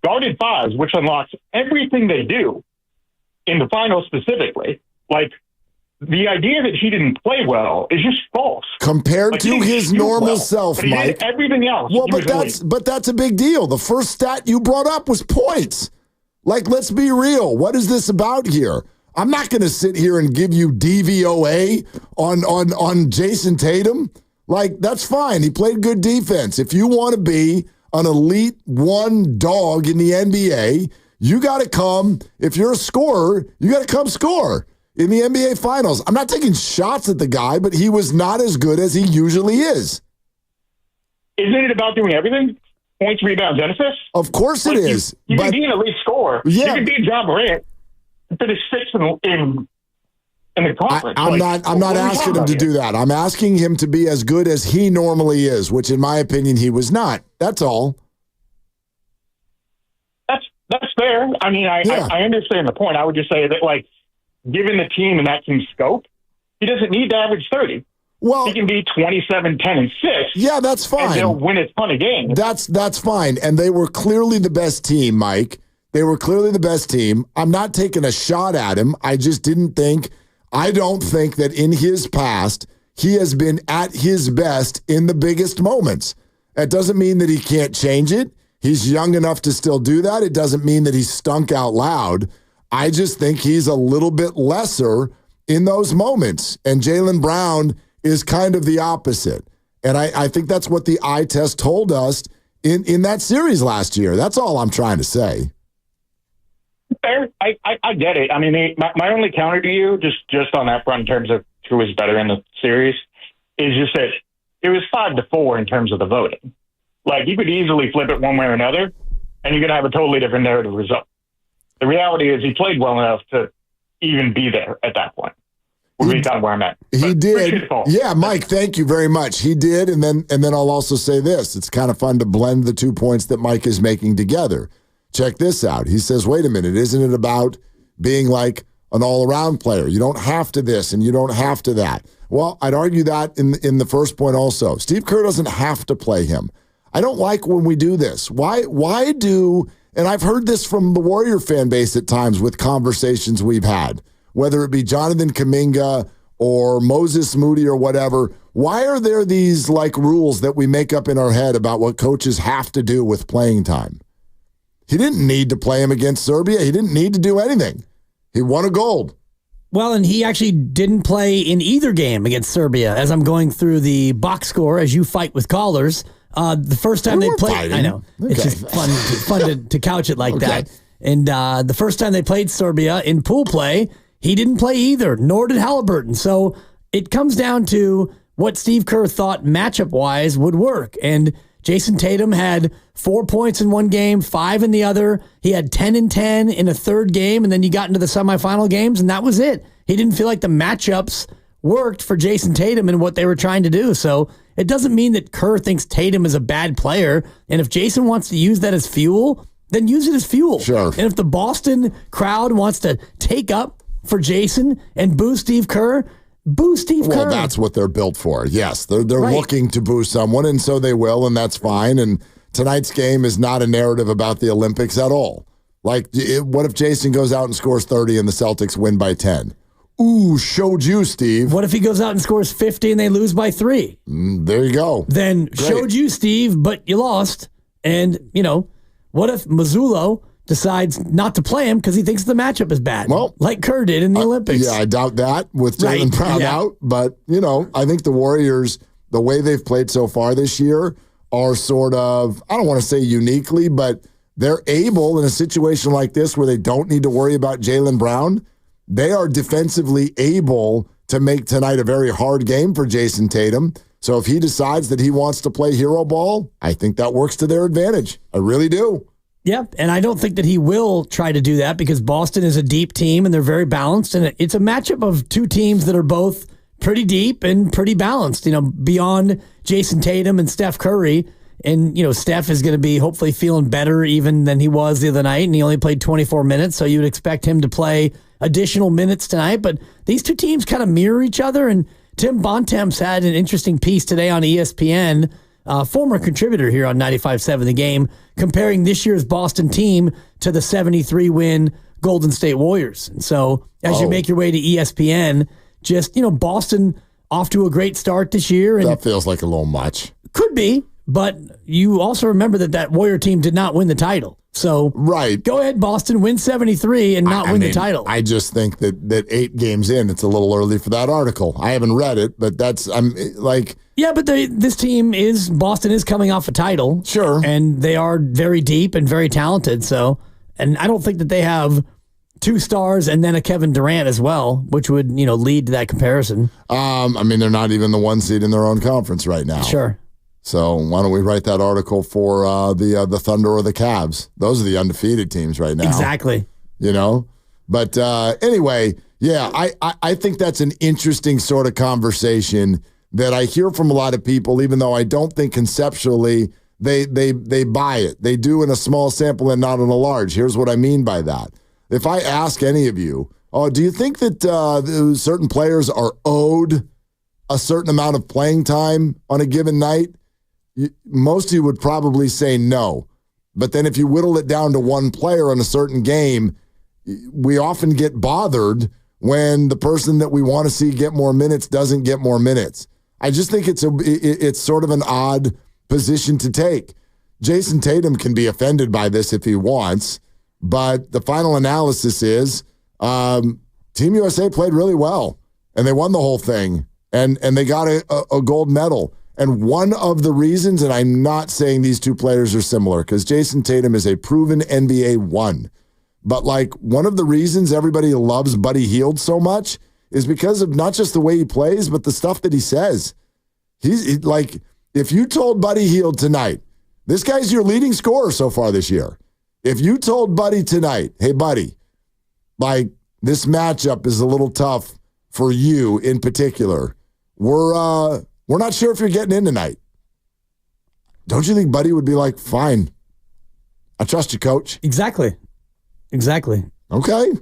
guarded fives, which unlocks everything they do in the finals specifically. Like, the idea that he didn't play well is just false. Compared to his normal self, but he Mike. did everything else. Well, but that's a big deal. The first stat you brought up was points. Like, let's be real. What is this about here? I'm not going to sit here and give you DVOA on Jason Tatum. Like, that's fine. He played good defense. If you want to be an elite one dog in the NBA, you got to come. If you're a scorer, you got to come score in the NBA Finals. I'm not taking shots at the guy, but he was not as good as he usually is. Isn't it about doing everything? Points, rebounds, and assists? Of course it is. You can be an elite scorer. Yeah. You can be John Morant and finish sixth in the conference. I'm not asking him to do that. I'm asking him to be as good as he normally is, which in my opinion he was not. That's all. That's fair. I mean, I understand the point. I would just say that, like, given the team and that team's scope, he doesn't need to average 30. Well, he can be 27, 10, and 6. Yeah, that's fine. And they'll win a ton of games. That's fine. And they were clearly the best team, Mike. They were clearly the best team. I'm not taking a shot at him. I don't think that in his past he has been at his best in the biggest moments. That doesn't mean that he can't change it. He's young enough to still do that. It doesn't mean that he stunk out loud. I just think he's a little bit lesser in those moments. And Jaylen Brown is kind of the opposite. And I think that's what the eye test told us in that series last year. That's all I'm trying to say. Fair. I get it. I mean, my only counter to you, just on that front in terms of who is better in the series, is just that it was 5-4 in terms of the voting. Like, you could easily flip it one way or another, and you're going to have a totally different narrative result. The reality is he played well enough to even be there at that point. Would be kind of where I'm at. He did. Yeah, Mike, thank you very much. He did, and then I'll also say this. It's kind of fun to blend the 2 points that Mike is making together. Check this out. He says, wait a minute, isn't it about being like an all-around player? You don't have to this and you don't have to that. Well, I'd argue that in the first point also. Steve Kerr doesn't have to play him. I don't like when we do this. Why do, and I've heard this from the Warrior fan base at times with conversations we've had, whether it be Jonathan Kuminga or Moses Moody or whatever, why are there these like rules that we make up in our head about what coaches have to do with playing time? He didn't need to play him against Serbia. He didn't need to do anything. He won a gold. Well, and he actually didn't play in either game against Serbia. As I'm going through the box score, as you fight with callers, the first time they played, fighting. I know, okay. It's just fun to couch it like that. And the first time they played Serbia in pool play, he didn't play either, nor did Halliburton. So it comes down to what Steve Kerr thought matchup-wise would work. And Jason Tatum had 4 points in one game, 5 in the other. He had 10 and 10 in a third game, and then you got into the semifinal games, and that was it. He didn't feel like the matchups worked for Jason Tatum and what they were trying to do. So it doesn't mean that Kerr thinks Tatum is a bad player. And if Jason wants to use that as fuel, then use it as fuel. Sure. And if the Boston crowd wants to take up for Jason and boo Steve Kerr, boo Steve Kerr. Well, that's what they're built for. Yes, they're right. Looking to boo someone, and so they will, and that's fine. And tonight's game is not a narrative about the Olympics at all. Like, what if Jason goes out and scores 30 and the Celtics win by 10? Ooh, showed you, Steve. What if he goes out and scores 50 and they lose by 3? There you go. Then Great. Showed you, Steve, but you lost. And, what if Mazzulo decides not to play him because he thinks the matchup is bad, like Kerr did in the Olympics? Yeah, I doubt that with Jaylen Brown out. But, I think the Warriors, the way they've played so far this year, are sort of, I don't want to say uniquely, but they're able in a situation like this where they don't need to worry about Jaylen Brown. They are defensively able to make tonight a very hard game for Jason Tatum. So if he decides that he wants to play hero ball, I think that works to their advantage. I really do. Yeah, and I don't think that he will try to do that because Boston is a deep team and they're very balanced. And it's a matchup of two teams that are both pretty deep and pretty balanced, beyond Jason Tatum and Steph Curry. And, Steph is going to be hopefully feeling better even than he was the other night, and he only played 24 minutes, so you would expect him to play additional minutes tonight. But these two teams kind of mirror each other, and Tim Bontemps had an interesting piece today on ESPN, former contributor here on 95.7 The Game, comparing this year's Boston team to the 73-win Golden State Warriors. And so as you make your way to ESPN, just, Boston off to a great start this year. And that feels like a little much. Could be, but you also remember that Warrior team did not win the title. So go ahead, Boston, win 73 and not win the title. I just think that 8 games in, it's a little early for that article. I haven't read it, but yeah, but this team Boston is coming off a title. Sure. And they are very deep and very talented. So, and I don't think that they have 2 stars and then a Kevin Durant as well, which would, lead to that comparison. They're not even the 1 seed in their own conference right now. Sure. So why don't we write that article for the Thunder or the Cavs? Those are the undefeated teams right now. Exactly. But anyway, yeah, I think that's an interesting sort of conversation that I hear from a lot of people, even though I don't think conceptually they buy it. They do in a small sample and not in a large. Here's what I mean by that. If I ask any of you, do you think that certain players are owed a certain amount of playing time on a given night? Most of you would probably say no. But then if you whittle it down to one player on a certain game, we often get bothered when the person that we want to see get more minutes doesn't get more minutes. I just think it's sort of an odd position to take. Jason Tatum can be offended by this if he wants, but the final analysis is Team USA played really well, and they won the whole thing, and they got a gold medal. And one of the reasons, and I'm not saying these two players are similar, because Jason Tatum is a proven NBA 1. But one of the reasons everybody loves Buddy Hield so much is because of not just the way he plays, but the stuff that he says. He's if you told Buddy Hield tonight, this guy's your leading scorer so far this year. If you told Buddy tonight, hey, Buddy, this matchup is a little tough for you in particular. We're not sure if you're getting in tonight. Don't you think Buddy would be like, fine, I trust you, coach? Exactly. Okay.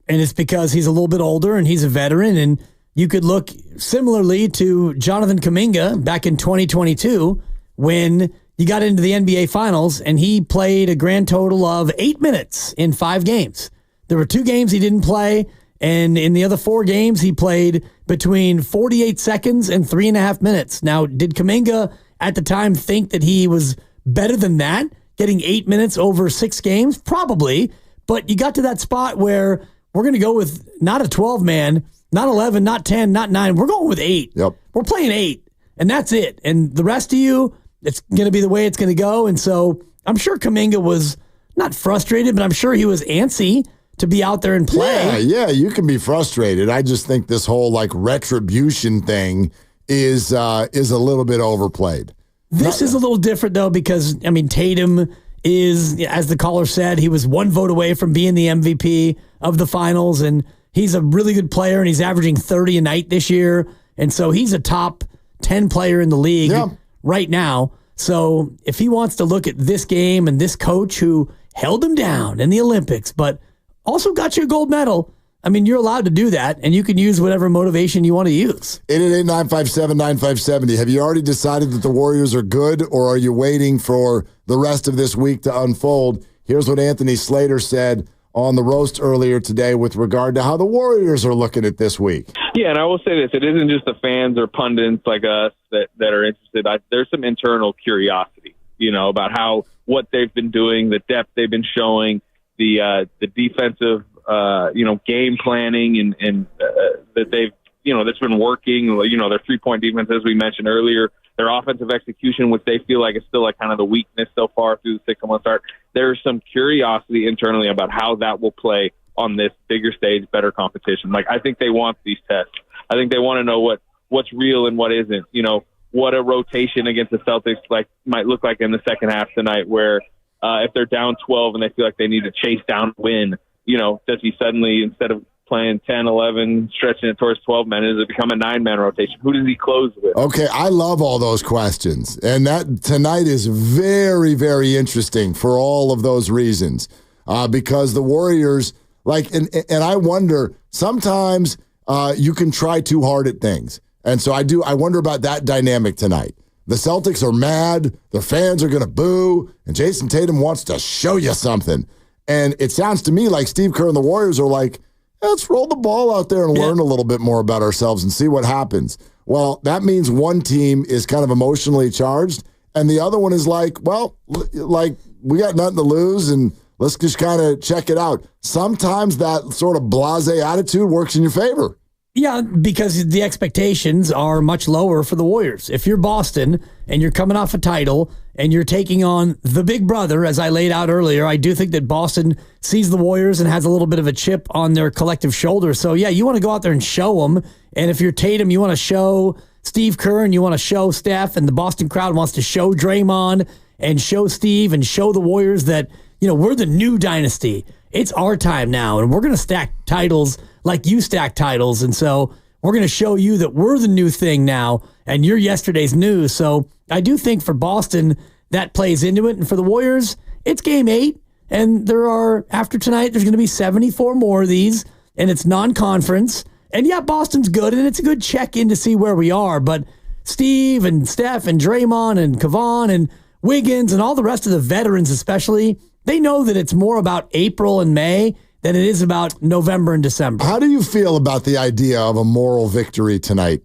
And it's because he's a little bit older and he's a veteran, and you could look similarly to Jonathan Kuminga back in 2022 when you got into the NBA Finals and he played a grand total of 8 minutes in 5 games. There were 2 games he didn't play, and in the other 4 games, he played between 48 seconds and 3.5 minutes. Now, did Kuminga at the time think that he was better than that, getting 8 minutes over 6 games? Probably. But you got to that spot where we're going to go with not a 12-man, not 11, not 10, not 9. We're going with 8. Yep. We're playing 8, and that's it. And the rest of you, it's going to be the way it's going to go. And so I'm sure Kuminga was not frustrated, but I'm sure he was antsy to be out there and play. Yeah, you can be frustrated. I just think this whole retribution thing is a little bit overplayed. This is a little different though, because Tatum is, as the caller said, he was 1 vote away from being the MVP of the finals, and he's a really good player, and he's averaging 30 a night this year, and so he's a top 10 player in the league right now. So if he wants to look at this game and this coach who held him down in the Olympics, but also got you a gold medal, you're allowed to do that, and you can use whatever motivation you want to use. 888-957-9570. Have you already decided that the Warriors are good, or are you waiting for the rest of this week to unfold? Here's what Anthony Slater said on the roast earlier today with regard to how the Warriors are looking at this week. Yeah, and I will say this. It isn't just the fans or pundits like us that are interested. There's some internal curiosity, about what they've been doing, the depth they've been showing, the defensive game planning and that they've, that's been working, their 3-point defense, as we mentioned earlier, their offensive execution, which they feel like is still kind of the weakness so far through the 6-month start. There's some curiosity internally about how that will play on this bigger stage, better competition. I think they want these tests. I think they want to know what's real and what isn't, what a rotation against the Celtics might look like in the second half tonight, where if they're down 12 and they feel like they need to chase down a win, does he suddenly, instead of playing 10, 11, stretching it towards 12 men? Does it become a 9-man rotation? Who does he close with? Okay, I love all those questions. And that tonight is very, very interesting for all of those reasons. Because the Warriors, and I wonder, sometimes you can try too hard at things. And so I wonder about that dynamic tonight. The Celtics are mad, their fans are going to boo, and Jason Tatum wants to show you something. And it sounds to me like Steve Kerr and the Warriors are like, let's roll the ball out there and learn a little bit more about ourselves and see what happens. Well, that means one team is kind of emotionally charged, and the other one is like, well, we got nothing to lose, and let's just kind of check it out. Sometimes that sort of blasé attitude works in your favor. Yeah, because the expectations are much lower for the Warriors. If you're Boston and you're coming off a title and you're taking on the big brother, as I laid out earlier, I do think that Boston sees the Warriors and has a little bit of a chip on their collective shoulder. So, yeah, you want to go out there and show them. And if you're Tatum, you want to show Steve Kerr and you want to show Steph, and the Boston crowd wants to show Draymond and show Steve and show the Warriors that, we're the new dynasty. It's our time now, and we're going to stack titles like you stack titles. And so we're going to show you that we're the new thing now, and you're yesterday's news. So I do think for Boston, that plays into it. And for the Warriors, it's game 8. And after tonight, there's going to be 74 more of these, and it's non-conference. And yeah, Boston's good, and it's a good check-in to see where we are. But Steve and Steph and Draymond and Kevon and Wiggins and all the rest of the veterans especially, they know that it's more about April and May than it is about November and December. How do you feel about the idea of a moral victory tonight?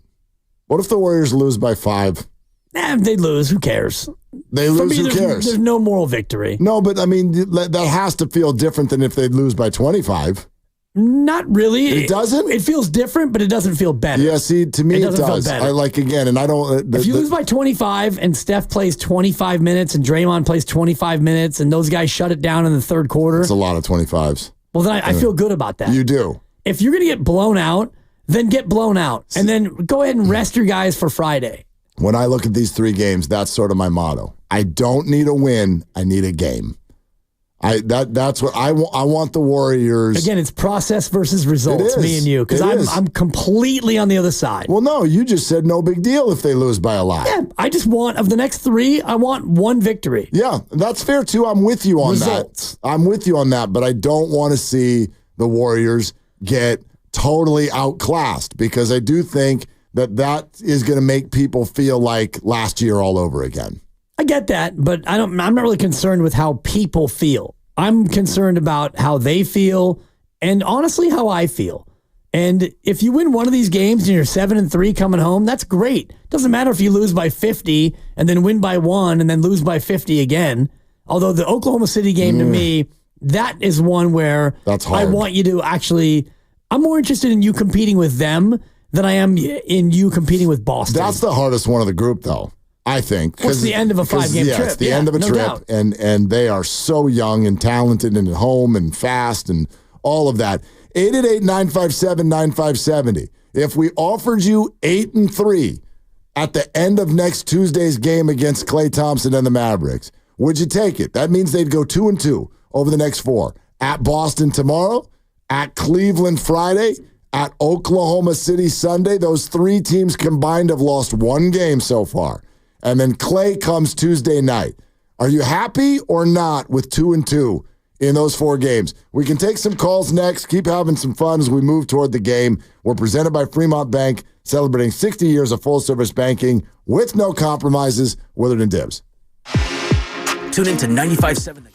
What if the Warriors lose by 5? They lose. Who cares? They lose. Who cares? There's no moral victory. No, but I mean, that has to feel different than if they lose by 25. Not really. It doesn't? It feels different, but it doesn't feel better. Yeah, see, to me it does. I and I don't... If you lose by 25 and Steph plays 25 minutes and Draymond plays 25 minutes and those guys shut it down in the third quarter... It's a lot of 25s. Well, then I feel good about that. You do. If you're going to get blown out, then get blown out. And then go ahead and rest your guys for Friday. When I look at these 3 games, that's sort of my motto. I don't need a win. I need a game. That's what I want. I want the Warriors. Again, it's process versus results, me and you, because I'm completely on the other side. Well, no, you just said no big deal if they lose by a lot. Yeah, I just want, of the next 3, I want 1 victory. Yeah, that's fair too. I'm with you on results. that. I'm with you on that, but I don't want to see the Warriors get totally outclassed, because I do think that is going to make people feel like last year all over again. I get that, but I'm not really concerned with how people feel. I'm concerned about how they feel and honestly how I feel. And if you win one of these games and you're 7-3 coming home, that's great. Doesn't matter if you lose by 50 and then win by 1 and then lose by 50 again. Although the Oklahoma City game to me, that is one where I want you to actually, I'm more interested in you competing with them than I am in you competing with Boston. That's the hardest one of the group, though. I think. It's the end of a 5-game trip. It's the end of a trip. Doubt. And they are so young and talented and at home and fast and all of that. 888-957-9570. If we offered you 8-3 at the end of next Tuesday's game against Klay Thompson and the Mavericks, would you take it? That means they'd go 2-2 over the next 4. At Boston tomorrow, at Cleveland Friday, at Oklahoma City Sunday. Those 3 teams combined have lost 1 game so far. And then Klay comes Tuesday night. Are you happy or not with 2-2 in those 4 games? We can take some calls next. Keep having some fun as we move toward the game. We're presented by Fremont Bank, celebrating 60 years of full-service banking with no compromises. Willard and Dibs. Tune in to 95.7.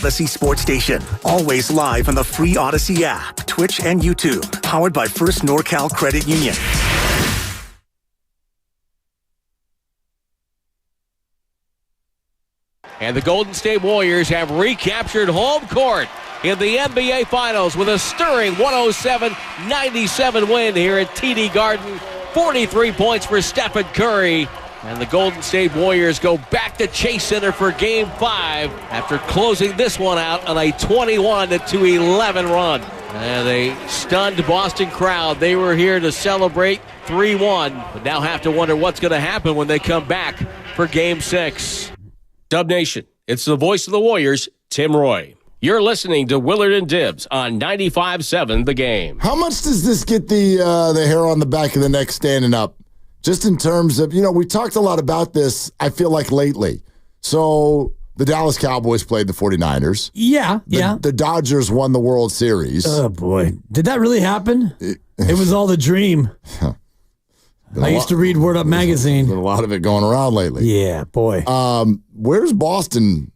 Odyssey Sports Station. Always live on the free Odyssey app, Twitch, and YouTube. Powered by First NorCal Credit Union. And the Golden State Warriors have recaptured home court in the NBA Finals with a stirring 107-97 win here at TD Garden. 43 points for Stephen Curry. And the Golden State Warriors go back to Chase Center for Game 5 after closing this one out on a 21-11 run. And a stunned Boston crowd. They were here to celebrate 3-1, but now have to wonder what's going to happen when they come back for Game 6. Dub Nation, it's the voice of the Warriors, Tim Roy. You're listening to Willard and Dibbs on 95.7 The Game. How much does this get the hair on the back of the neck standing up? Just in terms of, we talked a lot about this, I feel like, lately. So the Dallas Cowboys played the 49ers. Yeah. The Dodgers won the World Series. Oh, boy. Did that really happen? It was all the dream. I used to read Word Up magazine. Been a lot of it going around lately. Yeah, boy. Where's Boston?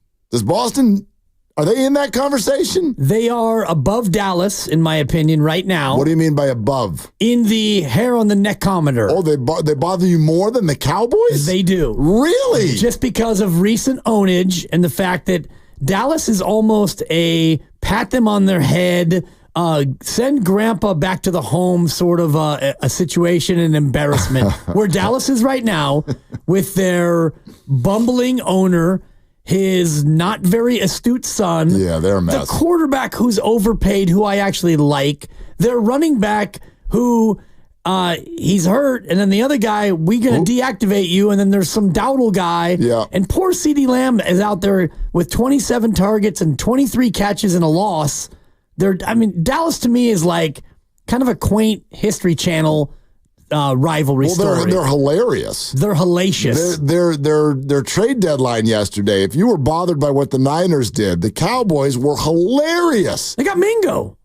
Are they in that conversation? They are above Dallas, in my opinion, right now. What do you mean by above? In the hair on the neckometer. Oh, they bother you more than the Cowboys? They do. Really? Just because of recent ownage and the fact that Dallas is almost a pat them on their head, send grandpa back to the home sort of a situation and embarrassment. Where Dallas is right now with their bumbling owner, his not very astute son. Yeah, they're a mess. The quarterback who's overpaid, who I actually like. Their running back who he's hurt. And then the other guy, we're going to deactivate you. And then there's some Dowdle guy. Yeah. And poor CeeDee Lamb is out there with 27 targets and 23 catches and a loss. Dallas to me is like kind of a quaint History Channel rivalry story. They're hilarious. They're hellacious. Their trade deadline yesterday, if you were bothered by what the Niners did, the Cowboys were hilarious. They got Mingo.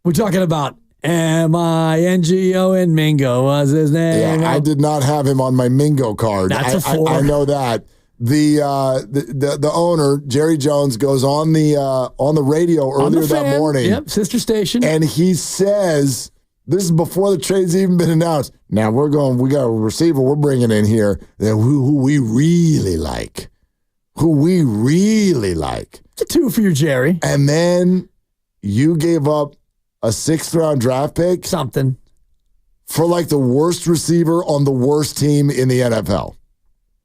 We're talking about Mingo, and Mingo was his name. Yeah, I did not have him on my Mingo card. That's a 4. I know that. The owner, Jerry Jones, goes on the radio earlier that morning. Yep, sister station. And he says, this is before the trade's even been announced. Now we got a receiver we're bringing in here who we really like. It's a 2 for your Jerry. And then you gave up a 6th-round draft pick. Something. For like the worst receiver on the worst team in the NFL.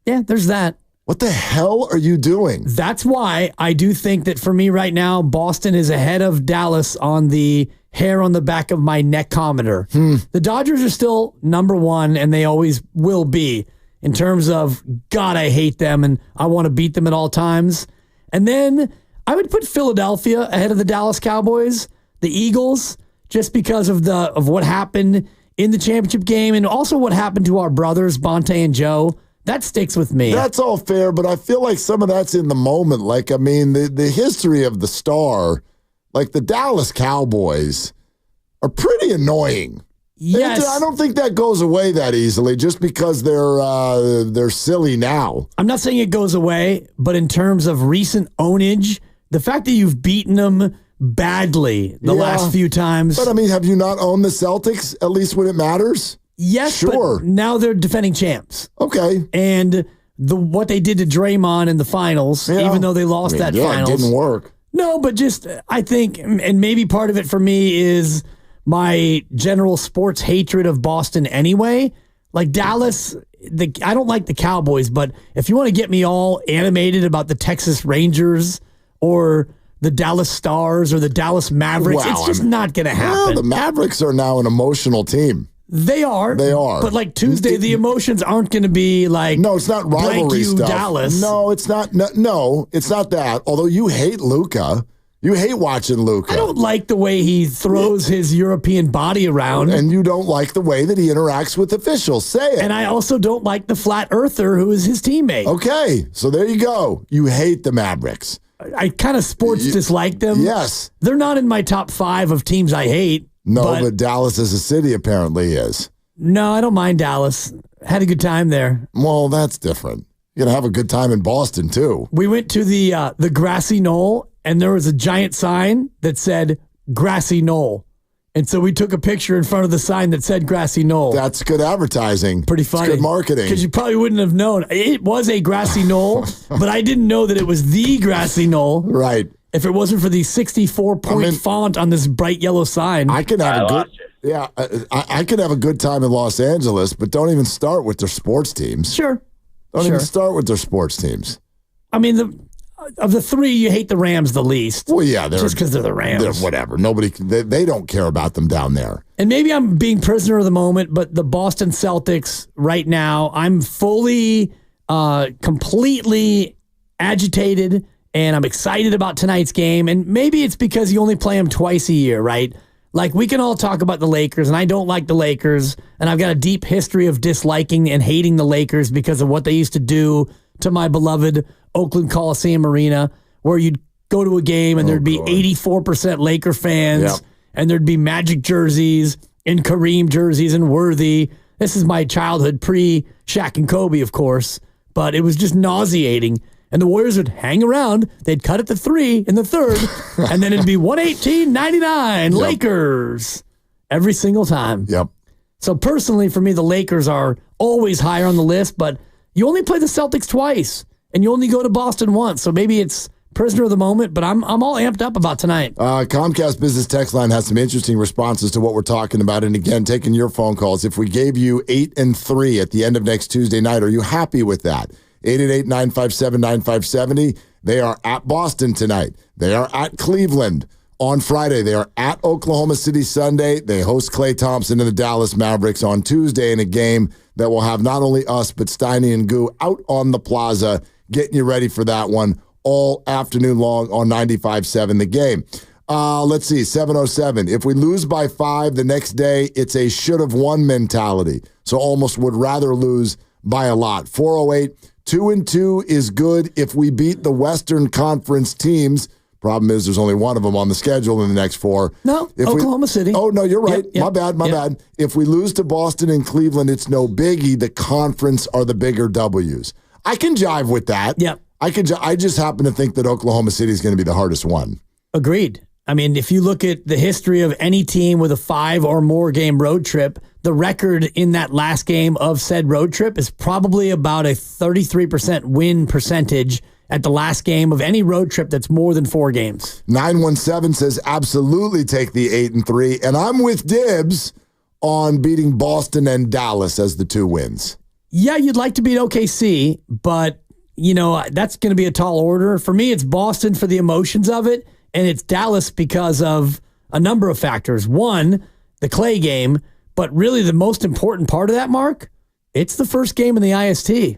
Yeah, there's that. What the hell are you doing? That's why I do think that for me right now, Boston is ahead of Dallas on the hair on the back of my neckometer. The Dodgers are still number 1, and they always will be in terms of, God, I hate them, and I want to beat them at all times. And then I would put Philadelphia ahead of the Dallas Cowboys, the Eagles, just because of what happened in the championship game and also what happened to our brothers, Bonte and Joe. That sticks with me. That's all fair, but I feel like some of that's in the moment. Like, I mean, the history of the star, like the Dallas Cowboys, are pretty annoying. Yes. I don't think that goes away that easily just because they're silly now. I'm not saying it goes away, but in terms of recent ownage, the fact that you've beaten them badly the last few times. But, I mean, have you not owned the Celtics, at least when it matters? Yes, sure. But now they're defending champs. Okay. And what they did to Draymond in the finals, even though they lost finals. It didn't work. No, but just I think, and maybe part of it for me is my general sports hatred of Boston anyway. Like Dallas, I don't like the Cowboys, but if you want to get me all animated about the Texas Rangers or the Dallas Stars or the Dallas Mavericks, it's just not going to happen. Well, the Mavericks are now an emotional team. They are. But like Tuesday, the emotions aren't going to be like, no, it's not rivalry stuff. Dallas. No, it's not. No, it's not that. Although you hate Luka. You hate watching Luka. I don't like the way he throws his European body around. And you don't like the way that he interacts with officials. Say it. And I also don't like the flat earther who is his teammate. Okay, so there you go. You hate the Mavericks. I kind of dislike them. Yes. They're not in my top 5 of teams I hate. No, but Dallas as a city apparently is. No, I don't mind Dallas. Had a good time there. Well, that's different. You're going to have a good time in Boston, too. We went to the grassy knoll, and there was a giant sign that said grassy knoll. And so we took a picture in front of the sign that said grassy knoll. That's good advertising. Pretty funny. It's good marketing. Because you probably wouldn't have known. It was a grassy knoll, but I didn't know that it was the grassy knoll. Right. If it wasn't for the 64-point font on this bright yellow sign. I can have I could have a good time in Los Angeles, but don't even start with their sports teams. Sure. Don't even start with their sports teams. I mean, of the three, you hate the Rams the least. Well, yeah. Just because they're the Rams. They're whatever. They don't care about them down there. And maybe I'm being prisoner of the moment, but the Boston Celtics right now, I'm fully, completely agitated, and I'm excited about tonight's game. And maybe it's because you only play them twice a year, right? Like, we can all talk about the Lakers, and I don't like the Lakers, and I've got a deep history of disliking and hating the Lakers because of what they used to do to my beloved Oakland Coliseum Arena, where you'd go to a game and there'd be 84% Laker fans, and there'd be Magic jerseys and Kareem jerseys and Worthy. This is my childhood, pre-Shaq and Kobe, of course, but it was just nauseating. And the Warriors would hang around. They'd cut it to 3 in the third, and then it'd be 118-99 Lakers every single time. Yep. So personally, for me, the Lakers are always higher on the list, but you only play the Celtics twice, and you only go to Boston once. So maybe it's prisoner of the moment, but I'm all amped up about tonight. Comcast Business Text Line has some interesting responses to what we're talking about. And again, taking your phone calls. If we gave you 8 and 3 at the end of next Tuesday night, are you happy with that? 888-957-9570. They are at Boston tonight. They are at Cleveland on Friday. They are at Oklahoma City Sunday. They host Klay Thompson and the Dallas Mavericks on Tuesday in a game that will have not only us, but Steiny and Goo out on the plaza, getting you ready for that one all afternoon long on 95.7 The Game. Let's see, 707. If we lose by 5 the next day, it's a should have won mentality. So almost would rather lose by a lot. 408. 2-2 is good if we beat the Western Conference teams. Problem is, there's only one of them on the schedule in the next 4. No, Oklahoma City. Oh, no, you're right. Yep, my bad. If we lose to Boston and Cleveland, it's no biggie. The conference are the bigger W's. I can jive with that. Yep. I just happen to think that Oklahoma City is going to be the hardest one. Agreed. I mean, if you look at the history of any team with a 5 or more game road trip, the record in that last game of said road trip is probably about a 33% win percentage at the last game of any road trip that's more than 4 games. 917 says absolutely take the 8 and 3, and I'm with Dibs on beating Boston and Dallas as the 2 wins. Yeah, you'd like to beat OKC, but that's going to be a tall order. For me, it's Boston for the emotions of it, and it's Dallas because of a number of factors. One, the Klay game, but really the most important part of that, Mark, it's the first game in the IST.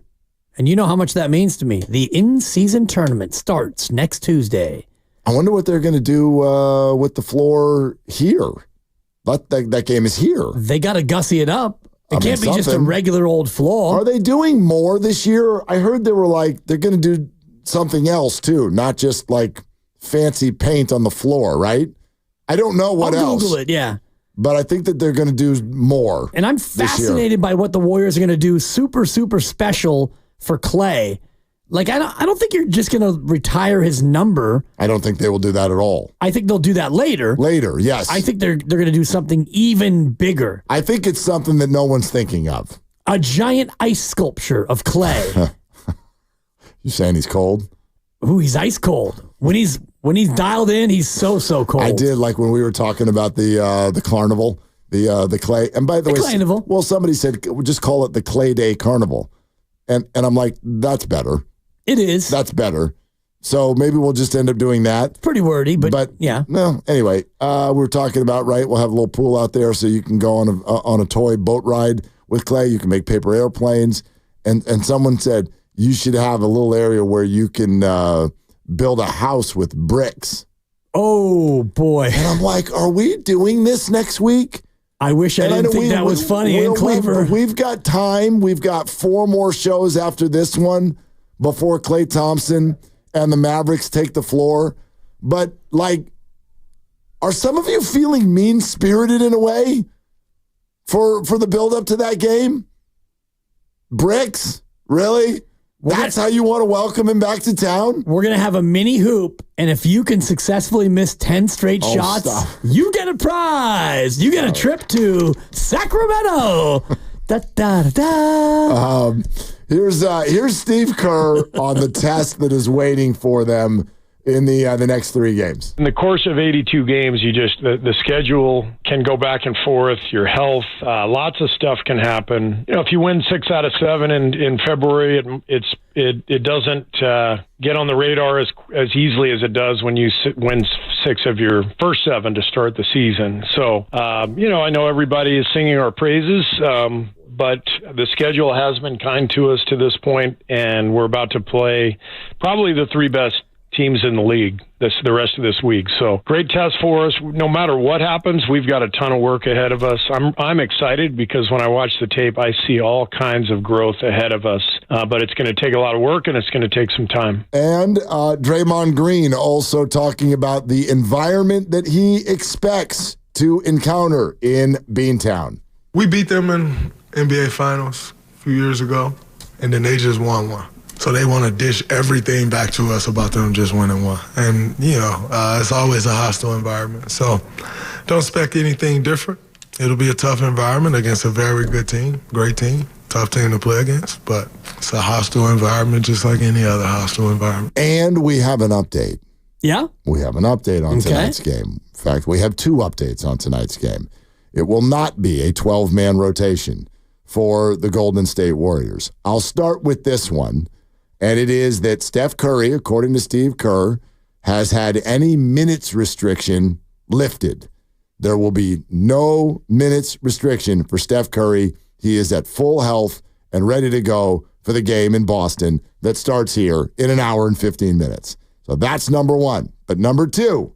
And you know how much that means to me. The in-season tournament starts next Tuesday. I wonder what they're going to do with the floor here. That game is here. They got to gussy it up. It can't be just a regular old floor. Are they doing more this year? I heard they were they're going to do something else too, not just fancy paint on the floor, right? I don't know what else. Google it, yeah. But I think that they're going to do more. And I'm fascinated by what the Warriors are going to do super, super special for Klay. I don't think you're just going to retire his number. I don't think they will do that at all. I think they'll do that later. Later, yes. I think they're going to do something even bigger. I think it's something that no one's thinking of. A giant ice sculpture of Klay. You saying he's cold? Ooh, he's ice cold. When he's dialed in, he's so cold. I did when we were talking about the carnival, the Klay. And by the way, carnival. Well, somebody said just call it the Klay Day Carnival, and I'm like, that's better. It is. That's better. So maybe we'll just end up doing that. Pretty wordy, but yeah. No. Anyway, we were talking about we'll have a little pool out there so you can go on a toy boat ride with Klay. You can make paper airplanes, and someone said you should have a little area where you can build a house with bricks. Oh, boy. And I'm like, are we doing this next week? I wish I didn't think that was funny and clever. We've got time. We've got 4 more shows after this one before Klay Thompson and the Mavericks take the floor. But, are some of you feeling mean-spirited in a way for the build-up to that game? Bricks? Really? That's how you want to welcome him back to town? We're going to have a mini hoop, and if you can successful miss 10 straight shots, you get a prize. You get a trip to Sacramento. Here's Steve Kerr on the test that is waiting for them in the next 3 games. In the course of 82 games, the schedule can go back and forth. Your health, lots of stuff can happen. If you win 6 out of 7 in February, it doesn't get on the radar as easily as it does when you win 6 of your first 7 to start the season. So I know everybody is singing our praises. But the schedule has been kind to us to this point, and we're about to play probably the 3 best teams in the league the rest of this week. So great test for us. No matter what happens, we've got a ton of work ahead of us. I'm excited because when I watch the tape, I see all kinds of growth ahead of us. But it's going to take a lot of work, and it's going to take some time. And Draymond Green also talking about the environment that he expects to encounter in Beantown. We beat them in NBA Finals a few years ago, and then they just won one. So they want to dish everything back to us about them just winning one. And, it's always a hostile environment. So don't expect anything different. It'll be a tough environment against a very good team, great team, tough team to play against. But it's a hostile environment just like any other hostile environment. And we have an update. Yeah? We have an update on tonight's game. In fact, we have 2 updates on tonight's game. It will not be a 12-man rotation for the Golden State Warriors. I'll start with this one. And it is that Steph Curry, according to Steve Kerr, has had any minutes restriction lifted. There will be no minutes restriction for Steph Curry. He is at full health and ready to go for the game in Boston that starts here in an hour and 15 minutes. So that's number 1. But number 2,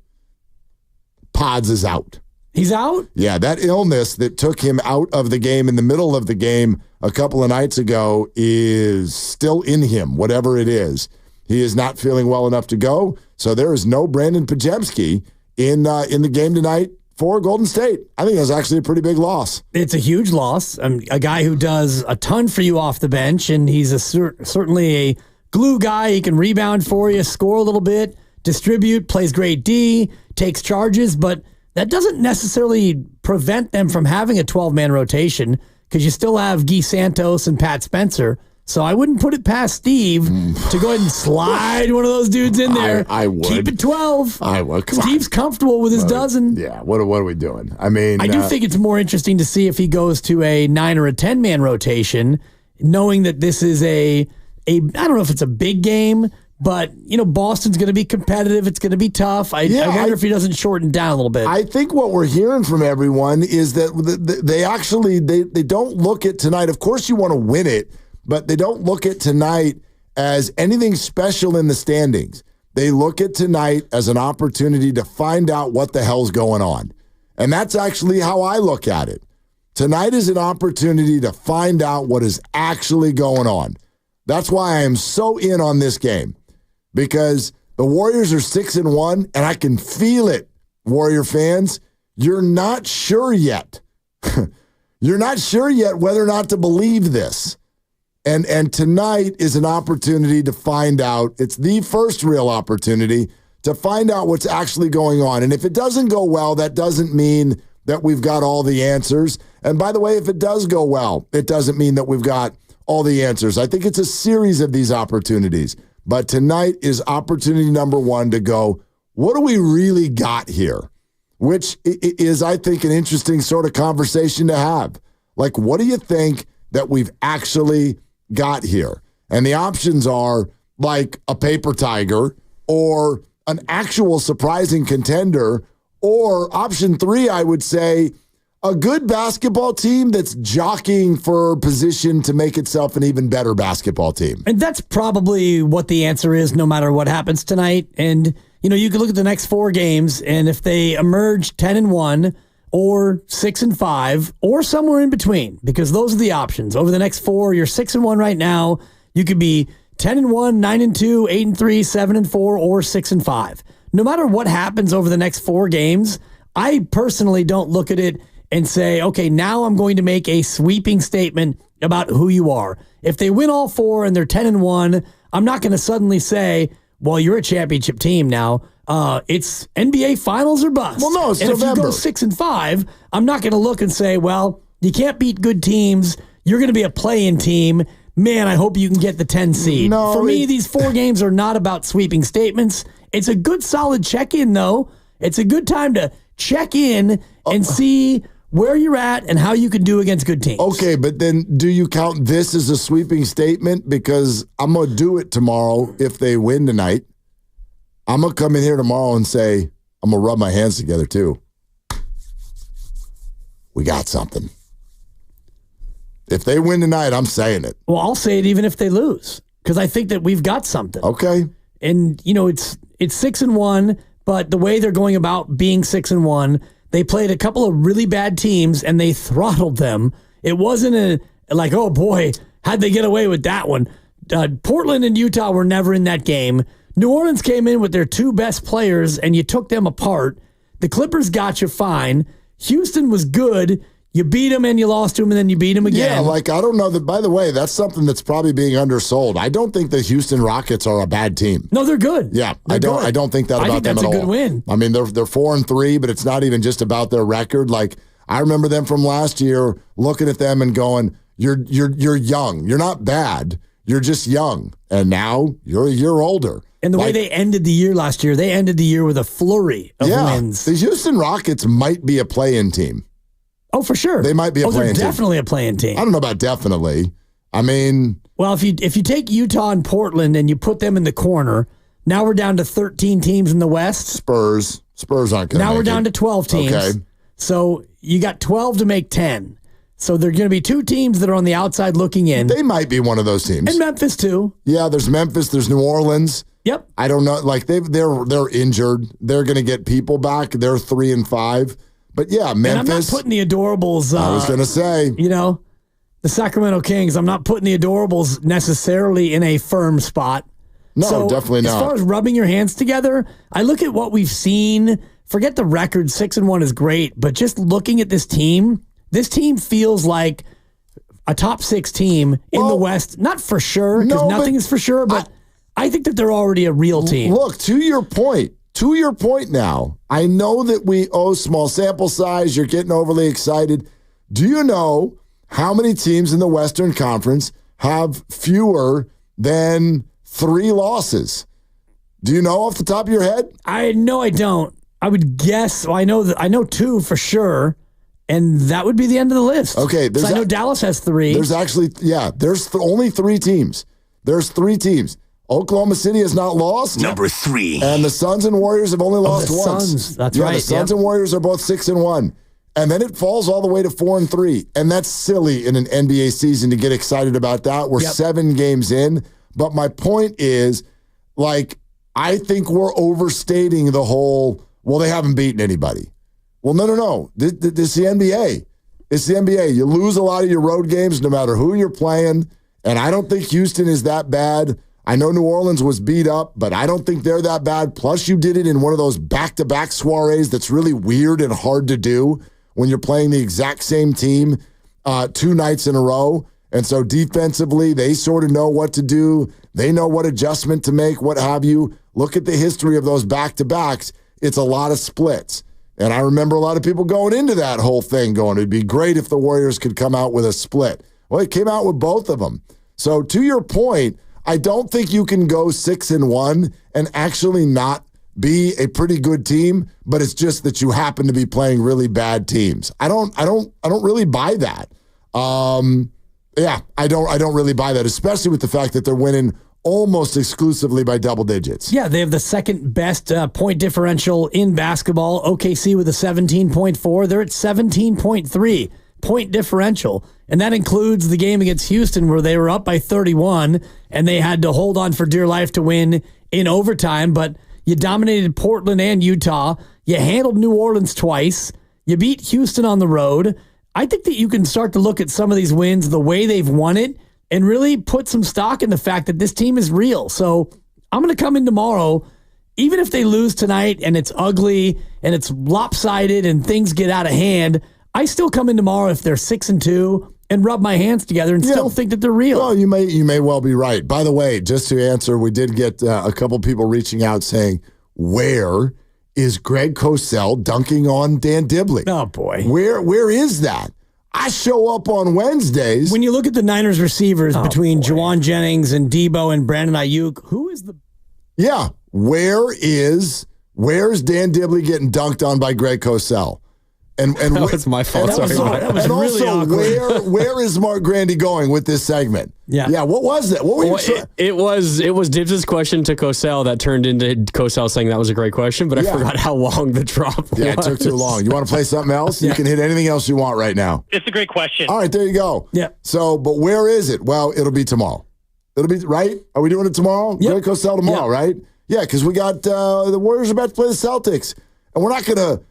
Pods is out. He's out? Yeah, that illness that took him out of the game in the middle of the game a couple of nights ago is still in him, whatever it is. He is not feeling well enough to go, so there is no Brandon Pajemski in the game tonight for Golden State. I think that's actually a pretty big loss. It's a huge loss. A guy who does a ton for you off the bench, and he's certainly a glue guy. He can rebound for you, score a little bit, distribute, plays great D, takes charges, but that doesn't necessarily prevent them from having a 12-man rotation because you still have Guy Santos and Pat Spencer. So I wouldn't put it past Steve to go ahead and slide one of those dudes in there. I would. Keep it 12. I would. Steve's comfortable with his dozen. Yeah, what are we doing? I mean, I do think it's more interesting to see if he goes to a 9 or a 10-man rotation, knowing that this is I don't know if it's a big game, but, Boston's going to be competitive. It's going to be tough. I wonder if he doesn't shorten down a little bit. I think what we're hearing from everyone is that they don't look at tonight. Of course you want to win it, but they don't look at tonight as anything special in the standings. They look at tonight as an opportunity to find out what the hell's going on. And that's actually how I look at it. Tonight is an opportunity to find out what is actually going on. That's why I am so in on this game. Because the Warriors are 6-1, and I can feel it, Warrior fans. You're not sure yet. You're not sure yet whether or not to believe this. And tonight is an opportunity to find out. It's the first real opportunity to find out what's actually going on. And if it doesn't go well, that doesn't mean that we've got all the answers. And by the way, if it does go well, it doesn't mean that we've got all the answers. I think it's a series of these opportunities. But tonight is opportunity number 1 to go, what do we really got here? Which is, I think, an interesting sort of conversation to have. Like, what do you think that we've actually got here? And the options are like a paper tiger or an actual surprising contender, or option 3, I would say, a good basketball team that's jockeying for position to make itself an even better basketball team. And that's probably what the answer is no matter what happens tonight. And, you can look at the next 4 games, and if they emerge 10-1 or 6-5 or somewhere in between, because those are the options. Over the next 4, you're 6-1 right now. You could be 10-1, 9-2, 8-3, 7-4, or 6-5. No matter what happens over the next 4 games, I personally don't look at it and say, okay, now I'm going to make a sweeping statement about who you are. If they win all 4 and they're 10-1, I'm not going to suddenly say, well, you're a championship team now. It's NBA Finals or bust. Well, no, it's and November. If you go 6-5, I'm not going to look and say, well, you can't beat good teams. You're going to be a play-in team. Man, I hope you can get the 10 seed. No, for me, these 4 games are not about sweeping statements. It's a good, solid check-in, though. It's a good time to check in and see where you're at and how you can do against good teams. Okay, but then do you count this as a sweeping statement? Because I'm going to do it tomorrow if they win tonight. I'm going to come in here tomorrow and say, I'm going to rub my hands together too. We got something. If they win tonight, I'm saying it. Well, I'll say it even if they lose, because I think that we've got something. Okay. And, it's 6-1, but the way they're going about being 6-1, they played a couple of really bad teams and they throttled them. It wasn't like, oh boy, how'd they get away with that one? Portland and Utah were never in that game. New Orleans came in with their 2 best players and you took them apart. The Clippers got you fine. Houston was good. You beat them and you lost to them and then you beat them again. Yeah, I don't know that, by the way, that's something that's probably being undersold. I don't think the Houston Rockets are a bad team. No, they're good. Yeah, I don't think that about them at all. I think that's a good win. I mean, they're 4-3, but it's not even just about their record. I remember them from last year looking at them and going, you're young. You're not bad. You're just young. And now you're a year older. And the way they ended the year last year, they ended the year with a flurry of wins. The Houston Rockets might be a play-in team. Oh, for sure. They might be a play-in team. They're definitely a play-in team. I don't know about definitely. I mean... Well, if you take Utah and Portland and you put them in the corner, now we're down to 13 teams in the West. Spurs aren't going to Now we're down to 12 teams. Okay. So you got 12 to make 10. So there are going to be 2 teams that are on the outside looking in. They might be one of those teams. And Memphis, too. Yeah, there's Memphis. There's New Orleans. Yep. I don't know. They're injured. They're going to get people back. They're 3-5. But yeah, Memphis. And I'm not putting the Adorables. I was going to say. The Sacramento Kings, I'm not putting the Adorables necessarily in a firm spot. No, definitely not. As far as rubbing your hands together, I look at what we've seen. Forget the record. 6-1 is great. But just looking at this team feels like a top 6 team in the West. Not for sure, because nothing is for sure, but I think that they're already a real team. Look, to your point now, I know that small sample size, you're getting overly excited. Do you know how many teams in the Western Conference have fewer than 3 losses? Do you know off the top of your head? I don't. I would guess. Well, I know 2 for sure, and that would be the end of the list. Okay. I know Dallas has 3. There's actually, there's only 3 teams. There's 3 teams. Oklahoma City has not lost. Number 3. And the Suns and Warriors have only lost once. Suns. That's right. The Suns and Warriors are both 6-1. And then it falls all the way to 4-3. And that's silly in an NBA season to get excited about that. We're 7 games in. But my point is, I think we're overstating the whole, they haven't beaten anybody. Well, no. This is the NBA. It's the NBA. You lose a lot of your road games no matter who you're playing. And I don't think Houston is that bad. I know New Orleans was beat up, but I don't think they're that bad. Plus, you did it in one of those back-to-back soirees that's really weird and hard to do when you're playing the exact same team 2 nights in a row. And so defensively, they sort of know what to do. They know what adjustment to make, what have you. Look at the history of those back-to-backs. It's a lot of splits. And I remember a lot of people going into that whole thing going, it'd be great if the Warriors could come out with a split. Well, it came out with both of them. So to your point, I don't think you can go 6-1 and actually not be a pretty good team, but it's just that you happen to be playing really bad teams. I don't really buy that. I don't really buy that, especially with the fact that they're winning almost exclusively by double digits. Yeah, they have the second best point differential in basketball. OKC with a 17.4. They're at 17.3 point differential. And that includes the game against Houston where they were up by 31 and they had to hold on for dear life to win in overtime. But you dominated Portland and Utah. You handled New Orleans twice. You beat Houston on the road. I think that you can start to look at some of these wins, the way they've won it, and really put some stock in the fact that this team is real. So I'm going to come in tomorrow, even if they lose tonight and it's ugly and it's lopsided and things get out of hand, I still come in tomorrow if they're 6-2 and rub my hands together and still think that they're real. Well, you may well be right. By the way, just to answer, we did get a couple people reaching out saying, where is Greg Cosell dunking on Dan Dibley? Oh, boy. Where is that? I show up on Wednesdays. When you look at the Niners receivers between Juwan Jennings and Debo and Brandon Ayuk, who is the... Yeah, where's Dan Dibley getting dunked on by Greg Cosell? And that was my fault. That was really awkward. where is Mark Grandy going with this segment? Yeah. What was that? What were you it was Dibs' question to Cosell that turned into Cosell saying that was a great question, but I forgot how long the drop was. Yeah, it took too long. You want to play something else? You can hit anything else you want right now. It's a great question. All right, there you go. Yeah. So, but where is it? Well, it'll be tomorrow. It'll be, right? Are we doing it tomorrow? Yep. Greg Cosell tomorrow, right? Yeah, because we got the Warriors about to play the Celtics. And we're not gonna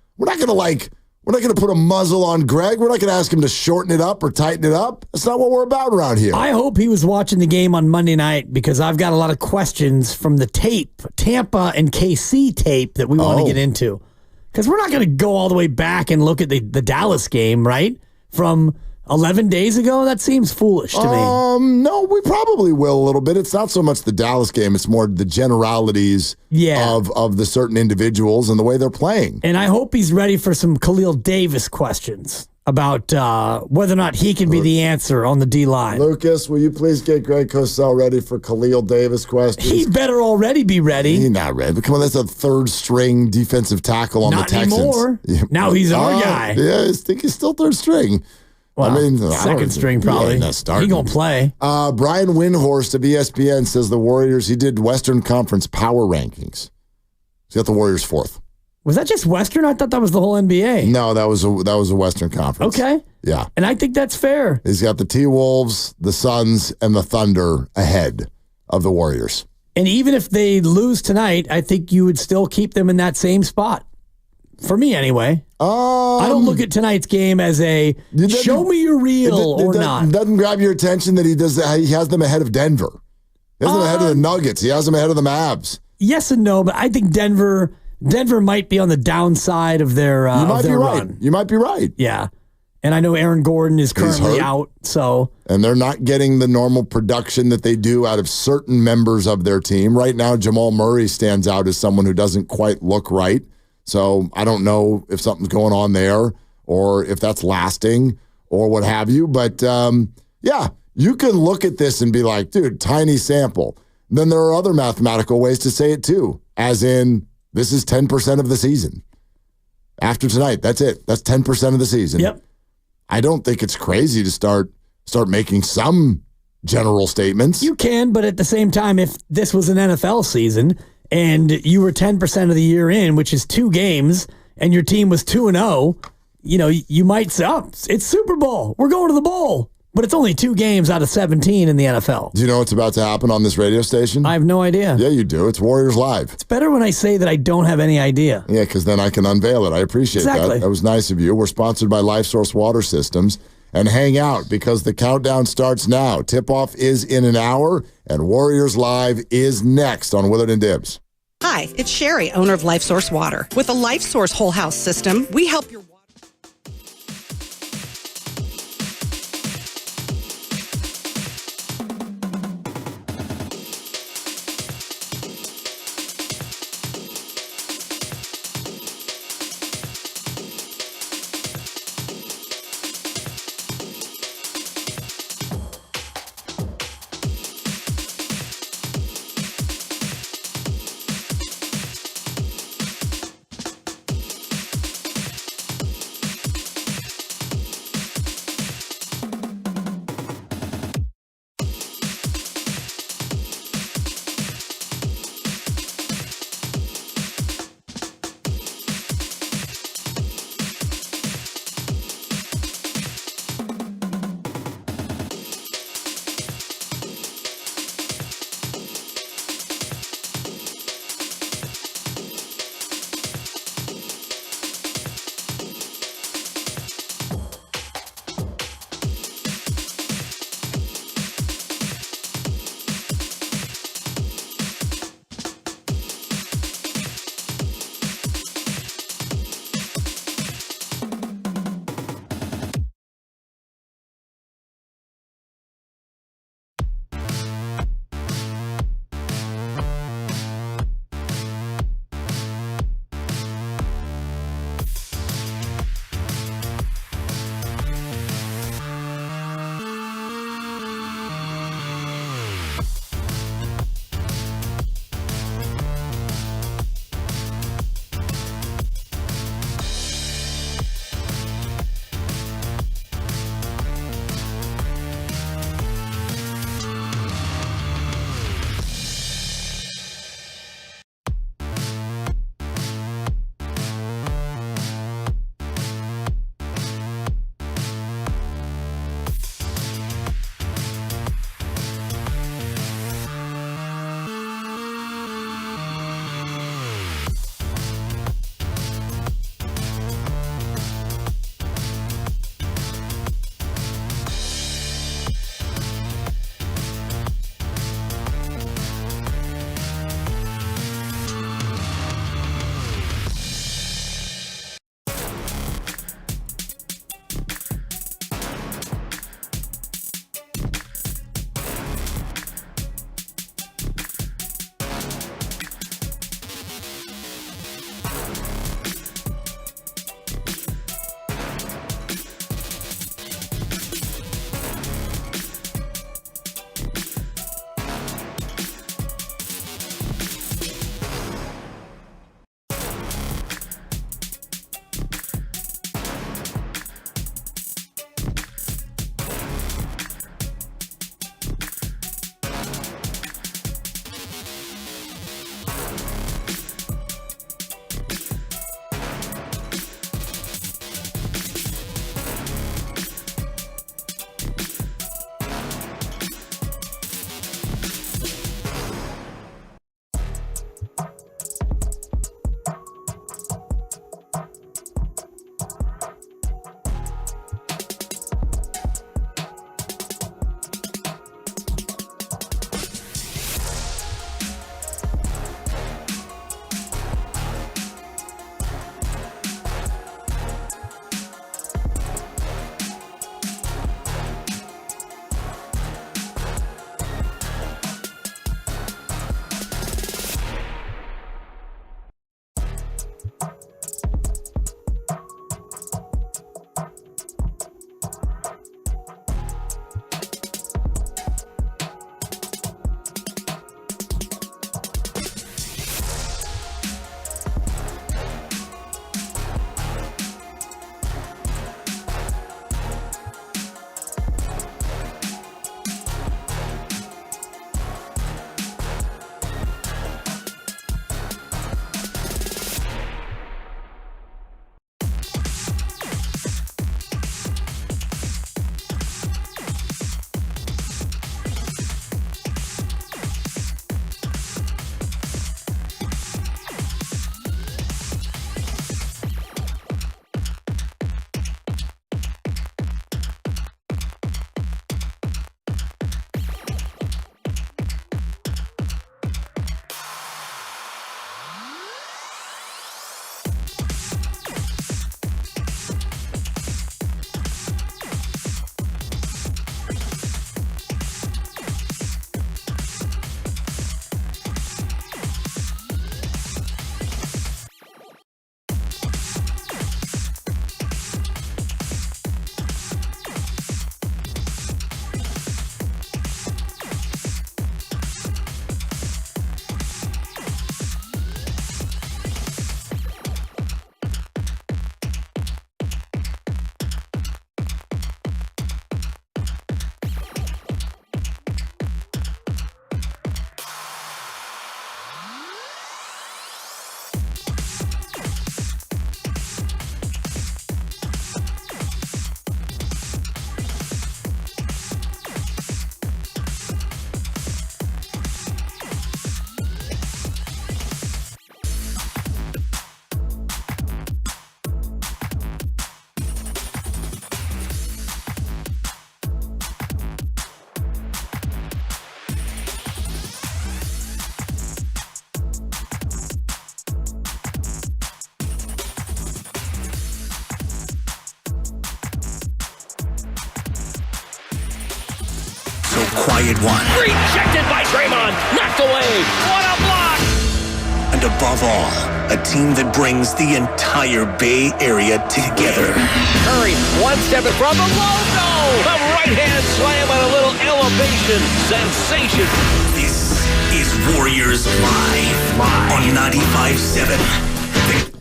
put a muzzle on Greg. We're not gonna ask him to shorten it up or tighten it up. That's not what we're about around here. I hope he was watching the game on Monday night because I've got a lot of questions from the tape, Tampa and KC tape that we want to get into. Because we're not going to go all the way back and look at the Dallas game, right? From 11 days ago? That seems foolish to me. No, we probably will a little bit. It's not so much the Dallas game. It's more the generalities of the certain individuals and the way they're playing. And I hope he's ready for some Khalil Davis questions about whether or not he can be the answer on the D-line. Lucas, will you please get Greg Cosell ready for Khalil Davis questions? He better already be ready. He's not ready. But come on, that's a third-string defensive tackle on the Texans. Not anymore. Now he's our guy. Yeah, I think he's still third string. Well, second string probably. Yeah, he gonna play. Brian Windhorst of ESPN says the Warriors. He did Western Conference power rankings. He's got the Warriors fourth. Was that just Western? I thought that was the whole NBA. No, that was a Western Conference. Okay. Yeah, and I think that's fair. He's got the T-Wolves, the Suns, and the Thunder ahead of the Warriors. And even if they lose tonight, I think you would still keep them in that same spot. For me, anyway. I don't look at tonight's game as a show me you're real or not. Doesn't grab your attention that he does. He has them ahead of Denver. He has them ahead of the Nuggets. He has them ahead of the Mavs. Yes and no, but I think Denver might be on the downside of their You might be right. run. You might be right. Yeah. And I know Aaron Gordon is currently out, so and they're not getting the normal production that they do out of certain members of their team. Right now, Jamal Murray stands out as someone who doesn't quite look right. So I don't know if something's going on there or if that's lasting or what have you. But, yeah, you can look at this and be like, dude, tiny sample. And then there are other mathematical ways to say it too, as in this is 10% of the season. After tonight, that's it. That's 10% of the season. Yep. I don't think it's crazy to start making some general statements. You can, but at the same time, if this was an NFL season and you were 10% of the year in, which is 2 games, and your team was 2-0, you might say, oh, it's Super Bowl. We're going to the bowl. But it's only 2 games out of 17 in the NFL. Do you know what's about to happen on this radio station? I have no idea. Yeah, you do. It's Warriors Live. It's better when I say that I don't have any idea. Yeah, because then I can unveil it. I appreciate that. That was nice of you. We're sponsored by LifeSource Water Systems. And hang out because the countdown starts now. Tip-off is in an hour, and Warriors Live is next on Willard and Dibs. Hi, it's Sherry, owner of LifeSource Water. With the LifeSource Whole House System, we help your quiet one. Rejected by Draymond. Knocked away. What a block! And above all, a team that brings the entire Bay Area together. Curry, one step in front of the logo. A right-hand slam and a little elevation. Sensation. This is Warriors Live on 95.7.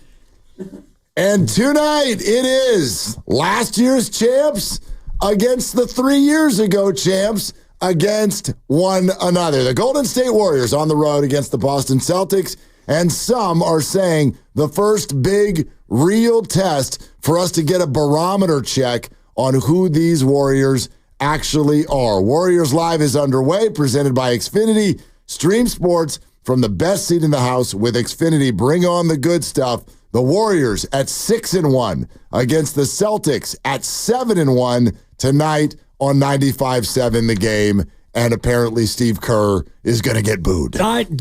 And tonight it is last year's champs against the 3 years ago champs against one another. The Golden State Warriors on the road against the Boston Celtics. And some are saying the first big real test for us to get a barometer check on who these Warriors actually are. Warriors Live is underway, presented by Xfinity. Stream sports from the best seat in the house with Xfinity. Bring on the good stuff. The Warriors at 6-1 against the Celtics at 7-1 tonight on 95.7 The Game. And apparently Steve Kerr is going to get booed.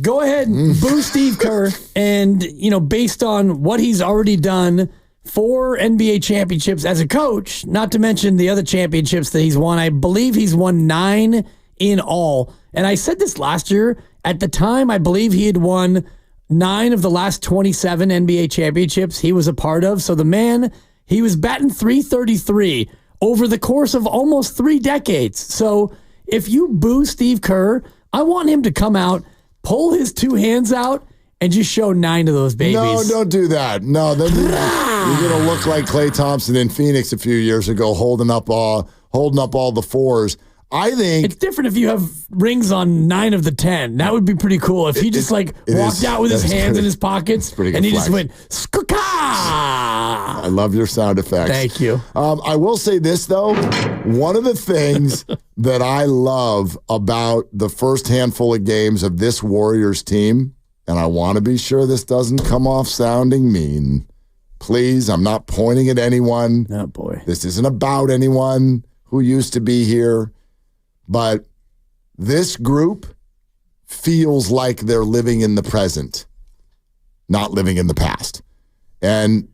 Go ahead and boo Steve Kerr. And, based on what he's already done for NBA championships as a coach, not to mention the other championships that he's won, I believe he's won 9 in all. And I said this last year. At the time, I believe he had won 9 of the last 27 NBA championships he was a part of. So the man, he was batting .333 over the course of almost 3 decades. So if you boo Steve Kerr, I want him to come out, pull his 2 hands out, and just show 9 of those babies. No, don't do that. No, then you're going to look like Klay Thompson in Phoenix a few years ago, holding up all the 4s. I think it's different if you have rings on 9 of the 10. That would be pretty cool. If he just walked out with his hands in his pockets and he just went skaka. I love your sound effects. Thank you. I will say this though, one of the things that I love about the first handful of games of this Warriors team, and I want to be sure this doesn't come off sounding mean. Please, I'm not pointing at anyone. Oh boy. This isn't about anyone who used to be here. But this group feels like they're living in the present, not living in the past. And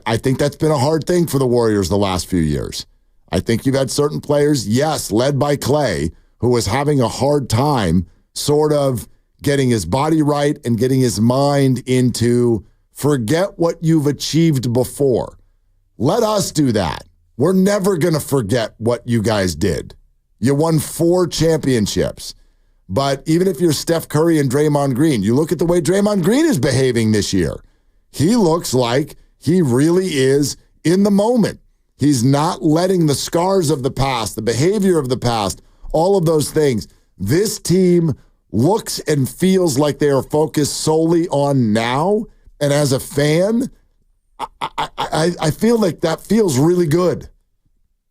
I think that's been a hard thing for the Warriors the last few years. I think you've had certain players, yes, led by Klay, who was having a hard time sort of getting his body right and getting his mind into forget what you've achieved before. Let us do that. We're never going to forget what you guys did. You won 4 championships. But even if you're Steph Curry and Draymond Green, you look at the way Draymond Green is behaving this year. He looks like he really is in the moment. He's not letting the scars of the past, the behavior of the past, all of those things. This team looks and feels like they are focused solely on now. And as a fan, I feel like that feels really good.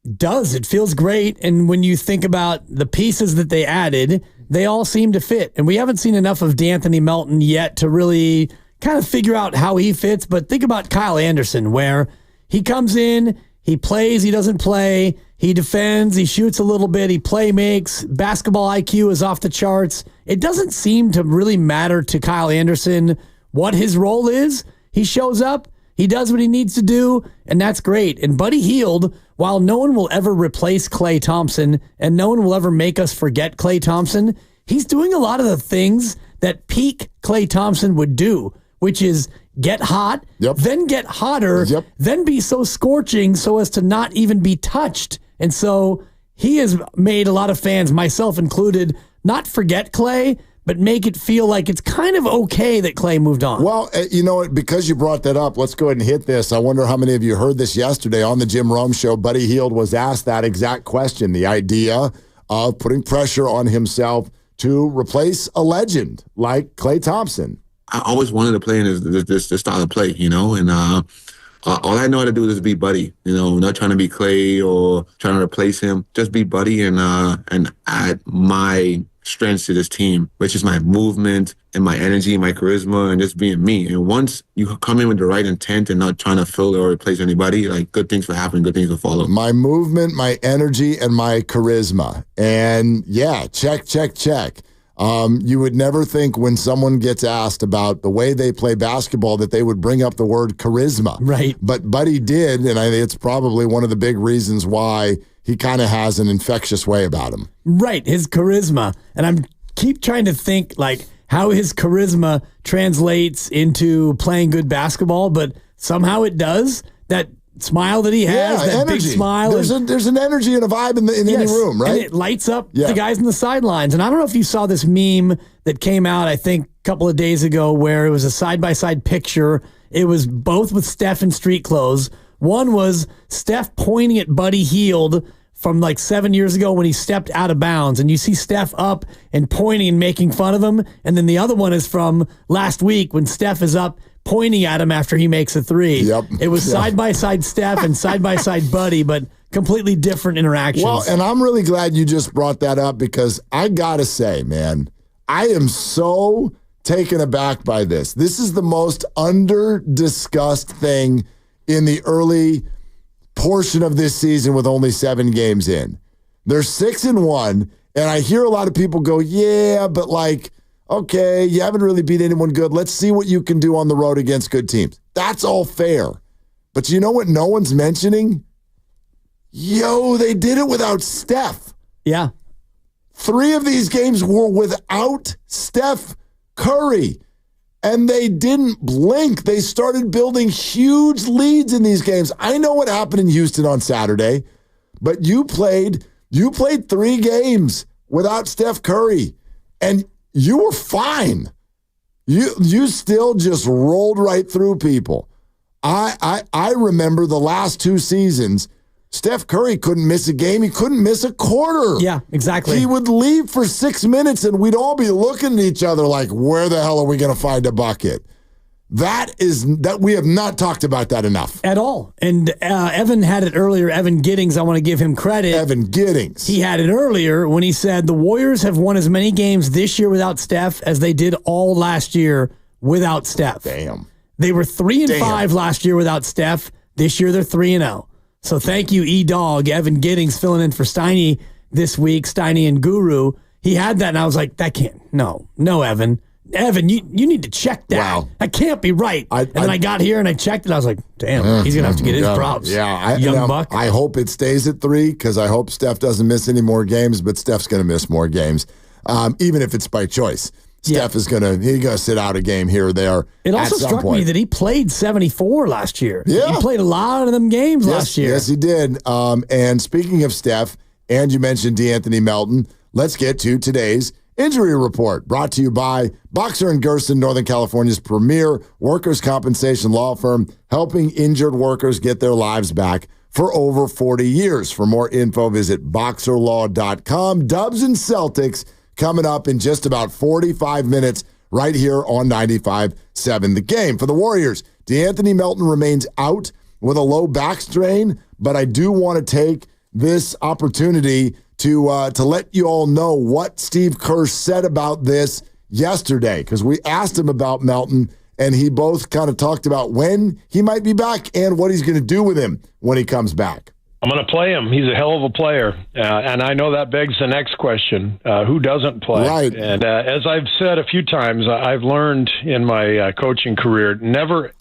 It feels great. And when you think about the pieces that they added, they all seem to fit. And we haven't seen enough of D'Anthony Melton yet to really kind of figure out how he fits. But think about Kyle Anderson, where he comes in, he plays, he doesn't play, he defends, he shoots a little bit, he play makes, basketball IQ is off the charts. It doesn't seem to really matter to Kyle Anderson what his role is. He shows up, he does what he needs to do, and that's great. And Buddy Hield, while no one will ever replace Klay Thompson and no one will ever make us forget Klay Thompson, he's doing a lot of the things that peak Klay Thompson would do, which is get hot, then get hotter, then be so scorching so as to not even be touched. And so he has made a lot of fans, myself included, not forget Klay, but make it feel like it's kind of okay that Klay moved on. Well, you know what? Because you brought that up, let's go ahead and hit this. I wonder how many of you heard this yesterday on the Jim Rome Show. Buddy Hield was asked that exact question, the idea of putting pressure on himself to replace a legend like Klay Thompson. I always wanted to play in this style of play, and all I know how to do is be Buddy, not trying to be Klay or trying to replace him, just be Buddy and add my strengths to this team, which is my movement and my energy, my charisma, and just being me. And once you come in with the right intent and not trying to fill or replace anybody, like good things will happen, good things will follow. My movement, my energy, and my charisma. And yeah, check. You would never think when someone gets asked about the way they play basketball that they would bring up the word charisma. Right. But Buddy did, and I think it's probably one of the big reasons why he kind of has an infectious way about him. Right, his charisma. And I'm keep trying to think like how his charisma translates into playing good basketball, but somehow it does. That smile that he has, that energy. big smile. There's an energy and a vibe in any room, right? And it lights up the guys in the sidelines. And I don't know if you saw this meme that came out, I think, a couple of days ago where it was a side-by-side picture. It was both with Steph in street clothes. One was Steph pointing at Buddy Hield from like 7 years ago when he stepped out of bounds. And you see Steph up and pointing and making fun of him. And then the other one is from last week when Steph is up pointing at him after he makes a three. Yep. It was side-by-side Steph and side-by-side Buddy, but completely different interactions. Well, and I'm really glad you just brought that up because I got to say, man, I am so taken aback by this. This is the most under-discussed thing in the early portion of this season with only 7 games in. They're 6-1, and I hear a lot of people go, yeah, but like, okay, you haven't really beat anyone good. Let's see what you can do on the road against good teams. That's all fair. But you know what no one's mentioning? Yo, they did it without Steph. Yeah. 3 of these games were without Steph Curry, and they didn't blink. They started building huge leads in these games. I know what happened in Houston on Saturday, but you played 3 games without Steph Curry, and you were fine. You still just rolled right through people. I remember the last 2 seasons, Steph Curry couldn't miss a game. He couldn't miss a quarter. Yeah, exactly. He would leave for 6 minutes, and we'd all be looking at each other like, where the hell are we going to find a bucket? That we have not talked about that enough. At all. And Evan had it earlier. Evan Giddings, I want to give him credit. Evan Giddings. He had it earlier when he said the Warriors have won as many games this year without Steph as they did all last year without Steph. Damn. They were 3-5 last year without Steph. This year they're 3-0. So thank you, E-Dog. Evan Giddings filling in for Steiny this week, Steiny and Guru. He had that, and I was like, that can't. No, Evan. Evan, you need to check that. Wow. That can't be right. Then I got here and I checked it. I was like, damn, he's going to have to get his props. Yeah, Young buck. I hope it stays at 3 because I hope Steph doesn't miss any more games, but Steph's going to miss more games, even if it's by choice. Steph is going to sit out a game here or there. It also struck me that he played 74 last year. Yeah. He played a lot of them games last year. Yes, he did. And speaking of Steph, and you mentioned DeAnthony Melton, let's get to today's injury report, brought to you by Boxer & Gerson, Northern California's premier workers' compensation law firm, helping injured workers get their lives back for over 40 years. For more info, visit boxerlaw.com. Dubs and Celtics coming up in just about 45 minutes right here on 95.7 The Game. For the Warriors, DeAnthony Melton remains out with a low back strain, but I do want to take this opportunity to let you all know what Steve Kerr said about this yesterday, because we asked him about Melton, and he both kind of talked about when he might be back and what he's going to do with him when he comes back. I'm going to play him. He's a hell of a player. And I know that begs the next question. Who doesn't play? Right. And as I've said a few times, I've learned in my coaching career, never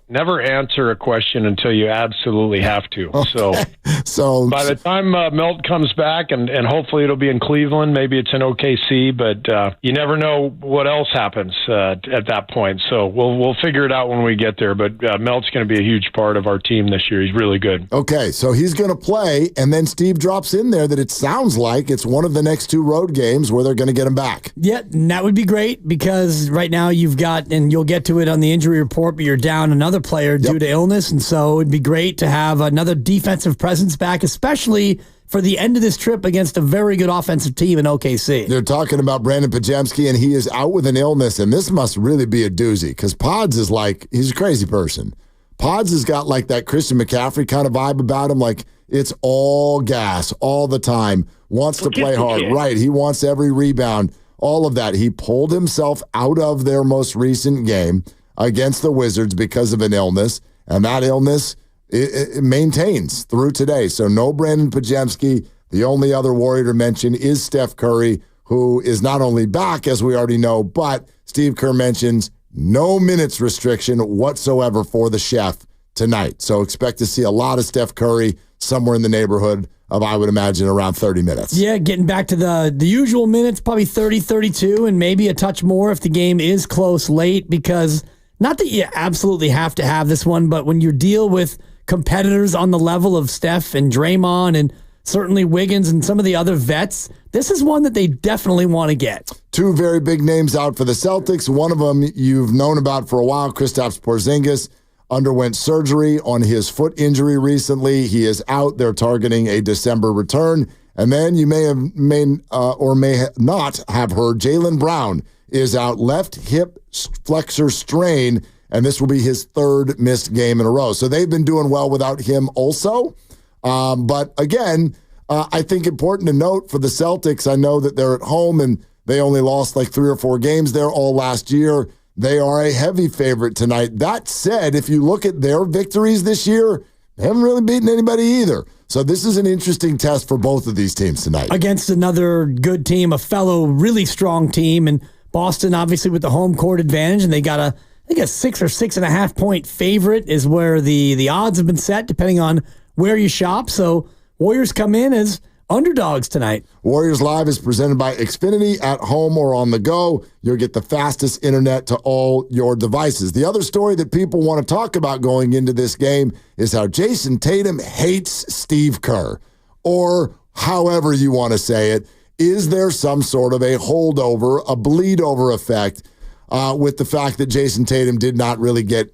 answer a question until you absolutely have to. Okay. So by the time Melt comes back, and hopefully it'll be in Cleveland, maybe it's in OKC, but you never know what else happens at that point. So we'll figure it out when we get there. But Melt's going to be a huge part of our team this year. He's really good. Okay, so he's going to play, and then Steve drops in there that it sounds like it's one of the next 2 road games where they're going to get him back. Yeah, and that would be great because right now you've got, and you'll get to it on the injury report, but you're down another player due to illness, and so it'd be great to have another defensive presence back, especially for the end of this trip against a very good offensive team in OKC. They're talking about Brandon Pajemski, and he is out with an illness, and this must really be a doozy because Pods is like, he's a crazy person. Pods has got like that Christian McCaffrey kind of vibe about him, like it's all gas all the time, wants to play hard. Right, he wants every rebound, all of that. He pulled himself out of their most recent game against the Wizards because of an illness, and that illness it maintains through today. So no Brandon Pajemski. The only other Warrior to mention is Steph Curry, who is not only back, as we already know, but Steve Kerr mentions no minutes restriction whatsoever for the chef tonight. So expect to see a lot of Steph Curry, somewhere in the neighborhood of, I would imagine, around 30 minutes. Yeah, getting back to the usual minutes, probably 30, 32, and maybe a touch more if the game is close late, because not that you absolutely have to have this one, but when you deal with competitors on the level of Steph and Draymond and certainly Wiggins and some of the other vets, this is one that they definitely want to get. Two very big names out for the Celtics. One of them you've known about for a while, Kristaps Porzingis, underwent surgery on his foot injury recently. He is out. They're targeting a December return. And then you may not have heard Jaylen Brown is out, left hip flexor strain, and this will be his third missed game in a row. So they've been doing well without him also. But again, I think important to note for the Celtics, I know that they're at home and they only lost like 3 or 4 games there all last year. They are a heavy favorite tonight. That said, if you look at their victories this year, they haven't really beaten anybody either. So this is an interesting test for both of these teams tonight. Against another good team, a fellow really strong team, and Boston obviously with the home court advantage, and they got I think a 6 or 6.5 point favorite is where the odds have been set, depending on where you shop. So Warriors come in as underdogs tonight. Warriors Live is presented by Xfinity. At home or on the go, you'll get the fastest internet to all your devices. The other story that people want to talk about going into this game is how Jason Tatum hates Steve Kerr, or however you want to say it. Is there some sort of a holdover, a bleed-over effect with the fact that Jason Tatum did not really get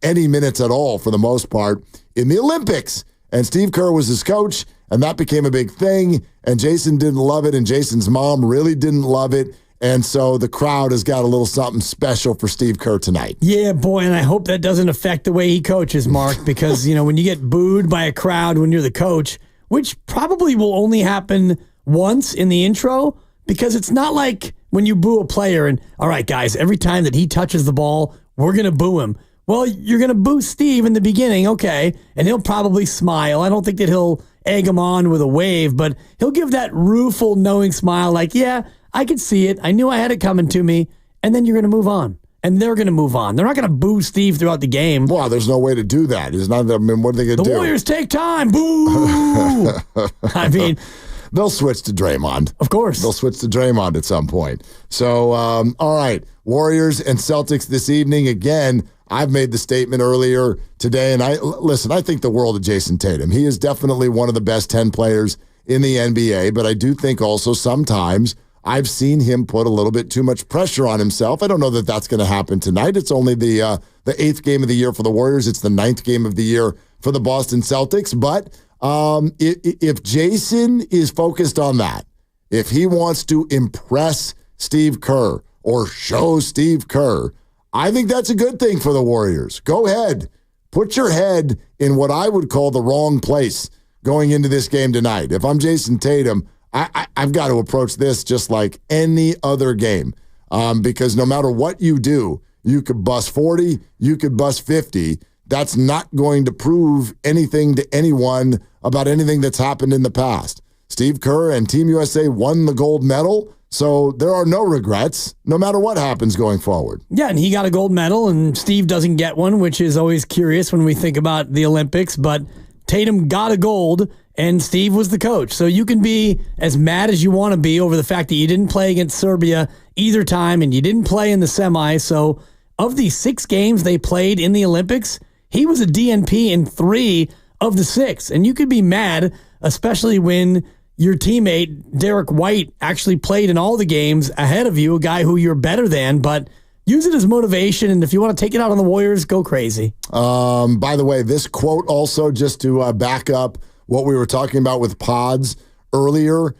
any minutes at all for the most part in the Olympics? And Steve Kerr was his coach, and that became a big thing, and Jason didn't love it, and Jason's mom really didn't love it, and so the crowd has got a little something special for Steve Kerr tonight. Yeah, boy, and I hope that doesn't affect the way he coaches, Mark, because, when you get booed by a crowd when you're the coach, which probably will only happen once in the intro, because it's not like when you boo a player and, all right, guys, every time that he touches the ball, we're going to boo him. Well, you're going to boo Steve in the beginning, okay, and he'll probably smile. I don't think that he'll egg him on with a wave, but he'll give that rueful, knowing smile like, yeah, I could see it. I knew I had it coming to me, and then you're going to move on. And they're going to move on. They're not going to boo Steve throughout the game. Well, there's no way to do that. It's not. I mean, what are they going to do? The Warriors take time. Boo! I mean, they'll switch to Draymond. Of course. They'll switch to Draymond at some point. So, all right, Warriors and Celtics this evening. Again, I've made the statement earlier today, and I think the world of Jason Tatum. He is definitely one of the best 10 players in the NBA, but I do think also sometimes I've seen him put a little bit too much pressure on himself. I don't know that that's going to happen tonight. It's only the 8th game of the year for the Warriors. It's the 9th game of the year for the Boston Celtics. But if Jason is focused on that, if he wants to impress Steve Kerr or show Steve Kerr, I think that's a good thing for the Warriors. Go ahead. Put your head in what I would call the wrong place going into this game tonight. If I'm Jason Tatum, I've got to approach this just like any other game because no matter what you do, you could bust 40, you could bust 50. That's not going to prove anything to anyone about anything that's happened in the past. Steve Kerr and Team USA won the gold medal, so there are no regrets, no matter what happens going forward. Yeah, and he got a gold medal, and Steve doesn't get one, which is always curious when we think about the Olympics, but Tatum got a gold, and Steve was the coach. So you can be as mad as you want to be over the fact that you didn't play against Serbia either time, and you didn't play in the semi. So of the 6 games they played in the Olympics, he was a DNP in 3 of the 6. And you could be mad, especially when your teammate, Derek White, actually played in all the games ahead of you, a guy who you're better than, but use it as motivation, and if you want to take it out on the Warriors, go crazy. By the way, this quote also, just to back up what we were talking about with Pods earlier,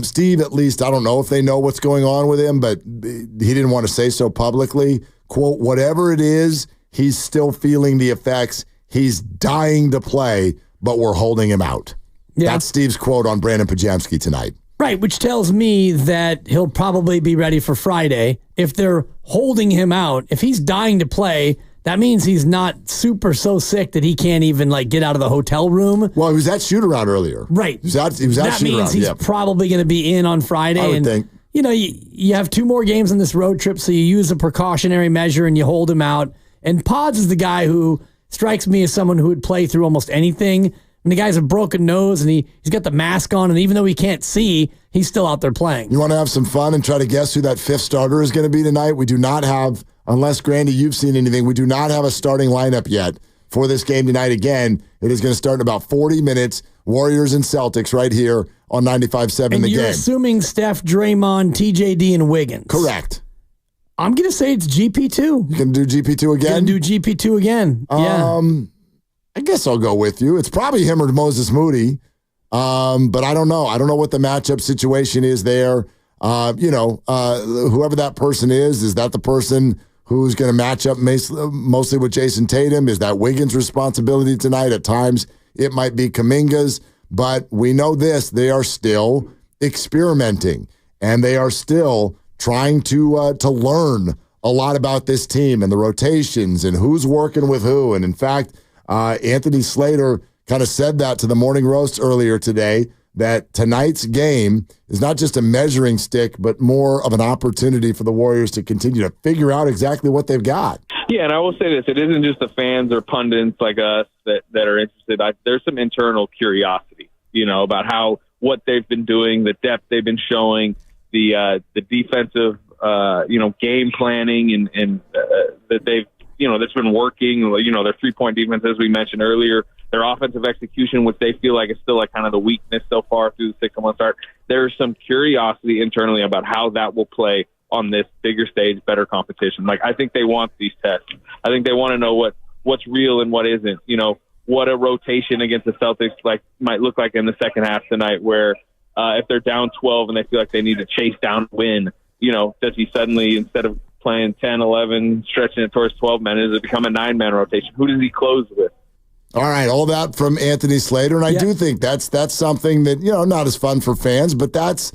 Steve, at least, I don't know if they know what's going on with him, but he didn't want to say so publicly. Quote, whatever it is, he's still feeling the effects. He's dying to play, but we're holding him out. Yeah. That's Steve's quote on Brandon Pajamski tonight. Right, which tells me that he'll probably be ready for Friday. If they're holding him out, if he's dying to play, that means he's not so sick that he can't even get out of the hotel room. Well, he was at shoot-around earlier. Right. He was at shoot-around. That means he's probably going to be in on Friday. I would think. You have 2 more games on this road trip, so you use a precautionary measure and you hold him out. And Pods is the guy who strikes me as someone who would play through almost anything. And the guy's a broken nose, and he's got the mask on, and even though he can't see, he's still out there playing. You want to have some fun and try to guess who that fifth starter is going to be tonight? We do not have, unless, Grandy, you've seen anything, we do not have a starting lineup yet for this game tonight. Again, it is going to start in about 40 minutes. Warriors and Celtics right here on 95.7 The Game. And you're assuming Steph, Draymond, TJD, and Wiggins. Correct. I'm going to say it's GP2. You can do GP2 again? Going to do GP2 again. Yeah. I guess I'll go with you. It's probably him or Moses Moody, but I don't know. I don't know what the matchup situation is there. Whoever that person is that the person who's going to match up mostly with Jason Tatum? Is that Wiggins' responsibility tonight? At times, it might be Kuminga's, but we know this. They are still experimenting, and they are still trying to learn a lot about this team and the rotations and who's working with who. And in fact, Anthony Slater kind of said that to the Morning Roast earlier today, that tonight's game is not just a measuring stick, but more of an opportunity for the Warriors to continue to figure out exactly what they've got. Yeah, and I will say this. It isn't just the fans or pundits like us that are interested. There's some internal curiosity, about what they've been doing, the depth they've been showing, the defensive, game planning and that they've, that's been working, their 3-point defense, as we mentioned earlier, their offensive execution, which they feel like is still like kind of the weakness so far through the 6-month start. There's some curiosity internally about how that will play on this bigger stage, better competition. Like, I think they want these tests. I think they want to know what's real and what isn't. What a rotation against the Celtics might look like in the second half tonight, where if they're down 12 and they feel like they need to chase down win, does he suddenly, instead of playing 10, 11, stretching it towards 12 men, does it become a 9-man rotation? Who does he close with? All right, all that from Anthony Slater, and I do think that's something that, not as fun for fans, but that's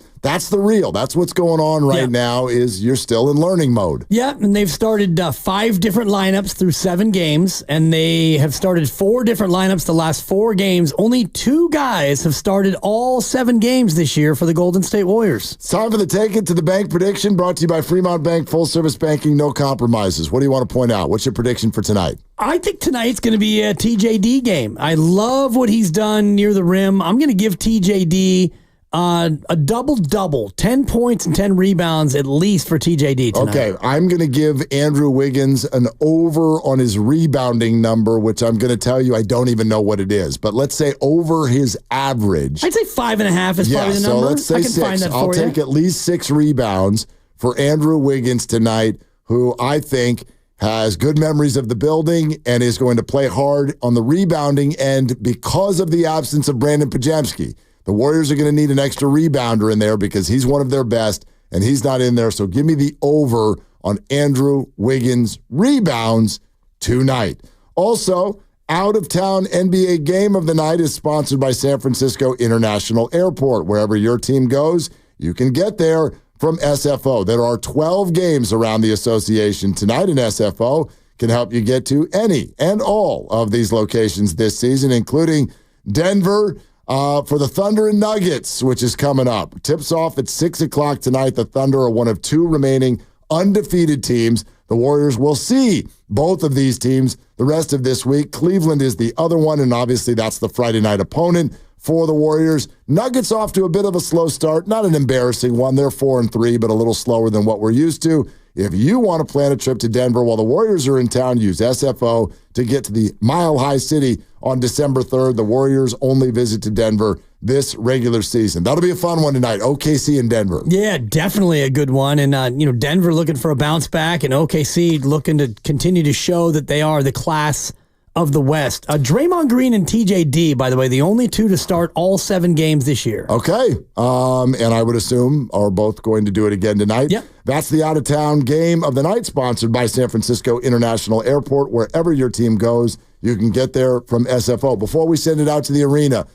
the real. That's what's going on right now, is you're still in learning mode. Yeah, and they've started 5 different lineups through 7 games, and they have started 4 different lineups the last 4 games. Only 2 guys have started all 7 games this year for the Golden State Warriors. It's time for the Take It to the Bank prediction, brought to you by Fremont Bank, full-service banking, no compromises. What do you want to point out? What's your prediction for tonight? I think tonight's going to be a TJD game. I love what he's done near the rim. I'm going to give TJD a double-double, 10 points and 10 rebounds at least for TJD tonight. Okay, I'm going to give Andrew Wiggins an over on his rebounding number, which I'm going to tell you I don't even know what it is. But let's say over his average. I'd say 5.5 is probably the number. So let's say 6. Find that I'll take at least 6 rebounds for Andrew Wiggins tonight, who I think has good memories of the building and is going to play hard on the rebounding end because of the absence of Brandon Pajemski. The Warriors are going to need an extra rebounder in there because he's one of their best, and he's not in there. So give me the over on Andrew Wiggins' rebounds tonight. Also, out-of-town NBA game of the night is sponsored by San Francisco International Airport. Wherever your team goes, you can get there from SFO. There are 12 games around the association tonight, and SFO can help you get to any and all of these locations this season, including Denver, for the Thunder and Nuggets, which is coming up. Tips off at 6 o'clock tonight. The Thunder are one of 2 remaining undefeated teams. The Warriors will see both of these teams the rest of this week. Cleveland is the other one, and obviously that's the Friday night opponent for the Warriors. Nuggets off to a bit of a slow start. Not an embarrassing one. They're 4-3, but a little slower than what we're used to. If you want to plan a trip to Denver while the Warriors are in town, use SFO to get to the Mile High City on December 3rd. The Warriors only visit to Denver this regular season. That'll be a fun one tonight, OKC and Denver. Yeah, definitely a good one. And, Denver looking for a bounce back, and OKC looking to continue to show that they are the class of the West. Draymond Green and TJD, by the way, the only 2 to start all 7 games this year. Okay. And I would assume are both going to do it again tonight. Yep. That's the out-of-town game of the night, sponsored by San Francisco International Airport. Wherever your team goes, you can get there from SFO. Before we send it out to the arena,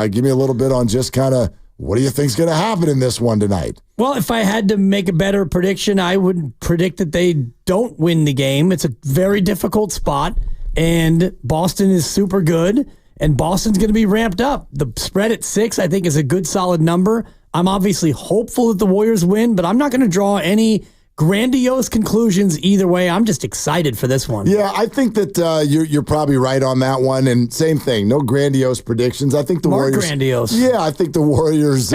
give me a little bit on just kind of what do you think is going to happen in this one tonight? Well, if I had to make a better prediction, I would predict that they don't win the game. It's a very difficult spot. And Boston is super good, and Boston's going to be ramped up. The spread at 6, I think, is a good, solid number. I'm obviously hopeful that the Warriors win, but I'm not going to draw any grandiose conclusions either way. I'm just excited for this one. Yeah, I think that you're probably right on that one. And same thing, no grandiose predictions. I think the More Warriors. grandiose. Yeah, I think the Warriors.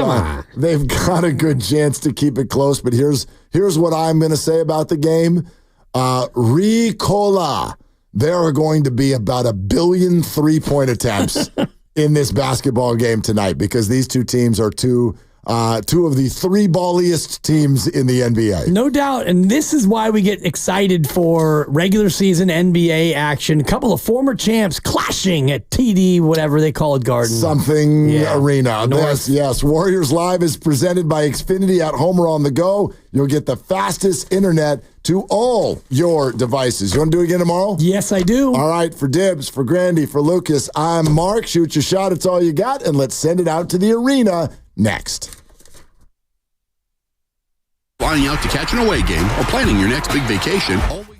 They've got a good chance to keep it close. But here's what I'm going to say about the game. Ricola. There are going to be about 1 billion 3-point attempts in this basketball game tonight because these two teams are two of the 3 balliest teams in the NBA. No doubt. And this is why we get excited for regular season NBA action. A couple of former champs clashing at TD, whatever they call it, Garden. Arena. Yes. Warriors Live is presented by Xfinity at home or on the go. You'll get the fastest internet to all your devices. You want to do it again tomorrow? Yes, I do. All right. For Dibs, for Grandy, for Lucas, I'm Mark. Shoot your shot. It's all you got. And let's send it out to the arena next. Flying out to catch an away game or planning your next big vacation, always